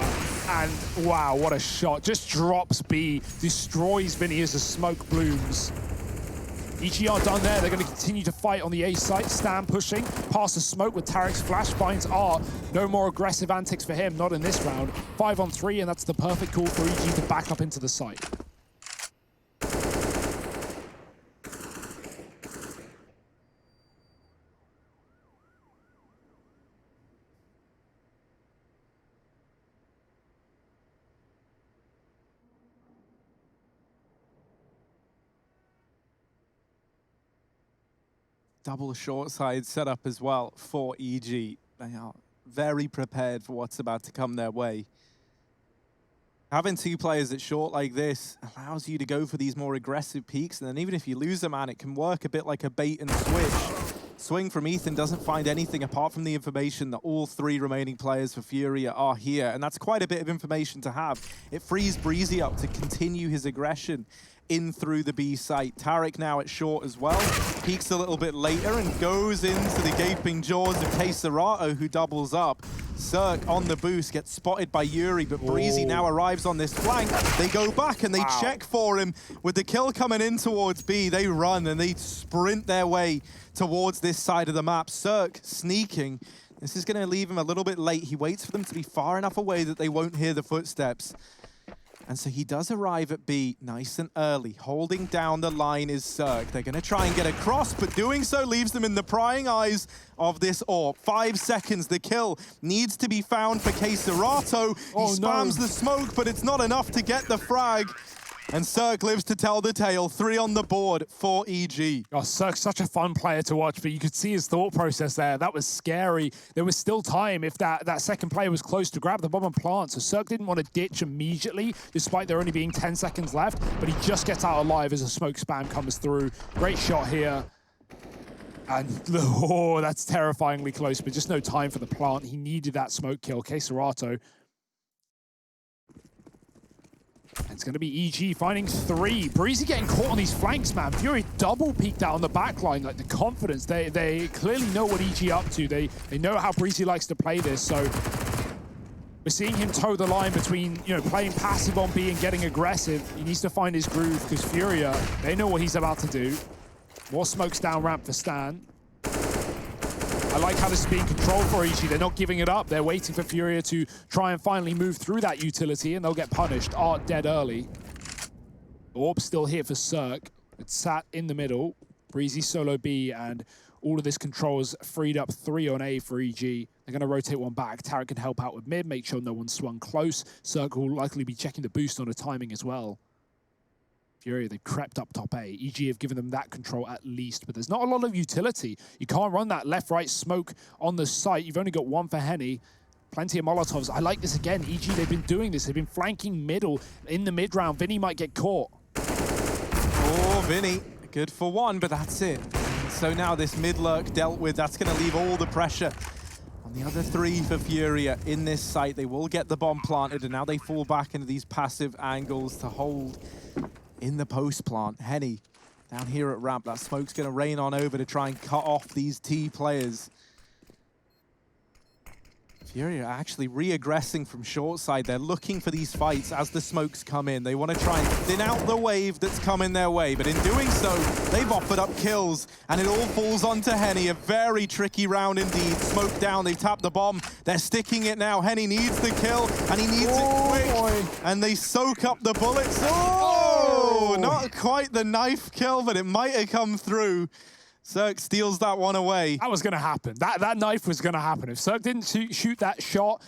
and wow, what a shot. Just drops B, destroys Vinny as the smoke blooms. EG are done there. They're going to continue to fight on the A site. Stan pushing past the smoke with Tarek's flash. Finds Art. No more aggressive antics for him, not in this round. 5 on 3, and that's the perfect call for EG to back up into the site. Double short side setup as well for EG. They are very prepared for what's about to come their way. Having 2 players at short like this allows you to go for these more aggressive peaks, and then even if you lose a man, it can work a bit like a bait and switch. Swing from Ethan doesn't find anything apart from the information that all 3 remaining players for FURIA are here, and that's quite a bit of information to have. It frees Breezy up to continue his aggression in through the B site. Tarek now at short as well. Peeks a little bit later and goes into the gaping jaws of Keserato, who doubles up. Cirque on the boost, gets spotted by Yuri, but Breezy now arrives on this flank. They go back and they check for him. With the kill coming in towards B, they run and they sprint their way towards this side of the map. Cirque sneaking. This is going to leave him a little bit late. He waits for them to be far enough away that they won't hear the footsteps. And so he does arrive at B nice and early. Holding down the line is Cirque. They're going to try and get across, but doing so leaves them in the prying eyes of this AWP. 5 seconds, the kill needs to be found for Keserato. He spams the smoke, but it's not enough to get the frag. And Cirque lives to tell the tale. 3 on the board for EG. Oh, Cirque's such a fun player to watch, but you could see his thought process there. That was scary. There was still time if that second player was close to grab the bomb and plant. So Cirque didn't want to ditch immediately, despite there only being 10 seconds left. But he just gets out alive as a smoke spam comes through. Great shot here. And oh, that's terrifyingly close, but just no time for the plant. He needed that smoke kill. Keserato. It's going to be EG finding 3. Breezy getting caught on these flanks, man. Fury double peeked out on the back line, like the confidence. They clearly know what EG up to. They know how Breezy likes to play this, so we're seeing him toe the line between, playing passive on B and getting aggressive. He needs to find his groove because FURIA, they know what he's about to do. More smokes down ramp for Stan. I like how this is being controlled for EG. They're not giving it up. They're waiting for FURIA to try and finally move through that utility, and they'll get punished. Art dead early. Orb's still here for Cirque. It's sat in the middle. Breezy solo B, and all of this control has freed up 3 on A for EG. They're going to rotate one back. Tarek can help out with mid, make sure no one's swung close. Cirque will likely be checking the boost on the timing as well. FURIA, they've crept up top A. EG have given them that control at least, but there's not a lot of utility. You can't run that left-right smoke on the site. You've only got 1 for Henny. Plenty of Molotovs. I like this again. EG, they've been doing this. They've been flanking middle in the mid-round. Vinny might get caught. Oh, Vinny, good for 1, but that's it. So now this mid-lurk dealt with. That's going to leave all the pressure on the other 3 for FURIA in this site. They will get the bomb planted, and now they fall back into these passive angles to hold in the post plant. Henny down here at ramp. That smoke's going to rain on over to try and cut off these T players. FURIA actually re-aggressing from short side. They're looking for these fights as the smokes come in. They want to try and thin out the wave that's coming their way. But in doing so, they've offered up kills, and it all falls onto Henny. A very tricky round indeed. Smoke down, they've tapped the bomb. They're sticking it now. Henny needs the kill, and he needs it quick. Boy. And they soak up the bullets. Oh! Not quite the knife kill, but it might have come through. Cirque steals that one away. That was going to happen. That knife was going to happen. If Cirque didn't shoot that shot,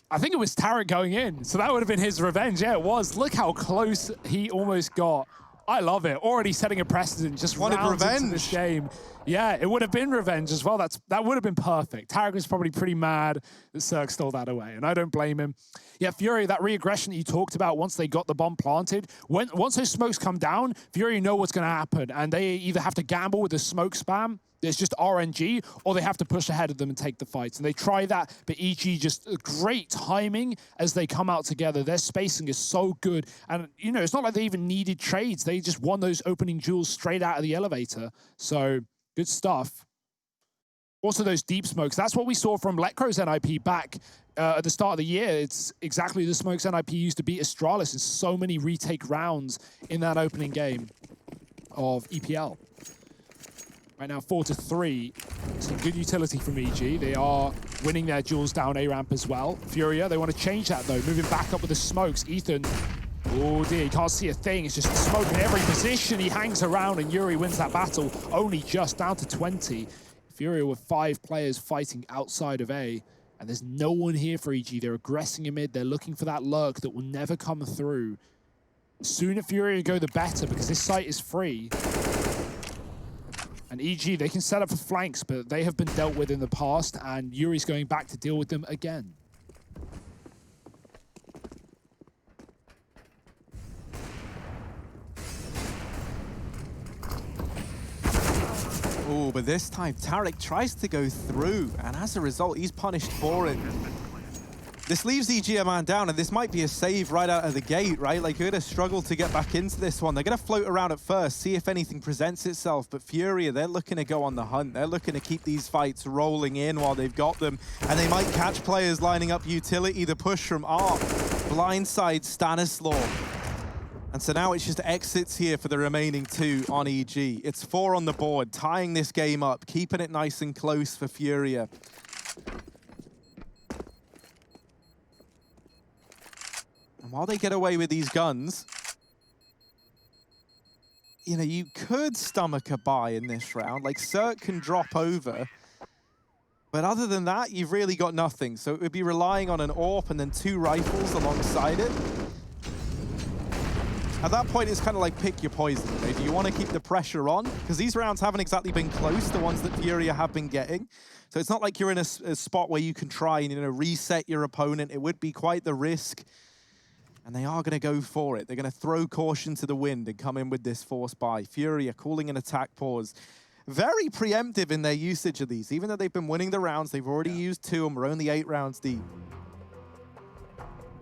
I think it was Tarek going in. So that would have been his revenge. Yeah, it was. Look how close he almost got. I love it. Already setting a precedent. Just wanted revenge in this game. Yeah, it would have been revenge as well. That would have been perfect. Tarek was probably pretty mad that Cirque stole that away, and I don't blame him. Yeah, FURIA, that re-aggression that you talked about once they got the bomb planted, once those smokes come down, FURIA know what's going to happen, and they either have to gamble with the smoke spam, it's just RNG, or they have to push ahead of them and take the fights. And they try that, but EG just great timing as they come out together. Their spacing is so good. And, it's not like they even needed trades. They just won those opening duels straight out of the elevator. So, good stuff. Also, those deep smokes. That's what we saw from Letcrow's NIP back at the start of the year. It's exactly the smokes NIP used to beat Astralis in so many retake rounds in that opening game of EPL. Right now, 4-3. Some good utility from EG. They are winning their duels down A ramp as well. FURIA, they want to change that though. Moving back up with the smokes. Ethan, oh dear, he can't see a thing. It's just smoke in every position. He hangs around and Yuri wins that battle. Only just down to 20. FURIA with 5 players fighting outside of A. And there's no one here for EG. They're aggressing in mid. They're looking for that lurk that will never come through. The sooner FURIA go, the better, because this site is free. And EG, they can set up for flanks, but they have been dealt with in the past, and Yuri's going back to deal with them again. Oh, but this time Tarek tries to go through, and as a result, he's punished for it. This leaves EG a man down, and this might be a save right out of the gate, right? Like, you're going to struggle to get back into this one. They're going to float around at first, see if anything presents itself, but FURIA, they're looking to go on the hunt. They're looking to keep these fights rolling in while they've got them, and they might catch players lining up utility. The push from Ark, blindside Stanislaw. And so now it's just exits here for the remaining 2 on EG. It's 4 on the board, tying this game up, keeping it nice and close for FURIA. And while they get away with these guns, you know, you could stomach a buy in this round. Like, Cirque can drop over. But other than that, you've really got nothing. So it would be relying on an AWP and then 2 rifles alongside it. At that point, it's kind of like pick your poison. Okay? Do you want to keep the pressure on? Because these rounds haven't exactly been close, the ones that FURIA have been getting. So it's not like you're in a spot where you can try and, you know, reset your opponent. It would be quite the risk. And they are going to go for it. They're going to throw caution to the wind and come in with this force buy. FURIA calling an attack pause. Very preemptive in their usage of these. Even though they've been winning the rounds, they've already used 2 and we're only 8 rounds deep.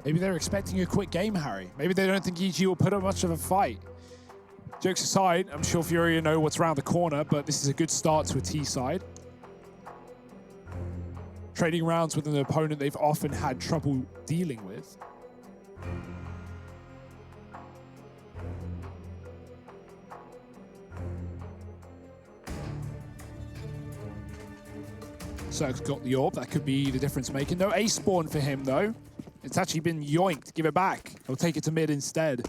Maybe they're expecting a quick game, Harry. Maybe they don't think EG will put up much of a fight. Jokes aside, I'm sure FURIA know what's around the corner, but this is a good start to a T side. Trading rounds with an opponent they've often had trouble dealing with. Cirque's got the AWP. That could be the difference maker. No ace spawn for him, though. It's actually been yoinked. Give it back. He'll take it to mid instead.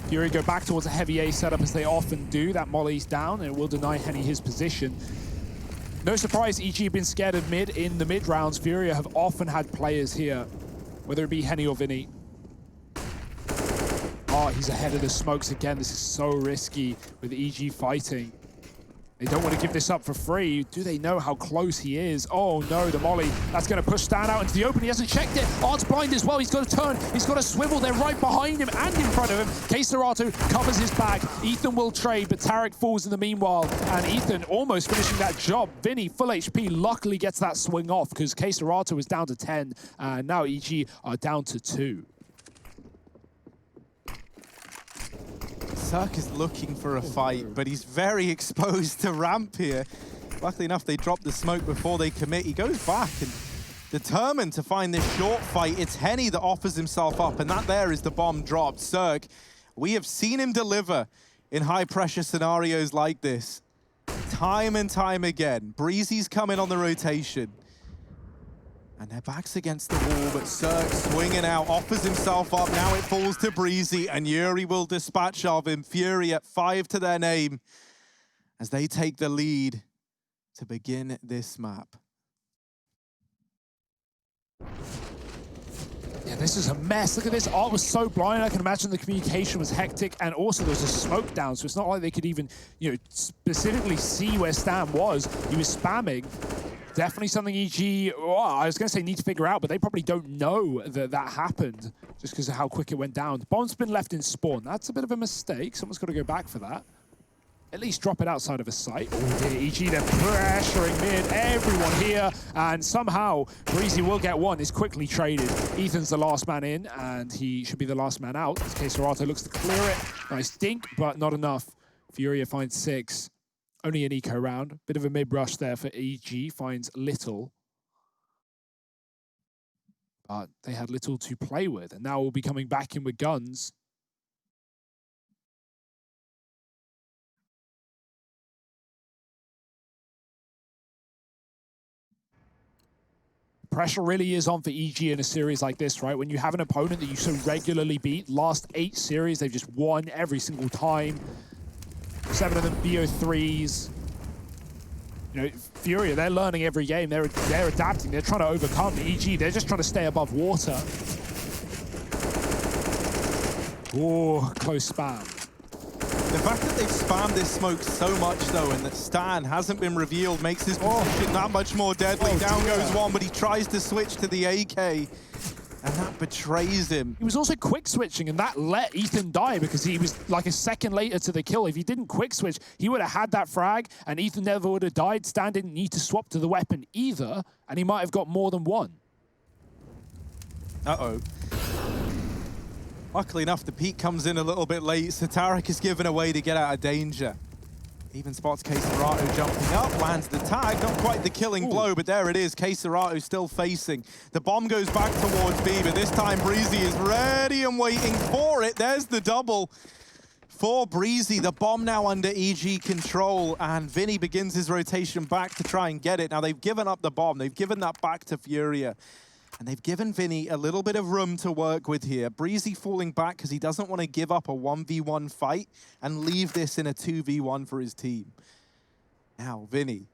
FURIA go back towards a heavy A setup as they often do. That molly's down, and it will deny Henny his position. No surprise, EG have been scared of mid in the mid rounds. FURIA have often had players here, whether it be Henny or Vinny. Oh, he's ahead of the smokes again. This is so risky with EG fighting. They don't want to give this up for free. Do they know how close he is? Oh no, the molly. That's going to push Stan out into the open. He hasn't checked it. Art's blind as well. He's got to turn. He's got to swivel. They're right behind him and in front of him. K-Serato covers his back. Ethan will trade, but Tarek falls in the meanwhile. And Ethan almost finishing that job. Vinny, full HP, luckily gets that swing off because K-Serato is down to 10. And now EG are down to 2. Cirque is looking for a fight, but he's very exposed to ramp here. Luckily enough, they drop the smoke before they commit. He goes back and determined to find this short fight. It's Henny that offers himself up, and that there is the bomb dropped. Cirque, we have seen him deliver in high-pressure scenarios like this. Time and time again. Breezy's coming on the rotation. And their back's against the wall, but Cirque swinging out, offers himself up. Now it falls to Breezy, and Yuri will dispatch of him. FURIA at 5 to their name as they take the lead to begin this map. Yeah, this is a mess. Look at this. Art was so blind. I can imagine the communication was hectic, and also there was a smoke down, so it's not like they could even, you know, specifically see where Stan was. He was spamming. Definitely something EG, I was going to say need to figure out, but they probably don't know that that happened just because of how quick it went down. The bomb's been left in spawn. That's a bit of a mistake. Someone's got to go back for that. At least drop it outside of a site. Oh dear, EG, they're pressuring mid. Everyone here, and somehow Breezy will get one. It's quickly traded. Ethan's the last man in, and he should be the last man out. This case, Serato looks to clear it. Nice dink, but not enough. FURIA finds 6. Only an eco round. Bit of a mid-rush there for EG. Finds little. But they had little to play with. And now we'll be coming back in with guns. Pressure really is on for EG in a series like this, right? When you have an opponent that you so regularly beat. Last 8 series, they've just won every single time. 7 of them BO3s. You know, FURIA, they're learning every game. They're adapting. They're trying to overcome. EG, they're just trying to stay above water. Oh, close spam. The fact that they've spammed this smoke so much, though, and that Stan hasn't been revealed makes his position that much more deadly. Down goes one, but he tries to switch to the AK. And that betrays him. He was also quick switching, and that let Ethan die because he was like a second later to the kill. If he didn't quick switch, he would have had that frag, and Ethan never would have died. Stan didn't need to swap to the weapon either, and he might have got more than one. Uh-oh. Luckily enough, the peak comes in a little bit late, so Tarek is given away to get out of danger. Even spots Keiserato jumping up, lands the tag. Not quite the killing blow, but there it is. Keiserato still facing. The bomb goes back towards B, but this time Breezy is ready and waiting for it. There's the double for Breezy. The bomb now under EG control, and Vinny begins his rotation back to try and get it. Now they've given up the bomb. They've given that back to FURIA. And they've given Vinny a little bit of room to work with here. Breezy falling back because he doesn't want to give up a 1v1 fight and leave this in a 2v1 for his team. Now, Vinny,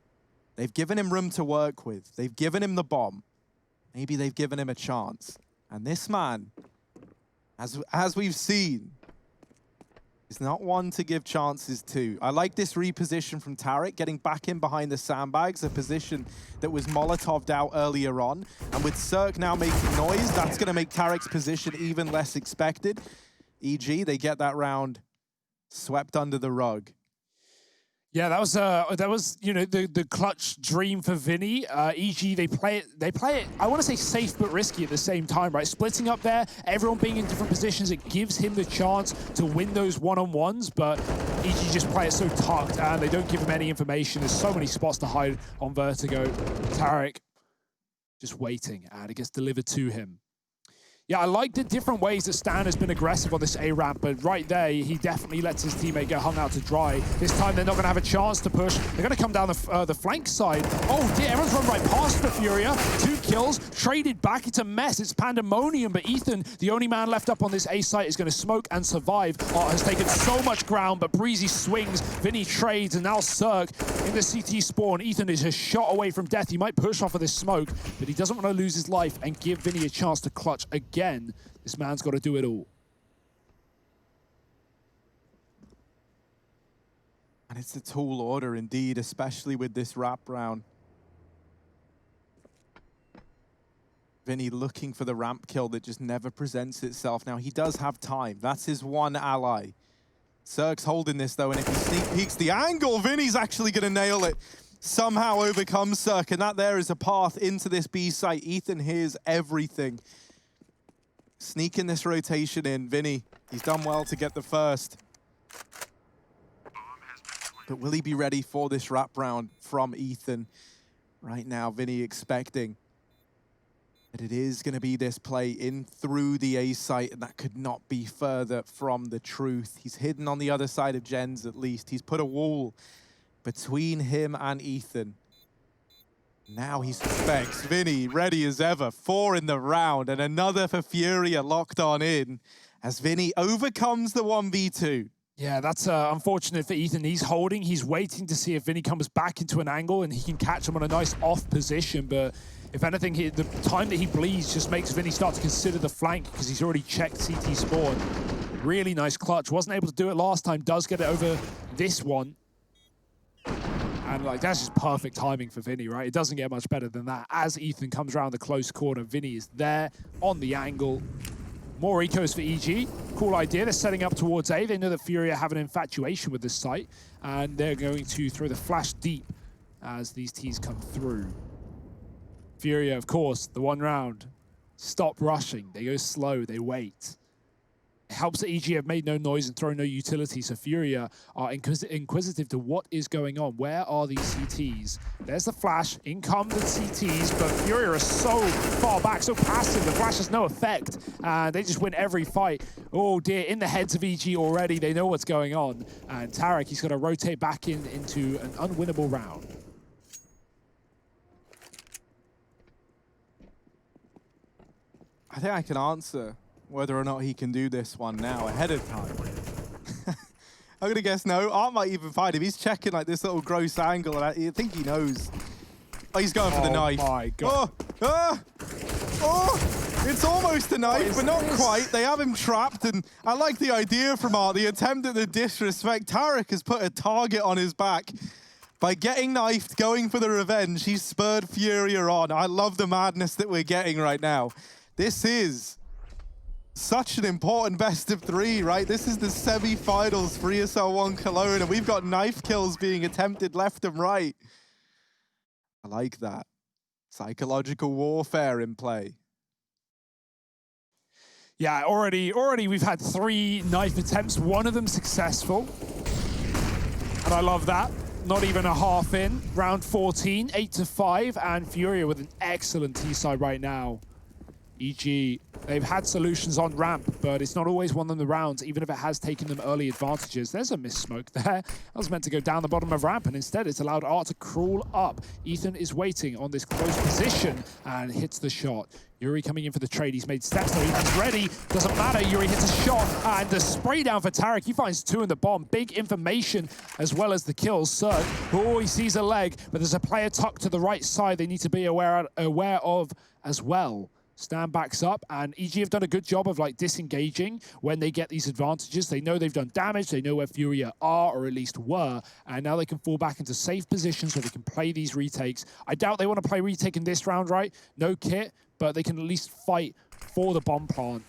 they've given him room to work with. They've given him the bomb. Maybe they've given him a chance. And this man, as we've seen, is not one to give chances to. I like this reposition from Tarek, getting back in behind the sandbags, a position that was Molotoved out earlier on. And with Cirque now making noise, that's going to make Tarek's position even less expected. EG, they get that round swept under the rug. Yeah, that was you know, the clutch dream for Vinny. EG, they play it, I want to say safe but risky at the same time, right? Splitting up there, everyone being in different positions, it gives him the chance to win those one-on-ones, but EG just play it so tucked and they don't give him any information. There's so many spots to hide on Vertigo. Tarek just waiting, and it gets delivered to him. Yeah, I like the different ways that Stan has been aggressive on this A ramp, but right there, he definitely lets his teammate get hung out to dry. This time, they're not going to have a chance to push. They're going to come down the flank side. Oh dear, everyone's run right past the FURIA. 2 kills, traded back. It's a mess. It's pandemonium, but Ethan, the only man left up on this A site, is going to smoke and survive. Has taken so much ground, but Breezy swings. Vinny trades, and now Cirque in the CT spawn. Ethan is just shot away from death. He might push off of this smoke, but he doesn't want to lose his life and give Vinny a chance to clutch again. This man's got to do it all. And it's a tall order indeed, especially with this wrap round. Vinny looking for the ramp kill that just never presents itself. Now, he does have time. That's his one ally. Cirque's holding this, though, and if he sneak peeks the angle, Vinny's actually going to nail it. Somehow overcomes Cirque, and that there is a path into this B site. Ethan hears everything. Sneaking this rotation in. Vinny, he's done well to get the first. But will he be ready for this wrap round from Ethan? Right now, Vinny expecting that it is going to be this play in through the A site, and that could not be further from the truth. He's hidden on the other side of Jens, at least. He's put a wall between him and Ethan. Now he suspects. Vinny, ready as ever. 4 in the round, and another for FURIA locked on in as Vinny overcomes the 1v2. Yeah, that's unfortunate for Ethan. He's holding, he's waiting to see if Vinny comes back into an angle and he can catch him on a nice off position, but if anything, the time that he bleeds just makes Vinny start to consider the flank because he's already checked CT spawn. Really nice clutch. Wasn't able to do it last time, does get it over this one. And like, that's just perfect timing for Vinny, right? It doesn't get much better than that. As Ethan comes around the close corner, Vinny is there on the angle. More ecos for EG. Cool idea. They're setting up towards A. They know that FURIA have an infatuation with this site, and they're going to throw the flash deep as these Ts come through. FURIA, of course, the one round. Stop rushing. They go slow. They wait. It helps that EG have made no noise and thrown no utility, so FURIA are inquisitive to what is going on. Where are these CTs? There's the flash. In come the CTs, but FURIA are so far back, so passive. The flash has no effect. They just win every fight. Oh dear, in the heads of EG already. They know what's going on. And Tarek, he's got to rotate back into an unwinnable round. I think I can answer whether or not he can do this one now ahead of time. I'm going to guess no. Art might even find him. He's checking like this little gross angle, and I think he knows. Oh, he's going for the knife. Oh my God. Oh, it's almost a knife, but not quite. They have him trapped, and I like the idea from Art, the attempt at the disrespect. Tarek has put a target on his back. By getting knifed, going for the revenge, he's spurred FURIA on. I love the madness that we're getting right now. This is such an important best of 3, right? This is the semi-finals for ESL Cologne, and we've got knife kills being attempted left and right. I like that. Psychological warfare in play. Yeah, already we've had 3 knife attempts, 1 of them successful. And I love that. Not even a half in. Round 14, 8-5, and FURIA with an excellent T-side right now. EG, they've had solutions on ramp, but it's not always won them the rounds, even if it has taken them early advantages. There's a missed smoke there. That was meant to go down the bottom of ramp, and instead it's allowed Art to crawl up. Ethan is waiting on this close position and hits the shot. Yuri coming in for the trade. He's made steps, so Ethan's ready. Doesn't matter. Yuri hits a shot, and the spray down for Tarek. He finds 2 in the bomb. Big information as well as the kills. Cirque, oh, he sees a leg, but there's a player tucked to the right side they need to be aware of as well. Stan backs up, and EG have done a good job of like disengaging when they get these advantages. They know they've done damage, they know where FURIA are, or at least were, and now they can fall back into safe positions where they can play these retakes. I doubt they want to play retake in this round, right? No kit, but they can at least fight for the bomb plant.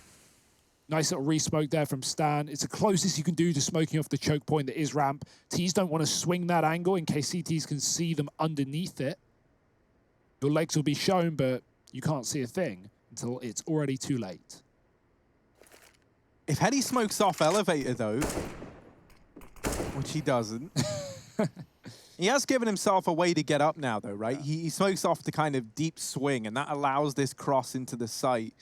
Nice little re-smoke there from Stan. It's the closest you can do to smoking off the choke point that is ramp. Ts don't want to swing that angle in case CTs can see them underneath it. Your legs will be shown, but you can't see a thing until it's already too late. If Henny smokes off elevator, though, which he doesn't, he has given himself a way to get up now, though, right? Yeah. He smokes off the kind of deep swing, and that allows this cross into the site.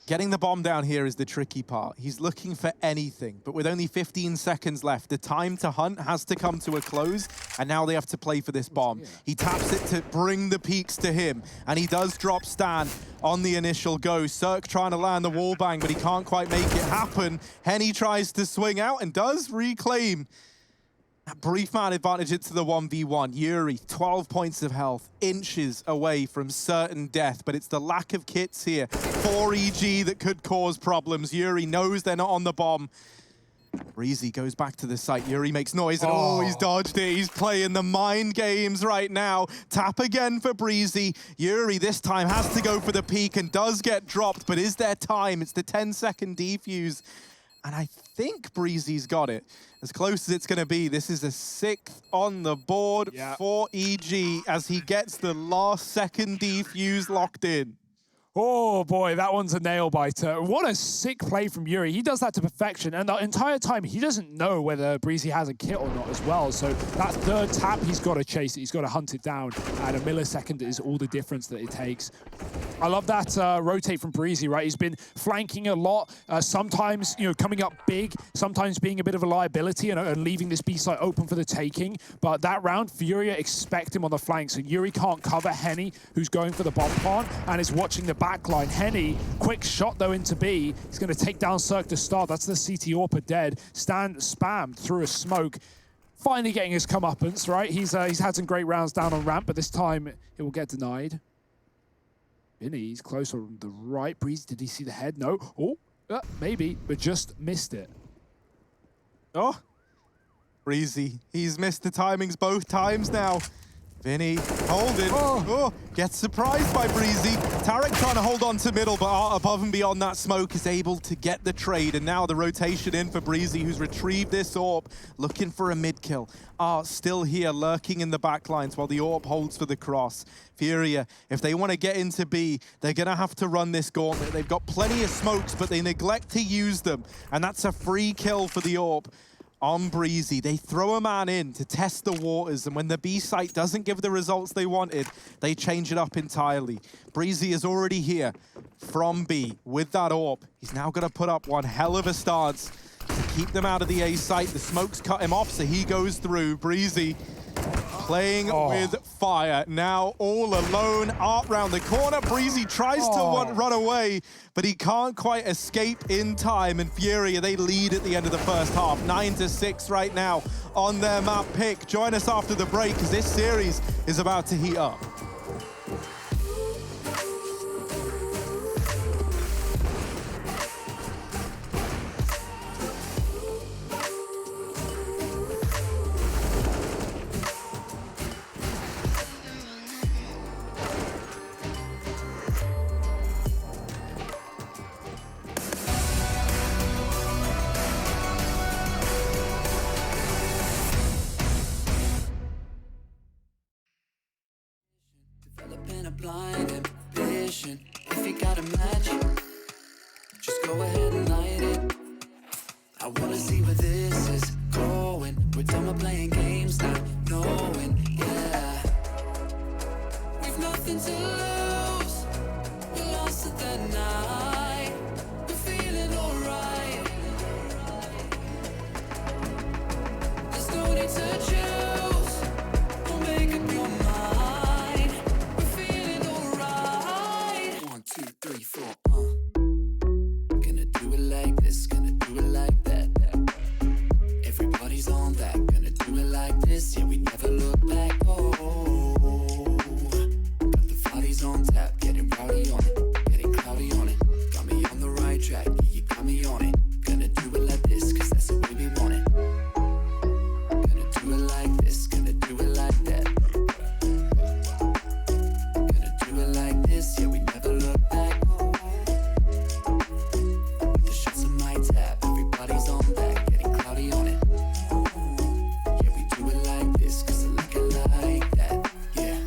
Getting the bomb down here is the tricky part. He's looking for anything, but with only 15 seconds left, the time to hunt has to come to a close, and now they have to play for this bomb. He taps it to bring the peaks to him, and he does drop Stan on the initial go. Cirque trying to land the wall bang, but he can't quite make it happen. Henny tries to swing out and does reclaim that brief man advantage into the 1v1. Yuri, 12 points of health, inches away from certain death, but it's the lack of kits here for EG that could cause problems. Yuri knows they're not on the bomb. Breezy goes back to the site. Yuri makes noise, and he's dodged it. He's playing the mind games right now. Tap again for Breezy. Yuri this time has to go for the peak and does get dropped, but is there time? It's the 10-second defuse. And I think Breezy's got it. As close as it's going to be, this is a 6th on the board for EG as he gets the last second defuse locked in. Oh boy, that one's a nail biter. What a sick play from Yuri. He does that to perfection, and the entire time he doesn't know whether Breezy has a kit or not as well. So that 3rd tap, he's got to chase it. He's got to hunt it down, and a millisecond is all the difference that it takes. I love that rotate from Breezy, right? He's been flanking a lot, sometimes, you know, coming up big, sometimes being a bit of a liability and leaving this B site open for the taking. But that round, FURIA expect him on the flank, so Yuri can't cover Henny, who's going for the bomb plant, and is watching the backline. Henny, quick shot though into B. He's going to take down Cirque to start. That's the CT AWPer dead. Stan spammed through a smoke. Finally getting his comeuppance, right? He's had some great rounds down on ramp, but this time it will get denied. Vinny's close on the right. Breeze, did he see the head? No. Oh, maybe, but just missed it. Oh, Breezy. He's missed the timings both times now. Vinny holding. Oh, gets surprised by Breezy. Tarek trying to hold on to middle, but Art above and beyond that smoke is able to get the trade. And now the rotation in for Breezy, who's retrieved this AWP, looking for a mid kill. Art still here, lurking in the backlines while the AWP holds for the cross. FURIA, if they want to get into B, they're going to have to run this gauntlet. They've got plenty of smokes, but they neglect to use them. And that's a free kill for the AWP. On Breezy, they throw a man in to test the waters, and when the B site doesn't give the results they wanted, they change it up entirely. Breezy is already here from B with that AWP. He's now going to put up one hell of a stance to keep them out of the A site. The smoke's cut him off, so he goes through. Breezy playing with fire. Now all alone. Art round the corner. Breezy tries to run away, but he can't quite escape in time. And FURIA, they lead at the end of the first half. 9-6 right now on their map pick. Join us after the break, because this series is about to heat up. Just go ahead and light it. I wanna see where this is going. We're done with playing games, not knowing, yeah. We've nothing to lose. We lost it that night. We're feeling alright. There's no need to choose. Don't make up your mind. We're feeling alright. 1, 2, 3, 4, Gonna do it like this, gonna do it like that. Everybody's on that, gonna do it like this. Yeah, we never look back. Oh, got the parties on tap, getting rowdy on it, getting cloudy on it. Got me on the right track, yeah, you got me on it. Gonna do it like this, cause that's the way we want it. Gonna do it like this, gonna do it like that. Gonna do it like this, yeah, we never look back. The shots on my tap, everybody's on that, getting cloudy on it. Yeah, we do it like this, cause I like it like that, yeah.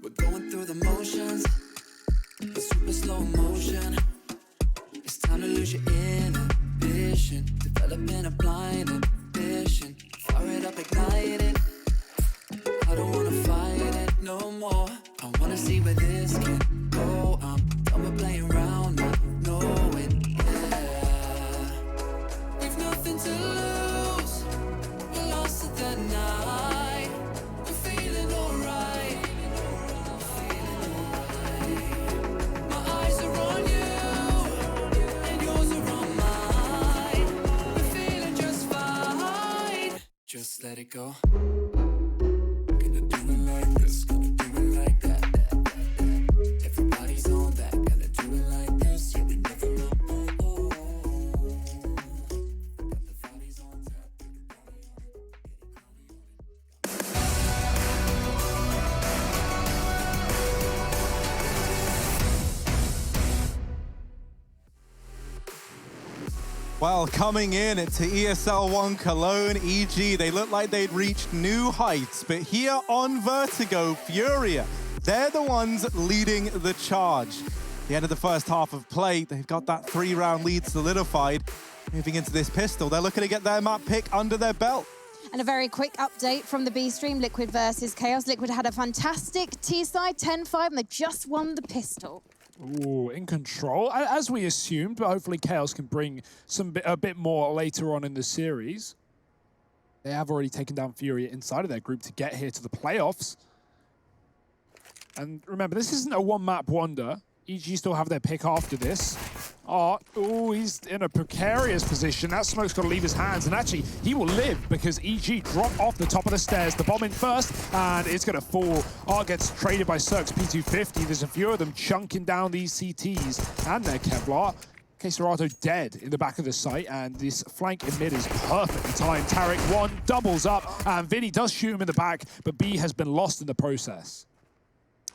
We're going through the motions, in super slow motion. It's time to lose your inhibition, developing a blind ambition. Fire it up, ignite it. I don't wanna fight it no more. I wanna see where this can go. I'm done with playing around, not knowing, yeah. We've nothing to lose. We lost it that night. We're feeling alright. My eyes are on you, and yours are on mine. We're feeling just fine. Just let it go. Gonna do it like this, gonna do it like that. Everybody's on that, gonna do it like this. Yeah, we never look back. Got the bodies on tap. Well, coming in to ESL 1 Cologne, EG, they look like they'd reached new heights, but here on Vertigo, FURIA, they're the ones leading the charge. The end of the first half of play, they've got that 3-round lead solidified. Moving into this pistol, they're looking to get their map pick under their belt. And a very quick update from the B stream, Liquid versus Chaos. Liquid had a fantastic T-side, 10-5, and they just won the pistol. Ooh, in control, as we assumed, but hopefully Chaos can bring a bit more later on in the series. They have already taken down FURIA inside of their group to get here to the playoffs. And remember, this isn't a one-map wonder. EG still have their pick after this. Oh, he's in a precarious position. That smoke's got to leave his hands, and actually, he will live because EG drop off the top of the stairs. The bomb in first, and it's going to fall. Art gets traded by Cirque's P250. There's a few of them chunking down these CTs and their Kevlar. Keserato dead in the back of the site, and this flank in mid is perfectly timed. Tarek 1 doubles up, and Vinny does shoot him in the back, but B has been lost in the process.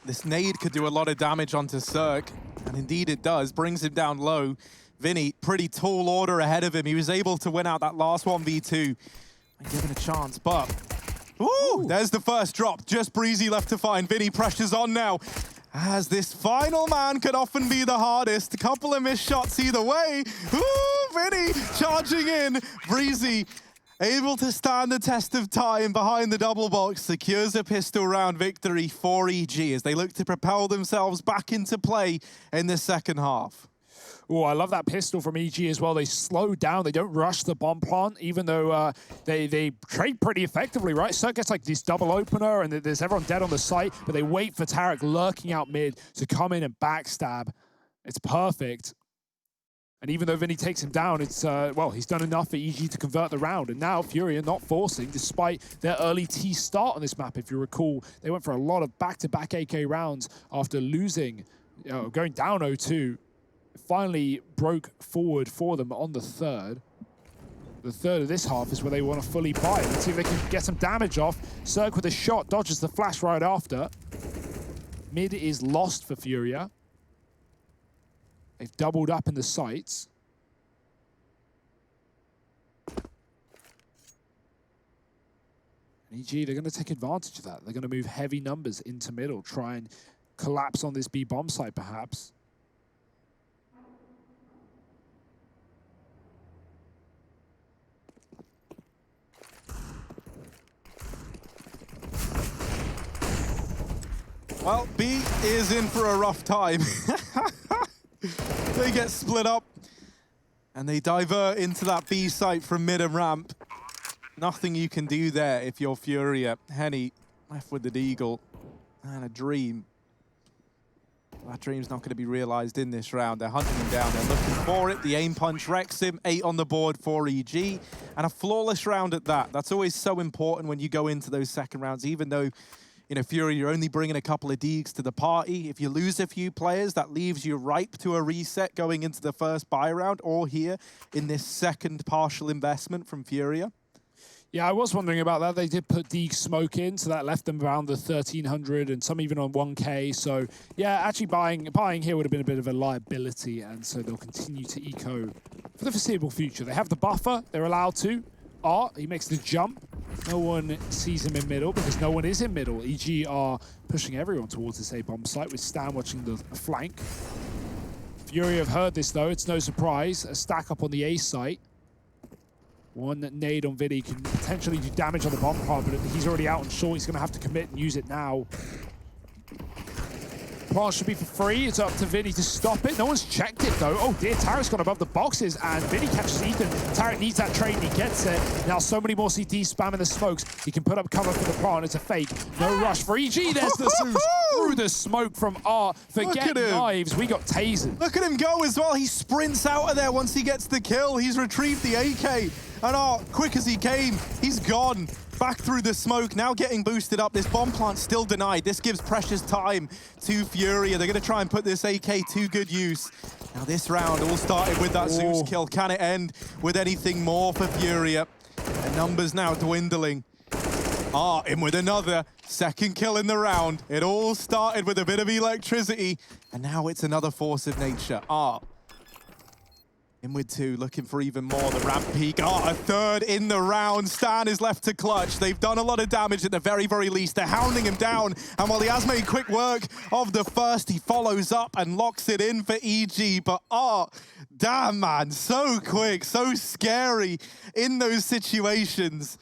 This nade could do a lot of damage onto Cirque, and indeed it does. Brings him down low. Vinny, pretty tall order ahead of him. He was able to win out that last 1v2 and given a chance, but... Ooh, there's the first drop. Just Breezy left to find. Vinny pressures on now, as this final man could often be the hardest. A couple of missed shots either way. Ooh, Vinny charging in. Breezy able to stand the test of time behind the double box, secures a pistol round victory for EG as they look to propel themselves back into play in the second half. Oh, I love that pistol from EG as well. They slow down. They don't rush the bomb plant, even though they trade pretty effectively, right? Cirque gets like this double opener, and there's everyone dead on the site, but they wait for Tarek lurking out mid to come in and backstab. It's perfect. And even though Vinny takes him down, it's, well, he's done enough for EG to convert the round. And now FURIA not forcing, despite their early T start on this map. If you recall, they went for a lot of back-to-back AK rounds after losing, going down 0-2. Finally broke forward for them on the third. The third of this half is where they want to fully buy it. Let's see if they can get some damage off. Cirque with a shot, dodges the flash right after. Mid is lost for FURIA. They've doubled up in the sites. And EG, they're going to take advantage of that. They're going to move heavy numbers into middle, try and collapse on this B bomb site, perhaps. Well, B is in for a rough time. They get split up and they divert into that B site from mid and ramp. Nothing you can do there if you're FURIA. Henny left with the Deagle and a dream. That dream's not going to be realized in this round. They're hunting him down. They're looking for it. The aim punch wrecks him. 8 on the board for EG. And a flawless round at that. That's always so important when you go into those second rounds, even though, you know, FURIA, you're only bringing a couple of Deags to the party. If you lose a few players, that leaves you ripe to a reset going into the first buy round or here in this second partial investment from FURIA. Yeah, I was wondering about that. They did put Deag Smoke in, so that left them around the 1,300 and some even on 1K. So, yeah, actually buying here would have been a bit of a liability, and so they'll continue to eco for the foreseeable future. They have the buffer. They're allowed to. He makes the jump. No one sees him in middle because no one is in middle. EG are pushing everyone towards this A-bomb site with Stan watching the flank. FURIA have heard this, though. It's no surprise. A stack up on the A site. One nade on Viddy can potentially do damage on the bomb part, but he's already out on short. He's going to have to commit and use it now. Plant should be for free. It's up to Viddy to stop it. No one's checked it, though. Oh, dear. Tarek's gone above the boxes, and Viddy catches Ethan. Tarek needs that trade, and he gets it. Now, so many more CT spamming the smokes. He can put up cover for the plant. It's a fake. No rush for EG. There's the Zeus through the smoke from Art. Forget knives. We got tasered. Look at him go as well. He sprints out of there once he gets the kill. He's retrieved the AK. And Art, quick as he came, he's gone. Back through the smoke, now getting boosted up. This bomb plant still denied. This gives precious time to FURIA. They're going to try and put this AK to good use. Now this round all started with that Zeus kill. Can it end with anything more for FURIA? And numbers now dwindling. In with another second kill in the round. It all started with a bit of electricity, and now it's another force of nature. In with 2, looking for even more. The ramp peak. A third in the round. Stan is left to clutch. They've done a lot of damage at the very, very least. They're hounding him down. And while he has made quick work of the first, he follows up and locks it in for EG. But damn, man, so quick, so scary in those situations.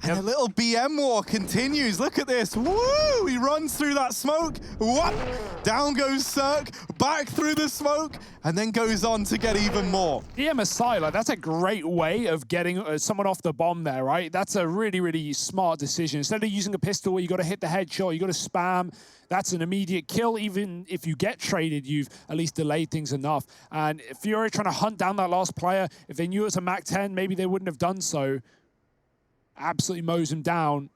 And the little BM war continues. Look at this. Woo! He runs through that smoke. Whoop! Down goes Cirque, back through the smoke, and then goes on to get even more. DMSI, like, that's a great way of getting someone off the bomb there, right? That's a really, really smart decision. Instead of using a pistol where you got to hit the headshot, you got to spam. That's an immediate kill. Even if you get traded, you've at least delayed things enough. And FURIA trying to hunt down that last player, if they knew it was a Mac 10, maybe they wouldn't have done so. Absolutely mows him down.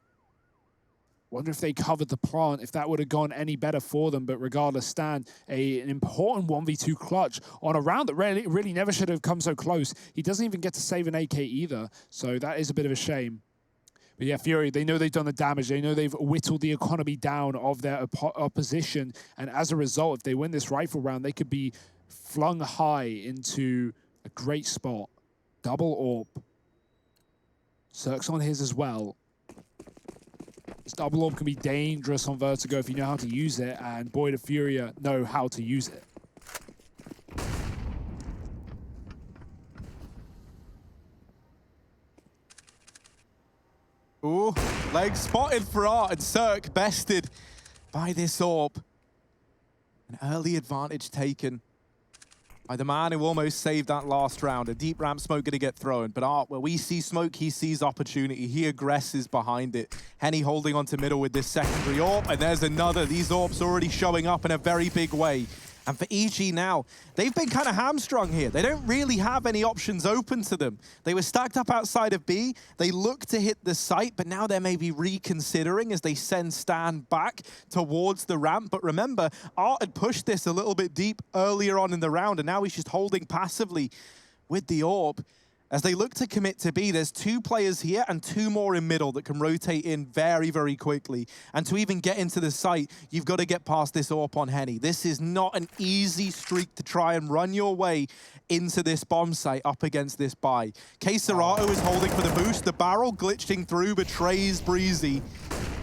Wonder if they covered the plant, if that would have gone any better for them. But regardless, Stan, an important 1v2 clutch on a round that really never should have come so close. He doesn't even get to save an AK either, so that is a bit of a shame. But yeah, FURIA, they know they've done the damage. They know they've whittled the economy down of their opposition. And as a result, if they win this rifle round, they could be flung high into a great spot. Double AWP. Cirque's on his as well. This double AWP can be dangerous on Vertigo if you know how to use it, and boy, do FURIA know how to use it. Ooh, leg spotted for Art, and Cirque bested by this AWP. An early advantage taken by the man who almost saved that last round. A deep ramp smoke gonna get thrown, but Art, where we see smoke, he sees opportunity. He aggresses behind it. Henny holding onto middle with this secondary AWP, and there's another. These AWPs already showing up in a very big way. And for EG now, they've been kind of hamstrung here. They don't really have any options open to them. They were stacked up outside of B. They look to hit the site, but now they're maybe reconsidering as they send Stan back towards the ramp. But remember, Art had pushed this a little bit deep earlier on in the round, and now he's just holding passively with the AWP. As they look to commit to B, there's 2 players here and 2 more in middle that can rotate in very, very quickly. And to even get into the site, you've got to get past this AWP on Henny. This is not an easy streak to try and run your way into this bomb site up against this buy. K-Serato is holding for the boost. The barrel glitching through betrays Breezy.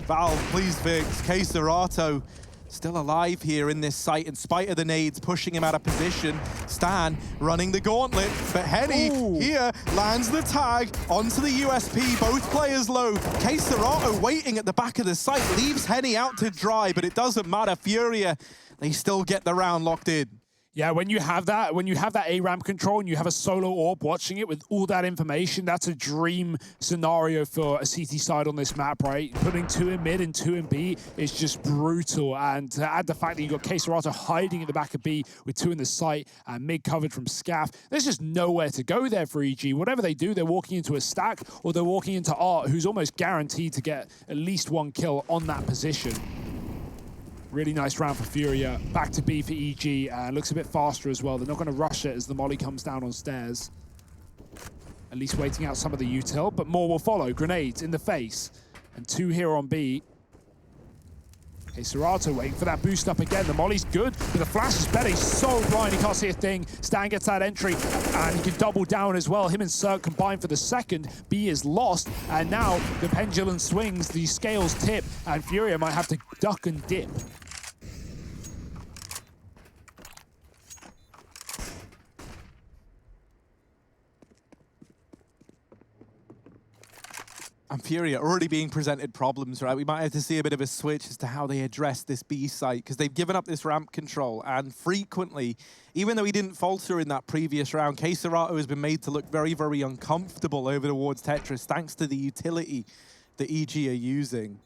Valve, please fix. K-Serato still alive here in this site in spite of the nades pushing him out of position. Stan running the gauntlet, but Henny here lands the tag onto the USP. Both players low. K-Serato waiting at the back of the site, leaves Henny out to dry, but it doesn't matter. FURIA, they still get the round locked in. Yeah, when you have that A-ramp control and you have a solo AWP watching it with all that information, that's a dream scenario for a CT side on this map, right? Putting 2 in mid and 2 in B is just brutal. And to add the fact that you got K-Serato hiding at the back of B with 2 in the site and mid covered from Scaff, there's just nowhere to go there for EG. Whatever they do, they're walking into a stack or they're walking into Art, who's almost guaranteed to get at least 1 kill on that position. Really nice round for FURIA. Back to B for EG, and looks a bit faster as well. They're not going to rush it as the molly comes down on stairs. At least waiting out some of the util, but more will follow. Grenades in the face, and 2 here on B. Okay, Serato waiting for that boost up again. The molly's good, but the flash is better. He's so blind, he can't see a thing. Stan gets that entry, and he can double down as well. Him and Cirque combine for the second. B is lost, and now the pendulum swings, the scales tip, and FURIA might have to duck and dip. And FURIA already being presented problems, right? We might have to see a bit of a switch as to how they address this B site, because they've given up this ramp control, and frequently, even though he didn't falter in that previous round, K-Serato has been made to look very, very uncomfortable over towards Tetris, thanks to the utility that EG are using.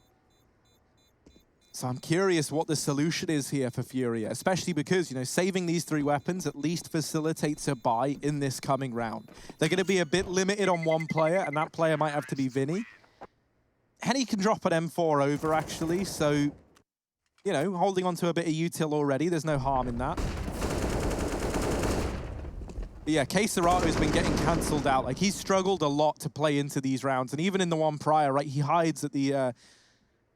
So I'm curious what the solution is here for FURIA, especially because, you know, saving these 3 weapons at least facilitates a buy in this coming round. They're going to be a bit limited on 1 player, and that player might have to be Vinny. Henny can drop an M4 over, actually, so, you know, holding on to a bit of util already, there's no harm in that. But yeah, K-Serato has been getting cancelled out. Like, he's struggled a lot to play into these rounds, and even in the one prior, right, he hides at the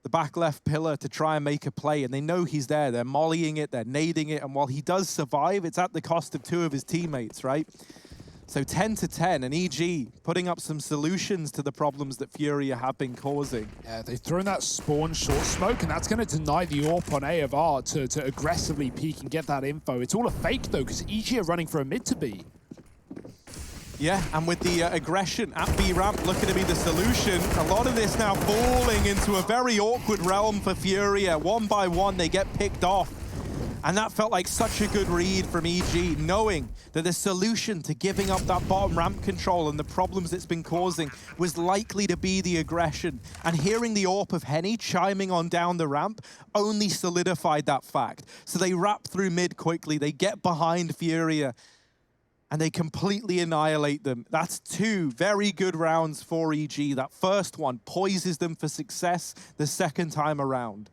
back left pillar to try and make a play, and they know he's there. They're mollying it, they're nading it, and while he does survive, it's at the cost of 2 of his teammates, right? So 10 to 10, and EG putting up some solutions to the problems that FURIA have been causing. Yeah, they've thrown that spawn short smoke, and that's going to deny the AWP on A of R to aggressively peek and get that info. It's all a fake, though, because EG are running for a mid to B. Yeah, and with the aggression at B ramp looking to be the solution, a lot of this now falling into a very awkward realm for FURIA. 1 by 1, they get picked off. And that felt like such a good read from EG, knowing that the solution to giving up that bottom ramp control and the problems it's been causing was likely to be the aggression. And hearing the AWP of Henny chiming on down the ramp only solidified that fact. So they wrap through mid quickly, they get behind FURIA, and they completely annihilate them. That's 2 very good rounds for EG. That first one poises them for success the second time around.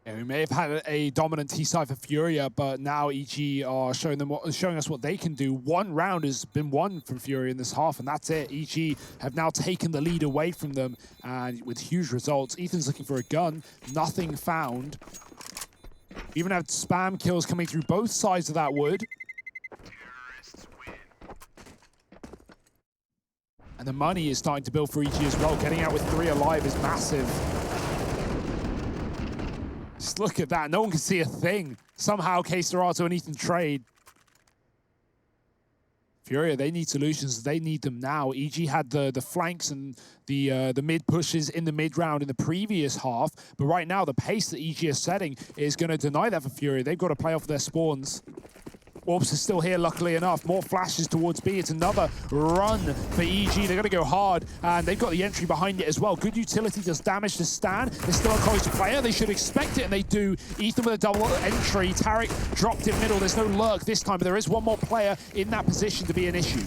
Yeah, we may have had a dominant T-side for FURIA, but now EG are showing us what they can do. 1 round has been won from FURIA in this half, and that's it. EG have now taken the lead away from them, and with huge results. Ethan's looking for a gun, nothing found. Even had spam kills coming through both sides of that wood. And the money is starting to build for EG as well. Getting out with 3 alive is massive. Just look at that. No one can see a thing. Somehow K-Serato and Ethan trade. FURIA, they need solutions. They need them now. EG had the flanks and the mid pushes in the mid round in the previous half. But right now, the pace that EG is setting is going to deny that for FURIA. They've got to play off their spawns. Orbs is still here, luckily enough. More flashes towards B. It's another run for EG. They're going to go hard, and they've got the entry behind it as well. Good utility does damage to Stan. They're still a close player. They should expect it, and they do. Ethan with a double entry. Tarek dropped in middle. There's no lurk this time, but there is one more player in that position to be an issue.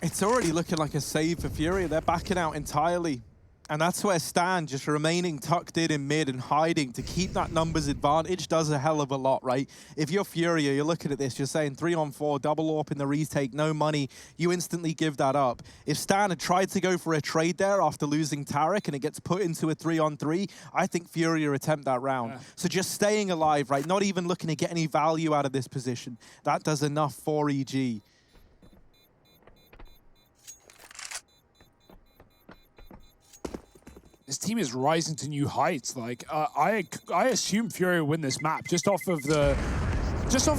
It's already looking like a save for FURIA. They're backing out entirely. And that's where Stan just remaining tucked in mid and hiding to keep that numbers advantage does a hell of a lot, right? If you're FURIA, you're looking at this, you're saying 3-on-4, double AWP in the retake, no money, you instantly give that up. If Stan had tried to go for a trade there after losing Tarek and it gets put into a 3-on-3, I think FURIA attempt that round. Yeah. So just staying alive, right? Not even looking to get any value out of this position. That does enough for EG. This team is rising to new heights. Like I assume FURIA win this map just off of the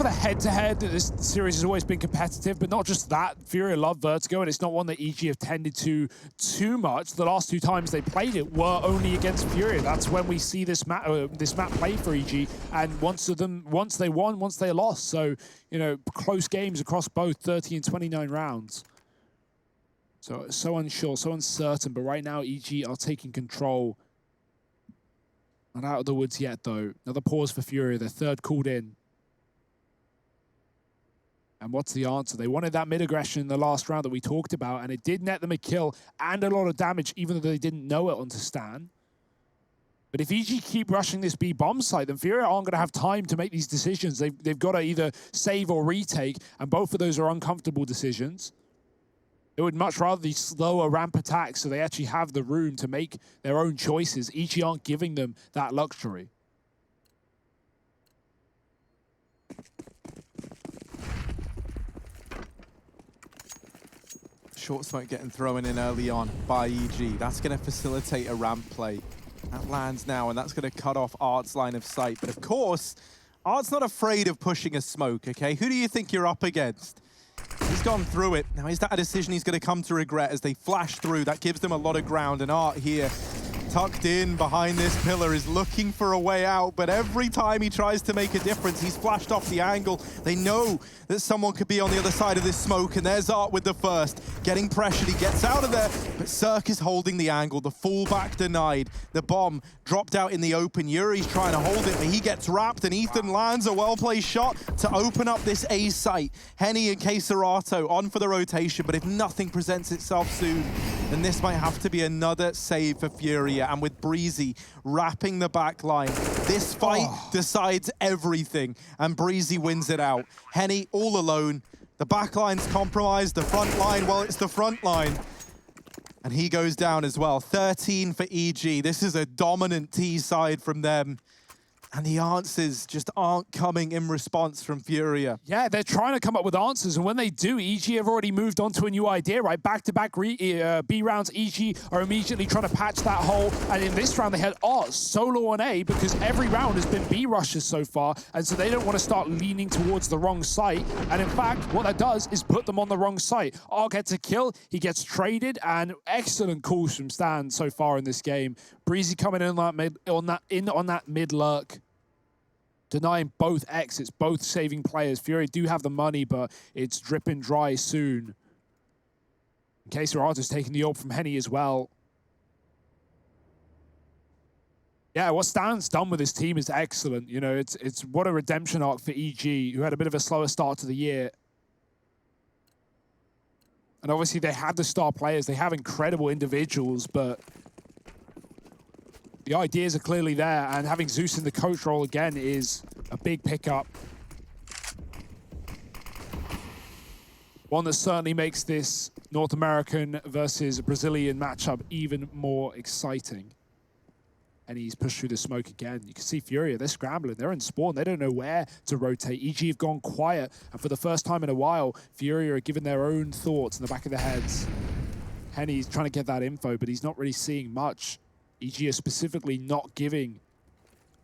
head-to-head. That this series has always been competitive, but not just that. FURIA love Vertigo, and it's not one that EG have tended to too much. The last 2 times they played it were only against FURIA. That's when we see this map played for EG, and once they won, once they lost. So, you know, close games across both 30 and 29 rounds. So unsure, so uncertain, but right now EG are taking control. Not out of the woods yet, though. Another pause for FURIA, their 3rd called in. And what's the answer? They wanted that mid-aggression in the last round that we talked about, and it did net them a kill and a lot of damage, even though they didn't know it onto Stan. But if EG keep rushing this B bomb site, then FURIA aren't going to have time to make these decisions. They've got to either save or retake, and both of those are uncomfortable decisions. They would much rather these slower ramp attacks so they actually have the room to make their own choices. EG aren't giving them that luxury. Short smoke getting thrown in early on by EG. That's going to facilitate a ramp play. That lands now, and that's going to cut off Art's line of sight. But of course, Art's not afraid of pushing a smoke, okay? Who do you think you're up against? He's gone through it. Now, is that a decision he's going to come to regret as they flash through? That gives them a lot of ground, and Art here, tucked in behind this pillar, is looking for a way out, but every time he tries to make a difference, he's flashed off the angle. They know that someone could be on the other side of this smoke, and there's Art with the first. Getting pressured, he gets out of there, but Cirque is holding the angle. The fallback denied. The bomb dropped out in the open. Yuri's trying to hold it, but he gets wrapped, and Ethan lands a well-placed shot to open up this A site. Henny and Keserato on for the rotation, but if nothing presents itself soon, then this might have to be another save for FURIA. And with Breezy wrapping the back line, this fight decides everything, and Breezy wins it out. Henny all alone. The back line's compromised. The front line, well, it's the front line. And he goes down as well. 13 for EG. This is a dominant T side from them. And the answers just aren't coming in response from FURIA. Yeah, they're trying to come up with answers, and when they do, EG have already moved on to a new idea, right? Back-to-back B rounds, EG are immediately trying to patch that hole, and in this round they had Art solo on A because every round has been B rushes so far, and so they don't want to start leaning towards the wrong site, and in fact, what that does is put them on the wrong site. Art gets a kill, he gets traded, and excellent calls from Stan so far in this game. Breezy coming in on that mid lurk, denying both exits, both saving players. FURIA do have the money, but it's dripping dry soon. Keserato's taking the AWP from Henny as well. Yeah, what Stan's done with his team is excellent. You know, it's what a redemption arc for EG, who had a bit of a slower start to the year. And obviously they have the star players, they have incredible individuals, but the ideas are clearly there, and having Zeus in the coach role again is a big pickup. One that certainly makes this North American versus Brazilian matchup even more exciting. And he's pushed through the smoke again. You can see FURIA, they're scrambling, they're in spawn, they don't know where to rotate. EG have gone quiet, and for the first time in a while, FURIA are given their own thoughts in the back of their heads. Henny's trying to get that info, but he's not really seeing much. EG is specifically not giving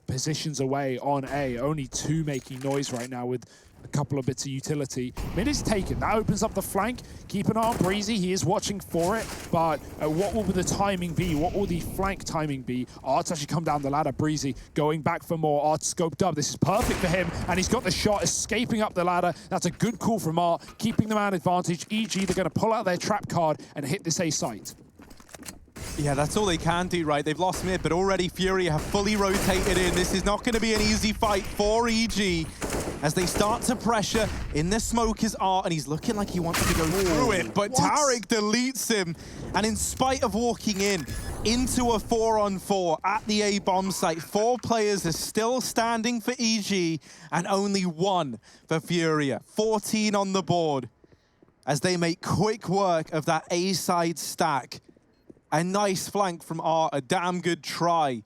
positions away on A. Only 2 making noise right now with a couple of bits of utility. Mid is taken. That opens up the flank. Keep an eye on Breezy. He is watching for it. But what will the timing be? What will the flank timing be? Art's actually come down the ladder. Breezy going back for more. Art scoped up. This is perfect for him. And he's got the shot escaping up the ladder. That's a good call from Art. Keeping the man advantage. EG, they're going to pull out their trap card and hit this A site. Yeah, that's all they can do, right? They've lost mid, but already FURIA have fully rotated in. This is not going to be an easy fight for EG. as they start to pressure. In the smoke is Art, and he's looking like he wants to go through it, but Tarek deletes him. And in spite of walking into a 4-on-4 at the A bomb site, 4 players are still standing for EG and only 1 for FURIA. 14 on the board as they make quick work of that A side stack. A nice flank from Art, a damn good try.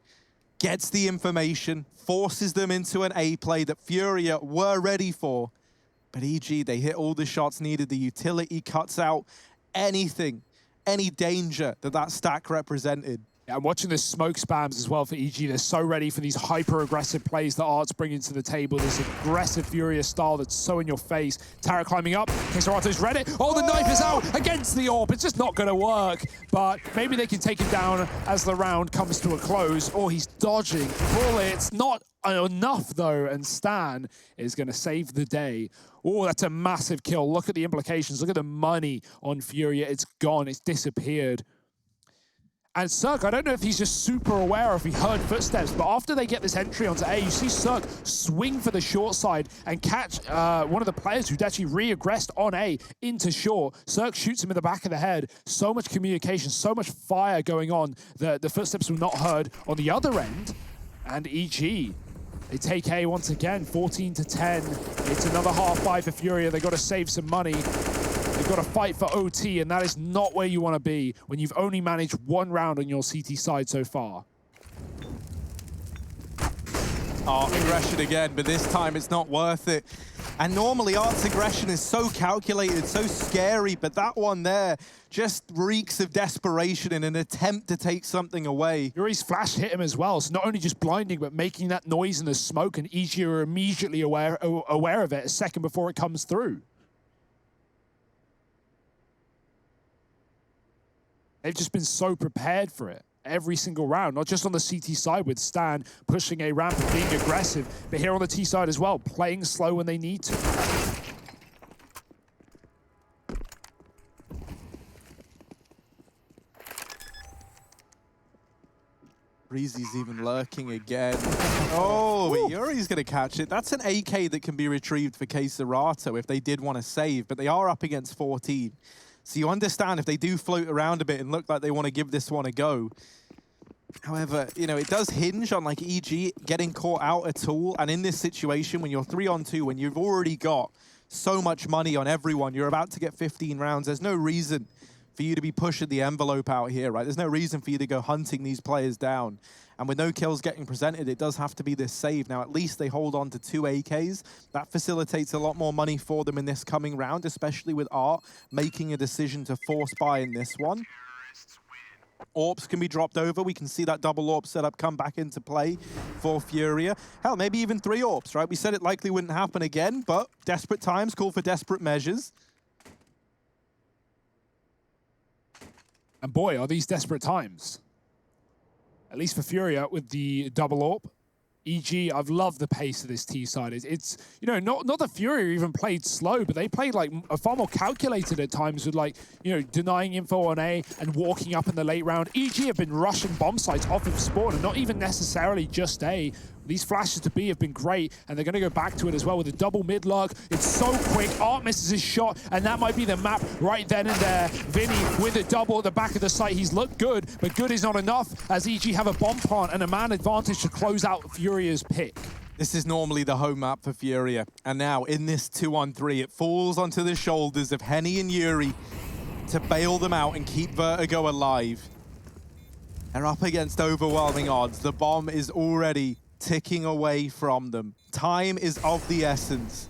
Gets the information, forces them into an A play that FURIA were ready for. But EG, they hit all the shots needed. The utility cuts out anything, any danger that stack represented. Yeah, I'm watching the smoke spams as well for EG. They're so ready for these hyper-aggressive plays that Art's bringing to the table. This aggressive FURIA style that's so in your face. Tarek climbing up. Kesarato's read it. Oh, the knife is out against the AWP. It's just not going to work. But maybe they can take him down as the round comes to a close. Oh, he's dodging bullets. Not enough, though. And Stan is going to save the day. Oh, that's a massive kill. Look at the implications. Look at the money on FURIA. It's gone. It's disappeared. And Cirque, I don't know if he's just super aware if he heard footsteps, but after they get this entry onto A, you see Cirque swing for the short side and catch one of the players who'd actually re-aggressed on A into short. Cirque shoots him in the back of the head. So much communication, so much fire going on. The footsteps were not heard on the other end. And EG, they take A once again, 14-10. It's another half five for FURIA. They got to save some money. They've got to fight for OT, and that is not where you want to be when you've only managed 1 round on your CT side so far. Art aggression again, but this time it's not worth it. And normally Art's aggression is so calculated, so scary, but that one there just reeks of desperation in an attempt to take something away. Yuri's flash hit him as well, so not only just blinding, but making that noise in the smoke, and EG are immediately aware of it a second before it comes through. They've just been so prepared for it every single round, not just on the CT side with Stan pushing a ramp and being aggressive, but here on the T side as well, playing slow when they need to. Breezy's even lurking again. Oh, but Yuri's going to catch it. That's an AK that can be retrieved for Kesarato if they did want to save, but they are up against 14. So you understand if they do float around a bit and look like they want to give this one a go. However, you know, it does hinge on like EG getting caught out at all. And in this situation, when you're 3-on-2, when you've already got so much money on everyone, you're about to get 15 rounds, there's no reason for you to be pushing the envelope out here, right? There's no reason for you to go hunting these players down. And with no kills getting presented, it does have to be this save. Now, at least they hold on to 2 AKs. That facilitates a lot more money for them in this coming round, especially with Art making a decision to force buy in this one. AWPs can be dropped over. We can see that double AWP setup come back into play for FURIA. Hell, maybe even 3 AWPs, right? We said it likely wouldn't happen again, but desperate times call for desperate measures. And boy, are these desperate times. At least for FURIA with the double AWP. EG, I've loved the pace of this T side. It's you know, not that FURIA even played slow, but they played like far more calculated at times with like, you know, denying info on A and walking up in the late round. EG have been rushing bomb sites off of spawn and not even necessarily just A. These flashes to B have been great, and they're going to go back to it as well with a double mid-lurk. It's so quick. Art misses his shot, and that might be the map right then and there. Vinny with a double at the back of the site. He's looked good, but good is not enough as EG have a bomb plant and a man advantage to close out FURIA's pick. This is normally the home map for FURIA, and now in this 2-on-3, it falls onto the shoulders of Henny and Yuri to bail them out and keep Vertigo alive. They're up against overwhelming odds. The bomb is already ticking away from them. Time is of the essence.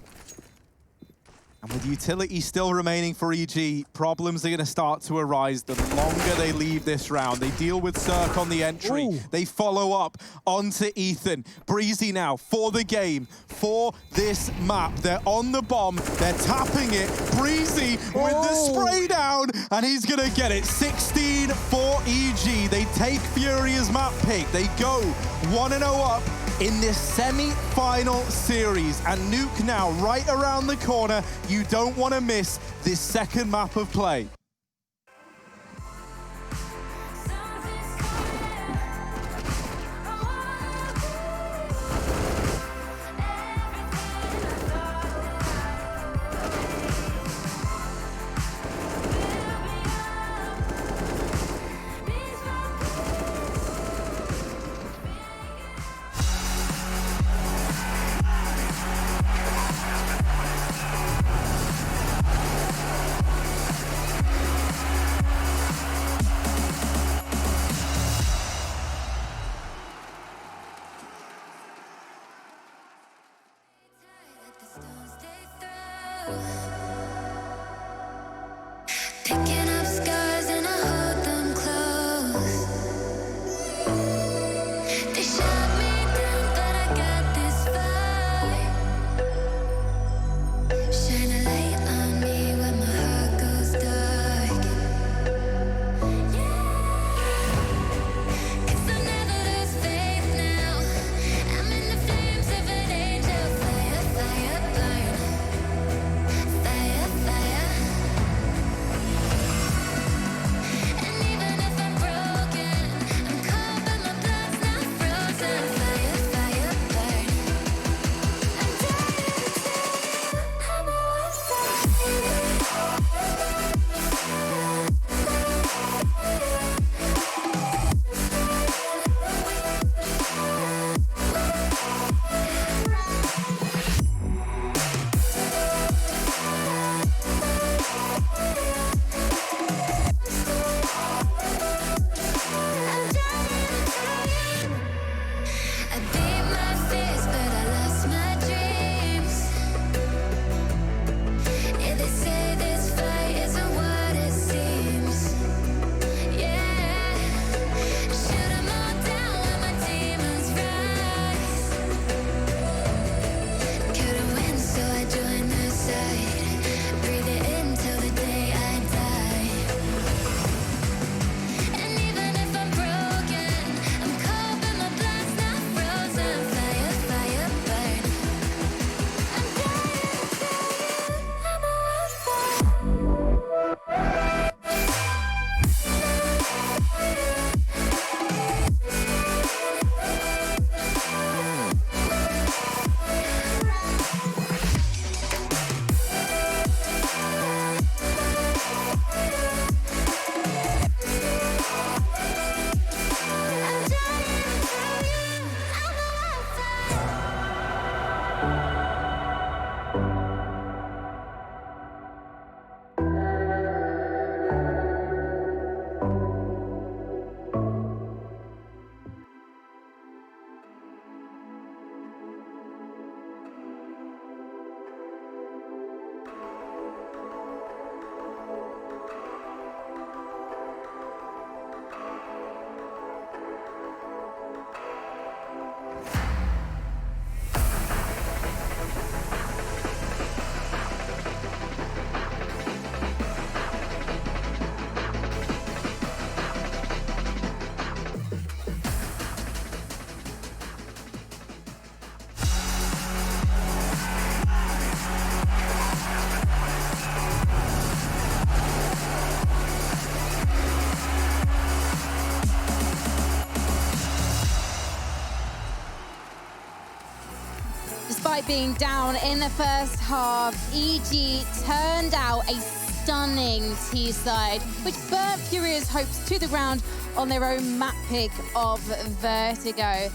And with utility still remaining for EG, problems are going to start to arise the longer they leave this round. They deal with Cirque on the entry. Ooh. They follow up onto Ethan. Breezy now for the game, for this map. They're on the bomb. They're tapping it. Breezy with the spray down, and he's going to get it. 16 for EG. They take FURIA's map pick. They go 1-0 up in this semi-final series. And Nuke now right around the corner. You don't want to miss this second map of play. being down in the first half, EG turned out a stunning T-side, which burnt Furia's hopes to the ground on their own map pick of Vertigo.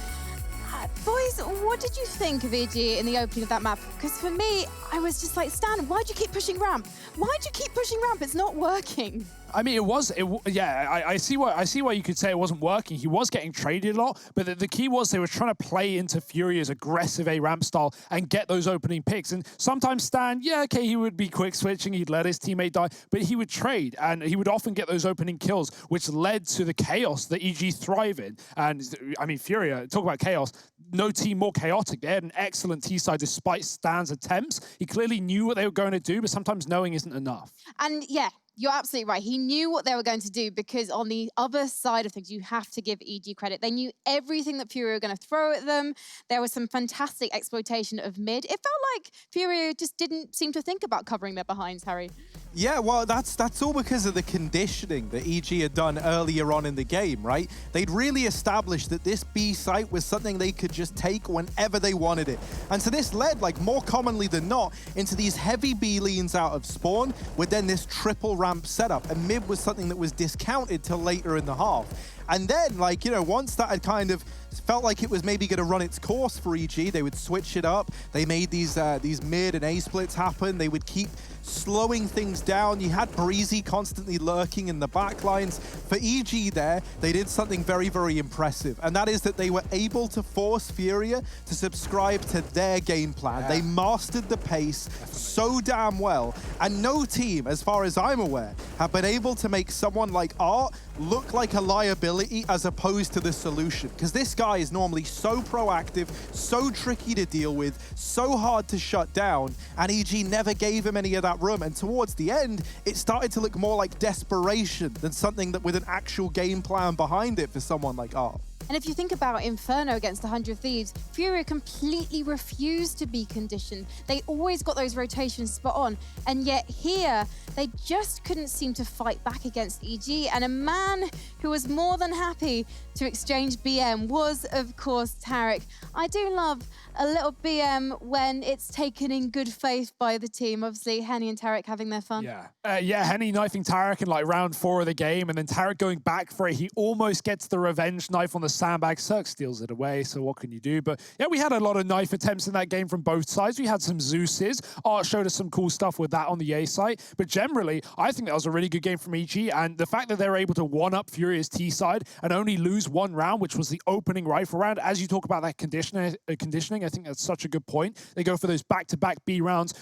Boys, what did you think of EG in the opening of that map? Because for me, I was just like, Stan, why'd you keep pushing ramp? Why'd you keep pushing ramp? It's not working. I mean, I see why you could say it wasn't working. He was getting traded a lot, but the key was they were trying to play into Furia's aggressive A ramp style and get those opening picks. And sometimes Stan, he would be quick switching, he'd let his teammate die, but he would trade and he would often get those opening kills, which led to the chaos that EG thrive in. And I mean, Furia, talk about chaos, no team more chaotic. They had an excellent T-side despite Stan's attempts. He clearly knew what they were going to do, but sometimes knowing isn't enough. And yeah, you're absolutely right. He knew what they were going to do because on the other side of things, you have to give EG credit. They knew everything that Furia were going to throw at them. There was some fantastic exploitation of mid. It felt like Furia just didn't seem to think about covering their behinds, Harry. Yeah, well, that's all because of the conditioning that EG had done earlier on in the game, right? They'd really established that this B site was something they could just take whenever they wanted it. And so this led, like more commonly than not, into these heavy B leans out of spawn with then this triple ramp setup. And mid was something that was discounted till later in the half. And then, like, you know, once that had kind of felt like it was maybe going to run its course for EG, they would switch it up. They made these mid and A splits happen. They would keep slowing things down. You had Breezy constantly lurking in the backlines. For EG there, they did something very, very impressive. And that is that they were able to force Furia to subscribe to their game plan. Yeah. They mastered the pace so damn well. And no team, as far as I'm aware, have been able to make someone like Art look like a liability as opposed to the solution. Because this guy is normally so proactive, so tricky to deal with, so hard to shut down, and EG never gave him any of that room. And towards the end, it started to look more like desperation than something that with an actual game plan behind it for someone like Art. And if you think about Inferno against 100 Thieves, Furia completely refused to be conditioned. They always got those rotations spot on. And yet here, they just couldn't seem to fight back against EG. And a man who was more than happy to exchange BM was, of course, Tarek. I do love a little BM when it's taken in good faith by the team. Obviously, Henny and Tarek having their fun. Yeah, Henny knifing Tarek in like round 4 of the game, and then Tarek going back for it. He almost gets the revenge knife on the sandbag. Cirque steals it away, so what can you do? But yeah, we had a lot of knife attempts in that game from both sides. We had some Zeus's. Art showed us some cool stuff with that on the A side. But generally, I think that was a really good game from EG, and the fact that they're able to one-up Furia's T side and only lose one round, which was the opening rifle round, as you talk about that conditioning, I think that's such a good point. They go for those back-to-back B rounds,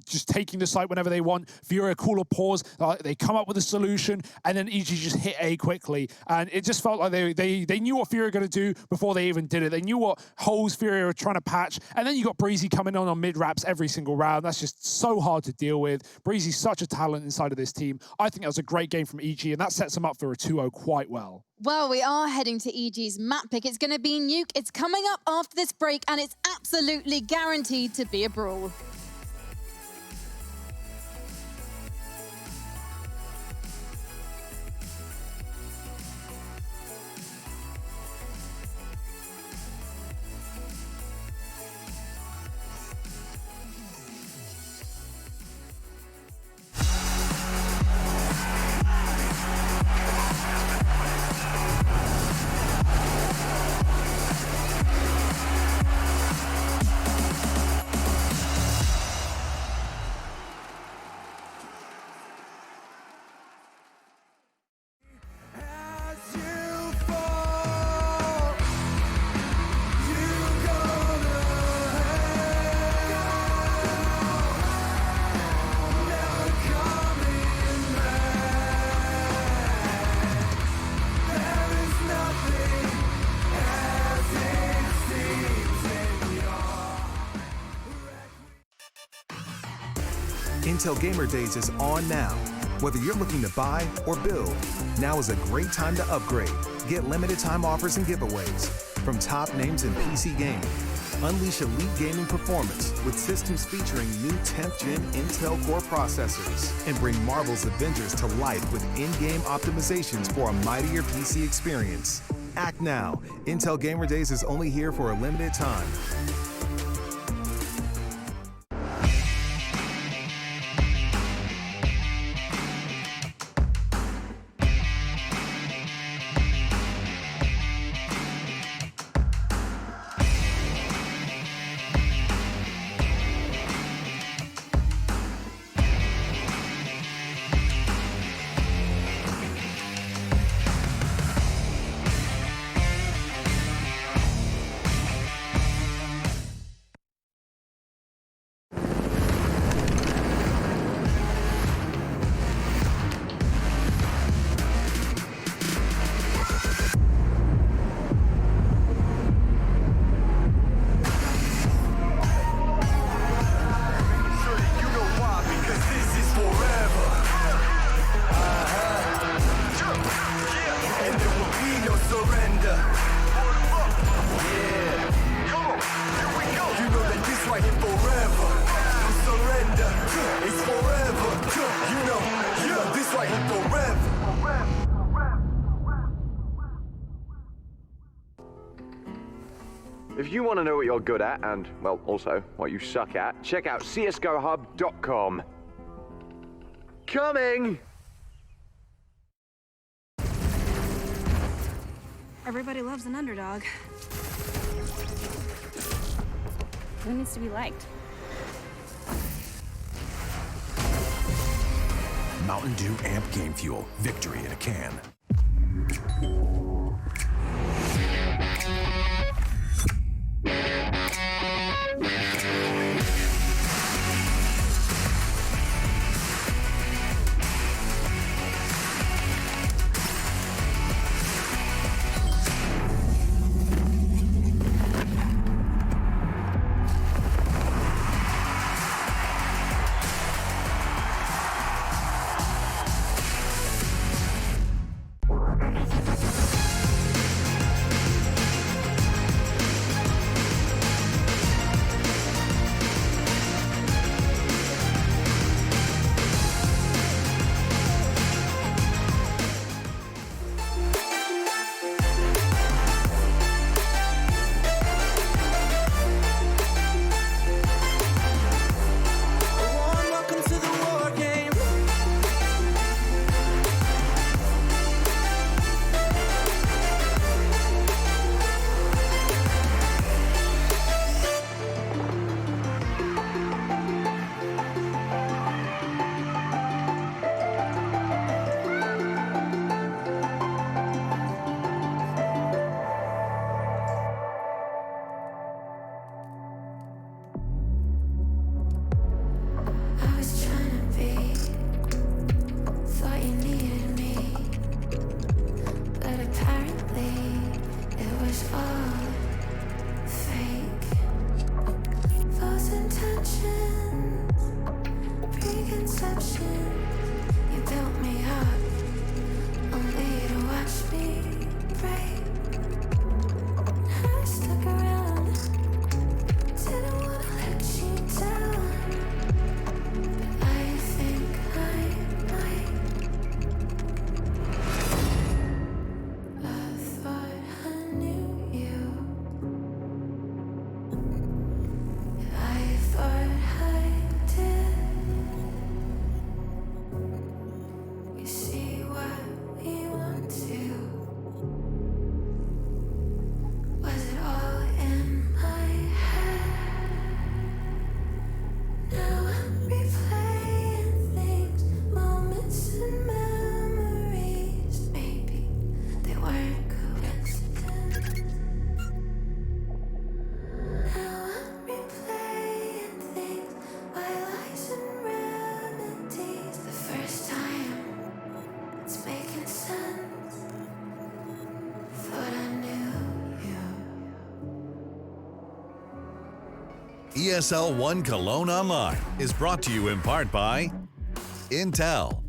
just taking the site whenever they want. Furia call a pause, they come up with a solution, and then EG just hit A quickly. And it just felt like they knew what Furia were going to do before they even did it. They knew what holes Furia were trying to patch. And then you got Breezy coming on mid-wraps every single round. That's just so hard to deal with. Breezy's such a talent inside of this team. I think that was a great game from EG, and that sets them up for a 2-0 quite well. Well, we are heading to EG's map pick. It's going to be Nuke. It's coming up after this break, and it's absolutely guaranteed to be a brawl. Intel Gamer Days is on now. Whether you're looking to buy or build, now is a great time to upgrade. Get limited time offers and giveaways from top names in PC gaming. Unleash elite gaming performance with systems featuring new 10th gen Intel Core processors, and bring Marvel's Avengers to life with in-game optimizations for a mightier PC experience. Act now. Intel Gamer Days is only here for a limited time. forever. No surrender, it's forever. You know, yeah, this right here forever. If you want to know what you're good at and, well, also what you suck at, check out csgohub.com. Coming! Everybody loves an underdog. Who needs to be liked? Mountain Dew Amp Game Fuel. Victory in a can. ESL 1 Cologne Online is brought to you in part by Intel,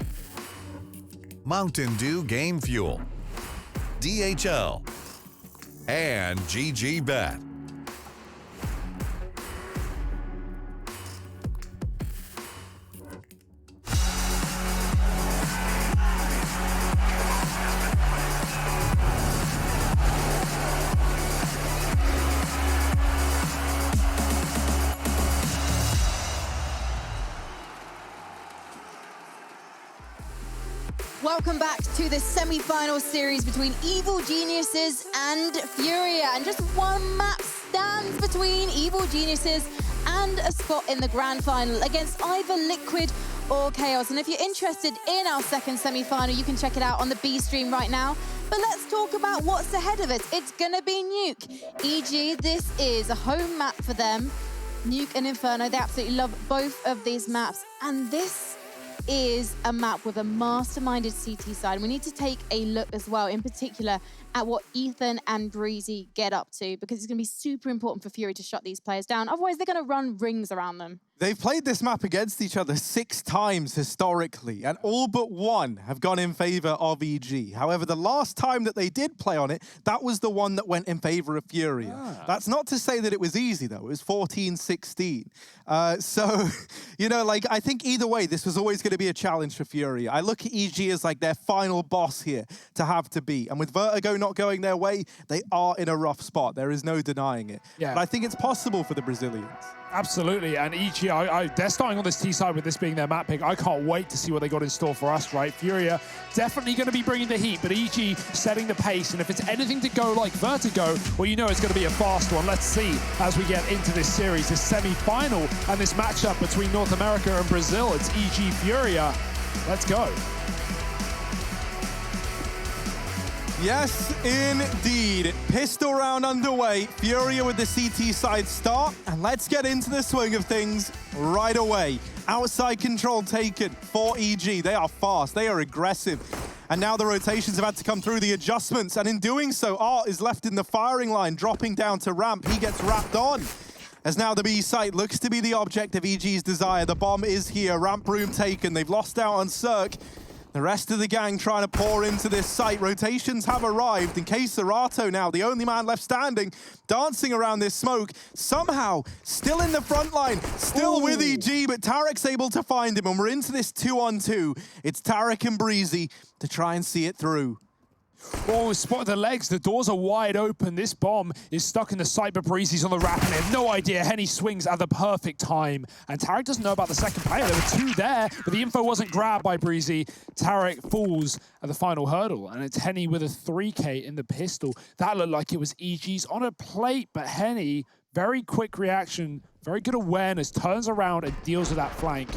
Mountain Dew Game Fuel, DHL, and GGBet. Welcome back to the semi-final series between Evil Geniuses and FURIA. And just one map stands between Evil Geniuses and a spot in the grand final against either Liquid or Chaos. And if you're interested in our second semi-final, you can check it out on the B stream right now. But let's talk about what's ahead of us. It's gonna be Nuke. EG, this is a home map for them. Nuke and Inferno, they absolutely love both of these maps. And this is a map with a masterminded CT side. We need to take a look as well, in particular, at what Ethan and Breezy get up to, because it's going to be super important for FURIA to shut these players down. Otherwise, they're going to run rings around them. They've played this map against each other 6 times historically, and all but 1 have gone in favor of EG. However, the last time that they did play on it, that was the one that went in favor of FURIA. That's not to say that it was easy, though. It was 14-16. So, you know, like, I think either way, this was always going to be a challenge for FURIA. I look at EG as like their final boss here to have to beat. And with Vertigo not going their way, they are in a rough spot. There is no denying it. Yeah. But I think it's possible for the Brazilians. Absolutely, and EG, they're starting on this T side with this being their map pick. I can't wait to see what they got in store for us, right? FURIA definitely going to be bringing the heat, but EG setting the pace, and if it's anything to go like Vertigo, well, you know it's going to be a fast one. Let's see as we get into this series, this semi-final, and this matchup between North America and Brazil. It's EG FURIA. Let's go. Yes, indeed. Pistol round underway. FURIA with the CT side start. And let's get into the swing of things right away. Outside control taken for EG. They are fast. They are aggressive. And now the rotations have had to come through the adjustments. And in doing so, Art is left in the firing line, dropping down to ramp. He gets wrapped on. As now the B site looks to be the object of EG's desire. The bomb is here. Ramp room taken. They've lost out on Cirque. The rest of the gang trying to pour into this site. Rotations have arrived. And Serato now, the only man left standing, dancing around this smoke. Somehow, still in the front line, still with EG, but Tarek's able to find him. And we're into this 2-on-2. It's Tarek and Breezy to try and see it through. Oh, spotted the legs. The doors are wide open. This bomb is stuck in the site, but Breezy's on the wrap, and they have no idea. Henny swings at the perfect time. And Tarek doesn't know about the second player. There were 2 there, but the info wasn't grabbed by Breezy. Tarek falls at the final hurdle, and it's Henny with a 3K in the pistol. That looked like it was EG's on a plate, but Henny, very quick reaction, very good awareness, turns around and deals with that flank.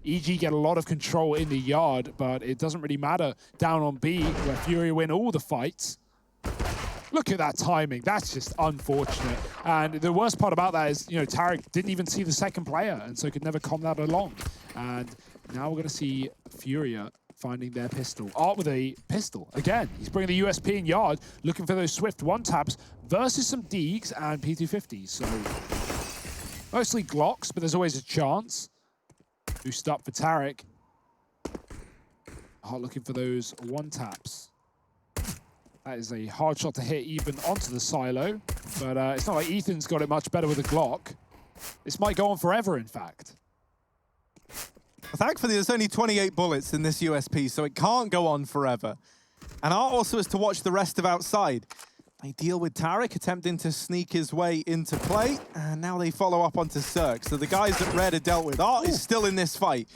EG get a lot of control in the yard, but it doesn't really matter down on B, where FURIA win all the fights. Look at that timing. That's just unfortunate. And the worst part about that is, you know, Tarek didn't even see the second player, and so could never come that along. And now we're going to see FURIA finding their pistol. Art with a pistol. Again, he's bringing the USP in yard, looking for those swift one-taps versus some Deegs and P250s. So mostly Glocks, but there's always a chance. Boost up for Tarek. Hard looking for those one-taps. That is a hard shot to hit even onto the silo, but it's not like Ethan's got it much better with a Glock. This might go on forever, in fact. Thankfully, there's only 28 bullets in this USP, so it can't go on forever. And Art also has to watch the rest of outside. They deal with Tarek, attempting to sneak his way into play, and now they follow up onto Cirque. So the guys that Red are dealt with, Art is still in this fight.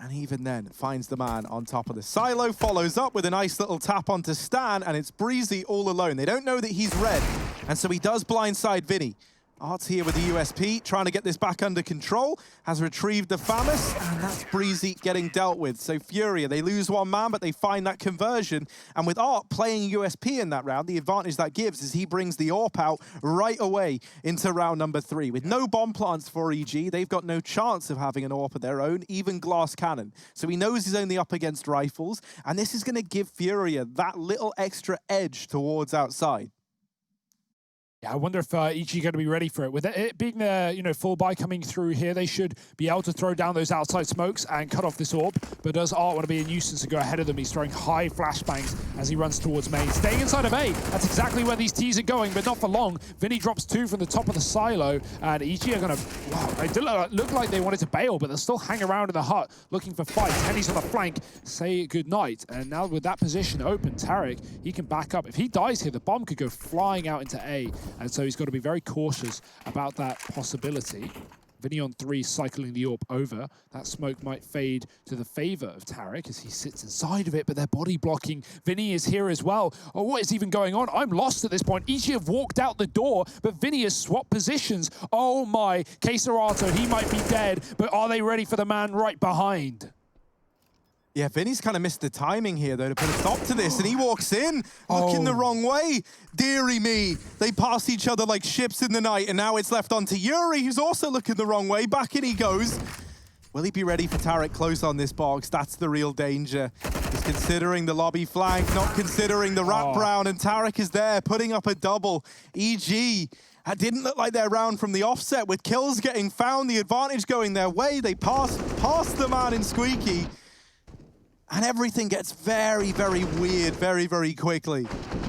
And even then, finds the man on top of the silo, follows up with a nice little tap onto Stan, and it's Breezy all alone. They don't know that he's Red, and so he does blindside Vinny. Art's here with the USP, trying to get this back under control, has retrieved the FAMAS, and that's Breezy getting dealt with. So FURIA, they lose 1 man, but they find that conversion. And with Art playing USP in that round, the advantage that gives is he brings the AWP out right away into round number 3. With no bomb plants for EG, they've got no chance of having an AWP of their own, even glass cannon. So he knows he's only up against rifles, and this is going to give FURIA that little extra edge towards outside. Yeah, I wonder if EG going to be ready for it. With it being their, you know, full buy coming through here, they should be able to throw down those outside smokes and cut off this AWP. But does Art want to be a nuisance to go ahead of them? He's throwing high flashbangs as he runs towards main. Staying inside of A. That's exactly where these T's are going, but not for long. Vinny drops 2 from the top of the silo, and EG are going to... Wow, they did look like they wanted to bail, but they'll still hang around in the hut looking for fights. Henny's on the flank, say goodnight. And now with that position open, Tarek, he can back up. If he dies here, the bomb could go flying out into A. And so he's got to be very cautious about that possibility. Vinny on 3, cycling the AWP over. That smoke might fade to the favor of Tarek as he sits inside of it, but they're body blocking. Vinny is here as well. Oh, what is even going on? I'm lost at this point. EG have walked out the door, but Vinny has swapped positions. Oh my, Serato, he might be dead, but are they ready for the man right behind? Yeah, Vinny's kind of missed the timing here, though, to put a stop to this, and he walks in, looking the wrong way. Deary me. They pass each other like ships in the night, and now it's left on to Yuri, who's also looking the wrong way. Back in he goes. Will he be ready for Tarek close on this box? That's the real danger. He's considering the lobby flank, not considering the wraparound, and Tarek is there, putting up a double. EG That didn't look like their round from the offset. With kills getting found, the advantage going their way. They past the man in Squeaky. And everything gets very, very weird very, very quickly.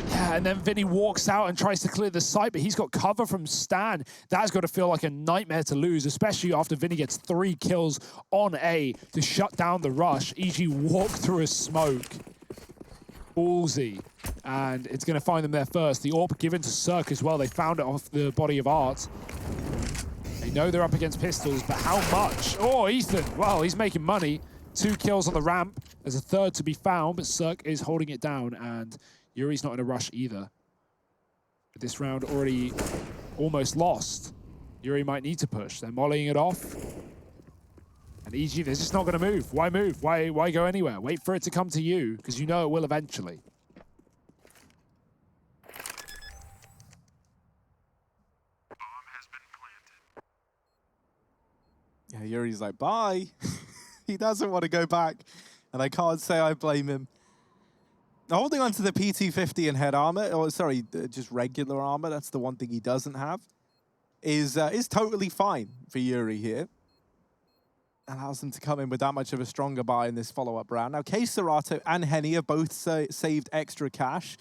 Yeah, and then Vinny walks out and tries to clear the site, but he's got cover from Stan. That's got to feel like a nightmare to lose, especially after Vinny gets 3 kills on A to shut down the rush. EG walk through a smoke. Ballsy. And it's going to find them there first. The AWP given to Cirque as well. They found it off the body of Art. They know they're up against pistols, but how much? Oh, Ethan. Well, he's making money. 2 kills on the ramp. There's a 3rd to be found, but Cirque is holding it down, and Yuri's not in a rush either. But this round already almost lost. Yuri might need to push. They're mollying it off. And EG, they're just not going to move. Why move? Why go anywhere? Wait for it to come to you, because you know it will eventually. Yeah, Yuri's like, bye. He doesn't want to go back, and I can't say I blame him. Holding on to the PT-50 and head armor, or sorry, just regular armor, that's the one thing he doesn't have, is totally fine for Yuri here. Allows him to come in with that much of a stronger buy in this follow-up round. Now, Serato and Henny have both saved extra cash,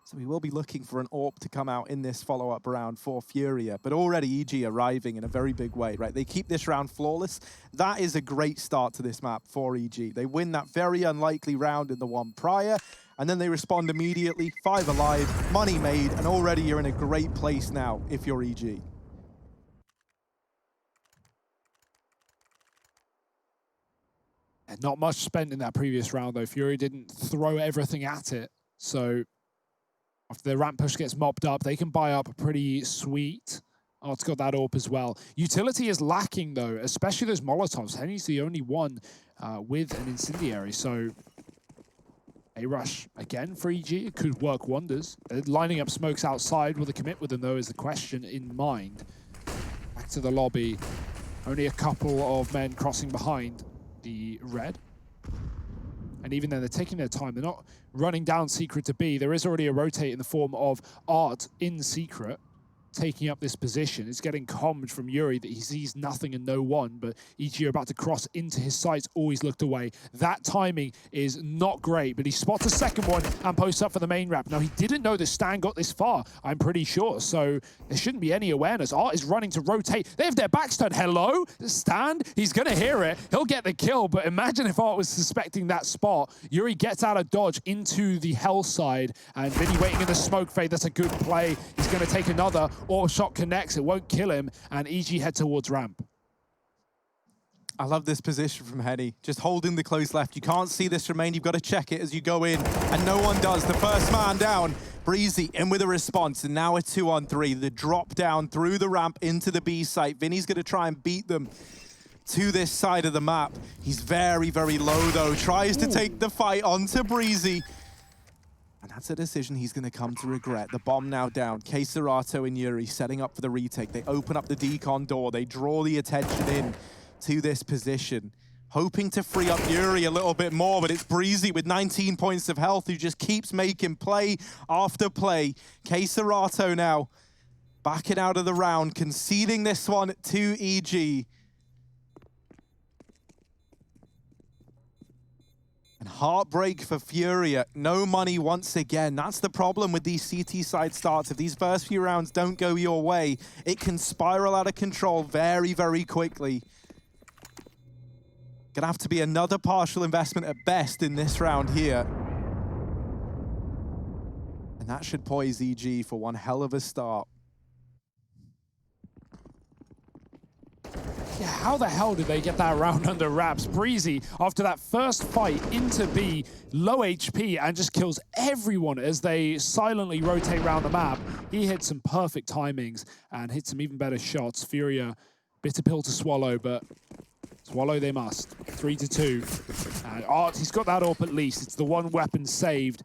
so we will be looking for an AWP to come out in this follow-up round for FURIA. But already EG arriving in a very big way, right? They keep this round flawless. That is a great start to this map for EG. They win that very unlikely round in the one prior, and then they respond immediately. 5 alive, money made, and already you're in a great place now if you're EG. And not much spent in that previous round, though. FURIA didn't throw everything at it, so after their ramp push gets mopped up, they can buy up pretty sweet. Art's got that AWP as well. Utility is lacking, though, especially those Molotovs. Henny's the only one with an incendiary, so a rush again for EG. It could work wonders. Lining up smokes outside. Will they commit with them, though, is the question in mind. Back to the lobby. Only a couple of men crossing behind the red. And even then, they're taking their time. They're not running down Secret to B. There is already a rotate in the form of Art in Secret, taking up this position. It's getting commed from Yuri that he sees nothing and no one, but EG are about to cross into his sights. Always looked away. That timing is not great, but he spots a second one and posts up for the main ramp. Now, he didn't know that Stan got this far, I'm pretty sure, so there shouldn't be any awareness. Art is running to rotate. They have their backs turned. Hello? Stan? He's going to hear it. He'll get the kill, but imagine if Art was suspecting that spot. Yuri gets out of dodge into the hell side, and Vinny waiting in the smoke fade. That's a good play. He's going to take another. Or shot connects, it won't kill him, and EG head towards ramp. I love this position from Henny, just holding the close left. You can't see this remain, you've got to check it as you go in, and no one does. The first man down, Breezy in with a response, and now a 2-on-3. The drop down through the ramp into the B site. Vinny's going to try and beat them to this side of the map. He's very, very low, though. Tries to take the fight onto Breezy. And that's a decision he's going to come to regret. The bomb now down. Serato and Yuri setting up for the retake. They open up the decon door. They draw the attention in to this position, hoping to free up Yuri a little bit more, but it's Breezy with 19 points of health who just keeps making play after play. Serato now backing out of the round, conceding this one to EG. And heartbreak for FURIA. No money once again. That's the problem with these CT side starts. If these first few rounds don't go your way, it can spiral out of control very, very quickly. Gonna have to be another partial investment at best in this round here. And that should poise EG for one hell of a start. Yeah, how the hell did they get that round under wraps? Breezy, after that first fight into B, low HP, and just kills everyone as they silently rotate around the map. He hit some perfect timings and hit some even better shots. FURIA, bitter pill to swallow, but swallow they must. 3-2. And Art, he's got that AWP at least. It's the one weapon saved.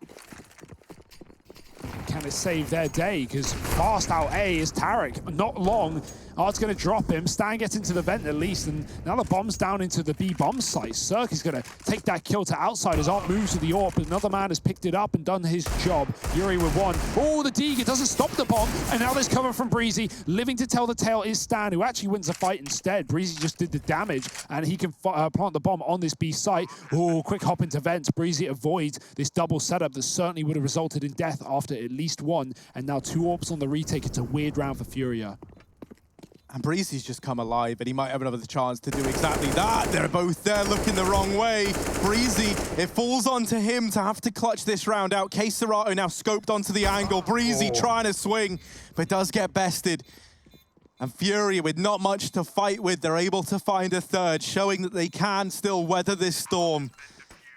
Can it save their day? Because fast out A is Tarek. Not long Art's going to drop him. Stan gets into the vent at least, and now the bomb's down into the B bomb site. Cirque is going to take that kill to outside as Art moves to the AWP, but another man has picked it up and done his job. Yuri with one. Oh, the Deeg, doesn't stop the bomb, and now there's cover from Breezy. Living to tell the tale is Stan, who actually wins the fight instead. Breezy just did the damage, and he can plant the bomb on this B site. Oh, quick hop into vents. Breezy avoids this double setup that certainly would have resulted in death after at least one, and now 2 AWPs on the retake. It's a weird round for FURIA. And Breezy's just come alive, and he might have another chance to do exactly that. They're both there looking the wrong way. Breezy, it falls onto him to have to clutch this round out. K-Serato now scoped onto the angle. Breezy trying to swing, but does get bested. And FURIA, with not much to fight with, they're able to find a third, showing that they can still weather this storm.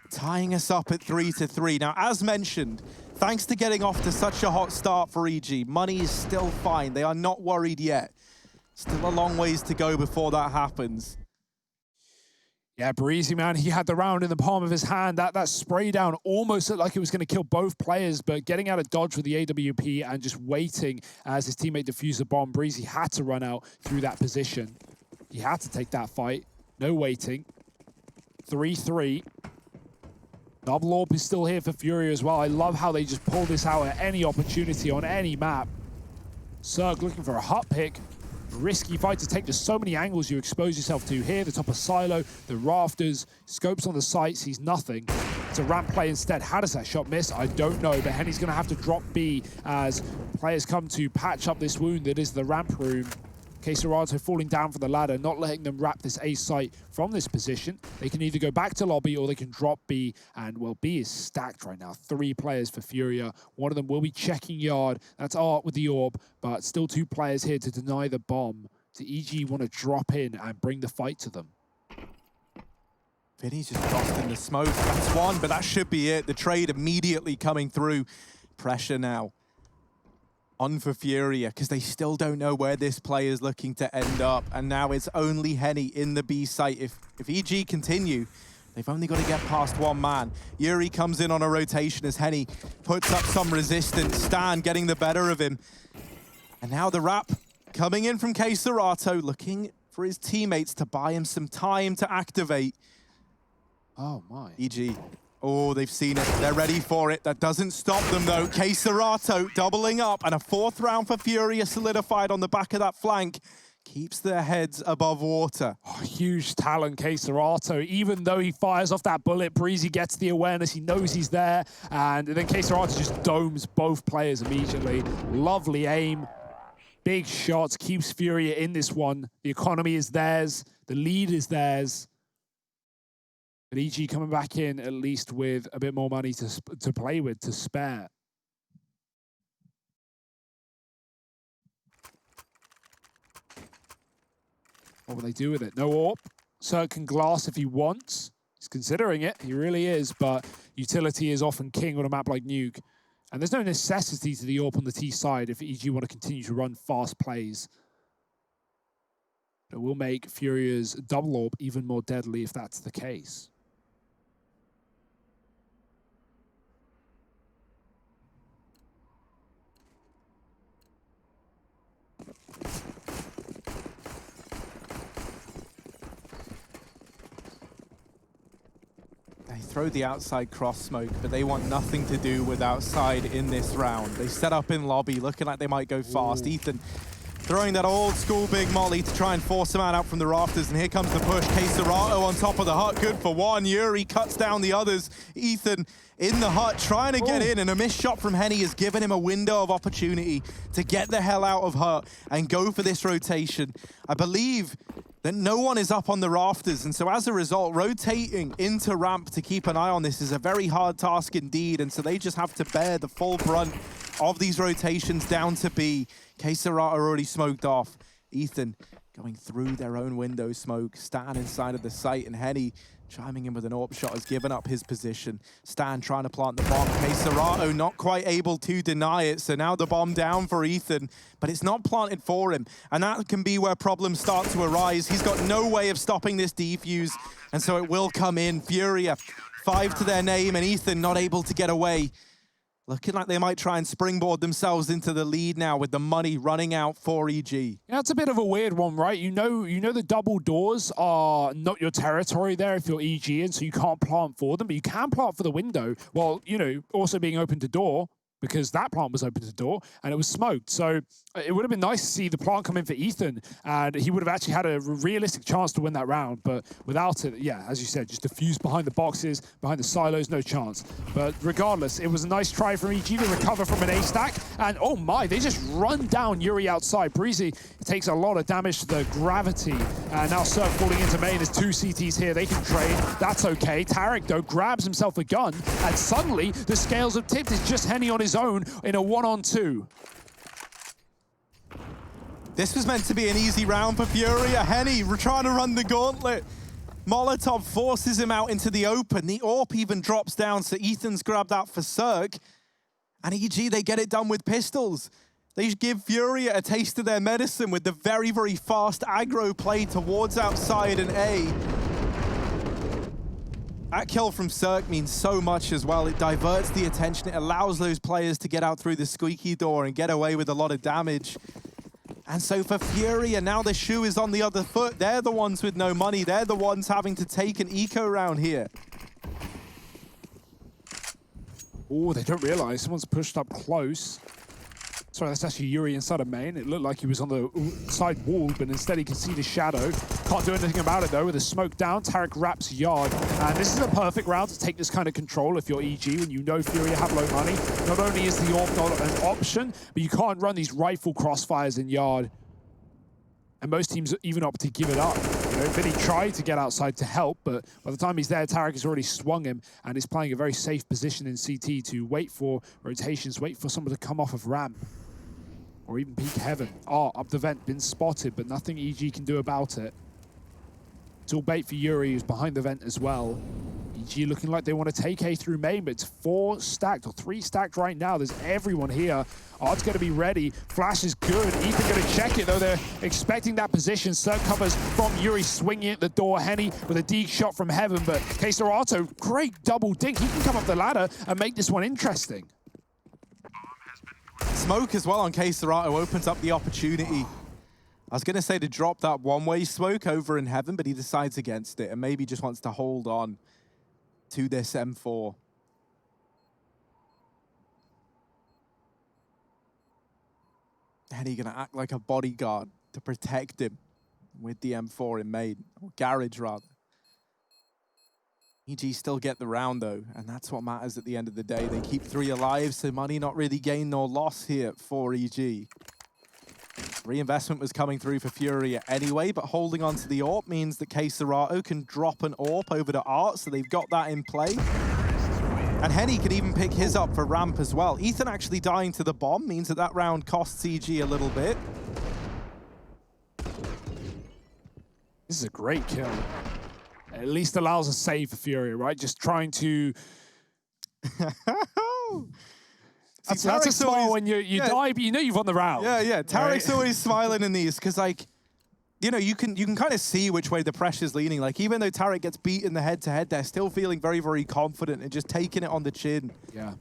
Tying us up at 3-3. Now, as mentioned, thanks to getting off to such a hot start for EG, money is still fine. They are not worried yet. Still a long ways to go before that happens. Yeah, Breezy, man, he had the round in the palm of his hand. That spray down almost looked like it was going to kill both players, but getting out of dodge with the AWP and just waiting as his teammate defused the bomb, Breezy had to run out through that position. He had to take that fight. No waiting. 3-3. Double AWP is still here for FURIA as well. I love how they just pull this out at any opportunity on any map. Cirque looking for a hot pick. Risky fight to take. There's so many angles you expose yourself to here. The top of silo, the rafters, scopes on the site, sees nothing. It's a ramp play instead. How does that shot miss? I don't know, but Henny's going to have to drop B as players come to patch up this wound that is the ramp room. K-Serato falling down from the ladder, not letting them wrap this A site from this position. They can either go back to lobby or they can drop B, and well, B is stacked right now. 3 players for FURIA. One of them will be checking yard. That's Art with the AWP, but still 2 players here to deny the bomb. So EG want to drop in and bring the fight to them. Vinny's just lost in the smoke. That's one, but that should be it. The trade immediately coming through. Pressure now on for FURIA, because they still don't know where this play is looking to end up. And now it's only Henny in the B site. If EG continue, they've only got to get past 1 man. Yuri comes in on a rotation as Henny puts up some resistance. Stan getting the better of him. And now the wrap coming in from K-Serato, looking for his teammates to buy him some time to activate. Oh my. EG. Oh, they've seen it. They're ready for it. That doesn't stop them, though. K-Serato doubling up, and a 4th round for FURIA solidified on the back of that flank. Keeps their heads above water. Oh, huge talent, K-Serato. Even though he fires off that bullet, Breezy gets the awareness. He knows he's there, and then K-Serato just domes both players immediately. Lovely aim. Big shots. Keeps FURIA in this one. The economy is theirs. The lead is theirs. But EG coming back in at least with a bit more money to play with, to spare. What will they do with it? No AWP. Cirque can glass if he wants. He's considering it. He really is. But utility is often king on a map like Nuke. And there's no necessity to the AWP on the T side if EG want to continue to run fast plays. But it will make FURIA's double AWP even more deadly if that's the case. They throw the outside cross smoke, but they want nothing to do with outside in this round. They set up in lobby, looking like they might go fast. Ooh. Ethan throwing that old school big molly to try and force a man out from the rafters, and here comes the push. K-Serato on top of the hut, good for 1. Yuri cuts down the others. Ethan in the hut, trying to get in, and a missed shot from Henny has given him a window of opportunity to get the hell out of hut and go for this rotation. I believe that no one is up on the rafters, and so as a result, rotating into ramp to keep an eye on this is a very hard task indeed, and so they just have to bear the full brunt of these rotations down to B. K-Serato already smoked off. Ethan going through their own window smoke. Stan inside of the site, and Henny chiming in with an AWP shot has given up his position. Stan trying to plant the bomb. K-Serato not quite able to deny it, so now the bomb down for Ethan, but it's not planted for him, and that can be where problems start to arise. He's got no way of stopping this defuse, and so it will come in. FURIA 5 to their name, and Ethan not able to get away. Looking like they might try and springboard themselves into the lead now with the money running out for EG. Yeah, it's a bit of a weird one, right? You know the double doors are not your territory there if you're EG, and so you can't plant for them, but you can plant for the window while, also being open to door, because that plant was open to door and it was smoked. So it would have been nice to see the plant come in for Ethan, and he would have actually had a realistic chance to win that round. But without it, yeah, as you said, just diffused behind the boxes, behind the silos, no chance. But regardless, it was a nice try from EG to recover from an A stack. And oh my, they just run down Yuri outside. Breezy takes a lot of damage to the gravity. And now Surf falling into main. There's 2 CTs here. They can trade. That's okay. Tarek, though, grabs himself a gun. And suddenly, the scales have tipped. It's just Henny on his own in a 1-on-2. This was meant to be an easy round for FURIA. Henny trying to run the gauntlet. Molotov forces him out into the open. The AWP even drops down, so Ethan's grabbed that for Cirque. And EG, they get it done with pistols. They give FURIA a taste of their medicine with the very, very fast aggro play towards outside and A. That kill from Cirque means so much as well. It diverts the attention. It allows those players to get out through the squeaky door and get away with a lot of damage. And so for FURIA, now the shoe is on the other foot. They're the ones with no money. They're the ones having to take an eco round here. Oh, they don't realize someone's pushed up close. Sorry, that's actually Yuri inside of main. It looked like he was on the side wall, but instead he can see the shadow. Can't do anything about it, though, with the smoke down. Tarek wraps yard. And this is a perfect round to take this kind of control if you're EG, when you know FURIA have low money. Not only is the AWP not an option, but you can't run these rifle crossfires in yard. And most teams even opt to give it up. Vinny tried to get outside to help, but by the time he's there, Tarek has already swung him and is playing a very safe position in CT to wait for rotations, wait for someone to come off of ramp. Or even peek heaven. Oh, up the vent, been spotted, but nothing EG can do about it. It's all bait for Yuri, who's behind the vent as well. EG looking like they want to take A through main, but it's 4 stacked or 3 stacked right now. There's everyone here. Art's going to be ready. Flash is good. Ethan going to check it, though. They're expecting that position. Cirque covers from Yuri, swinging at the door. Henny with a D shot from heaven, but Queserato, great double dink. He can come up the ladder and make this one interesting. Smoke as well on Queserato opens up the opportunity. I was going to say to drop that one-way smoke over in heaven, but he decides against it and maybe just wants to hold on to this M4. And he's going to act like a bodyguard to protect him with the M4 in main, or garage rather. EG still get the round though, and that's what matters at the end of the day. They keep 3 alive, so money not really gained nor loss here for EG. Reinvestment was coming through for FURIA anyway, but holding on to the AWP means that Queserato can drop an AWP over to Art, so they've got that in play. And Henny could even pick his up for ramp as well. Ethan actually dying to the bomb means that that round costs EG a little bit. This is a great kill. At least allows a save for FURIA, right? Just trying to... That's a smile when you die, but you know you've won the round. Yeah. Tarek's always smiling in these, because, like, you can kind of see which way the pressure's leaning. Like, even though Tarek gets beat in the head-to-head, they're still feeling very, very confident and just taking it on the chin. Yeah.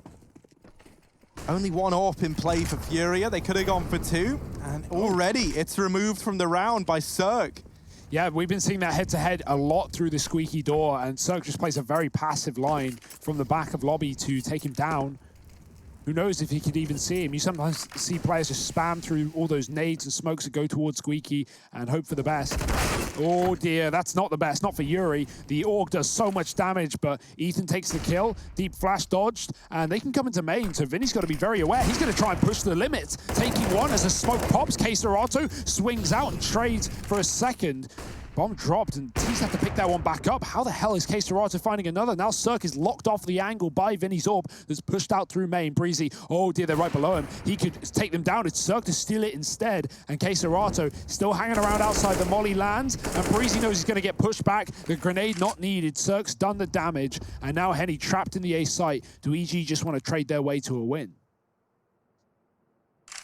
Only 1 AWP in play for FURIA. They could have gone for 2, and already it's removed from the round by Cirque. Yeah, we've been seeing that head-to-head a lot through the squeaky door, and Cirque just plays a very passive line from the back of lobby to take him down. Who knows if he could even see him? You sometimes see players just spam through all those nades and smokes that go towards Squeaky and hope for the best. Oh dear, that's not the best, not for Yuri. The AUG does so much damage, but Ethan takes the kill. Deep flash dodged, and they can come into main, so Vinny's got to be very aware. He's going to try and push the limits. Taking one as a smoke pops, Queserato swings out and trades for a second. Bomb dropped, and T's have to pick that one back up. How the hell is Queserato finding another? Now Cirque is locked off the angle by Vinny's AWP that's pushed out through main. Breezy, oh dear, they're right below him. He could take them down. It's Cirque to steal it instead. And Queserato still hanging around outside. The molly lands, and Breezy knows he's going to get pushed back. The grenade not needed. Cirque's done the damage, and now Henny trapped in the A site. Do EG just want to trade their way to a win?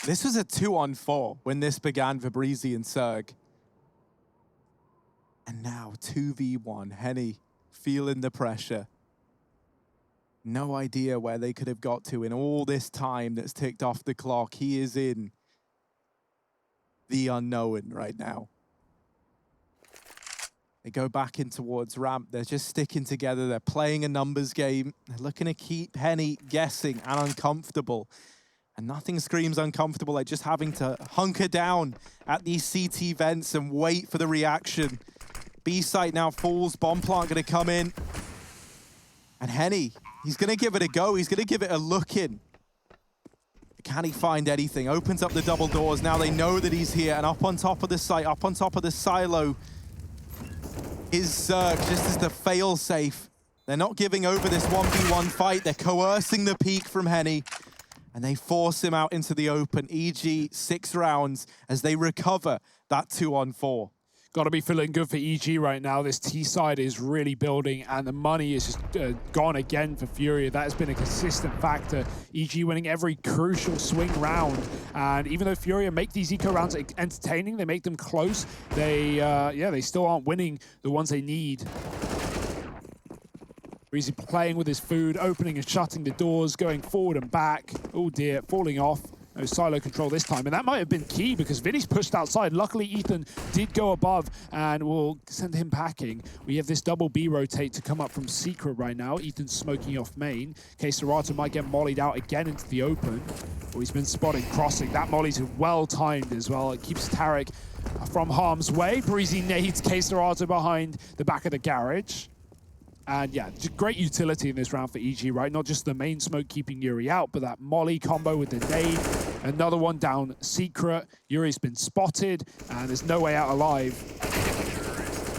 This was a 2-on-4 when this began for Breezy and Cirque. And now 2v1, Henny feeling the pressure. No idea where they could have got to in all this time that's ticked off the clock. He is in the unknown right now. They go back in towards ramp. They're just sticking together. They're playing a numbers game. They're looking to keep Henny guessing and uncomfortable. And nothing screams uncomfortable like just having to hunker down at these CT vents and wait for the reaction. B site now falls. Bomb plant going to come in. And Henny, he's going to give it a go. He's going to give it a look in. Can he find anything? Opens up the double doors. Now they know that he's here. And up on top of the site, up on top of the silo, is Zerk, just as the fail-safe. They're not giving over this 1v1 fight. They're coercing the peak from Henny, and they force him out into the open. EG 6 rounds as they recover that 2-on-4. Got to be feeling good for EG right now. This T side is really building, and the money is just gone again for FURIA. That has been a consistent factor. EG winning every crucial swing round, and even though FURIA make these eco rounds entertaining, they make them close. They still aren't winning the ones they need. Breezy playing with his food, opening and shutting the doors, going forward and back. Oh dear, falling off. No silo control this time, and that might have been key because Vinny's pushed outside. Luckily, Ethan did go above and will send him packing. We have this double B rotate to come up from Secret right now. Ethan's smoking off main. K-Serato might get mollied out again into the open. Oh, he's been spotted crossing. That molly's well-timed as well. It keeps Tarek from harm's way. Breezy nades K-Serato behind the back of the garage. And yeah, just great utility in this round for EG, right? Not just the main smoke keeping Yuri out, but that molly combo with the nade. Another one down Secret. Yuri's been spotted, and there's no way out alive.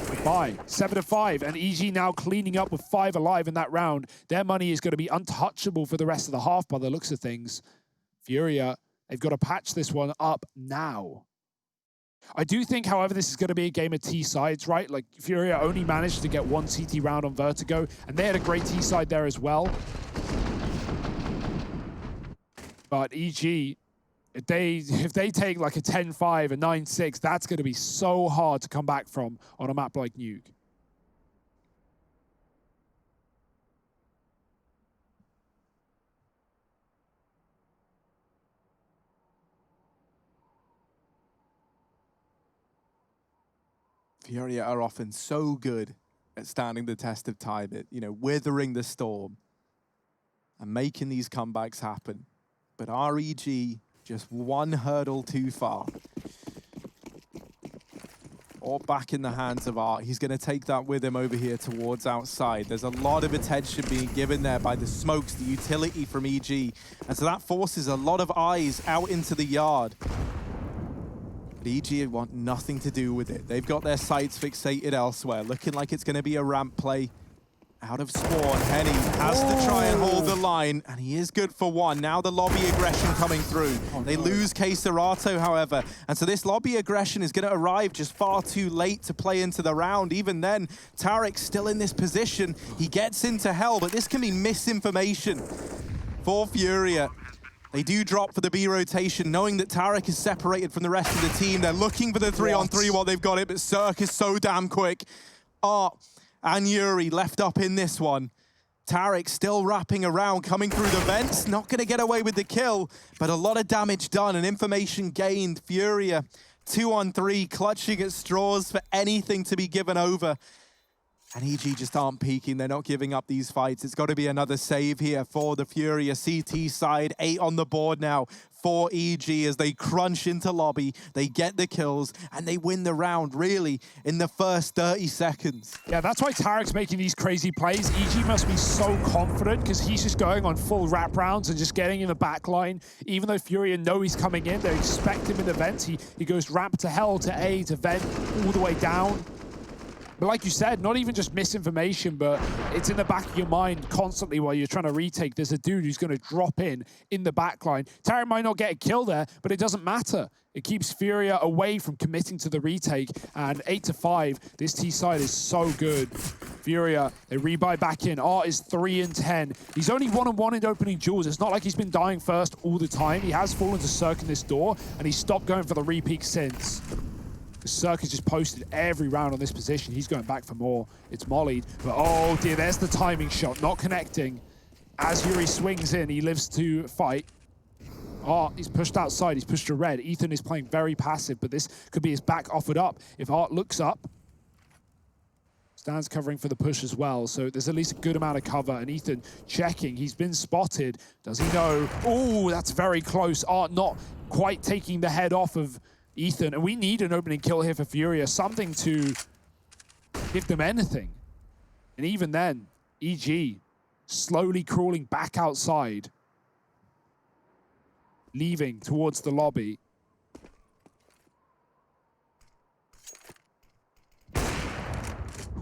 Goodbye. 7-5, and EG now cleaning up with 5 alive in that round. Their money is going to be untouchable for the rest of the half by the looks of things. FURIA, they've got to patch this one up now. I do think, however, this is going to be a game of T-sides, right? Like, FURIA only managed to get 1 CT round on Vertigo, and they had a great T-side there as well. But EG, if they take like a 10-5, a 9-6, that's going to be so hard to come back from on a map like Nuke. FURIA are often so good at standing the test of time, withering the storm and making these comebacks happen. But REG just one hurdle too far. Or back in the hands of Art. He's going to take that with him over here towards outside. There's a lot of attention being given there by the smokes, the utility from EG. And so that forces a lot of eyes out into the yard. But EG want nothing to do with it. They've got their sights fixated elsewhere. Looking like it's going to be a ramp play. Out of spawn, Henny has to try and hold the line, and he is good for 1. Now the lobby aggression coming through. They lose K-Serato, however, and so this lobby aggression is going to arrive just far too late to play into the round. Even then, Tarek's still in this position. He gets into hell, but this can be misinformation for FURIA. They do drop for the B rotation, knowing that Tarek is separated from the rest of the team. They're looking for the 3-on-3 while they've got it, but Zerk is so damn quick. Art and Yuri left up in this one. Tarek still wrapping around, coming through the vents. Not going to get away with the kill, but a lot of damage done and information gained. FURIA 2-on-3, clutching at straws for anything to be given over. And EG just aren't peaking. They're not giving up these fights. It's got to be another save here for the FURIA CT side. 8 on the board now for EG as they crunch into lobby. They get the kills, and they win the round, really, in the first 30 seconds. Yeah, that's why Tarek's making these crazy plays. EG must be so confident because he's just going on full wrap rounds and just getting in the back line. Even though FURIA know he's coming in, they expect him in the vents. He goes ramp to hell, to A, to vent, all the way down. But like you said, not even just misinformation, but it's in the back of your mind constantly while you're trying to retake. There's a dude who's going to drop in the backline. Tarek might not get a kill there, but it doesn't matter. It keeps FURIA away from committing to the retake. And 8-5, this T side is so good. FURIA, they rebuy back in. Art is 3-10. He's only 1-on-1 in opening duels. It's not like he's been dying first all the time. He has fallen to Zerk in this door, and he's stopped going for the repeat since. Zerk has just posted every round on this position. He's going back for more. It's mollied, but oh dear, there's the timing shot, not connecting. as Yuri swings in, he lives to fight. Art, he's pushed outside, he's pushed to red. Ethan is playing very passive, but this could be his back offered up. If Art looks up, Stan's covering for the push as well, so there's at least a good amount of cover, and Ethan checking. He's been spotted. Does he know? Oh, that's very close. Art not quite taking the head off of Ethan, and we need an opening kill here for FURIA, something to give them anything. And even then, EG slowly crawling back outside, leaving towards the lobby.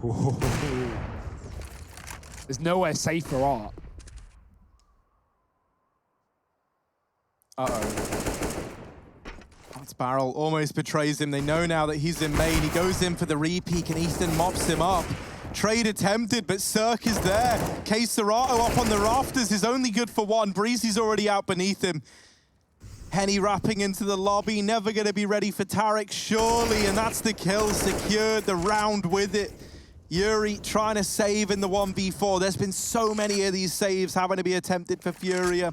Ooh. There's nowhere safe for Art. Uh-oh. Art's barrel almost betrays him. They know now that he's in main. He goes in for the re-peek and Ethan mops him up. Trade attempted, but Cirque is there. K Serato up on the rafters is only good for one. Breezy's already out beneath him. Henny wrapping into the lobby, never going to be ready for Tarek, surely, and that's the kill secured, the round with it. Yuri trying to save in the 1v4. There's been so many of these saves having to be attempted for FURIA,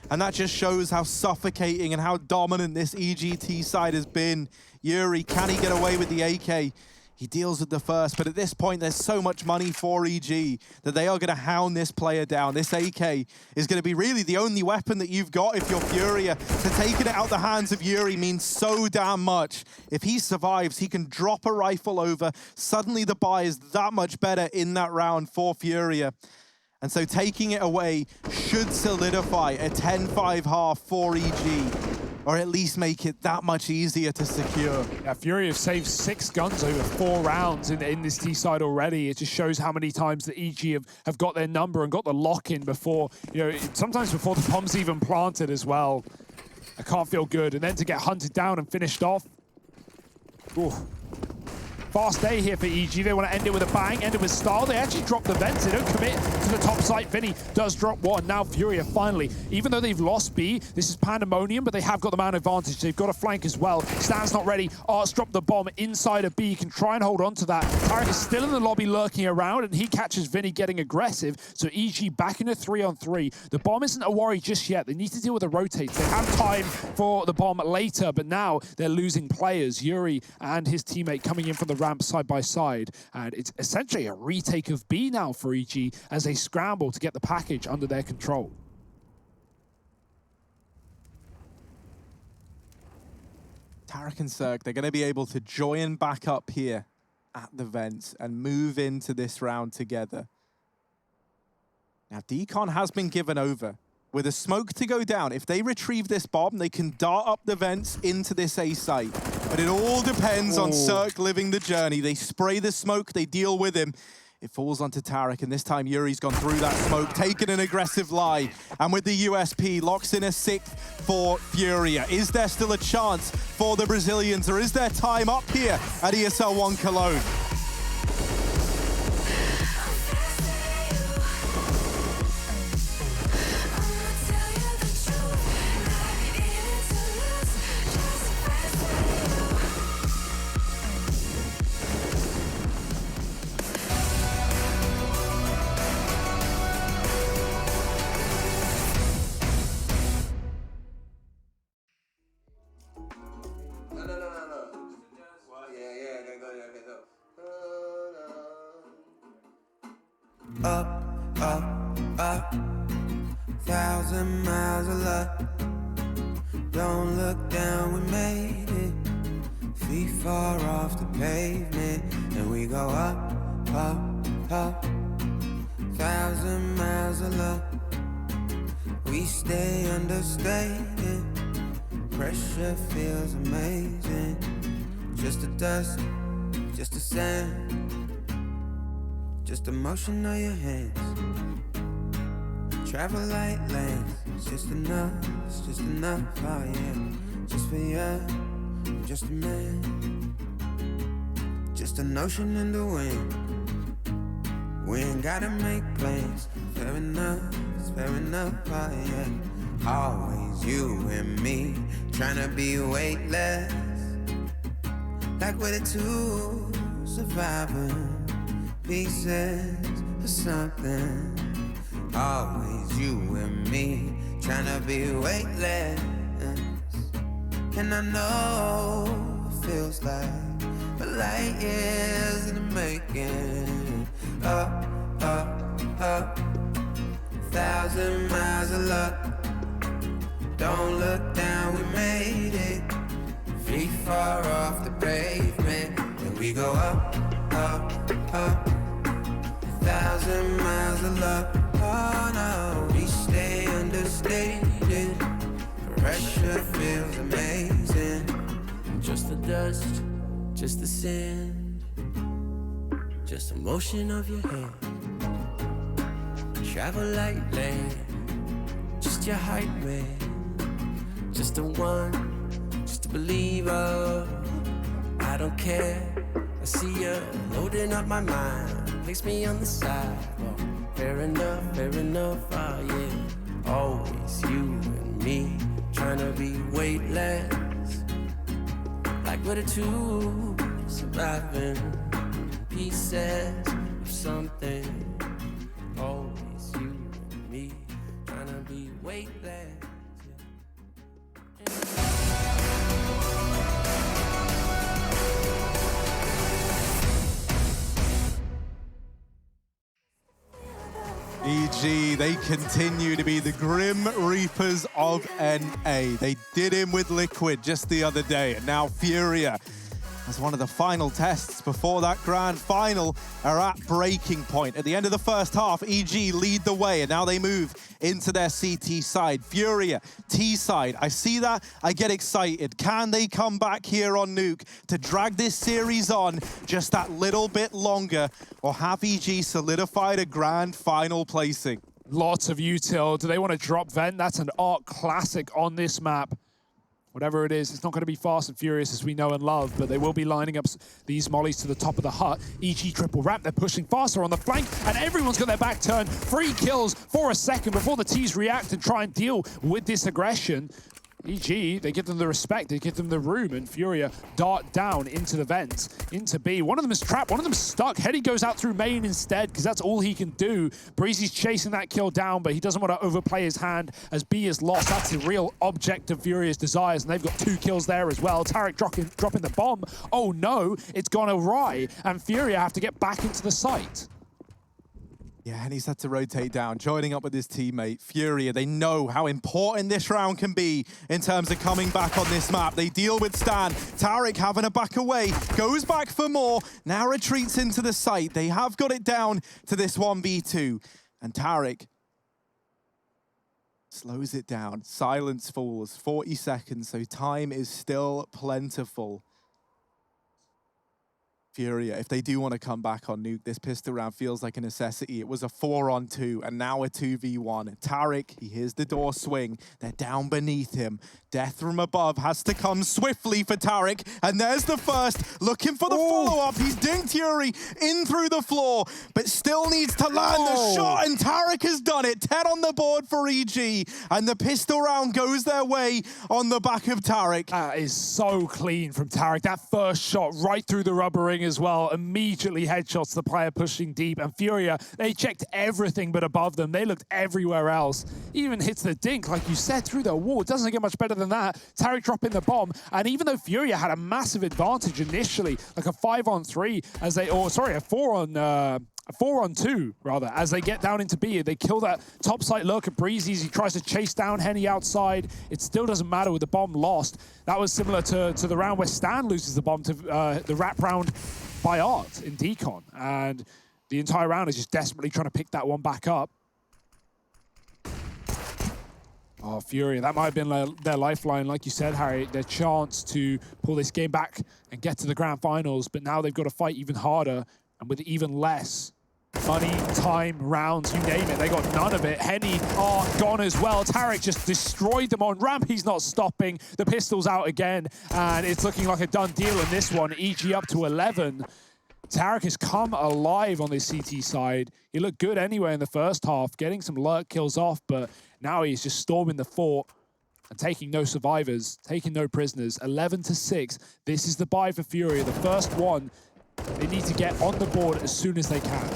and that just shows how suffocating and how dominant this EGT side has been. Yuri, can he get away with the AK? He deals with the first, but at this point, there's so much money for EG that they are going to hound this player down. This AK is going to be really the only weapon that you've got if you're FURIA. So taking it out the hands of Yuri means so damn much. If he survives, he can drop a rifle over. Suddenly the buy is that much better in that round for FURIA. And so taking it away should solidify a 10-5 half for EG, or at least make it that much easier to secure. Yeah, FURIA have saved 6 guns over 4 rounds in this T side already. It just shows how many times the EG have got their number and got the lock in before, you know, sometimes before the bomb's even planted as well. I can't feel good. And then to get hunted down and finished off. Ooh. Fast day here for EG. They want to end it with a bang, end it with style. They actually drop the vents. They don't commit to the top site. Vinny does drop one. Now FURIA finally, even though they've lost B, this is pandemonium, but they have got the man advantage. They've got a flank as well. Stan's not ready. Art's dropped the bomb inside of B. He can try and hold on to that. Tarek is still in the lobby lurking around, and he catches Vinny getting aggressive. So EG back in a 3-on-3. The bomb isn't a worry just yet. They need to deal with the rotates. They have time for the bomb later, but now they're losing players. Yuri and his teammate coming in from the ramp side by side, and it's essentially a retake of B now for EG as they scramble to get the package under their control. Tarek and Cirque, they're going to be able to join back up here at the vents and move into this round together. Now, Decon has been given over. With a smoke to go down, if they retrieve this bomb, they can dart up the vents into this A site. But it all depends on Cirque living the journey. They spray the smoke, they deal with him. It falls onto Tarek, and this time Yuri's gone through that smoke, taken an aggressive lie. And with the USP, locks in a 6th for FURIA. Is there still a chance for the Brazilians, or is there time up here at ESL One Cologne? Up, up, up, 1,000 miles of luck. Don't look down, we made it. Feet far off the pavement, and we go up, up, up. 1,000 miles of luck. We stay understated. Pressure feels amazing. Just a dust, just a sand. Just the motion of your hands. Travel light lanes. It's just enough, oh yeah. Just for you, I'm just a man. Just a notion in the wind. We ain't gotta make plans. Fair enough, it's fair enough, oh yeah. Always you and me, tryna be weightless. Like we're the two surviving pieces of something. Always you and me, trying to be weightless. And I know it feels like a light years in the making. Up, up, up, 1,000 miles of luck. Don't look down, we made it. Feet far off the pavement, and we go up, up, up. 1,000 miles of luck. Oh no, we stay understated. Pressure feels amazing. Just the dust, just the sand, just the motion of your hand. Travel lightly, just your hype man. Just the one, just a believer. I don't care. I see you loading up my mind. Place me on the sidewalk. Fair enough, oh yeah. Always you and me, trying to be weightless. Like we're the two surviving pieces of something. Always you and me, trying to be weightless. EG, they continue to be the Grim Reapers of NA. They did him with Liquid just the other day, and now FURIA, as one of the final tests before that grand final, are at breaking point. At the end of the first half, EG lead the way, and now they move into their CT side. FURIA, T side. I see that, I get excited. Can they come back here on Nuke to drag this series on just that little bit longer, or have EG solidified a grand final placing? Lots of util. Do they want to drop Vent? That's an ARC classic on this map. Whatever it is, it's not going to be fast and furious as we know and love, but they will be lining up these mollies to the top of the hut. EG triple ramp, they're pushing faster on the flank, and everyone's got their back turned. 3 kills for a second before the T's react and try and deal with this aggression. EG, they give them the respect, they give them the room, and FURIA dart down into the vents, into B. One of them is trapped, one of them is stuck. Heady goes out through main instead, because that's all he can do. Breezy's chasing that kill down, but he doesn't want to overplay his hand as B is lost. That's the real object of FURIA's desires, and they've got 2 kills there as well. Tarek dropping the bomb. Oh no, it's gone awry, and FURIA have to get back into the site. Yeah, and he's had to rotate down, joining up with his teammate, FURIA. They know how important this round can be in terms of coming back on this map. They deal with Stan. Tarek having to back away, goes back for more, now retreats into the site. They have got it down to this 1v2. And Tarek slows it down. Silence falls, 40 seconds, so time is still plentiful. FURIA, if they do want to come back on Nuke, this pistol round feels like a necessity. It was a 4-on-2 and now a 2v1. Tarek, he hears the door swing. They're down beneath him. Death from above has to come swiftly for Tarek. And there's the first, looking for the follow-up. He's dinked Yuri in through the floor, but still needs to land the shot. And Tarek has done it. 10 on the board for EG. And the pistol round goes their way on the back of Tarek. That is so clean from Tarek. That first shot right through the rubber ring as well. Immediately headshots the player pushing deep. And FURIA, they checked everything but above them. They looked everywhere else. Even hits the dink, like you said, through the wall. It doesn't get much better than that. Tarek dropping the bomb. And even though FURIA had a massive advantage initially, like a 5-on-3 as they, or sorry, a 4-on-2 rather, as they get down into B. They kill that top site lurk at Breezy's. He tries to chase down Henny outside. It still doesn't matter with the bomb lost. That was similar to the round where Stan loses the bomb to the wrap round by Art in Decon. And the entire round is just desperately trying to pick that one back up. Oh, FURIA, that might have been their lifeline, like you said, Harry, their chance to pull this game back and get to the grand finals, but now they've got to fight even harder and with even less money, time, rounds, you name it. They got none of it. Henny are gone as well. Tarek just destroyed them on ramp. He's not stopping. The pistol's out again, and it's looking like a done deal in this one. EG up to 11. Tarek has come alive on this CT side. He looked good anyway in the first half, getting some lurk kills off, but now he's just storming the fort and taking no survivors, taking no prisoners. 11-6. This is the buy for FURIA. The first one they need to get on the board as soon as they can.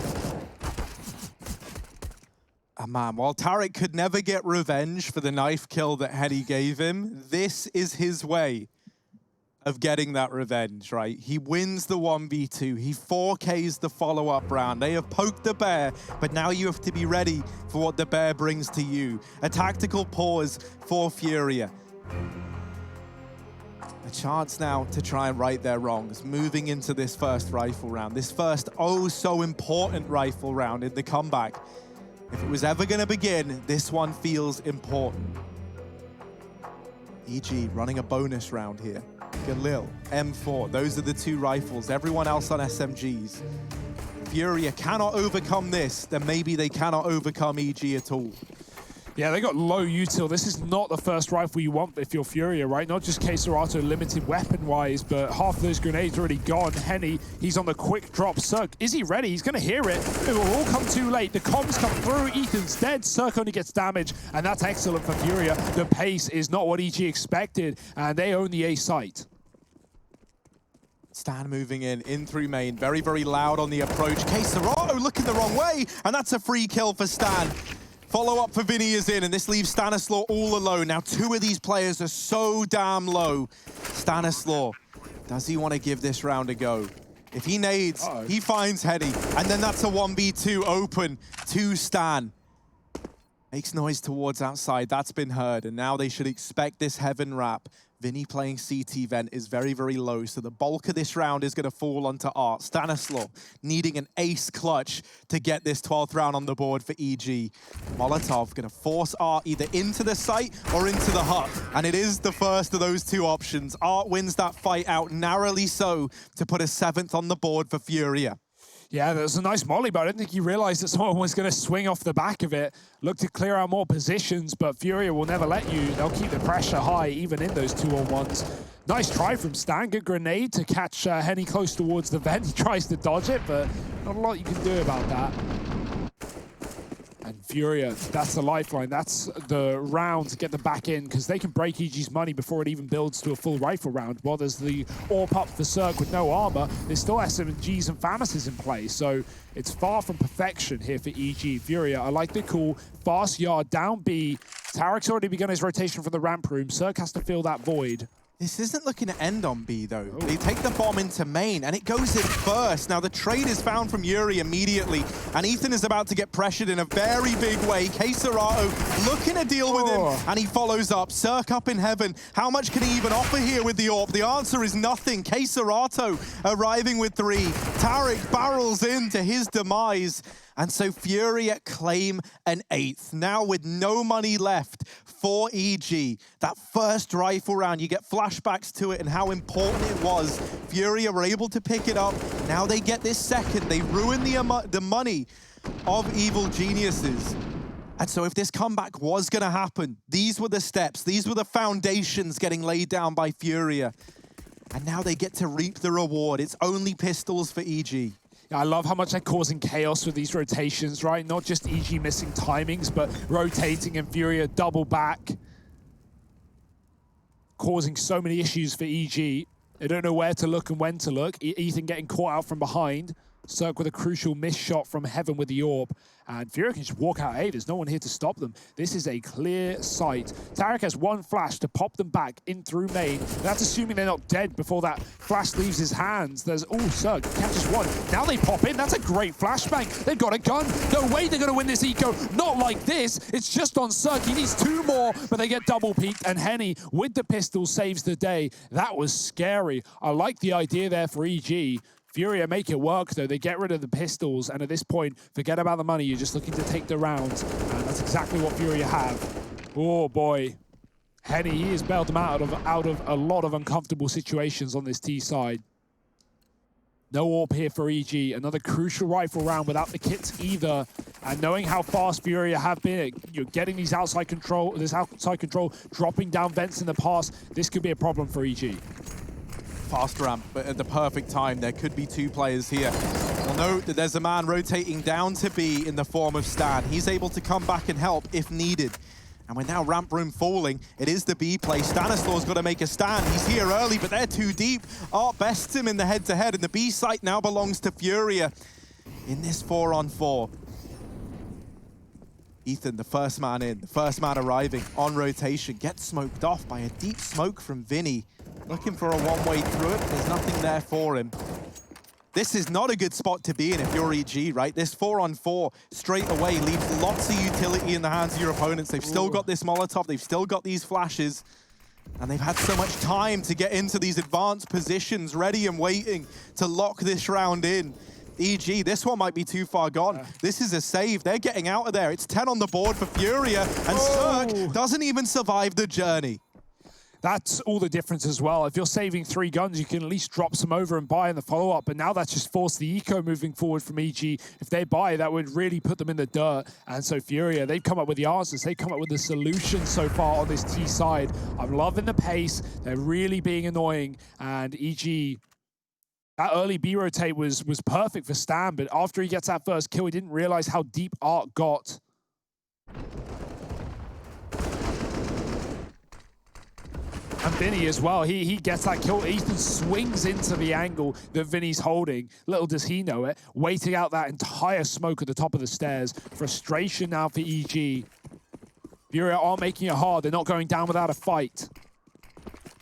And man, while Tarek could never get revenge for the knife kill that Henny gave him, this is his way of getting that revenge, right? He wins the 1v2. He 4Ks the follow-up round. They have poked the bear, but now you have to be ready for what the bear brings to you. A tactical pause for FURIA. A chance now to try and right their wrongs, moving into this first rifle round. This first oh so important rifle round in the comeback. If it was ever going to begin, this one feels important. EG running a bonus round here. Galil, M4, those are the two rifles. Everyone else on SMGs. FURIA cannot overcome this, then maybe they cannot overcome EG at all. Yeah, they got low util. This is not the first rifle you want if you're FURIA, right? Not just Queserato limited weapon-wise, but half of those grenades already gone. Henny, he's on the quick drop. Cirque, is he ready? He's going to hear it. It will all come too late. The comms come through. Ethan's dead. Cirque only gets damage, and that's excellent for FURIA. The pace is not what EG expected, and they own the A site. Stan moving in through main. Very, very loud on the approach. Queserato looking the wrong way, and that's a free kill for Stan. Follow-up for Vinny is in, and this leaves Stanislaw all alone. Now, two of these players are so damn low. Stanislaw, does he want to give this round a go? If he nades, he finds Henny, and then that's a 1v2 open to Stan. Makes noise towards outside, that's been heard, and now they should expect this heaven wrap. Vinny playing CT vent is very, very low, so the bulk of this round is going to fall onto Art. Stanislaw needing an ace clutch to get this 12th round on the board for EG. Molotov going to force Art either into the site or into the hut, and it is the first of those two options. Art wins that fight out, narrowly so, to put a 7th on the board for FURIA. Yeah, that was a nice molly, but I didn't think he realized that someone was going to swing off the back of it. Look to clear out more positions, but FURIA will never let you. They'll keep the pressure high, even in those 2-on-1s. Nice try from Stan. Good grenade to catch Henny close towards the vent. He tries to dodge it, but not a lot you can do about that. And FURIA, that's the lifeline. That's the round to get them back in, because they can break EG's money before it even builds to a full rifle round. While there's the AWP up for Cirque with no armor, there's still SMGs and FAMASs in play. So it's far from perfection here for EG. FURIA, I like the call. Fast yard, down B. Tarek's already begun his rotation from the ramp room. Cirque has to fill that void. This isn't looking to end on B, though. They take the bomb into main, and it goes in first. Now, the trade is found from Yuri immediately, and Ethan is about to get pressured in a very big way. Queserato looking to deal with him, and he follows up. Cirque up in heaven. How much can he even offer here with the AWP? The answer is nothing. Queserato arriving with 3. Tarek barrels into his demise. And so FURIA claim an 8th. Now with no money left for EG. That first rifle round, you get flashbacks to it and how important it was. FURIA were able to pick it up. Now they get this second. They ruin the money of Evil Geniuses. And so if this comeback was going to happen, these were the steps. These were the foundations getting laid down by FURIA. And now they get to reap the reward. It's only pistols for EG. I love how much they're causing chaos with these rotations, right? Not just EG missing timings, but rotating and FURIA double back. Causing so many issues for EG. They don't know where to look and when to look. Ethan getting caught out from behind. Cirque with a crucial miss shot from heaven with the AWP. And FURIA can just walk out. Hey, there's no one here to stop them. This is a clear sight. Tarek has one flash to pop them back in through main. That's assuming they're not dead before that flash leaves his hands. There's, Cirque catches one. Now they pop in. That's a great flashbang. They've got a gun. No way they're going to win this eco. Not like this. It's just on Cirque. He needs 2 more, but they get double peaked. And Henny with the pistol saves the day. That was scary. I like the idea there for EG. FURIA make it work, though. They get rid of the pistols, and at this point, forget about the money. You're just looking to take the rounds, and that's exactly what FURIA have. Oh, boy. Henny, he has bailed them out of a lot of uncomfortable situations on this T side. No AWP here for EG. Another crucial rifle round without the kits either. And knowing how fast FURIA have been, you're getting this outside control, dropping down vents in the pass. This could be a problem for EG. Fast ramp, but at the perfect time. There could be 2 players here. We'll note that there's a man rotating down to B in the form of Stan. He's able to come back and help if needed. And we're now ramp room falling. It is the B play. Stanislaw's got to make a stand. He's here early, but they're too deep. Art bests him in the head-to-head, and the B site now belongs to FURIA in this 4-on-4. Ethan, the first man in, the first man arriving on rotation, gets smoked off by a deep smoke from Vinny. Looking for a one-way through it, but there's nothing there for him. This is not a good spot to be in if you're EG, right? This 4-on-4 straight away leaves lots of utility in the hands of your opponents. They've still got this Molotov, they've still got these flashes, and they've had so much time to get into these advanced positions, ready and waiting to lock this round in. EG, this one might be too far gone. This is a save. They're getting out of there. It's 10 on the board for FURIA, and Cirque doesn't even survive the journey. That's all the difference as well. If you're saving 3 guns, you can at least drop some over and buy in the follow-up, but now that's just forced the eco moving forward from EG. If they buy, that would really put them in the dirt. And so FURIA, they've come up with the answers. They've come up with the solution so far on this T side. I'm loving the pace. They're really being annoying, and EG... That early B-rotate was perfect for Stan, but after he gets that first kill, he didn't realize how deep Art got. And Vinny as well, he gets that kill. Ethan swings into the angle that Vinny's holding. Little does he know it. Waiting out that entire smoke at the top of the stairs. Frustration now for EG. FURIA are making it hard. They're not going down without a fight.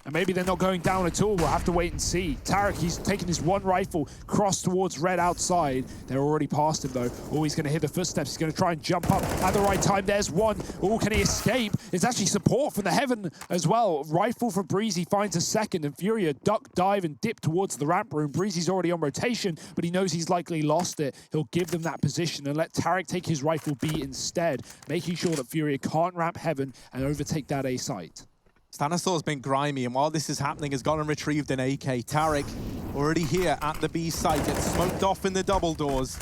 And maybe they're not going down at all. We'll have to wait and see. Tarek, he's taking his one rifle, cross towards Red outside. They're already past him, though. Oh, he's going to hear the footsteps. He's going to try and jump up at the right time. There's one. Oh, can he escape? It's actually support from the heaven as well. Rifle for Breezy finds a second, and FURIA duck, dive, and dip towards the ramp room. Breezy's already on rotation, but he knows he's likely lost it. He'll give them that position and let Tarek take his rifle B instead, making sure that FURIA can't ramp heaven and overtake that A site. Stanislaur's been grimy, and while this is happening, has gone and retrieved an AK. Tarek, already here at the B site, gets smoked off in the double doors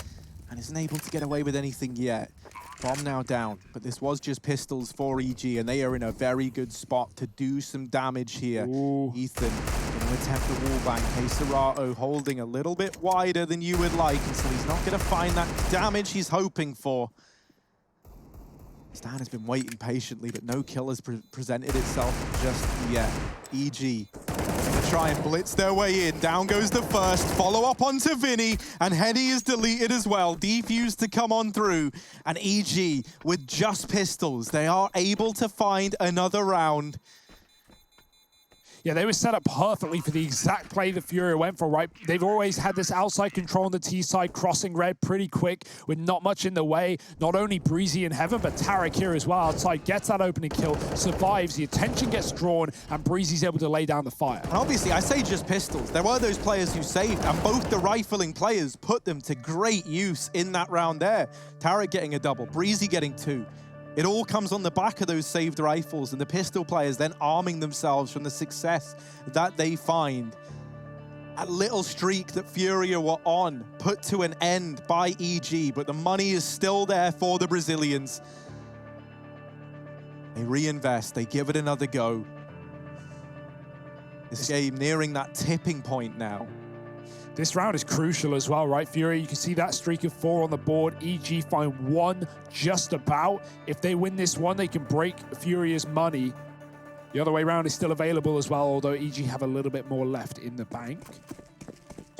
and isn't able to get away with anything yet. Bomb now down, but this was just pistols for EG, and they are in a very good spot to do some damage here. Ooh. Ethan going to attempt the wallbang. Keserato holding a little bit wider than you would like, and so he's not going to find that damage he's hoping for. Stan has been waiting patiently, but no kill has presented itself just yet. EG going to try and blitz their way in. Down goes the first. Follow up onto Vinny, and Henny is deleted as well. Defuse to come on through, and EG with just pistols, they are able to find another round. Yeah, they were set up perfectly for the exact play that FURIA went for, right? They've always had this outside control on the T side, crossing red pretty quick with not much in the way. Not only Breezy in heaven, but Tarek here as well outside, gets that opening kill, survives, the attention gets drawn, and Breezy's able to lay down the fire. And obviously, I say just pistols. There were those players who saved, and both the rifling players put them to great use in that round there. Tarek getting a double, Breezy getting 2. It all comes on the back of those saved rifles, and the pistol players then arming themselves from the success that they find. A little streak that FURIA were on, put to an end by EG, but the money is still there for the Brazilians. They reinvest, they give it another go. This game nearing that tipping point now. This round is crucial as well, right? FURIA, you can see that streak of 4 on the board. EG find 1 just about. If they win this one, they can break FURIA's money. The other way around is still available as well, although EG have a little bit more left in the bank.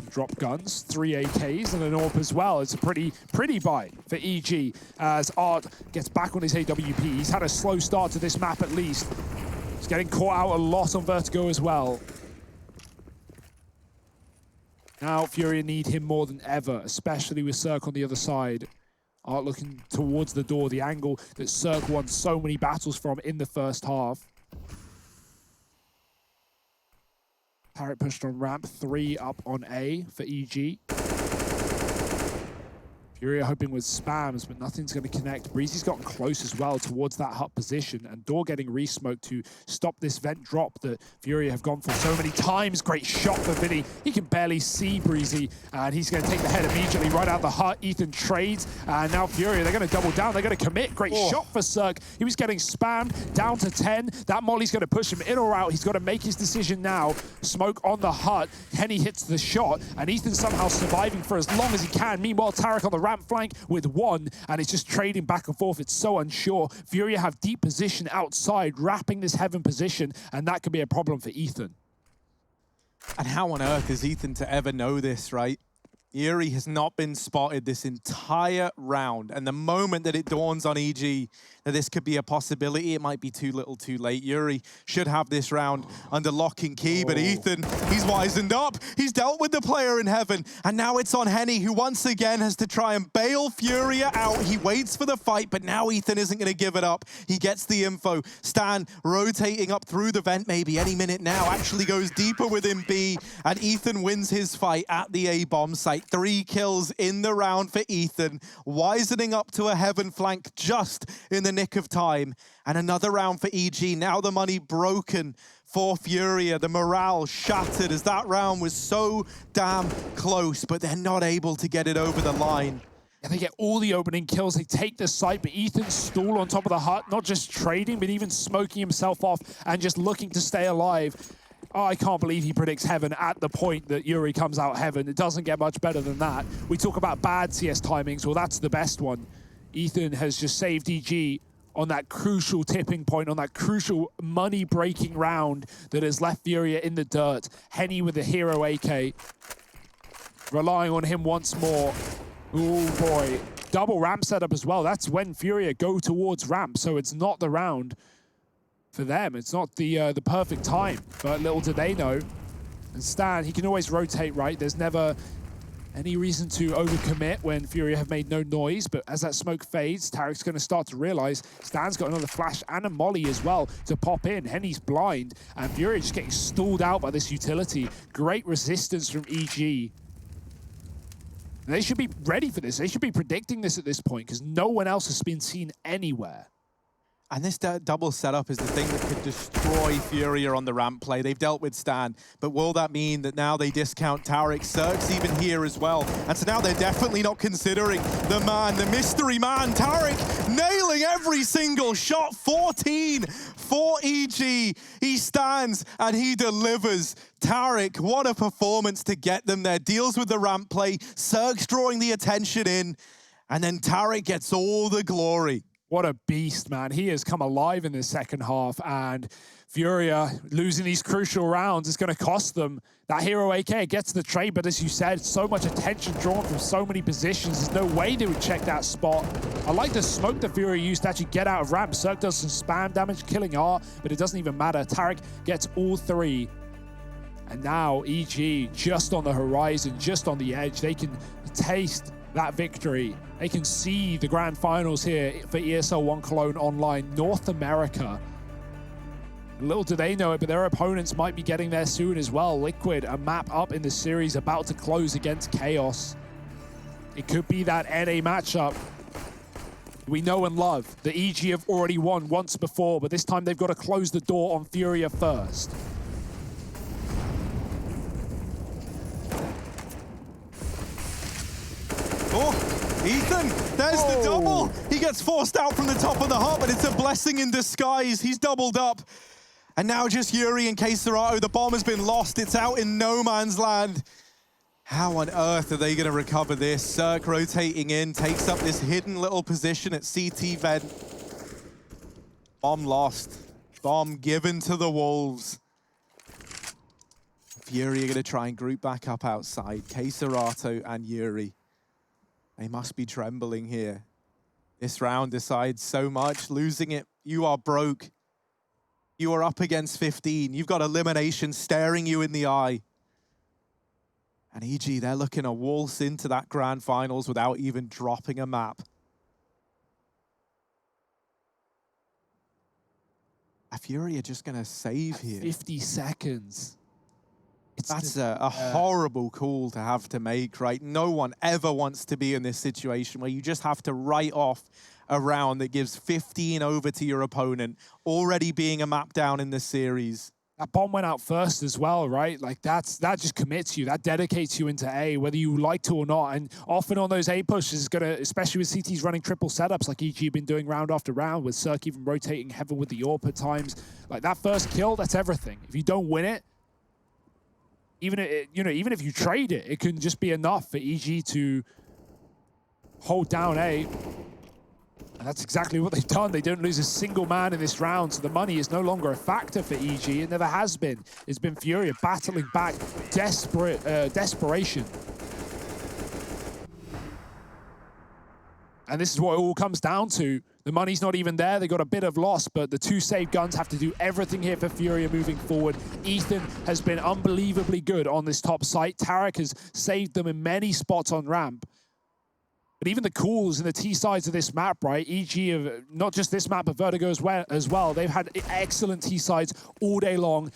Drop guns, 3 AKs and an AWP as well. It's a pretty buy for EG as Art gets back on his AWP. He's had a slow start to this map at least. He's getting caught out a lot on Vertigo as well. Now FURIA need him more than ever, especially with Cirque on the other side. Art looking towards the door, the angle that Cirque won so many battles from in the first half. Parrot pushed on ramp, 3 up on A for EG. FURIA hoping with spams, but nothing's going to connect. Breezy's gotten close as well towards that hut position, and Door getting re-smoked to stop this vent drop that FURIA have gone for so many times. Great shot for Vinny. He can barely see Breezy, and he's going to take the head immediately right out the hut. Ethan trades, and now FURIA, they're going to double down. They're going to commit. Great shot for Cirque. He was getting spammed down to 10. That molly's going to push him in or out. He's got to make his decision now. Smoke on the hut. Henny hits the shot, and Ethan somehow surviving for as long as he can. Meanwhile, Tarek on the ramp flank with 1, and it's just trading back and forth. It's so unsure. FURIA have deep position outside, wrapping this heaven position, and that could be a problem for Ethan. And how on earth is Ethan to ever know this, right? Yuri has not been spotted this entire round, and the moment that it dawns on EG that this could be a possibility, it might be too little too late. Yuri should have this round under lock and key, but Ethan, he's wisened up. He's dealt with the player in heaven, and now it's on Henny, who once again has to try and bail FURIA out. He waits for the fight, but now Ethan isn't going to give it up. He gets the info. Stan rotating up through the vent maybe any minute now, actually goes deeper within B, and Ethan wins his fight at the A-bomb site. 3 kills in the round for Ethan, wisening up to a heaven flank just in the nick of time. And another round for EG. Now the money broken for FURIA. The morale shattered as that round was so damn close, but they're not able to get it over the line. And they get all the opening kills. They take the site, but Ethan's stall on top of the hut, not just trading, but even smoking himself off and just looking to stay alive. Oh, I can't believe he predicts heaven at the point that Yuri comes out heaven. It doesn't get much better than that. We talk about bad CS timings. Well, that's the best one. Ethan has just saved EG on that crucial tipping point, on that crucial money-breaking round that has left FURIA in the dirt. Henny with the hero AK, relying on him once more. Oh boy, double ramp setup as well. That's when FURIA go towards ramp, so it's not the round for them. It's not the perfect time, but little do they know. And Stan, he can always rotate right. There's never any reason to overcommit when FURIA have made no noise, but as that smoke fades, Tarek's going to start to realize Stan's got another flash and a molly as well to pop in. Henny's blind, and FURIA just getting stalled out by this utility. Great resistance from EG. And they should be ready for this. They should be predicting this at this point, because no one else has been seen anywhere. And this double setup is the thing that could destroy FURIA on the ramp play. They've dealt with Stan, but will that mean that now they discount Tarek? Cirque's even here as well. And so now they're definitely not considering the man, the mystery man, Tarek, nailing every single shot. 14 for EG. He stands and he delivers. Tarek, what a performance to get them there. Deals with the ramp play, Cirque's drawing the attention in, and then Tarek gets all the glory. What a beast, man. He has come alive in the second half, and FURIA losing these crucial rounds is going to cost them. That hero AK gets the trade, but as you said, so much attention drawn from so many positions. There's no way they would check that spot. I like the smoke that FURIA used to actually get out of ramp. Cirque does some spam damage, killing R, but it doesn't even matter. Tarek gets all 3. And now EG just on the horizon, just on the edge. They can taste that victory. They can see the grand finals here for ESL 1 Cologne Online North America. Little do they know it, but their opponents might be getting there soon as well. Liquid, a map up in the series, about to close against Chaos. It could be that NA matchup we know and love. The EG have already won once before, but this time they've got to close the door on FURIA first. Oh, Ethan, there's the double. He gets forced out from the top of the hut, but it's a blessing in disguise. He's doubled up. And now just Yuri and Keserato. The bomb has been lost. It's out in no man's land. How on earth are they going to recover this? Cirque rotating in, takes up this hidden little position at CT vent. Bomb lost. Bomb given to the Wolves. Fury are going to try and group back up outside. Keserato and Yuri. They must be trembling here. This round decides so much. Losing it, you are broke. You are up against 15. You've got elimination staring you in the eye. And EG, they're looking to waltz into that grand finals without even dropping a map. Fury are just going to save here. 50 seconds. That's a horrible call to have to make, right? No one ever wants to be in this situation where you just have to write off a round that gives 15 over to your opponent, already being a map down in the series. That bomb went out first as well, right? Like that just commits you. That dedicates you into A, whether you like to or not. And often on those A pushes, especially with CTs running triple setups like EG been doing round after round, with Cirque even rotating heaven with the AWP at times. Like that first kill, that's everything. If you don't win it, even if you trade it, it can just be enough for EG to hold down A. And that's exactly what they've done. They don't lose a single man in this round, so the money is no longer a factor for EG. It never has been. It's been FURIA battling back, desperation. And this is what it all comes down to. The money's not even there. They got a bit of loss, but the two saved guns have to do everything here for FURIA moving forward. Ethan has been unbelievably good on this top site. Tarek has saved them in many spots on ramp. But even the calls and the T sides of this map, right? EG of not just this map, but Vertigo as well. They've had excellent T sides all day long.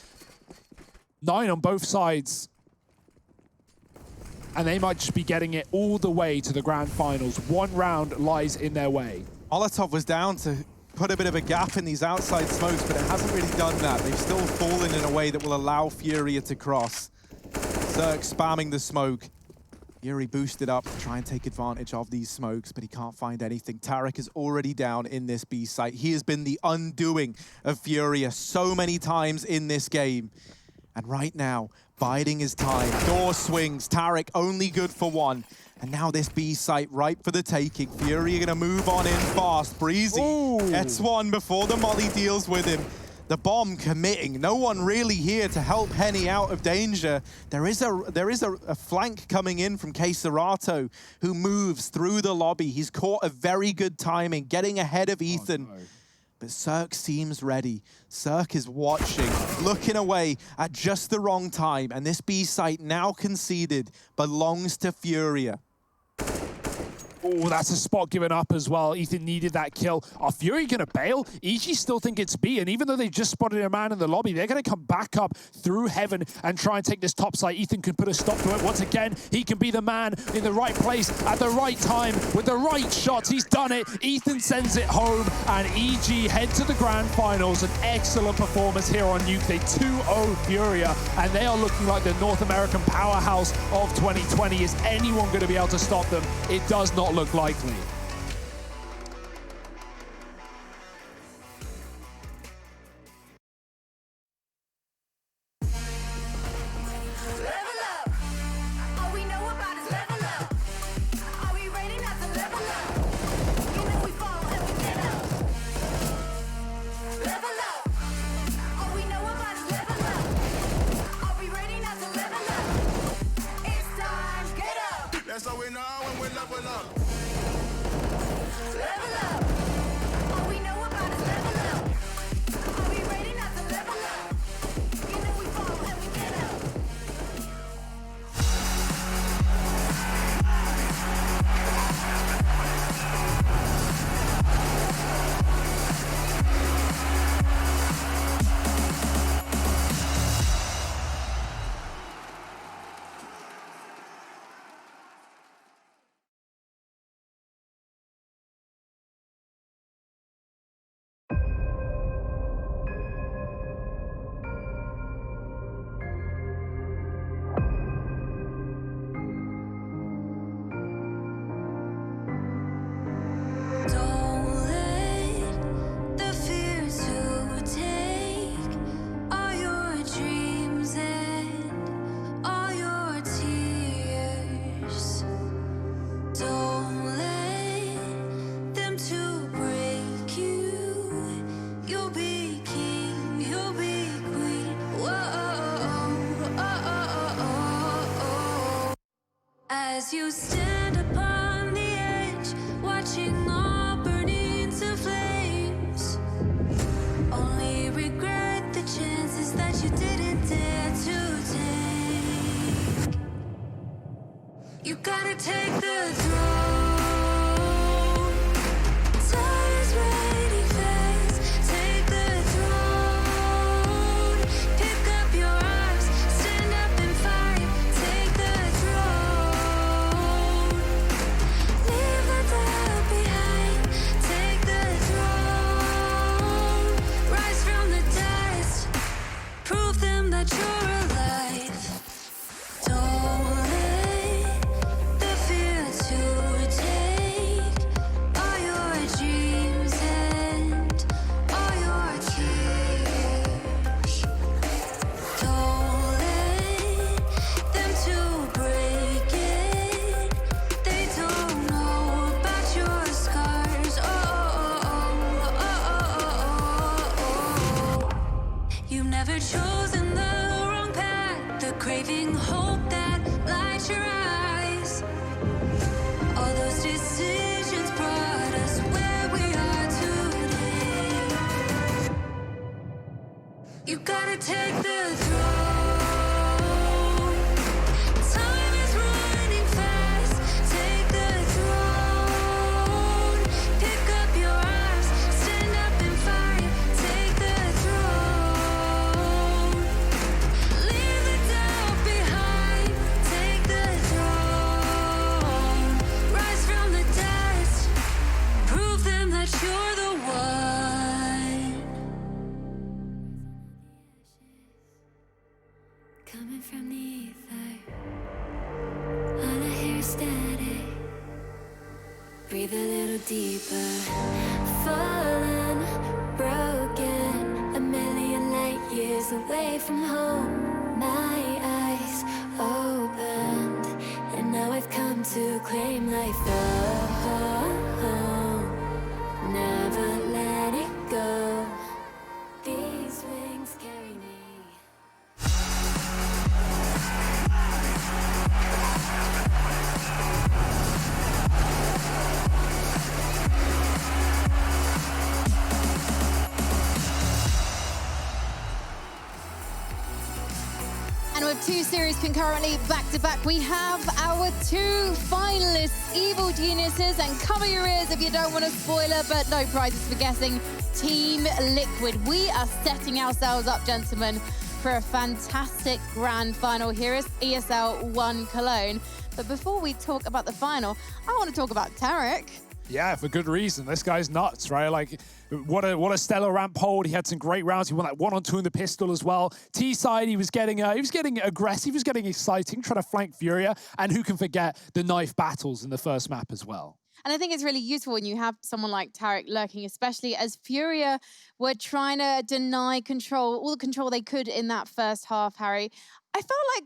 9 on both sides. And they might just be getting it all the way to the grand finals. One round lies in their way. Molotov was down to put a bit of a gap in these outside smokes, but it hasn't really done that. They've still fallen in a way that will allow FURIA to cross. Zerk spamming the smoke. Yuri boosted up to try and take advantage of these smokes, but he can't find anything. Tarek is already down in this B site. He has been the undoing of FURIA so many times in this game. And right now, biding his time. Door swings. Tarek only good for one. And now this B site ripe for the taking. FURIA gonna move on in fast. Breezy gets one before the molly deals with him. The bomb committing. No one really here to help Henny out of danger. There is a flank coming in from Keserato, who moves through the lobby. He's caught a very good timing, getting ahead of Ethan. Oh, no. But Zerk seems ready. Zerk is watching, looking away at just the wrong time. And this B site now conceded belongs to FURIA. Oh, that's a spot given up as well. Ethan needed that kill. Are FURIA going to bail? EG still think it's B, and even though they just spotted a man in the lobby, they're going to come back up through heaven and try and take this top site. Ethan can put a stop to it. Once again, he can be the man in the right place at the right time with the right shots. He's done it. Ethan sends it home, and EG head to the grand finals. An excellent performance here on Nuke. They 2-0 FURIA, and they are looking like the North American powerhouse of 2020. Is anyone going to be able to stop them? It does not look likely. That's how we know when we level up. to take the throne. Time is running fast. Take the throne. Pick up your arms, stand up and fight. Take the throne. Leave the doubt behind. Take the throne. Rise from the dust. Prove them that you're the one. Coming from the ether, all I hear is static. Breathe a little deeper. Fallen, broken, a million light years away from home. My eyes opened, and now I've come to claim life. Never let it go. These wings carry me. And with two series concurrently back-to-back, we have our two finalists, Evil Geniuses, and cover your ears if you don't want a spoiler, but no prizes for guessing, Team Liquid. We are setting ourselves up, gentlemen, for a fantastic grand final here at ESL Cologne. But before we talk about the final, I want to talk about Tarek. Yeah, for good reason. This guy's nuts, right? Like, what a stellar ramp hold. He had some great rounds. He won like 1-on-2 in the pistol as well. T side, he was getting aggressive. He was getting exciting, trying to flank FURIA. And who can forget the knife battles in the first map as well? And I think it's really useful when you have someone like Tarek lurking, especially as FURIA were trying to deny control, all the control they could in that first half, Harry. I felt like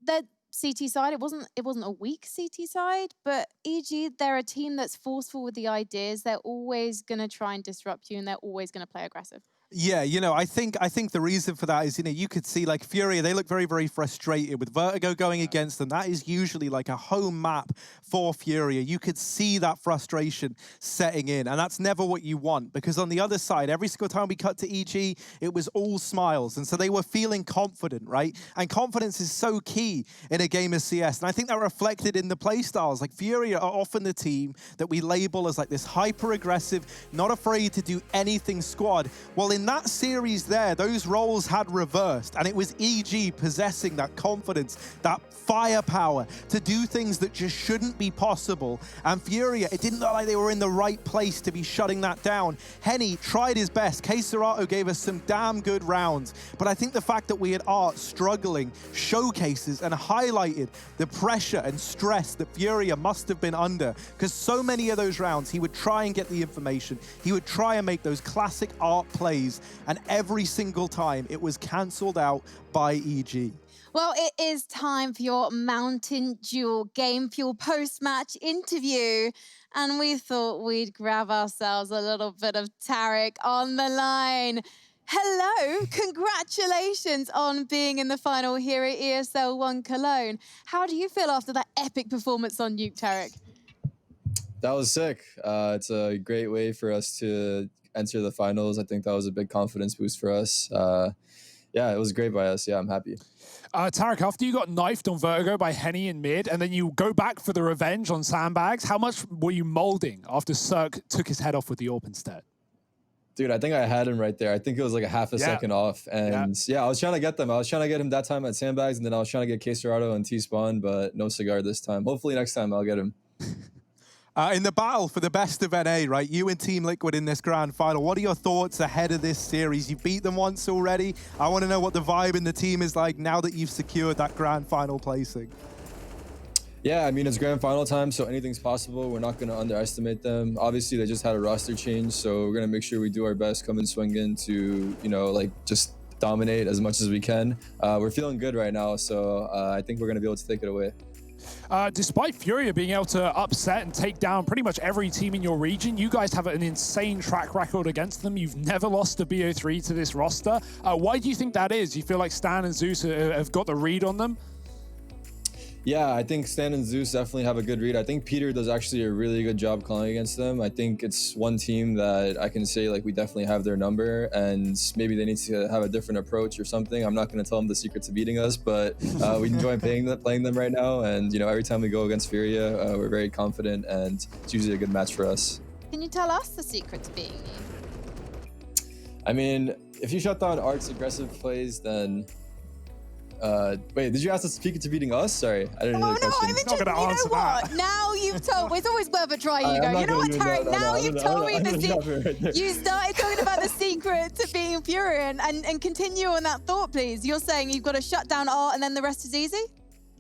that CT side, it wasn't a weak CT side, but EG, they're a team that's forceful with the ideas. They're always going to try and disrupt you, and they're always going to play aggressive. Yeah, you know, I think the reason for that is, you know, you could see like FURIA, they look very, very frustrated with Vertigo going against them. That is usually like a home map for FURIA. You could see that frustration setting in, and that's never what you want, because on the other side, every single time we cut to EG, it was all smiles, and so they were feeling confident, right? And confidence is so key in a game of CS, and I think that reflected in the play styles. Like FURIA are often the team that we label as like this hyper-aggressive, not afraid to do anything squad. Well, in that series there, those roles had reversed, and it was EG possessing that confidence, that firepower to do things that just shouldn't be possible. And FURIA, it didn't look like they were in the right place to be shutting that down. Henny tried his best. K-Serato gave us some damn good rounds, but I think the fact that we had Art struggling showcases and highlighted the pressure and stress that FURIA must have been under, because so many of those rounds, he would try and get the information, he would try and make those classic Art plays, and every single time it was cancelled out by EG. Well, it is time for your Mountain Duel Game Fuel post-match interview. And we thought we'd grab ourselves a little bit of Tarek on the line. Hello, congratulations on being in the final here at ESL Cologne. How do you feel after that epic performance on Nuke, Tarek? That was sick. It's a great way for us to enter the finals. I think that was a big confidence boost for us. Yeah, it was great by us. Yeah, I'm happy. Tarek, after you got knifed on Vertigo by Henny in mid, and then you go back for the revenge on Sandbags, how much were you molding after Cirque took his head off with the AWP instead? Dude, I think I had him right there. I think it was like a half a second off. And yeah, I was trying to get them. I was trying to get him that time at Sandbags, and then I was trying to get K-Serato and T-Spawn, but no cigar this time. Hopefully next time I'll get him. In the battle for the best of NA, right? You and Team Liquid in this grand final. What are your thoughts ahead of this series? You beat them once already. I want to know what the vibe in the team is like now that you've secured that grand final placing. Yeah, I mean, it's grand final time, so anything's possible. We're not going to underestimate them. Obviously, they just had a roster change, so we're going to make sure we do our best, come and swing in to, you know, like just dominate as much as we can. We're feeling good right now, so I think we're going to be able to take it away. Despite FURIA being able to upset and take down pretty much every team in your region, you guys have an insane track record against them. You've never lost a BO3 to this roster. Why do you think that is? Do you feel like Stan and Zeus have got the read on them? Yeah, I think Stan and Zeus definitely have a good read. I think Peter does actually a really good job calling against them. I think it's one team that I can say like we definitely have their number, and maybe they need to have a different approach or something. I'm not going to tell them the secret to beating us, but we enjoy playing them right now. And every time we go against FURIA, we're very confident, and it's usually a good match for us. Can you tell us the secret to beating you? I mean, if you shut down Art's aggressive plays, then. Wait, did you ask the secret to beating us? Sorry, I didn't hear the question. I'm interested. You know what? Now you've told. It's always worth a try, Hugo. You know what, Tarek? Now you've told me the secret. You started talking about the secret to beating FURIA, and continue on that thought, please. You're saying you've got to shut down Art, and then the rest is easy.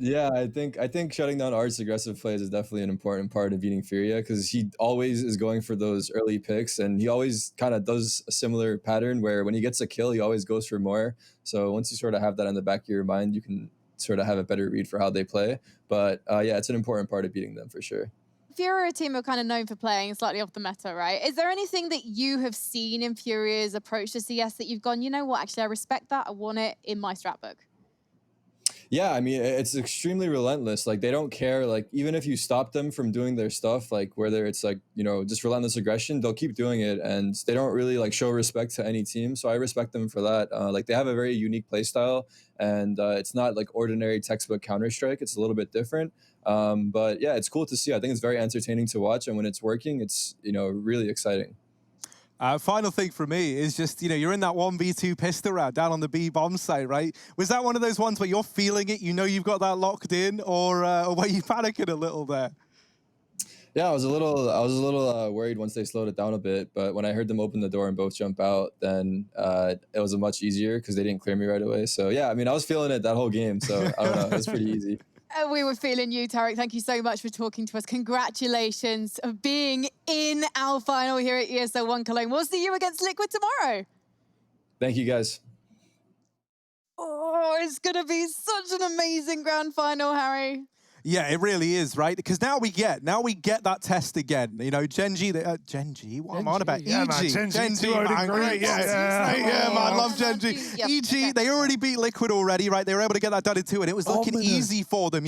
Yeah, I think shutting down Art's aggressive plays is definitely an important part of beating FURIA, because he always is going for those early picks, and he always kind of does a similar pattern where when he gets a kill, he always goes for more. So once you sort of have that in the back of your mind, you can sort of have a better read for how they play. But yeah, it's an important part of beating them for sure. FURIA team are kind of known for playing slightly off the meta, right? Is there anything that you have seen in FURIA's approach to CS that you've gone, you know what, actually I respect that, I want it in my strat book? Yeah, I mean, it's extremely relentless. Like, they don't care. Like, even if you stop them from doing their stuff, like whether it's like, just relentless aggression, they'll keep doing it, and they don't really like show respect to any team. So I respect them for that. Like, they have a very unique play style, and it's not like ordinary textbook Counter-Strike. It's a little bit different. But yeah, it's cool to see. I think it's very entertaining to watch, and when it's working, it's really exciting. Final thing for me is just, you're in that 1v2 pistol round down on the B bomb site, right? Was that one of those ones where you're feeling it, you've got that locked in, or were you panicking a little there? Yeah, I was a little worried once they slowed it down a bit, but when I heard them open the door and both jump out, then it was a much easier because they didn't clear me right away. So yeah, I mean, I was feeling it that whole game, so I don't know, it was pretty easy. We were feeling you, Tarek. Thank you so much for talking to us. Congratulations of being in our final here at ESL One Cologne. We'll see you against Liquid tomorrow. Thank you, guys. Oh, it's going to be such an amazing grand final, Harry. Yeah, it really is, right? Because now we get that test again. Genji, Genji, what am I on about? Yeah, EG. man, Genji, man, great. Yeah, man, I love Genji. Yep. EG, they already beat Liquid already, right? They were able to get that done in 2, and it was looking easy for them,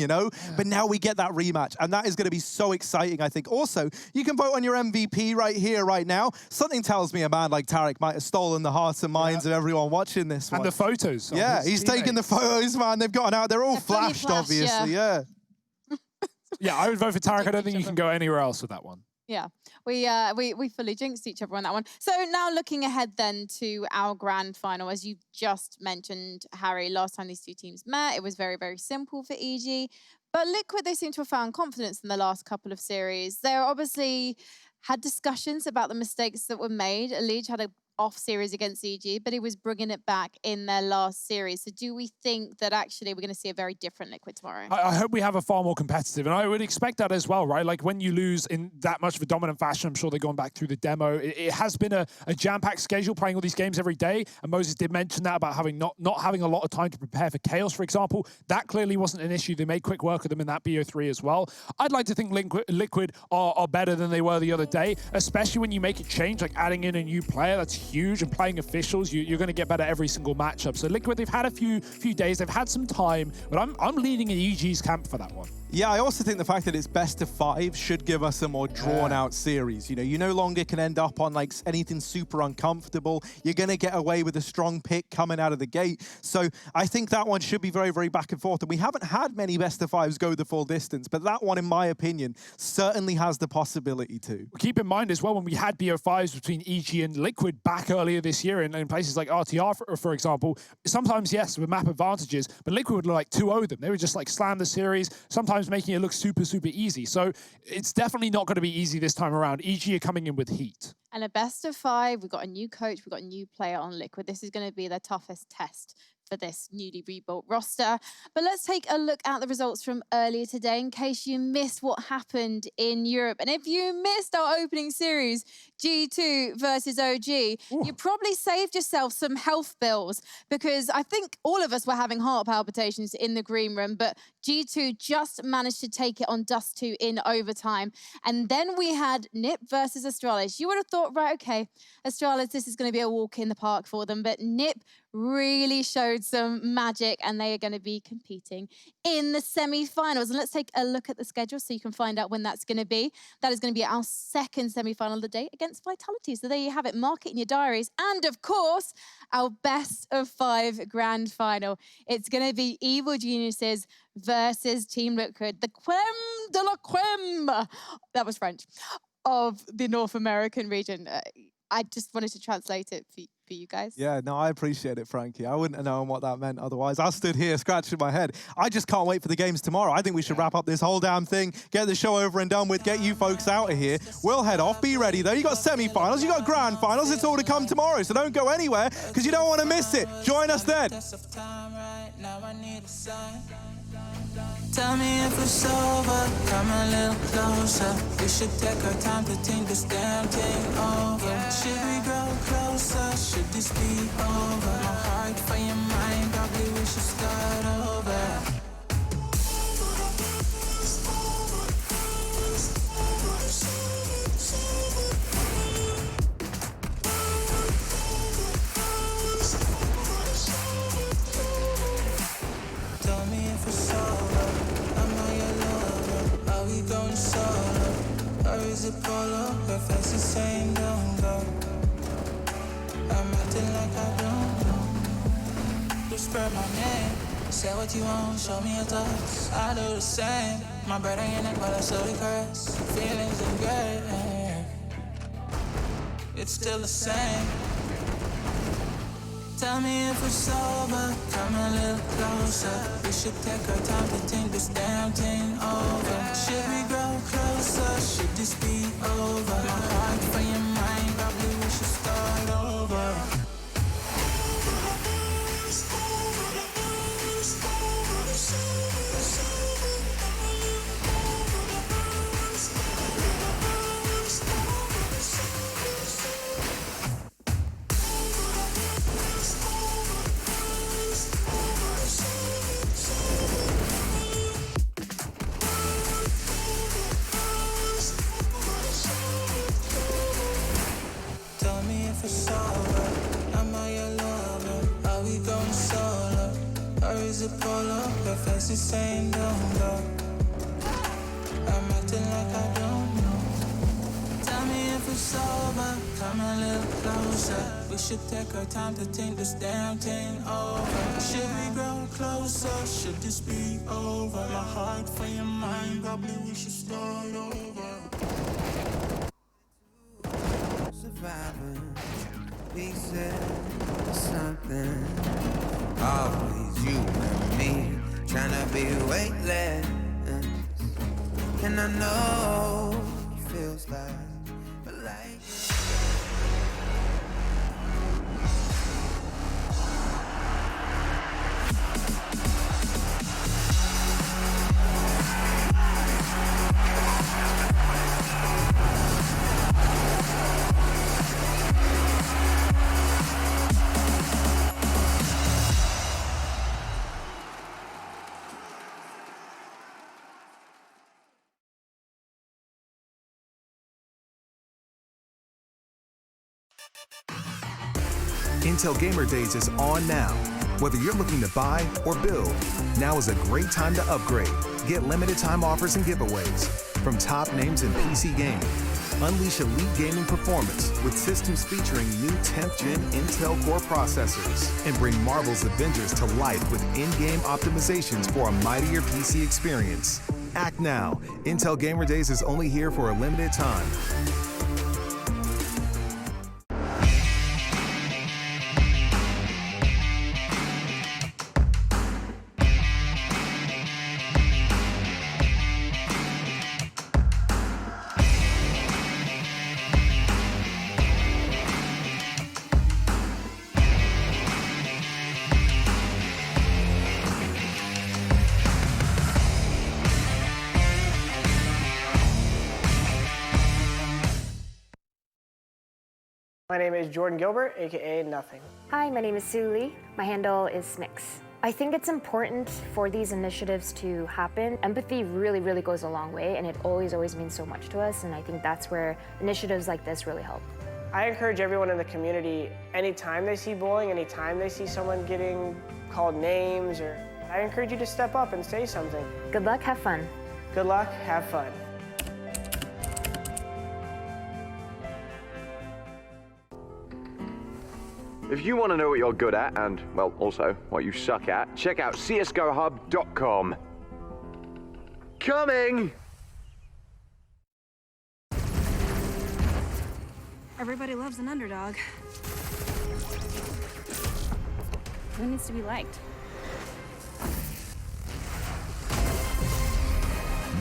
But now we get that rematch, and that is going to be so exciting, I think. Also, you can vote on your MVP right here, right now. Something tells me a man like Tarek might have stolen the hearts and minds of everyone watching this one. And the photos. Yeah, he's taking the photos, man. They've gotten out. They're all flashed, obviously, yeah. Yeah, I would vote for Tarek. I don't think you can go anywhere else with that one. Yeah, we fully jinxed each other on that one. So now looking ahead then to our grand final, as you just mentioned, Harry, last time these two teams met, it was very, very simple for EG. But Liquid, they seem to have found confidence in the last couple of series. They're obviously had discussions about the mistakes that were made. Lige had a off series against EG, but he was bringing it back in their last series. So do we think that actually we're going to see a very different Liquid tomorrow? I hope we have a far more competitive, and I would expect that as well, right? Like when you lose in that much of a dominant fashion, I'm sure they're going back through the demo. It has been a jam-packed schedule, playing all these games every day, and Moses did mention that about having not having a lot of time to prepare for Chaos, for example. That clearly wasn't an issue. They made quick work of them in that BO3 as well. I'd like to think Liquid are better than they were the other day, especially when you make a change, like adding in a new player. That's huge, and playing officials, you're going to get better every single matchup. So Liquid, they've had a few days, they've had some time, but I'm leaning in EG's camp for that one. Yeah, I also think the fact that it's best of 5 should give us a more drawn-out series. You no longer can end up on like anything super uncomfortable. You're going to get away with a strong pick coming out of the gate. So I think that one should be very, very back and forth. And we haven't had many best of 5s go the full distance, but that one, in my opinion, certainly has the possibility to. Keep in mind as well, when we had BO5s between EG and Liquid back earlier this year in places like RTR, for example, sometimes, yes, with map advantages, but Liquid would like 2-0 them. They would just like slam the series, sometimes making it look super, super easy. So it's definitely not going to be easy this time around. EG are coming in with heat. And a best of 5, we've got a new coach, we've got a new player on Liquid. This is going to be their toughest test for this newly rebuilt roster. But let's take a look at the results from earlier today in case you missed what happened in Europe. And if you missed our opening series, G2 versus OG, you probably saved yourself some health bills, because I think all of us were having heart palpitations in the green room, but G2 just managed to take it on Dust 2 in overtime. And then we had Nip versus Astralis. You would have thought, right, okay, Astralis, this is going to be a walk in the park for them, but Nip really showed some magic, and they are going to be competing in the semi-finals. And let's take a look at the schedule so you can find out when that's going to be. That is going to be our second semi-final of the day against Vitality. So there you have it. Mark it in your diaries. And of course, our best of 5 grand final. It's going to be Evil Geniuses versus Team Liquid, the creme de la creme. That was French. Of the North American region. I just wanted to translate it for you guys. Yeah, no, I appreciate it, Frankie. I wouldn't have known what that meant otherwise. I stood here scratching my head. I just can't wait for the games tomorrow. I think we should wrap up this whole damn thing, get the show over and done with, get you folks out of here. We'll head off. Be ready, though. You got semi-finals, you got grand finals. It's all to come tomorrow, so don't go anywhere because you don't want to miss it. Join us then. Tell me if it's over, come a little closer. We should take our time to think this damn thing over. Should we grow closer? Should this be over? My heart for your mind, probably we should start over. Tell me if it's over. Are we going solo? Or is it polo? Her face is saying don't go. I'm acting like I don't know. Whisper my name. Say what you want, show me your thoughts. I do the same. My bread on your neck, but I slowly caress. Feelings are great. It's still the same. Tell me if it's over, come a little closer. We should take our time to think this damn thing over. Should we grow closer? Should this be over? My heart for your mind, probably we should start over. It's over. Am I your lover? Are we going solo? Or is it polo? Her face is saying don't go. I'm acting like I don't know. Tell me if it's over. Come a little closer. We should take our time to think this damn thing over. Should we grow closer? Should this be over? My heart for your mind, probably we should start over. Surviving pieces of something. Always you and me trying to be weightless. And I know it feels like, but like Intel Gamer Days is on now. Whether you're looking to buy or build, now is a great time to upgrade. Get limited time offers and giveaways from top names in PC gaming. Unleash elite gaming performance with systems featuring new 10th gen Intel Core processors. And bring Marvel's Avengers to life with in-game optimizations for a mightier PC experience. Act now. Intel Gamer Days is only here for a limited time. My name is Jordan Gilbert, aka Nothing. Hi, my name is Sue Lee. My handle is Snix. I think it's important for these initiatives to happen. Empathy really, really goes a long way, and it always means so much to us, and I think that's where initiatives like this really help. I encourage everyone in the community, anytime they see bullying, anytime they see someone getting called names, I encourage you to step up and say something. Good luck, have fun. Good luck, have fun. If you want to know what you're good at and, well, also what you suck at, check out csgohub.com. Coming! Everybody loves an underdog. Who needs to be liked?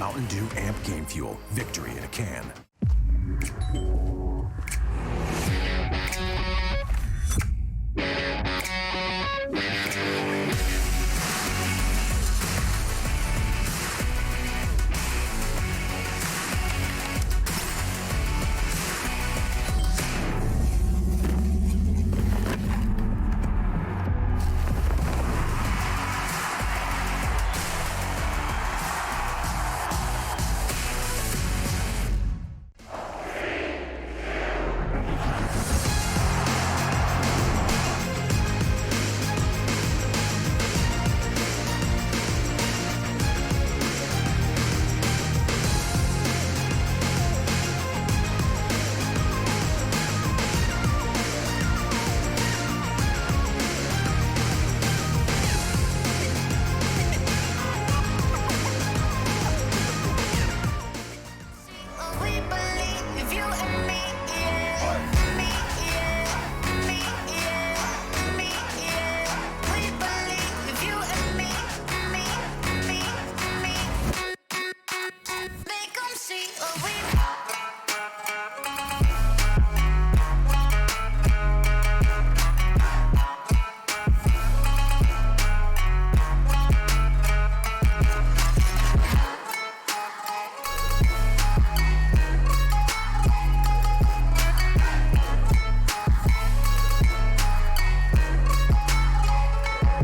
Mountain Dew Amp Game Fuel. Victory in a can.